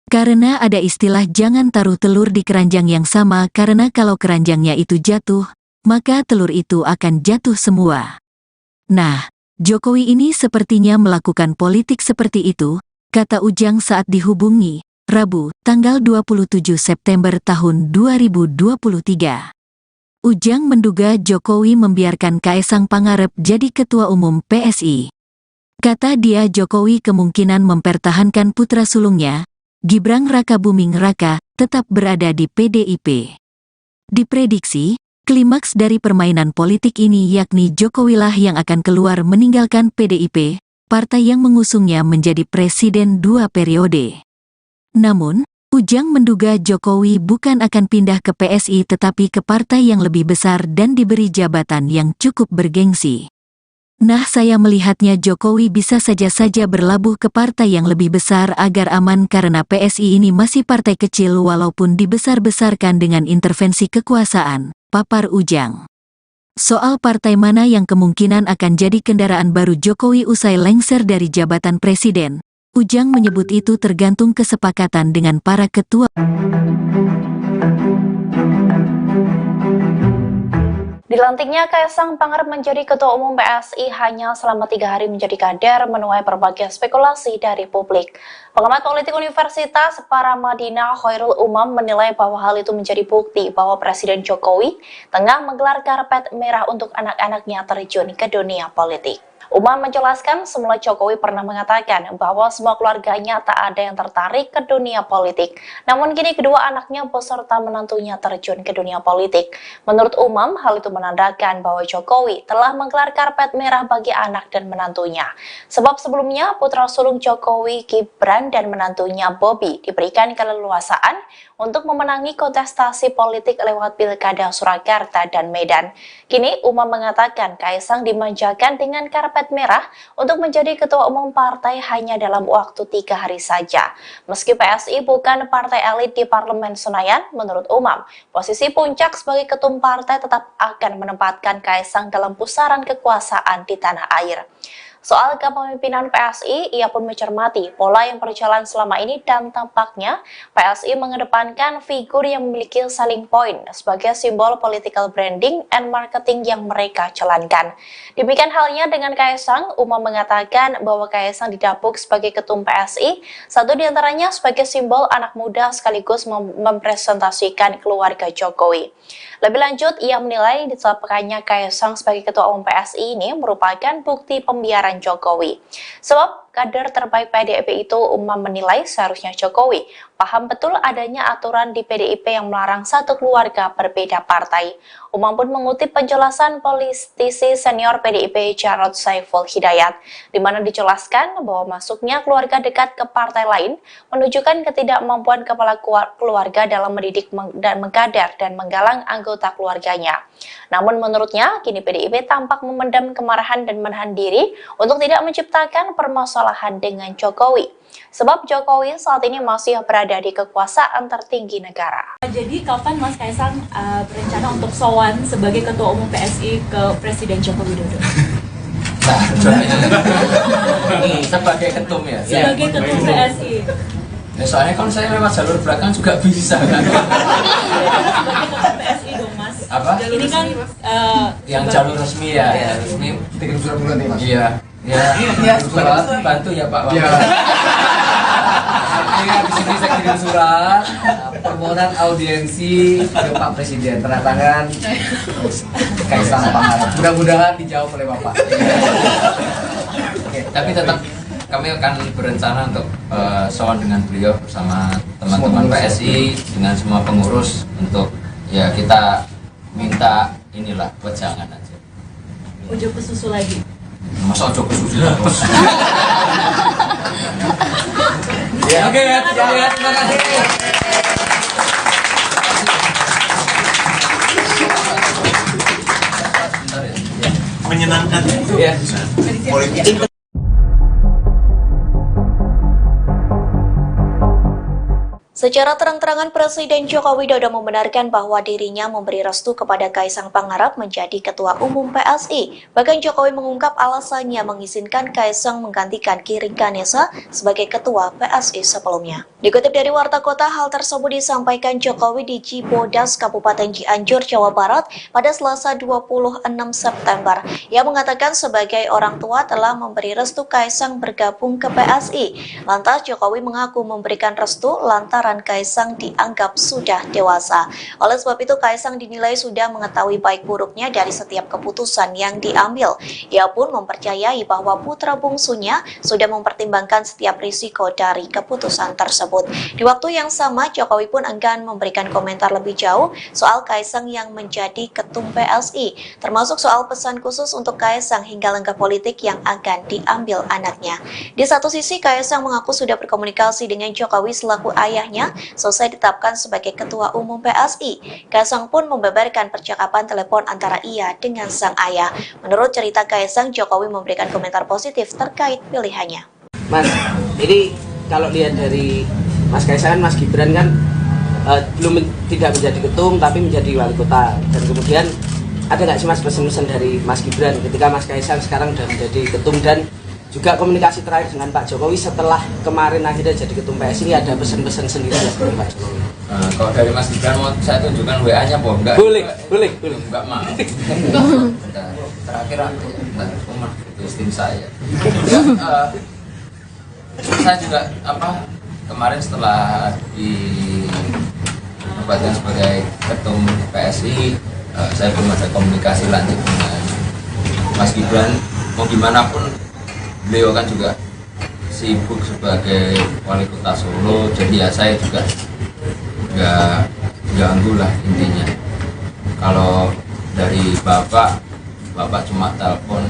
Karena ada istilah jangan taruh telur di keranjang yang sama, karena kalau keranjangnya itu jatuh, maka telur itu akan jatuh semua. Nah, Jokowi ini sepertinya melakukan politik seperti itu, kata Ujang saat dihubungi, Rabu, tanggal 27 September tahun 2023. Ujang menduga Jokowi membiarkan Kaesang Pangarep jadi ketua umum PSI. Kata dia Jokowi kemungkinan mempertahankan putra sulungnya, Gibran Rakabuming Raka, tetap berada di PDIP. Diprediksi, klimaks dari permainan politik ini yakni Jokowilah yang akan keluar meninggalkan PDIP, partai yang mengusungnya menjadi presiden 2 periode. Namun, Ujang menduga Jokowi bukan akan pindah ke PSI tetapi ke partai yang lebih besar dan diberi jabatan yang cukup bergengsi. Nah, saya melihatnya Jokowi bisa saja berlabuh ke partai yang lebih besar agar aman karena PSI ini masih partai kecil walaupun dibesar-besarkan dengan intervensi kekuasaan, papar Ujang. Soal partai mana yang kemungkinan akan jadi kendaraan baru Jokowi usai lengser dari jabatan presiden, Ujang menyebut itu tergantung kesepakatan dengan para ketua. Dilantiknya Kaisang Pangarep menjadi Ketua Umum PSI hanya selama 3 hari menjadi kader menuai berbagai spekulasi dari publik. Pengamat politik Universitas Paramadina Khairul Umam menilai bahwa hal itu menjadi bukti bahwa Presiden Jokowi tengah menggelar karpet merah untuk anak-anaknya terjun ke dunia politik. Umam menjelaskan semula Jokowi pernah mengatakan bahwa semua keluarganya tak ada yang tertarik ke dunia politik. Namun kini kedua anaknya beserta menantunya terjun ke dunia politik. Menurut Umam, hal itu menandakan bahwa Jokowi telah menggelar karpet merah bagi anak dan menantunya. Sebab sebelumnya putra sulung Jokowi, Gibran dan menantunya Bobi diberikan keleluasaan untuk memenangi kontestasi politik lewat Pilkada Surakarta dan Medan. Kini Umam mengatakan Kaisang dimanjakan dengan karpet merah untuk menjadi ketua umum partai hanya dalam waktu 3 hari saja. Meski PSI bukan partai elit di Parlemen Senayan, menurut Umam, posisi puncak sebagai ketum partai tetap akan menempatkan Kaisang dalam pusaran kekuasaan di tanah air. Soal kepemimpinan PSI, ia pun mencermati pola yang berjalan selama ini dan tampaknya PSI mengedepankan figur yang memiliki selling point sebagai simbol political branding and marketing yang mereka jalankan. Demikian halnya dengan Kaisang, Umam mengatakan bahwa Kaisang didapuk sebagai ketum PSI, satu diantaranya sebagai simbol anak muda sekaligus mempresentasikan keluarga Jokowi. Lebih lanjut, ia menilai ditetapkannya Kaisang sebagai ketua umum PSI ini merupakan bukti pembiaran Jokowi. Sebab kader terbaik PDIP itu, Umam menilai seharusnya Jokowi paham betul adanya aturan di PDIP yang melarang satu keluarga berbeda partai. Umam pun mengutip penjelasan politisi senior PDIP Jarod Saiful Hidayat, di mana dijelaskan bahwa masuknya keluarga dekat ke partai lain menunjukkan ketidakmampuan kepala keluarga dalam mendidik dan mengkader dan menggalang anggota keluarganya. Namun menurutnya, kini PDIP tampak memendam kemarahan dan menahan diri untuk tidak menciptakan permasalahan dengan Jokowi. Sebab Jokowi saat ini masih berada di kekuasaan tertinggi negara. Jadi kapan Mas Kaisang berencana untuk sowan sebagai Ketua Umum PSI ke Presiden Joko Widodo? Nah, sebagai ketum ya? Sebagai Ketum PSI. Ya, soalnya kan saya lewat jalur belakang juga bisa kan? Sebagai Ketum PSI dong Mas. Apa? Ini kan yang jalur resmi ya? Ya, resmi. Kirim surat bulan nih Mas? Iya. Ya, bantu ya Pak. Iya. Di sini saya kirim surat permohonan audiensi ke Pak Presiden, tanda tangan Kaisang Pangarep. Mudah-mudahan dijawab oleh Bapak. Oke, tapi tetap kami akan berencana untuk sowan dengan beliau bersama teman-teman PSI dengan semua pengurus untuk ya kita minta inilah wejangan aja. Ojo ke susu lagi. Masa ojo ke susu terus. Ya, oke ya, terima kasih. Menyenangkan Ya. politik. Secara terang-terangan Presiden Joko Widodo membenarkan bahwa dirinya memberi restu kepada Kaisang Pangarep menjadi Ketua Umum PSI. Bahkan Jokowi mengungkap alasannya mengizinkan Kaisang menggantikan Giring Ganesa sebagai Ketua PSI sebelumnya. Dikutip dari Warta Kota, hal tersebut disampaikan Jokowi di Cibodas, Kabupaten Cianjur, Jawa Barat pada Selasa 26 September. Ia mengatakan sebagai orang tua telah memberi restu Kaisang bergabung ke PSI. Lantas Jokowi mengaku memberikan restu lantaran Kaisang dianggap sudah dewasa. Oleh sebab itu Kaisang dinilai sudah mengetahui baik buruknya dari setiap keputusan yang diambil. Ia pun mempercayai bahwa putra bungsunya sudah mempertimbangkan setiap risiko dari keputusan tersebut. Di waktu yang sama, Jokowi pun enggan memberikan komentar lebih jauh soal Kaisang yang menjadi ketum PSI, termasuk soal pesan khusus untuk Kaisang hingga langkah politik yang akan diambil anaknya. Di satu sisi, Kaisang mengaku sudah berkomunikasi dengan Jokowi selaku ayahnya selesai ditetapkan sebagai Ketua Umum PSI. Kaisang pun membeberkan percakapan telepon antara ia dengan sang ayah. Menurut cerita Kaisang, Jokowi memberikan komentar positif terkait pilihannya. Mas, ini kalau lihat dari Mas Kaisang, Mas Gibran kan tidak menjadi ketum tapi menjadi wali kota. Dan kemudian ada nggak sih Mas pesan-pesan dari Mas Gibran ketika Mas Kaisang sekarang sudah menjadi ketum dan juga komunikasi terakhir dengan Pak Jokowi setelah kemarin akhirnya jadi ketum PSI, ada pesan-pesan sendiri dari Pak Jokowi? Kalau dari Mas Gibran mau saya tunjukkan WA-nya, Boh. Enggak? Boleh. Enggak mau. Terakhir aku, rumah itu tim saya. Saya juga kemarin setelah dinobatkan sebagai ketum PSI, saya belum ada komunikasi lanjut dengan Mas Gibran. Mau gimana pun beliau kan juga sibuk sebagai wali kota Solo, jadi ya saya juga nggak ganggu lah intinya. Kalau dari bapak cuma telepon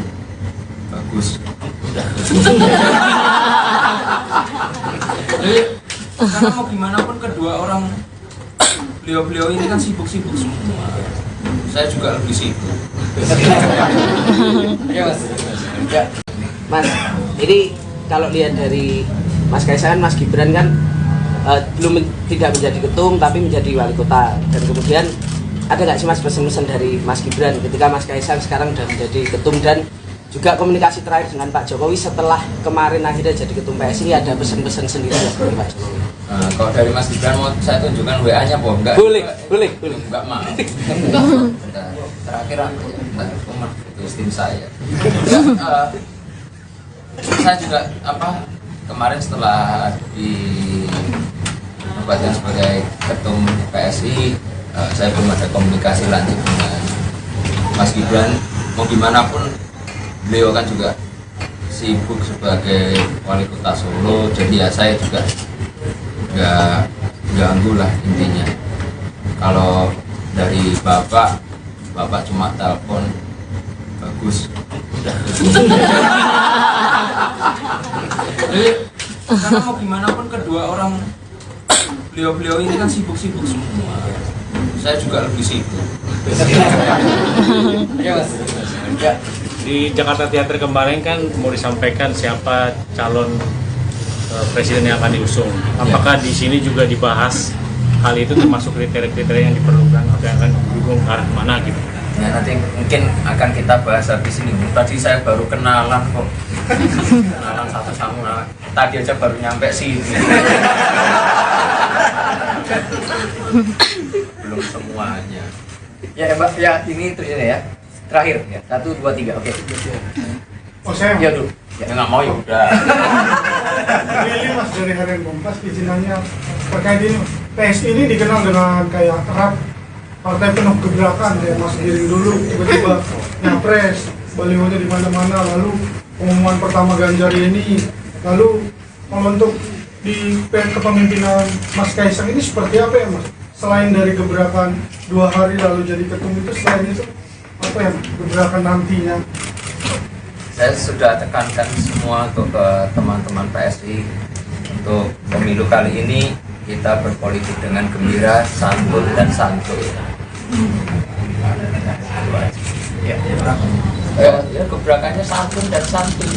bagus, udah. Jadi karena mau gimana pun kedua orang beliau ini kan sibuk semua. Saya juga lebih sibuk. Mas, ini kalau lihat dari Mas Kaisang, Mas Gibran kan tidak menjadi ketum tapi menjadi wali kota, dan kemudian ada nggak sih Mas pesan-pesan dari Mas Gibran ketika Mas Kaisang sekarang sudah menjadi ketum, dan juga komunikasi terakhir dengan Pak Jokowi setelah kemarin akhirnya jadi ketum PSI, ada pesan-pesan sendiri dari Pak Jokowi? Kalau dari Mas Gibran mau saya tunjukkan WA-nya, Boh. Enggak? Boleh. Enggak mau. Terakhir aku, rumah itu tim saya. Saya juga kemarin setelah dinobatkan sebagai ketum PSI, saya belum ada komunikasi lanjut dengan Mas Gibran. Mau gimana pun beliau kan juga sibuk sebagai wali kota Solo, jadi ya saya juga nggak ganggu lah intinya. Kalau dari bapak cuma telepon bagus, udah. Jadi karena mau gimana pun kedua orang beliau ini kan sibuk semua. Saya juga lebih sibuk. Di Jakarta Theater kemarin kan mau disampaikan siapa calon presiden yang akan diusung. Apakah di sini juga dibahas hal itu, termasuk kriteria yang diperlukan atau yang akan didukung ke arah mana gitu? Ya nanti mungkin akan kita bahas habis ini. Tadi saya baru kenalan kok. Kenalan satu sama. Tadi aja baru nyampe sini. Belum semuanya. Ya Mbak, ya ini ya. Terakhir ya. 1, 2, 3. Oke. Oh saya Ya dulu. Ya nggak mau ya udah. Ini Mas dari Harian Kompas, izinannya terkait ini. PSI ini dikenal dengan kayak erat partai penuh gebrakan, kayak Mas Giring dulu tiba-tiba nyapres, balihonya di mana-mana, lalu pengumuman pertama Ganjar ini, lalu kalau untuk di kepemimpinan Mas Kaisang ini seperti apa ya Mas? Selain dari gebrakan 2 hari lalu jadi ketum itu, selain itu apa ya gebrakan nantinya? Saya sudah tekankan semua untuk ke teman-teman PSI untuk pemilu kali ini kita berpolitik dengan gembira, santun dan santuy. Ya gebrakannya santun dan santuy.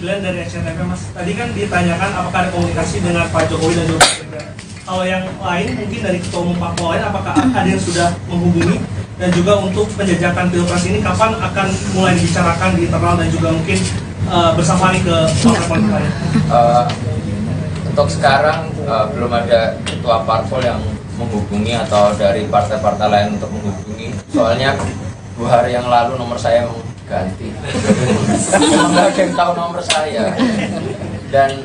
Glenn dari SCTV Mas, tadi kan ditanyakan apakah ada komunikasi dengan Pak Jokowi dan juga Pak Gibran. Kalau yang lain mungkin dari ketua umum parpol lain, apakah ada yang sudah menghubungi, dan juga untuk penjajakan pilpres ini kapan akan mulai dibicarakan di internal dan juga mungkin bersafari ke partai politik lain? Untuk sekarang belum ada ketua parpol yang menghubungi atau dari partai-partai lain untuk menghubungi. Soalnya 2 hari yang lalu nomor saya ganti. Nggak ada yang tahu nomor saya. Dan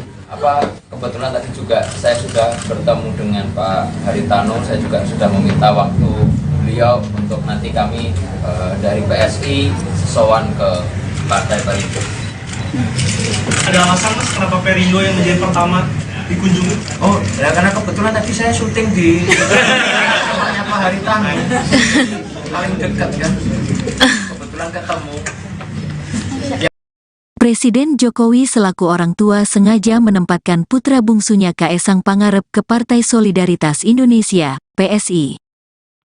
kebetulan tadi juga saya sudah bertemu dengan Pak Haritano. Saya juga sudah meminta waktu beliau untuk nanti kami dari PSI sowan ke Partai Perindo. Ada alasan Mas kenapa Perindo yang menjadi pertama dikunjungi? Oh, ya karena kebetulan tadi saya syuting di rumahnya Pak Haritano. Paling dekat kan. Kebetulan ketemu. Presiden Jokowi selaku orang tua sengaja menempatkan putra bungsunya Kaesang Pangarep ke Partai Solidaritas Indonesia, PSI.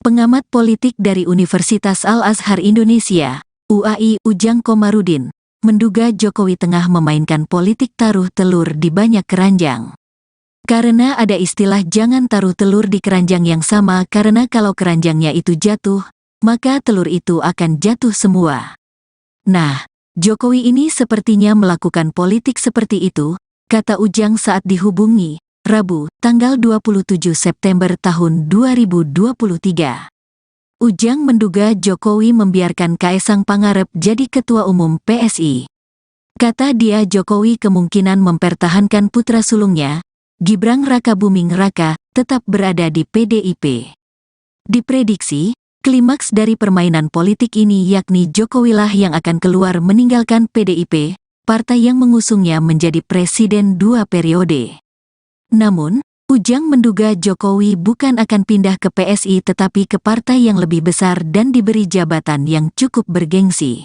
Pengamat politik dari Universitas Al-Azhar Indonesia, UAI Ujang Komarudin, menduga Jokowi tengah memainkan politik taruh telur di banyak keranjang. Karena ada istilah jangan taruh telur di keranjang yang sama, karena kalau keranjangnya itu jatuh, maka telur itu akan jatuh semua. Nah, Jokowi ini sepertinya melakukan politik seperti itu, kata Ujang saat dihubungi, Rabu, tanggal 27 September tahun 2023. Ujang menduga Jokowi membiarkan Kaesang Pangarep jadi ketua umum PSI. Kata dia Jokowi kemungkinan mempertahankan putra sulungnya, Gibran Rakabuming Raka, tetap berada di PDIP. Diprediksi, klimaks dari permainan politik ini yakni Jokowilah yang akan keluar meninggalkan PDIP, partai yang mengusungnya menjadi presiden 2 periode. Namun, Ujang menduga Jokowi bukan akan pindah ke PSI tetapi ke partai yang lebih besar dan diberi jabatan yang cukup bergengsi.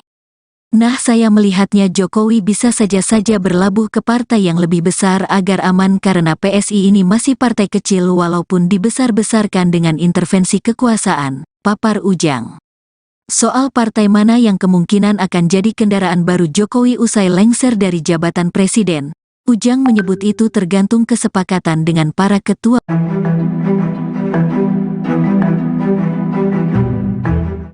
Nah, saya melihatnya Jokowi bisa saja berlabuh ke partai yang lebih besar agar aman karena PSI ini masih partai kecil walaupun dibesar-besarkan dengan intervensi kekuasaan, papar Ujang. Soal partai mana yang kemungkinan akan jadi kendaraan baru Jokowi usai lengser dari jabatan presiden, Ujang menyebut itu tergantung kesepakatan dengan para ketua.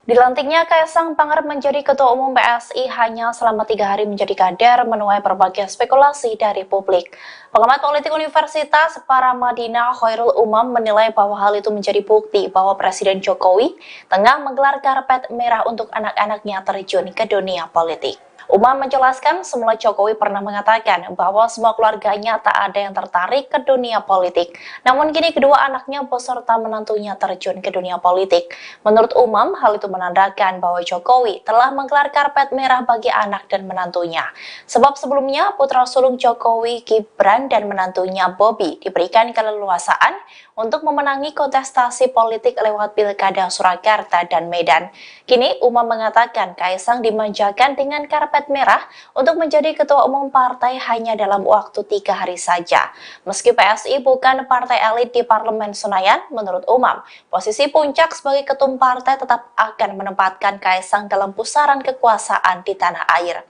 Dilantiknya Kaesang Pangarep menjadi Ketua Umum PSI hanya selama 3 hari menjadi kader menuai berbagai spekulasi dari publik. Pengamat politik Universitas Paramadina Khairul Umam menilai bahwa hal itu menjadi bukti bahwa Presiden Jokowi tengah menggelar karpet merah untuk anak-anaknya terjun ke dunia politik. Umam menjelaskan semula Jokowi pernah mengatakan bahwa semua keluarganya tak ada yang tertarik ke dunia politik. Namun kini kedua anaknya beserta menantunya terjun ke dunia politik. Menurut Umam, hal itu menandakan bahwa Jokowi telah menggelar karpet merah bagi anak dan menantunya. Sebab sebelumnya putra sulung Jokowi, Gibran dan menantunya Bobi diberikan keleluasaan untuk memenangi kontestasi politik lewat Pilkada Surakarta dan Medan. Kini Umam mengatakan Kaesang dimanjakan dengan karpet merah untuk menjadi ketua umum partai hanya dalam waktu 3 hari saja. Meski PSI bukan partai elit di Parlemen Senayan, menurut Umam, posisi puncak sebagai ketum partai tetap akan menempatkan Kaesang dalam pusaran kekuasaan di tanah air.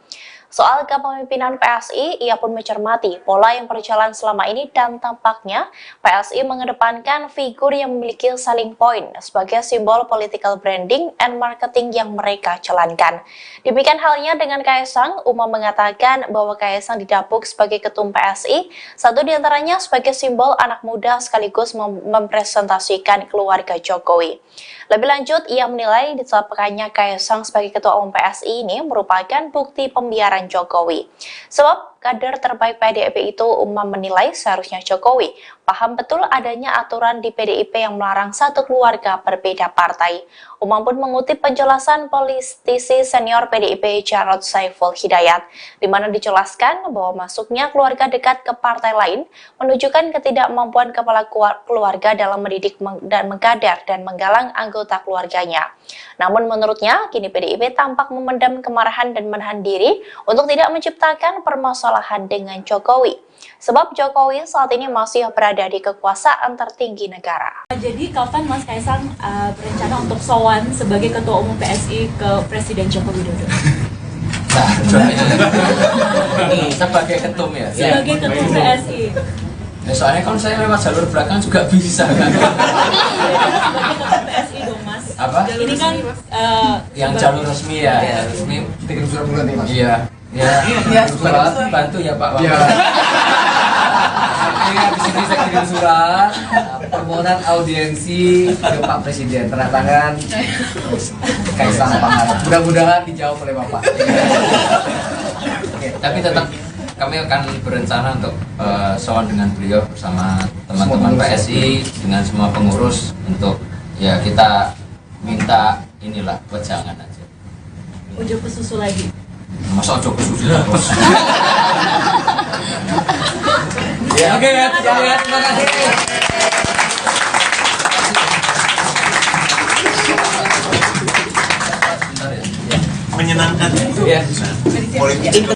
Soal kepemimpinan PSI, ia pun mencermati pola yang berjalan selama ini dan tampaknya PSI mengedepankan figur yang memiliki selling point sebagai simbol political branding and marketing yang mereka jalankan. Demikian halnya dengan Kaesang, Umam mengatakan bahwa Kaesang didapuk sebagai ketum PSI, satu diantaranya sebagai simbol anak muda sekaligus mempresentasikan keluarga Jokowi. Lebih lanjut, ia menilai ditetapkannya Kaesang sebagai ketua umum PSI ini merupakan bukti pembiaran Jokowi. Sebab kader terbaik PDIP itu, Umam menilai seharusnya Jokowi paham betul adanya aturan di PDIP yang melarang satu keluarga berbeda partai. Umam pun mengutip penjelasan politisi senior PDIP Jarod Saiful Hidayat, di mana dijelaskan bahwa masuknya keluarga dekat ke partai lain menunjukkan ketidakmampuan kepala keluarga dalam mendidik dan mengkader dan menggalang anggota keluarganya. Namun menurutnya, kini PDIP tampak memendam kemarahan dan menahan diri untuk tidak menciptakan permasalahan dengan Jokowi. Sebab Jokowi saat ini masih berada di kekuasaan tertinggi negara. Jadi kapan Mas Kaesang berencana untuk sowan sebagai Ketua Umum PSI ke Presiden Joko Widodo? Ini sebagai ketum ya? Sebagai Ketum PSI. Ya, soalnya kalau saya lewat jalur belakang juga bisa kan? Sebagai Ketum PSI dong Mas. Apa? Ini kan yang jalur resmi ya, ya resmi kirim surat bulan nih Mas. Iya. Ya, surat bantu ya Pak. Iya. Di sini saya kirim surat permohonan audiensi ke Pak Presiden, tanda tangan Kaesang Pangarep. Mudah-mudahan dijawab oleh Bapak. Oke, tapi tetap kami akan berencana untuk sowan dengan beliau bersama teman-teman PSI dengan semua pengurus untuk ya kita minta inilah wejangan aja. Ujuk ke susu lagi. Masa ojo kesusu terus. Ya, oke ya, terima kasih. Menyenangkan Ya. politik.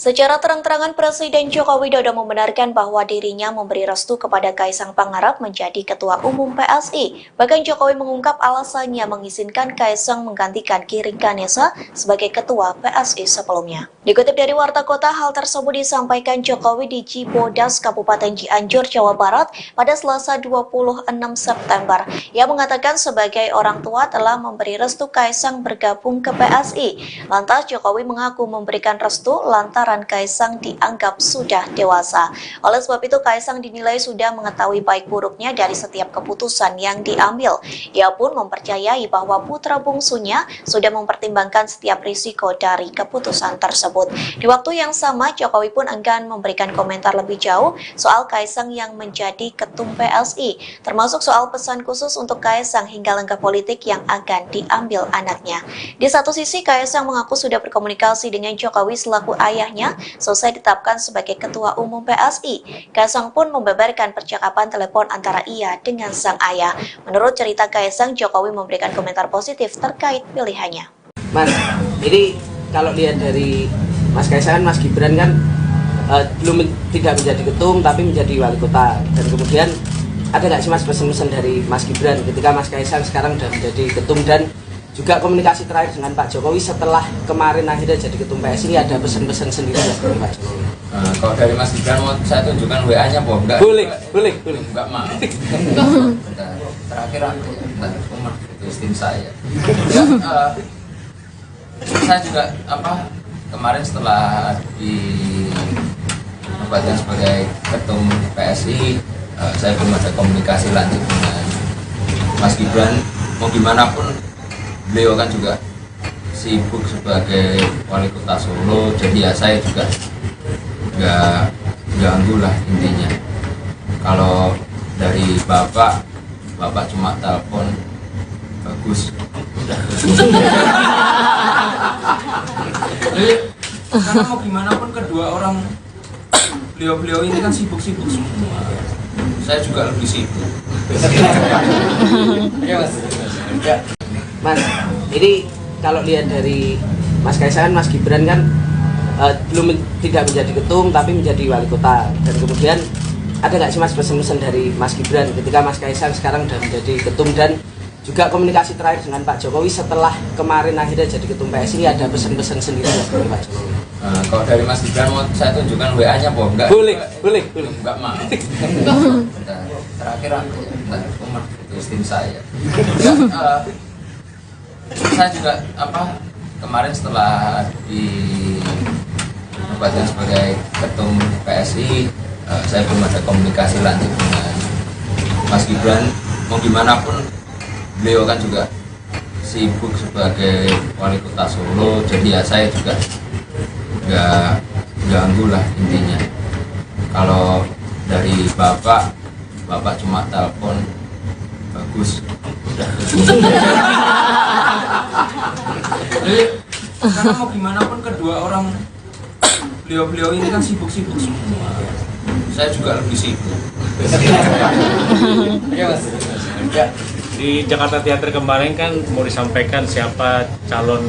Secara terang-terangan Presiden Joko Widodo membenarkan bahwa dirinya memberi restu kepada Kaisang Pangarep menjadi Ketua Umum PSI. Bahkan Jokowi mengungkap alasannya mengizinkan Kaisang menggantikan Giring Ganesa sebagai Ketua PSI sebelumnya. Dikutip dari Warta Kota, hal tersebut disampaikan Jokowi di Cibodas, Kabupaten Cianjur, Jawa Barat pada Selasa 26 September. Ia mengatakan sebagai orang tua telah memberi restu Kaisang bergabung ke PSI. Lantas Jokowi mengaku memberikan restu lantaran Kaisang dianggap sudah dewasa. Oleh sebab itu Kaisang dinilai sudah mengetahui baik buruknya dari setiap keputusan yang diambil. Ia pun mempercayai bahwa putra bungsunya sudah mempertimbangkan setiap risiko dari keputusan tersebut. Di waktu yang sama, Jokowi pun enggan memberikan komentar lebih jauh soal Kaisang yang menjadi ketum PSI, termasuk soal pesan khusus untuk Kaisang hingga langkah politik yang akan diambil anaknya. Di satu sisi, Kaisang mengaku sudah berkomunikasi dengan Jokowi selaku ayahnya selesai ditetapkan sebagai Ketua Umum PSI. Kaisang pun membeberkan percakapan telepon antara ia dengan sang ayah. Menurut cerita Kaisang, Jokowi memberikan komentar positif terkait pilihannya. Mas, ini kalau lihat dari Mas Kaisang, Mas Gibran kan tidak menjadi ketum tapi menjadi wali kota. Dan kemudian ada nggak sih Mas pesan-pesan dari Mas Gibran ketika Mas Kaisang sekarang sudah menjadi ketum, dan juga komunikasi terakhir dengan Pak Jokowi setelah kemarin akhirnya jadi ketum PSI, ini ada pesan-pesan sendiri dari Pak Jokowi? Kalau dari Mas Gibran mau saya tunjukkan WA-nya, Bob? Enggak. Boleh. Enggak mau. Terakhir aku rumah itu tim saya. Saya juga kemarin setelah dinobatkan sebagai ketum PSI, saya belum ada komunikasi lanjut dengan Mas Gibran. Mau gimana pun beliau kan juga sibuk sebagai wali kota Solo, jadi ya saya juga nggak ganggu lah intinya. Kalau dari bapak cuma telepon bagus. Jadi karena mau gimana pun kedua orang beliau ini kan sibuk-sibuk semua. Saya juga lebih sibuk. Ya Mas. Mas, ini kalau lihat dari Mas Kaisang, Mas Gibran kan tidak menjadi ketum tapi menjadi wali kota. Dan kemudian ada nggak sih Mas pesan-pesan dari Mas Gibran ketika Mas Kaisang sekarang sudah menjadi ketum, dan juga komunikasi terakhir dengan Pak Jokowi setelah kemarin akhirnya jadi ketum PSI, ini ada pesan-pesan sendiri dari Pak Jokowi? Kalau dari Mas Gibran mau saya tunjukkan WA-nya, Bob? Enggak. Boleh. Enggak mau. Terakhir aku rumah itu tim saya. Saya juga kemarin setelah dinobatkan sebagai ketum PSI, saya belum ada komunikasi lanjut dengan Mas Gibran. Mau gimana pun beliau kan juga sibuk sebagai wali kota Solo, jadi ya saya juga nggak ganggu lah intinya. Kalau dari bapak cuma telepon bagus. Jadi karena mau gimana pun kedua orang beliau ini kan sibuk-sibuk semua. Saya juga lebih sibuk. Ya Mas. Di Jakarta Theater kemarin kan mau disampaikan siapa calon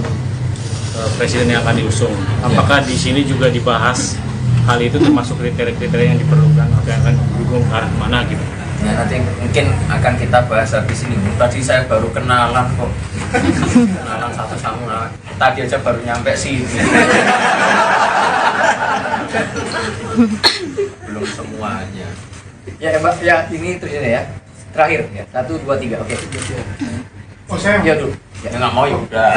presiden yang akan diusung. Apakah di sini juga dibahas hal itu, termasuk kriteria-kriteria yang diperlukan atau yang akan didukung ke arah mana gitu? Ya nanti mungkin akan kita bahas habis ini. Tadi saya baru kenalan kok. Kenalan satu sama. Tadi aja baru nyampe sini. Belum semuanya. Ya Mbak, ya ini terus ya. Terakhir ya. 1 2 3. Oke. Oh saya Ya dulu. Ya nggak mau ya udah.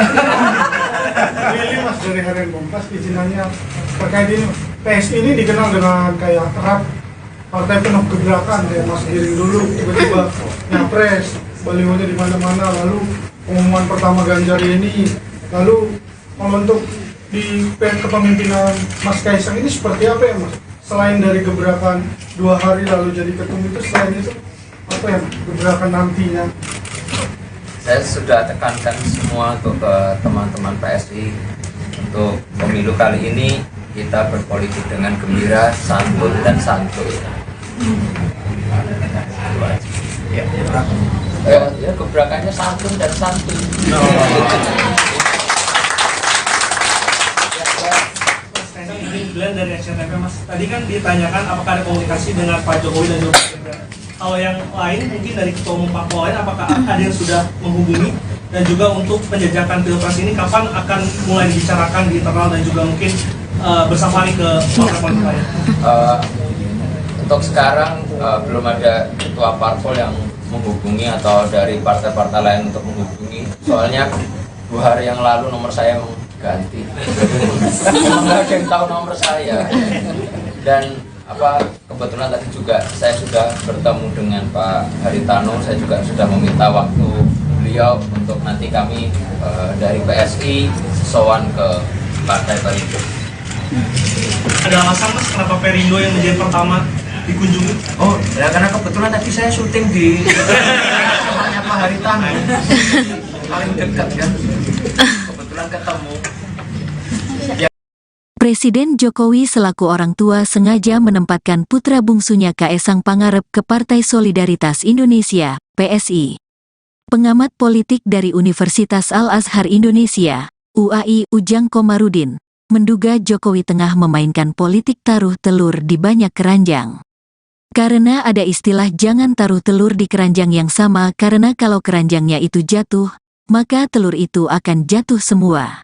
ini Mas dari Harian Kompas, izinannya terkait ini Mas. PSI ini dikenal dengan kayak erat partai penuh gebrakan ya Mas Giring dulu tiba-tiba nyapres, balihonya di mana-mana, lalu pengumuman pertama Ganjar ini, lalu kalau untuk di kepemimpinan Mas Kaisang ini seperti apa ya Mas? Selain dari gebrakan 2 hari lalu jadi ketum itu, selain itu apa ya gebrakan nantinya? Saya sudah tekankan semua untuk ke teman-teman PSI untuk pemilu kali ini kita berpolitik dengan gembira, santun dan santuy. Ya gebrakannya santun dan santuy. Kaisang ingin bilang Gibran dari SCTV, Mas. Tadi kan ditanyakan apakah ada komunikasi dengan Pak Jokowi dan juga Pak Gibran. Kalau yang lain mungkin dari ketua umum parpol lain, apakah ada yang sudah menghubungi, dan juga untuk penjajakan pilpres ini kapan akan mulai dibicarakan di internal dan juga mungkin bersama nih ke partai politik lain? Untuk sekarang belum ada ketua parpol yang menghubungi atau dari partai-partai lain untuk menghubungi. Soalnya 2 hari yang lalu nomor saya emang ganti. Nggak ada yang tahu nomor saya. Dan kebetulan tadi juga saya sudah bertemu dengan Pak Haritano. Saya juga sudah meminta waktu beliau untuk nanti kami dari PSI sowan ke Partai Perindo. Ada alasan, Mas, kenapa Perindo yang menjadi pertama dikunjungi? Oh, ya karena kebetulan tadi saya syuting di rumahnya Pak Haritano. Paling dekat kan. Kebetulan ketemu. Presiden Jokowi selaku orang tua sengaja menempatkan putra bungsunya Kaesang Pangarep ke Partai Solidaritas Indonesia, PSI. Pengamat politik dari Universitas Al-Azhar Indonesia, UAI Ujang Komarudin, menduga Jokowi tengah memainkan politik taruh telur di banyak keranjang. Karena ada istilah jangan taruh telur di keranjang yang sama karena kalau keranjangnya itu jatuh, maka telur itu akan jatuh semua.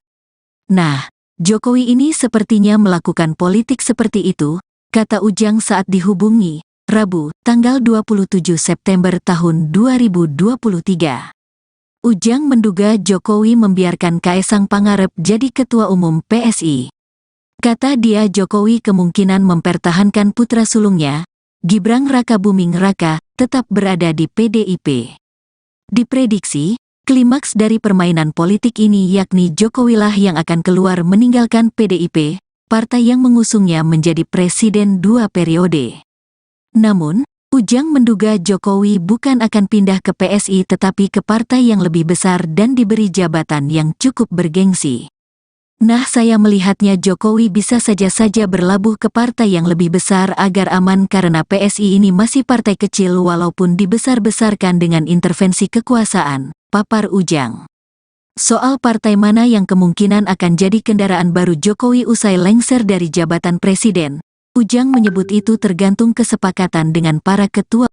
Nah, Jokowi ini sepertinya melakukan politik seperti itu, kata Ujang saat dihubungi, Rabu, tanggal 27 September tahun 2023. Ujang menduga Jokowi membiarkan Kaesang Pangarep jadi ketua umum PSI. Kata dia Jokowi kemungkinan mempertahankan putra sulungnya, Gibran Rakabuming Raka, tetap berada di PDIP. Diprediksi, klimaks dari permainan politik ini yakni Jokowilah yang akan keluar meninggalkan PDIP, partai yang mengusungnya menjadi presiden 2 periode. Namun, Ujang menduga Jokowi bukan akan pindah ke PSI tetapi ke partai yang lebih besar dan diberi jabatan yang cukup bergengsi. Nah, saya melihatnya Jokowi bisa saja berlabuh ke partai yang lebih besar agar aman karena PSI ini masih partai kecil walaupun dibesar-besarkan dengan intervensi kekuasaan, papar Ujang. Soal partai mana yang kemungkinan akan jadi kendaraan baru Jokowi usai lengser dari jabatan presiden, Ujang menyebut itu tergantung kesepakatan dengan para ketua.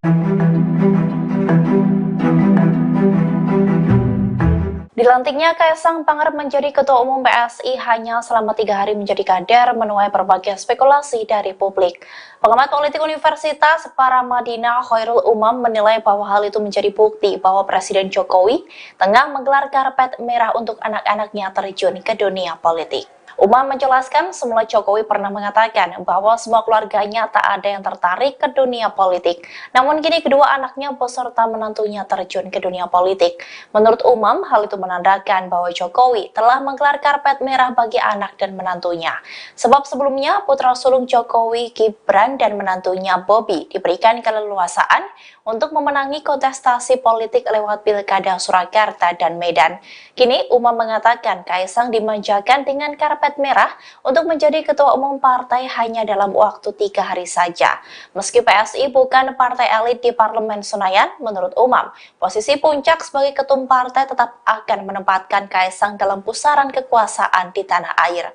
Dilantiknya Kaesang Pangarep menjadi Ketua Umum PSI hanya selama 3 hari menjadi kader menuai berbagai spekulasi dari publik. Pengamat politik Universitas Paramadina Khairul Umam menilai bahwa hal itu menjadi bukti bahwa Presiden Jokowi tengah menggelar karpet merah untuk anak-anaknya terjun ke dunia politik. Umam menjelaskan semula Jokowi pernah mengatakan bahwa semua keluarganya tak ada yang tertarik ke dunia politik. Namun kini kedua anaknya beserta menantunya terjun ke dunia politik. Menurut Umam, hal itu menandakan bahwa Jokowi telah menggelar karpet merah bagi anak dan menantunya. Sebab sebelumnya putra sulung Jokowi, Gibran dan menantunya Bobi diberikan keleluasaan untuk memenangi kontestasi politik lewat Pilkada Surakarta dan Medan. Kini Umam mengatakan Kaesang dimanjakan dengan karpet merah untuk menjadi ketua umum partai hanya dalam waktu 3 hari saja. Meski PSI bukan partai elit di Parlemen Senayan, menurut Umam, posisi puncak sebagai ketum partai tetap akan menempatkan Kaesang dalam pusaran kekuasaan di tanah air.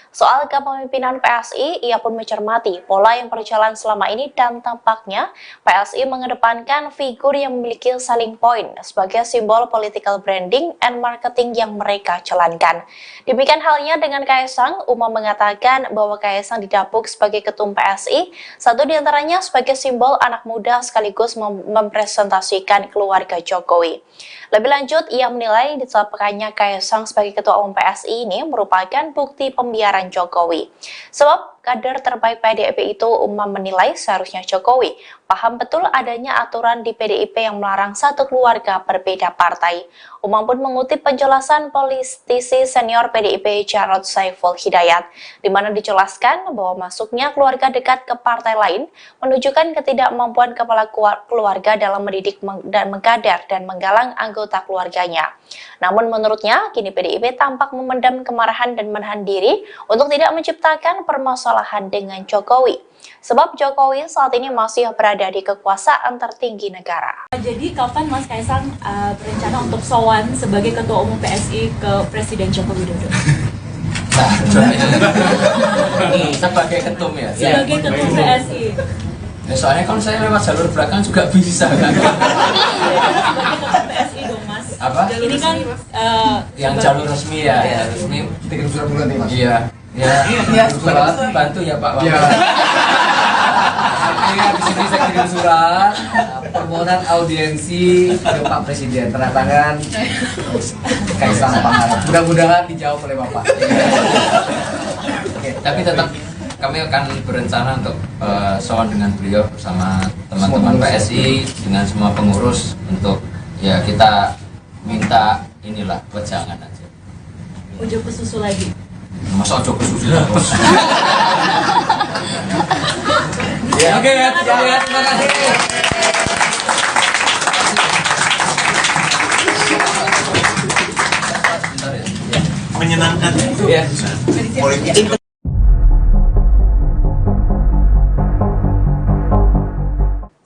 Soal kepemimpinan PSI, ia pun mencermati pola yang berjalan selama ini dan tampaknya PSI mengedepankan figur yang memiliki selling point sebagai simbol political branding and marketing yang mereka jalankan. Demikian halnya dengan Kaesang, Umam mengatakan bahwa Kaesang didapuk sebagai ketum PSI, satu diantaranya sebagai simbol anak muda sekaligus mempresentasikan keluarga Jokowi. Lebih lanjut, ia menilai ditetapkannya Kaesang sebagai ketua umum PSI ini merupakan bukti pembiaran Jokowi. Sebab kader terbaik PDIP itu, Umam menilai seharusnya Jokowi paham betul adanya aturan di PDIP yang melarang satu keluarga berbeda partai. Umam pun mengutip penjelasan politisi senior PDIP Jarod Saiful Hidayat, di mana dijelaskan bahwa masuknya keluarga dekat ke partai lain menunjukkan ketidakmampuan kepala keluarga dalam mendidik dan mengkader dan menggalang anggota keluarganya. Namun menurutnya, kini PDIP tampak memendam kemarahan dan menahan diri untuk tidak menciptakan permasalahan dengan Jokowi. Sebab Jokowi saat ini masih berada di kekuasaan tertinggi negara. Jadi kapan Mas Kaesang berencana untuk sowan sebagai Ketua Umum PSI ke Presiden Joko Widodo? bisa. Sebagai ketum ya. Sebagai ketum PSI. Ya, soalnya kalau saya lewat jalur belakang juga bisa kan. Sebagai ketum PSI dong Mas. Apa? Ini kan Yang jalur resmi ya, ya resmi. Kirim surat bulan nih Mas. Iya. Ya, surat bantu ya Pak. Iya. Iya, di sini saya kirim surat permohonan audiensi ke Pak Presiden, tanda tangan Kaisang Pangarep. Mudah-mudahan dijawab oleh Bapak. Oke, tapi tetap kami akan berencana untuk sowan dengan beliau bersama teman-teman PSI dengan semua pengurus untuk ya kita minta inilah wejangan aja. Ojo ke susu lagi. Masa ojo ke susu terus. Ya, oke ya, terima kasih. menyenangkan Ya. politik.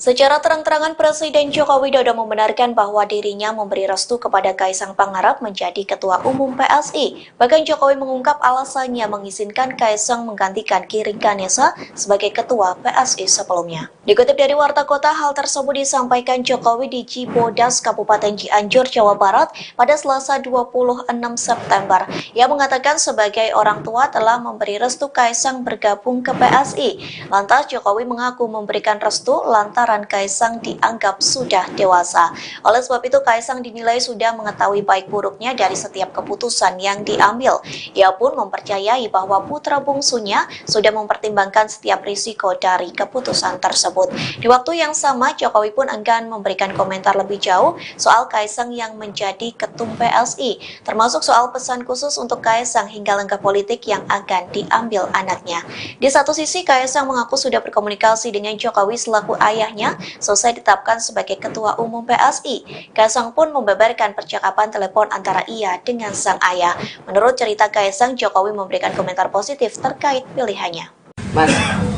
Secara terang-terangan Presiden Joko Widodo membenarkan bahwa dirinya memberi restu kepada Kaisang Pangarep menjadi Ketua Umum PSI. Bahkan Jokowi mengungkap alasannya mengizinkan Kaisang menggantikan Giring Ganesa sebagai Ketua PSI sebelumnya. Dikutip dari Warta Kota, hal tersebut disampaikan Jokowi di Cibodas, Kabupaten Cianjur, Jawa Barat pada Selasa 26 September. Ia mengatakan sebagai orang tua telah memberi restu Kaisang bergabung ke PSI. Lantas Jokowi mengaku memberikan restu lantaran Kaisang dianggap sudah dewasa. Oleh sebab itu Kaisang dinilai sudah mengetahui baik buruknya dari setiap keputusan yang diambil. Ia pun mempercayai bahwa putra bungsunya sudah mempertimbangkan setiap risiko dari keputusan tersebut. Di waktu yang sama, Jokowi pun enggan memberikan komentar lebih jauh soal Kaisang yang menjadi ketum PSI, termasuk soal pesan khusus untuk Kaisang hingga langkah politik yang akan diambil anaknya. Di satu sisi, Kaisang mengaku sudah berkomunikasi dengan Jokowi selaku ayahnya selesai ditetapkan sebagai Ketua Umum PSI. Kaisang pun membeberkan percakapan telepon antara ia dengan sang ayah. Menurut cerita Kaisang, Jokowi memberikan komentar positif terkait pilihannya. Mas,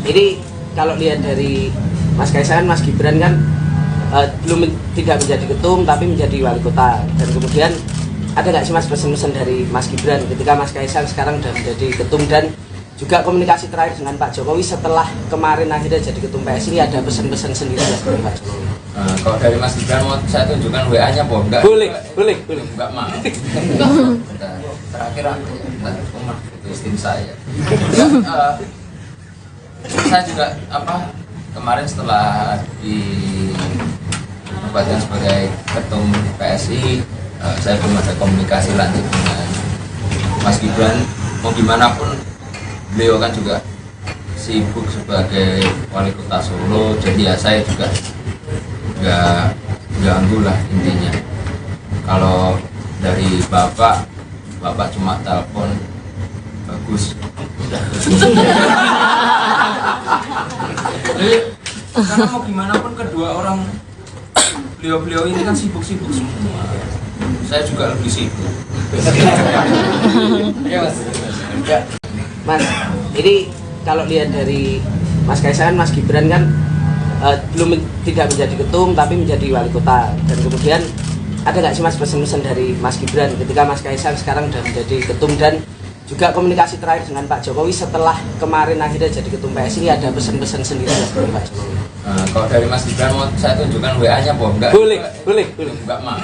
ini kalau lihat dari Mas Kaisang, Mas Gibran kan tidak menjadi ketum tapi menjadi wali kota. Dan kemudian ada nggak sih Mas pesan-pesan dari Mas Gibran ketika Mas Kaisang sekarang sudah menjadi ketum, dan juga komunikasi terakhir dengan Pak Jokowi setelah kemarin akhirnya jadi ketum PSI, ini ada pesan-pesan sendiri dari Pak Jokowi? Kalau dari Mas Gibran mau saya tunjukkan WA-nya apa enggak? Boleh. Enggak mau. Terakhir aku umat itu tim saya. Saya juga kemarin setelah dinobatkan sebagai ketum PSI, saya belum ada komunikasi lanjut dengan Mas Gibran. Mau gimana pun beliau kan juga sibuk sebagai wali kota Solo, jadi ya saya juga nggak ganggu lah intinya. Kalau dari bapak cuma telepon bagus. Jadi karena mau gimana pun kedua orang beliau ini kan sibuk-sibuk semua. Saya juga lebih sibuk. Mas, ini kalau lihat dari Mas Kaisang, Mas Gibran kan tidak menjadi ketum tapi menjadi wali kota. Dan kemudian ada nggak sih Mas pesan-pesan dari Mas Gibran ketika Mas Kaisang sekarang sudah menjadi ketum, dan juga komunikasi terakhir dengan Pak Jokowi setelah kemarin akhirnya jadi ketum PSI, ini ada pesan-pesan sendiri dari Pak Jokowi? Kalau dari Mas Gibran mau saya tunjukkan WA-nya apa enggak? Boleh. Enggak mau.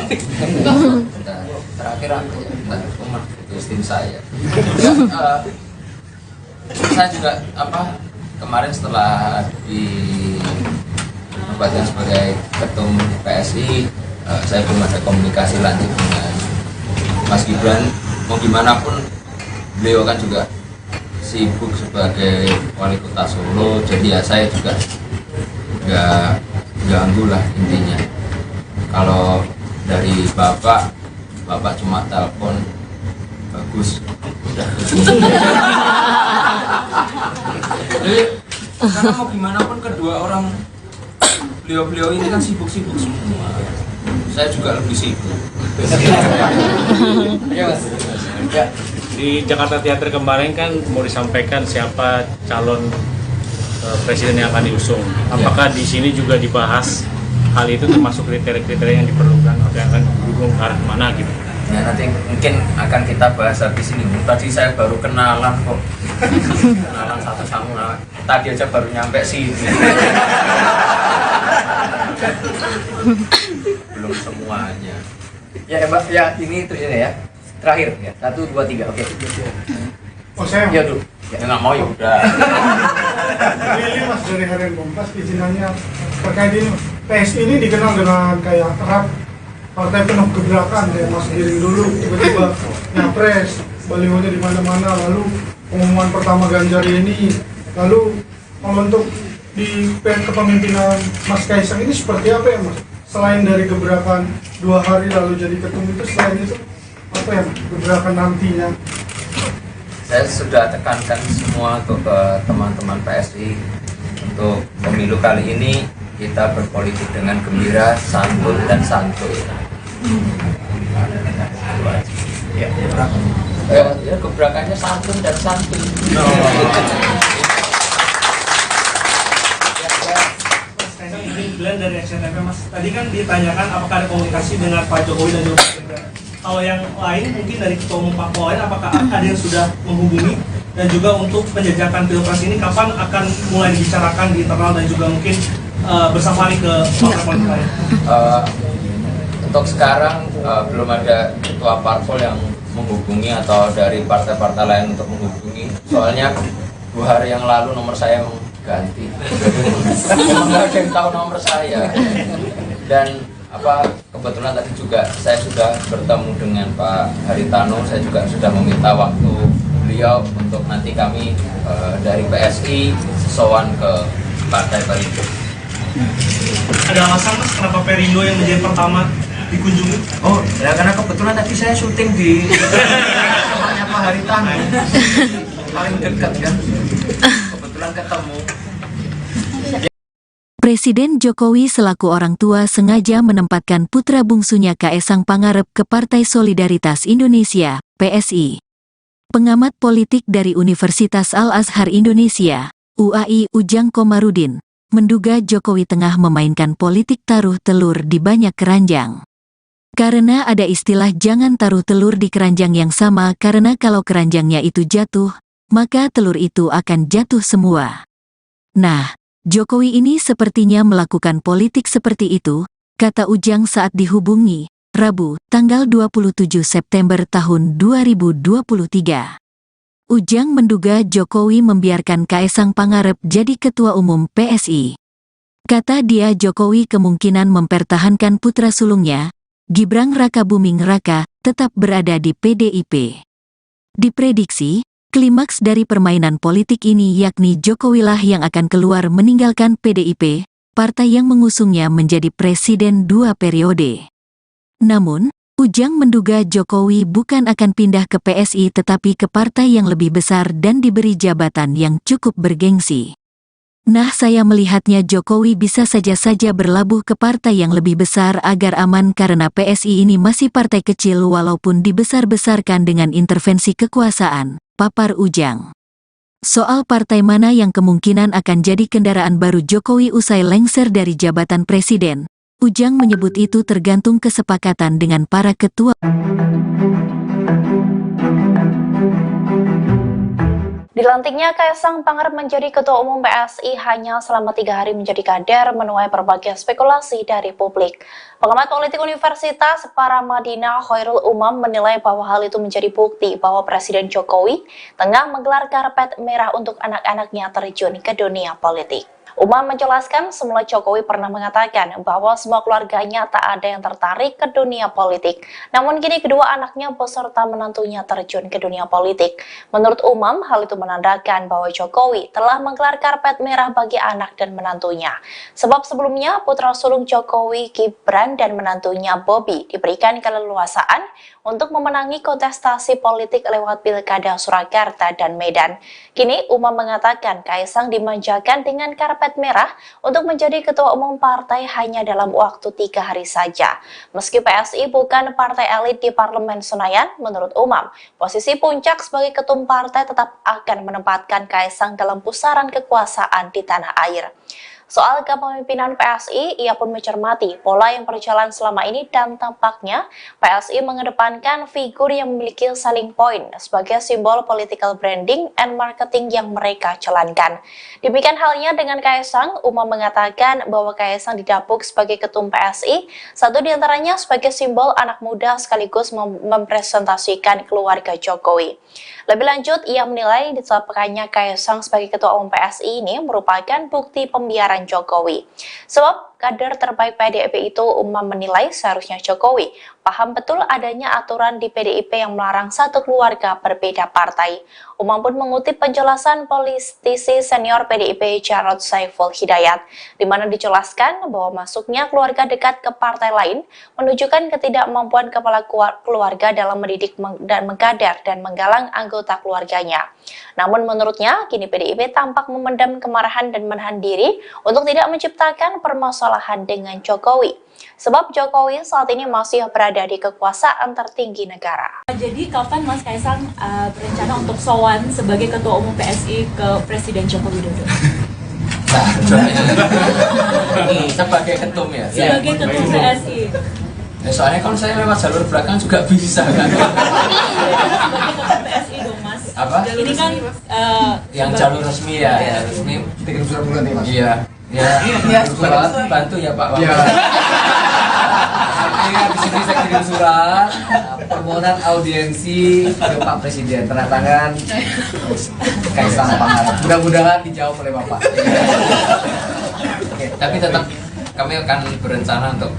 Terakhir aku umat itu tim saya. Saya juga kemarin setelah dinobatkan sebagai ketum PSI, saya belum ada komunikasi lanjut dengan Mas Gibran. Mau gimana pun beliau kan juga sibuk sebagai wali kota Solo, jadi ya saya juga nggak ganggu lah intinya. Kalau dari bapak cuma telepon bagus. Jadi karena mau gimana pun kedua orang beliau ini kan sibuk-sibuk semua. Saya juga lebih sibuk. Di Jakarta Theater kemarin kan mau disampaikan siapa calon presiden yang akan diusung. Apakah di sini juga dibahas hal itu, termasuk kriteria-kriteria yang diperlukan atau yang akan didukung ke arah mana gitu? Ya nanti mungkin akan kita bahas habis ini. Tadi saya baru kenalan kok. Kenalan satu sama. Tadi aja baru nyampe sini. Belum semuanya. Ya Mbak, ya ini itu ya. Terakhir ya. 1 2 3. Oke. Oh saya Ya dulu. Ya nggak mau ya udah. Lili Mas dari Harian Kompas izinannya terkait ini PSI ini dikenal dengan kayak erat partai penuh gebrakan kayak Mas Giring dulu tiba-tiba nyapres balihonya di mana-mana, lalu pengumuman pertama Ganjar ini, lalu kalau untuk di kepemimpinan Mas Kaisang ini seperti apa ya Mas? Selain dari gebrakan 2 hari lalu jadi ketum itu, selain itu apa ya gebrakan nantinya? Saya sudah tekankan semua untuk ke teman-teman PSI untuk pemilu kali ini kita berpolitik dengan gembira, santun dan santuy. Ya gebrakannya santun dan santuy. Glenn dari SCTV Mas, tadi kan ditanyakan apakah ada komunikasi dengan Pak Jokowi dan juga Mas Gibran. Kalau yang lain mungkin dari Ketua Umum Parpol lain, apakah ada yang sudah menghubungi, dan juga untuk penjajakan pilpres ini kapan akan mulai dibicarakan di internal dan juga mungkin bersafari ke partai politik lain? Untuk sekarang belum ada ketua parpol yang menghubungi atau dari partai-partai lain untuk menghubungi. Soalnya 2 hari yang lalu nomor saya ganti. Nggak ada yang tahu nomor saya. Dan kebetulan tadi juga saya sudah bertemu dengan Pak Haritano. Saya juga sudah meminta waktu beliau untuk nanti kami dari PSI sowan ke Partai Perindo. Ada alasan Mas kenapa Perindo yang menjadi pertama dikunjungi? Oh, ya karena kebetulan tadi saya syuting di rumahnya Pak Haritano. Paling dekat kan. Kebetulan ketemu. Presiden Jokowi selaku orang tua sengaja menempatkan putra bungsunya Kaesang Pangarep ke Partai Solidaritas Indonesia, PSI. Pengamat politik dari Universitas Al-Azhar Indonesia, UAI Ujang Komarudin, menduga Jokowi tengah memainkan politik taruh telur di banyak keranjang. Karena ada istilah jangan taruh telur di keranjang yang sama karena kalau keranjangnya itu jatuh, maka telur itu akan jatuh semua. Nah, Jokowi ini sepertinya melakukan politik seperti itu, kata Ujang saat dihubungi, Rabu, tanggal 27 September tahun 2023. Ujang menduga Jokowi membiarkan Kaesang Pangarep jadi ketua umum PSI. Kata dia Jokowi kemungkinan mempertahankan putra sulungnya, Gibran Rakabuming Raka, tetap berada di PDIP. Diprediksi, klimaks dari permainan politik ini yakni Jokowilah yang akan keluar meninggalkan PDIP, partai yang mengusungnya menjadi presiden 2 periode. Namun, Ujang menduga Jokowi bukan akan pindah ke PSI tetapi ke partai yang lebih besar dan diberi jabatan yang cukup bergengsi. Nah, saya melihatnya Jokowi bisa saja berlabuh ke partai yang lebih besar agar aman karena PSI ini masih partai kecil walaupun dibesar-besarkan dengan intervensi kekuasaan, papar Ujang. Soal partai mana yang kemungkinan akan jadi kendaraan baru Jokowi usai lengser dari jabatan presiden, Ujang menyebut itu tergantung kesepakatan dengan para ketua. Dilantiknya Kaesang Pangarep menjadi Ketua Umum PSI hanya selama 3 hari menjadi kader menuai berbagai spekulasi dari publik. Pengamat politik Universitas Paramadina Khairul Umam menilai bahwa hal itu menjadi bukti bahwa Presiden Jokowi tengah menggelar karpet merah untuk anak-anaknya terjun ke dunia politik. Umam menjelaskan semula Jokowi pernah mengatakan bahwa semua keluarganya tak ada yang tertarik ke dunia politik. Namun kini kedua anaknya beserta menantunya terjun ke dunia politik. Menurut Umam, hal itu menandakan bahwa Jokowi telah menggelar karpet merah bagi anak dan menantunya. Sebab sebelumnya putra sulung Jokowi, Gibran dan menantunya Bobi diberikan keleluasaan untuk memenangi kontestasi politik lewat Pilkada Surakarta dan Medan. Kini Umam mengatakan Kaesang dimanjakan dengan karpet merah untuk menjadi ketua umum partai hanya dalam waktu 3 hari saja. Meski PSI bukan partai elit di Parlemen Senayan, menurut Umam, posisi puncak sebagai ketum partai tetap akan menempatkan Kaesang dalam pusaran kekuasaan di tanah air. Soal kepemimpinan PSI, ia pun mencermati pola yang berjalan selama ini dan tampaknya PSI mengedepankan figur yang memiliki selling point sebagai simbol political branding and marketing yang mereka jalankan. Demikian halnya dengan Kaesang, Uma mengatakan bahwa Kaesang didapuk sebagai ketum PSI, satu diantaranya sebagai simbol anak muda sekaligus mempresentasikan keluarga Jokowi. Lebih lanjut, ia menilai ditetapkannya Kaesang sebagai ketua umum PSI ini merupakan bukti pembiaran Jokowi. Sebab kader terbaik PDIP itu, Uma menilai seharusnya Jokowi paham betul adanya aturan di PDIP yang melarang satu keluarga berbeda partai. Uma pun mengutip penjelasan politisi senior PDIP Jarod Saiful Hidayat, di mana dijelaskan bahwa masuknya keluarga dekat ke partai lain menunjukkan ketidakmampuan kepala keluarga dalam mendidik dan mengkader dan menggalang anggota keluarganya. Namun menurutnya, kini PDIP tampak memendam kemarahan dan menahan diri untuk tidak menciptakan permasalahan dengan Jokowi. Sebab Jokowi saat ini masih berada di kekuasaan tertinggi negara. Jadi kapan Mas Kaesang berencana untuk sowan sebagai ketua umum PSI ke Presiden Joko Widodo? Nah, sebagai ketum ya. Sebagai ketum PSI. Ya, soalnya kalau saya lewat jalur belakang juga bisa kan. Sebagai ketum PSI dong Mas. Apa? Ini kan Yang jalur resmi ya, ya resmi. Kirim surat bulan nih Mas. Iya. Ya, surat bantu ya Pak. Iya. Iya, di sini saya kirim surat permohonan audiensi ke Pak Presiden, tanda tangan Kaesang Pangarep. Mudah-mudahan dijawab oleh Bapak. Oke, tapi tetap kami akan berencana untuk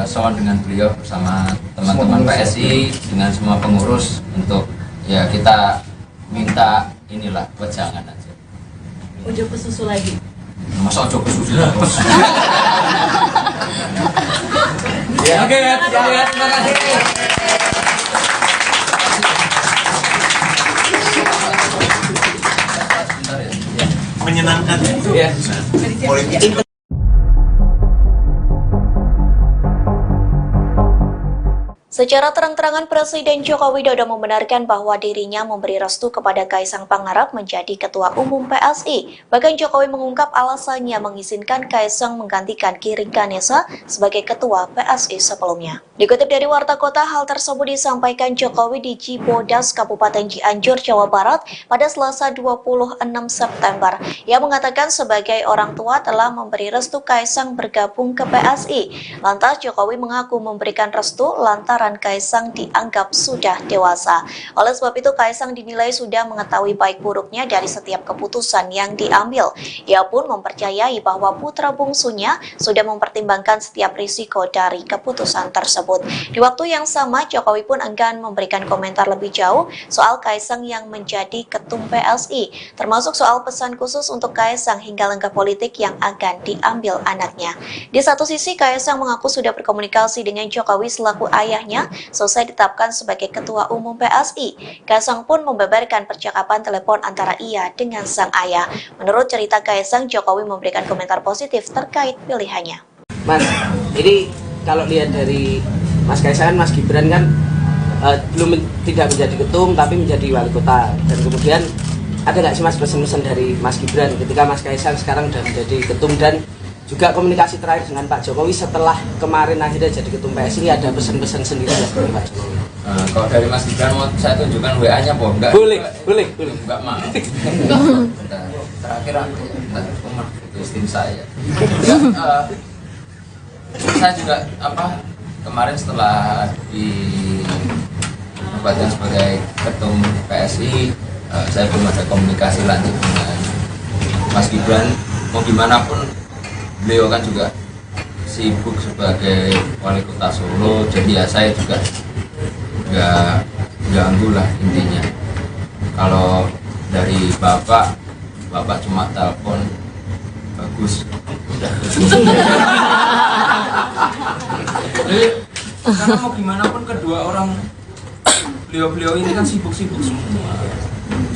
sowan dengan beliau bersama teman-teman PSI dengan semua pengurus untuk ya kita minta inilah wejangan aja. Ujuk ke susu lagi. Masa ojo kesusu. Ya, oke ya, terima kasih. Menyenangkan Ya. politik. Secara terang-terangan Presiden Joko Widodo membenarkan bahwa dirinya memberi restu kepada Kaesang Pangarep menjadi Ketua Umum PSI. Bahkan Jokowi mengungkap alasannya mengizinkan Kaesang menggantikan Giring Ganesa sebagai Ketua PSI sebelumnya. Dikutip dari Warta Kota, hal tersebut disampaikan Jokowi di Cibodas, Kabupaten Cianjur, Jawa Barat pada Selasa 26 September. Ia mengatakan sebagai orang tua telah memberi restu Kaesang bergabung ke PSI. Lantas Jokowi mengaku memberikan restu lantaran Kaesang dianggap sudah dewasa. Oleh sebab itu Kaesang dinilai sudah mengetahui baik buruknya dari setiap keputusan yang diambil. Ia pun mempercayai bahwa putra bungsunya sudah mempertimbangkan setiap risiko dari keputusan tersebut. Di waktu yang sama, Jokowi pun enggan memberikan komentar lebih jauh soal Kaesang yang menjadi ketum PSI, termasuk soal pesan khusus untuk Kaesang hingga langkah politik yang akan diambil anaknya. Di satu sisi, Kaesang mengaku sudah berkomunikasi dengan Jokowi selaku ayahnya selesai ditetapkan sebagai Ketua Umum PSI. Kaesang pun membeberkan percakapan telepon antara ia dengan sang ayah. Menurut cerita Kaesang, Jokowi memberikan komentar positif terkait pilihannya. Mas, ini kalau lihat dari Mas Kaesang, Mas Gibran kan tidak menjadi ketum tapi menjadi wali kota. Dan kemudian ada nggak sih Mas pesan-pesan dari Mas Gibran ketika Mas Kaesang sekarang sudah menjadi ketum, dan juga komunikasi terakhir dengan Pak Jokowi setelah kemarin akhirnya jadi ketum PSI, ada pesan-pesan sendiri dari Pak Jokowi? Kalau dari Mas Gibran mau saya tunjukkan WA-nya Boh? Enggak. Boleh. Enggak mau. Terakhir aku umur istri saya. Saya juga kemarin setelah dinobatkan sebagai ketum PSI, saya belum ada komunikasi lanjut dengan Mas Gibran. Mau gimana pun beliau kan juga sibuk sebagai wali kota Solo, jadi ya saya juga nggak ganggu lah intinya. Kalau dari bapak cuma telepon bagus, udah. Jadi karena mau gimana pun kedua orang beliau ini kan sibuk-sibuk semua.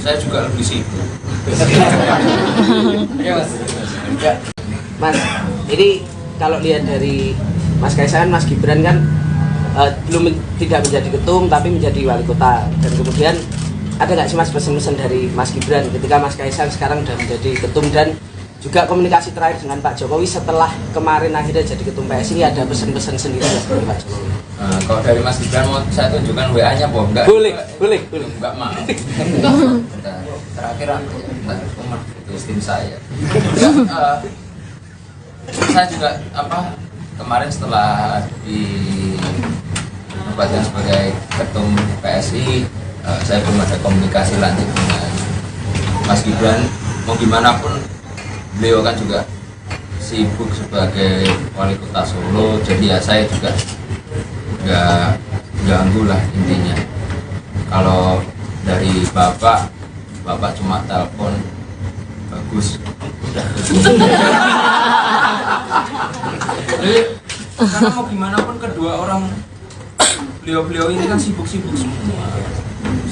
Saya juga lebih sibuk. Mas, ini kalau lihat dari Mas Kaesang, Mas Gibran kan tidak menjadi ketum tapi menjadi wali kota. Dan kemudian ada nggak sih Mas pesan-pesan dari Mas Gibran ketika Mas Kaesang sekarang sudah menjadi ketum, dan juga komunikasi terakhir dengan Pak Jokowi setelah kemarin akhirnya jadi ketum PSI, ada pesan-pesan sendiri dari Pak Jokowi? Kalau dari Mas Gibran mau saya tunjukkan WA-nya, Bob. Enggak? Boleh. Enggak mau. Terakhir aku itu tim saya. Saya juga kemarin setelah dinobatkan sebagai ketum PSI, saya belum ada komunikasi lanjut dengan Mas Gibran. Mau gimana pun beliau kan juga sibuk sebagai wali kota Solo, jadi ya saya juga nggak ganggu lah intinya. Kalau dari bapak cuma telepon bagus udah. Jadi karena mau gimana pun kedua orang beliau ini kan sibuk-sibuk semua,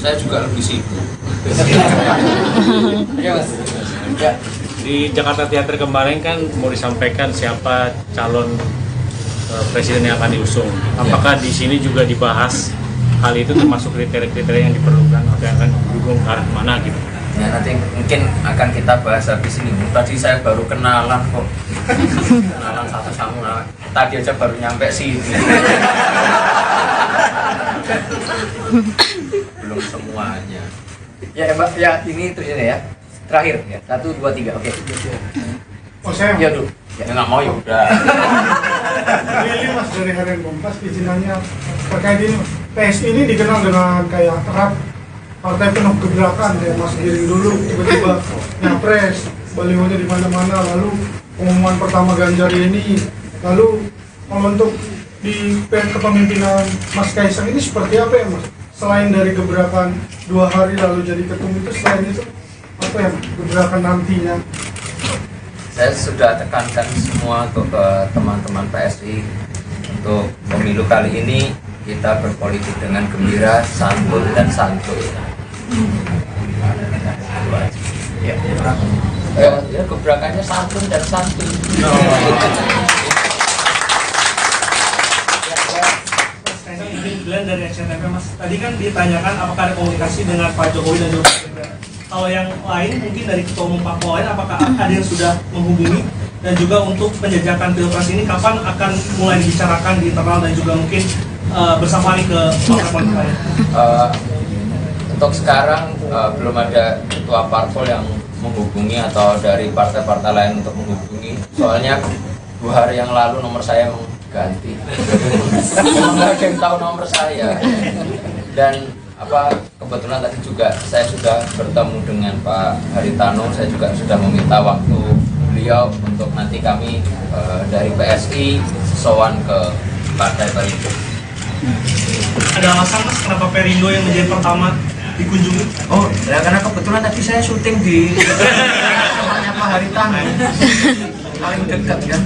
saya juga lebih sibuk. Ya Mas. Ya. Di Jakarta Theater kemarin kan mau disampaikan siapa calon presiden yang akan diusung. Apakah di sini juga dibahas hal itu, termasuk kriteria-kriteria yang diperlukan atau yang akan didukung ke arah mana gitu? Ya nanti mungkin akan kita bahas habis ini. Tadi saya baru kenalan kok. Kenalan satu sama tadi aja baru nyampe sini. Belum semuanya. Ya Mbak, ya ini terus ya. Terakhir ya. 1 2 3. Oke. Oh saya Ya dulu. Ya nggak mau ya udah. ini Mas dari Harian Kompas izinannya terkait ini Mas. PSI ini dikenal dengan kayak erat partai penuh gebrakan ya, Mas Giring dulu tiba-tiba nyapres, balihonya di mana-mana, lalu pengumuman pertama Ganjar ini, lalu kalau untuk di kepemimpinan Mas Kaisang ini seperti apa ya Mas? Selain dari gebrakan 2 hari lalu jadi ketum itu, selain itu apa ya gebrakan nantinya? Saya sudah tekankan semua untuk ke teman-teman PSI untuk pemilu kali ini kita berpolitik dengan gembira, santun dan santuy. Ya gebrakannya santun dan santuy. Glenn dari SCTV Mas, tadi kan ditanyakan apakah ada komunikasi dengan Pak Jokowi dan Jokowi. Kalau yang lain mungkin dari ketua umum parpol lain, apakah ada yang sudah menghubungi, dan juga untuk penjajakan pilpres ini kapan akan mulai dibicarakan di internal dan juga mungkin bersama nih ke partai politik lain? Untuk sekarang belum ada ketua parpol yang menghubungi atau dari partai-partai lain untuk menghubungi. Soalnya 2 hari yang lalu nomor saya ganti. Nggak ada yang tahu nomor saya. Dan kebetulan tadi juga saya sudah bertemu dengan Pak Haritano. Saya juga sudah meminta waktu beliau untuk nanti kami dari PSI sowan ke Partai Perindo. Ada alasan Mas kenapa Perindo yang menjadi pertama dikunjungi? Oh, ya karena kebetulan tadi saya syuting di rumahnya Pak Haritano. Paling dekat kan.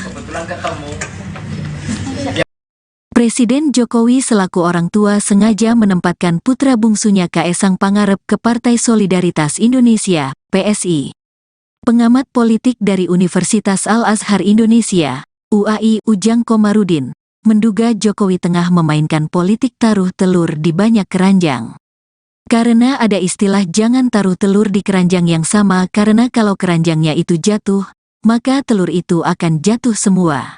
Kebetulan ketemu. Presiden Jokowi selaku orang tua sengaja menempatkan putra bungsunya Kaesang Pangarep ke Partai Solidaritas Indonesia, PSI. Pengamat politik dari Universitas Al-Azhar Indonesia, UAI Ujang Komarudin, menduga Jokowi tengah memainkan politik taruh telur di banyak keranjang. Karena ada istilah jangan taruh telur di keranjang yang sama, karena kalau keranjangnya itu jatuh, maka telur itu akan jatuh semua.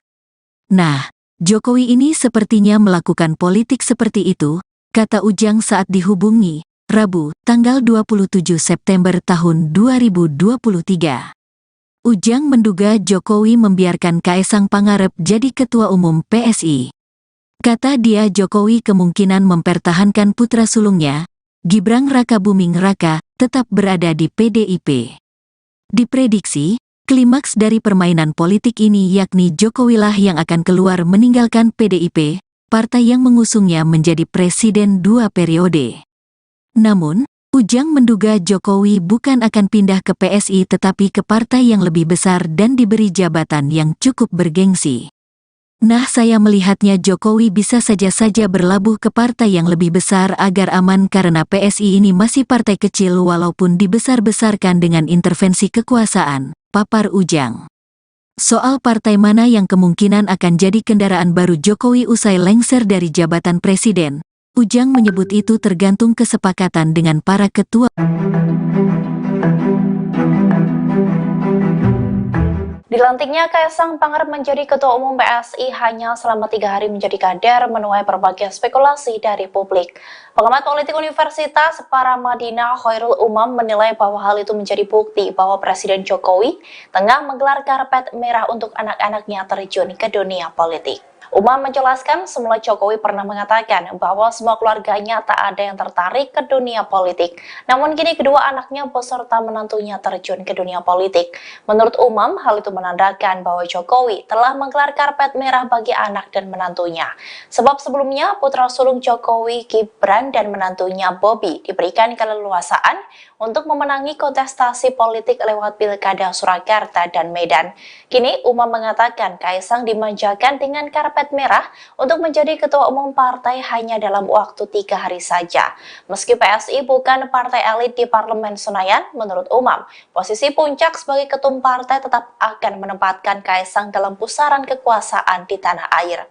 Nah, Jokowi ini sepertinya melakukan politik seperti itu, kata Ujang saat dihubungi, Rabu, tanggal 27 September tahun 2023. Ujang menduga Jokowi membiarkan Kaesang Pangarep jadi ketua umum PSI. Kata dia Jokowi kemungkinan mempertahankan putra sulungnya, Gibran Rakabuming Raka, tetap berada di PDIP. Diprediksi, klimaks dari permainan politik ini yakni Jokowilah yang akan keluar meninggalkan PDIP, partai yang mengusungnya menjadi presiden 2 periode. Namun, Ujang menduga Jokowi bukan akan pindah ke PSI tetapi ke partai yang lebih besar dan diberi jabatan yang cukup bergengsi. Nah, saya melihatnya Jokowi bisa saja berlabuh ke partai yang lebih besar agar aman karena PSI ini masih partai kecil walaupun dibesar-besarkan dengan intervensi kekuasaan, papar Ujang. Soal partai mana yang kemungkinan akan jadi kendaraan baru Jokowi usai lengser dari jabatan presiden, Ujang menyebut itu tergantung kesepakatan dengan para ketua. Dilantiknya Kaisang Pangarep menjadi Ketua Umum PSI hanya selama 3 hari menjadi kader menuai berbagai spekulasi dari publik. Pengamat politik Universitas Paramadina Khairul Umam menilai bahwa hal itu menjadi bukti bahwa Presiden Jokowi tengah menggelar karpet merah untuk anak-anaknya terjun ke dunia politik. Umam menjelaskan semula Jokowi pernah mengatakan bahwa semua keluarganya tak ada yang tertarik ke dunia politik. Namun kini kedua anaknya beserta menantunya terjun ke dunia politik. Menurut Umam, hal itu menandakan bahwa Jokowi telah menggelar karpet merah bagi anak dan menantunya. Sebab sebelumnya putra sulung Jokowi, Gibran dan menantunya Bobi diberikan keleluasaan untuk memenangi kontestasi politik lewat Pilkada Surakarta dan Medan. Kini Umam mengatakan Kaisang dimanjakan dengan karpet merah untuk menjadi ketua umum partai hanya dalam waktu 3 hari saja. Meski PSI bukan partai elit di Parlemen Senayan, menurut Umam, posisi puncak sebagai ketum partai tetap akan menempatkan Kaisang dalam pusaran kekuasaan di tanah air.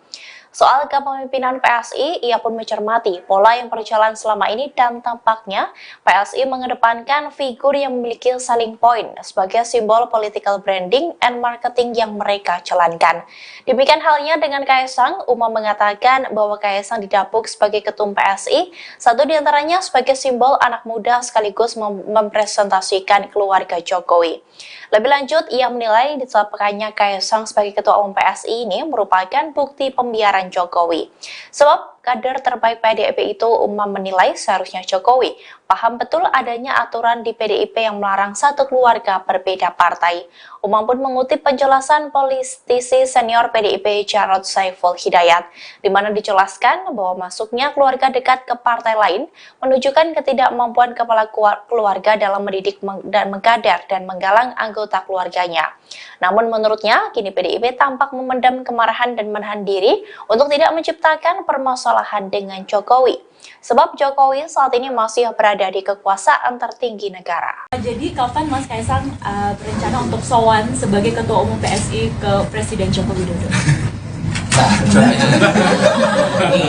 Soal kepemimpinan PSI, ia pun mencermati pola yang berjalan selama ini dan tampaknya PSI mengedepankan figur yang memiliki selling point sebagai simbol political branding and marketing yang mereka jalankan. Demikian halnya dengan Kaisang, Umam mengatakan bahwa Kaisang didapuk sebagai ketum PSI, satu diantaranya sebagai simbol anak muda sekaligus mempresentasikan keluarga Jokowi. Lebih lanjut, ia menilai ditetapkannya Kaisang sebagai ketua umum PSI ini merupakan bukti pembiaran Jokowi. Sebab kader terbaik PDIP itu, Umam menilai seharusnya Jokowi paham betul adanya aturan di PDIP yang melarang satu keluarga berbeda partai. Umam pun mengutip penjelasan politisi senior PDIP Jarod Saiful Hidayat, di mana dijelaskan bahwa masuknya keluarga dekat ke partai lain menunjukkan ketidakmampuan kepala keluarga dalam mendidik dan mengkader dan menggalang anggota keluarganya. Namun menurutnya, kini PDIP tampak memendam kemarahan dan menahan diri untuk tidak menciptakan permasalahan dengan Jokowi. Sebab Jokowi saat ini masih berada di kekuasaan tertinggi negara. Jadi kapan Mas Kaisang berencana untuk sowan sebagai Ketua Umum PSI ke Presiden Joko Widodo? Nah,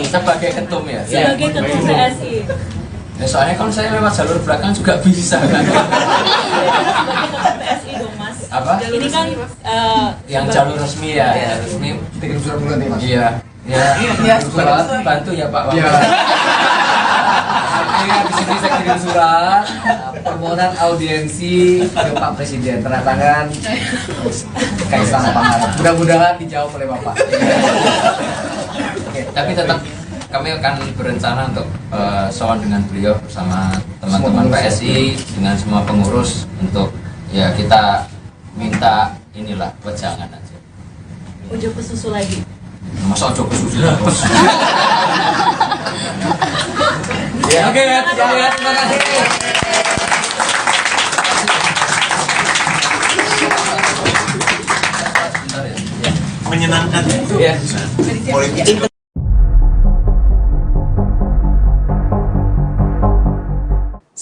sebagai ketum ya. Sebagai Ketum PSI. Ya, soalnya kalau saya lewat jalur belakang juga bisa kan. Sebagai Ketum PSI dong Mas. Apa? Ini kan Yang jalur resmi ya. Iya. Resmi. Kirim surat bulan nih, Mas. Iya. Ya, surat bantu ya Pak. Iya. Iya, di sini saya kirim surat permohonan audiensi ke Pak Presiden, tanda tangan Kaisang Pangarep. Mudah-mudahan dijawab oleh Bapak. Oke, tapi tetap kami akan berencana untuk sowan dengan beliau bersama teman-teman PSI dengan semua pengurus untuk ya kita minta inilah wejangan aja. Ujo ke susu lagi. Masa ojo ke susu terus. Ya, oke ya, terima kasih. Menyenangkan Ya. politik.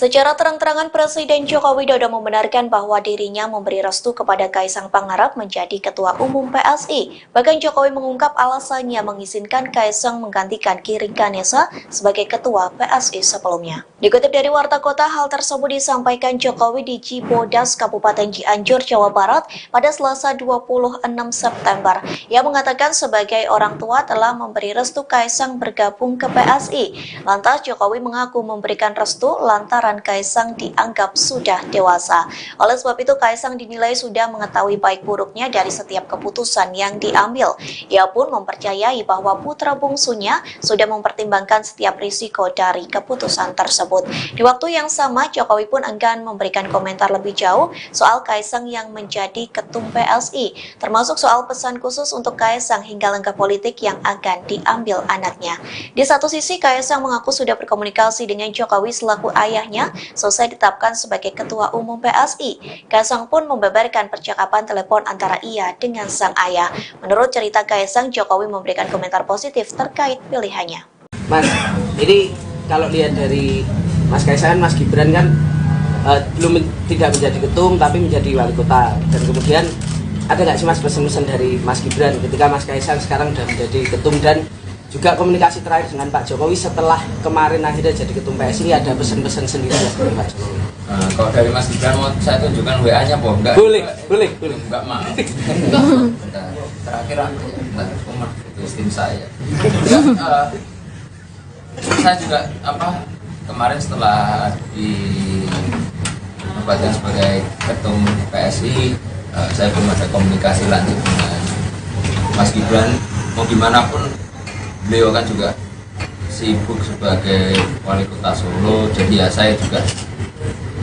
Secara terang-terangan Presiden Joko Widodo membenarkan bahwa dirinya memberi restu kepada Kaisang Pangarep menjadi Ketua Umum PSI. Bahkan Jokowi mengungkap alasannya mengizinkan Kaisang menggantikan Giring Ganesa sebagai Ketua PSI sebelumnya. Dikutip dari Warta Kota, hal tersebut disampaikan Jokowi di Cibodas, Kabupaten Cianjur, Jawa Barat pada Selasa 26 September. Ia mengatakan sebagai orang tua telah memberi restu Kaisang bergabung ke PSI. Lantas Jokowi mengaku memberikan restu lantaran Kaisang dianggap sudah dewasa. Oleh sebab itu Kaisang dinilai sudah mengetahui baik buruknya dari setiap keputusan yang diambil. Ia pun mempercayai bahwa putra bungsunya sudah mempertimbangkan setiap risiko dari keputusan tersebut. Di waktu yang sama, Jokowi pun enggan memberikan komentar lebih jauh soal Kaisang yang menjadi ketum PSI, termasuk soal pesan khusus untuk Kaisang hingga langkah politik yang akan diambil anaknya. Di satu sisi, Kaisang mengaku sudah berkomunikasi dengan Jokowi selaku ayahnya selesai ditetapkan sebagai Ketua Umum PSI. Kaisang pun membeberkan percakapan telepon antara ia dengan sang ayah. Menurut cerita Kaisang, Jokowi memberikan komentar positif terkait pilihannya. Mas, ini kalau lihat dari Mas Kaisang, Mas Gibran kan belum tidak menjadi ketum tapi menjadi wali kota. Dan kemudian ada nggak sih Mas pesan-pesan dari Mas Gibran ketika Mas Kaisang sekarang sudah menjadi ketum dan juga komunikasi terakhir dengan Pak Jokowi setelah kemarin akhirnya jadi ketum PSI, ada pesan-pesan sendiri dari Pak Jokowi? Kalau dari Mas Gibran mau saya tunjukkan WA-nya apa enggak? Boleh. Enggak mau. Bentar, terakhir aku bentar, rumah itu tim saya. Saya juga kemarin setelah dinobatkan sebagai ketum PSI, saya belum ada komunikasi lanjut dengan Mas Gibran. Mau gimana pun beliau kan juga sibuk sebagai wali kota Solo, jadi ya saya juga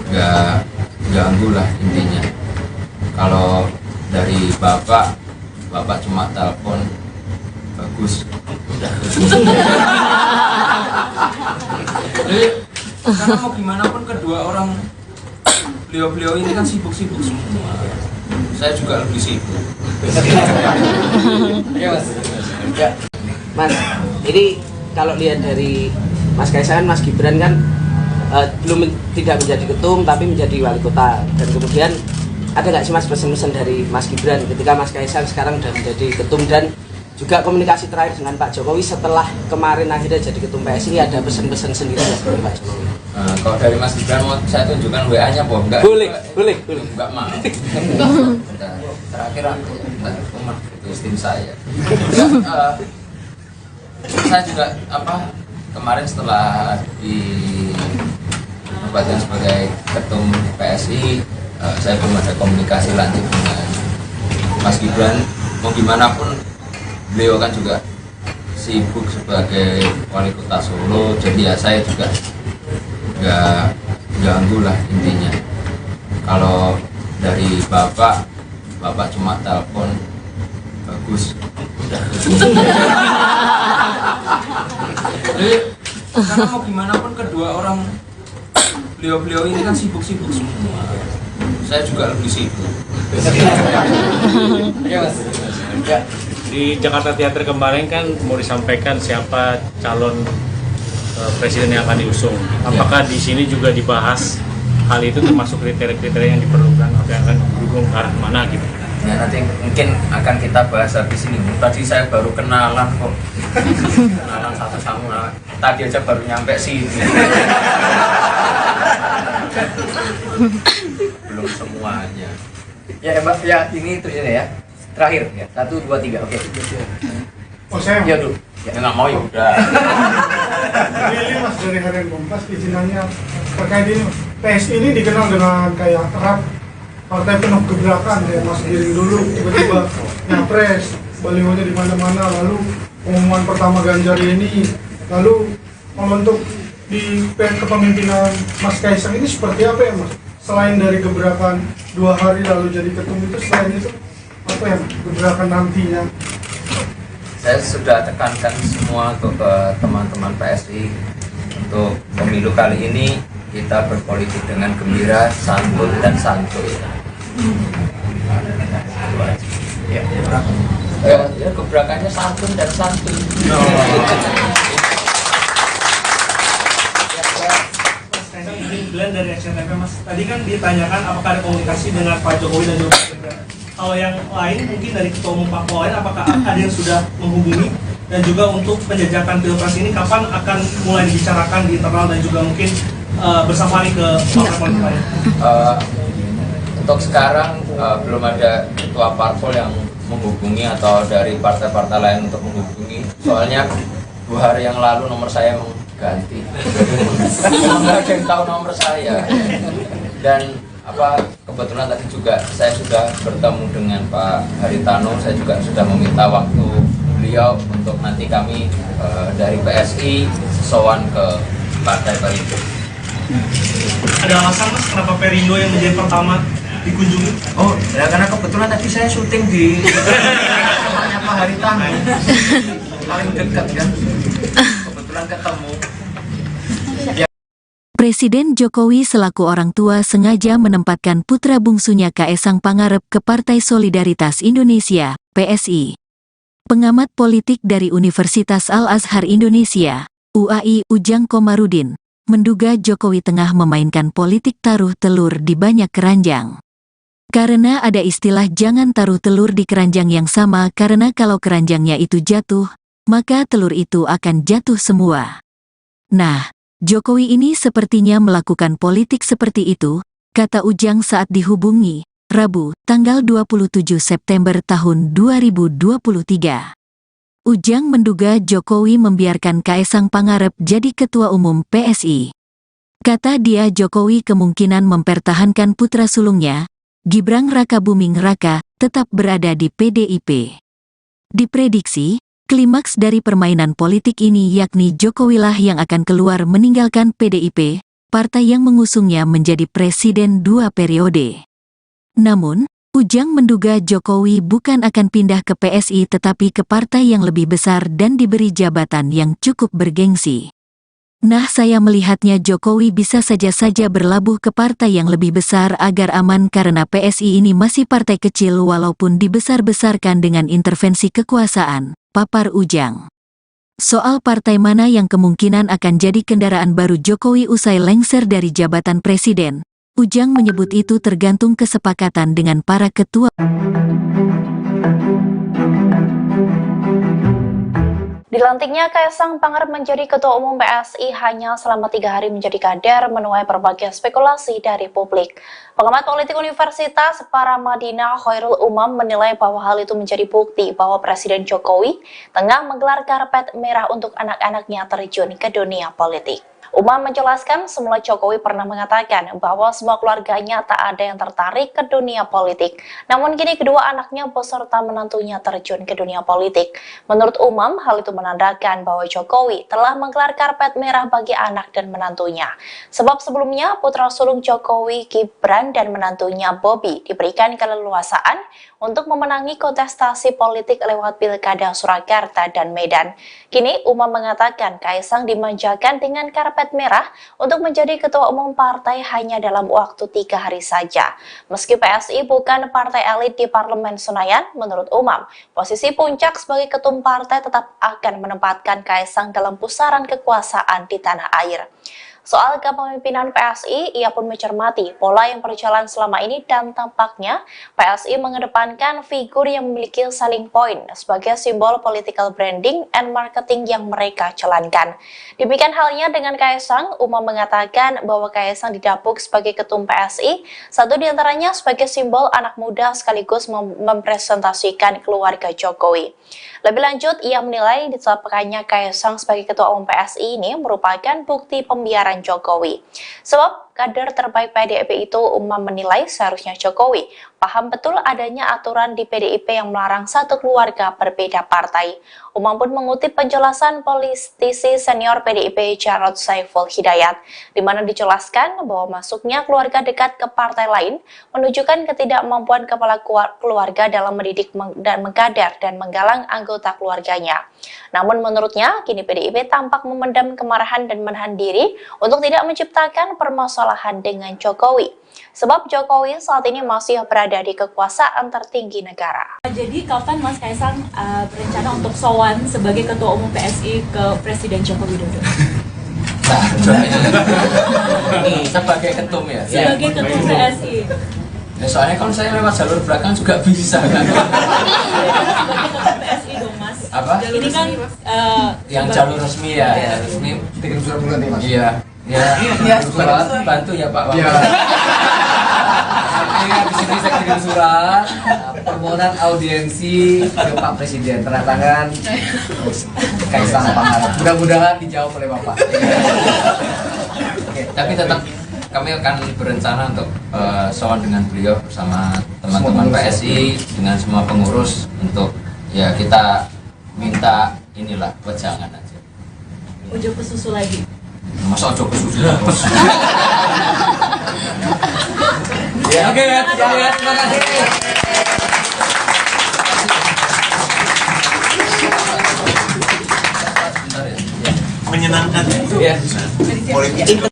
nggak ganggu lah intinya. Kalau dari bapak cuma telepon bagus udah. Karena mau gimana pun kedua orang beliau ini kan sibuk-sibuk semua, saya juga lebih sibuk. Ya, Mas, ini kalau lihat dari Mas Kaisang, Mas Gibran kan tidak menjadi ketum tapi menjadi wali kota, dan kemudian ada nggak sih Mas pesan-pesan dari Mas Gibran ketika Mas Kaisang sekarang sudah menjadi ketum, dan juga komunikasi terakhir dengan Pak Jokowi setelah kemarin akhirnya jadi ketum PSI, ada pesan-pesan sendiri dari Pak Jokowi? Kalau dari Mas Gibran mau saya tunjukkan WA-nya apa enggak? Boleh. Enggak mau. Bentar, terakhir aku bentar, rumah itu tim saya. Saya juga kemarin setelah dinobatkan sebagai ketum PSI, saya belum ada komunikasi lanjut dengan Mas Gibran. Mau gimana pun beliau kan juga sibuk sebagai wali kota Solo, jadi ya saya juga nggak ganggu lah intinya. Kalau dari bapak cuma telepon bagus udah. Karena mau gimana pun kedua orang beliau ini kan sibuk-sibuk semua, saya juga lebih sibuk. Di Jakarta Theater kemarin kan mau disampaikan siapa calon presiden yang akan diusung. Apakah di sini juga dibahas hal itu, termasuk kriteria-kriteria yang diperlukan atau yang akan didukung ke arah mana gitu? Ya nanti mungkin akan kita bahas habis ini. Tadi saya baru kenalan kok. Kenalan satu sama. Tadi aja baru nyampe sini. Belum semuanya. Ya Mbak, ya ini itu ya. Terakhir ya. 1, 2, 3. Oke. Oh saya Ya dulu. Ya nggak mau ya udah. Ini Mas dari Harian Kompas izinannya terkait ini. PSI ini dikenal dengan kayak erat partai penuh gebrakan, kayak Mas Giring dulu tiba-tiba nyapres, balihonya di mana-mana, lalu pengumuman pertama Ganjar ini, lalu untuk di kepemimpinan Mas Kaisang ini seperti apa ya Mas? Selain dari gebrakan 2 hari lalu jadi ketum itu, selain itu apa ya gebrakan nantinya? Saya sudah tekankan semua untuk ke teman-teman PSI untuk pemilu kali ini kita berpolitik dengan gembira, santun dan santuy. Ya, gebrakannya santun dan santuy. Glenn dari Action TV, Mas. Tadi kan ditanyakan apakah ada komunikasi dengan Pak Jokowi dan juga Mas Gibran. Kalau yang lain mungkin dari ketua umum parpol lain, apakah ada yang sudah menghubungi, dan juga untuk penjajakan pilpres ini kapan akan mulai dibicarakan di internal dan juga mungkin bersafari ke partai politik lain? Untuk sekarang belum ada ketua parpol yang menghubungi atau dari partai-partai lain untuk menghubungi. Soalnya 2 hari yang lalu nomor saya ganti. Nggak ada yang tahu nomor saya. Dan kebetulan tadi juga saya sudah bertemu dengan Pak Haritano. Saya juga sudah meminta waktu beliau untuk nanti kami dari PSI sowan ke Partai Perindo. Ada alasan Mas kenapa Perindo yang menjadi pertama dikunjungi? Oh, ya karena kebetulan tadi saya syuting di rumahnya Pak Haritano. Paling dekat kan. Kebetulan ketemu. Presiden Jokowi selaku orang tua sengaja menempatkan putra bungsunya Kaesang Pangarep ke Partai Solidaritas Indonesia, PSI. Pengamat politik dari Universitas Al-Azhar Indonesia, UAI Ujang Komarudin, menduga Jokowi tengah memainkan politik taruh telur di banyak keranjang. Karena ada istilah jangan taruh telur di keranjang yang sama, karena kalau keranjangnya itu jatuh, maka telur itu akan jatuh semua. Nah, Jokowi ini sepertinya melakukan politik seperti itu, kata Ujang saat dihubungi, Rabu, tanggal 27 September tahun 2023. Ujang menduga Jokowi membiarkan Kaesang Pangarep jadi ketua umum PSI. Kata dia Jokowi kemungkinan mempertahankan putra sulungnya, Gibran Rakabuming Raka, tetap berada di PDIP. Diprediksi, klimaks dari permainan politik ini yakni Jokowilah yang akan keluar meninggalkan PDIP, partai yang mengusungnya menjadi presiden 2 periode. Namun, Ujang menduga Jokowi bukan akan pindah ke PSI tetapi ke partai yang lebih besar dan diberi jabatan yang cukup bergengsi. Nah, saya melihatnya Jokowi bisa saja berlabuh ke partai yang lebih besar agar aman karena PSI ini masih partai kecil walaupun dibesar-besarkan dengan intervensi kekuasaan, papar Ujang. Soal partai mana yang kemungkinan akan jadi kendaraan baru Jokowi usai lengser dari jabatan presiden, Ujang menyebut itu tergantung kesepakatan dengan para ketua. Dilantiknya Kaesang Pangarep menjadi Ketua Umum PSI hanya selama 3 hari menjadi kader menuai berbagai spekulasi dari publik. Pengamat politik Universitas Paramadina Khairul Umam menilai bahwa hal itu menjadi bukti bahwa Presiden Jokowi tengah menggelar karpet merah untuk anak-anaknya terjun ke dunia politik. Umam menjelaskan semula Jokowi pernah mengatakan bahwa semua keluarganya tak ada yang tertarik ke dunia politik. Namun kini kedua anaknya beserta menantunya terjun ke dunia politik. Menurut Umam, hal itu menandakan bahwa Jokowi telah menggelar karpet merah bagi anak dan menantunya. Sebab sebelumnya putra sulung Jokowi, Gibran dan menantunya Bobi diberikan keleluasaan untuk memenangi kontestasi politik lewat Pilkada Surakarta dan Medan. Kini Umam mengatakan Kaesang dimanjakan dengan karpet merah untuk menjadi ketua umum partai hanya dalam waktu 3 hari saja. Meski PSI bukan partai elit di Parlemen Senayan, menurut Umam, posisi puncak sebagai ketum partai tetap akan menempatkan Kaesang dalam pusaran kekuasaan di tanah air. Soal kepemimpinan PSI, ia pun mencermati pola yang berjalan selama ini dan tampaknya PSI mengedepankan figur yang memiliki selling point sebagai simbol political branding and marketing yang mereka jalankan. Demikian halnya dengan Kaesang, Umam mengatakan bahwa Kaesang didapuk sebagai ketum PSI, satu diantaranya sebagai simbol anak muda sekaligus mempresentasikan keluarga Jokowi. Lebih lanjut, ia menilai ditetapkannya Kaesang sebagai ketua umum PSI ini merupakan bukti pembiaran Jokowi. Sebab kader terbaik PDIP itu, Umam menilai seharusnya Jokowi paham betul adanya aturan di PDIP yang melarang satu keluarga berbeda partai. Umam pun mengutip penjelasan politisi senior PDIP Jarod Saiful Hidayat, di mana dijelaskan bahwa masuknya keluarga dekat ke partai lain menunjukkan ketidakmampuan kepala keluarga dalam mendidik dan mengkader dan menggalang anggota keluarganya. Namun menurutnya, kini PDIP tampak memendam kemarahan dan menahan diri untuk tidak menciptakan permasalahan dengan Jokowi. Sebab Jokowi saat ini masih berada di kekuasaan tertinggi negara. Jadi kapan Mas Kaesang berencana untuk sowan sebagai Ketua Umum PSI ke Presiden Joko Widodo? Nah, ini sebagai ketum ya? Sebagai Ketum PSI. Ya, soalnya kalau saya lewat jalur belakang juga bisa kan? Sebagai Ketum PSI dong Mas. Apa? Ini kan yang jalur resmi ya, yang resmi. Kirim surat bulan nih, Mas. Iya. Ya, surat bantu ya Pak. Iya. Di sini saya kirim surat permohonan audiensi ke Pak Presiden, tanda tangan Kaesang Pangarep. Mudah-mudahan dijawab oleh Bapak. Oke, tapi tetap kami akan berencana untuk sowan dengan beliau bersama teman-teman PSI dengan semua pengurus untuk ya kita minta inilah wejangan aja. Ujuk ke susu lagi. Masa ojo kesusu. Ya, oke ya, terima kasih. Menyenangkan Ya. Politik.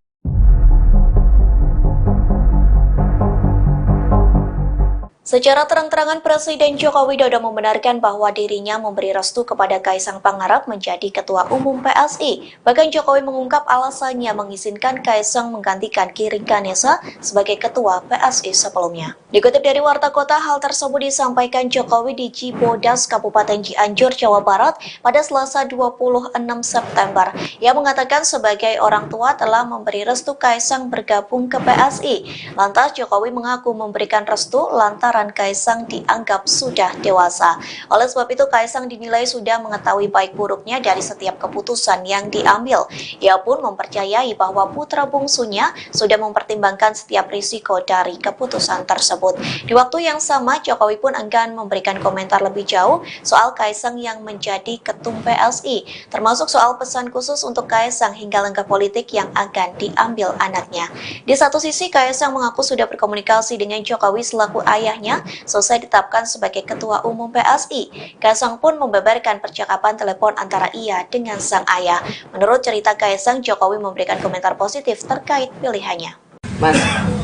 Secara terang-terangan Presiden Joko Widodo membenarkan bahwa dirinya memberi restu kepada Kaisang Pangarep menjadi Ketua Umum PSI. Bahkan Jokowi mengungkap alasannya mengizinkan Kaisang menggantikan Giring Ganesa sebagai Ketua PSI sebelumnya. Dikutip dari Warta Kota, hal tersebut disampaikan Jokowi di Cibodas, Kabupaten Cianjur, Jawa Barat pada Selasa 26 September. Ia mengatakan sebagai orang tua telah memberi restu Kaisang bergabung ke PSI. Lantas Jokowi mengaku memberikan restu lantaran Kaisang dianggap sudah dewasa. Oleh sebab itu Kaisang dinilai sudah mengetahui baik buruknya dari setiap keputusan yang diambil. Ia pun mempercayai bahwa putra bungsunya sudah mempertimbangkan setiap risiko dari keputusan tersebut. Di waktu yang sama, Jokowi pun enggan memberikan komentar lebih jauh soal Kaisang yang menjadi ketum PSI, termasuk soal pesan khusus untuk Kaisang hingga langkah politik yang akan diambil anaknya. Di satu sisi, Kaisang mengaku sudah berkomunikasi dengan Jokowi selaku ayahnya selesai ditetapkan sebagai Ketua Umum PSI. Kaisang pun membeberkan percakapan telepon antara ia dengan sang ayah. Menurut cerita Kaisang, Jokowi memberikan komentar positif terkait pilihannya. Mas,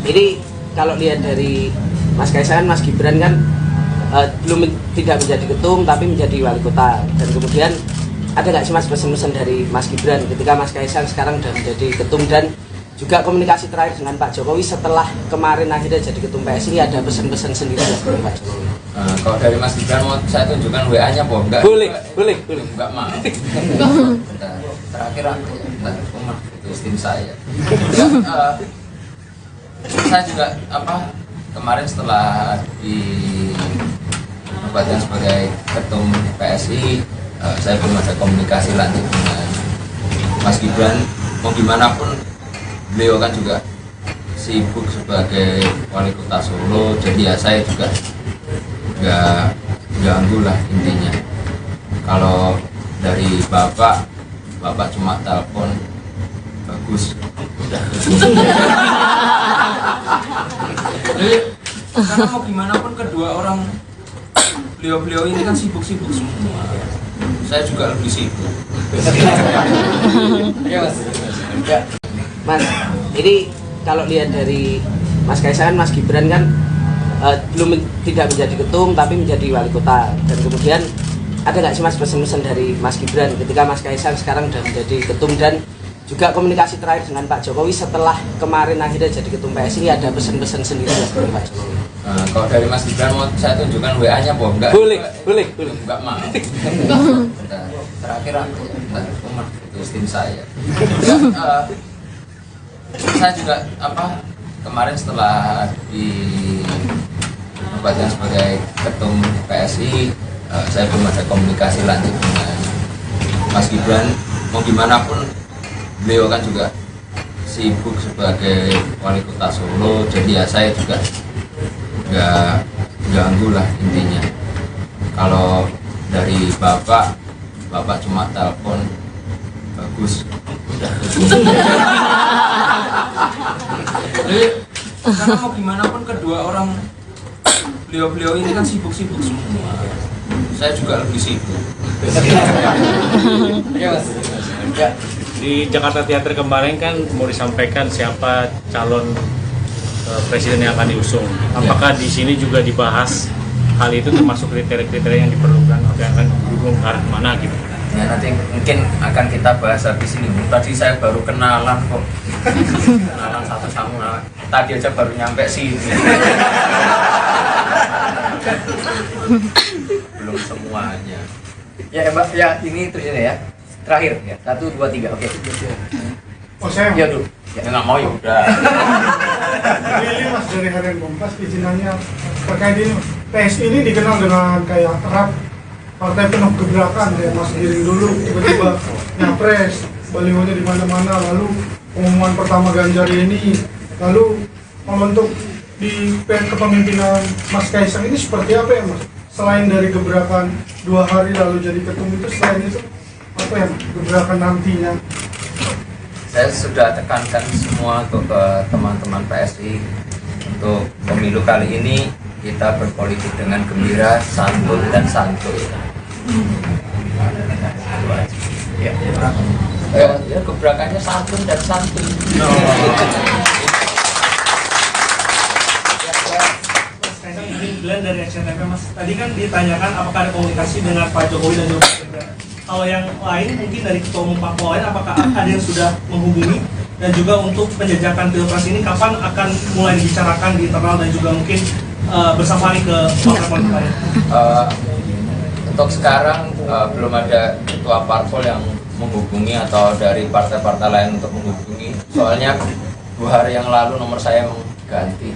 ini kalau lihat dari Mas Kaisang, Mas Gibran kan tidak menjadi ketum tapi menjadi wali kota. Dan kemudian ada nggak sih Mas pesan-pesan dari Mas Gibran ketika Mas Kaisang sekarang sudah menjadi ketum, dan juga komunikasi terakhir dengan Pak Jokowi setelah kemarin akhirnya jadi ketum PSI, ada pesan-pesan sendiri dari Pak Jokowi? Kalau dari Mas Gibran mau saya tunjukkan WA-nya, Bom? Enggak? Boleh. Enggak, maaf. Terakhir aku, rumah itu tim saya. Saya juga kemarin setelah dinobatkan sebagai ketum PSI, saya belum ada komunikasi lanjut dengan Mas Gibran. Mau gimana pun beliau kan juga sibuk sebagai wali kota Solo, jadi ya saya juga nggak ganggu lah intinya. Kalau dari bapak cuma telepon, bagus, udah. Jadi karena mau gimana pun kedua orang beliau ini kan sibuk-sibuk semua. Saya juga lebih sibuk. Ya, Mas. Mas, ini kalau lihat dari Mas Kaisang, Mas Gibran kan tidak menjadi ketum tapi menjadi wali kota. Dan kemudian ada nggak sih Mas pesan-pesan dari Mas Gibran ketika Mas Kaisang sekarang sudah menjadi ketum, dan juga komunikasi terakhir dengan Pak Jokowi setelah kemarin akhirnya jadi ketum PSI, ada pesan-pesan sendiri dari Pak Jokowi? Kalau dari Mas Gibran mau saya tunjukkan WA-nya, Bom? Enggak? Boleh. Enggak, maaf. Terakhir aku, rumah itu tim saya. Saya juga kemarin setelah dinobatkan sebagai ketum PSI, saya belum ada komunikasi lanjut dengan Mas Gibran. Mau gimana pun beliau kan juga sibuk sebagai wali kota Solo, jadi ya saya juga nggak ganggu lah intinya. Kalau dari bapak cuma telepon, bagus, udah. Jadi karena mau gimana pun kedua orang beliau ini kan sibuk-sibuk semua. Saya juga lebih sibuk. Ya, Mas. Di Jakarta Theater kemarin kan mau disampaikan siapa calon presiden yang akan diusung. Apakah di sini juga dibahas hal itu, termasuk kriteria-kriteria yang diperlukan atau yang akan didukung ke arah mana gitu? Ya, nanti mungkin akan kita bahas habis ini. Tadi saya baru kenalan kok. Kenalan satu sama tadi aja baru nyampe sini. Belum semuanya. Ya, Mbak. Ya, ini terusnya ya. Terakhir ya. 1, 2, 3. Oke. Oh, saya Ya dulu. Ya nggak mau ya udah. ini Mas dari Harian Kompas, izinannya terkait ini. PSI ini dikenal dengan kayak erat partai penuh gebrakan, ya Mas Giring dulu tiba-tiba nyapres, balihonya di mana-mana, lalu pengumuman pertama Ganjar ini, lalu kalau untuk di kepemimpinan Mas Kaisang ini seperti apa ya Mas? Selain dari gebrakan 2 hari lalu jadi ketum itu, selain itu apa ya gebrakan nantinya? Saya sudah tekankan semua ke teman-teman PSI untuk pemilu kali ini kita berpolitik dengan gembira, santun dan santuy. Ya, gebrakannya santun dan santuy. Glenn dari SCTV, Mas. Tadi kan ditanyakan apakah ada komunikasi dengan Pak Jokowi dan juga Pak Gibran. Kalau yang lain mungkin dari ketua umum parpol lain, apakah ada yang sudah menghubungi? Dan juga untuk penjajakan pilpres ini kapan akan mulai dibicarakan di internal dan juga mungkin bersama ke partai politik lain? Untuk sekarang belum ada ketua parpol yang menghubungi atau dari partai-partai lain untuk menghubungi. Soalnya 2 hari yang lalu nomor saya emang ganti.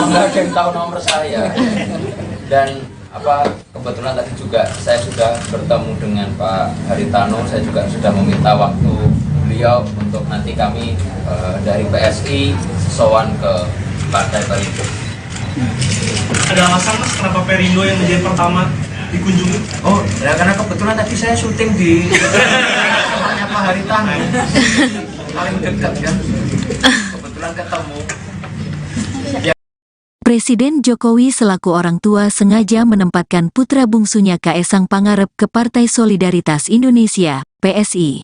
Nggak ada yang tahu nomor saya. Dan kebetulan tadi juga saya sudah bertemu dengan Pak Haritano. Saya juga sudah meminta waktu beliau untuk nanti kami dari PSI sowan ke Partai Perindo. Ada alasan, Mas, kenapa Perindo yang menjadi pertama dikunjungi? Oh, ya karena kebetulan tadi saya syuting di rumahnya Pak Haritano. Paling dekat kan. Kebetulan ketemu. Presiden Jokowi selaku orang tua sengaja menempatkan putra bungsunya Kaesang Pangarep ke Partai Solidaritas Indonesia, PSI.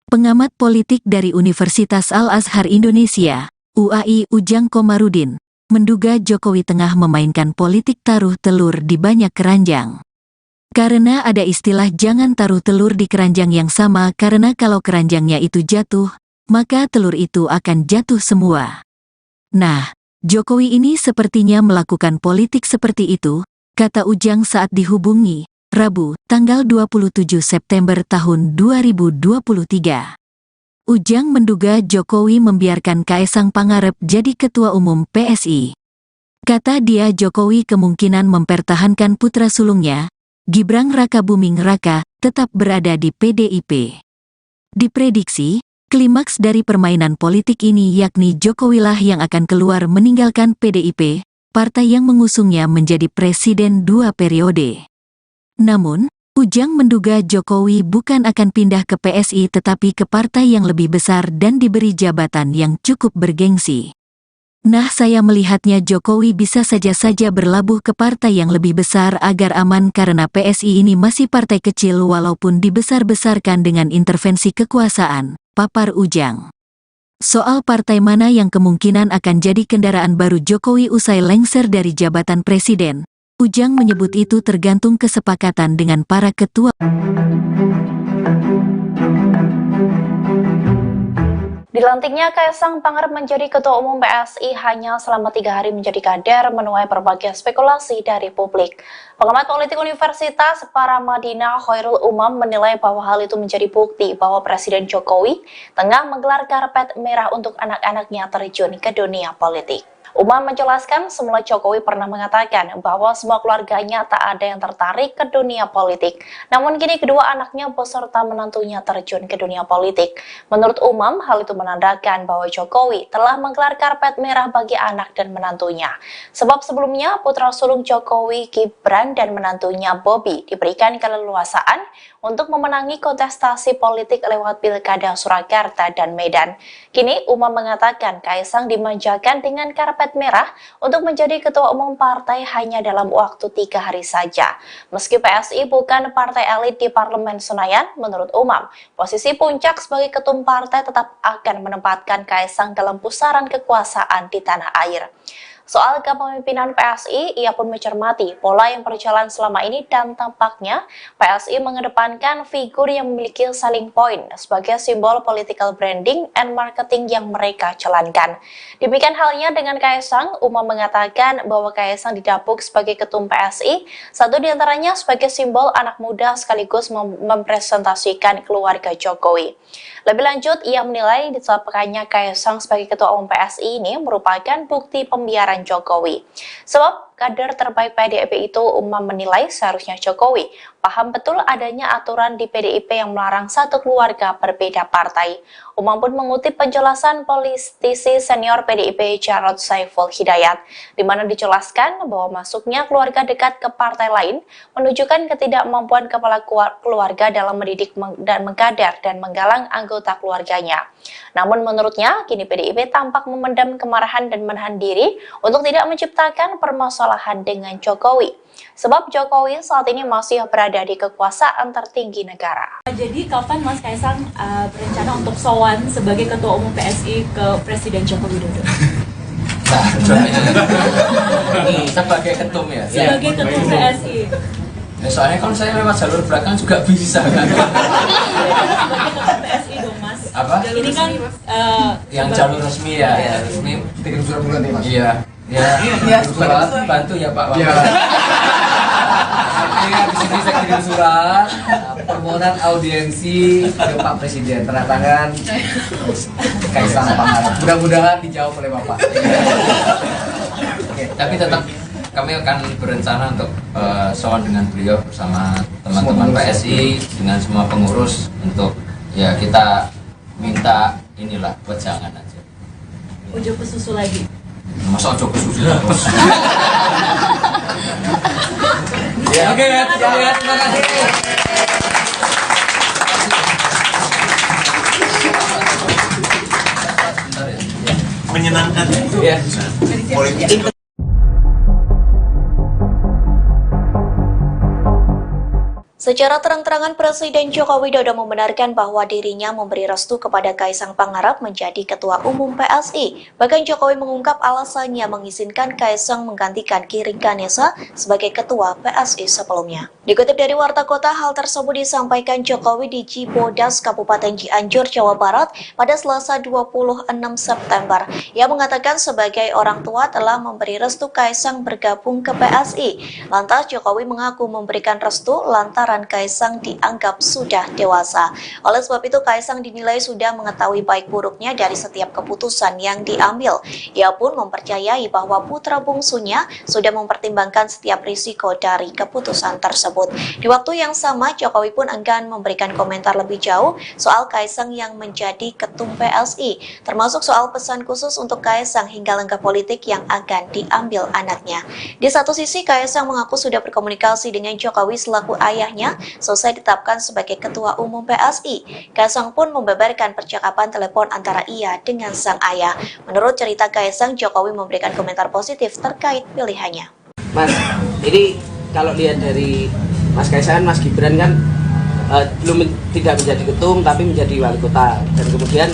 Pengamat politik dari Universitas Al-Azhar Indonesia, UAI Ujang Komarudin, menduga Jokowi tengah memainkan politik taruh telur di banyak keranjang. Karena ada istilah jangan taruh telur di keranjang yang sama karena kalau keranjangnya itu jatuh, maka telur itu akan jatuh semua. Nah, Jokowi ini sepertinya melakukan politik seperti itu, kata Ujang saat dihubungi, Rabu, tanggal 27 September tahun 2023. Ujang menduga Jokowi membiarkan Kaesang Pangarep jadi ketua umum PSI. Kata dia Jokowi kemungkinan mempertahankan putra sulungnya, Gibran Rakabuming Raka, tetap berada di PDIP. Diprediksi, klimaks dari permainan politik ini yakni Jokowilah yang akan keluar meninggalkan PDIP, partai yang mengusungnya menjadi presiden 2 periode. Namun, Ujang menduga Jokowi bukan akan pindah ke PSI tetapi ke partai yang lebih besar dan diberi jabatan yang cukup bergengsi. Nah, saya melihatnya Jokowi bisa saja berlabuh ke partai yang lebih besar agar aman karena PSI ini masih partai kecil walaupun dibesar-besarkan dengan intervensi kekuasaan, papar Ujang. Soal partai mana yang kemungkinan akan jadi kendaraan baru Jokowi usai lengser dari jabatan presiden, Ujang menyebut itu tergantung kesepakatan dengan para ketua. Dilantiknya Kaesang Pangarep menjadi Ketua Umum PSI hanya selama 3 hari menjadi kader menuai berbagai spekulasi dari publik. Pengamat politik Universitas Paramadina Khairul Umam menilai bahwa hal itu menjadi bukti bahwa Presiden Jokowi tengah menggelar karpet merah untuk anak-anaknya terjun ke dunia politik. Umam menjelaskan semula Jokowi pernah mengatakan bahwa semua keluarganya tak ada yang tertarik ke dunia politik. Namun kini kedua anaknya beserta menantunya terjun ke dunia politik. Menurut Umam, hal itu menandakan bahwa Jokowi telah menggelar karpet merah bagi anak dan menantunya. Sebab sebelumnya putra sulung Jokowi, Gibran dan menantunya Bobi diberikan keleluasaan untuk memenangi kontestasi politik lewat Pilkada Surakarta dan Medan. Kini Umam mengatakan Kaesang dimanjakan dengan karpet merah untuk menjadi ketua umum partai hanya dalam waktu 3 hari saja. Meski PSI bukan partai elit di Parlemen Senayan, menurut Umam, posisi puncak sebagai ketum partai tetap akan menempatkan Kaesang dalam pusaran kekuasaan di tanah air. Soal kepemimpinan PSI, ia pun mencermati pola yang berjalan selama ini dan tampaknya PSI mengedepankan figur yang memiliki selling point sebagai simbol political branding and marketing yang mereka jalankan. Demikian halnya dengan Kaesang, Umam mengatakan bahwa Kaesang didapuk sebagai ketum PSI, satu diantaranya sebagai simbol anak muda sekaligus mempresentasikan keluarga Jokowi. Lebih lanjut, ia menilai ditetapkannya Kaesang sebagai ketua umum PSI ini merupakan bukti pembiaran Jokowi. Sebab kader terbaik PDIP itu, Umam menilai seharusnya Jokowi paham betul adanya aturan di PDIP yang melarang satu keluarga berbeda partai. Umam pun mengutip penjelasan politisi senior PDIP Jarod Saiful Hidayat, di mana dijelaskan bahwa masuknya keluarga dekat ke partai lain menunjukkan ketidakmampuan kepala keluarga dalam mendidik dan mengkader dan menggalang anggota keluarganya. Namun menurutnya, kini PDIP tampak memendam kemarahan dan menahan diri untuk tidak menciptakan permasalahan dengan Jokowi. Sebab Jokowi saat ini masih berada di kekuasaan tertinggi negara. Jadi kapan Mas Kaesang berencana untuk sowan sebagai Ketua Umum PSI ke Presiden Joko Widodo? bisa sebagai ketum ya. Sebagai ketum PSI. Ya, soalnya kalau saya lewat jalur belakang juga bisa kan. Sebagai ketum PSI dong Mas. Apa? Ini kan Yang jalur resmi ya, Ya. resmi. Bikin surat pengganti mas. Iya. Ya, bantu ya Pak. Iya. Iya, di sini saya kirim surat permohonan audiensi ke Pak Presiden, tanda tangan Kaisang Pangarep. Mudah-mudahan dijawab oleh Bapak. Oke. Tapi tetap kami akan berencana untuk sowan dengan beliau bersama teman-teman PSI dengan semua pengurus untuk ya kita minta inilah wejangan aja. Ojo kesusu lagi. Masa ojo kesusu terus. Oke ya, terima kasih. Bentar ya. Menyenangkan Ya. Politik. Secara terang-terangan Presiden Joko Widodo membenarkan bahwa dirinya memberi restu kepada Kaisang Pangarep menjadi Ketua Umum PSI. Bahkan Jokowi mengungkap alasannya mengizinkan Kaisang menggantikan Giring Ganesa sebagai Ketua PSI sebelumnya. Dikutip dari Warta Kota, hal tersebut disampaikan Jokowi di Cibodas, Kabupaten Cianjur, Jawa Barat pada Selasa 26 September. Ia mengatakan sebagai orang tua telah memberi restu Kaisang bergabung ke PSI. Lantas Jokowi mengaku memberikan restu lantaran Kaisang dianggap sudah dewasa. Oleh sebab itu Kaisang dinilai sudah mengetahui baik buruknya dari setiap keputusan yang diambil. Ia pun mempercayai bahwa putra bungsunya sudah mempertimbangkan setiap risiko dari keputusan tersebut. Di waktu yang sama, Jokowi pun enggan memberikan komentar lebih jauh soal Kaisang yang menjadi ketum PSI, termasuk soal pesan khusus untuk Kaisang hingga langkah politik yang akan diambil anaknya. Di satu sisi, Kaisang mengaku sudah berkomunikasi dengan Jokowi selaku ayahnya selesai ditetapkan sebagai Ketua Umum PSI. Kaisang pun membeberkan percakapan telepon antara ia dengan sang ayah. Menurut cerita Kaisang, Jokowi memberikan komentar positif terkait pilihannya. Mas, ini kalau lihat dari Mas Kaisang, Mas Gibran kan tidak menjadi ketum tapi menjadi wali kota. Dan kemudian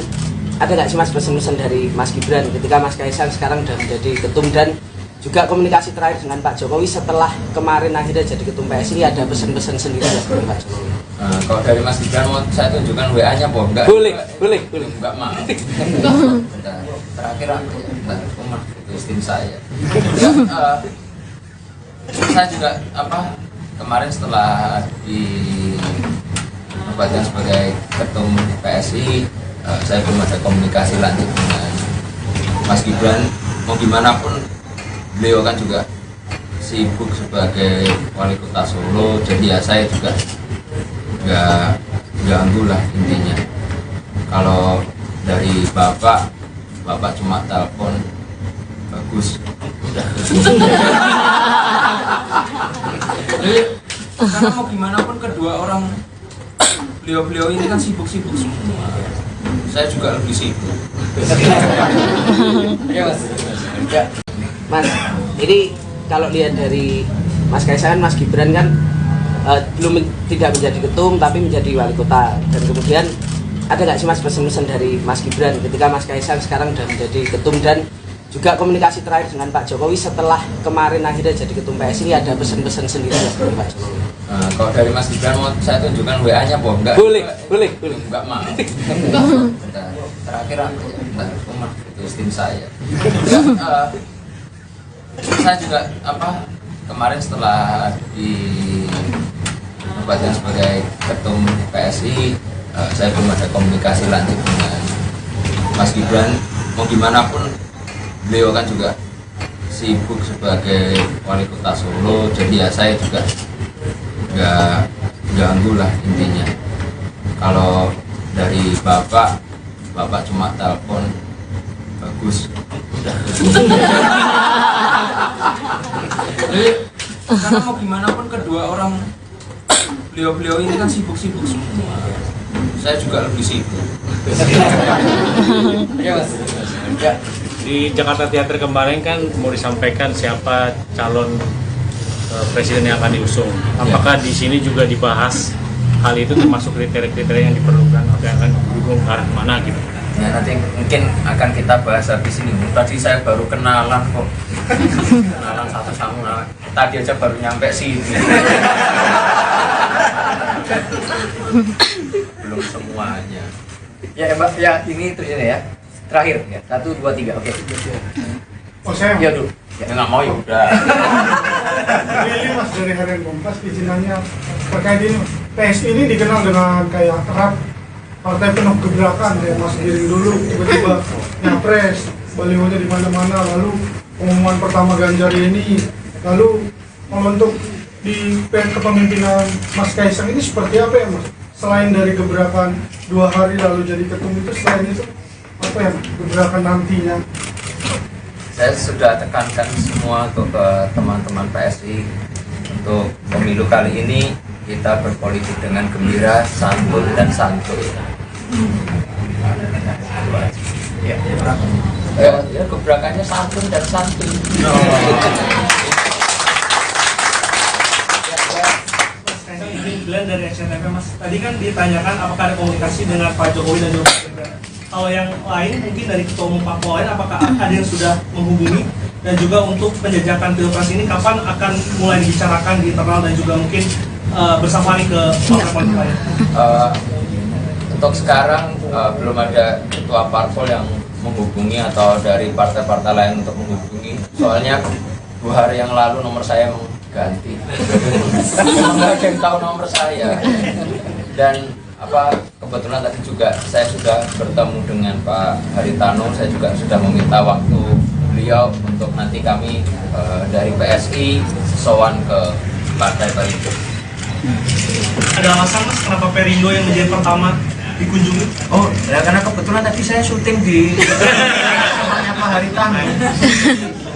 ada nggak sih Mas pesan-pesan dari Mas Gibran ketika Mas Kaisang sekarang sudah menjadi ketum, dan juga komunikasi terakhir dengan Pak Jokowi setelah kemarin akhirnya jadi ketum PSI, ada pesan-pesan sendiri dari Pak Jokowi? Kalau dari Mas Gibran mau saya tunjukkan WA-nya apa enggak? Boleh. Enggak mau. Bentar. Terakhir aku bentar, rumah itu istri saya. Saya juga kemarin setelah dinobatkan sebagai ketum PSI, saya belum ada komunikasi lanjut dengan Mas Gibran. Mau gimana pun beliau kan juga sibuk sebagai wali kota Solo, jadi ya saya juga nggak ganggu lah intinya. Kalau dari bapak cuma telepon bagus udah. Jadi karena mau gimana pun kedua orang beliau ini kan sibuk-sibuk semua, saya juga lebih sibuk. Oke Mas. Ya. Mas, ini kalau lihat dari Mas Kaisang, Mas Gibran kan tidak menjadi ketum tapi menjadi wali kota. Dan kemudian ada nggak sih Mas pesan-pesan dari Mas Gibran ketika Mas Kaisang sekarang sudah menjadi ketum, dan juga komunikasi terakhir dengan Pak Jokowi setelah kemarin akhirnya jadi ketum PSI, ada pesan-pesan sendiri dari Pak Jokowi? Kalau dari Mas Gibran mau saya tunjukkan WA-nya apa enggak? Boleh. Enggak mau. Bentar. Terakhir aku bentar, rumah itu istri saya. Saya juga kemarin setelah dinobatkan sebagai ketum PSI, saya belum ada komunikasi lanjut dengan Mas Gibran. Mau gimana pun beliau kan juga sibuk sebagai wali kota Solo, jadi ya saya juga nggak ganggu lah intinya. Kalau dari bapak cuma telepon bagus udah. Jadi karena mau gimana pun kedua orang beliau ini kan sibuk-sibuk semua, saya juga lebih sibuk. Oke Mas. Ya. Di Jakarta Theater kemarin kan mau disampaikan siapa calon presiden yang akan diusung. Apakah di sini juga dibahas hal itu, termasuk kriteria-kriteria yang diperlukan atau yang akan didukung ke arah mana gitu? Ya nanti mungkin akan kita bahas habis ini. Tadi saya baru kenalan kok. Kenalan satu sama. Tadi aja baru nyampe sini. Belum semuanya. Ya Mbak, ya ini terus ini ya. Terakhir ya. 1, 2, 3. Oke. Oh saya Ya dulu. Ya nggak mau ya udah. Lili Mas dari Harian Kompas izinannya terkait ini. PSI ini dikenal dengan kayak erat partai penuh gebrakan kayak Mas Giring dulu tiba-tiba nyapres, balihonya di mana-mana, lalu pengumuman pertama Ganjar ini, lalu untuk di kepemimpinan Mas Kaisang ini seperti apa ya Mas? Selain dari gebrakan 2 hari lalu jadi ketum itu, selain itu apa ya gebrakan nantinya? Saya sudah tekankan semua ke teman-teman PSI untuk pemilu kali ini kita berpolitik dengan gembira, santun dan santuy. Ya, gebrakannya santun dan santuy. Glenn dari SNTP Mas, tadi kan ditanyakan apakah ada komunikasi dengan Pak Jokowi dan juga Pak Gibran. Kalau yang lain mungkin dari Ketua Umum Parpol lain, apakah ada yang sudah menghubungi, dan juga untuk penjajakan pilpres ini kapan akan mulai dibicarakan di internal dan juga mungkin bersafari ke partai politik lain? Untuk sekarang belum ada ketua parpol yang menghubungi atau dari partai-partai lain untuk menghubungi. Soalnya 2 hari yang lalu nomor saya ganti. Nggak ada yang tahu nomor saya. Dan kebetulan tadi juga saya sudah bertemu dengan Pak Haritano. Saya juga sudah meminta waktu beliau untuk nanti kami dari PSI sowan ke Partai Perindo. Ada alasan Mas kenapa Perindo yang menjadi pertama dikunjungi? Oh, ya karena kebetulan tadi saya syuting di rumahnya Pak Haritano.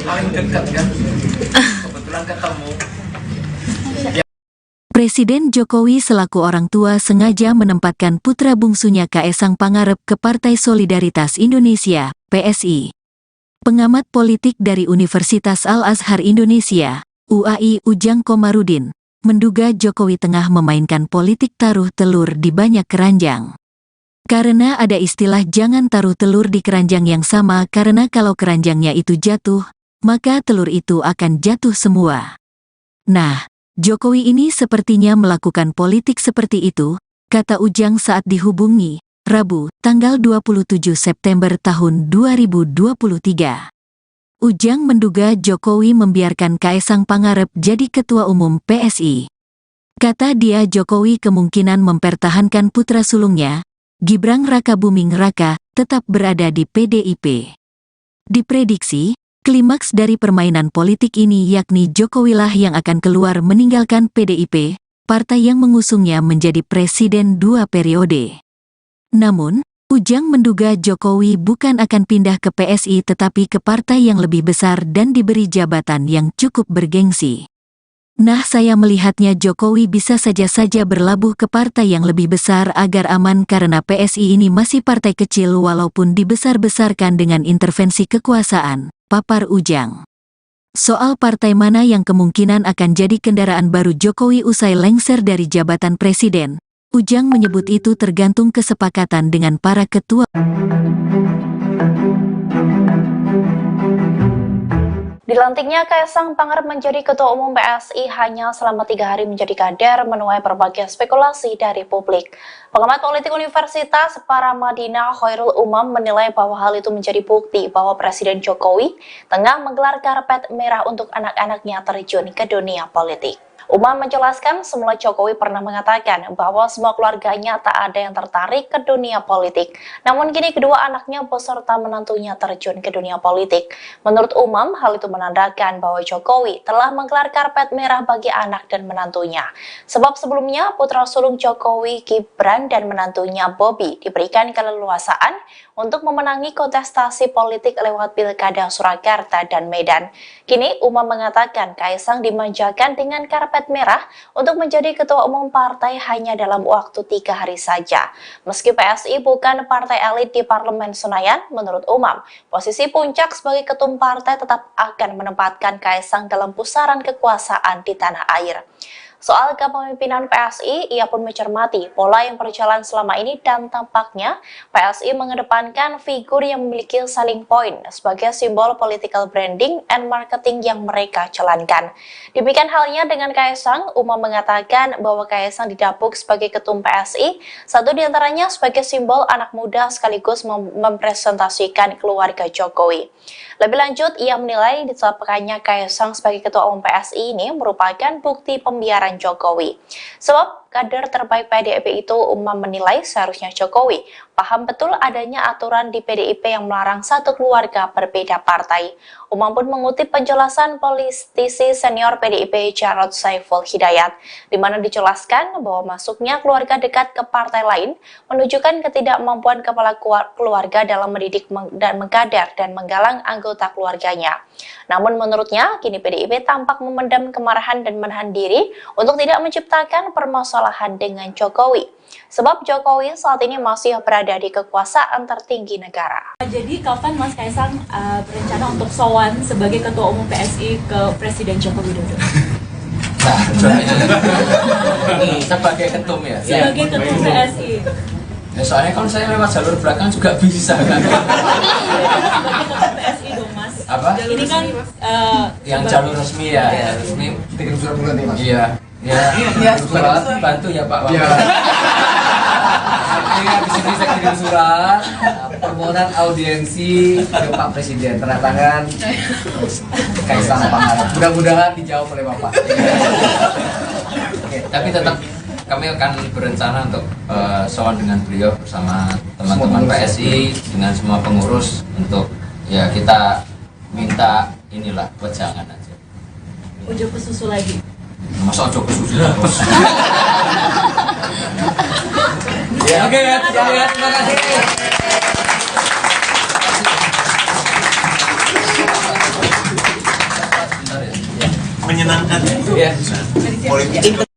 Paling dekat kan. Kebetulan ketemu. Presiden Jokowi selaku orang tua sengaja menempatkan putra bungsunya Kaesang Pangarep ke Partai Solidaritas Indonesia, PSI. Pengamat politik dari Universitas Al-Azhar Indonesia, UAI Ujang Komarudin, menduga Jokowi tengah memainkan politik taruh telur di banyak keranjang. Karena ada istilah jangan taruh telur di keranjang yang sama karena kalau keranjangnya itu jatuh, maka telur itu akan jatuh semua. Nah, Jokowi ini sepertinya melakukan politik seperti itu, kata Ujang saat dihubungi, Rabu, tanggal 27 September tahun 2023. Ujang menduga Jokowi membiarkan Kaesang Pangarep jadi ketua umum PSI. Kata dia Jokowi kemungkinan mempertahankan putra sulungnya, Gibran Rakabuming Raka, tetap berada di PDIP. Diprediksi, klimaks dari permainan politik ini yakni Jokowilah yang akan keluar meninggalkan PDIP, partai yang mengusungnya menjadi presiden 2 periode. Namun, Ujang menduga Jokowi bukan akan pindah ke PSI tetapi ke partai yang lebih besar dan diberi jabatan yang cukup bergengsi. Nah, saya melihatnya Jokowi bisa saja berlabuh ke partai yang lebih besar agar aman karena PSI ini masih partai kecil walaupun dibesar-besarkan dengan intervensi kekuasaan, papar Ujang. Soal partai mana yang kemungkinan akan jadi kendaraan baru Jokowi usai lengser dari jabatan presiden, Ujang menyebut itu tergantung kesepakatan dengan para ketua. Dilantiknya Kaesang Pangarep menjadi Ketua Umum PSI hanya selama 3 hari menjadi kader menuai berbagai spekulasi dari publik. Pengamat politik Universitas Paramadina Khairul Umam menilai bahwa hal itu menjadi bukti bahwa Presiden Jokowi tengah menggelar karpet merah untuk anak-anaknya terjun ke dunia politik. Umam menjelaskan semula Jokowi pernah mengatakan bahwa semua keluarganya tak ada yang tertarik ke dunia politik. Namun kini kedua anaknya beserta menantunya terjun ke dunia politik. Menurut Umam, hal itu menandakan bahwa Jokowi telah menggelar karpet merah bagi anak dan menantunya. Sebab sebelumnya putra sulung Jokowi, Gibran dan menantunya Bobi diberikan keleluasaan untuk memenangi kontestasi politik lewat Pilkada Surakarta dan Medan. Kini Umam mengatakan Kaesang dimanjakan dengan karpet merah untuk menjadi ketua umum partai hanya dalam waktu 3 hari saja. Meski PSI bukan partai elit di Parlemen Senayan, menurut Umam, posisi puncak sebagai ketum partai tetap akan menempatkan Kaesang dalam pusaran kekuasaan di tanah air. Soal kepemimpinan PSI, ia pun mencermati pola yang berjalan selama ini dan tampaknya PSI mengedepankan figur yang memiliki selling point sebagai simbol political branding and marketing yang mereka jalankan. Demikian halnya dengan Kaesang, Uma mengatakan bahwa Kaesang didapuk sebagai ketum PSI, satu diantaranya sebagai simbol anak muda sekaligus mempresentasikan keluarga Jokowi. Lebih lanjut, ia menilai ditetapkannya Kaesang sebagai ketua umum PSI ini merupakan bukti pembiaran Jokowi. Sebab kader terbaik PDIP itu, Umam menilai seharusnya Jokowi paham betul adanya aturan di PDIP yang melarang satu keluarga berbeda partai. Umam pun mengutip penjelasan politisi senior PDIP Jarod Saiful Hidayat, di mana dijelaskan bahwa masuknya keluarga dekat ke partai lain menunjukkan ketidakmampuan kepala keluarga dalam mendidik dan mengkader dan menggalang anggota keluarganya. Namun menurutnya, kini PDIP tampak memendam kemarahan dan menahan diri untuk tidak menciptakan permasalahan dengan Jokowi. Sebab Jokowi saat ini masih berada di kekuasaan tertinggi negara. Jadi kapan Mas Kaesang berencana untuk sowan sebagai ketua umum PSI ke Presiden Joko Widodo? Nah, sebagai ketum ya. Sebagai ketum PSI. Ya, soalnya kalau saya lewat jalur belakang juga bisa kan. Sebagai ketum PSI dong Mas. Apa? Ini kan Yang jalur resmi ya, yang resmi. Kirim surat bulan nih, Mas. Iya. Ya, surat bantu ya Pak. Iya. Di sini saya kirim surat permohonan audiensi ke Pak Presiden, tanda tangan Kaesang Pangarep. Mudah-mudahan dijawab oleh Bapak. Oke, tapi tetap kami akan berencana untuk sowan dengan beliau bersama teman-teman PSI dengan semua pengurus untuk ya kita minta inilah wejangan aja. Ujo kesusu lagi. Masa ojo kesusu. Ya, oke ya, terima kasih. Menyenangkan Ya. Politik.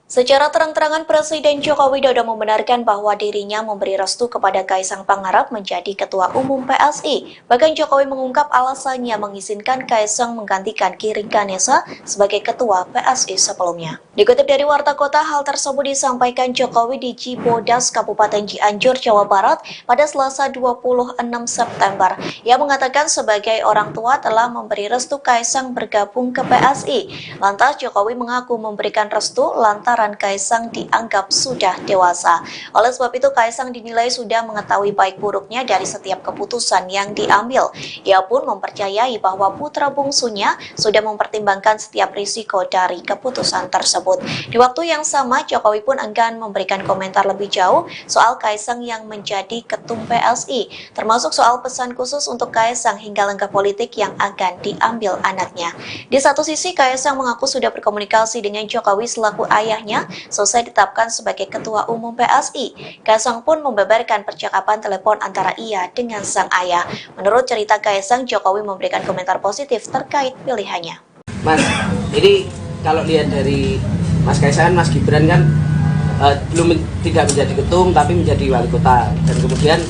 Secara terang-terangan Presiden Joko Widodo membenarkan bahwa dirinya memberi restu kepada Kaesang Pangarep menjadi Ketua Umum PSI. Bahkan Jokowi mengungkap alasannya mengizinkan Kaesang menggantikan Giring Ganesa sebagai Ketua PSI sebelumnya. Dikutip dari Warta Kota, hal tersebut disampaikan Jokowi di Cibodas, Kabupaten Cianjur, Jawa Barat pada Selasa 26 September. Ia mengatakan sebagai orang tua telah memberi restu Kaesang bergabung ke PSI. Lantas Jokowi mengaku memberikan restu lantaran Kaesang dianggap sudah dewasa. Oleh sebab itu Kaesang dinilai sudah mengetahui baik buruknya dari setiap keputusan yang diambil. Ia pun mempercayai bahwa putra bungsunya sudah mempertimbangkan setiap risiko dari keputusan tersebut. Di waktu yang sama, Jokowi pun enggan memberikan komentar lebih jauh soal Kaesang yang menjadi ketum PSI, termasuk soal pesan khusus untuk Kaesang hingga langkah politik yang akan diambil anaknya. Di satu sisi, Kaesang mengaku sudah berkomunikasi dengan Jokowi selaku ayahnya selesai ditetapkan sebagai Ketua Umum PSI. Kaesang pun membeberkan percakapan telepon antara ia dengan sang ayah. Menurut cerita Kaesang, Jokowi memberikan komentar positif terkait pilihannya. Mas, jadi kalau lihat dari Mas Kaesang, Mas Gibran kan tidak menjadi ketum tapi menjadi wali kota. Dan kemudian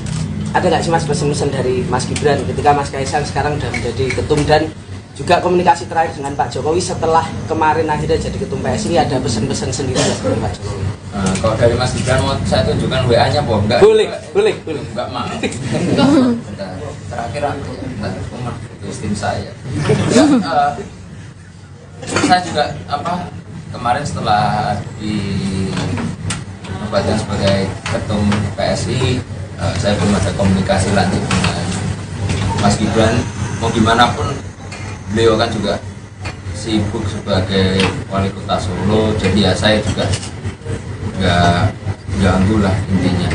ada nggak sih Mas pesan-pesan dari Mas Gibran ketika Mas Kaesang sekarang sudah menjadi ketum, dan juga komunikasi terakhir dengan Pak Jokowi setelah kemarin akhirnya jadi ketum PSI, ada pesan-pesan sendiri dari Pak Jokowi? Kalau dari Mas Gibran mau saya tunjukkan WA-nya Boh? Enggak. Boleh. Enggak mau. Terakhir aku umur tim saya. Saya juga kemarin setelah dinobatkan sebagai ketum PSI, saya belum ada komunikasi lanjut dengan Mas Gibran. Mau gimana pun beliau kan juga sibuk sebagai wali kota Solo, jadi ya saya juga nggak ganggu lah intinya.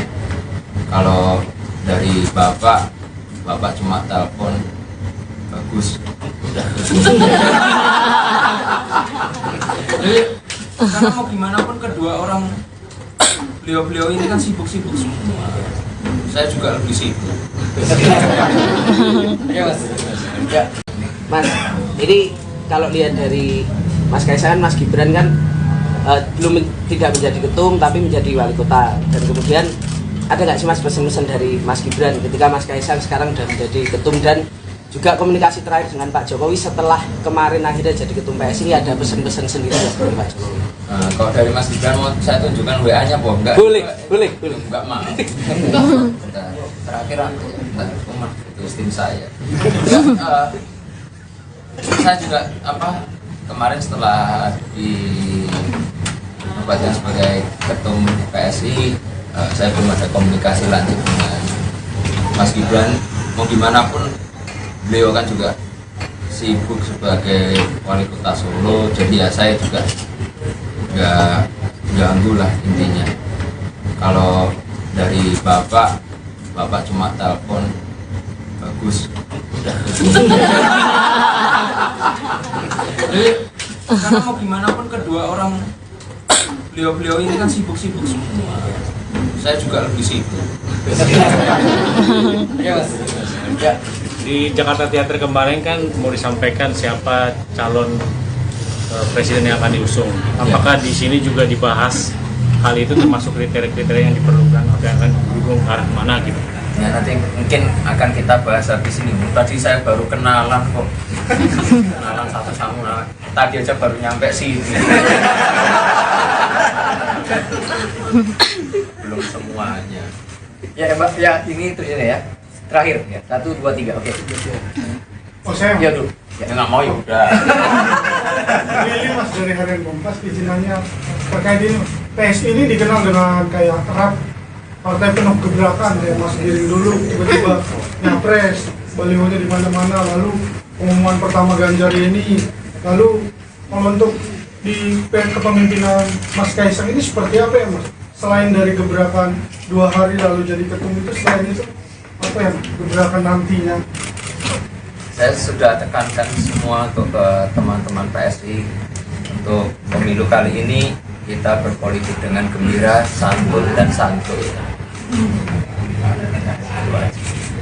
Kalau dari bapak cuma telepon bagus, udah. Jadi karena mau gimana pun kedua orang beliau ini kan sibuk-sibuk semua. Saya juga lebih sibuk. Ya, Mas. Mas, jadi kalau lihat dari Mas Kaesang, Mas Gibran kan tidak menjadi ketum tapi menjadi wali kota. Dan kemudian ada nggak sih Mas pesan-pesan dari Mas Gibran ketika Mas Kaesang sekarang sudah menjadi ketum, dan juga komunikasi terakhir dengan Pak Jokowi setelah kemarin akhirnya jadi ketum PSI, ada pesan-pesan sendiri dari Pak Jokowi? Kalau dari Mas Gibran mau saya tunjukkan WA-nya, Boh. Enggak? Boleh. Enggak mau. Terakhir aku itu tim saya. Saya juga kemarin setelah dinobatkan sebagai ketum PSI, saya belum ada komunikasi lanjut dengan Mas Gibran. Mau gimana pun beliau kan juga sibuk sebagai wali kota Solo, jadi ya saya juga nggak ganggu lah intinya. Kalau dari bapak cuma telepon, bagus, udah. Jadi karena mau gimana pun kedua orang beliau ini kan sibuk-sibuk semua. Saya juga lebih sibuk. Ya, Mas. Ya. Di Jakarta Theater kemarin kan mau disampaikan siapa calon presiden yang akan diusung. Apakah di sini juga dibahas hal itu, termasuk kriteria-kriteria yang diperlukan atau yang akan didukung ke arah mana gitu? Ya nanti mungkin akan kita bahas habis ini. Tadi saya baru kenalan kok. Kenalan satu sama tadi aja baru nyampe sini. Belum semuanya. Ya, Mbak. Ya, ini terus ya. Terakhir ya. 1, 2, 3. Oke. Oh saya Ya dulu. Ya nggak mau ya udah. ini Mas dari Harian Kompas izinannya terkait ini. PSI ini dikenal dengan kayak erat partai penuh gebrakan ya, Mas Giring dulu tiba-tiba nyapres, balihonya di mana-mana, lalu pengumuman pertama Ganjar ini, lalu kalau untuk di kepemimpinan Mas Kaisang ini seperti apa ya Mas? Selain dari gebrakan 2 hari lalu jadi ketum itu, selain itu apa ya gebrakan nantinya? Saya sudah tekankan semua untuk ke teman-teman PSI untuk pemilu kali ini kita berpolitik dengan gembira, santun dan santuy.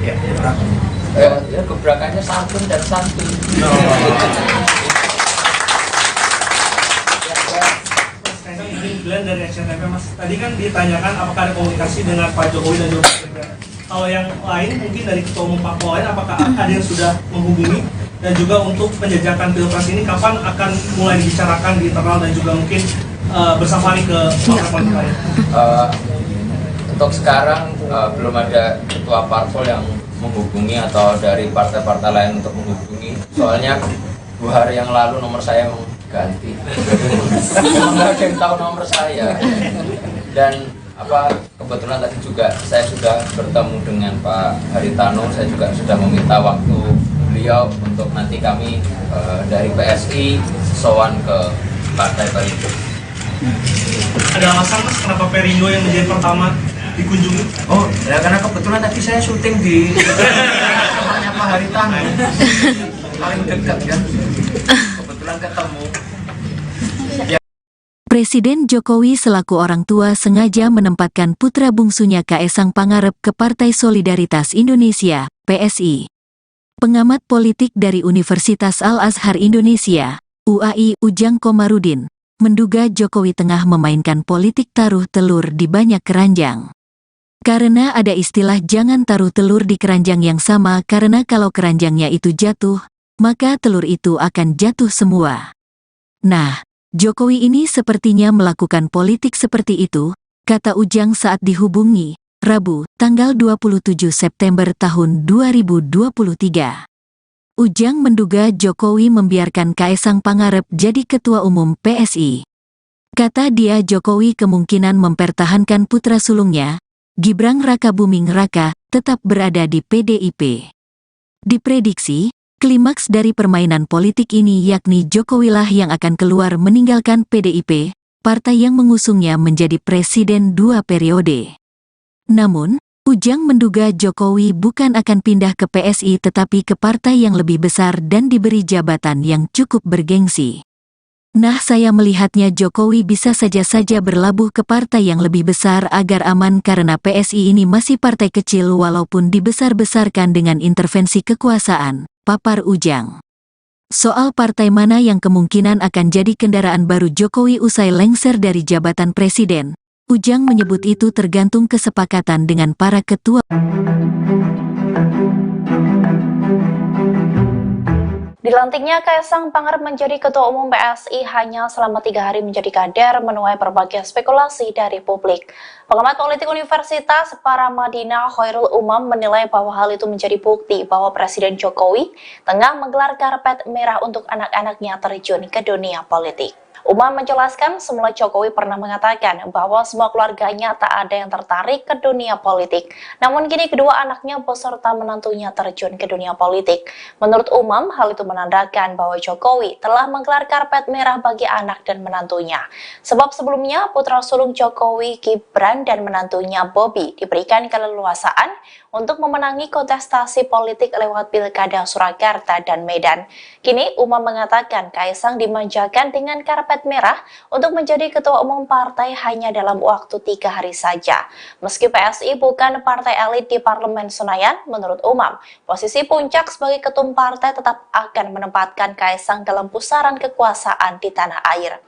Ya gebrakannya santun dan santuy. Glenn dari SCTV Mas, tadi kan ditanyakan apakah ada komunikasi dengan Pak Jokowi dan Jokowi. Kalau yang lain mungkin dari ketua umum parpol lain, apakah ada yang sudah menghubungi, dan juga untuk penjajakan pilpres ini kapan akan mulai dibicarakan di internal dan juga mungkin bersama nih ke partai politik lain? Untuk sekarang belum ada ketua parpol yang menghubungi atau dari partai-partai lain untuk menghubungi. Soalnya 2 hari yang lalu nomor saya emang ganti. Nggak ada yang tahu nomor saya. Dan kebetulan tadi juga saya sudah bertemu dengan Pak Haritano. Saya juga sudah meminta waktu beliau untuk nanti kami dari PSI sowan ke Partai Perindo. Ada alasan Mas kenapa Perindo yang menjadi pertama dikunjungi? Oh, ya karena kebetulan tadi saya syuting di rumahnya Pak Haritano. Paling dekat kan. Kebetulan ketemu. Presiden Jokowi selaku orang tua sengaja menempatkan putra bungsunya Kaesang Pangarep ke Partai Solidaritas Indonesia, PSI. Pengamat politik dari Universitas Al-Azhar Indonesia, UAI Ujang Komarudin, menduga Jokowi tengah memainkan politik taruh telur di banyak keranjang. Karena ada istilah jangan taruh telur di keranjang yang sama, karena kalau keranjangnya itu jatuh, maka telur itu akan jatuh semua. Nah, Jokowi ini sepertinya melakukan politik seperti itu, kata Ujang saat dihubungi, Rabu, tanggal 27 September tahun 2023. Ujang menduga Jokowi membiarkan Kaesang Pangarep jadi ketua umum PSI. Kata dia Jokowi kemungkinan mempertahankan putra sulungnya, Gibran Rakabuming Raka, tetap berada di PDIP. Diprediksi, klimaks dari permainan politik ini yakni Jokowilah yang akan keluar meninggalkan PDIP, partai yang mengusungnya menjadi presiden 2 periode. Namun, Ujang menduga Jokowi bukan akan pindah ke PSI tetapi ke partai yang lebih besar dan diberi jabatan yang cukup bergengsi. Nah, saya melihatnya Jokowi bisa saja berlabuh ke partai yang lebih besar agar aman karena PSI ini masih partai kecil walaupun dibesar-besarkan dengan intervensi kekuasaan, papar Ujang. Soal partai mana yang kemungkinan akan jadi kendaraan baru Jokowi usai lengser dari jabatan presiden, Ujang menyebut itu tergantung kesepakatan dengan para ketua. Dilantiknya Kaisang Pangarep menjadi Ketua Umum PSI hanya selama 3 hari menjadi kader menuai berbagai spekulasi dari publik. Pengamat politik Universitas Paramadina Khairul Umam menilai bahwa hal itu menjadi bukti bahwa Presiden Jokowi tengah menggelar karpet merah untuk anak-anaknya terjun ke dunia politik. Umam menjelaskan semula Jokowi pernah mengatakan bahwa semua keluarganya tak ada yang tertarik ke dunia politik. Namun kini kedua anaknya beserta menantunya terjun ke dunia politik. Menurut Umam, hal itu menandakan bahwa Jokowi telah menggelar karpet merah bagi anak dan menantunya. Sebab sebelumnya putra sulung Jokowi, Gibran dan menantunya Bobi diberikan keleluasaan untuk memenangi kontestasi politik lewat Pilkada Surakarta dan Medan. Kini Umam mengatakan Kaisang dimanjakan dengan karpet merah untuk menjadi ketua umum partai hanya dalam waktu 3 hari saja. Meski PSI bukan partai elit di Parlemen Senayan, menurut Umam, posisi puncak sebagai ketum partai tetap akan menempatkan Kaisang dalam pusaran kekuasaan di tanah air.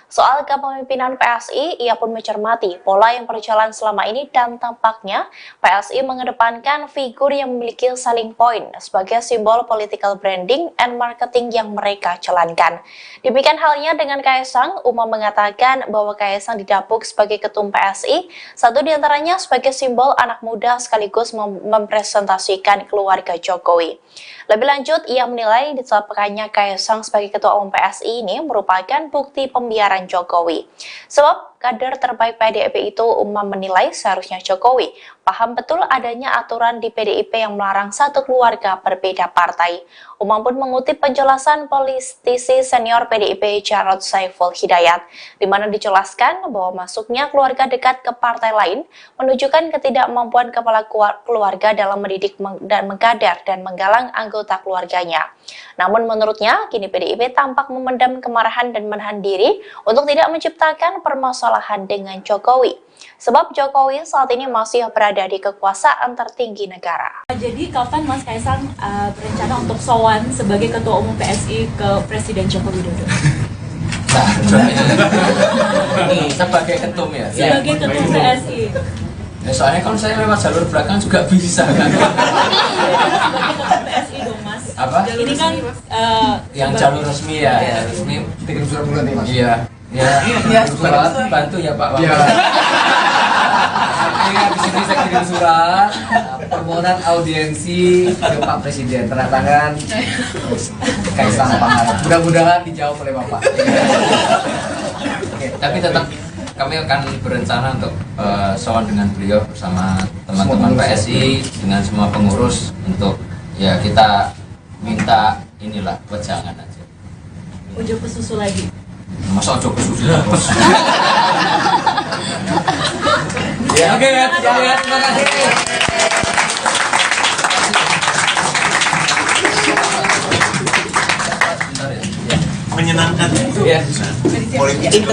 Soal kepemimpinan PSI, ia pun mencermati pola yang berjalan selama ini dan tampaknya PSI mengedepankan figur yang memiliki selling point sebagai simbol political branding and marketing yang mereka jalankan. Demikian halnya dengan Kaisang, Umam mengatakan bahwa Kaisang didapuk sebagai ketum PSI, satu diantaranya sebagai simbol anak muda sekaligus mempresentasikan keluarga Jokowi. Lebih lanjut, ia menilai ditetapkannya Kaisang sebagai ketua umum PSI ini merupakan bukti pembiaran Jokowi. Sebab kader terbaik PDIP itu, Umam menilai seharusnya Jokowi paham betul adanya aturan di PDIP yang melarang satu keluarga berbeda partai. Umam pun mengutip penjelasan politisi senior PDIP Jarod Saiful Hidayat, di mana dijelaskan bahwa masuknya keluarga dekat ke partai lain menunjukkan ketidakmampuan kepala keluarga dalam mendidik dan mengkader dan menggalang anggota keluarganya. Namun menurutnya, kini PDIP tampak memendam kemarahan dan menahan diri untuk tidak menciptakan permasalahan dengan Jokowi. Sebab Jokowi saat ini masih berada di kekuasaan tertinggi negara. Jadi kapan Mas Kaisang berencana untuk sowan sebagai Ketua Umum PSI ke Presiden Joko Widodo? Nah, sebagai ketum ya? Sebagai Ketum PSI. Ya, soalnya kalau saya lewat jalur belakang juga bisa kan? Sebagai Ketum PSI dong Mas. Apa? Ini kan yang jalur resmi ya, resmi. Kirim surat bulan nih Mas. Iya, surat bantu ya Pak. Iya. Di sini saya kirim surat permohonan audiensi ke Pak Presiden, tanda tangan Kaisang Pangarep. Mudah-mudahan dijawab oleh Bapak. Oke, tapi tetap kami akan berencana untuk sowan dengan beliau bersama teman-teman PSI dengan semua pengurus untuk ya kita minta inilah wejangan aja. Ojo pesusu lagi. Masa ojo kesusu bos. Ya, oke ya, terima kasih. Menyenangkan Ya. politik.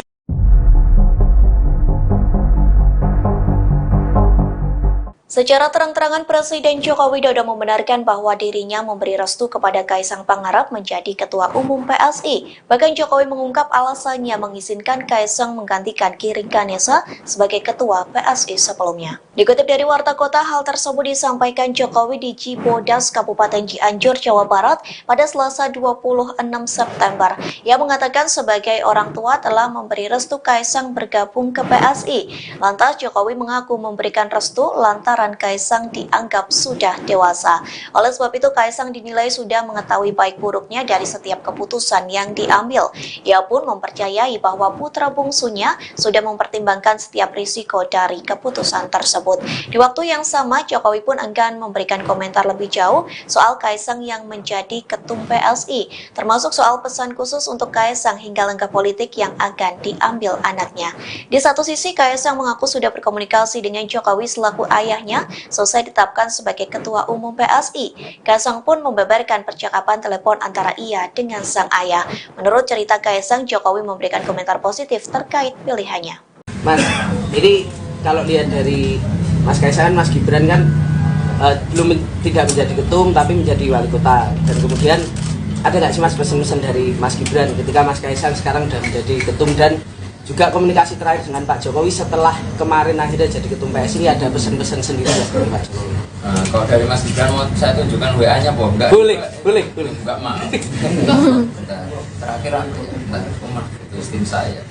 Secara terang-terangan Presiden Joko Widodo membenarkan bahwa dirinya memberi restu kepada Kaisang Pangarep menjadi Ketua Umum PSI. Bahkan Jokowi mengungkap alasannya mengizinkan Kaisang menggantikan Giring Ganesa sebagai Ketua PSI sebelumnya. Dikutip dari Warta Kota, hal tersebut disampaikan Jokowi di Cibodas, Kabupaten Cianjur, Jawa Barat pada Selasa 26 September. Ia mengatakan sebagai orang tua telah memberi restu Kaisang bergabung ke PSI. Lantas Jokowi mengaku memberikan restu lantaran Kaisang dianggap sudah dewasa. Oleh sebab itu Kaisang dinilai sudah mengetahui baik buruknya dari setiap keputusan yang diambil. Ia pun mempercayai bahwa putra bungsunya sudah mempertimbangkan setiap risiko dari keputusan tersebut. Di waktu yang sama, Jokowi pun enggan memberikan komentar lebih jauh soal Kaisang yang menjadi ketum PSI, termasuk soal pesan khusus untuk Kaisang hingga langkah politik yang akan diambil anaknya. Di satu sisi, Kaisang mengaku sudah berkomunikasi dengan Jokowi selaku ayahnya selesai ditetapkan sebagai Ketua Umum PSI. Kaisang pun membeberkan percakapan telepon antara ia dengan sang ayah. Menurut cerita Kaisang, Jokowi memberikan komentar positif terkait pilihannya. Mas, ini kalau lihat dari Mas Kaisang, Mas Gibran kan belum tidak menjadi ketum tapi menjadi wali kota. Dan kemudian ada nggak sih Mas pesan-pesan dari Mas Gibran ketika Mas Kaisang sekarang sudah menjadi ketum dan juga komunikasi terakhir dengan Pak Jokowi setelah kemarin akhirnya jadi ketum PSI, ada pesan-pesan sendiri dari Pak Jokowi? Kalau dari Mas Gibran mau saya tunjukkan WA-nya, Bob. Enggak? Boleh. Enggak mau. Bentar. Terakhir aku umat itu tim saya.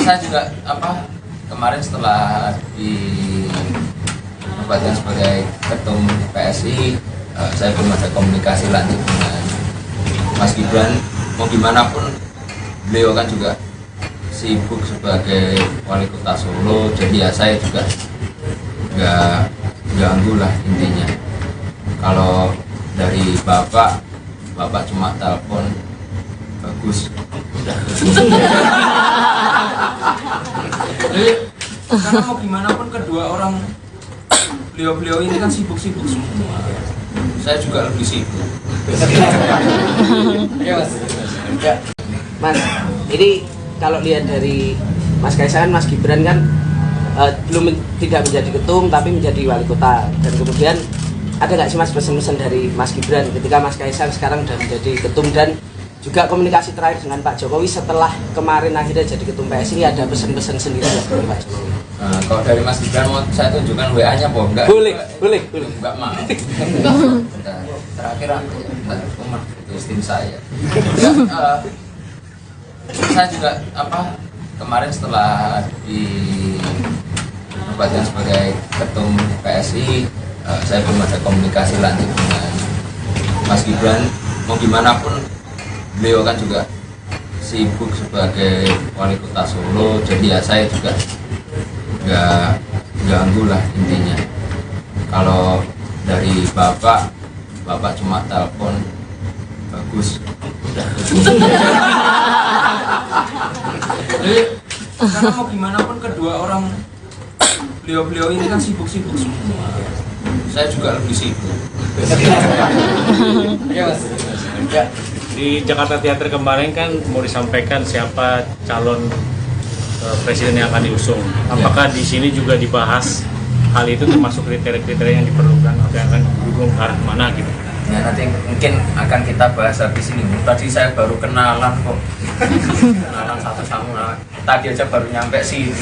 Saya juga kemarin setelah dinobatkan sebagai ketum PSI, saya belum ada komunikasi lanjut dengan Mas Gibran. Mau gimana pun beliau kan juga sibuk sebagai wali kota Solo, jadi ya saya juga nggak ganggu lah intinya. Kalau dari bapak cuma telepon bagus udah. Jadi karena mau gimana pun kedua orang beliau ini kan sibuk-sibuk semua, saya juga lebih sibuk. Mas, ini kalau lihat dari Mas Kaisang, Mas Gibran kan tidak menjadi ketum tapi menjadi wali kota, dan kemudian ada nggak sih Mas pesan-pesan dari Mas Gibran ketika Mas Kaisang sekarang sudah menjadi ketum, dan juga komunikasi terakhir dengan Pak Jokowi setelah kemarin akhirnya jadi ketum PSI, ada pesan-pesan sendiri dari Pak Jokowi? Kalau dari Mas Gibran mau saya tunjukkan WA-nya, Bob. Enggak? Boleh. Enggak mau. Bentar. Terakhir aku umat itu tim saya. Saya juga kemarin setelah dinobatkan sebagai ketum PSI, saya belum ada komunikasi lanjut dengan Mas Gibran. Mau gimana pun beliau kan juga sibuk sebagai wali kota Solo, jadi ya saya juga nggak ganggu lah intinya. Kalau dari bapak cuma telepon bagus udah. Jadi karena mau gimana pun kedua orang beliau ini kan sibuk-sibuk semua, saya juga lebih sibuk. Di Jakarta Theater kemarin kan mau disampaikan siapa calon presiden yang akan diusung. Apakah di sini juga dibahas hal itu, termasuk kriteria-kriteria yang diperlukan atau yang akan didukung ke arah mana gitu? Ya nanti mungkin akan kita bahas habis ini. Tadi saya baru kenalan kok. Kenalan satu sama. Tadi aja baru nyampe sini.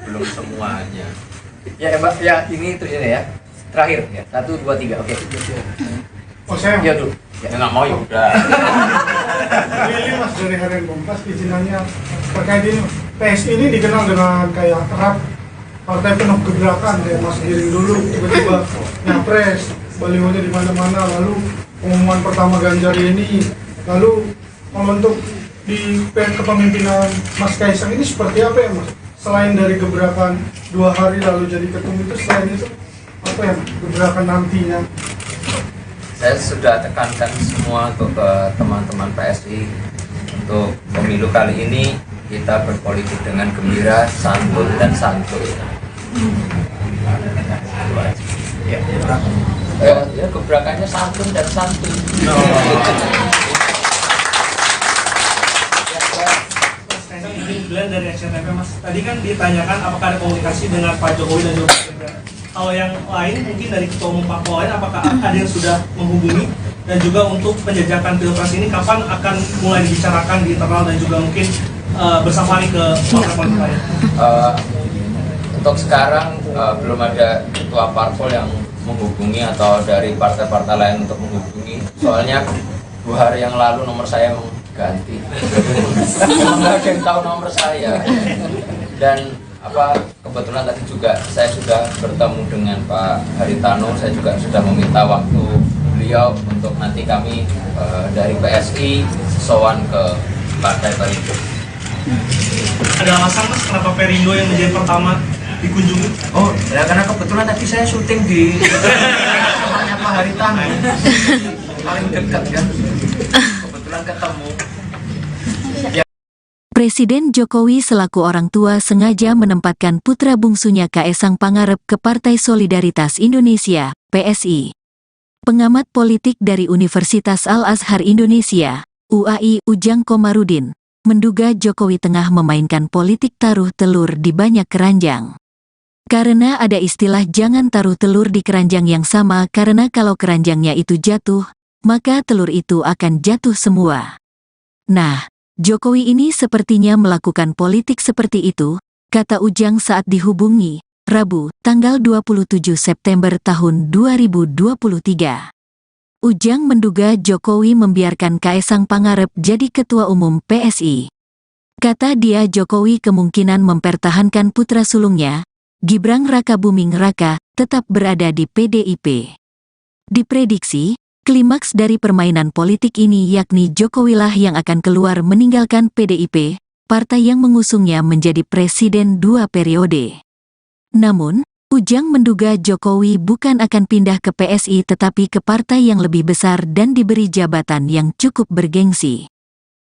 Belum semuanya. Ya Mbak, ya ini terus ini ya. Terakhir ya. 1, 2, 3. Oke. Oh saya Ya dulu. Ya nggak mau ya udah. Ini Mas dari Harian Kompas izinannya terkait ini. PSI ini dikenal dengan kayak erat partai penuh gebrakan, kayak Mas Giring dulu tiba-tiba nyapres, balihonya di mana-mana, lalu pengumuman pertama Ganjar ini, lalu membentuk di kepemimpinan Mas Kaisang ini seperti apa ya Mas? Selain dari gebrakan 2 hari lalu jadi ketum itu, selain itu apa ya gebrakan nantinya? Saya sudah tekankan semua untuk ke teman-teman PSI untuk pemilu kali ini kita berpolitik dengan gembira, santun dan santuy. Ya gebrakannya santun dan santuy. Glenn dari SCTV Mas, tadi kan ditanyakan apakah ada komunikasi dengan Pak Jokowi dan juga Pak Gibran. Kalau yang lain mungkin dari ketua umum parpol lain, apakah ada yang sudah menghubungi, dan juga untuk penjajakan pilpres ini kapan akan mulai dibicarakan di internal dan juga mungkin bersafari ke partai politik lain? Untuk sekarang belum ada ketua parpol yang menghubungi atau dari partai-partai lain untuk menghubungi. Soalnya 2 hari yang lalu nomor saya ganti. Nggak ada yang tahu nomor saya. Dan kebetulan tadi juga saya sudah bertemu dengan Pak Haritano. Saya juga sudah meminta waktu beliau untuk nanti kami dari PSI sowan ke Partai Perindo. Ada alasan Mas kenapa Perindo yang menjadi pertama dikunjungi? Oh, ya karena kebetulan tadi saya syuting di rumahnya Pak Haritano. Paling dekat ya. Kebetulan ketemu. Presiden Jokowi selaku orang tua sengaja menempatkan putra bungsunya Kaesang Pangarep ke Partai Solidaritas Indonesia, PSI. Pengamat politik dari Universitas Al-Azhar Indonesia, UAI Ujang Komarudin, menduga Jokowi tengah memainkan politik taruh telur di banyak keranjang. Karena ada istilah jangan taruh telur di keranjang yang sama, karena kalau keranjangnya itu jatuh, maka telur itu akan jatuh semua. Nah, Jokowi ini sepertinya melakukan politik seperti itu, kata Ujang saat dihubungi, Rabu, tanggal 27 September tahun 2023. Ujang menduga Jokowi membiarkan Kaesang Pangarep jadi Ketua Umum PSI. Kata dia Jokowi kemungkinan mempertahankan putra sulungnya, Gibran Rakabuming Raka, tetap berada di PDIP. Diprediksi, klimaks dari permainan politik ini yakni Jokowilah yang akan keluar meninggalkan PDIP, partai yang mengusungnya menjadi presiden 2 periode. Namun, Ujang menduga Jokowi bukan akan pindah ke PSI tetapi ke partai yang lebih besar dan diberi jabatan yang cukup bergengsi.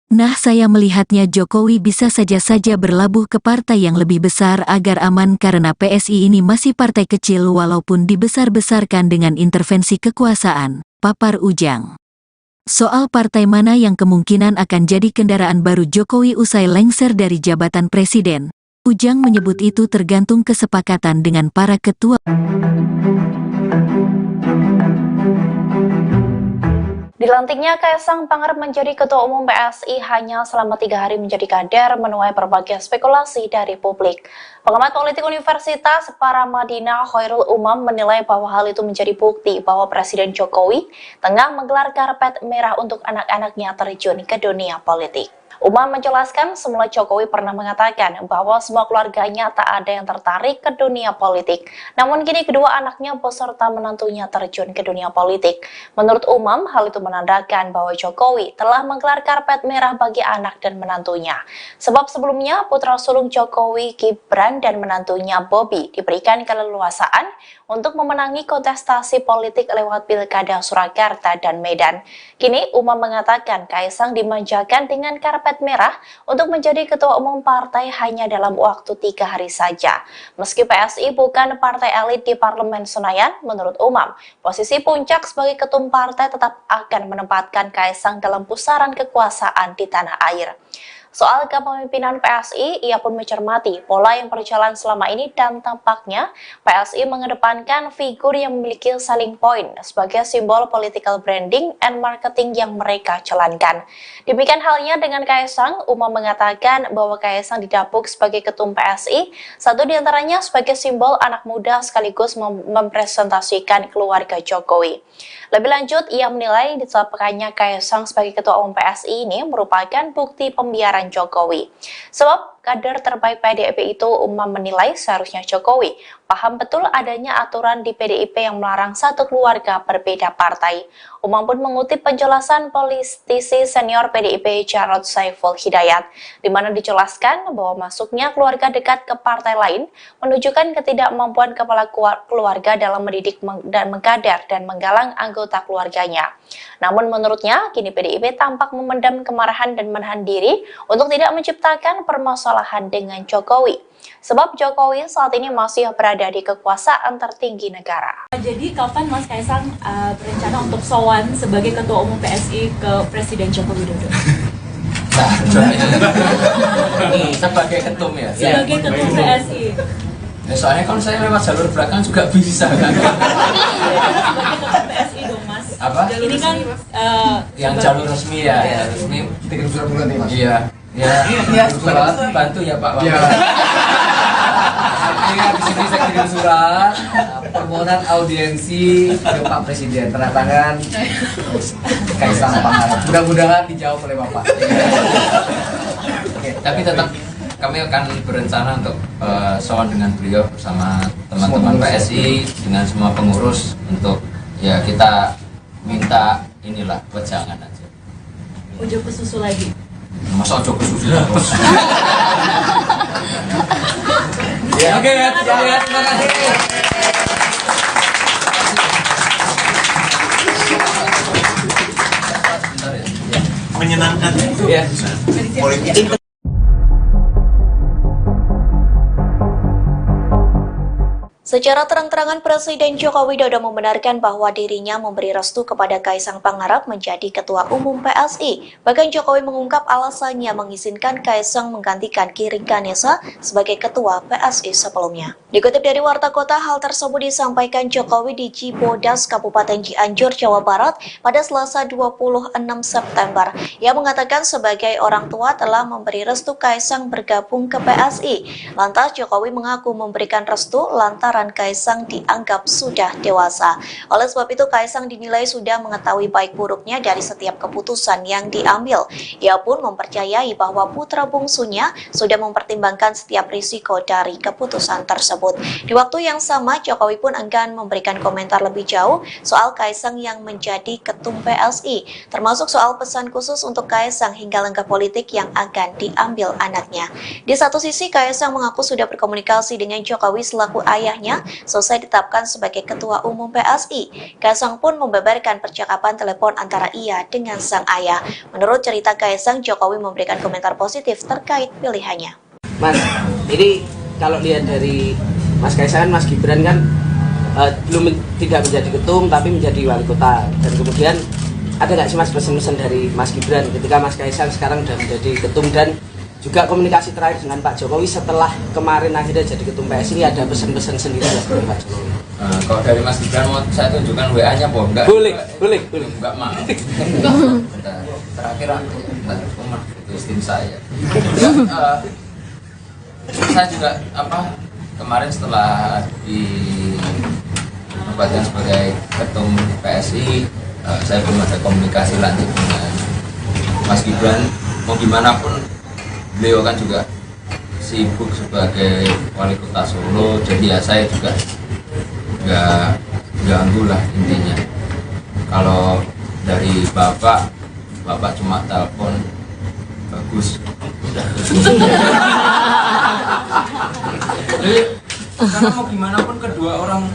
Nah, saya melihatnya Jokowi bisa saja berlabuh ke partai yang lebih besar agar aman karena PSI ini masih partai kecil walaupun dibesar-besarkan dengan intervensi kekuasaan, papar Ujang. Soal partai mana yang kemungkinan akan jadi kendaraan baru Jokowi usai lengser dari jabatan presiden, Ujang menyebut itu tergantung kesepakatan dengan para ketua. Dilantiknya Kaesang Pangarep menjadi Ketua Umum PSI hanya selama 3 hari menjadi kader menuai berbagai spekulasi dari publik. Pengamat politik Universitas Paramadina Khairul Umam menilai bahwa hal itu menjadi bukti bahwa Presiden Jokowi tengah menggelar karpet merah untuk anak-anaknya terjun ke dunia politik. Umam menjelaskan semula Jokowi pernah mengatakan bahwa semua keluarganya tak ada yang tertarik ke dunia politik. Namun kini kedua anaknya beserta menantunya terjun ke dunia politik. Menurut Umam, hal itu menandakan bahwa Jokowi telah menggelar karpet merah bagi anak dan menantunya. Sebab sebelumnya putra sulung Jokowi, Gibran dan menantunya Bobi diberikan keleluasaan untuk memenangi kontestasi politik lewat Pilkada Surakarta dan Medan. Kini Umam mengatakan Kaesang dimanjakan dengan karpet merah untuk menjadi ketua umum partai hanya dalam waktu 3 hari saja. Meski PSI bukan partai elit di Parlemen Senayan, menurut Umam, posisi puncak sebagai ketum partai tetap akan menempatkan Kaesang dalam pusaran kekuasaan di tanah air. Soal kepemimpinan PSI, ia pun mencermati pola yang berjalan selama ini dan tampaknya PSI mengedepankan figur yang memiliki selling point sebagai simbol political branding and marketing yang mereka jalankan. Demikian halnya dengan Kaesang, Umam mengatakan bahwa Kaesang didapuk sebagai ketum PSI, satu diantaranya sebagai simbol anak muda sekaligus mempresentasikan keluarga Jokowi. Lebih lanjut, ia menilai ditetapkannya Kaesang sebagai ketua umum PSI ini merupakan bukti pembiaran Jokowi. Sebab kader terbaik PDIP itu, Umam menilai seharusnya Jokowi paham betul adanya aturan di PDIP yang melarang satu keluarga berbeda partai. Umam pun mengutip penjelasan politisi senior PDIP Jarod Saiful Hidayat, di mana dijelaskan bahwa masuknya keluarga dekat ke partai lain menunjukkan ketidakmampuan kepala keluarga dalam mendidik dan mengkader dan menggalang anggota keluarganya. Namun menurutnya, kini PDIP tampak memendam kemarahan dan menahan diri untuk tidak menciptakan permasalahan dengan Jokowi. Sebab Jokowi saat ini masih berada di kekuasaan tertinggi negara. Jadi kapan Mas Kaesang berencana untuk sowan sebagai Ketua Umum PSI ke Presiden Joko Widodo? Ini sebagai ketum ya? Sebagai Ketum PSI. Ya, soalnya kalau saya lewat jalur belakang juga bisa kan? Sebagai Ketum PSI dong Mas. Apa? Ini kan Yang jalur resmi ya, yang resmi. Tiga surat bulan nih mas. Iya. Ya, surat bantu ya Pak Wali. Artinya di sini saya kirim surat permohonan audiensi ke Pak Presiden, tanda tangan Kaesang Pangarep. Mudah-mudahan dijawab oleh Bapak. Oke, tapi tetap kami akan berencana untuk sowan dengan beliau bersama teman-teman PSI dengan semua pengurus untuk ya kita minta inilah wejangan aja. Ujo ke susu lagi. Masa ojo ke susu terus. Ya, oke ya, terima kasih. Menyenangkan Ya. politik. Secara terang-terangan Presiden Joko Widodo membenarkan bahwa dirinya memberi restu kepada Kaisang Pangarep menjadi Ketua Umum PSI. Bahkan Jokowi mengungkap alasannya mengizinkan Kaisang menggantikan Giring Ganesa sebagai Ketua PSI sebelumnya. Dikutip dari Warta Kota, hal tersebut disampaikan Jokowi di Cibodas, Kabupaten Cianjur, Jawa Barat pada Selasa 26 September. Ia mengatakan sebagai orang tua telah memberi restu Kaisang bergabung ke PSI. Lantas Jokowi mengaku memberikan restu lantaran Kaisang dianggap sudah dewasa. Oleh sebab itu Kaisang dinilai sudah mengetahui baik buruknya dari setiap keputusan yang diambil. Ia pun mempercayai bahwa putra bungsunya sudah mempertimbangkan setiap risiko dari keputusan tersebut. Di waktu yang sama, Jokowi pun enggan memberikan komentar lebih jauh soal Kaisang yang menjadi ketum PSI, termasuk soal pesan khusus untuk Kaisang hingga langkah politik yang akan diambil anaknya. Di satu sisi, Kaisang mengaku sudah berkomunikasi dengan Jokowi selaku ayahnya selesai ditetapkan sebagai Ketua Umum PSI. Kaisang pun membeberkan percakapan telepon antara ia dengan sang ayah. Menurut cerita Kaisang, Jokowi memberikan komentar positif terkait pilihannya. Mas, ini kalau lihat dari Mas Kaisang, Mas Gibran kan tidak menjadi ketum tapi menjadi wali kota. Dan kemudian ada nggak sih Mas pesan-pesan dari Mas Gibran ketika Mas Kaisang sekarang sudah menjadi ketum, dan juga komunikasi terakhir dengan Pak Jokowi setelah kemarin akhirnya jadi ketum PSI, ini ada pesan-pesan sendiri dari Pak Jokowi? Kalau dari Mas Gibran mau saya tunjukkan WA-nya, Boh. Enggak. Boleh. Enggak mau. Terakhir aku itu istri saya. Saya juga kemarin setelah dinobatkan sebagai ketum PSI, saya belum ada komunikasi lanjut dengan Mas Gibran. Mau gimana pun beliau kan juga sibuk sebagai wali kota Solo, jadi ya saya juga nggak ganggu lah intinya. Kalau dari bapak cuma telepon bagus. Jadi karena mau gimana pun kedua orang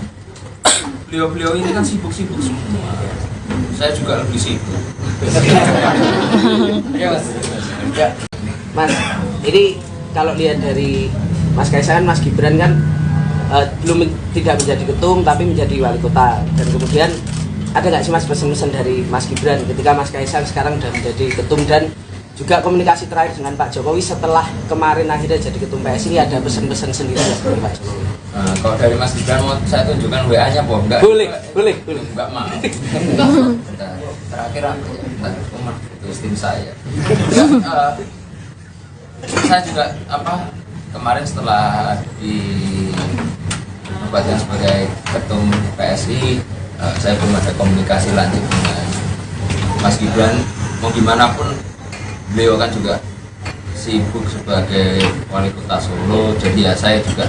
beliau ini kan sibuk-sibuk semua. Saya juga lebih sibuk. Ya. Mas, ini kalau lihat dari Mas Kaisang, Mas Gibran kan tidak menjadi ketum tapi menjadi wali kota. Dan kemudian ada nggak sih Mas pesan-pesan dari Mas Gibran ketika Mas Kaisang sekarang sudah menjadi ketum, dan juga komunikasi terakhir dengan Pak Jokowi setelah kemarin akhirnya jadi ketum PSI, ini ada pesan-pesan sendiri dari Pak Jokowi? Kalau dari Mas Gibran mau saya tunjukkan WA-nya, Boh. Enggak. Boleh. Enggak mau. Terakhir aku itu istri saya. Saya juga kemarin setelah dinobatkan sebagai ketum PSI, saya belum ada komunikasi lanjut dengan Mas Gibran. Mau gimana pun beliau kan juga sibuk sebagai wali kota Solo, jadi ya saya juga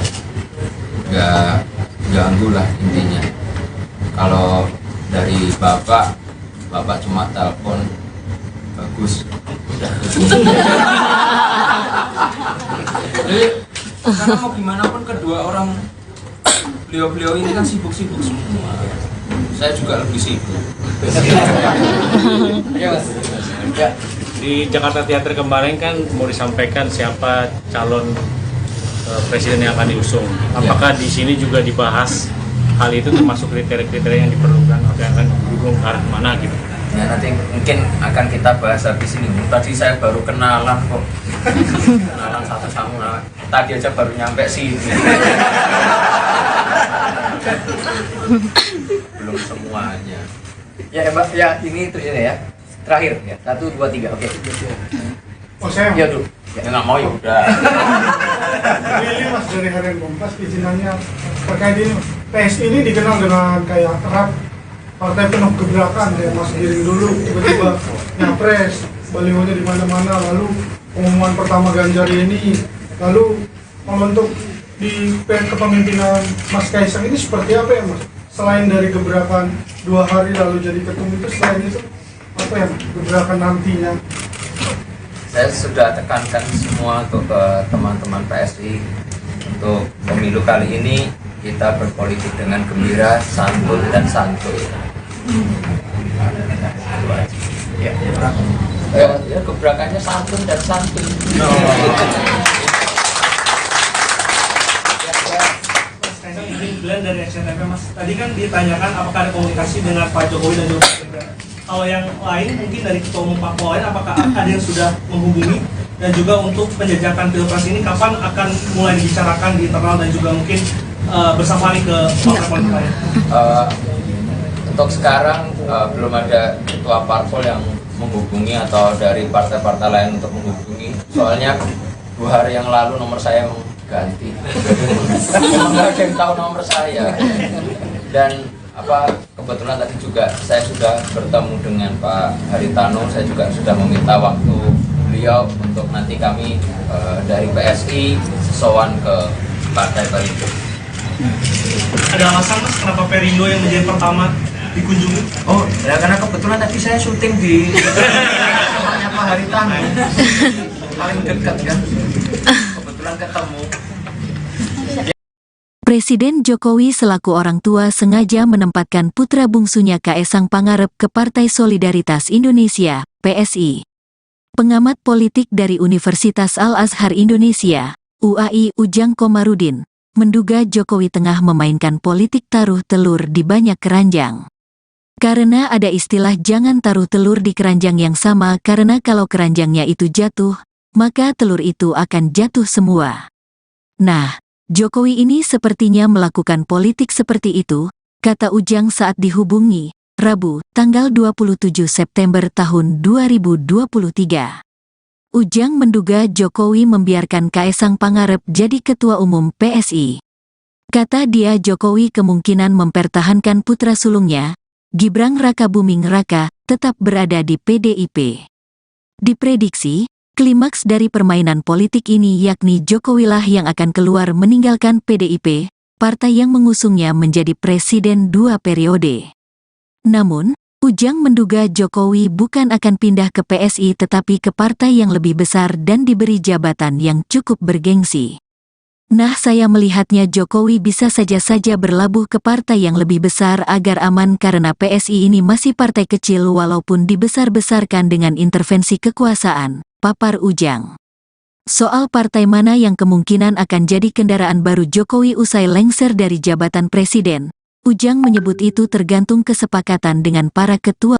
nggak ganggu lah intinya. Kalau dari bapak cuma telepon bagus. Jadi karena mau gimana pun kedua orang beliau ini kan sibuk-sibuk semua. Saya juga lebih sibuk. Di Jakarta Theater kemarin kan mau disampaikan siapa calon presiden yang akan diusung. Apakah di sini juga dibahas hal itu, termasuk kriteria-kriteria yang diperlukan atau yang akan didukung ke arah mana gitu? Ya nanti mungkin akan kita bahas habis ini. Tadi saya baru kenalan kok. Kenalan satu sama. Tadi aja baru nyampe sini. Belum semuanya. Ya Mbak, ya ini terus ini ya. Terakhir ya. 1, 2, 3. Oke. Oh saya? Ya dulu. Ya nggak mau ya udah. Ini Mas dari Harian Kompas izinannya terkait ini. PSI ini dikenal dengan kayak erat partai penuh gebrakan, kayak Mas Giring dulu tiba-tiba nyapres, balihonya di mana-mana, lalu pengumuman pertama Ganjar ini, lalu membentuk di kepemimpinan Mas Kaisang ini seperti apa ya Mas? Selain dari gebrakan 2 hari lalu jadi ketum itu, selain itu apa ya Mas, gebrakan nantinya? Saya sudah tekankan semua untuk ke teman-teman PSI untuk pemilu kali ini kita berpolitik dengan gembira, santun dan santuy. Ya, gebrakannya santun dan santuy. Mas Kaisang ingin Glenn dari SCTV, Mas. Tadi kan ditanyakan apakah ada komunikasi dengan Pak Jokowi dan juga Pak Ganjar. Kalau yang lain mungkin dari ketua umum parpol lain, apakah ada yang sudah menghubungi, dan juga untuk penjajakan pilpres ini kapan akan mulai dibicarakan di internal dan juga mungkin bersama nih ke partai politik lain? Untuk sekarang belum ada ketua parpol yang menghubungi atau dari partai-partai lain untuk menghubungi. Soalnya 2 hari yang lalu nomor saya ganti. Nggak ada yang tahu nomor saya. Dan kebetulan tadi juga saya sudah bertemu dengan Pak Haritano. Saya juga sudah meminta waktu beliau untuk nanti kami dari PSI sowan ke Partai Perindo. Ada alasan, Mas, kenapa Perindo yang menjadi pertama dikunjungi? Oh, ya karena kebetulan tadi saya syuting di rumahnya Pak Haritano. Paling dekat kan. Kebetulan ketemu. Presiden Jokowi selaku orang tua sengaja menempatkan putra bungsunya Kaesang Pangarep ke Partai Solidaritas Indonesia, PSI. Pengamat politik dari Universitas Al-Azhar Indonesia, UAI Ujang Komarudin, menduga Jokowi tengah memainkan politik taruh telur di banyak keranjang. Karena ada istilah jangan taruh telur di keranjang yang sama karena kalau keranjangnya itu jatuh, maka telur itu akan jatuh semua. Nah, Jokowi ini sepertinya melakukan politik seperti itu, kata Ujang saat dihubungi, Rabu, tanggal 27 September tahun 2023. Ujang menduga Jokowi membiarkan Kaesang Pangarep jadi ketua umum PSI. Kata dia Jokowi kemungkinan mempertahankan putra sulungnya, Gibran Rakabuming Raka, tetap berada di PDIP. Diprediksi, klimaks dari permainan politik ini yakni Jokowilah yang akan keluar meninggalkan PDIP, partai yang mengusungnya menjadi presiden 2 periode. Namun, Ujang menduga Jokowi bukan akan pindah ke PSI tetapi ke partai yang lebih besar dan diberi jabatan yang cukup bergengsi. Nah, saya melihatnya Jokowi bisa saja berlabuh ke partai yang lebih besar agar aman karena PSI ini masih partai kecil walaupun dibesar-besarkan dengan intervensi kekuasaan, papar Ujang. Soal partai mana yang kemungkinan akan jadi kendaraan baru Jokowi usai lengser dari jabatan presiden, Ujang menyebut itu tergantung kesepakatan dengan para ketua.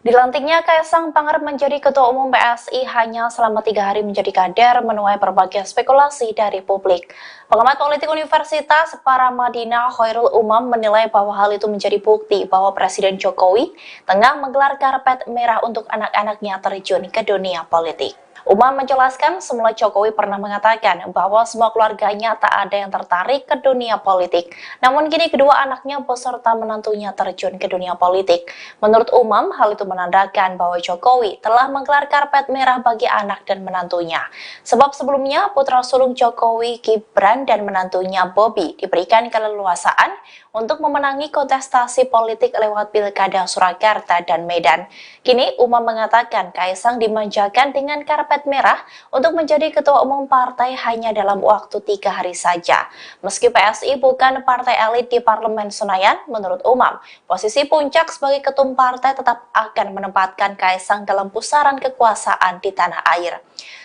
Dilantiknya Kaesang Pangarep menjadi Ketua Umum PSI hanya selama 3 hari menjadi kader menuai berbagai spekulasi dari publik. Pengamat politik Universitas Paramadina Khairul Umam menilai bahwa hal itu menjadi bukti bahwa Presiden Jokowi tengah menggelar karpet merah untuk anak-anaknya terjun ke dunia politik. Umam menjelaskan semula Jokowi pernah mengatakan bahwa semua keluarganya tak ada yang tertarik ke dunia politik. Namun kini kedua anaknya beserta menantunya terjun ke dunia politik. Menurut Umam, hal itu menandakan bahwa Jokowi telah menggelar karpet merah bagi anak dan menantunya. Sebab sebelumnya putra sulung Jokowi, Gibran dan menantunya Bobi diberikan keleluasaan untuk memenangi kontestasi politik lewat Pilkada Surakarta dan Medan. Kini Umam mengatakan Kaesang dimanjakan dengan karpet merah untuk menjadi ketua umum partai hanya dalam waktu 3 hari saja. Meski PSI bukan partai elit di Parlemen Senayan, menurut Umam, posisi puncak sebagai ketum partai tetap akan menempatkan Kaesang dalam pusaran kekuasaan di tanah air.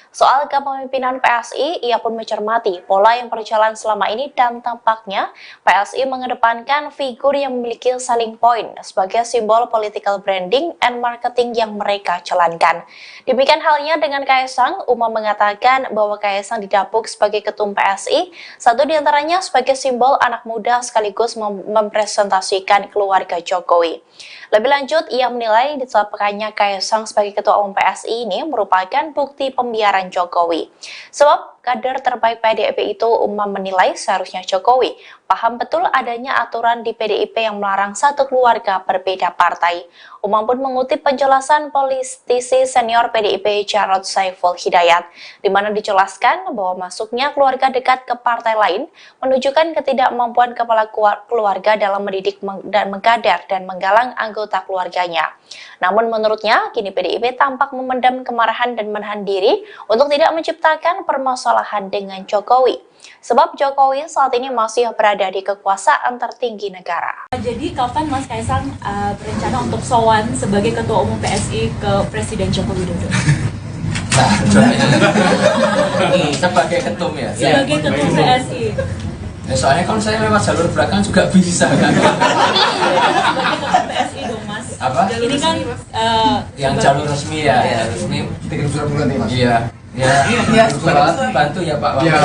Soal kepemimpinan PSI, ia pun mencermati pola yang berjalan selama ini dan tampaknya PSI mengedepankan figur yang memiliki selling point sebagai simbol political branding and marketing yang mereka jalankan. Demikian halnya dengan Kaesang, Umam mengatakan bahwa Kaesang didapuk sebagai ketum PSI, satu diantaranya sebagai simbol anak muda sekaligus mempresentasikan keluarga Jokowi. Lebih lanjut, ia menilai ditetapkannya Kaesang sebagai ketua umum PSI ini merupakan bukti pembiaran Jokowi. Sebab kader terbaik PDIP itu, Umam menilai seharusnya Jokowi paham betul adanya aturan di PDIP yang melarang satu keluarga berbeda partai. Umam pun mengutip penjelasan politisi senior PDIP Jarod Saiful Hidayat, di mana dijelaskan bahwa masuknya keluarga dekat ke partai lain menunjukkan ketidakmampuan kepala keluarga dalam mendidik dan mengkader dan menggalang anggota keluarganya. Namun menurutnya, kini PDIP tampak memendam kemarahan dan menahan diri untuk tidak menciptakan permasalahan dengan Jokowi. Sebab Jokowi saat ini masih berada di kekuasaan tertinggi negara. Jadi kapan Mas Kaesang berencana untuk sowan sebagai Ketua Umum PSI ke Presiden Joko Widodo? bisa sebagai ketum ya. Sebagai ketum PSI. Ya, soalnya kalau saya lewat jalur belakang juga bisa kan. Sebagai ketum PSI dong Mas. Apa? Ini kan Yang jalur resmi ya, ya resmi. Bikin surat pengganti Mas. Iya. Ya, bantu ya Pak. Iya.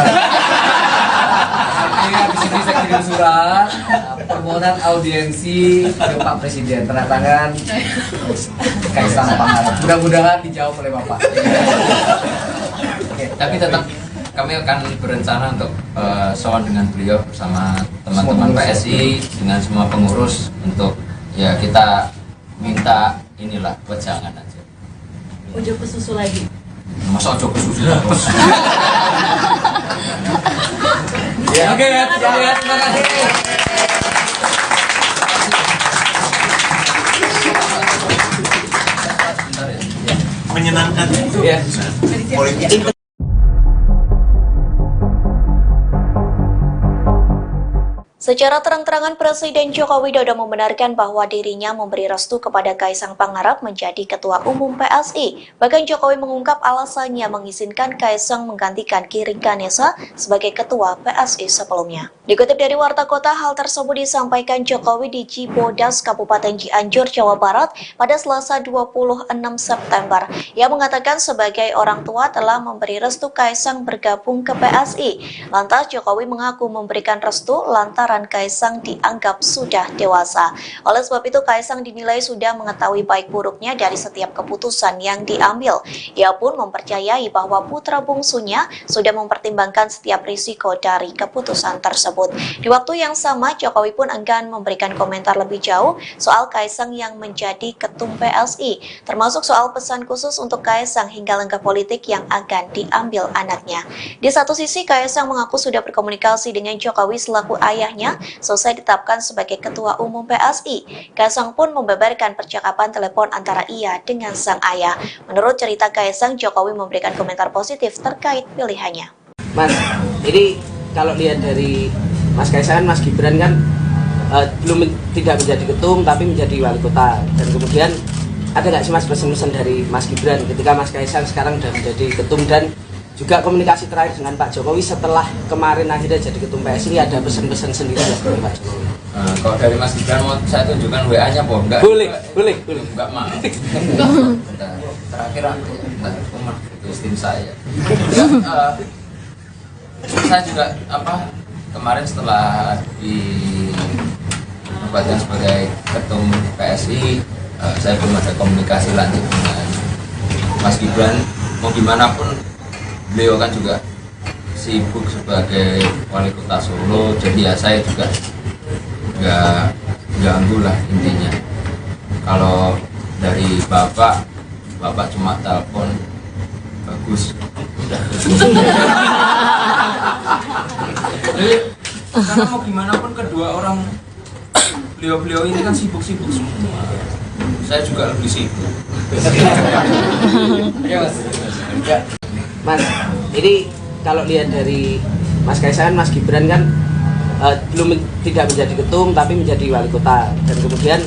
Iya, di sini saya kirim surat permohonan audiensi ke Pak Presiden, tanda tangan Kaisang Pangarep. Mudah-mudahan dijawab oleh Bapak. Oke, Tapi tetap kami akan berencana untuk sowan dengan beliau bersama teman-teman PSI dengan semua pengurus untuk ya kita minta inilah wejangan aja. Ojo ke susu lagi. Masa ojo ke susu terus. ya, oke ya, terima kasih. Bentar ya. Menyenangkan Ya. politik. Secara terang-terangan Presiden Joko Widodo membenarkan bahwa dirinya memberi restu kepada Kaisang Pangarep menjadi Ketua Umum PSI. Bahkan Jokowi mengungkap alasannya mengizinkan Kaisang menggantikan Giring Ganesa sebagai Ketua PSI sebelumnya. Dikutip dari Warta Kota, hal tersebut disampaikan Jokowi di Cibodas, Kabupaten Cianjur, Jawa Barat pada Selasa 26 September. Ia mengatakan sebagai orang tua telah memberi restu Kaisang bergabung ke PSI. Lantas Jokowi mengaku memberikan restu lantaran Kaisang dianggap sudah dewasa. Oleh sebab itu Kaisang dinilai sudah mengetahui baik buruknya dari setiap keputusan yang diambil. Ia pun mempercayai bahwa putra bungsunya sudah mempertimbangkan setiap risiko dari keputusan tersebut. Di waktu yang sama, Jokowi pun enggan memberikan komentar lebih jauh soal Kaisang yang menjadi ketum PSI, termasuk soal pesan khusus untuk Kaisang hingga langkah politik yang akan diambil anaknya. Di satu sisi, Kaisang mengaku sudah berkomunikasi dengan Jokowi selaku ayahnya selesai ditetapkan sebagai Ketua Umum PSI. Kaisang pun membeberkan percakapan telepon antara ia dengan sang ayah. Menurut cerita Kaisang, Jokowi memberikan komentar positif terkait pilihannya. Mas, ini kalau lihat dari Mas Kaisang, Mas Gibran kan tidak menjadi ketum tapi menjadi wali kota. Dan kemudian ada nggak sih Mas pesan-pesan dari Mas Gibran ketika Mas Kaisang sekarang sudah menjadi ketum, dan juga komunikasi terakhir dengan Pak Jokowi setelah kemarin akhirnya jadi ketum PSI, ada pesan-pesan sendiri dari Pak Jokowi? Kalau dari Mas Gibran mau saya tunjukkan WA-nya apa enggak? Boleh. Enggak mau. Bentar. Terakhir aku bentar, Umar itu tim saya. Saya juga kemarin setelah dinobatkan sebagai ketum PSI, saya belum ada komunikasi lanjut dengan Mas Gibran. Mau gimana pun beliau kan juga sibuk sebagai wali kota Solo, jadi ya saya juga nggak ganggu lah intinya. Kalau dari bapak cuma telepon bagus. Jadi karena mau gimana pun kedua orang beliau ini kan sibuk-sibuk semua. Saya juga lebih sibuk. Mas, ini kalau lihat dari Mas Kaisang, Mas Gibran kan tidak menjadi ketum tapi menjadi wali kota. Dan kemudian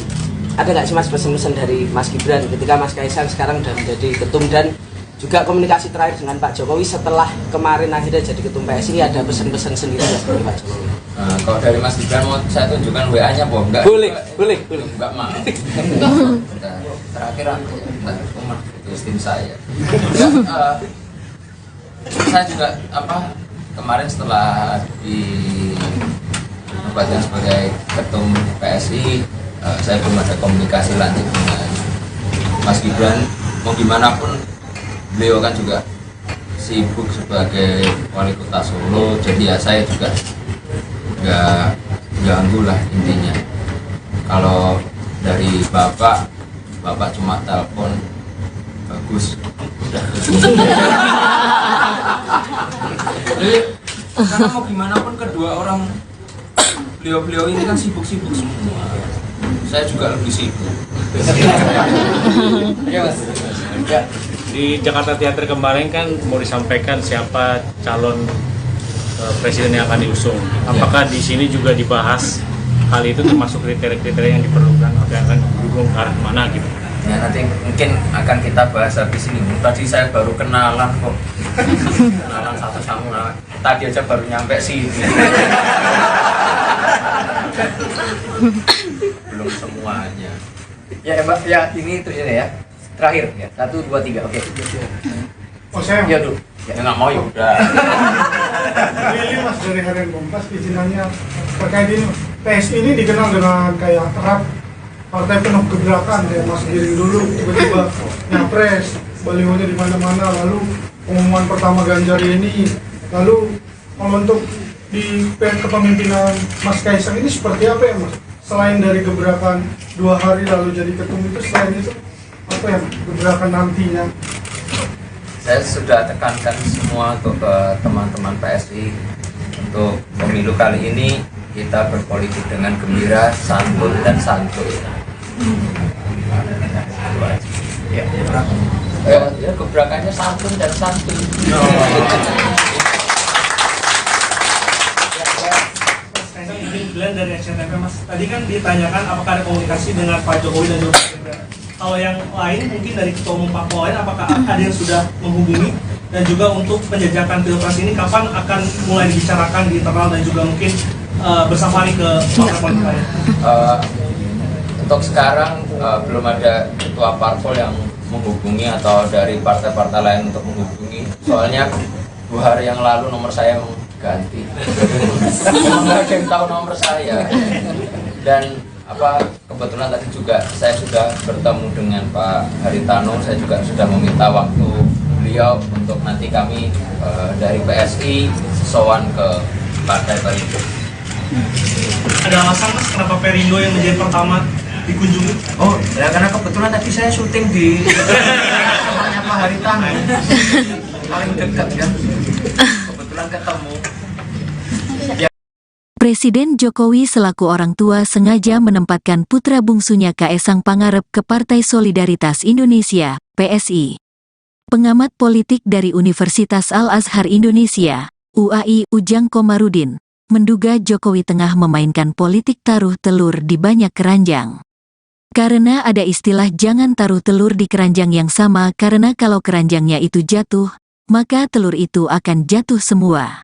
ada nggak sih Mas pesan-pesan dari Mas Gibran ketika Mas Kaisang sekarang sudah menjadi ketum, dan juga komunikasi terakhir dengan Pak Jokowi setelah kemarin akhirnya jadi ketum PSI, ada pesan-pesan sendiri dari Pak Jokowi? Kalau dari Mas Gibran mau saya tunjukkan WA-nya apa enggak? Boleh. Enggak mau. Bentar. Terakhir aku bentar, Umar itu tim saya. Saya juga kemarin setelah dinobatkan sebagai ketum PSI, saya belum ada komunikasi lanjut dengan Mas Gibran. Mau gimana pun beliau kan juga sibuk sebagai wali kota Solo, jadi ya saya juga nggak ganggu lah intinya. Kalau dari bapak cuma telepon bagus. Jadi karena mau gimana pun kedua orang beliau ini kan sibuk-sibuk semua. Saya juga lebih sibuk. Di Jakarta Theater kemarin kan mau disampaikan siapa calon presiden yang akan diusung. Apakah di sini juga dibahas hal itu, termasuk kriteria-kriteria yang diperlukan, atau yang akan didukung ke arah mana gitu? Ya nanti mungkin akan kita bahas habis ini. Tadi saya baru kenalan kok, kenalan satu sama lain. Tadi aja baru nyampe sini. Belum semuanya. Ya Mbak, ya ini itu ya. Terakhir ya. 1, 2, 3. Oke. Oh saya Ya dulu. Ya nggak mau ya udah. Lili Mas dari Harian Kompas izinannya terkait ini. PSI ini dikenal dengan kayak erat partai penuh gebrakan kayak Mas Giring dulu tiba-tiba nyapres, balihonya di mana-mana, lalu pengumuman pertama Ganjar ini, lalu kalau untuk di kepemimpinan Mas Kaisang ini seperti apa ya Mas? Selain dari gebrakan 2 hari lalu jadi ketum itu, selain itu apa ya gebrakan nantinya? Saya sudah tekankan semua untuk ke teman-teman PSI untuk pemilu kali ini kita berpolitik dengan gembira, santun dan santuy. Ya. Ya gebrakannya santun dan santuy. Glenn dari SCTV Mas, tadi kan ditanyakan apakah ada komunikasi dengan Pak Jokowi dan juga Mas Gibran. Kalau yang lain mungkin dari Ketua Umum Parpol lain, apakah ada yang sudah menghubungi, dan juga untuk penjajakan pilpres ini kapan akan mulai dibicarakan di internal dan juga mungkin bersafari ke partai politik lain? Untuk sekarang belum ada ketua parpol yang menghubungi atau dari partai-partai lain untuk menghubungi. Soalnya 2 hari yang lalu nomor saya ganti. Nggak ada yang tahu nomor saya. Dan kebetulan tadi juga saya sudah bertemu dengan Pak Haritano. Saya juga sudah meminta waktu beliau untuk nanti kami dari PSI sowan ke Partai Perindo. Ada alasan Mas kenapa Perindo yang menjadi pertama dikunjungi? Oh, ya karena kebetulan tadi saya syuting di rumahnya Pak Haritano. Paling dekat ya. Kebetulan ketemu. Presiden Jokowi selaku orang tua sengaja menempatkan putra bungsunya Kaesang Pangarep ke Partai Solidaritas Indonesia, PSI. Pengamat politik dari Universitas Al-Azhar Indonesia, UAI Ujang Komarudin, menduga Jokowi tengah memainkan politik taruh telur di banyak keranjang. Karena ada istilah jangan taruh telur di keranjang yang sama karena kalau keranjangnya itu jatuh, maka telur itu akan jatuh semua.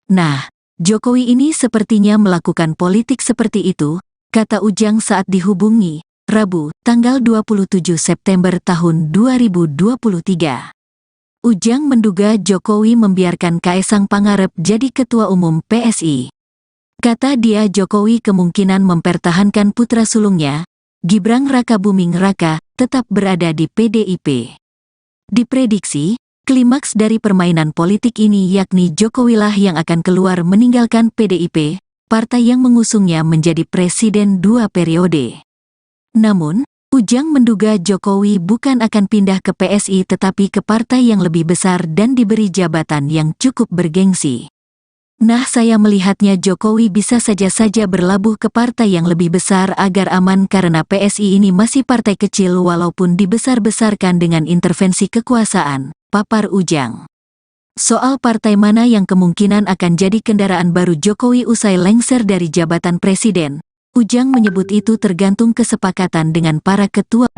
Nah, Jokowi ini sepertinya melakukan politik seperti itu, kata Ujang saat dihubungi, Rabu, tanggal 27 September tahun 2023. Ujang menduga Jokowi membiarkan Kaesang Pangarep jadi ketua umum PSI. Kata dia Jokowi kemungkinan mempertahankan putra sulungnya, Gibran Rakabuming Raka, tetap berada di PDIP. Diprediksi, klimaks dari permainan politik ini yakni Jokowilah yang akan keluar meninggalkan PDIP, partai yang mengusungnya menjadi presiden 2 periode. Namun, Ujang menduga Jokowi bukan akan pindah ke PSI tetapi ke partai yang lebih besar dan diberi jabatan yang cukup bergengsi. Nah, saya melihatnya Jokowi bisa saja berlabuh ke partai yang lebih besar agar aman karena PSI ini masih partai kecil walaupun dibesar-besarkan dengan intervensi kekuasaan, papar Ujang. Soal partai mana yang kemungkinan akan jadi kendaraan baru Jokowi usai lengser dari jabatan presiden, Ujang menyebut itu tergantung kesepakatan dengan para ketua.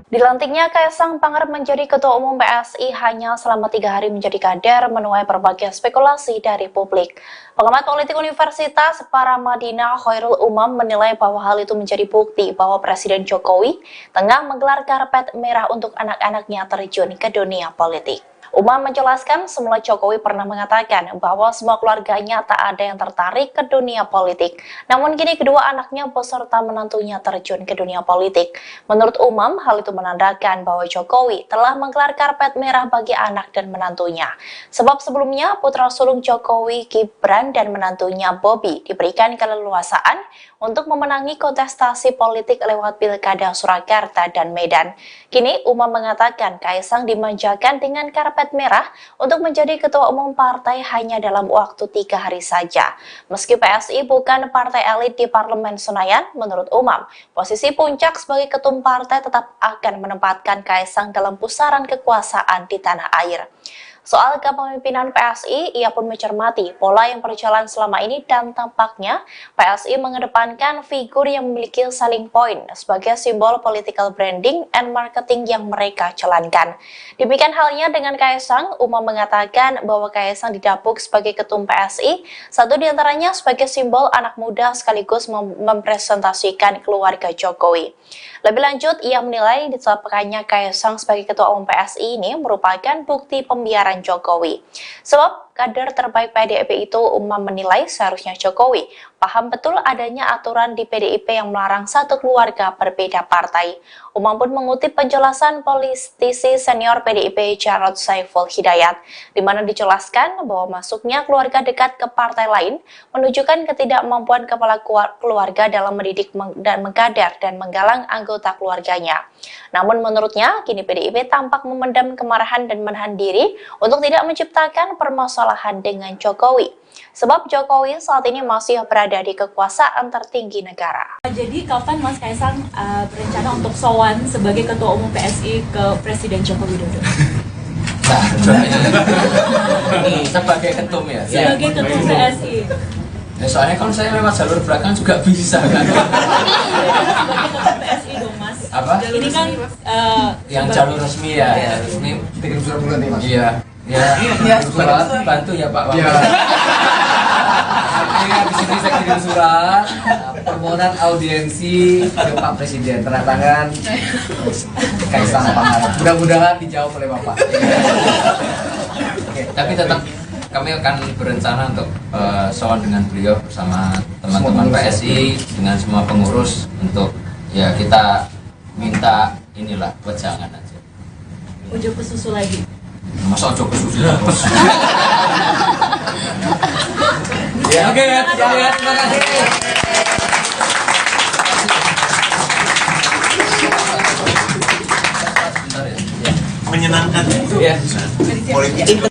Dilantiknya Kaesang Pangarep menjadi Ketua Umum PSI hanya selama 3 hari menjadi kader menuai berbagai spekulasi dari publik. Pengamat politik Universitas Paramadina Khairul Umam menilai bahwa hal itu menjadi bukti bahwa Presiden Jokowi tengah menggelar karpet merah untuk anak-anaknya terjun ke dunia politik. Umam menjelaskan semula Jokowi pernah mengatakan bahwa semua keluarganya tak ada yang tertarik ke dunia politik. Namun kini kedua anaknya beserta menantunya terjun ke dunia politik. Menurut Umam, hal itu menandakan bahwa Jokowi telah menggelar karpet merah bagi anak dan menantunya. Sebab sebelumnya putra sulung Jokowi, Gibran dan menantunya Bobi diberikan keleluasaan untuk memenangi kontestasi politik lewat Pilkada Surakarta dan Medan. Kini Umam mengatakan Kaesang dimanjakan dengan karpet merah untuk menjadi ketua umum partai hanya dalam waktu 3 hari saja. Meski PSI bukan partai elit di Parlemen Senayan, menurut Umam, posisi puncak sebagai ketum partai tetap akan menempatkan Kaesang dalam pusaran kekuasaan di tanah air. Soal kepemimpinan PSI, ia pun mencermati pola yang berjalan selama ini dan tampaknya PSI mengedepankan figur yang memiliki selling point sebagai simbol political branding and marketing yang mereka jalankan. Demikian halnya dengan Kaesang, Uma mengatakan bahwa Kaesang didapuk sebagai ketum PSI, satu diantaranya sebagai simbol anak muda sekaligus mempresentasikan keluarga Jokowi. Lebih lanjut, ia menilai ditetapkannya Kaesang sebagai ketua umum PSI ini merupakan bukti pembiaran Jokowi. Sebab kader terbaik PDIP itu, Uma menilai seharusnya Jokowi paham betul adanya aturan di PDIP yang melarang satu keluarga berbeda partai. Uma pun mengutip penjelasan politisi senior PDIP Jarod Saiful Hidayat, di mana dijelaskan bahwa masuknya keluarga dekat ke partai lain menunjukkan ketidakmampuan kepala keluarga dalam mendidik dan mengkader dan menggalang anggota keluarganya. Namun menurutnya, kini PDIP tampak memendam kemarahan dan menahan diri untuk tidak menciptakan permasalahan dengan Jokowi. Sebab Jokowi saat ini masih berada di kekuasaan tertinggi negara. Jadi kapan Mas Kaesang berencana untuk sowan sebagai Ketua Umum PSI ke Presiden Joko Widodo? Nah, ini sebagai ketum ya. Sebagai Ketum PSI. Ya, soalnya kalau saya lewat jalur belakang juga bisa kan. Sebagai Ketum PSI dong Mas. Apa? Ini kan Yang jalur resmi ya, ya resmi. Bikin surat bulan nih mas. Iya. Ya, surat bantu ya Pak Wamen. Artinya di sini saya kirim surat permohonan audiensi ke Pak Presiden, tanda tangan Kaesang Pangarep. Mudah-mudahan dijawab oleh Bapak. Oke, tapi tetap kami akan berencana untuk sowan dengan beliau bersama teman-teman PSI dengan semua pengurus untuk ya kita minta inilah wejangan aja. Ujuk ke susu lagi. Masa ojo ke susu terus. Ya, oke ya, terima kasih. Menyenangkan itu Ya. politik.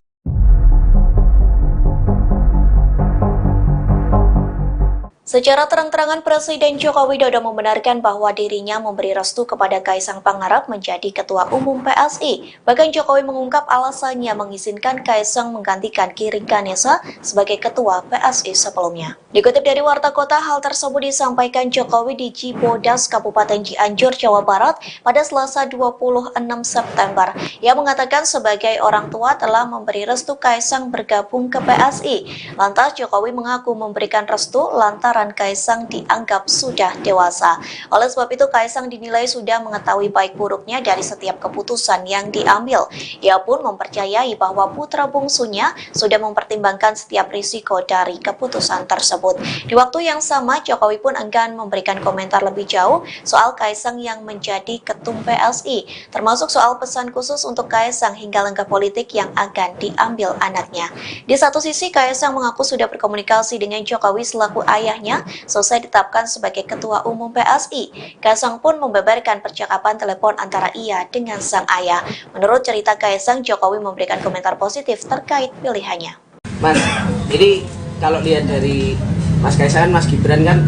Secara terang-terangan Presiden Joko Widodo membenarkan bahwa dirinya memberi restu kepada Kaesang Pangarep menjadi Ketua Umum PSI. Bahkan Jokowi mengungkap alasannya mengizinkan Kaesang menggantikan Giring Ganesa sebagai Ketua PSI sebelumnya. Dikutip dari Warta Kota, hal tersebut disampaikan Jokowi di Cibodas, Kabupaten Cianjur, Jawa Barat pada Selasa 26 September. Ia mengatakan sebagai orang tua telah memberi restu Kaesang bergabung ke PSI. Lantas Jokowi mengaku memberikan restu lantaran Kaesang dianggap sudah dewasa. Oleh sebab itu Kaesang dinilai sudah mengetahui baik buruknya dari setiap keputusan yang diambil. Ia pun mempercayai bahwa putra bungsunya sudah mempertimbangkan setiap risiko dari keputusan tersebut. Di waktu yang sama, Jokowi pun enggan memberikan komentar lebih jauh soal Kaesang yang menjadi ketum PSI, termasuk soal pesan khusus untuk Kaesang hingga langkah politik yang akan diambil anaknya. Di satu sisi, Kaesang mengaku sudah berkomunikasi dengan Jokowi selaku ayahnya selesai ditetapkan sebagai Ketua Umum PSI. Kaesang pun membeberkan percakapan telepon antara ia dengan sang ayah. Menurut cerita Kaesang, Jokowi memberikan komentar positif terkait pilihannya. Mas, jadi kalau lihat dari Mas Kaesang, Mas Gibran kan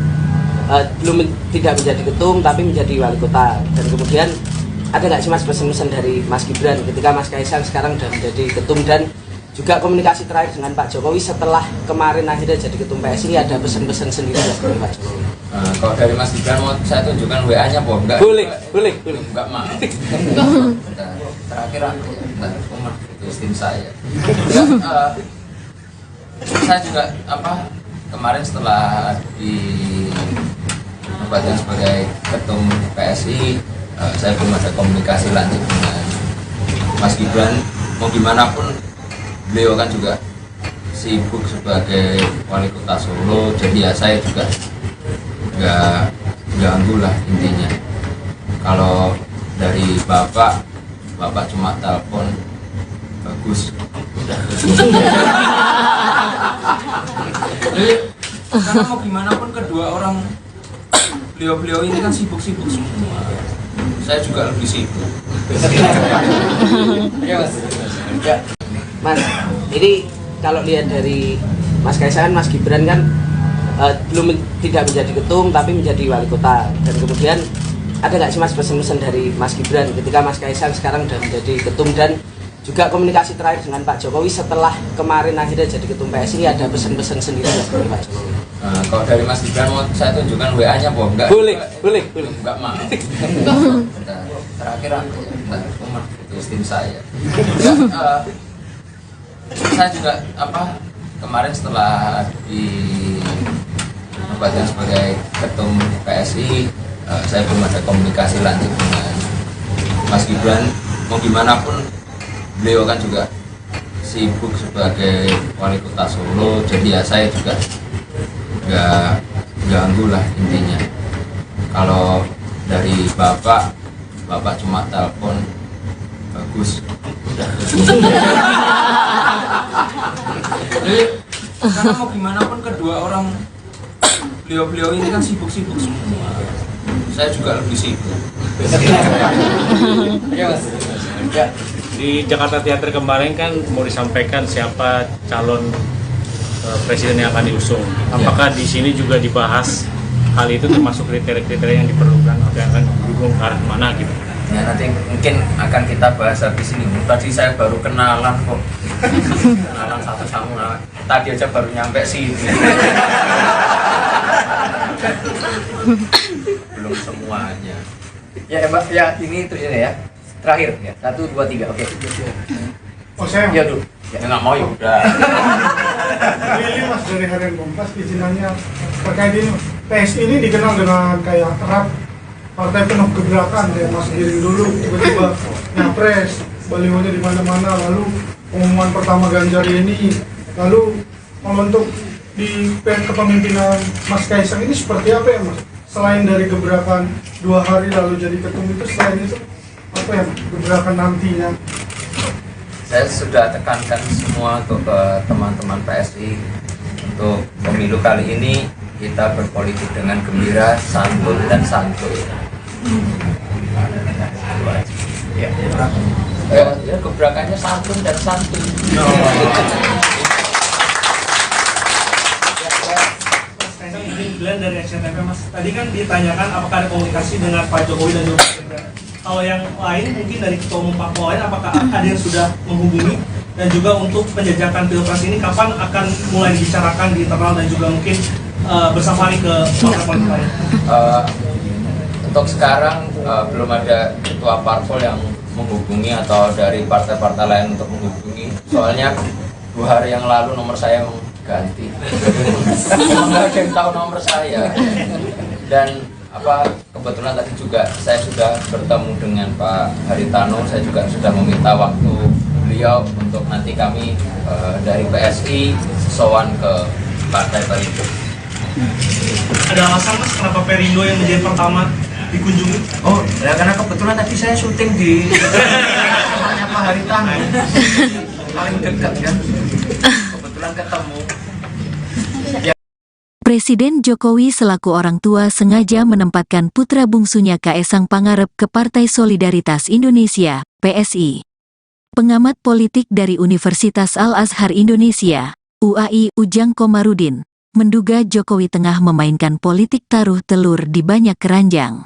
tidak menjadi ketum tapi menjadi wali kota. Dan kemudian ada nggak sih Mas pesan-pesan dari Mas Gibran ketika Mas Kaesang sekarang sudah menjadi ketum, dan juga komunikasi terakhir dengan Pak Jokowi setelah kemarin akhirnya jadi ketum PSI, ada pesan-pesan sendiri dari Pak Jokowi? Kalau dari Mas Gibran mau saya tunjukkan WA-nya apa enggak? Boleh. Enggak mau. Terakhir aku itu tim saya. Saya juga kemarin setelah dinobatkan sebagai ketum PSI, saya belum ada komunikasi lanjut dengan Mas Gibran. Mau gimana pun beliau kan juga sibuk sebagai wali kota Solo, jadi ya saya juga nggak ganggu lah intinya. Kalau dari bapak cuma telepon bagus udah. Jadi karena mau gimana pun kedua orang beliau ini kan sibuk-sibuk semua, saya juga lebih sibuk. Ya. Mas, ini kalau lihat dari Mas Kaesang, Mas Gibran kan tidak menjadi ketum tapi menjadi wali kota. Dan kemudian ada nggak sih Mas pesan-pesan dari Mas Gibran ketika Mas Kaesang sekarang sudah menjadi ketum, dan juga komunikasi terakhir dengan Pak Jokowi setelah kemarin akhirnya jadi ketum PSI, ada pesan-pesan sendiri dari Pak Jokowi. Kalau dari Mas Gibran mau saya tunjukkan WA-nya, Boh. Enggak. Boleh. Enggak mau. Terakhir aku itu tim saya. Saya juga kemarin setelah dinobatkan sebagai ketum PSI, saya belum ada komunikasi lanjut dengan Mas Gibran. Mau gimana pun beliau kan juga sibuk sebagai wali kota Solo, jadi ya saya juga nggak ganggu lah intinya. Kalau dari Bapak cuma telepon, bagus. Jadi karena mau gimana pun kedua orang beliau ini kan sibuk-sibuk semua. Saya juga lebih sibuk. Di Jakarta Theater kemarin kan mau disampaikan siapa calon presiden yang akan diusung. Apakah di sini juga dibahas hal itu, termasuk kriteria-kriteria yang diperlukan atau yang akan didukung ke arah mana gitu? Ya nanti mungkin akan kita bahas habis ini. Tadi saya baru kenalan kok. Kenalan satu sama. Tadi aja baru nyampe sini. Belum semuanya. Ya Mbak, ya ini itu ya. Terakhir ya. 1, 2, 3. Oke. Oh saya? Ya dulu. Ya nggak mau ya udah. Ini Mas dari Harian Kompas izinannya terkait ini. PSI ini dikenal dengan kayak erat partai penuh gebrakan, kayak Mas Giring dulu tiba-tiba nyapres, balihonya di mana-mana, lalu pengumuman pertama Ganjar ini, lalu membentuk di kepemimpinan Mas Kaisang ini seperti apa ya Mas? Selain dari gebrakan 2 hari lalu jadi ketum itu, selain itu apa ya gebrakan nantinya? Saya sudah tekankan semua untuk ke teman-teman PSI untuk pemilu kali ini kita berpolitik dengan gembira, santun dan santuy. Ya, gebrakannya santun dan santuy. Glenn dari SCTV Mas, tadi kan ditanyakan apakah ada komunikasi dengan Pak Jokowi dan juga Pak Gibran. Kalau yang lain mungkin dari ketua umum parpol lain, apakah ada yang sudah menghubungi, dan juga untuk penjajakan pilpres ini kapan akan mulai dibicarakan di internal dan juga mungkin bersafari ke partai politik lain? Untuk sekarang belum ada ketua parpol yang menghubungi atau dari partai-partai lain untuk menghubungi. Soalnya 2 hari yang lalu nomor saya ganti. Nggak ada yang tahu nomor saya. Dan kebetulan tadi juga saya sudah bertemu dengan Pak Haritano. Saya juga sudah meminta waktu beliau untuk nanti kami dari PSI sowan ke Partai Perindo. Ada alasan Mas kenapa Perindo yang menjadi pertama dikunjungi? Oh, ya karena kebetulan tadi saya syuting di rumahnya Pak Haritano. Paling dekat kan. Kebetulan ketemu. Presiden Jokowi selaku orang tua sengaja menempatkan putra bungsunya Kaesang Pangarep ke Partai Solidaritas Indonesia, PSI. Pengamat politik dari Universitas Al-Azhar Indonesia, UAI Ujang Komarudin, menduga Jokowi tengah memainkan politik taruh telur di banyak keranjang.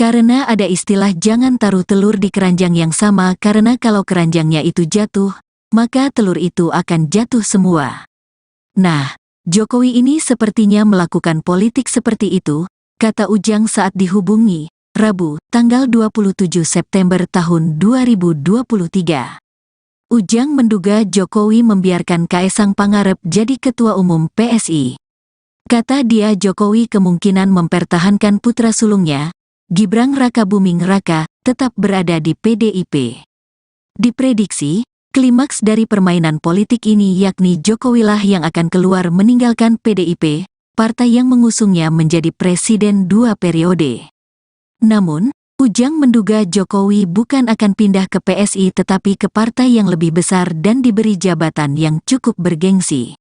Karena ada istilah jangan taruh telur di keranjang yang sama, karena kalau keranjangnya itu jatuh, maka telur itu akan jatuh semua. Nah, Jokowi ini sepertinya melakukan politik seperti itu, kata Ujang saat dihubungi, Rabu, tanggal 27 September tahun 2023. Ujang menduga Jokowi membiarkan Kaesang Pangarep jadi ketua umum PSI. Kata dia Jokowi kemungkinan mempertahankan putra sulungnya, Gibran Rakabuming Raka, tetap berada di PDIP. Diprediksi, klimaks dari permainan politik ini yakni Jokowilah yang akan keluar meninggalkan PDIP, partai yang mengusungnya menjadi presiden 2 periode. Namun, Ujang menduga Jokowi bukan akan pindah ke PSI tetapi ke partai yang lebih besar dan diberi jabatan yang cukup bergengsi.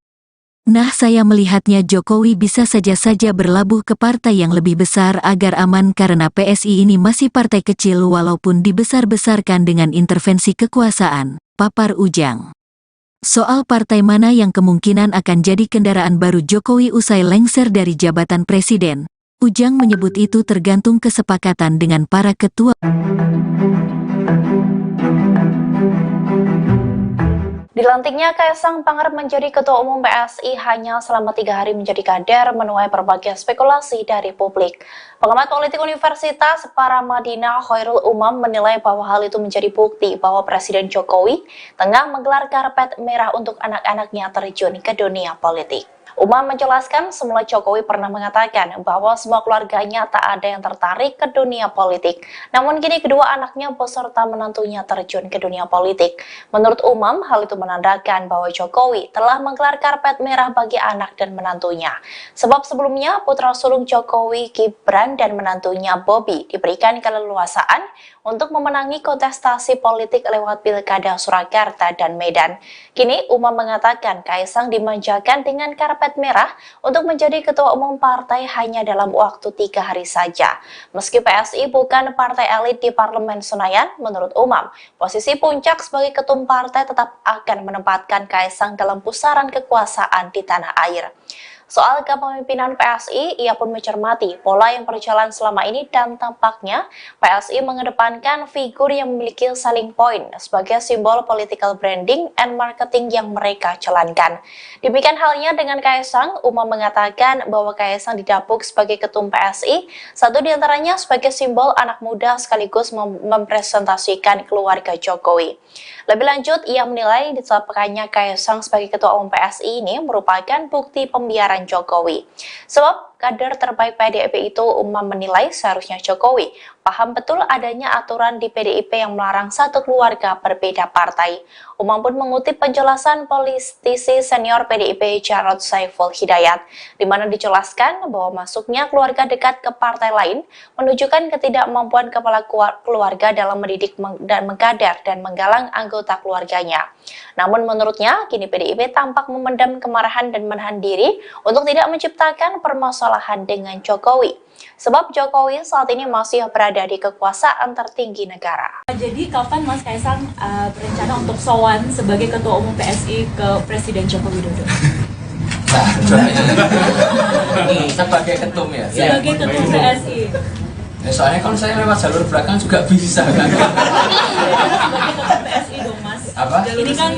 Nah, saya melihatnya Jokowi bisa saja berlabuh ke partai yang lebih besar agar aman karena PSI ini masih partai kecil walaupun dibesar-besarkan dengan intervensi kekuasaan, papar Ujang. Soal partai mana yang kemungkinan akan jadi kendaraan baru Jokowi usai lengser dari jabatan presiden, Ujang menyebut itu tergantung kesepakatan dengan para ketua. Dilantiknya Kaisang Pangarep menjadi Ketua Umum PSI hanya selama 3 hari menjadi kader menuai berbagai spekulasi dari publik. Pengamat politik Universitas Paramadina Khairul Umam menilai bahwa hal itu menjadi bukti bahwa Presiden Jokowi tengah menggelar karpet merah untuk anak-anaknya terjun ke dunia politik. Umam menjelaskan semula Jokowi pernah mengatakan bahwa semua keluarganya tak ada yang tertarik ke dunia politik. Namun kini kedua anaknya beserta menantunya terjun ke dunia politik. Menurut Umam, hal itu menandakan bahwa Jokowi telah menggelar karpet merah bagi anak dan menantunya. Sebab sebelumnya putra sulung Jokowi, Gibran dan menantunya Bobi diberikan keleluasaan untuk memenangi kontestasi politik lewat Pilkada Surakarta dan Medan. Kini Umam mengatakan Kaisang dimanjakan dengan karpet merah untuk menjadi ketua umum partai hanya dalam waktu 3 hari saja. Meski PSI bukan partai elit di Parlemen Senayan, menurut Umam, posisi puncak sebagai ketum partai tetap akan menempatkan Kaisang dalam pusaran kekuasaan di tanah air. Soal kepemimpinan PSI, ia pun mencermati pola yang berjalan selama ini dan tampaknya PSI mengedepankan figur yang memiliki selling point sebagai simbol political branding and marketing yang mereka jalankan. Demikian halnya dengan Kaisang, Umam mengatakan bahwa Kaisang didapuk sebagai ketum PSI, satu diantaranya sebagai simbol anak muda sekaligus mempresentasikan keluarga Jokowi. Lebih lanjut, ia menilai ditetapkannya Kaisang sebagai ketua umum PSI ini merupakan bukti pembiaran Jokowi. Sebab kader terbaik PDIP itu, Umam menilai seharusnya Jokowi paham betul adanya aturan di PDIP yang melarang satu keluarga berbeda partai. Umam pun mengutip penjelasan politisi senior PDIP Jarod Saiful Hidayat, di mana dijelaskan bahwa masuknya keluarga dekat ke partai lain menunjukkan ketidakmampuan kepala keluarga dalam mendidik dan mengkader dan menggalang anggota keluarganya. Namun menurutnya, kini PDIP tampak memendam kemarahan dan menahan diri untuk tidak menciptakan permasalahan dengan Jokowi. Sebab Jokowi saat ini masih berada di kekuasaan tertinggi negara. Jadi kapan Mas Kaisang berencana untuk sowan sebagai Ketua Umum PSI ke Presiden Joko Widodo? Nah, sebagai ketum ya? Sebagai Ketum PSI. Ya, soalnya kalau saya lewat jalur belakang juga bisa kan? Sebagai Ketum PSI dong Mas. Apa? Ini kan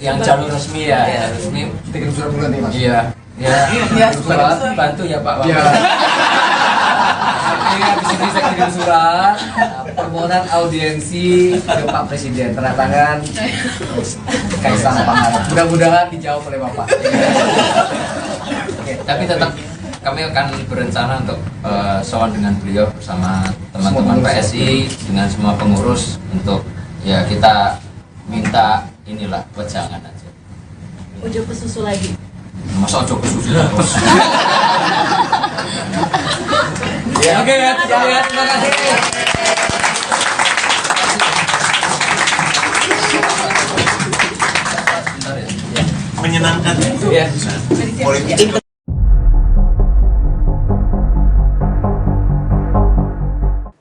yang jalur resmi ya, ya resmi. Kirim surat bulan nih, Mas. Iya. Ya, surat bantu ya Pak. Iya. Di sini saya kirim surat permohonan audiensi ke Pak Presiden, tanda tangan Kaisang Pangarep. Mudah-mudahan dijawab oleh Bapak. Oke, tapi tetap kami akan berencana untuk sowan dengan beliau bersama teman-teman PSI dengan semua pengurus untuk ya kita minta inilah wejangan aja. Ujo ke susu lagi. Masa ojo kesusu terus. Oke ya, terima kasih. Menyenangkan Ya. politik.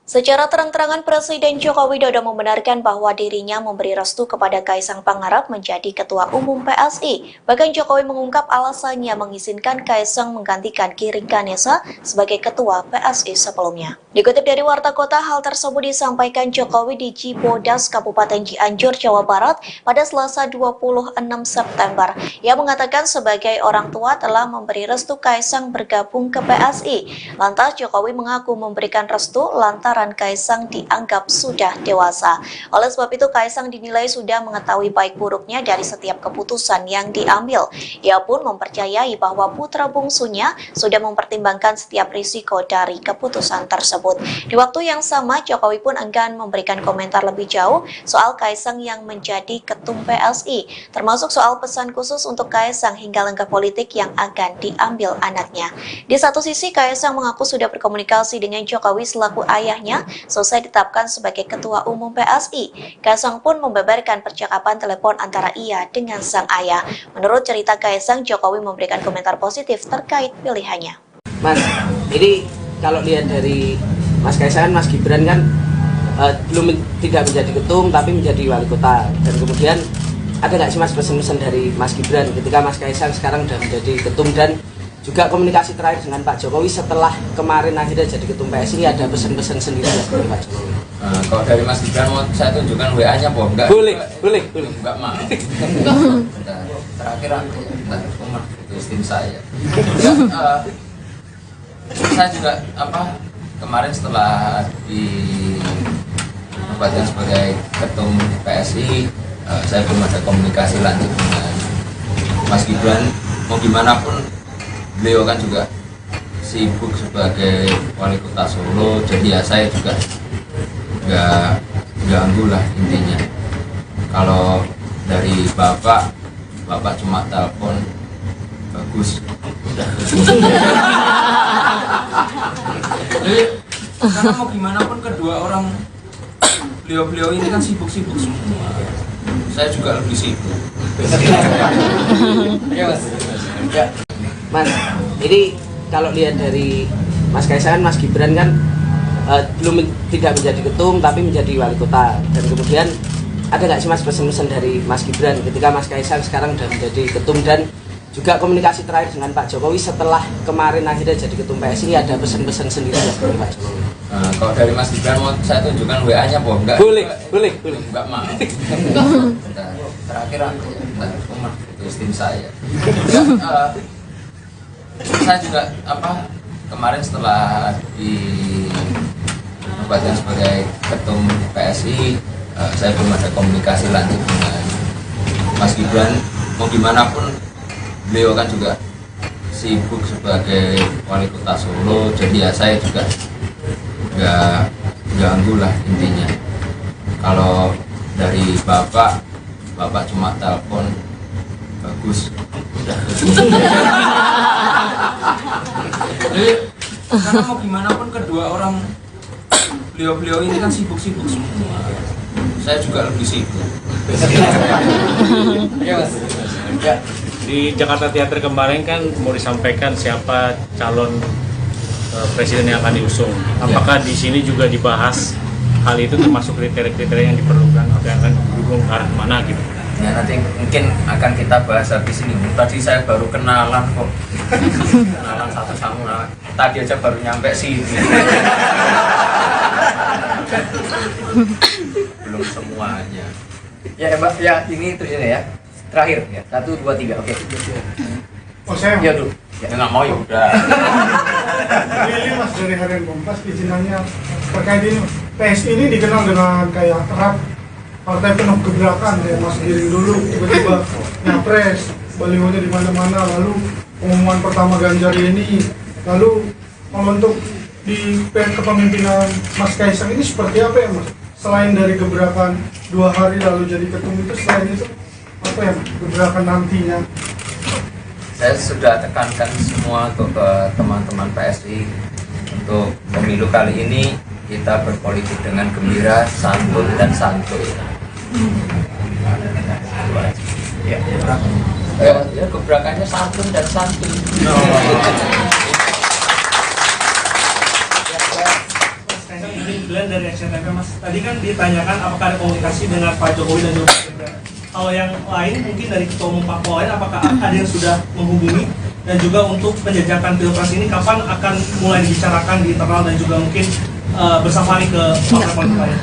Secara terang-terangan Presiden Joko Widodo membenarkan bahwa dirinya memberi restu kepada Kaisang Pangarep menjadi Ketua Umum PSI. Bahkan Jokowi mengungkap alasannya mengizinkan Kaisang menggantikan Giring Ganesa sebagai Ketua PSI sebelumnya. Dikutip dari Warta Kota, hal tersebut disampaikan Jokowi di Cibodas, Kabupaten Cianjur, Jawa Barat pada Selasa 26 September. Ia mengatakan sebagai orang tua telah memberi restu Kaisang bergabung ke PSI. Lantas Jokowi mengaku memberikan restu lantaran Kaisang dianggap sudah dewasa. Oleh sebab itu Kaisang dinilai sudah mengetahui baik buruknya dari setiap keputusan yang diambil. Ia pun mempercayai bahwa putra bungsunya sudah mempertimbangkan setiap risiko dari keputusan tersebut. Di waktu yang sama, Jokowi pun enggan memberikan komentar lebih jauh soal Kaisang yang menjadi ketum PSI, termasuk soal pesan khusus untuk Kaisang hingga langkah politik yang akan diambil anaknya. Di satu sisi, Kaisang mengaku sudah berkomunikasi dengan Jokowi selaku ayahnya selesai ditetapkan sebagai Ketua Umum PSI. Kaisang pun membeberkan percakapan telepon antara ia dengan sang ayah. Menurut cerita Kaisang, Jokowi memberikan komentar positif terkait pilihannya. Mas, ini kalau lihat dari Mas Kaisang, Mas Gibran kan tidak menjadi ketum tapi menjadi wali kota. Dan kemudian ada nggak sih Mas pesan-pesan dari Mas Gibran ketika Mas Kaisang sekarang sudah menjadi ketum dan juga komunikasi terakhir dengan Pak Jokowi setelah kemarin akhirnya jadi ketum PSI, ada pesan-pesan sendiri dari Pak Jokowi? Kalau dari Mas Gibran mau saya tunjukkan WA-nya, Bom? Enggak. Boleh. Enggak mau. Bentar. Terakhir aku rumah itu tim saya. Saya juga kemarin setelah dinobatkan sebagai ketum PSI, saya belum ada komunikasi lanjut dengan Mas Gibran. Mau gimana pun beliau kan juga sibuk sebagai wali kota Solo, jadi ya saya juga nggak ganggu lah intinya. Kalau dari bapak cuma telepon bagus. Jadi karena mau gimana pun kedua orang beliau ini kan sibuk-sibuk semua. Saya juga lebih sibuk. Ya Mas. Ya, Mas, ini kalau lihat dari Mas Kaisang, Mas Gibran kan tidak menjadi ketum tapi menjadi wali kota, dan kemudian ada nggak sih Mas pesan-pesan dari Mas Gibran ketika Mas Kaisang sekarang sudah menjadi ketum, dan juga komunikasi terakhir dengan Pak Jokowi setelah kemarin akhirnya jadi ketum PSI, ada pesan-pesan sendiri dari Pak Jokowi? Kalau dari Mas Gibran mau saya tunjukkan WA-nya, Bom? Enggak. Boleh. Enggak mau. Bentar. Terakhir aku rumah itu tim saya. Saya juga kemarin setelah dinobatkan sebagai ketum PSI, saya belum ada komunikasi lanjut dengan Mas Gibran. Mau gimana pun beliau kan juga sibuk sebagai wali kota Solo, jadi ya saya juga nggak ganggu lah intinya. Kalau dari bapak cuma telepon bagus. Jadi karena mau gimana pun kedua orang beliau ini kan sibuk-sibuk semua. Saya juga lebih sibuk. Ya Mas. Ya. Di Jakarta Theater kemarin kan mau disampaikan siapa calon presiden yang akan diusung. Apakah di sini juga dibahas hal itu, termasuk kriteria-kriteria yang diperlukan atau yang akan didukung ke arah mana gitu? Ya nanti mungkin akan kita bahas habis ini. Tadi saya baru kenalan kok. Kenalan satu sama tadi aja baru nyampe sini. Belum semuanya. Ya Mbak, ya ini terus ya. Terakhir ya. 1 2 3. Oke. Oh saya Ya dulu. Ya nggak mau ya udah. Ini Mas dari Harian Kompas izinannya terkait ini. PSI ini dikenal dengan kayak erat partai penuh gebrakan, kayak Mas Giring dulu tiba-tiba nyapres, balihonya di mana-mana, lalu pengumuman pertama Ganjar ini, lalu membentuk di kepemimpinan Mas Kaisang ini seperti apa ya Mas? Selain dari gebrakan 2 hari lalu jadi ketum itu, selain itu apa ya gebrakan nantinya? Saya sudah tekankan semua untuk ke teman-teman PSI untuk pemilu kali ini kita berpolitik dengan gembira, santun dan santuy. Ya gebrakannya santun dan santuy. Glenn dari Action TV, Mas. Tadi kan ditanyakan apakah ada komunikasi dengan Pak Jokowi dan juga Pak Gibran. Kalau yang lain mungkin dari ketua umum parpol lain, apakah ada yang sudah menghubungi, dan juga untuk penjajakan pilpres ini kapan akan mulai dibicarakan di internal dan juga mungkin bersama ke parpol politik lain?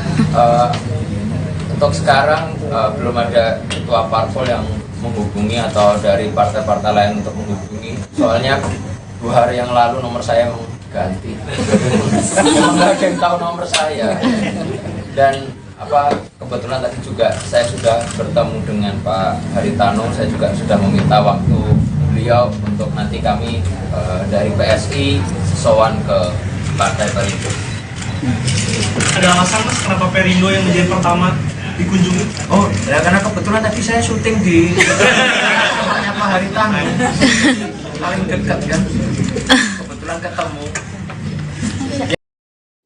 Untuk sekarang belum ada ketua parpol yang menghubungi atau dari partai-partai lain untuk menghubungi. Soalnya 2 hari yang lalu nomor saya ganti. Nggak ada yang tahu nomor saya. Dan kebetulan tadi juga saya sudah bertemu dengan Pak Haritano. Saya juga sudah meminta waktu beliau untuk nanti kami dari PSI sowan ke Partai Perindo. Ada alasan Mas kenapa Perindo yang menjadi pertama dikunjungi? Oh, ya karena kebetulan tadi saya syuting di rumahnya Pak Haritano. Paling dekat kan. Kebetulan ketemu.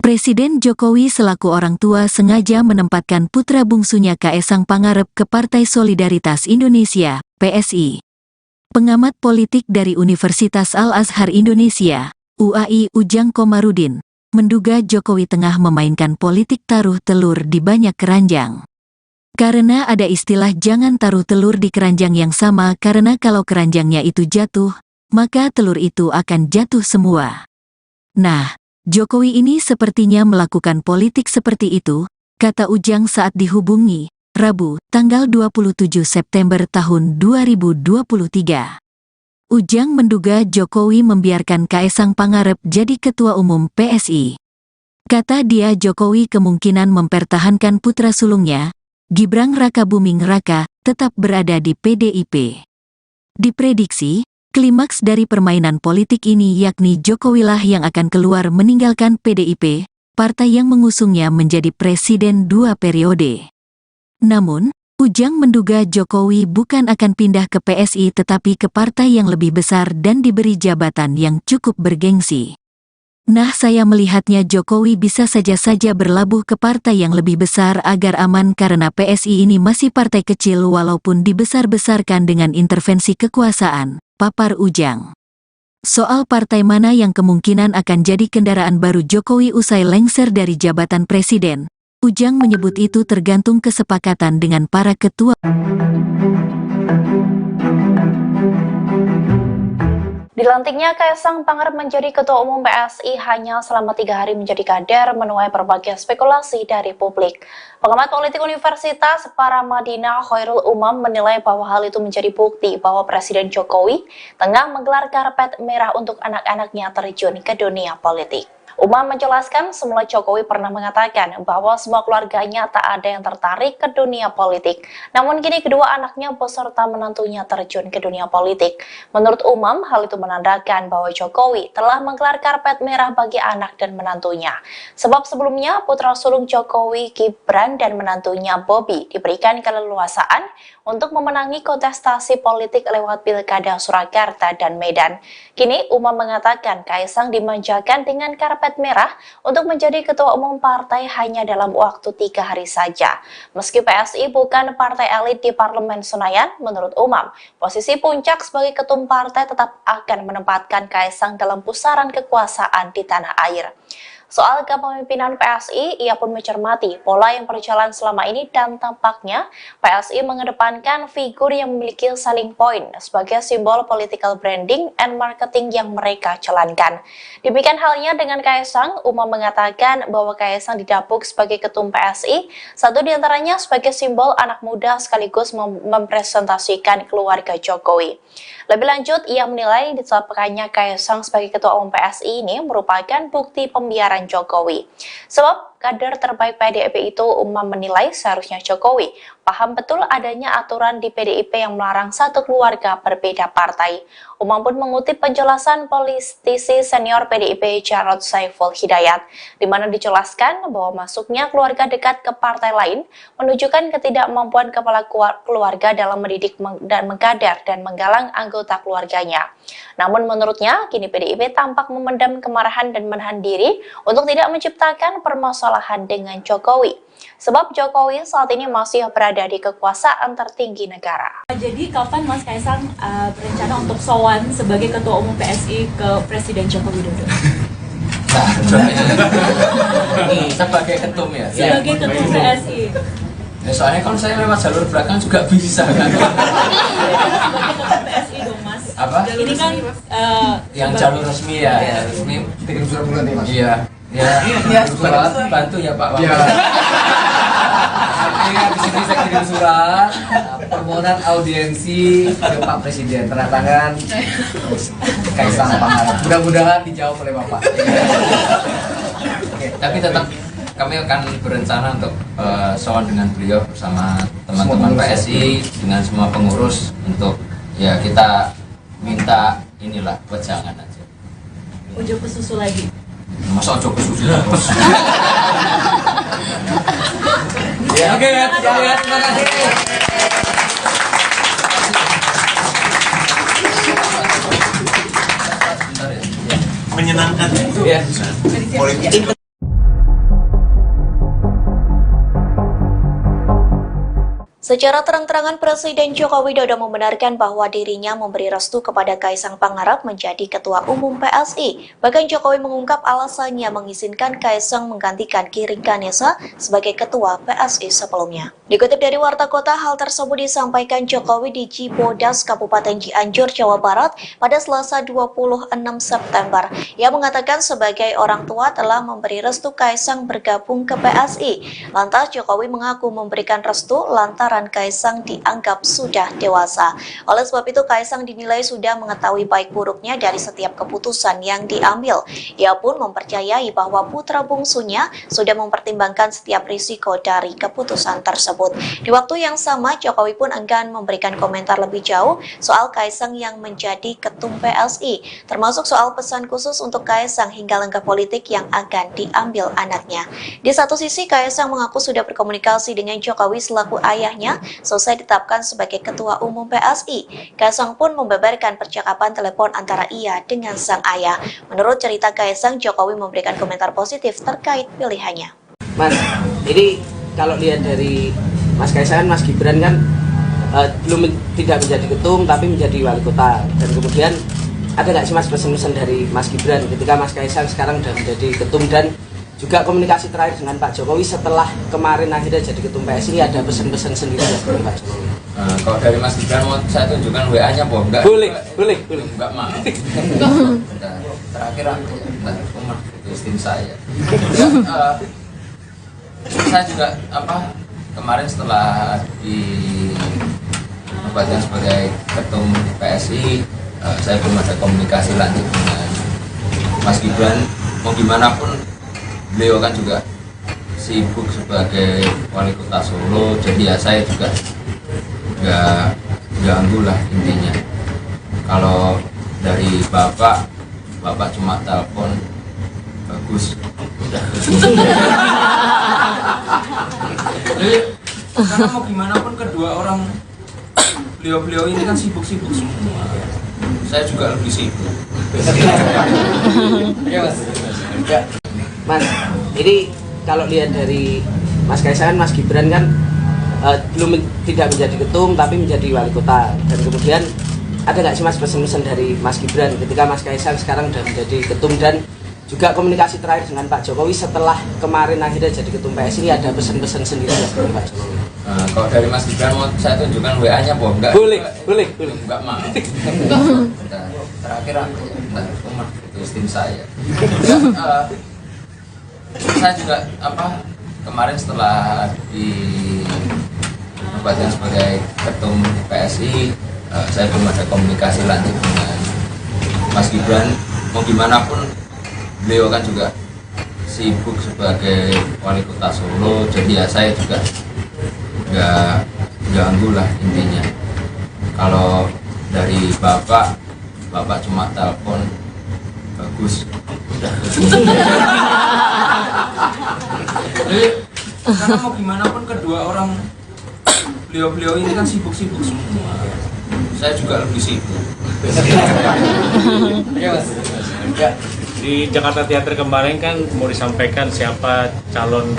Presiden Jokowi selaku orang tua sengaja menempatkan putra bungsunya Kaesang Pangarep ke Partai Solidaritas Indonesia, PSI. Pengamat politik dari Universitas Al-Azhar Indonesia, UAI Ujang Komarudin, menduga Jokowi tengah memainkan politik taruh telur di banyak keranjang. Karena ada istilah jangan taruh telur di keranjang yang sama, karena kalau keranjangnya itu jatuh, maka telur itu akan jatuh semua. Nah, Jokowi ini sepertinya melakukan politik seperti itu, kata Ujang saat dihubungi, Rabu, tanggal 27 September tahun 2023. Ujang menduga Jokowi membiarkan Kaesang Pangarep jadi Ketua Umum PSI. Kata dia Jokowi kemungkinan mempertahankan putra sulungnya, Gibran Rakabuming Raka, tetap berada di PDIP. Diprediksi, klimaks dari permainan politik ini yakni Jokowilah yang akan keluar meninggalkan PDIP, partai yang mengusungnya menjadi presiden 2 periode. Namun, Ujang menduga Jokowi bukan akan pindah ke PSI tetapi ke partai yang lebih besar dan diberi jabatan yang cukup bergengsi. Nah, saya melihatnya Jokowi bisa saja berlabuh ke partai yang lebih besar agar aman karena PSI ini masih partai kecil walaupun dibesar-besarkan dengan intervensi kekuasaan, papar Ujang. Soal partai mana yang kemungkinan akan jadi kendaraan baru Jokowi usai lengser dari jabatan presiden, Ujang menyebut itu tergantung kesepakatan dengan para ketua. Dilantiknya Kaesang Pangarep menjadi Ketua Umum PSI hanya selama 3 hari menjadi kader menuai berbagai spekulasi dari publik. Pengamat politik Universitas Paramadina Khairul Umam menilai bahwa hal itu menjadi bukti bahwa Presiden Jokowi tengah menggelar karpet merah untuk anak-anaknya terjun ke dunia politik. Umam menjelaskan semula Jokowi pernah mengatakan bahwa semua keluarganya tak ada yang tertarik ke dunia politik. Namun kini kedua anaknya beserta menantunya terjun ke dunia politik. Menurut Umam, hal itu menandakan bahwa Jokowi telah menggelar karpet merah bagi anak dan menantunya. Sebab sebelumnya putra sulung Jokowi, Gibran dan menantunya Bobi diberikan keleluasaan untuk memenangi kontestasi politik lewat Pilkada Surakarta dan Medan. Kini Umam mengatakan Kaesang dimanjakan dengan karpet merah untuk menjadi ketua umum partai hanya dalam waktu 3 hari saja. Meski PSI bukan partai elit di Parlemen Senayan, menurut Umam, posisi puncak sebagai ketum partai tetap akan menempatkan Kaesang dalam pusaran kekuasaan di tanah air. Soal kepemimpinan PSI, ia pun mencermati pola yang berjalan selama ini dan tampaknya PSI mengedepankan figur yang memiliki selling point sebagai simbol political branding and marketing yang mereka jalankan. Demikian halnya dengan Kaesang, Umam mengatakan bahwa Kaesang didapuk sebagai ketum PSI, satu diantaranya sebagai simbol anak muda sekaligus mempresentasikan keluarga Jokowi. Lebih lanjut, ia menilai ditetapkannya Kaesang sebagai ketua umum PSI ini merupakan bukti pembiaran Jokowi. Sebab kader terbaik PDIP itu, Umam menilai seharusnya Jokowi paham betul adanya aturan di PDIP yang melarang satu keluarga berbeda partai. Umam pun mengutip penjelasan politisi senior PDIP Jarod Saiful Hidayat, di mana dijelaskan bahwa masuknya keluarga dekat ke partai lain menunjukkan ketidakmampuan kepala keluarga dalam mendidik dan mengkader dan menggalang anggota keluarganya. Namun menurutnya, kini PDIP tampak memendam kemarahan dan menahan diri untuk tidak menciptakan permasalahan dengan Jokowi. Sebab Jokowi saat ini masih berada di kekuasaan tertinggi negara. Jadi kapan Mas Kaesang berencana untuk sowan sebagai Ketua Umum PSI ke Presiden Joko Widodo? Sebagai ketum ya? Sebagai Ketum PSI. Ya, soalnya kalau saya lewat jalur belakang juga bisa kan? Sebagai Ketum PSI dong Mas. Apa? Ini kan Yang jalur resmi ya, resmi. Kirim surat bulan nih, Mas. Iya. Ya, surat bantu ya Pak. Iya. Artinya di sini saya kirim surat permohonan audiensi ke Pak Presiden, tanda tangan Kaesang Pangarep. Mudah-mudahan dijawab oleh Bapak. Oke, tapi tetap kami akan berencana untuk sowan dengan beliau bersama teman-teman PSI dengan semua pengurus untuk ya kita minta inilah wejangan aja. Ujo ke susu lagi. Masa ojo ke susu terus. Ya, oke ya, terima kasih. Menyenangkan Ya. politik. Secara terang-terangan Presiden Joko Widodo membenarkan bahwa dirinya memberi restu kepada Kaisang Pangarep menjadi Ketua Umum PSI. Bahkan Jokowi mengungkap alasannya mengizinkan Kaisang menggantikan Giring Ganesa sebagai Ketua PSI sebelumnya. Dikutip dari Warta Kota, hal tersebut disampaikan Jokowi di Cibodas, Kabupaten Cianjur, Jawa Barat pada Selasa 26 September. Ia mengatakan sebagai orang tua telah memberi restu Kaisang bergabung ke PSI. Lantas Jokowi mengaku memberikan restu lantaran Kaisang dianggap sudah dewasa. Oleh sebab itu Kaisang dinilai sudah mengetahui baik buruknya dari setiap keputusan yang diambil. Ia pun mempercayai bahwa putra bungsunya sudah mempertimbangkan setiap risiko dari keputusan tersebut. Di waktu yang sama, Jokowi pun enggan memberikan komentar lebih jauh soal Kaisang yang menjadi ketum PSI, termasuk soal pesan khusus untuk Kaisang hingga langkah politik yang akan diambil anaknya. Di satu sisi, Kaisang mengaku sudah berkomunikasi dengan Jokowi selaku ayahnya selesai ditetapkan sebagai Ketua Umum PSI. Kaisang pun membeberkan percakapan telepon antara ia dengan sang ayah. Menurut cerita Kaisang, Jokowi memberikan komentar positif terkait pilihannya. Mas, ini kalau lihat dari Mas Kaisang, Mas Gibran kan tidak menjadi ketum tapi menjadi wali kota. Dan kemudian ada nggak sih Mas pesan-pesan dari Mas Gibran ketika Mas Kaisang sekarang sudah menjadi ketum, dan juga komunikasi terakhir dengan Pak Jokowi setelah kemarin akhirnya jadi ketum PSI, ada pesan-pesan sendiri dari Pak Jokowi? Kalau dari Mas Gibran mau saya tunjukkan WA-nya, Boh. Enggak. Boleh. Enggak mau. Terakhir aku rumah itu istri saya. Saya juga kemarin setelah dinobatkan sebagai ketum PSI, saya belum ada komunikasi lanjut dengan Mas Gibran. Mau gimana pun beliau kan juga sibuk sebagai wali kota Solo, jadi ya saya juga nggak ganggu lah intinya. Kalau dari bapak cuma telepon bagus, udah. Karena mau gimana pun kedua orang beliau ini kan sibuk-sibuk semua. Saya juga lebih sibuk. Mas, ini kalau lihat dari Mas Kaisang, Mas Gibran kan tidak menjadi ketum tapi menjadi wali kota. Dan kemudian ada nggak sih Mas pesan-pesan dari Mas Gibran ketika Mas Kaisang sekarang sudah menjadi ketum, dan juga komunikasi terakhir dengan Pak Jokowi setelah kemarin akhirnya jadi ketum PSI, ada pesan-pesan sendiri dari Pak Jokowi? Kalau dari Mas Gibran mau saya tunjukkan WA-nya, Boh. Enggak. Boleh. Enggak mau. Terakhir aku rumah itu istri saya. Saya juga kemarin setelah dinobatkan sebagai ketum PSI, saya belum ada komunikasi lanjut dengan Mas Gibran. Mau gimana pun beliau kan juga sibuk sebagai wali kota Solo, jadi ya saya juga nggak ganggu lah intinya. Kalau dari bapak cuma telepon bagus, udah. Karena mau gimana pun kedua orang beliau ini kan sibuk-sibuk semua. Saya juga lebih sibuk. Di Jakarta Theater kemarin kan mau disampaikan siapa calon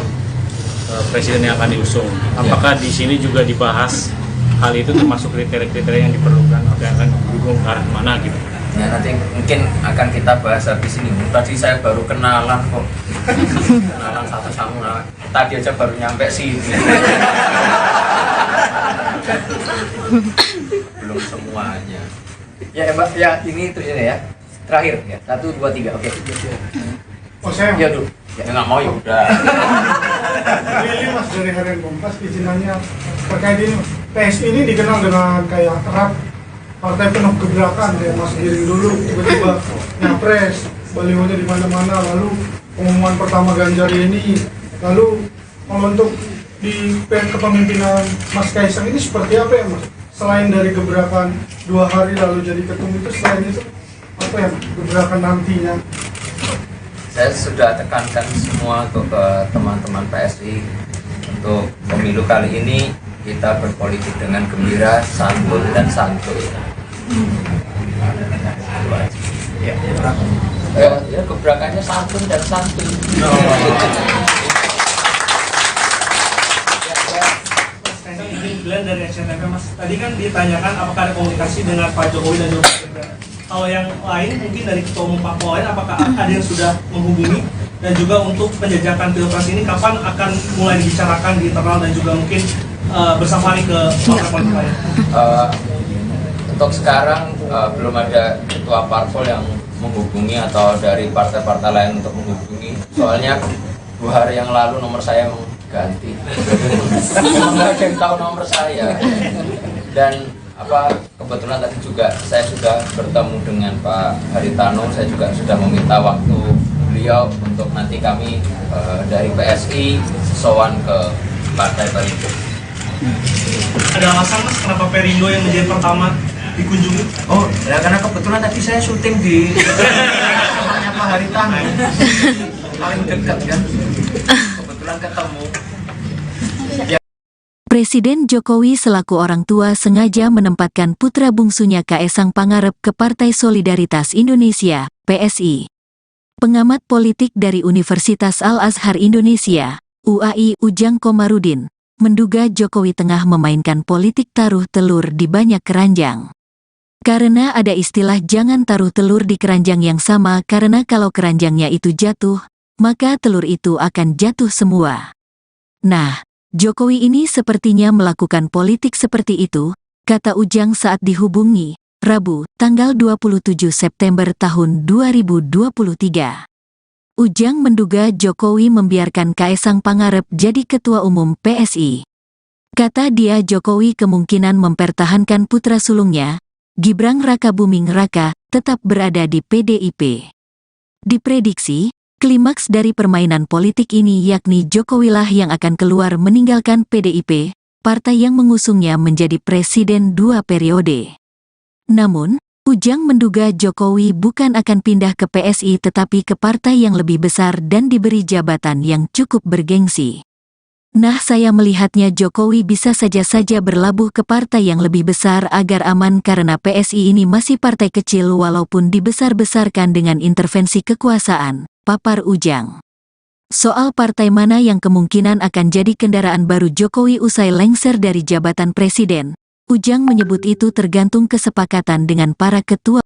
presiden yang akan diusung. Apakah di sini juga dibahas hal itu, termasuk kriteria-kriteria yang diperlukan atau yang akan didukung ke arah mana gitu? Ya nanti mungkin akan kita bahas habis ini. Tadi saya baru kenalan kok. Kenalan satu sama. Tadi aja baru nyampe sini. Belum semuanya. Ya Mbak, ya ini itu ya. Terakhir ya. 1, 2, 3. Oke. Oh saya? Ya dulu. Ya nggak mau ya udah. Ini Mas dari Harian Kompas izinannya terkait ini. PSI ini dikenal dengan kayak erat partai penuh gebrakan, kayak Mas Giring dulu tiba-tiba nyapres, balihonya di mana-mana, lalu pengumuman pertama Ganjar ini, lalu kalau untuk di kepemimpinan Mas Kaisang ini seperti apa ya Mas? Selain dari gebrakan 2 hari lalu jadi ketum itu, selain itu apa ya gebrakan nantinya? Saya sudah tekankan semua untuk ke teman-teman PSI untuk pemilu kali ini kita berpolitik dengan gembira, santun dan santuy. Ya gebrakannya santun dan santuy. Glenn dari SCTV. Mas, tadi kan ditanyakan apakah ada komunikasi dengan Pak Jokowi dan juga Pak Gibran. Kalau yang lain mungkin dari ketua umum parpol lain, apakah ada yang sudah menghubungi? Dan juga untuk penjajakan pilpres ini kapan akan mulai dibicarakan di internal dan juga mungkin bersafari ke partai politik lain? Untuk sekarang belum ada ketua parpol yang menghubungi atau dari partai-partai lain untuk menghubungi. Soalnya 2 hari yang lalu nomor saya ganti. Nggak ada yang tahu nomor saya. Dan kebetulan tadi juga saya sudah bertemu dengan Pak Haritano. Saya juga sudah meminta waktu beliau untuk nanti kami dari PSI sowan ke Partai Perindo. Ada alasan Mas kenapa Perindo yang menjadi pertama dikunjungi? Oh, ya karena kebetulan tadi saya syuting di rumahnya Pak Haritano. Paling dekat kan. Kebetulan ketemu. Presiden Jokowi selaku orang tua sengaja menempatkan putra bungsunya Kaesang Pangarep ke Partai Solidaritas Indonesia, PSI. Pengamat politik dari Universitas Al-Azhar Indonesia, UAI Ujang Komarudin, menduga Jokowi tengah memainkan politik taruh telur di banyak keranjang. Karena ada istilah jangan taruh telur di keranjang yang sama karena kalau keranjangnya itu jatuh, maka telur itu akan jatuh semua. Nah, Jokowi ini sepertinya melakukan politik seperti itu, kata Ujang saat dihubungi, Rabu, tanggal 27 September tahun 2023. Ujang menduga Jokowi membiarkan Kaesang Pangarep jadi ketua umum PSI. Kata dia Jokowi kemungkinan mempertahankan putra sulungnya, Gibran Rakabuming Raka, tetap berada di PDIP. Diprediksi, klimaks dari permainan politik ini yakni Jokowilah yang akan keluar meninggalkan PDIP, partai yang mengusungnya menjadi presiden 2 periode. Namun, Ujang menduga Jokowi bukan akan pindah ke PSI tetapi ke partai yang lebih besar dan diberi jabatan yang cukup bergengsi. Nah, saya melihatnya Jokowi bisa saja berlabuh ke partai yang lebih besar agar aman karena PSI ini masih partai kecil walaupun dibesar-besarkan dengan intervensi kekuasaan, papar Ujang. Soal partai mana yang kemungkinan akan jadi kendaraan baru Jokowi usai lengser dari jabatan presiden, Ujang menyebut itu tergantung kesepakatan dengan para ketua.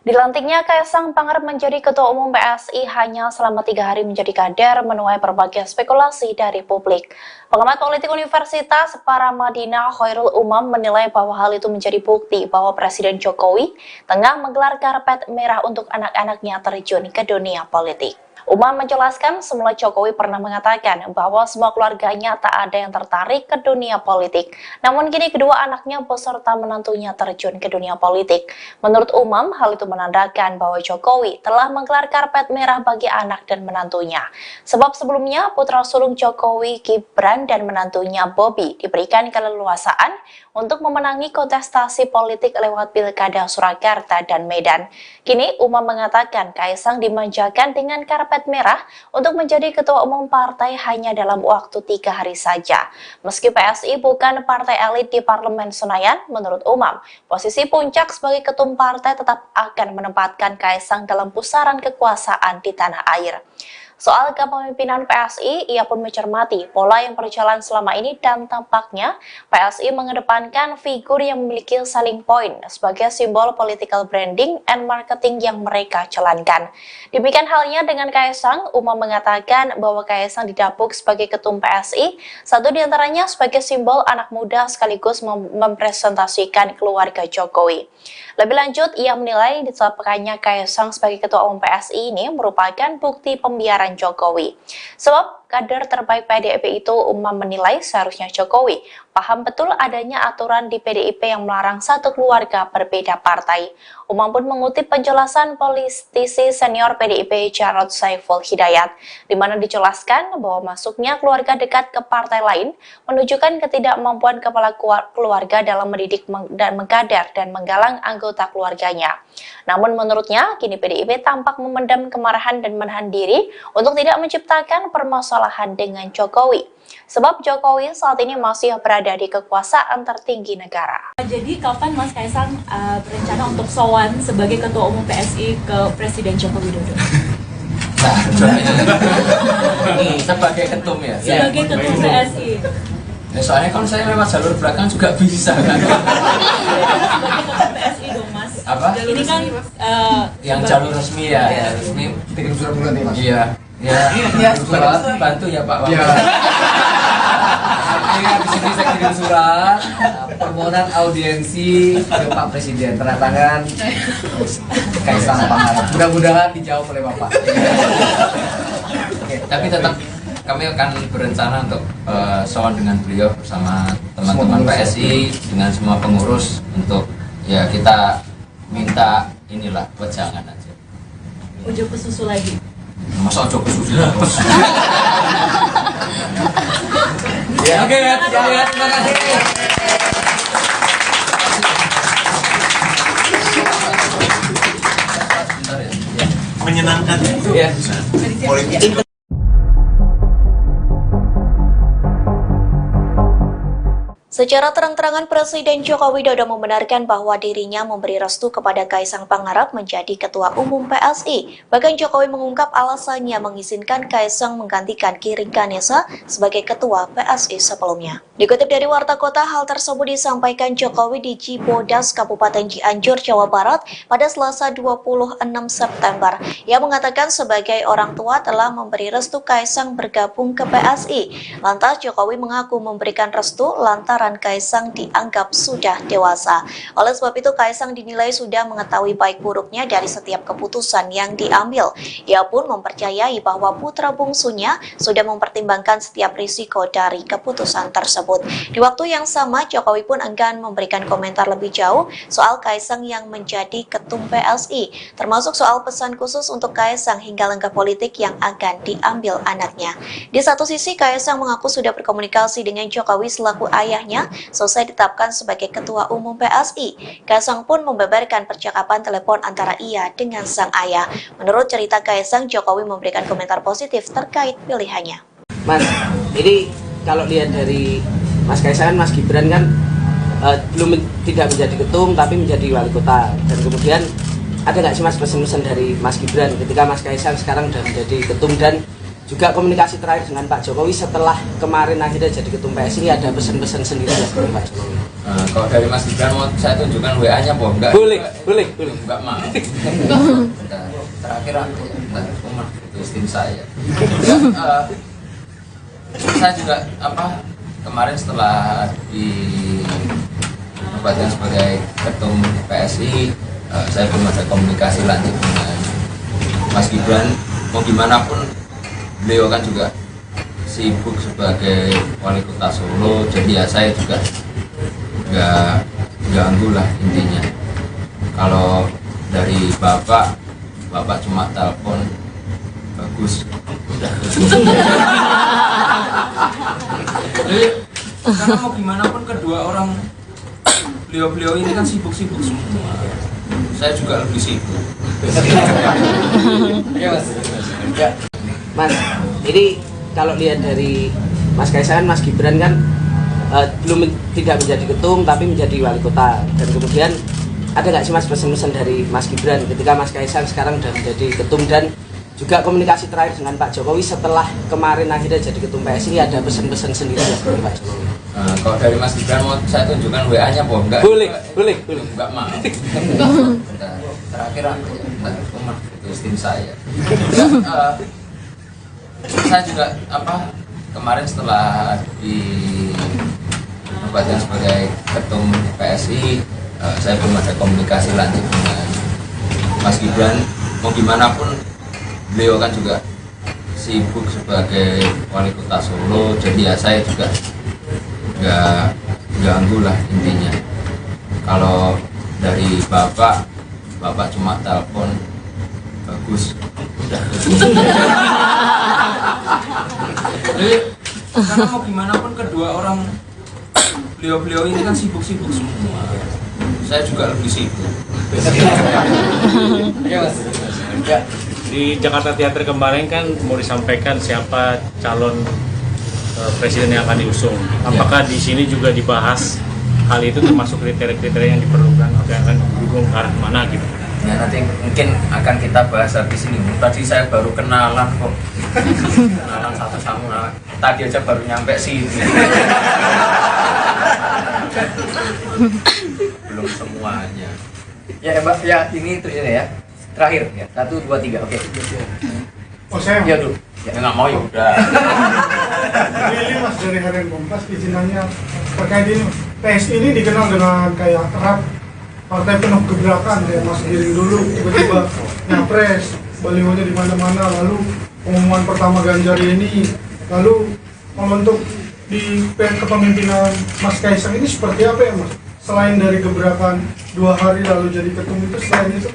Dilantiknya Kaesang Pangarep menjadi Ketua Umum PSI hanya selama 3 hari menjadi kader menuai berbagai spekulasi dari publik. Pengamat politik Universitas Paramadina Khairul Umam menilai bahwa hal itu menjadi bukti bahwa Presiden Jokowi tengah menggelar karpet merah untuk anak-anaknya terjun ke dunia politik. Umam menjelaskan semula Jokowi pernah mengatakan bahwa semua keluarganya tak ada yang tertarik ke dunia politik. Namun kini kedua anaknya beserta menantunya terjun ke dunia politik. Menurut Umam, hal itu menandakan bahwa Jokowi telah menggelar karpet merah bagi anak dan menantunya. Sebab sebelumnya putra sulung Jokowi, Gibran dan menantunya Bobi diberikan keleluasaan untuk memenangi kontestasi politik lewat Pilkada Surakarta dan Medan. Kini Umam mengatakan Kaesang dimanjakan dengan karpet merah untuk menjadi ketua umum partai hanya dalam waktu 3 hari saja. Meski PSI bukan partai elit di Parlemen Senayan, menurut Umam, posisi puncak sebagai ketum partai tetap akan menempatkan Kaesang dalam pusaran kekuasaan di tanah air. Soal kepemimpinan PSI, ia pun mencermati pola yang berjalan selama ini dan tampaknya PSI mengedepankan figur yang memiliki selling point sebagai simbol political branding and marketing yang mereka jalankan. Demikian halnya dengan Kaesang, Umam mengatakan bahwa Kaesang didapuk sebagai ketum PSI, satu diantaranya sebagai simbol anak muda sekaligus mempresentasikan keluarga Jokowi. Lebih lanjut, ia menilai ditetapkannya Kaesang sebagai ketua umum PSI ini merupakan bukti pembiaran Jokowi. Sebab kader terbaik PDIP itu, Umam menilai seharusnya Jokowi paham betul adanya aturan di PDIP yang melarang satu keluarga berbeda partai. Umam pun mengutip penjelasan politisi senior PDIP Jarod Saiful Hidayat, di mana dijelaskan bahwa masuknya keluarga dekat ke partai lain menunjukkan ketidakmampuan kepala keluarga dalam mendidik dan mengkader dan menggalang anggota keluarganya. Namun menurutnya, kini PDIP tampak memendam kemarahan dan menahan diri untuk tidak menciptakan permasalahan dengan Jokowi. Sebab Jokowi saat ini masih berada di kekuasaan tertinggi negara. Jadi kapan Mas Kaesang berencana untuk sowan sebagai Ketua Umum PSI ke Presiden Joko Widodo? Nah, sebagai ketum ya. Sebagai ketum PSI. Ya, soalnya kan saya lewat jalur belakang juga bisa kan. Sebagai ketum PSI dong Mas. Apa? Ini kan Yang jalur resmi ya, Iya. resmi. Kirim surat bulan nih mas. Iya. Ya, surat bantu ya Pak. Iya. Ini di sini saya kirim surat permohonan audiensi ke Pak Presiden, tanda tangan Kaisang Pangarep. Mudah-mudahan dijawab oleh Bapak. Oke, tapi tetap kami akan berencana untuk sowan dengan beliau bersama teman-teman PSI dengan semua pengurus untuk ya kita minta inilah wejangan aja. Ujuk ke susu lagi. Masa ojo kesusu terus. Oke, ya, terima kasih. Bentar ya. Menyenangkan Ya. politik. Secara terang-terangan Presiden Joko Widodo membenarkan bahwa dirinya memberi restu kepada Kaisang Pangarep menjadi Ketua Umum PSI. Bahkan Jokowi mengungkap alasannya mengizinkan Kaisang menggantikan Giring Ganesa sebagai Ketua PSI sebelumnya. Dikutip dari Warta Kota, hal tersebut disampaikan Jokowi di Cibodas, Kabupaten Cianjur, Jawa Barat pada Selasa 26 September. Ia mengatakan sebagai orang tua telah memberi restu Kaisang bergabung ke PSI. Lantas Jokowi mengaku memberikan restu lantaran Kaisang dianggap sudah dewasa. Oleh sebab itu Kaisang dinilai sudah mengetahui baik buruknya dari setiap keputusan yang diambil. Ia pun mempercayai bahwa putra bungsunya sudah mempertimbangkan setiap risiko dari keputusan tersebut. Di waktu yang sama, Jokowi pun enggan memberikan komentar lebih jauh soal Kaisang yang menjadi ketum PSI, termasuk soal pesan khusus untuk Kaisang hingga langkah politik yang akan diambil anaknya. Di satu sisi, Kaisang mengaku sudah berkomunikasi dengan Jokowi selaku ayahnya selesai ditetapkan sebagai Ketua Umum PSI. Kaisang pun membeberkan percakapan telepon antara ia dengan sang ayah. Menurut cerita Kaisang, Jokowi memberikan komentar positif terkait pilihannya. Mas, ini kalau lihat dari Mas Kaisang, Mas Gibran kan tidak menjadi ketum tapi menjadi wali kota. Dan kemudian ada nggak sih Mas pesan-pesan dari Mas Gibran ketika Mas Kaisang sekarang sudah menjadi ketum, dan juga komunikasi terakhir dengan Pak Jokowi setelah kemarin akhirnya jadi ketum PSI, ini ada pesan-pesan sendiri dari Pak Jokowi? Kalau dari Mas Gibran mau saya tunjukkan WA-nya, Boh? Enggak. Boleh. Enggak mau. Bentar. Terakhir aku rumah itu tim saya. Saya juga kemarin setelah dinobatkan sebagai ketum PSI, saya belum ada komunikasi lanjut dengan Mas Gibran. Mau gimana pun beliau kan juga sibuk sebagai wali kota Solo, jadi ya saya juga nggak ganggu lah intinya. Kalau dari bapak cuma telepon bagus, udah. Jadi karena mau gimana pun kedua orang beliau ini kan sibuk semua. Saya juga lebih sibuk. Ya, Mas. Mas, ini kalau lihat dari Mas Kaisang, Mas Gibran kan tidak menjadi ketum tapi menjadi wali kota. Dan kemudian ada nggak sih Mas pesan-pesan dari Mas Gibran ketika Mas Kaisang sekarang sudah menjadi ketum, dan juga komunikasi terakhir dengan Pak Jokowi setelah kemarin akhirnya jadi ketum PSI, ini ada pesan-pesan sendiri dari Pak Jokowi? Kalau dari Mas Gibran mau saya tunjukkan WA-nya, Boh? Enggak. Boleh. Enggak mau. Bentar. Terakhir aku rumah itu tim saya. Saya juga kemarin setelah dinobatkan sebagai ketum PSI, saya belum ada komunikasi lanjut dengan Mas Gibran. Mau gimana pun beliau kan juga sibuk sebagai wali kota Solo, jadi ya saya juga nggak ganggu lah intinya. Kalau dari bapak cuma telepon bagus, udah. Jadi karena mau gimana pun kedua orang beliau ini kan sibuk semua. Saya juga lebih sibuk. Ya, Mas. Di Jakarta Theater kemarin kan mau disampaikan siapa calon presiden yang akan diusung. Apakah di sini juga dibahas hal itu, termasuk kriteria-kriteria yang diperlukan atau yang akan didukung ke arah mana gitu? Ya nanti mungkin akan kita bahas habis ini. Tadi saya baru kenalan kok. Kenalan satu sama tadi aja baru nyampe sini. Belum semuanya. Ya Mbak, ya ini terus ya. Terakhir ya. 1, 2, 3. Oke. Oh saya Ya dulu. Ya nggak mau ya udah. Willy Mas dari Harian Kompas izin nanya terkait ini. PSI ini dikenal dengan kayak erat partai penuh gebrakan kayak Mas Giring dulu tiba-tiba nyapres, balihonya di mana-mana, lalu pengumuman pertama Ganjar ini, lalu kalau untuk di kepemimpinan Mas Kaisang ini seperti apa ya Mas? Selain dari gebrakan 2 hari lalu jadi ketum itu, selain itu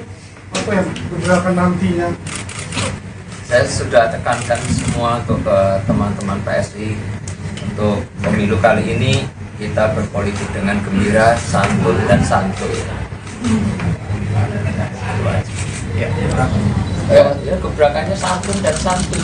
apa ya gebrakan nantinya? Saya sudah tekankan semua untuk ke teman-teman PSI untuk pemilu kali ini kita berpolitik dengan gembira, santun dan santuy. Ya gebrakannya santun dan santuy.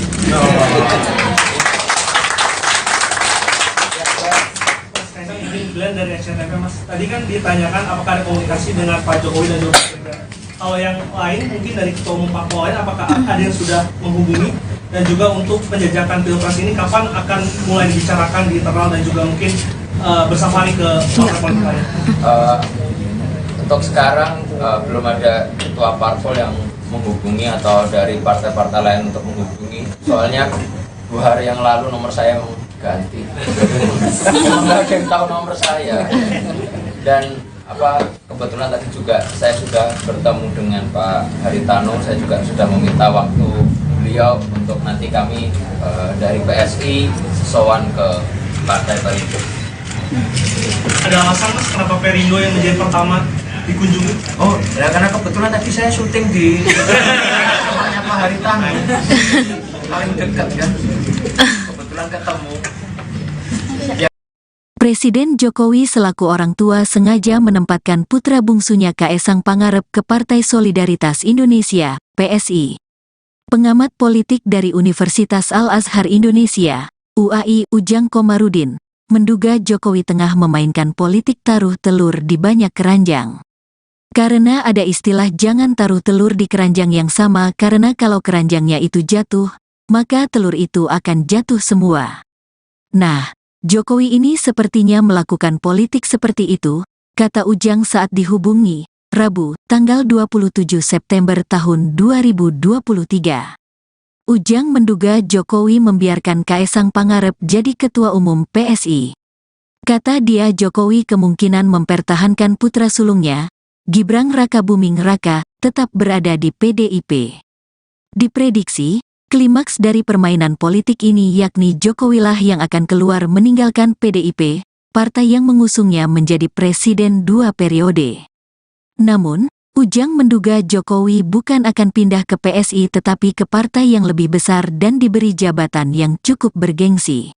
Glenn dari SCTV Mas, tadi kan ditanyakan apakah ada komunikasi dengan Pak Jokowi dan juga Pak Gibran. Kalau yang lain mungkin dari Ketua Umum Parpol lain, apakah ada yang sudah menghubungi, dan juga untuk penjajakan pilpres ini kapan akan mulai dibicarakan di internal dan juga mungkin bersafari ke partai politik lain? Untuk sekarang belum ada ketua parpol yang menghubungi atau dari partai-partai lain untuk menghubungi. Soalnya 2 hari yang lalu nomor saya ganti. Nggak ada yang tahu nomor saya. Dan kebetulan tadi juga saya sudah bertemu dengan Pak Haritano. Saya juga sudah meminta waktu beliau untuk nanti kami dari PSI sowan ke Partai Perindo. Ada alasan Mas kenapa Perindo yang menjadi pertama dikunjungi? Oh, ya karena kebetulan tadi saya syuting di rumahnya Pak Haritano. Paling dekat kan. Kebetulan ketemu. Presiden Jokowi selaku orang tua sengaja menempatkan putra bungsunya Kaesang Pangarep ke Partai Solidaritas Indonesia, PSI. Pengamat politik dari Universitas Al-Azhar Indonesia, UAI Ujang Komarudin, menduga Jokowi tengah memainkan politik taruh telur di banyak keranjang. Karena ada istilah jangan taruh telur di keranjang yang sama karena kalau keranjangnya itu jatuh, maka telur itu akan jatuh semua. Nah, Jokowi ini sepertinya melakukan politik seperti itu, kata Ujang saat dihubungi, Rabu, tanggal 27 September tahun 2023. Ujang menduga Jokowi membiarkan Kaesang Pangarep jadi ketua umum PSI. Kata dia Jokowi kemungkinan mempertahankan putra sulungnya, Gibran Rakabuming Raka, tetap berada di PDIP. Diprediksi, klimaks dari permainan politik ini yakni Jokowilah yang akan keluar meninggalkan PDIP, partai yang mengusungnya menjadi presiden 2 periode. Namun, Ujang menduga Jokowi bukan akan pindah ke PSI tetapi ke partai yang lebih besar dan diberi jabatan yang cukup bergengsi.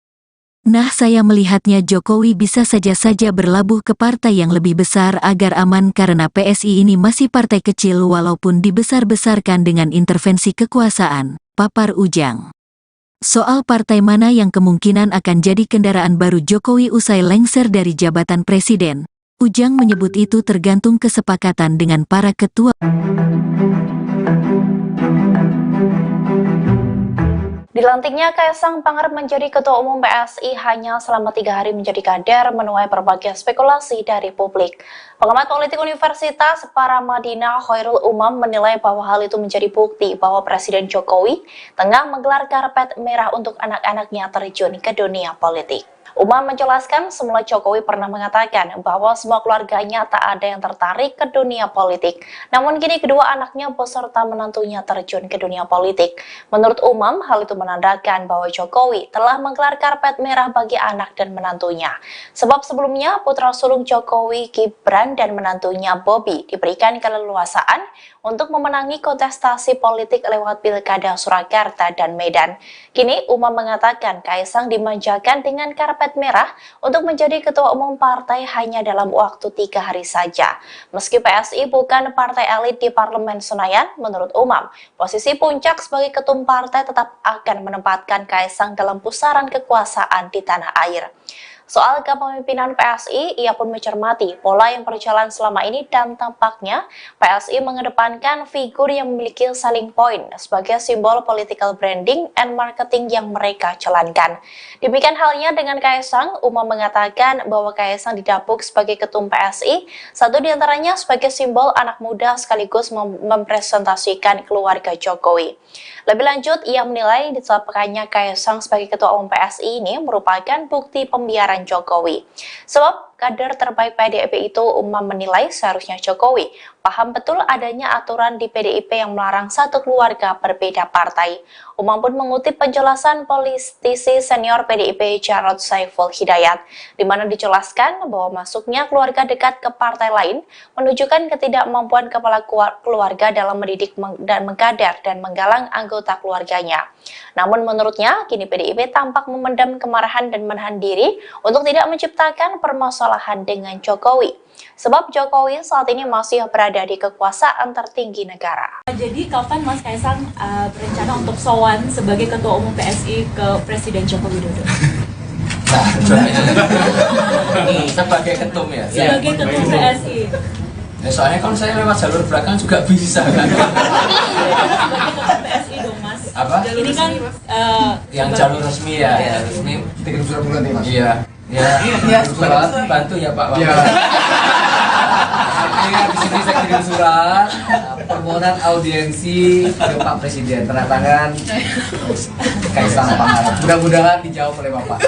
Nah, saya melihatnya Jokowi bisa saja berlabuh ke partai yang lebih besar agar aman karena PSI ini masih partai kecil walaupun dibesar-besarkan dengan intervensi kekuasaan, papar Ujang. Soal partai mana yang kemungkinan akan jadi kendaraan baru Jokowi usai lengser dari jabatan presiden, Ujang menyebut itu tergantung kesepakatan dengan para ketua. Dilantiknya Kaesang Pangarep menjadi Ketua Umum PSI hanya selama 3 hari menjadi kader menuai berbagai spekulasi dari publik. Pengamat politik Universitas Paramadina Khairul Umam menilai bahwa hal itu menjadi bukti bahwa Presiden Jokowi tengah menggelar karpet merah untuk anak-anaknya terjun ke dunia politik. Umam menjelaskan semula Jokowi pernah mengatakan bahwa semua keluarganya tak ada yang tertarik ke dunia politik. Namun kini kedua anaknya beserta menantunya terjun ke dunia politik. Menurut Umam, hal itu menandakan bahwa Jokowi telah menggelar karpet merah bagi anak dan menantunya. Sebab sebelumnya putra sulung Jokowi, Gibran dan menantunya Bobi diberikan keleluasaan untuk memenangi kontestasi politik lewat Pilkada Surakarta dan Medan. Kini Umam mengatakan Kaesang dimanjakan dengan karpet merah untuk menjadi ketua umum partai hanya dalam waktu 3 hari saja. Meski PSI bukan partai elit di Parlemen Senayan, menurut Umam, posisi puncak sebagai ketum partai tetap akan menempatkan Kaesang dalam pusaran kekuasaan di tanah air. Soal kepemimpinan PSI, ia pun mencermati pola yang berjalan selama ini dan tampaknya PSI mengedepankan figur yang memiliki selling point sebagai simbol political branding and marketing yang mereka jalankan. Demikian halnya dengan Kaesang, Uma mengatakan bahwa Kaesang didapuk sebagai ketum PSI, satu diantaranya sebagai simbol anak muda sekaligus mempresentasikan keluarga Jokowi. Lebih lanjut, ia menilai ditetapkannya Kaesang sebagai ketua umum PSI ini merupakan bukti pembiaran Jokowi. Sebab kader terbaik PDIP itu, Uma menilai seharusnya Jokowi paham betul adanya aturan di PDIP yang melarang satu keluarga berbeda partai. Uma pun mengutip penjelasan politisi senior PDIP Jarod Saiful Hidayat, di mana dijelaskan bahwa masuknya keluarga dekat ke partai lain menunjukkan ketidakmampuan kepala keluarga dalam mendidik dan mengkader dan menggalang anggota keluarganya. Namun menurutnya, kini PDIP tampak memendam kemarahan dan menahan diri untuk tidak menciptakan permasalahan dengan Jokowi. Sebab Jokowi saat ini masih berada di kekuasaan tertinggi negara. Jadi kapan Mas Kaesang berencana untuk sowan sebagai ketua umum PSI ke Presiden Joko Widodo? Nah, ini sebagai ketum ya. Sebagai ketum PSI. Ya, soalnya kalau saya lewat jalur belakang juga bisa kan. Sebagai ketum PSI dong Mas. Apa? Ini kan Yang jalur resmi ya, ya resmi. Tiga surat bulan nih mas. Iya. Ya, surat bantu ya Pak. Iya. Di sini saya kirim surat permohonan audiensi ke Pak Presiden, tanda tangan Kaesang Pangarep. Mudah-mudahan dijawab oleh Bapak.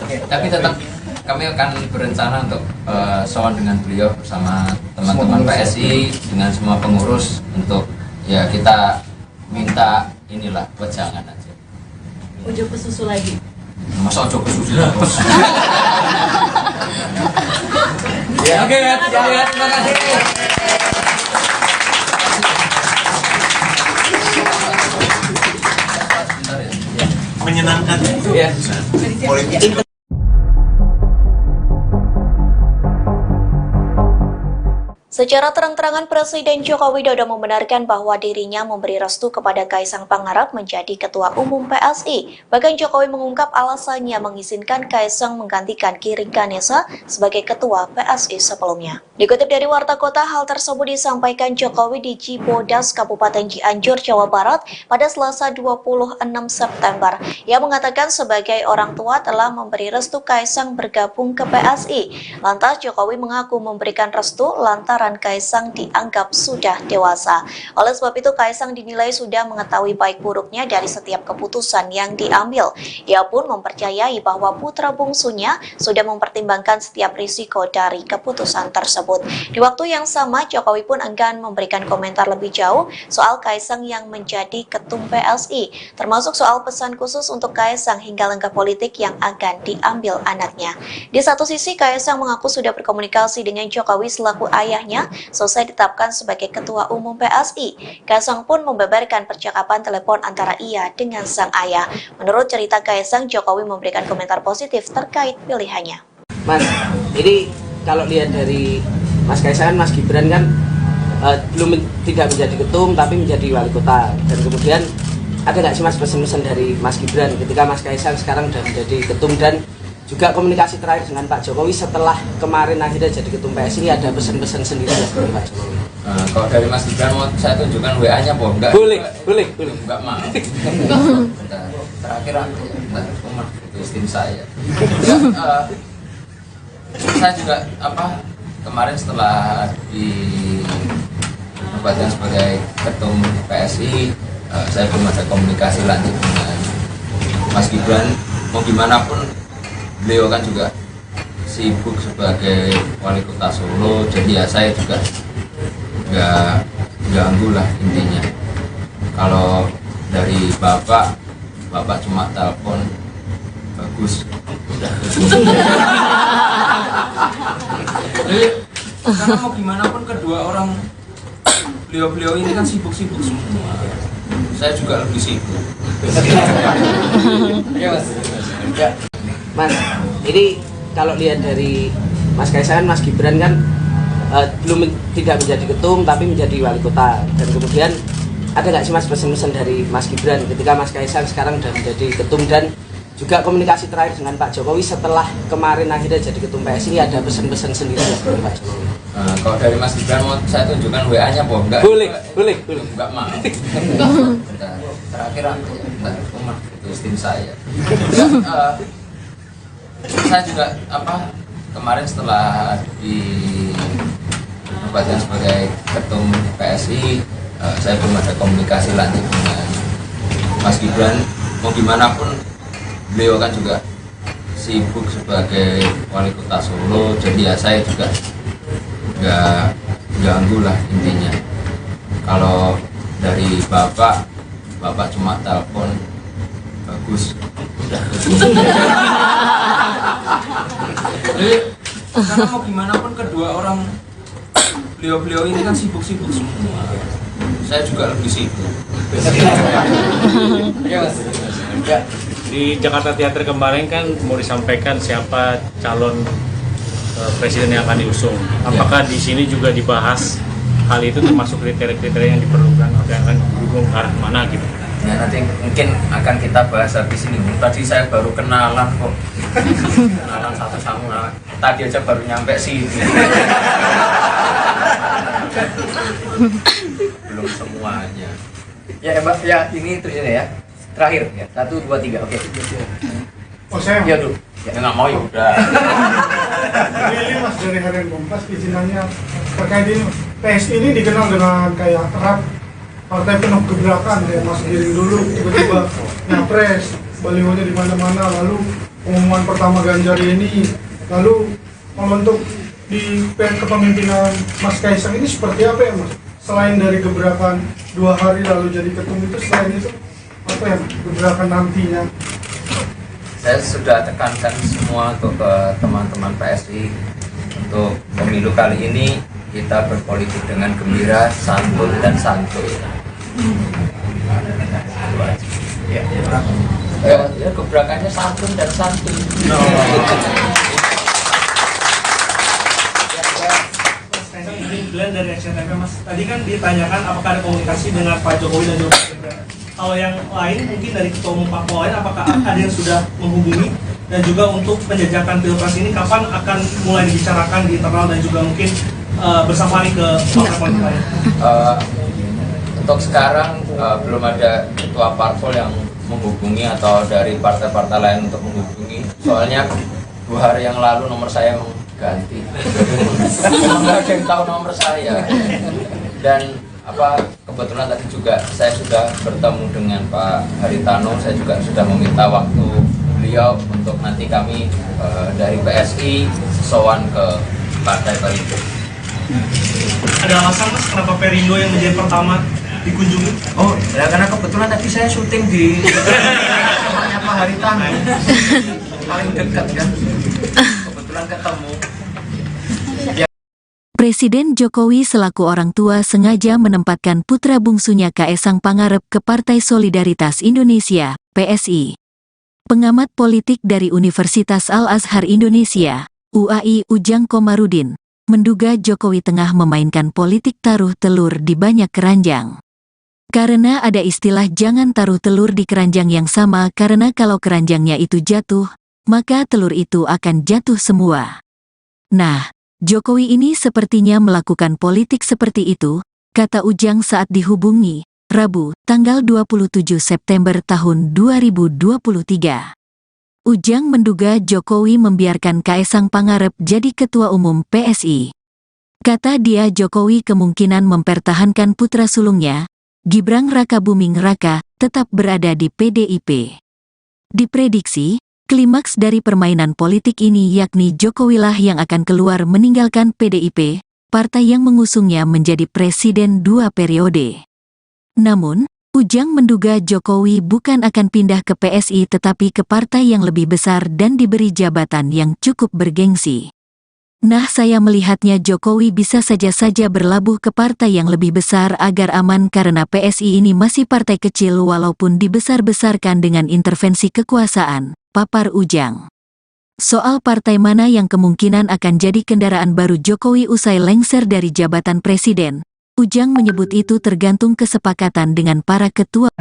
Oke, tapi tetap kami akan berencana untuk sowan dengan beliau bersama teman-teman PSI dengan semua pengurus untuk ya kita minta inilah wejangan aja. Ujo ke susu lagi. Masa ojo ke susu terus. Ya, oke ya, terima kasih. Menyenangkan. Ya. Politik. Secara terang-terangan Presiden Joko Widodo membenarkan bahwa dirinya memberi restu kepada Kaesang Pangarep menjadi Ketua Umum PSI. Bahkan Jokowi mengungkap alasannya mengizinkan Kaesang menggantikan Giring Ganesa sebagai Ketua PSI sebelumnya. Dikutip dari Warta Kota, hal tersebut disampaikan Jokowi di Cibodas, Kabupaten Cianjur, Jawa Barat pada Selasa 26 September. Ia mengatakan sebagai orang tua telah memberi restu Kaesang bergabung ke PSI. Lantas Jokowi mengaku memberikan restu lantaran Kaesang dianggap sudah dewasa. Oleh sebab itu Kaesang dinilai sudah mengetahui baik buruknya dari setiap keputusan yang diambil. Ia pun mempercayai bahwa putra bungsunya sudah mempertimbangkan setiap risiko dari keputusan tersebut. Di waktu yang sama, Jokowi pun enggan memberikan komentar lebih jauh soal Kaesang yang menjadi ketum PSI, termasuk soal pesan khusus untuk Kaesang hingga langkah politik yang akan diambil anaknya. Di satu sisi, Kaesang mengaku sudah berkomunikasi dengan Jokowi selaku ayahnya selesai ditetapkan sebagai Ketua Umum PSI. Kaesang pun membeberkan percakapan telepon antara ia dengan sang ayah. Menurut cerita Kaesang, Jokowi memberikan komentar positif terkait pilihannya. Mas, ini kalau lihat dari Mas Kaesang, Mas Gibran kan belum tidak menjadi ketum tapi menjadi wali kota. Dan kemudian ada nggak sih Mas pesan-pesan dari Mas Gibran ketika Mas Kaesang sekarang sudah menjadi ketum dan juga komunikasi terakhir dengan Pak Jokowi setelah kemarin akhirnya jadi ketum PSI, ini ada pesan-pesan sendiri dari Pak Jokowi? Kalau dari Mas Gibran mau saya tunjukkan WA-nya apa enggak? Boleh. Enggak mau. Bentar. Terakhir aku rumah itu tim saya. Saya juga kemarin setelah dinobatkan sebagai ketum PSI, saya belum ada komunikasi lanjut dengan Mas Gibran. Mau gimana pun beliau kan juga sibuk sebagai wali kota Solo, jadi ya saya juga nggak ganggu lah intinya. Kalau dari bapak cuma telepon bagus, udah. Karena mau gimana pun kedua orang beliau ini kan sibuk-sibuk semua. Saya juga lebih sibuk. Ya, Mas. Ya. Mas, ini kalau lihat dari Mas Kaesang, Mas Gibran kan tidak menjadi ketum tapi menjadi wali kota. Dan kemudian ada nggak sih Mas pesan-pesan dari Mas Gibran ketika Mas Kaesang sekarang sudah menjadi ketum dan juga komunikasi terakhir dengan Pak Jokowi setelah kemarin akhirnya jadi ketum PSI, ada pesan-pesan sendiri dari Pak Jokowi? Kalau dari Mas Gibran mau saya tunjukkan WA-nya, Bom. Boleh. Enggak mau. Terakhir aku rumah itu tim saya. Saya juga kemarin setelah dinobatkan sebagai ketum PSI, saya belum ada komunikasi lanjut dengan Mas Gibran. Mau gimana pun beliau kan juga sibuk sebagai wali kota Solo, jadi ya saya juga nggak ganggu lah intinya. Kalau dari bapak cuma telepon bagus, udah. Jadi karena mau gimana pun kedua orang beliau ini kan sibuk-sibuk semua. Saya juga lebih sibuk. Ya. Di Jakarta Theater kemarin kan mau disampaikan siapa calon presiden yang akan diusung. Apakah di sini juga dibahas hal itu, termasuk kriteria-kriteria yang diperlukan atau yang akan didukung ke arah mana gitu? Ya, nanti mungkin akan kita bahas habis ini. Tadi saya baru kenalan kok. Kenalan satu sama. Tadi aja baru nyampe sini. Belum semuanya. Ya, Mbak, ya ini terus ini ya. Terakhir ya. 1 2 3. Oke. Oh saya. Ya, dulu. Ya nggak mau ya udah. Ini Mas dari Harian Kompas izinannya terkait ini. PSI ini dikenal dengan kayak erat partai penuh gebrakan, kayak Mas Giring dulu tiba-tiba nyapres, balihonya di mana-mana, lalu pengumuman pertama Ganjar ini, lalu untuk di kepemimpinan Mas Kaisang ini seperti apa ya Mas? Selain dari gebrakan 2 hari lalu jadi ketum itu, selain itu apa ya gebrakan nantinya? Saya sudah tekankan semua untuk ke teman-teman PSI untuk pemilu kali ini kita berpolitik dengan gembira, santun dan santuy. Ya, gebrakannya santun dan santuy. Glenn dari Action TV, Mas. Tadi kan ditanyakan apakah ada komunikasi dengan Pak Jokowi dan juga Pak Gibran. Kalau yang lain mungkin dari ketua umum parpol lain, apakah ada yang sudah menghubungi, dan juga untuk penjajakan pilpres ini kapan akan mulai dibicarakan di internal dan juga mungkin bersafari ke partai politik lain? Untuk sekarang belum ada ketua parpol yang menghubungi atau dari partai-partai lain untuk menghubungi. Soalnya 2 hari yang lalu nomor saya ganti. Nggak ada yang tahu nomor saya. Dan kebetulan tadi juga saya sudah bertemu dengan Pak Haritano. Saya juga sudah meminta waktu beliau untuk nanti kami dari PSI sowan ke Partai Perindo. Ada alasan Mas kenapa Perindo yang menjadi pertama dikunjungi? Oh, ya karena kebetulan tadi saya syuting di rumahnya Pak Haritano. Paling dekat kan. Kebetulan ketemu. Presiden Jokowi selaku orang tua sengaja menempatkan putra bungsunya Kaesang Pangarep ke Partai Solidaritas Indonesia, PSI. Pengamat politik dari Universitas Al-Azhar Indonesia, UAI Ujang Komarudin, menduga Jokowi tengah memainkan politik taruh telur di banyak keranjang. Karena ada istilah jangan taruh telur di keranjang yang sama, karena kalau keranjangnya itu jatuh, maka telur itu akan jatuh semua. Nah, Jokowi ini sepertinya melakukan politik seperti itu, kata Ujang saat dihubungi, Rabu, tanggal 27 September tahun 2023. Ujang menduga Jokowi membiarkan Kaesang Pangarep jadi ketua umum PSI. Kata dia Jokowi kemungkinan mempertahankan putra sulungnya, Gibran Rakabuming Raka, tetap berada di PDIP. Diprediksi, klimaks dari permainan politik ini yakni Jokowilah yang akan keluar meninggalkan PDIP, partai yang mengusungnya menjadi presiden 2 periode. Namun, Ujang menduga Jokowi bukan akan pindah ke PSI tetapi ke partai yang lebih besar dan diberi jabatan yang cukup bergengsi. Nah, saya melihatnya Jokowi bisa saja berlabuh ke partai yang lebih besar agar aman karena PSI ini masih partai kecil walaupun dibesar-besarkan dengan intervensi kekuasaan, papar Ujang. Soal partai mana yang kemungkinan akan jadi kendaraan baru Jokowi usai lengser dari jabatan presiden, Ujang menyebut itu tergantung kesepakatan dengan para ketua.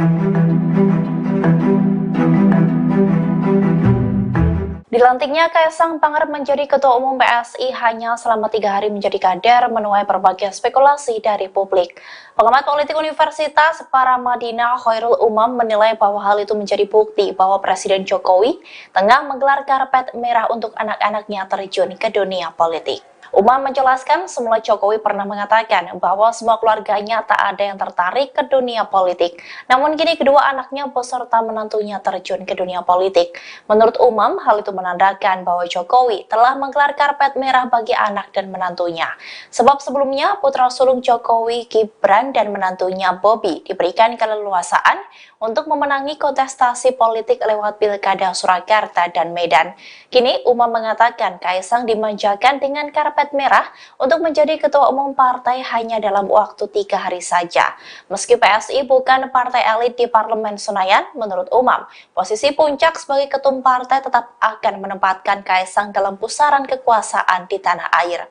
Dilantiknya Kaisang Pangarep menjadi Ketua Umum PSI hanya selama 3 hari menjadi kader menuai berbagai spekulasi dari publik. Pengamat politik Universitas Paramadina Khairul Umam menilai bahwa hal itu menjadi bukti bahwa Presiden Jokowi tengah menggelar karpet merah untuk anak-anaknya terjun ke dunia politik. Umam menjelaskan semula Jokowi pernah mengatakan bahwa semua keluarganya tak ada yang tertarik ke dunia politik. Namun kini kedua anaknya beserta menantunya terjun ke dunia politik. Menurut Umam, hal itu menandakan bahwa Jokowi telah menggelar karpet merah bagi anak dan menantunya. Sebab sebelumnya putra sulung Jokowi, Gibran dan menantunya Bobi diberikan keleluasaan untuk memenangi kontestasi politik lewat Pilkada Surakarta dan Medan. Kini Umam mengatakan Kaisang dimanjakan dengan karpet merah untuk menjadi ketua umum partai hanya dalam waktu 3 hari saja. Meski PSI bukan partai elit di Parlemen Senayan, menurut Umam, posisi puncak sebagai ketum partai tetap akan menempatkan Kaisang dalam pusaran kekuasaan di tanah air.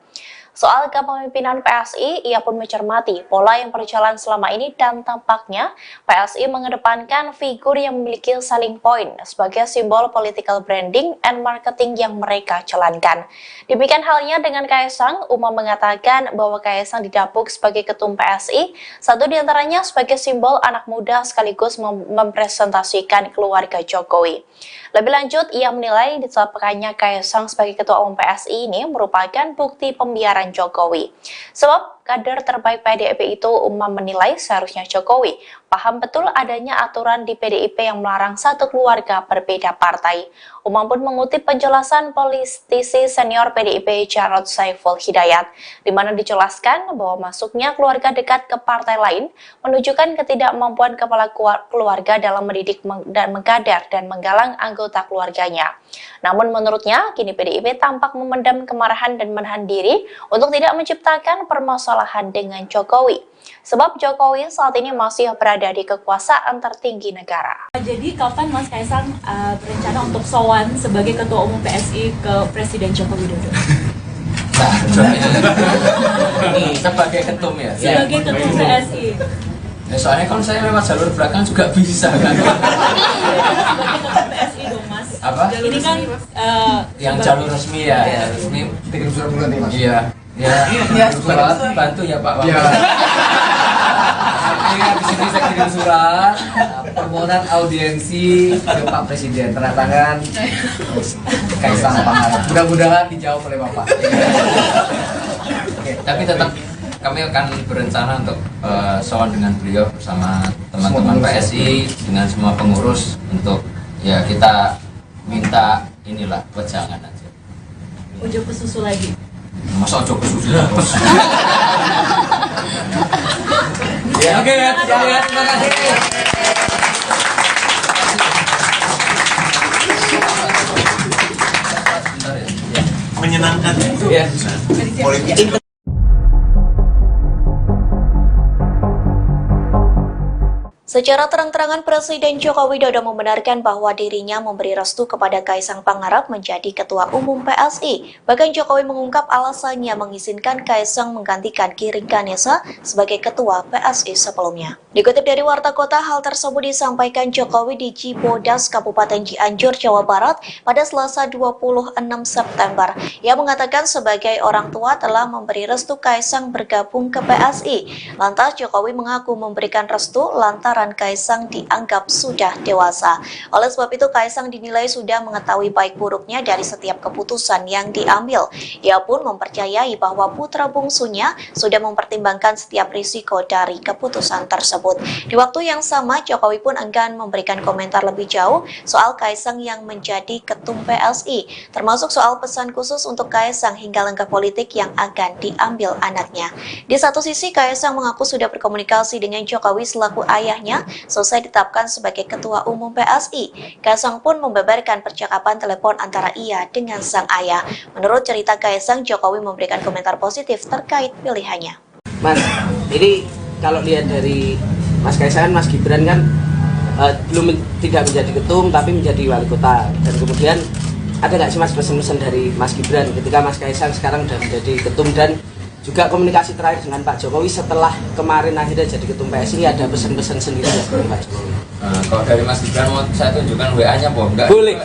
Soal kepemimpinan PSI, ia pun mencermati pola yang berjalan selama ini dan tampaknya PSI mengedepankan figur yang memiliki selling point sebagai simbol political branding and marketing yang mereka jalankan. Demikian halnya dengan Kaisang, Umam mengatakan bahwa Kaisang didapuk sebagai ketum PSI, satu diantaranya sebagai simbol anak muda sekaligus mempresentasikan keluarga Jokowi. Lebih lanjut, ia menilai ditetapkannya Kaisang sebagai ketua umum PSI ini merupakan bukti pembiaran Jokowi. Sebab kader terbaik PDIP itu, Umam menilai seharusnya Jokowi paham betul adanya aturan di PDIP yang melarang satu keluarga berbeda partai. Umam pun mengutip penjelasan politisi senior PDIP Jarod Saiful Hidayat, di mana dijelaskan bahwa masuknya keluarga dekat ke partai lain menunjukkan ketidakmampuan kepala keluarga dalam mendidik dan mengkader dan menggalang anggota keluarganya. Namun menurutnya, kini PDIP tampak memendam kemarahan dan menahan diri untuk tidak menciptakan permasalahan dengan Jokowi. Sebab Jokowi saat ini masih berada di kekuasaan tertinggi negara. Jadi kapan Mas Kaisang berencana untuk sowan sebagai Ketua Umum PSI ke Presiden Joko Widodo? Nah, ini sebagai ketum ya? Sebagai Ketum PSI. Ya, soalnya kalau saya lewat jalur belakang juga bisa kan? Sebagai Ketum PSI dong Mas. Apa? Ini kan yang jalur resmi ya, ya resmi. Kirim surat bulan nih Mas. Iya. Ya, surat bantu ya Pak. Iya. Di sini saya kirim surat permohonan audiensi ke Pak Presiden, tanda tangan Kaisang Pangarep. Mudah-mudahan dijawab oleh Bapak. Oke, tapi tetap kami akan berencana untuk sowan dengan beliau bersama teman-teman PSI dengan semua pengurus untuk ya kita minta inilah wejangan aja. Ujuk ke susu lagi. Masa ojo kesusu. Ya, oke ya, terima kasih. Menyenangkan Ya. Politik. Secara terang-terangan Presiden Joko Widodo membenarkan bahwa dirinya memberi restu kepada Kaisang Pangarep menjadi Ketua Umum PSI. Bahkan Jokowi mengungkap alasannya mengizinkan Kaisang menggantikan Giring Ganesa sebagai Ketua PSI sebelumnya. Dikutip dari Warta Kota, hal tersebut disampaikan Jokowi di Cibodas, Kabupaten Cianjur, Jawa Barat pada Selasa 26 September. Ia mengatakan sebagai orang tua telah memberi restu Kaisang bergabung ke PSI. Lantas Jokowi mengaku memberikan restu lantaran Kaisang dianggap sudah dewasa. Oleh sebab itu Kaisang dinilai sudah mengetahui baik buruknya dari setiap keputusan yang diambil. Ia pun mempercayai bahwa putra bungsunya sudah mempertimbangkan setiap risiko dari keputusan tersebut. Di waktu yang sama, Jokowi pun enggan memberikan komentar lebih jauh soal Kaisang yang menjadi ketum PSI, termasuk soal pesan khusus untuk Kaisang hingga langkah politik yang akan diambil anaknya. Di satu sisi, Kaisang mengaku sudah berkomunikasi dengan Jokowi selaku ayahnya selesai ditetapkan sebagai Ketua Umum PSI. Kaisang pun membeberkan percakapan telepon antara ia dengan sang ayah. Menurut cerita Kaisang, Jokowi memberikan komentar positif terkait pilihannya. Mas, ini kalau lihat dari Mas Kaisang, Mas Gibran kan tidak menjadi ketum tapi menjadi wali kota. Dan kemudian ada nggak sih Mas pesan-pesan dari Mas Gibran ketika Mas Kaisang sekarang sudah menjadi ketum dan juga komunikasi terakhir dengan Pak Jokowi setelah kemarin akhirnya jadi ketum PSI, ada pesan-pesan sendiri ya dari Pak Jokowi? Kalau dari Mas Gibran mau saya tunjukkan WA-nya, Bom. Enggak? Boleh.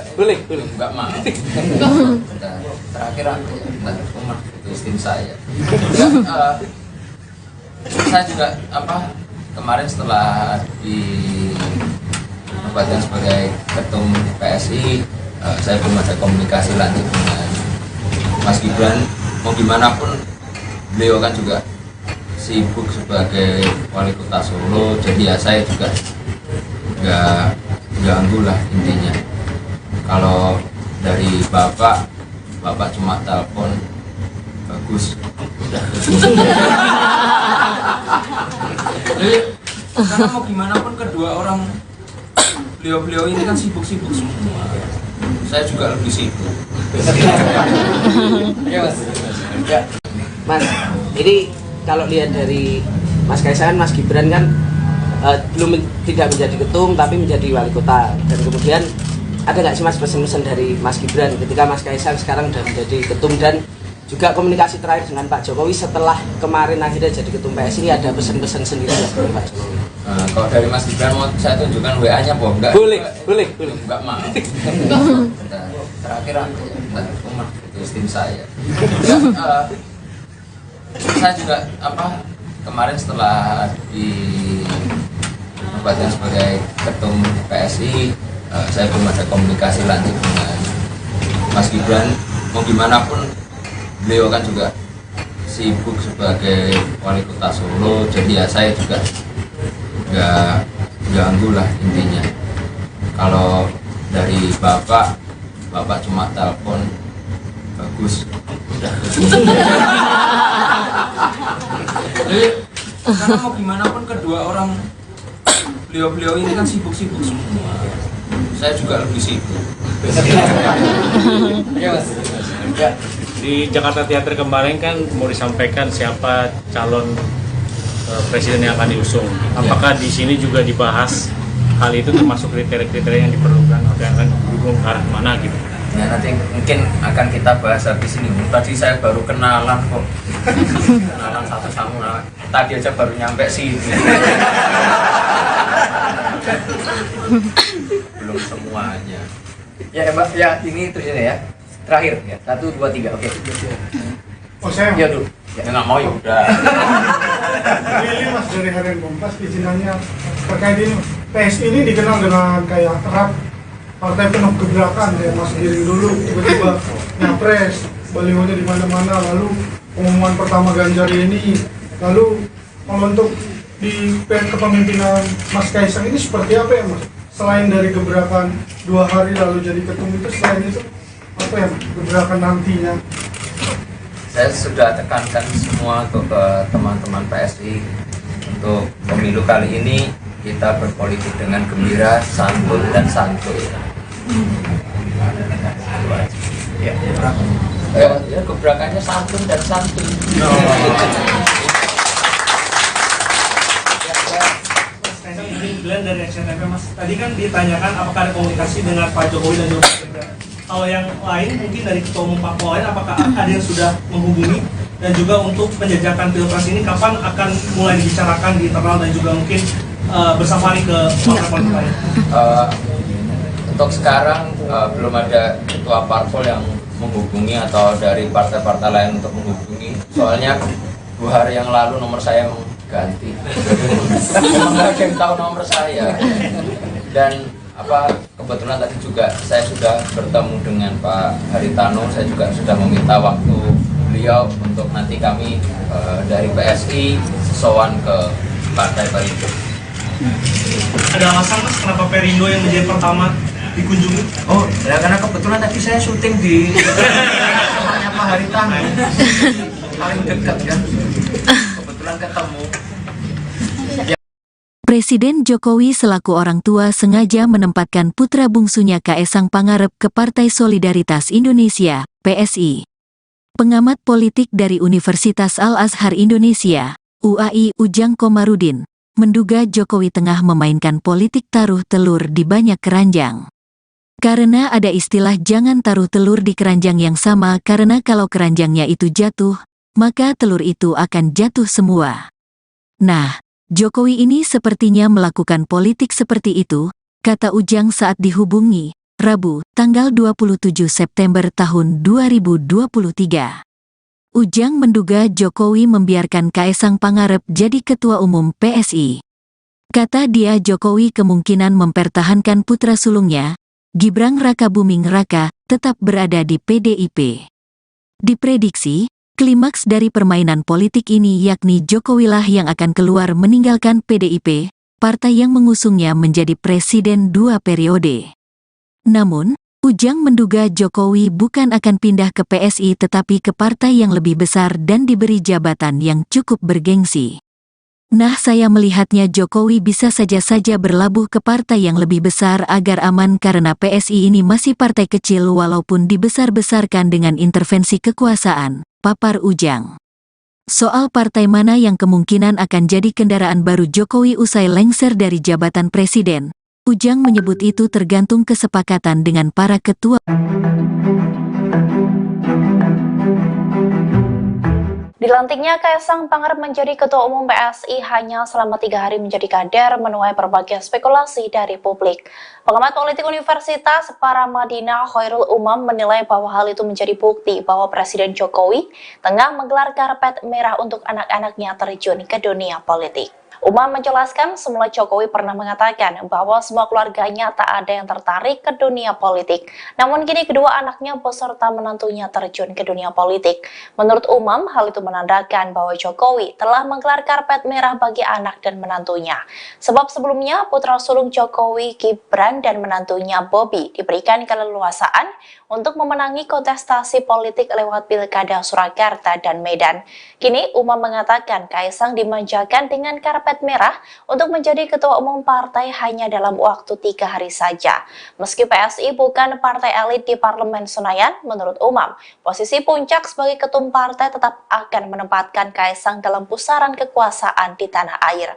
Enggak mau. Terakhir aku rumah itu istri saya. Saya juga kemarin setelah dinobatkan sebagai ketum PSI, saya belum ada komunikasi lanjut dengan Mas Gibran. Mau gimana pun beliau kan juga sibuk sebagai wali kota Solo, jadi ya saya juga nggak ganggu lah intinya. Kalau dari bapak cuma telepon bagus. Jadi karena mau gimana pun kedua orang beliau ini kan sibuk-sibuk semua. Saya juga lebih sibuk. Ya Mas. Ya. Mas, ini kalau lihat dari Mas Kaisang, Mas Gibran kan tidak menjadi ketum tapi menjadi wali kota, dan kemudian ada nggak sih Mas pesan-pesan dari Mas Gibran ketika Mas Kaisang sekarang sudah menjadi ketum, dan juga komunikasi terakhir dengan Pak Jokowi setelah kemarin akhirnya jadi ketum PSI, ada pesan-pesan sendiri ya dari Pak Jokowi? Kalau dari Mas Gibran mau saya tunjukkan WA-nya, Bom. Enggak? Boleh. Enggak mau. Terakhir aku rumah itu istri saya. Saya juga kemarin setelah dinobatkan sebagai ketum PSI, saya belum ada komunikasi lanjut dengan Mas Gibran. Mau gimana pun beliau kan juga sibuk sebagai wali kota Solo, jadi ya saya juga nggak ganggu lah intinya. Kalau dari bapak cuma telepon bagus. Jadi karena mau gimana pun kedua orang beliau ini kan sibuk-sibuk semua. Saya juga lebih sibuk. Ya Mas. Ya. Di Jakarta Theater kemarin kan mau disampaikan siapa calon presiden yang akan diusung. Apakah di sini juga dibahas hal itu, termasuk kriteria-kriteria yang diperlukan atau yang akan didukung ke arah mana gitu? Ya nanti mungkin akan kita bahas habis ini. Tadi saya baru kenalan kok. Kenalan satu sama tadi aja baru nyampe sini. Belum semuanya. Ya Mbak, ya ini tulisannya ya. Terakhir ya. 1 2 3. Oke. Oh saya. Ya dulu. Ya nggak mau ya udah. Ini Mas dari Harian Kompas izinannya terkait ini. PSI ini dikenal dengan kayak erat partai penuh gebrakan ya, Mas Giring dulu tiba-tiba nyapres, balihonya di mana-mana, lalu pengumuman pertama Ganjar ini, lalu kalau untuk di kepemimpinan Mas Kaisang ini seperti apa ya Mas? Selain dari gebrakan 2 hari lalu jadi ketum itu, selain itu apa ya gebrakan nantinya? Saya sudah tekankan semua ke teman-teman PSI untuk pemilu kali ini kita berpolitik dengan gembira, santun dan santuy. Ya, gebrakannya santun dan santuy. Glenn dari SCTV Mas, tadi kan ditanyakan apakah ada komunikasi dengan Pak Jokowi dan Jokowi Gibran. Kalau yang lain mungkin dari ketua umum parpol lain, apakah ada yang sudah menghubungi, dan juga untuk penjajakan pilpres ini kapan akan mulai dibicarakan di internal dan juga mungkin bersama ke partai politik lain? Untuk sekarang belum ada ketua parpol yang menghubungi atau dari partai-partai lain untuk menghubungi. Soalnya 2 hari yang lalu nomor saya ganti. Memang nggak ada yang tahu nomor saya. Dan kebetulan tadi juga saya sudah bertemu dengan Pak Haritano. Saya juga sudah meminta waktu beliau untuk nanti kami dari PSI sowan ke Partai Perindo. Ada alasan Mas kenapa Perindo yang menjadi pertama dikunjungi? Oh, ya karena kebetulan tadi saya syuting di rumahnya Pak Haritano. Paling dekat kan. Kebetulan ketemu. Presiden Jokowi selaku orang tua sengaja menempatkan putra bungsunya Kaesang Pangarep ke Partai Solidaritas Indonesia, PSI. Pengamat politik dari Universitas Al-Azhar Indonesia, UAI Ujang Komarudin, menduga Jokowi tengah memainkan politik taruh telur di banyak keranjang. Karena ada istilah jangan taruh telur di keranjang yang sama, karena kalau keranjangnya itu jatuh, maka telur itu akan jatuh semua. Nah, Jokowi ini sepertinya melakukan politik seperti itu, kata Ujang saat dihubungi, Rabu, tanggal 27 September tahun 2023. Ujang menduga Jokowi membiarkan Kaesang Pangarep jadi Ketua Umum PSI. Kata dia Jokowi kemungkinan mempertahankan putra sulungnya, Gibran Rakabuming Raka, tetap berada di PDIP. Diprediksi, klimaks dari permainan politik ini yakni Jokowilah yang akan keluar meninggalkan PDIP, partai yang mengusungnya menjadi presiden 2 periode. Namun, Ujang menduga Jokowi bukan akan pindah ke PSI tetapi ke partai yang lebih besar dan diberi jabatan yang cukup bergengsi. Nah, saya melihatnya Jokowi bisa saja berlabuh ke partai yang lebih besar agar aman karena PSI ini masih partai kecil walaupun dibesar-besarkan dengan intervensi kekuasaan, papar Ujang. Soal partai mana yang kemungkinan akan jadi kendaraan baru Jokowi usai lengser dari jabatan presiden, Ujang menyebut itu tergantung kesepakatan dengan para ketua. Dilantiknya Kaesang Pangarep menjadi Ketua Umum PSI hanya selama 3 hari menjadi kader menuai berbagai spekulasi dari publik. Pengamat politik Universitas Paramadina Khairul Umam menilai bahwa hal itu menjadi bukti bahwa Presiden Jokowi tengah menggelar karpet merah untuk anak-anaknya terjun ke dunia politik. Umam menjelaskan semula Jokowi pernah mengatakan bahwa semua keluarganya tak ada yang tertarik ke dunia politik. Namun kini kedua anaknya beserta menantunya terjun ke dunia politik. Menurut Umam, hal itu menandakan bahwa Jokowi telah menggelar karpet merah bagi anak dan menantunya. Sebab sebelumnya putra sulung Jokowi, Gibran dan menantunya Bobi diberikan keleluasaan untuk memenangi kontestasi politik lewat Pilkada Surakarta dan Medan. Kini Umam mengatakan Kaesang dimanjakan dengan karpet merah untuk menjadi ketua umum partai hanya dalam waktu 3 hari saja. Meski PSI bukan partai elit di Parlemen Senayan, menurut Umam, posisi puncak sebagai ketum partai tetap akan menempatkan Kaesang dalam pusaran kekuasaan di tanah air.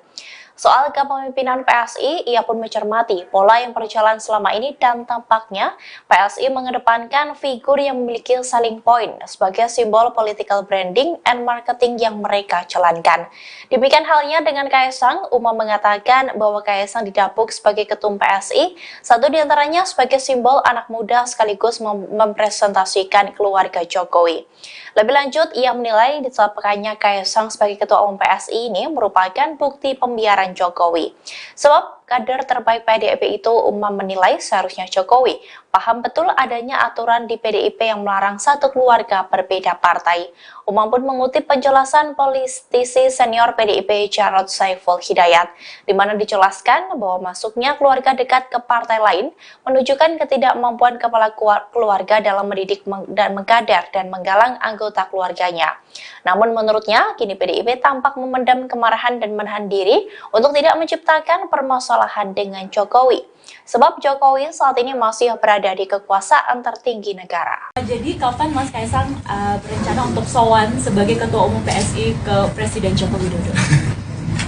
Soal kepemimpinan PSI, ia pun mencermati pola yang berjalan selama ini dan tampaknya PSI mengedepankan figur yang memiliki selling point sebagai simbol political branding and marketing yang mereka jalankan. Demikian halnya dengan Kaesang, Umam mengatakan bahwa Kaesang didapuk sebagai ketum PSI, satu diantaranya sebagai simbol anak muda sekaligus mempresentasikan keluarga Jokowi. Lebih lanjut, ia menilai ditetapkannya Kaesang sebagai ketua umum PSI ini merupakan bukti pembiaran Jokowi. Sebab kader terbaik PDIP itu, Umam menilai seharusnya Jokowi paham betul adanya aturan di PDIP yang melarang satu keluarga berbeda partai. Umam pun mengutip penjelasan politisi senior PDIP Jarod Saiful Hidayat, di mana dijelaskan bahwa masuknya keluarga dekat ke partai lain menunjukkan ketidakmampuan kepala keluarga dalam mendidik dan mengkader dan menggalang anggota keluarganya. Namun menurutnya, kini PDIP tampak memendam kemarahan dan menahan diri untuk tidak menciptakan permasalahan dengan Jokowi. Sebab Jokowi saat ini masih berada di kekuasaan tertinggi negara. Jadi kapan Mas Kaesang berencana untuk sowan sebagai Ketua Umum PSI ke Presiden Joko Widodo?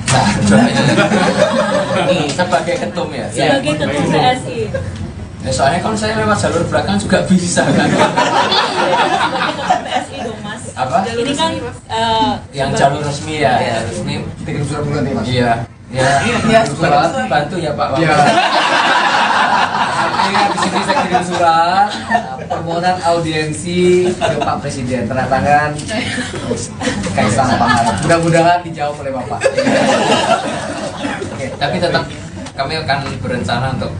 Nah, ini sebagai ketum ya? Sebagai Ketum PSI. Ya, soalnya kalau saya lewat jalur belakang juga bisa kan? Sebagai Ketum PSI dong Mas. Apa? Ini kan yang jalur resmi ya, ya resmi. Kirim surat pengganti Mas. Iya. Ya, surat bantu ya Pak. Iya. Artinya di sini saya kirim surat permohonan audiensi ke Pak Presiden, tanda tangan Kaesang Pangarep. Mudah-mudahan dijawab oleh Bapak. Oke, Tapi tetap kami akan berencana untuk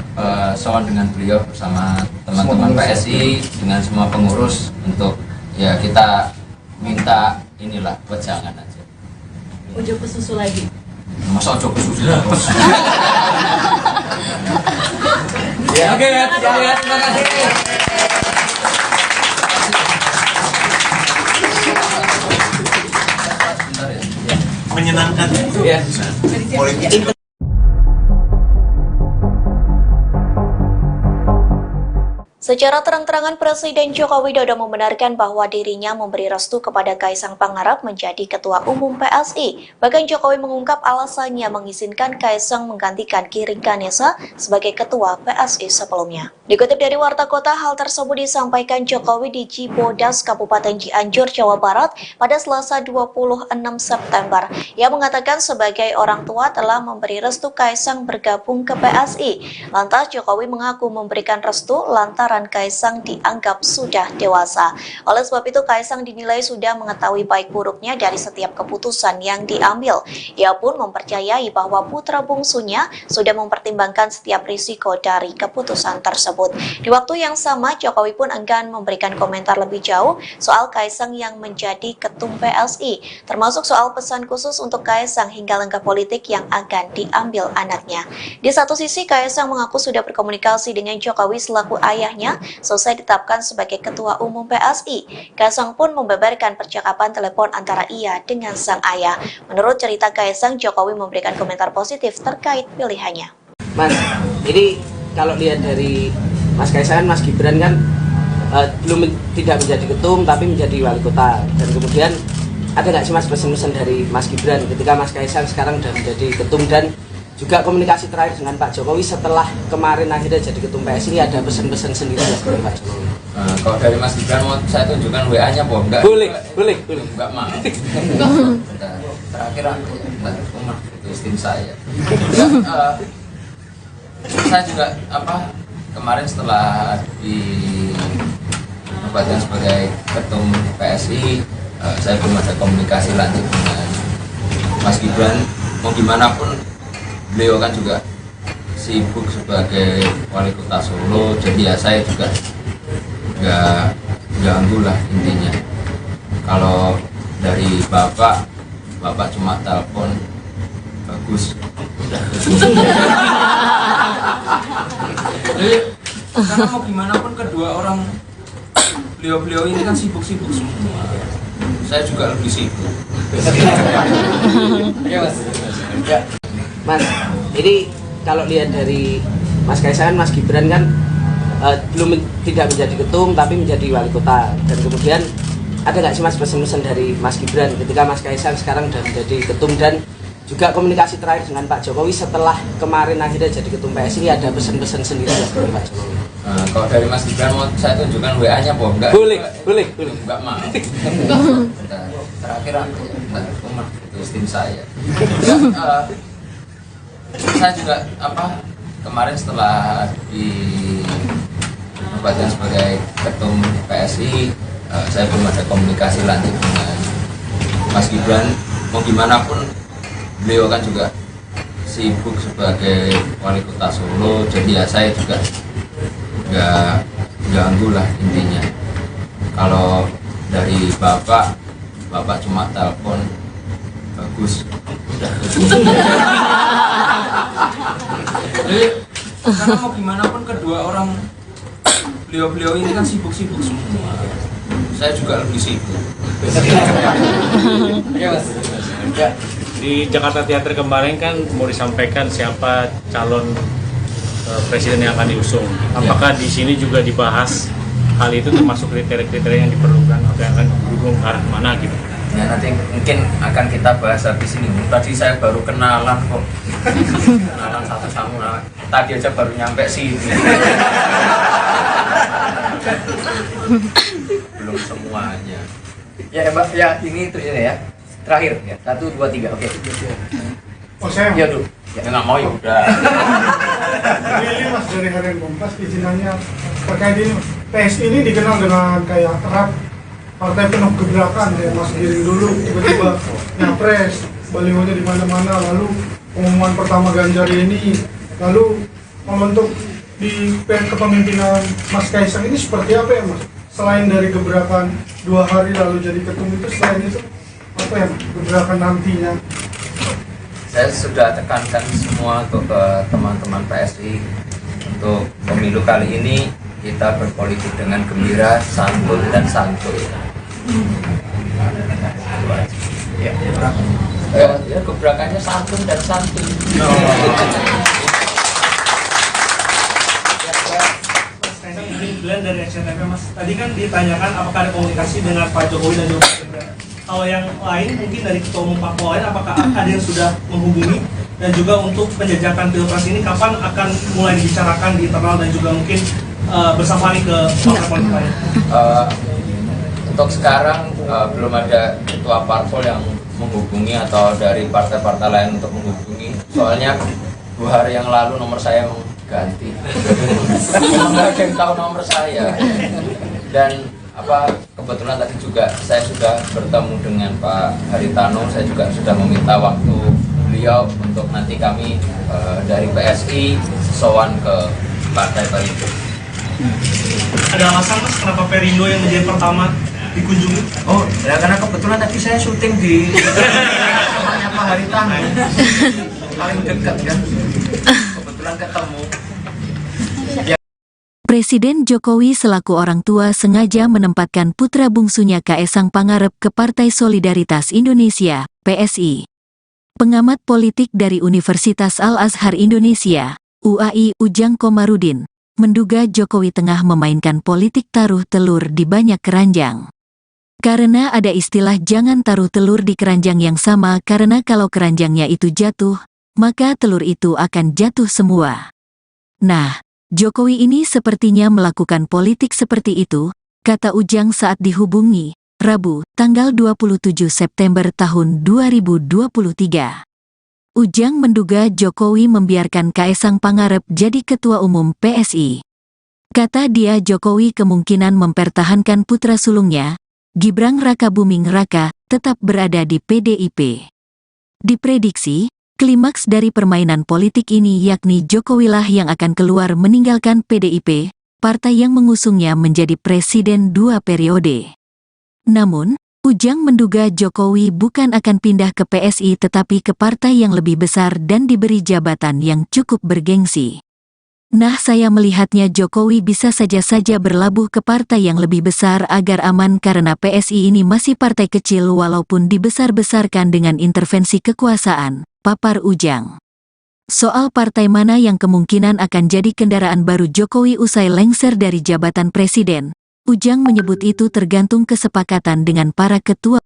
sowan dengan beliau bersama teman-teman PSI dengan semua pengurus untuk ya kita minta inilah wejangan aja. Ujo ke susu lagi. Masa ojo ke susu terus. ya, oke ya, terima kasih. Menyenangkan Ya. Politik. Secara terang-terangan Presiden Joko Widodo membenarkan bahwa dirinya memberi restu kepada Kaisang Pangarep menjadi Ketua Umum PSI. Bahkan Jokowi mengungkap alasannya mengizinkan Kaisang menggantikan Giring Ganesa sebagai Ketua PSI sebelumnya. Dikutip dari Warta Kota, hal tersebut disampaikan Jokowi di Cibodas, Kabupaten Cianjur, Jawa Barat pada Selasa 26 September. Ia mengatakan sebagai orang tua telah memberi restu Kaisang bergabung ke PSI. Lantas Jokowi mengaku memberikan restu lantaran Kaisang dianggap sudah dewasa. Oleh sebab itu Kaisang dinilai sudah mengetahui baik buruknya dari setiap keputusan yang diambil. Ia pun mempercayai bahwa putra bungsunya sudah mempertimbangkan setiap risiko dari keputusan tersebut. Di waktu yang sama, Jokowi pun enggan memberikan komentar lebih jauh soal Kaisang yang menjadi ketum PSI, termasuk soal pesan khusus untuk Kaisang hingga langkah politik yang akan diambil anaknya. Di satu sisi, Kaisang mengaku sudah berkomunikasi dengan Jokowi selaku ayahnya selesai ditetapkan sebagai Ketua Umum PSI. Kaisang pun membeberkan percakapan telepon antara ia dengan sang ayah. Menurut cerita Kaisang, Jokowi memberikan komentar positif terkait pilihannya. Mas, ini kalau lihat dari Mas Kaisang, Mas Gibran kan tidak menjadi ketum tapi menjadi wali kota. Dan kemudian ada nggak sih Mas pesan-pesan dari Mas Gibran ketika Mas Kaisang sekarang sudah menjadi ketum, dan juga komunikasi terakhir dengan Pak Jokowi setelah kemarin akhirnya jadi ketum PSI, ini ada pesan-pesan sendiri dari Pak Jokowi? Kalau dari Mas Gibran mau saya tunjukkan WA-nya, Bom. Boleh. Enggak mau. Terakhir aku rumah itu tim saya. Saya juga kemarin setelah dinobatkan sebagai ketum PSI, saya belum ada komunikasi lanjut dengan Mas Gibran. Mau gimana pun beliau kan juga sibuk sebagai wali kota Solo, jadi ya saya juga nggak ganggu lah intinya. Kalau dari bapak cuma telepon bagus. Karena mau gimana pun kedua orang beliau ini kan sibuk-sibuk semua. Saya juga lebih sibuk. Ya. Mas, ini kalau lihat dari Mas Kaisang, Mas Gibran kan tidak menjadi ketum tapi menjadi wali kota. Dan kemudian ada nggak sih Mas pesan-pesan dari Mas Gibran ketika Mas Kaisang sekarang sudah menjadi ketum, dan juga komunikasi terakhir dengan Pak Jokowi setelah kemarin akhirnya jadi ketum PSI, ini ada pesan-pesan sendiri dari Pak Jokowi? Kalau dari Mas Gibran mau saya tunjukkan WA-nya, Bom. Boleh. Enggak mau. Terakhir aku rumah itu tim saya. Saya juga kemarin setelah dinobatkan sebagai ketum PSI, saya belum ada komunikasi lanjut dengan Mas Gibran. Mau gimana pun beliau kan juga sibuk sebagai wali kota Solo, jadi ya saya juga nggak ganggu lah intinya. Kalau dari bapak cuma telepon bagus. Karena mau gimana pun kedua orang beliau ini kan sibuk-sibuk semua. Saya juga lebih sibuk. Di Jakarta Theater kemarin kan mau disampaikan siapa calon presiden yang akan diusung. Apakah di sini juga dibahas hal itu, termasuk kriteria-kriteria yang diperlukan atau yang akan didukung ke arah mana gitu? Ya nanti mungkin akan kita bahas habis ini. Tadi saya baru kenalan kok. Kenalan satu sama. Tadi aja baru nyampe sini. Belum semuanya. Ya Mbak, ya ini itu ya. Terakhir ya. 1, 2, 3. Oke. Oh saya Ya dulu. Ya nggak mau ya udah. ini Mas dari Harian Kompas, izinannya terkait ini Mas. PSI ini dikenal dengan kayak erat partai penuh gebrakan, ya Mas Giring dulu tiba-tiba nyapres, balihonya di mana-mana, lalu pengumuman pertama Ganjar ini, lalu membentuk di kepemimpinan Mas Kaisang ini seperti apa ya Mas? Selain dari gebrakan 2 hari lalu jadi ketum itu, selain itu apa ya Mas, gebrakan nantinya? Saya sudah tekankan semua untuk ke teman-teman PSI untuk pemilu kali ini kita berpolitik dengan gembira, santun dan santuy. Ya gebrakannya santun dan santuy. Ini Glenn dari SCTV, Mas. Tadi kan ditanyakan apakah ada komunikasi dengan Pak Jokowi dan juga Pak Gibran. Kalau yang lain mungkin dari ketua umum parpol lain, apakah ada yang sudah menghubungi, dan juga untuk penjajakan pilpres ini kapan akan mulai dibicarakan di internal dan juga mungkin bersafari ke partai politik lain? Untuk sekarang belum ada ketua parpol yang menghubungi atau dari partai-partai lain untuk menghubungi. Soalnya 2 hari yang lalu nomor saya ganti. Memang nggak ada yang tahu nomor saya. Dan kebetulan tadi juga saya sudah bertemu dengan Pak Haritano. Saya juga sudah meminta waktu beliau untuk nanti kami dari PSI sowan ke Partai Perindo. Ada alasan, Mas, kenapa Perindo yang menjadi pertama dikunjungi? Oh, ya karena kebetulan tadi saya syuting di rumahnya Pak Haritano. Paling dekat kan. Kebetulan ketemu. Presiden Jokowi selaku orang tua sengaja menempatkan putra bungsunya Kaesang Pangarep ke Partai Solidaritas Indonesia, PSI. Pengamat politik dari Universitas Al-Azhar Indonesia, UAI, Ujang Komarudin, menduga Jokowi tengah memainkan politik taruh telur di banyak keranjang. Karena ada istilah jangan taruh telur di keranjang yang sama karena kalau keranjangnya itu jatuh, maka telur itu akan jatuh semua. Nah, Jokowi ini sepertinya melakukan politik seperti itu, kata Ujang saat dihubungi, Rabu, tanggal 27 September tahun 2023. Ujang menduga Jokowi membiarkan Kaesang Pangarep jadi ketua umum PSI. Kata dia Jokowi kemungkinan mempertahankan putra sulungnya, Gibran Rakabuming Raka, tetap berada di PDIP. Diprediksi, klimaks dari permainan politik ini yakni Jokowilah yang akan keluar meninggalkan PDIP, partai yang mengusungnya menjadi presiden 2 periode. Namun, Ujang menduga Jokowi bukan akan pindah ke PSI tetapi ke partai yang lebih besar dan diberi jabatan yang cukup bergengsi. Nah, saya melihatnya Jokowi bisa saja berlabuh ke partai yang lebih besar agar aman karena PSI ini masih partai kecil walaupun dibesar-besarkan dengan intervensi kekuasaan, papar Ujang. Soal partai mana yang kemungkinan akan jadi kendaraan baru Jokowi usai lengser dari jabatan presiden, Ujang menyebut itu tergantung kesepakatan dengan para ketua.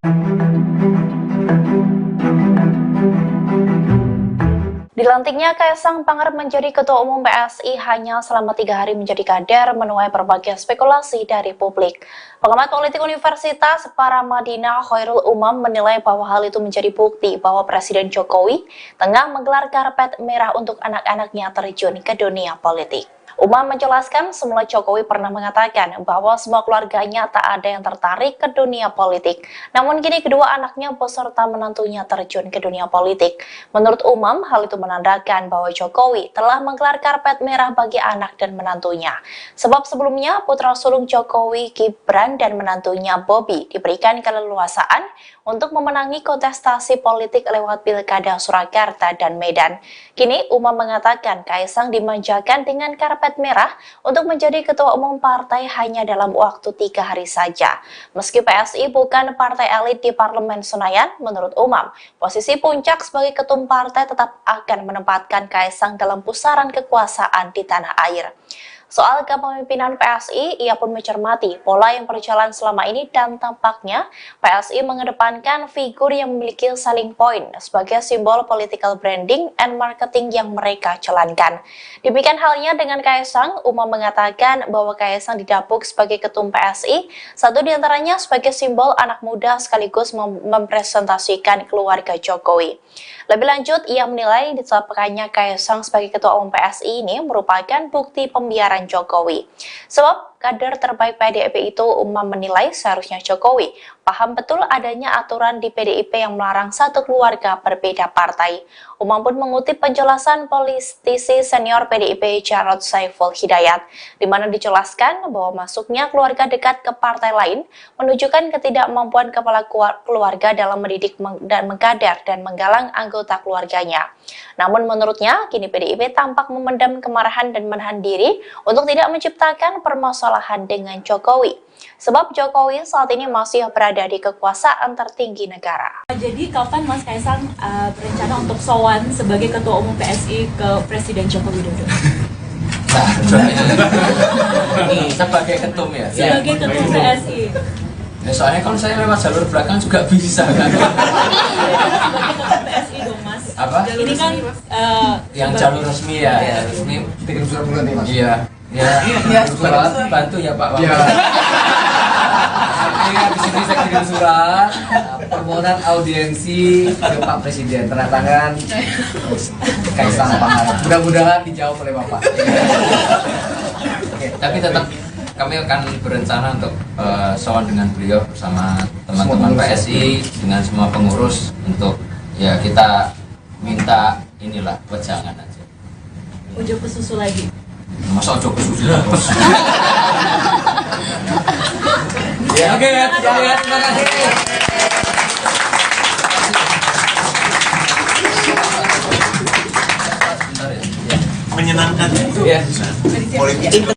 Dilantiknya Kaesang Pangarep menjadi Ketua Umum PSI hanya selama 3 hari menjadi kader menuai berbagai spekulasi dari publik. Pengamat politik Universitas Paramadina Khairul Umam menilai bahwa hal itu menjadi bukti bahwa Presiden Jokowi tengah menggelar karpet merah untuk anak-anaknya terjun ke dunia politik. Umam menjelaskan semula Jokowi pernah mengatakan bahwa semua keluarganya tak ada yang tertarik ke dunia politik. Namun kini kedua anaknya beserta menantunya terjun ke dunia politik. Menurut Umam, hal itu menandakan bahwa Jokowi telah menggelar karpet merah bagi anak dan menantunya. Sebab sebelumnya putra sulung Jokowi, Gibran dan menantunya Bobi diberikan keleluasaan untuk memenangi kontestasi politik lewat Pilkada Surakarta dan Medan. Kini Umam mengatakan Kaesang dimanjakan dengan karpet merah untuk menjadi ketua umum partai hanya dalam waktu 3 hari saja. Meski PSI bukan partai elit di Parlemen Senayan, menurut Umam, posisi puncak sebagai ketum partai tetap akan menempatkan Kaesang dalam pusaran kekuasaan di tanah air. Soal kepemimpinan PSI, ia pun mencermati pola yang berjalan selama ini dan tampaknya PSI mengedepankan figur yang memiliki selling point sebagai simbol political branding and marketing yang mereka jalankan. Demikian halnya dengan Kaesang, Umam mengatakan bahwa Kaesang didapuk sebagai ketum PSI, satu diantaranya sebagai simbol anak muda sekaligus mempresentasikan keluarga Jokowi. Lebih lanjut, ia menilai ditetapkannya Kaesang sebagai ketua umum PSI ini merupakan bukti pembiaran Jokowi. Sebab kader terbaik PDIP itu, Umam menilai seharusnya Jokowi paham betul adanya aturan di PDIP yang melarang satu keluarga berbeda partai. Umam pun mengutip penjelasan politisi senior PDIP Jarod Saiful Hidayat, di mana dijelaskan bahwa masuknya keluarga dekat ke partai lain menunjukkan ketidakmampuan kepala keluarga dalam mendidik dan mengkader dan menggalang anggota keluarganya. Namun menurutnya, kini PDIP tampak memendam kemarahan dan menahan diri untuk tidak menciptakan permasalahan dengan Jokowi. Sebab Jokowi saat ini masih berada di kekuasaan tertinggi negara. Jadi kapan Mas Kaesang berencana untuk sowan sebagai Ketua Umum PSI ke Presiden Joko Widodo? Bisa. Sebagai ketum ya. Sebagai ketum PSI. Ya, soalnya kalau saya lewat jalur belakang juga bisa kan. Sebagai ketum PSI dong Mas. Apa? Ini kan Yang jalur resmi ya, ya resmi. Kirim surat bulan nih mas. Iya. Ya, surat bantu ya Pak. Iya. Di sini saya kirim surat permohonan audiensi ke Pak Presiden, tanda tangan Kaisang Pangarep. Mudah-mudahan dijawab oleh Bapak. Oke, tapi tetap kami akan berencana untuk sowan dengan beliau bersama teman-teman PSI dengan semua pengurus untuk ya kita minta inilah wejangan aja. Ujuk ke susu lagi. Masa ojo kesusu terus. Ya, oke ya, terima kasih. Menyenangkan Ya. Politik.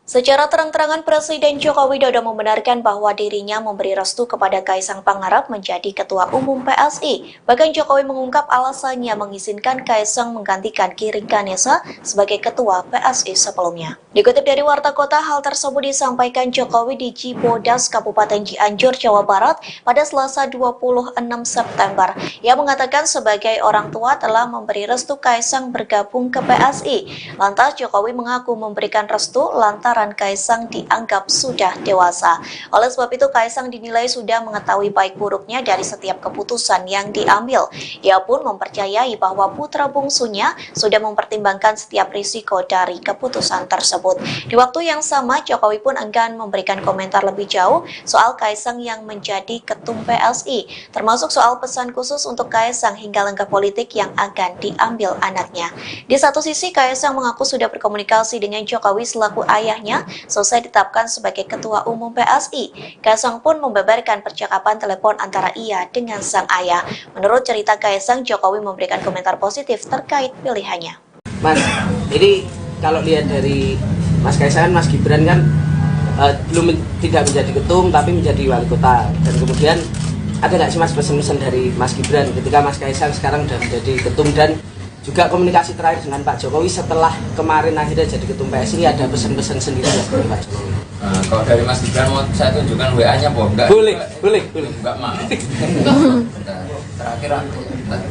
Secara terang-terangan Presiden Joko Widodo membenarkan bahwa dirinya memberi restu kepada Kaisang Pangarep menjadi Ketua Umum PSI. Bahkan Jokowi mengungkap alasannya mengizinkan Kaisang menggantikan Giring Ganesa sebagai Ketua PSI sebelumnya. Dikutip dari Warta Kota, hal tersebut disampaikan Jokowi di Cibodas, Kabupaten Cianjur, Jawa Barat pada Selasa 26 September. Ia mengatakan sebagai orang tua telah memberi restu Kaisang bergabung ke PSI. Lantas Jokowi mengaku memberikan restu lantaran Kaisang dianggap sudah dewasa. Oleh sebab itu Kaisang dinilai sudah mengetahui baik buruknya dari setiap keputusan yang diambil. Ia pun mempercayai bahwa putra bungsunya sudah mempertimbangkan setiap risiko dari keputusan tersebut. Di waktu yang sama, Jokowi pun enggan memberikan komentar lebih jauh soal Kaisang yang menjadi ketum PSI, termasuk soal pesan khusus untuk Kaisang hingga langkah politik yang akan diambil anaknya. Di satu sisi, Kaisang mengaku sudah berkomunikasi dengan Jokowi selaku ayahnya selesai ditetapkan sebagai Ketua Umum PSI. Kaisang pun membeberkan percakapan telepon antara ia dengan sang ayah. Menurut cerita Kaisang, Jokowi memberikan komentar positif terkait pilihannya. Mas, ini kalau lihat dari Mas Kaisang, Mas Gibran kan tidak menjadi ketum tapi menjadi wali kota. Dan kemudian ada nggak sih Mas pesan-pesan dari Mas Gibran ketika Mas Kaisang sekarang sudah menjadi ketum, dan juga komunikasi terakhir dengan Pak Jokowi setelah kemarin akhirnya jadi ketum PSI, ada pesan-pesan sendiri dari Pak Jokowi? Kalau dari Mas Gibran mau saya tunjukkan WA-nya apa enggak? Boleh. Enggak mau. Terakhir aku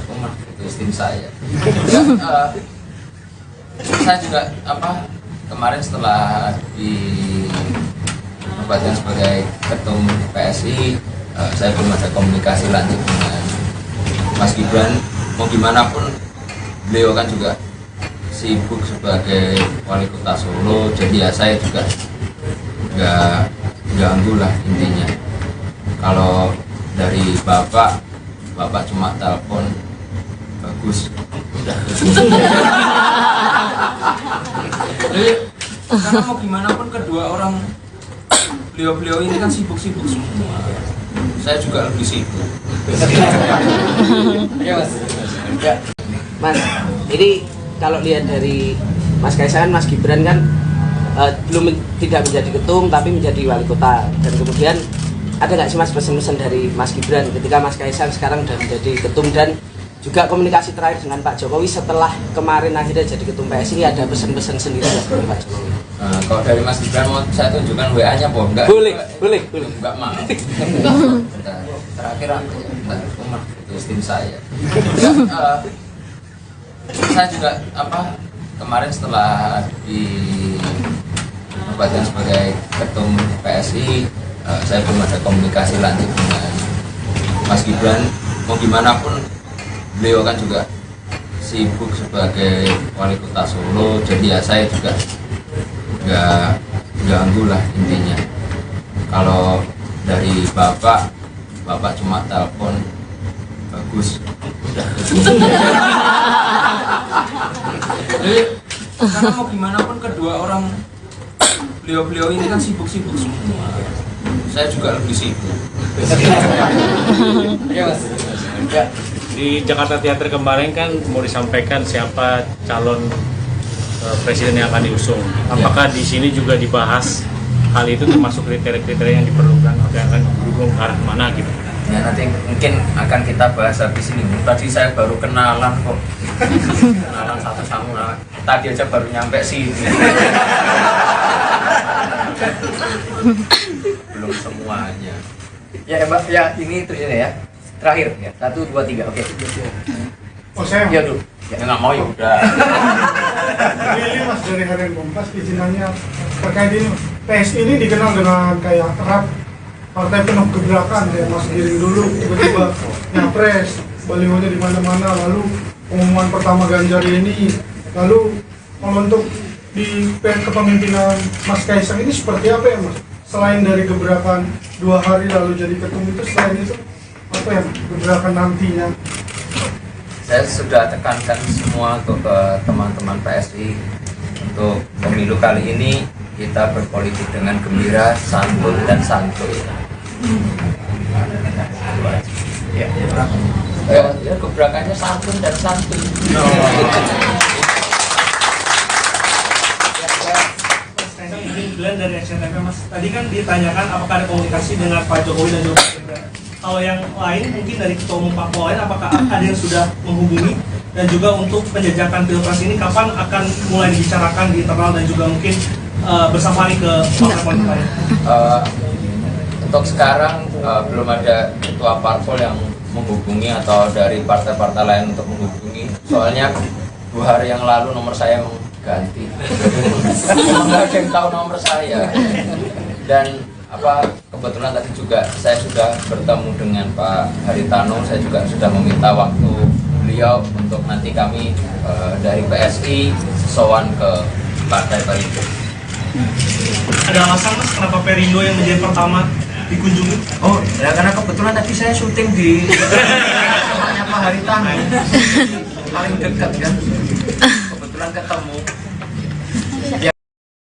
rumah itu tim saya. Saya juga kemarin setelah dinobatkan sebagai ketum PSI, saya belum ada komunikasi lanjut dengan Mas Gibran. Mau gimana pun beliau kan juga sibuk sebagai wali kota Solo, jadi ya saya juga nggak ganggu lah intinya. Kalau dari bapak cuma telepon bagus udah. Jadi karena mau gimana pun kedua orang beliau ini kan sibuk-sibuk semua. Saya juga lebih sibuk. Ya Mas. Mas, ini kalau lihat dari Mas Kaisang, Mas Gibran kan tidak menjadi ketum tapi menjadi wali kota. Dan kemudian ada nggak sih Mas pesan-pesan dari Mas Gibran ketika Mas Kaisang sekarang sudah menjadi ketum, dan juga komunikasi terakhir dengan Pak Jokowi setelah kemarin akhirnya jadi ketum PSI, ada pesan-pesan sendiri dari Pak Jokowi? Kalau dari Mas Gibran mau saya tunjukkan WA-nya apa enggak? Boleh. Enggak mau. Terakhir aku rumah itu tim saya. Saya juga kemarin setelah dinobatkan sebagai ketum PSI, saya belum ada komunikasi lanjut dengan Mas Gibran. Mau gimana pun beliau kan juga sibuk sebagai wali kota Solo, jadi ya saya juga nggak ganggu lah intinya. Kalau dari bapak cuma telepon bagus udah. Jadi karena mau gimana pun kedua orang beliau ini kan sibuk-sibuk semua. Saya juga lebih sibuk. Ya Mas. Di Jakarta Theater kemarin kan mau disampaikan siapa calon presiden yang akan diusung. Apakah di sini juga dibahas hal itu, termasuk kriteria-kriteria yang diperlukan atau yang akan didukung ke arah mana gitu? Ya nanti mungkin akan kita bahas habis ini. Tadi saya baru kenalan kok. Kenalan satu sama tadi aja baru nyampe sini. Belum semuanya. Ya Mbak, ya ini terusnya ya. Terakhir ya. 1, 2, 3. Oke. Oh saya Ya dulu. Ya nggak mau ya udah. Ini Mas dari Harian Kompas izinannya terkait ini Mas. PSI ini dikenal dengan kayak erat partai penuh gebrakan ya Mas Giring dulu tiba-tiba nyapres balihonya di mana-mana, lalu pengumuman pertama Ganjar ini, lalu kalau untuk di kepemimpinan Mas Kaisang ini seperti apa ya Mas? Selain dari gebrakan 2 hari lalu jadi ketum itu, selain itu apa ya gebrakan nantinya? Saya sudah tekankan semua untuk ke teman-teman PSI untuk pemilu kali ini kita berpolitik dengan gembira, santun dan santuy. Ya. Ya gebrakannya santun dan santuy. Kaisang izin Glenn dari SCTV Mas. Tadi kan ditanyakan apakah ada komunikasi dengan Pak Jokowi dan juga Pak Gibran. Kalau yang lain mungkin dari ketua umum parpol lain, apakah ada yang sudah menghubungi, dan juga untuk penjajakan pilpres ini kapan akan mulai dibicarakan di internal dan juga mungkin bersama nih ke partai politik lain? Untuk sekarang belum ada ketua parpol yang menghubungi atau dari partai-partai lain untuk menghubungi. Soalnya 2 hari yang lalu nomor saya mengganti. Nggak ada yang tahu nomor saya. Dan kebetulan tadi juga saya sudah bertemu dengan Pak Haritano. Saya juga sudah meminta waktu beliau untuk nanti kami dari PSI sowan ke Partai Perindo. Ada alasan Mas kenapa Perindo yang menjadi pertama dikunjungi? Oh, ya karena kebetulan tadi saya syuting di rumahnya Pak Haritano. Paling dekat kan. Kebetulan ketemu.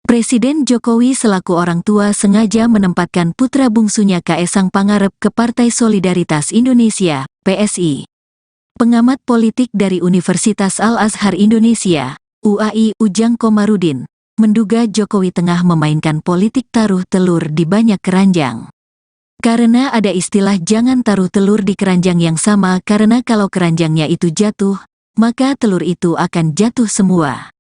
Presiden Jokowi selaku orang tua sengaja menempatkan putra bungsunya Kaesang Pangarep ke Partai Solidaritas Indonesia, PSI. Pengamat politik dari Universitas Al-Azhar Indonesia, UAI Ujang Komarudin, menduga Jokowi tengah memainkan politik taruh telur di banyak keranjang. Karena ada istilah jangan taruh telur di keranjang yang sama karena kalau keranjangnya itu jatuh, maka telur itu akan jatuh semua.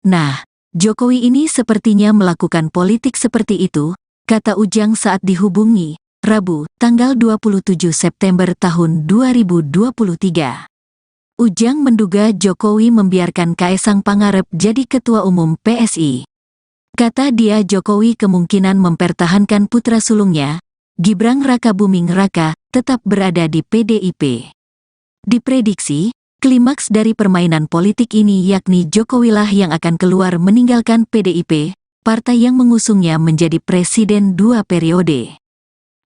Nah, Jokowi ini sepertinya melakukan politik seperti itu, kata Ujang saat dihubungi, Rabu, tanggal 27 September tahun 2023. Ujang menduga Jokowi membiarkan Kaesang Pangarep jadi ketua umum PSI. Kata dia Jokowi kemungkinan mempertahankan putra sulungnya, Gibran Rakabuming Raka, tetap berada di PDIP. Diprediksi, klimaks dari permainan politik ini yakni Jokowilah yang akan keluar meninggalkan PDIP, partai yang mengusungnya menjadi presiden 2 periode.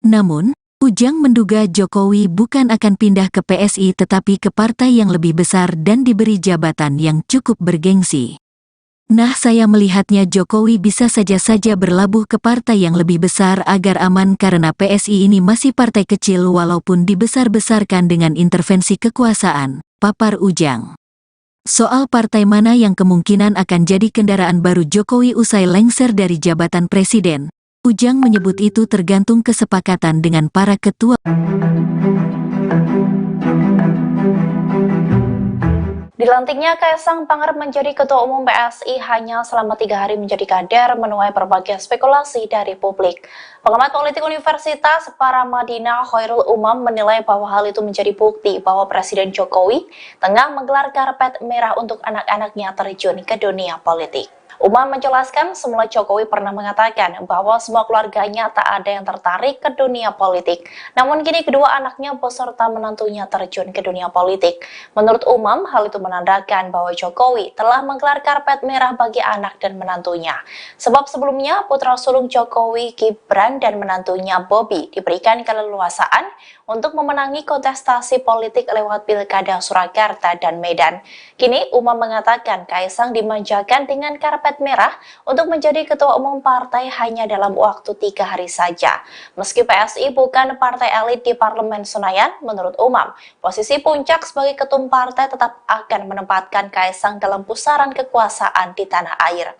Namun, Ujang menduga Jokowi bukan akan pindah ke PSI tetapi ke partai yang lebih besar dan diberi jabatan yang cukup bergengsi. Nah, saya melihatnya Jokowi bisa saja berlabuh ke partai yang lebih besar agar aman karena PSI ini masih partai kecil walaupun dibesar-besarkan dengan intervensi kekuasaan, papar Ujang. Soal partai mana yang kemungkinan akan jadi kendaraan baru Jokowi usai lengser dari jabatan presiden, Ujang menyebut itu tergantung kesepakatan dengan para ketua. Dilantiknya Kaesang Pangarep menjadi Ketua Umum PSI hanya selama 3 hari menjadi kader menuai berbagai spekulasi dari publik. Pengamat politik Universitas Paramadina Khairul Umam menilai bahwa hal itu menjadi bukti bahwa Presiden Jokowi tengah menggelar karpet merah untuk anak-anaknya terjun ke dunia politik. Umam menjelaskan semula Jokowi pernah mengatakan bahwa semua keluarganya tak ada yang tertarik ke dunia politik. Namun kini kedua anaknya beserta menantunya terjun ke dunia politik. Menurut Umam, hal itu menandakan bahwa Jokowi telah menggelar karpet merah bagi anak dan menantunya. Sebab sebelumnya putra sulung Jokowi, Gibran dan menantunya Bobi diberikan keleluasaan untuk memenangi kontestasi politik lewat Pilkada Surakarta dan Medan. Kini Umam mengatakan Kaesang dimanjakan dengan karpet merah untuk menjadi ketua umum partai hanya dalam waktu 3 hari saja. Meski PSI bukan partai elit di Parlemen Senayan, menurut Umam, posisi puncak sebagai ketum partai tetap akan menempatkan Kaesang dalam pusaran kekuasaan di tanah air.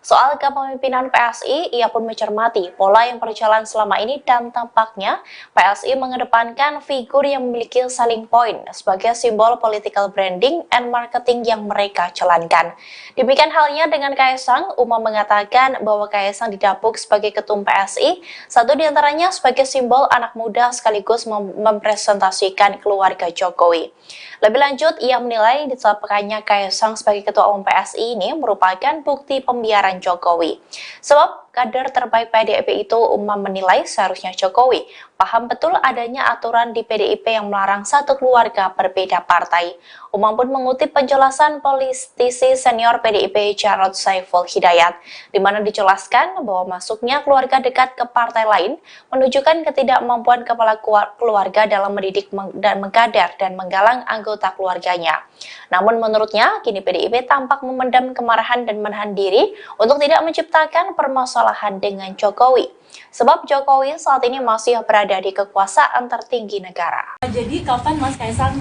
Soal kepemimpinan PSI, ia pun mencermati pola yang berjalan selama ini dan tampaknya PSI mengedepankan figur yang memiliki selling point sebagai simbol political branding and marketing yang mereka jalankan. Demikian halnya dengan Kaesang, Umam mengatakan bahwa Kaesang didapuk sebagai ketum PSI, satu diantaranya sebagai simbol anak muda sekaligus mempresentasikan keluarga Jokowi. Lebih lanjut, ia menilai ditetapkannya Kaesang sebagai ketua umum PSI ini merupakan bukti pembiaran Jokowi. Sebab kader terbaik PDIP itu, Umam menilai seharusnya Jokowi paham betul adanya aturan di PDIP yang melarang satu keluarga berbeda partai. Umam pun mengutip penjelasan politisi senior PDIP Jarod Saiful Hidayat, di mana dijelaskan bahwa masuknya keluarga dekat ke partai lain menunjukkan ketidakmampuan kepala keluarga dalam mendidik dan mengkader dan menggalang anggota keluarganya. Namun menurutnya, kini PDIP tampak memendam kemarahan dan menahan diri untuk tidak menciptakan permasalahan dengan Jokowi. Sebab Jokowi saat ini masih berada di kekuasaan tertinggi negara. Jadi kapan Mas Kaesang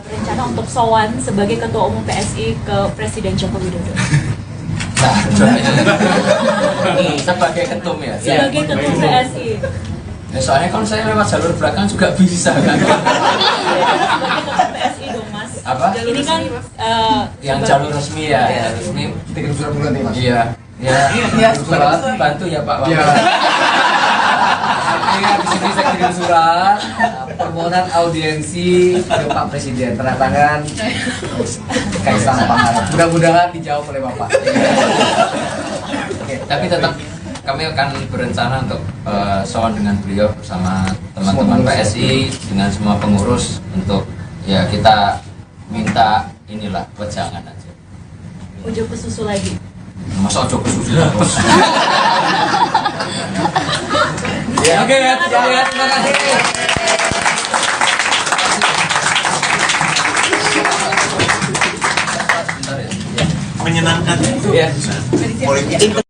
berencana untuk sowan sebagai ketua umum PSI ke Presiden Joko Widodo? Nah, sebagai ketum ya? Sebagai ketum PSI. Ya, soalnya kalau saya lewat jalur belakang juga bisa kan? Sebagai ketum PSI dong Mas. Apa? Ini kan yang jalur resmi ya, resmi. Kirim surat bulan nih, Mas. Iya. Ya, surat bantu ya Pak. Iya. Di sini saya kirim surat permohonan audiensi ke Pak Presiden, tanda tangan Kaesang Pangarep. Mudah-mudahan dijawab oleh Bapak. Oke, tapi tetap kami akan berencana untuk sowan dengan beliau bersama teman-teman PSI dengan semua pengurus untuk ya kita minta inilah wejangan aja. Ujuk ke susu lagi. Masa ojo kesusu terus. Oke ya, terima kasih. Menyenangkan Ya. Politik.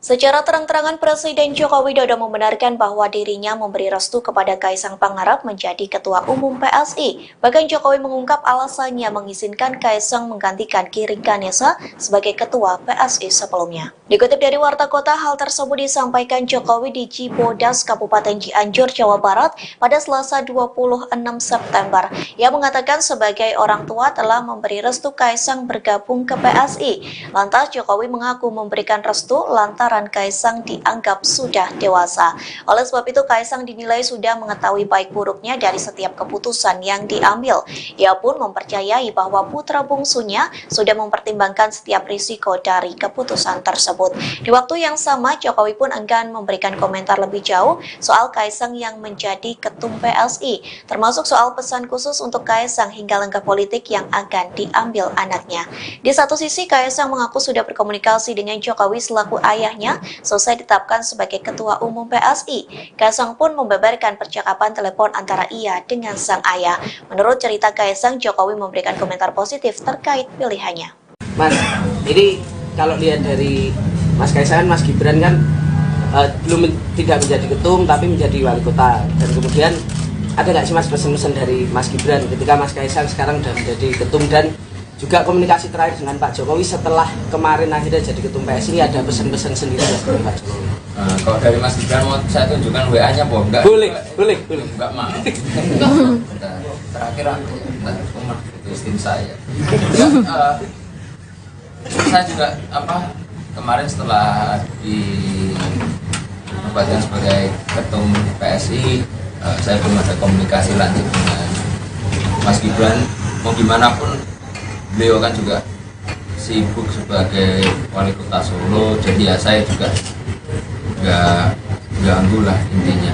Secara terang-terangan Presiden Joko Widodo membenarkan bahwa dirinya memberi restu kepada Kaesang Pangarep menjadi Ketua Umum PSI. Bahkan Jokowi mengungkap alasannya mengizinkan Kaesang menggantikan Giring Ganesa sebagai Ketua PSI sebelumnya. Dikutip dari Warta Kota, hal tersebut disampaikan Jokowi di Cibodas, Kabupaten Cianjur, Jawa Barat pada Selasa 26 September. Ia mengatakan sebagai orang tua telah memberi restu Kaesang bergabung ke PSI. Lantas Jokowi mengaku memberikan restu lantaran Kaesang dianggap sudah dewasa. Oleh sebab itu Kaesang dinilai sudah mengetahui baik buruknya dari setiap keputusan yang diambil. Ia pun mempercayai bahwa putra bungsunya sudah mempertimbangkan setiap risiko dari keputusan tersebut. Di waktu yang sama, Jokowi pun enggan memberikan komentar lebih jauh soal Kaesang yang menjadi ketum PSI, termasuk soal pesan khusus untuk Kaesang hingga langkah politik yang akan diambil anaknya. Di satu sisi, Kaesang mengaku sudah berkomunikasi dengan Jokowi selaku ayahnya selesai ditetapkan sebagai Ketua Umum PSI. Kaesang pun membeberkan percakapan telepon antara ia dengan sang ayah. Menurut cerita Kaesang, Jokowi memberikan komentar positif terkait pilihannya. Mas, ini kalau lihat dari Mas Kaesang, Mas Gibran kan belum tidak menjadi ketum tapi menjadi wali kota. Dan kemudian ada nggak sih Mas pesan-pesan dari Mas Gibran ketika Mas Kaesang sekarang sudah menjadi ketum dan juga komunikasi terakhir dengan Pak Jokowi setelah kemarin akhirnya jadi ketum PSI, ini ada pesan-pesan sendiri dari Pak Jokowi? Kalau dari Mas Gibran mau saya tunjukkan WA-nya, Boh? Enggak. Boleh. Enggak mau. Terakhir aku rumah itu istri saya. Saya juga kemarin setelah dinobatkan sebagai ketum PSI, saya belum ada komunikasi lanjut dengan Mas Gibran. Mau gimana pun beliau kan juga sibuk sebagai wali kota Solo, jadi ya saya juga nggak ganggu lah intinya.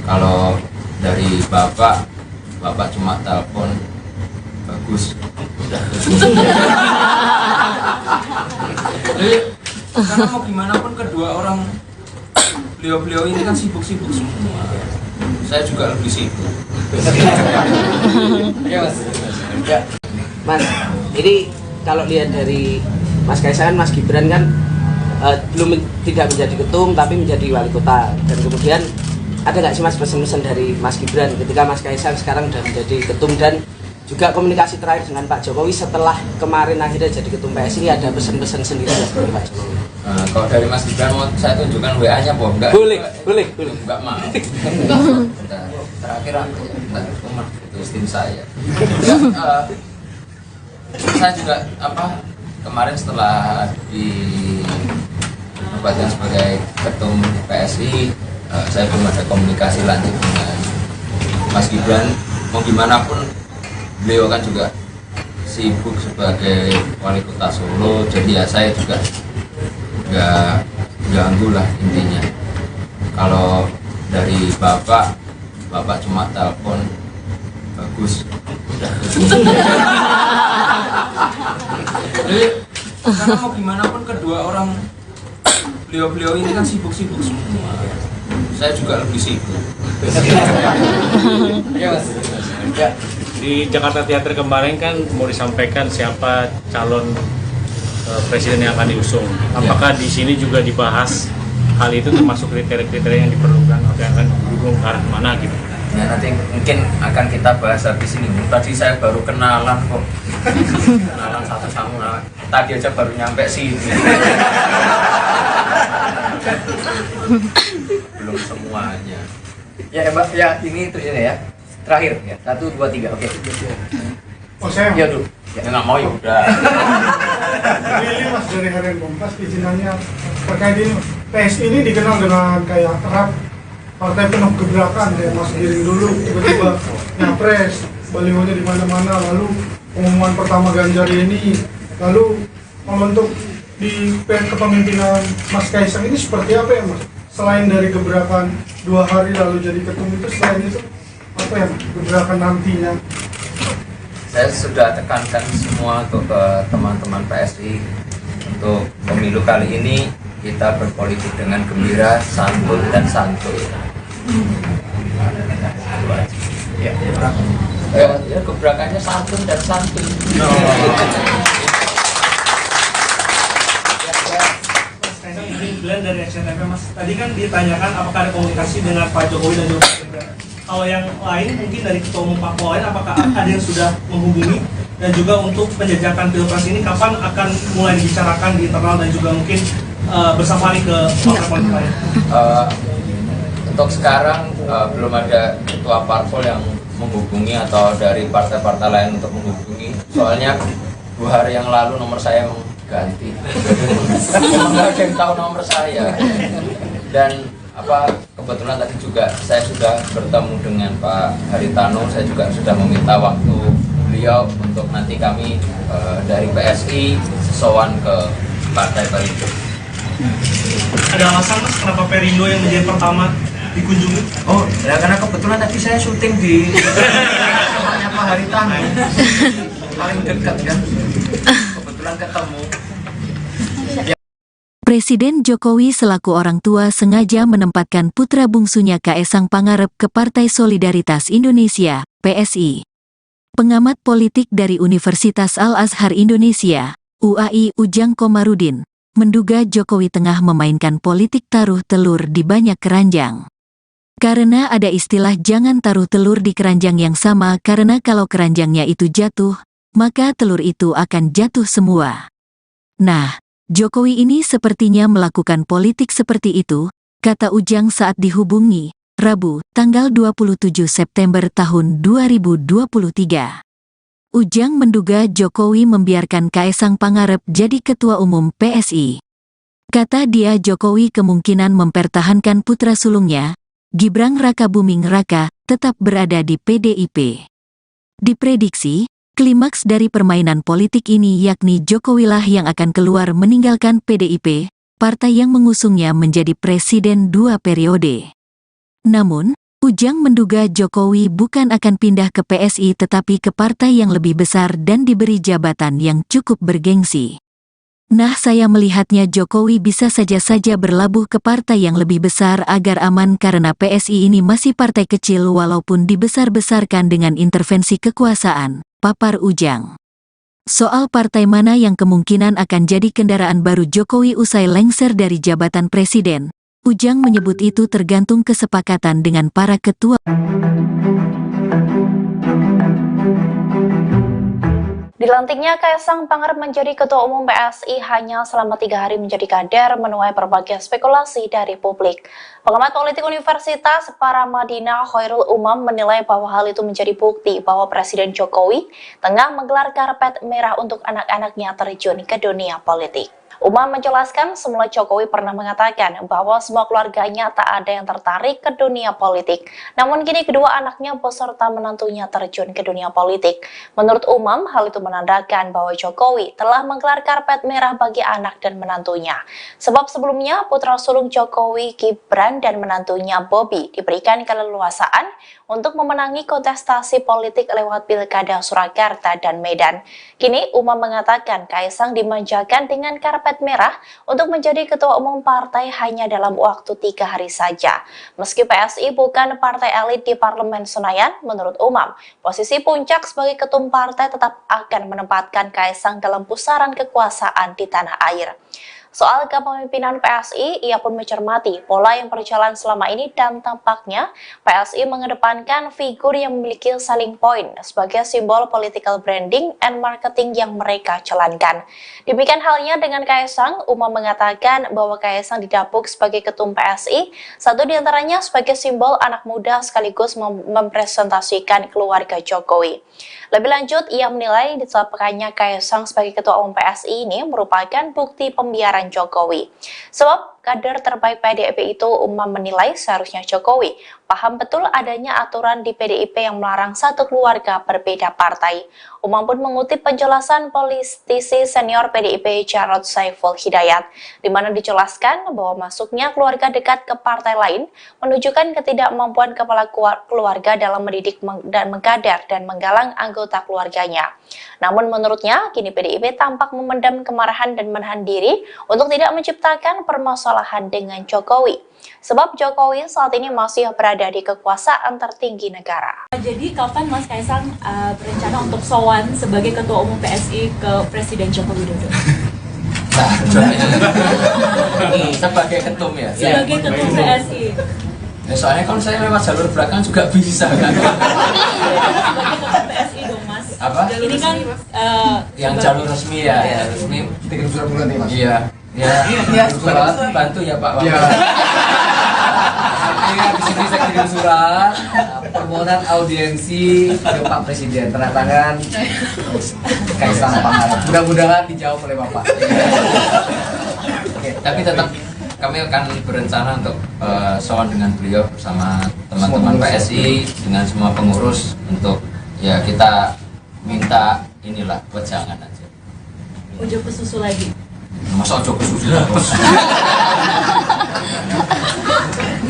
Kalau dari bapak cuma telepon bagus, udah. Jadi karena mau gimana pun kedua orang beliau ini kan sibuk semua. Saya juga lebih sibuk. Ya Mas. Mas, ini kalau lihat dari Mas Kaesang, Mas Gibran kan tidak menjadi ketum tapi menjadi wali kota. Dan kemudian ada nggak sih Mas pesan-pesan dari Mas Gibran ketika Mas Kaesang sekarang sudah menjadi ketum dan juga komunikasi terakhir dengan Pak Jokowi setelah kemarin akhirnya jadi ketum PSI, ada pesan-pesan sendiri dari Pak Jokowi? Kalau dari Mas Gibran mau saya tunjukkan WA-nya, Boh. Enggak. Boleh. Enggak mau. Terakhir aku rumah itu tim saya. Saya juga kemarin setelah dinobatkan sebagai ketum PSI, saya belum ada komunikasi lanjut dengan Mas Gibran. Mau gimana pun beliau kan juga sibuk sebagai wali kota Solo, jadi ya saya juga nggak ganggu lah intinya. Kalau dari bapak cuma telepon bagus udah. Jadi karena mau gimana pun kedua orang beliau ini kan sibuk semua, saya juga lebih sibuk. Di Jakarta Theater kemarin kan mau disampaikan siapa calon presiden yang akan diusung. Apakah di sini juga dibahas hal itu, termasuk kriteria-kriteria yang diperlukan atau yang akan didukung ke arah mana gitu? Ya nanti mungkin akan kita bahas habis ini. Tadi saya baru kenalan kok. Kenalan satu sama tadi aja baru nyampe sini. Belum semuanya. Ya Mbak, ya ini terus ya. Terakhir ya. 1, 2, 3. Oke. Oh saya Ya dulu. Ya nggak mau ya udah. Ini Mas dari Harian Kompas izinannya terkait ini. PSI ini dikenal dengan kayak erat partai penuh gebrakan, kayak Mas Giring dulu tiba-tiba nyapres, balihonya di mana-mana, lalu pengumuman pertama Ganjar ini, lalu membentuk di kepemimpinan Mas Kaisang ini seperti apa ya Mas? Selain dari gebrakan 2 hari lalu jadi ketum itu, selain itu apa ya gebrakan nantinya? Saya sudah tekankan semua untuk ke teman-teman PSI untuk pemilu kali ini kita berpolitik dengan gembira, santun dan santuy. Ya gebrakannya santun dan santuy. Glenn dari SCTV Mas, tadi kan ditanyakan apakah ada komunikasi dengan Pak Jokowi dan juga Pak Gibran. Kalau yang lain mungkin dari Ketua Umum Parpol lain, apakah ada yang sudah menghubungi, dan juga untuk penjajakan pilpres ini kapan akan mulai dibicarakan di internal dan juga mungkin bersafari ke parpol politik lain? Untuk sekarang belum ada ketua parpol yang menghubungi atau dari partai-partai lain untuk menghubungi. Soalnya 2 hari yang lalu nomor saya ganti. Nggak ada yang tahu nomor saya. Dan kebetulan tadi juga saya sudah bertemu dengan Pak Haritano. Saya juga sudah meminta waktu beliau untuk nanti kami dari PSI sowan ke Partai Perindo. Ada alasan Mas kenapa Perindo yang menjadi pertama dikunjungi? Oh, ya karena kebetulan tadi saya syuting di rumahnya Pak Haritano. Paling dekat kan. Kebetulan ketemu. Presiden Jokowi selaku orang tua sengaja menempatkan putra bungsunya Kaesang Pangarep ke Partai Solidaritas Indonesia, PSI. Pengamat politik dari Universitas Al-Azhar Indonesia, UAI Ujang Komarudin, menduga Jokowi tengah memainkan politik taruh telur di banyak keranjang. Karena ada istilah jangan taruh telur di keranjang yang sama, karena kalau keranjangnya itu jatuh, maka telur itu akan jatuh semua. Nah, Jokowi ini sepertinya melakukan politik seperti itu, kata Ujang saat dihubungi, Rabu, tanggal 27 September tahun 2023. Ujang menduga Jokowi membiarkan Kaesang Pangarep jadi ketua umum PSI. Kata dia Jokowi kemungkinan mempertahankan putra sulungnya, Gibran Rakabuming Raka, tetap berada di PDIP. Diprediksi, klimaks dari permainan politik ini yakni Jokowilah yang akan keluar meninggalkan PDIP, partai yang mengusungnya menjadi presiden 2 periode. Namun, Ujang menduga Jokowi bukan akan pindah ke PSI tetapi ke partai yang lebih besar dan diberi jabatan yang cukup bergengsi. Nah, saya melihatnya Jokowi bisa saja berlabuh ke partai yang lebih besar agar aman karena PSI ini masih partai kecil walaupun dibesar-besarkan dengan intervensi kekuasaan, papar Ujang. Soal partai mana yang kemungkinan akan jadi kendaraan baru Jokowi usai lengser dari jabatan presiden, Ujang menyebut itu tergantung kesepakatan dengan para ketua. Dilantiknya Kaisang Pangarep menjadi Ketua Umum PSI hanya selama 3 hari menjadi kader menuai berbagai spekulasi dari publik. Pengamat politik Universitas Paramadina Khairul Umam menilai bahwa hal itu menjadi bukti bahwa Presiden Jokowi tengah menggelar karpet merah untuk anak-anaknya terjun ke dunia politik. Umam menjelaskan semula Jokowi pernah mengatakan bahwa semua keluarganya tak ada yang tertarik ke dunia politik. Namun kini kedua anaknya beserta menantunya terjun ke dunia politik. Menurut Umam, hal itu menandakan bahwa Jokowi telah menggelar karpet merah bagi anak dan menantunya. Sebab sebelumnya putra sulung Jokowi, Gibran dan menantunya Bobi diberikan keleluasaan untuk memenangi kontestasi politik lewat Pilkada Surakarta dan Medan. Kini Umam mengatakan Kaisang dimanjakan dengan karpet merah untuk menjadi ketua umum partai hanya dalam waktu 3 hari saja. Meski PSI bukan partai elit di Parlemen Senayan, menurut Umam, posisi puncak sebagai ketum partai tetap akan menempatkan Kaisang dalam pusaran kekuasaan di tanah air. Soal kepemimpinan PSI, ia pun mencermati pola yang berjalan selama ini dan tampaknya PSI mengedepankan figur yang memiliki selling point sebagai simbol political branding and marketing yang mereka jalankan. Demikian halnya dengan Kaisang, Umam mengatakan bahwa Kaisang didapuk sebagai ketum PSI, satu diantaranya sebagai simbol anak muda sekaligus mempresentasikan keluarga Jokowi. Lebih lanjut, ia menilai ditetapkannya Kaisang sebagai ketua umum PSI ini merupakan bukti pembiaran Jokowi. Sebab kader terbaik PDIP itu, Umam menilai seharusnya Jokowi paham betul adanya aturan di PDIP yang melarang satu keluarga berbeda partai. Umam pun mengutip penjelasan politisi senior PDIP Jarod Saiful Hidayat, di mana dijelaskan bahwa masuknya keluarga dekat ke partai lain menunjukkan ketidakmampuan kepala keluarga dalam mendidik dan mengkader dan menggalang anggota keluarganya. Namun menurutnya, kini PDIP tampak memendam kemarahan dan menahan diri untuk tidak menciptakan permasalahan dengan Jokowi. Sebab Jokowi saat ini masih berada di kekuasaan tertinggi negara. Jadi kapan Mas Kaisang berencana untuk sowan sebagai Ketua Umum PSI ke Presiden Joko Widodo? Sebagai ketum ya? Sebagai Ketum PSI. Ya, soalnya kalau saya lewat jalur belakang juga bisa kan? Sebagai Ketum PSI dong Mas. Apa? Ini kan Yang jalur resmi ya, ya resmi. Tiga surat bulan nih mas. Iya. Ya, surat bantu ya Pak. Iya. Artinya di sini saya kirim surat permohonan audiensi ke Pak Presiden, tanda tangan Kaisang Pangarep. Mudah-mudahan dijawab oleh Bapak. Oke, tapi tetap kami akan berencana untuk sowan dengan beliau bersama teman-teman PSI dengan semua pengurus untuk ya kita minta inilah wejangan aja. Ujo ke susu lagi. Masa ojo ke susu terus.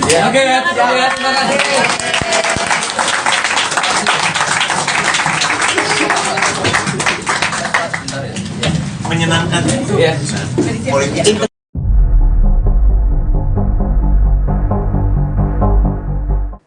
Ya, oke ya, terima kasih. Menyenangkan Ya. Politik.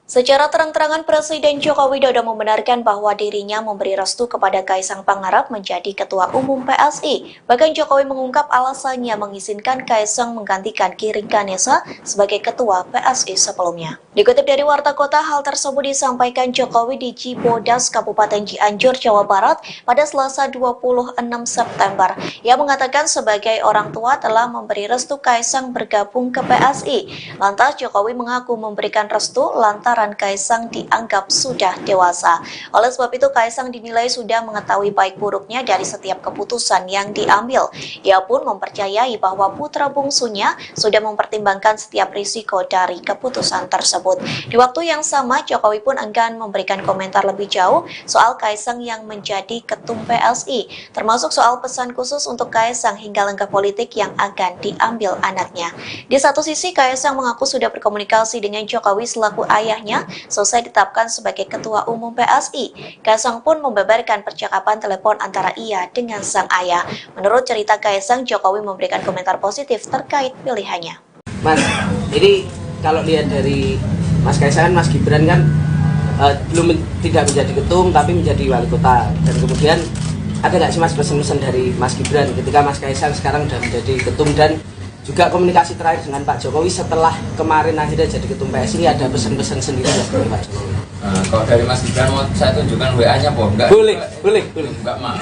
Secara terang-terangan Presiden Joko Widodo membenarkan bahwa dirinya memberi restu kepada Kaisang Pangarep menjadi Ketua Umum PSI. Bahkan Jokowi mengungkap alasannya mengizinkan Kaisang menggantikan Giring Ganesa sebagai Ketua PSI sebelumnya. Dikutip dari Warta Kota, hal tersebut disampaikan Jokowi di Cibodas, Kabupaten Cianjur, Jawa Barat pada Selasa 26 September. Ia mengatakan sebagai orang tua telah memberi restu Kaisang bergabung ke PSI. Lantas Jokowi mengaku memberikan restu lantaran Kaisang dianggap sudah dewasa. Oleh sebab itu Kaisang dinilai sudah mengetahui baik buruknya dari setiap keputusan yang diambil. Ia pun mempercayai bahwa putra bungsunya sudah mempertimbangkan setiap risiko dari keputusan tersebut. Di waktu yang sama, Jokowi pun enggan memberikan komentar lebih jauh soal Kaisang yang menjadi ketum PSI, termasuk soal pesan khusus untuk Kaisang hingga langkah politik yang akan diambil anaknya. Di satu sisi, Kaisang mengaku sudah berkomunikasi dengan Jokowi selaku ayahnya selesai ditetapkan sebagai Ketua Umum PSI. Kaisang pun membeberkan percakapan telepon antara ia dengan sang ayah. Menurut cerita Kaisang, Jokowi memberikan komentar positif terkait pilihannya. Mas, ini kalau lihat dari Mas Kaisang, Mas Gibran kan tidak menjadi ketum tapi menjadi wali kota. Dan kemudian ada nggak sih Mas pesan-pesan dari Mas Gibran ketika Mas Kaisang sekarang sudah menjadi ketum dan juga komunikasi terakhir dengan Pak Jokowi setelah kemarin akhirnya jadi ketum PSI, ada pesan-pesan sendiri dari Pak Jokowi? Kalau dari Mas Gibran mau saya tunjukkan WA-nya, Boh. Enggak. Boleh. Enggak mau.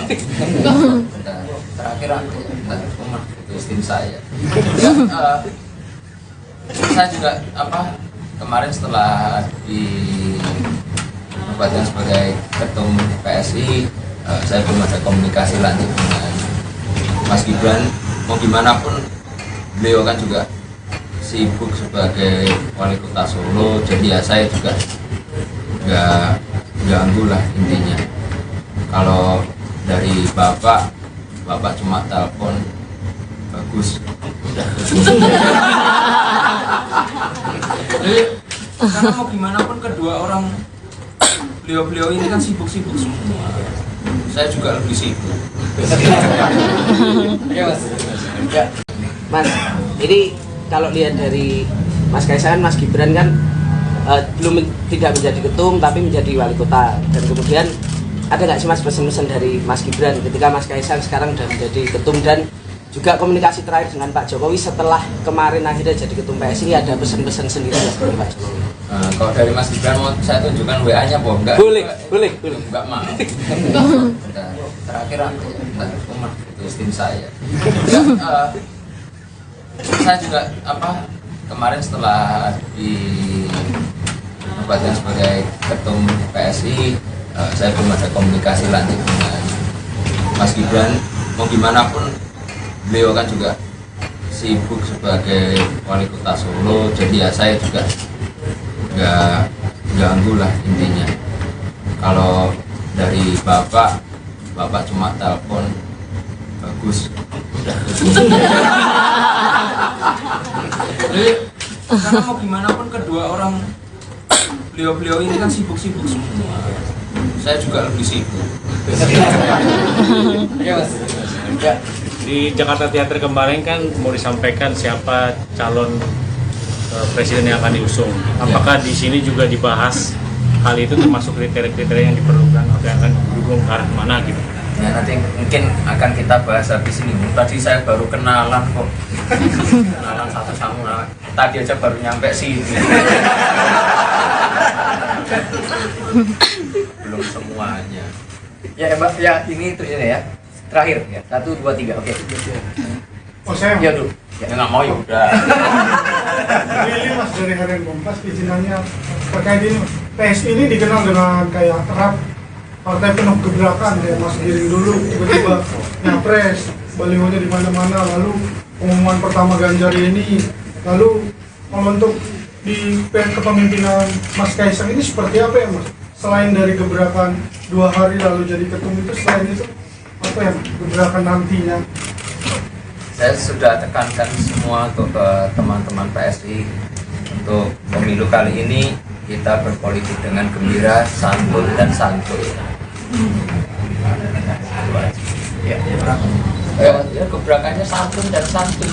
Terakhir aku itu tim saya. Saya juga kemarin setelah dinobatkan sebagai ketum PSI, saya belum ada komunikasi lanjut dengan Mas Gibran. Mau gimana pun beliau kan juga sibuk sebagai wali kota Solo, jadi ya saya juga nggak ganggu lah intinya. Kalau dari bapak cuma telepon bagus udah. Jadi karena mau gimana pun kedua orang beliau ini kan sibuk-sibuk semua, saya juga lebih sibuk. Mas, ini kalau lihat dari Mas Kaisang, Mas Gibran kan tidak menjadi ketum tapi menjadi wali kota, dan kemudian ada nggak sih Mas pesan-pesan dari Mas Gibran ketika Mas Kaisang sekarang sudah menjadi ketum, dan juga komunikasi terakhir dengan Pak Jokowi setelah kemarin akhirnya jadi ketum PSI, ada pesan-pesan sendiri dari Pak Jokowi? Kalau dari Mas Gibran mau saya tunjukkan WA-nya, Boh. Enggak. Boleh. Enggak mau. Terakhir aku itu tim saya. Saya juga kemarin setelah dinobatkan sebagai ketum PSI, saya belum ada komunikasi lanjut dengan Mas Gibran. Mau gimana pun beliau kan juga sibuk sebagai wali kota Solo, jadi ya saya juga nggak ganggu lah intinya. Kalau dari bapak cuma telepon bagus udah. Jadi karena mau gimana pun kedua orang beliau ini kan sibuk-sibuk semua, saya juga lebih sibuk. Di Jakarta Theater kemarin kan mau disampaikan siapa calon presiden yang akan diusung. Apakah di sini juga dibahas hal itu, termasuk kriteria-kriteria yang diperlukan atau yang akan didukung ke arah mana gitu? Ya nanti mungkin akan kita bahas habis ini. Tadi saya baru kenalan kok. Kenalan satu sama. Tadi aja baru nyampe sini. Belum semuanya. Ya Mbak, ya ini itu ya. Terakhir ya. 1, 2, 3. Oke. Oh saya? Ya dulu. Ya nggak mau ya udah. Ini Mas dari Harian Kompas izinannya terkait ini. PSI ini dikenal dengan kayak erat partai penuh gebrakan, kayak Mas Giring dulu tiba-tiba nyapres, balihonya di mana-mana, lalu pengumuman pertama Ganjar ini, lalu kalau untuk di kepemimpinan Mas Kaisang ini seperti apa ya Mas? Selain dari gebrakan 2 hari lalu jadi ketum itu, selain itu apa ya gebrakan nantinya? Saya sudah tekankan semua untuk ke teman-teman PSI untuk pemilu kali ini kita berpolitik dengan gembira, santun dan santuy. Ya, gebrakannya santun dan santuy.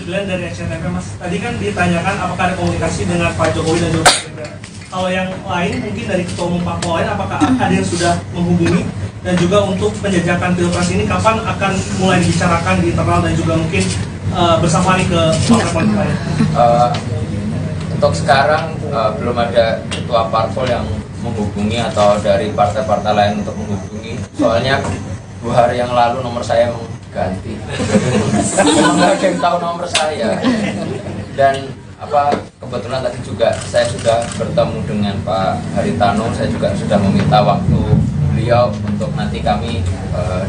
Glenn dari SCTV, Mas. Tadi kan ditanyakan apakah ada komunikasi dengan Pak Jokowi dan juga Pak Gibran. Kalau yang lain mungkin dari ketua umum parpol lain, apakah ada yang sudah menghubungi, dan juga untuk penjajakan pilpres ini kapan akan mulai dibicarakan di internal dan juga mungkin bersama nih ke partai politik lain? Untuk sekarang belum ada ketua parpol yang menghubungi atau dari partai-partai lain untuk menghubungi. Soalnya 2 hari yang lalu nomor saya ganti. Nggak ada yang tahu nomor saya. Dan kebetulan tadi juga saya sudah bertemu dengan Pak Haritano. Saya juga sudah meminta waktu beliau untuk nanti kami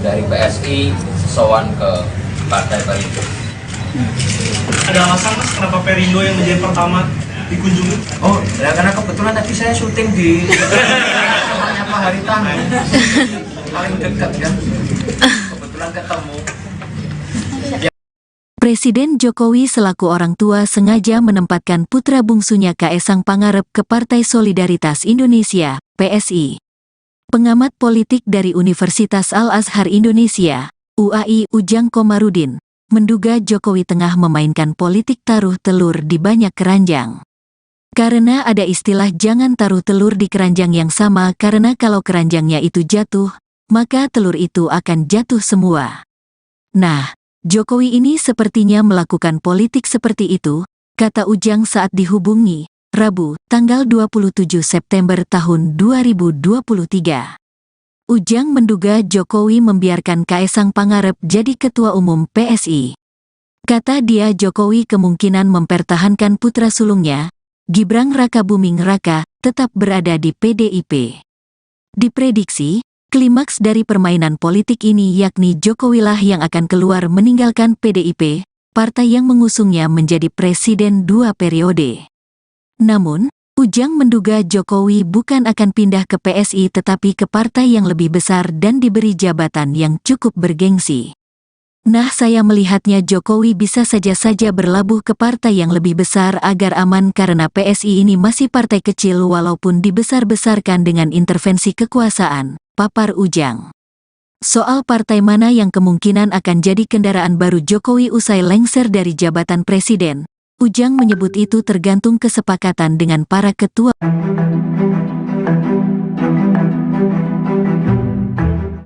dari PSI sowan ke Partai Perindo. Ada alasan Mas kenapa Perindo yang menjadi pertama dikunjungi? Oh, ya karena kebetulan tadi saya syuting di rumahnya Pak Haritano. Paling dekat ya. Kebetulan ketemu. Presiden Jokowi selaku orang tua sengaja menempatkan putra bungsunya Kaesang Pangarep ke Partai Solidaritas Indonesia, PSI. Pengamat politik dari Universitas Al-Azhar Indonesia, UAI Ujang Komarudin, menduga Jokowi tengah memainkan politik taruh telur di banyak keranjang. Karena ada istilah jangan taruh telur di keranjang yang sama, karena kalau keranjangnya itu jatuh, maka telur itu akan jatuh semua. Nah, Jokowi ini sepertinya melakukan politik seperti itu, kata Ujang saat dihubungi, Rabu, tanggal 27 September tahun 2023. Ujang menduga Jokowi membiarkan Kaesang Pangarep jadi ketua umum PSI. Kata dia Jokowi kemungkinan mempertahankan putra sulungnya, Gibran Rakabuming Raka, tetap berada di PDIP. Diprediksi, klimaks dari permainan politik ini yakni Jokowilah yang akan keluar meninggalkan PDIP, partai yang mengusungnya menjadi presiden 2 periode. Namun, Ujang menduga Jokowi bukan akan pindah ke PSI tetapi ke partai yang lebih besar dan diberi jabatan yang cukup bergengsi. Nah, saya melihatnya Jokowi bisa saja berlabuh ke partai yang lebih besar agar aman karena PSI ini masih partai kecil walaupun dibesar-besarkan dengan intervensi kekuasaan, papar Ujang. Soal partai mana yang kemungkinan akan jadi kendaraan baru Jokowi usai lengser dari jabatan presiden, Ujang menyebut itu tergantung kesepakatan dengan para ketua.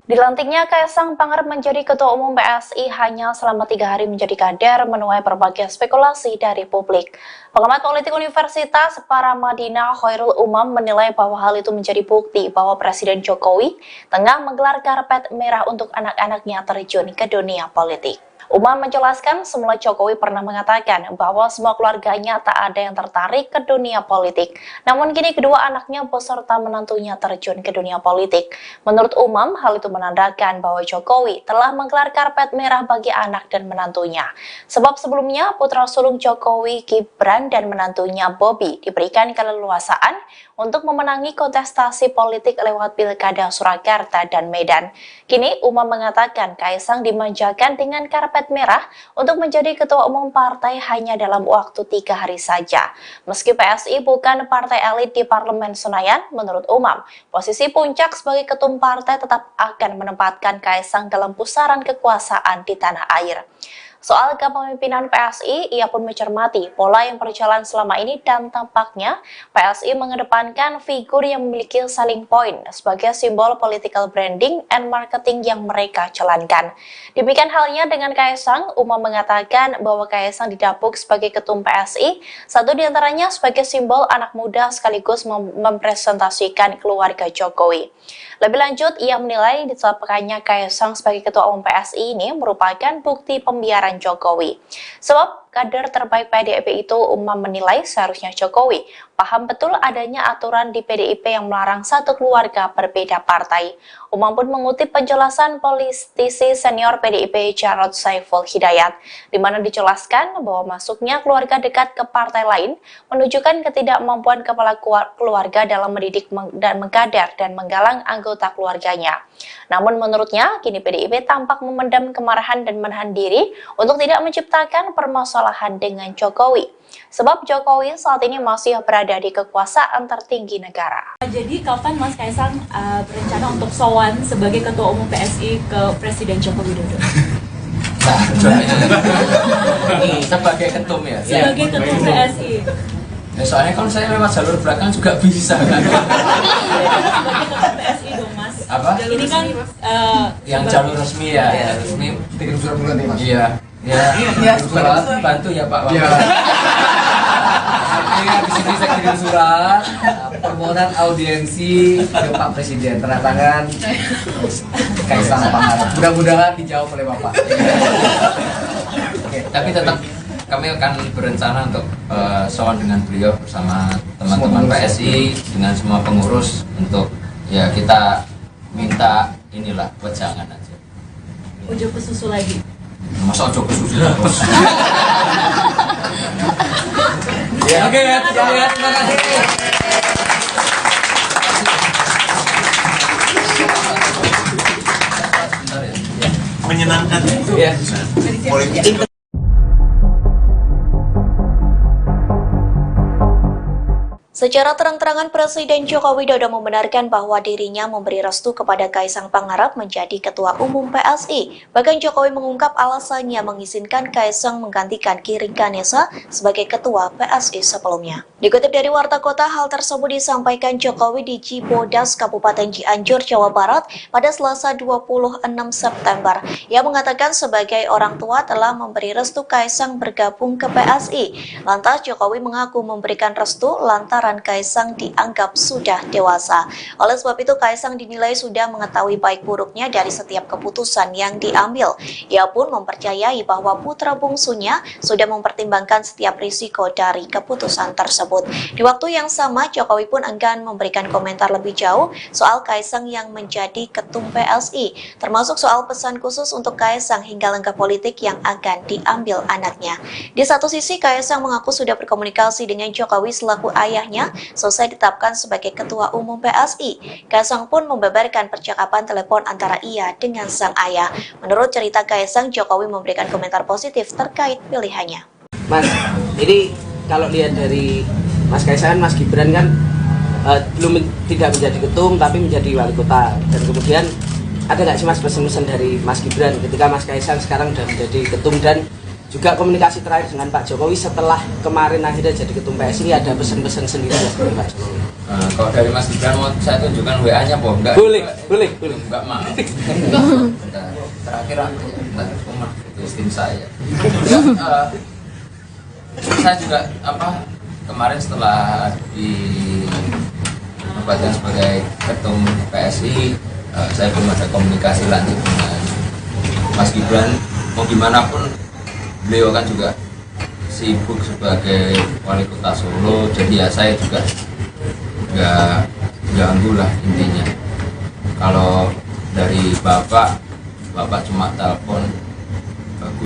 Dilantiknya Kaesang Pangarep menjadi Ketua Umum PSI hanya selama 3 hari menjadi kader menuai berbagai spekulasi dari publik. Pengamat politik Universitas Paramadina Khairul Umam menilai bahwa hal itu menjadi bukti bahwa Presiden Jokowi tengah menggelar karpet merah untuk anak-anaknya terjun ke dunia politik. Umam menjelaskan semula Jokowi pernah mengatakan bahwa semua keluarganya tak ada yang tertarik ke dunia politik. Namun kini kedua anaknya beserta menantunya terjun ke dunia politik. Menurut Umam, hal itu menandakan bahwa Jokowi telah menggelar karpet merah bagi anak dan menantunya. Sebab sebelumnya putra sulung Jokowi, Gibran dan menantunya Bobi diberikan keleluasaan untuk memenangi kontestasi politik lewat Pilkada Surakarta dan Medan. Kini Umam mengatakan Kaesang dimanjakan dengan karpet merah untuk menjadi ketua umum partai hanya dalam waktu 3 hari saja. Meski PSI bukan partai elit di Parlemen Senayan, menurut Umam, posisi puncak sebagai ketum partai tetap akan menempatkan Kaesang dalam pusaran kekuasaan di tanah air. Soal kepemimpinan PSI, ia pun mencermati pola yang berjalan selama ini dan tampaknya PSI mengedepankan figur yang memiliki selling point sebagai simbol political branding and marketing yang mereka jalankan. Demikian halnya dengan Kaesang, Umam mengatakan bahwa Kaesang didapuk sebagai ketum PSI, satu diantaranya sebagai simbol anak muda sekaligus mempresentasikan keluarga Jokowi. Lebih lanjut, ia menilai ditetapkannya Kaesang sebagai ketua umum PSI ini merupakan bukti pembiaran Jokowi. Sebab kader terbaik PDIP itu, Umam menilai seharusnya Jokowi paham betul adanya aturan di PDIP yang melarang satu keluarga berbeda partai. Umam pun mengutip penjelasan politisi senior PDIP Jarod Saiful Hidayat, di mana dijelaskan bahwa masuknya keluarga dekat ke partai lain menunjukkan ketidakmampuan kepala keluarga dalam mendidik dan mengkader dan menggalang anggota keluarganya. Namun menurutnya, kini PDIP tampak memendam kemarahan dan menahan diri untuk tidak menciptakan permasalahan dengan Jokowi. Sebab Jokowi saat ini masih berada di kekuasaan tertinggi negara. Jadi kapan Mas Kaesang berencana untuk sowan sebagai Ketua Umum PSI ke Presiden Joko Widodo? Nah, sebagai ketum ya? Sebagai Ketum PSI. Ya, soalnya kalau saya lewat jalur belakang juga bisa kan? Sebagai Ketum PSI dong Mas. Apa? Ini kan yang jalur resmi ya, resmi. Bikin surat bulan nih mas. Iya. Ya, surat bantu ya Pak. Iya. Di sini saya kirim surat permohonan audiensi ke Pak Presiden, tanda tangan Kaesang Pangarep. Mudah-mudahan dijawab oleh Bapak. Oke, tapi tetap kami akan berencana untuk sowan dengan beliau bersama teman-teman PSI dengan semua pengurus untuk ya kita minta inilah wejangan aja. Ojo kesusu lagi. Masa ojo kesusu terus. Oke ya, terima kasih. Menyenangkan Ya. politik. Secara terang-terangan Presiden Joko Widodo membenarkan bahwa dirinya memberi restu kepada Kaisang Pangarep menjadi Ketua Umum PSI. Bahkan Jokowi mengungkap alasannya mengizinkan Kaisang menggantikan Giring Ganesa sebagai Ketua PSI sebelumnya. Dikutip dari Warta Kota, hal tersebut disampaikan Jokowi di Cibodas, Kabupaten Cianjur, Jawa Barat pada Selasa 26 September. Ia mengatakan sebagai orang tua telah memberi restu Kaisang bergabung ke PSI. Lantas Jokowi mengaku memberikan restu lantaran Kaisang dianggap sudah dewasa. Oleh sebab itu Kaisang dinilai sudah mengetahui baik buruknya dari setiap keputusan yang diambil. Ia pun mempercayai bahwa putra bungsunya sudah mempertimbangkan setiap risiko dari keputusan tersebut. Di waktu yang sama, Jokowi pun enggan memberikan komentar lebih jauh soal Kaisang yang menjadi ketum PSI, termasuk soal pesan khusus untuk Kaisang hingga langkah politik yang akan diambil anaknya. Di satu sisi, Kaisang mengaku sudah berkomunikasi dengan Jokowi selaku ayahnya selesai ditetapkan sebagai Ketua Umum PSI. Kaisang pun membeberkan percakapan telepon antara ia dengan sang ayah. Menurut cerita Kaisang, Jokowi memberikan komentar positif terkait pilihannya. Mas, ini kalau lihat dari Mas Kaisang, Mas Gibran kan belum tidak menjadi ketum tapi menjadi wali kota. Dan kemudian ada nggak sih Mas pesan-pesan dari Mas Gibran ketika Mas Kaisang sekarang sudah menjadi ketum, dan juga komunikasi terakhir dengan Pak Jokowi setelah kemarin akhirnya jadi ketum PSI, ada pesan-pesan sendiri dari Pak Jokowi? Kalau dari Mas Gibran mau saya tunjukkan WA-nya, Bob? Enggak? Boleh. Enggak mau. Terakhir aku rumah itu tim saya. Saya juga kemarin setelah dinobatkan sebagai ketum PSI, saya belum ada komunikasi lanjut dengan Mas Gibran. Mau gimana pun beliau kan juga sibuk sebagai wali kota Solo, jadi ya saya juga nggak ganggu lah intinya. Kalau dari bapak cuma telepon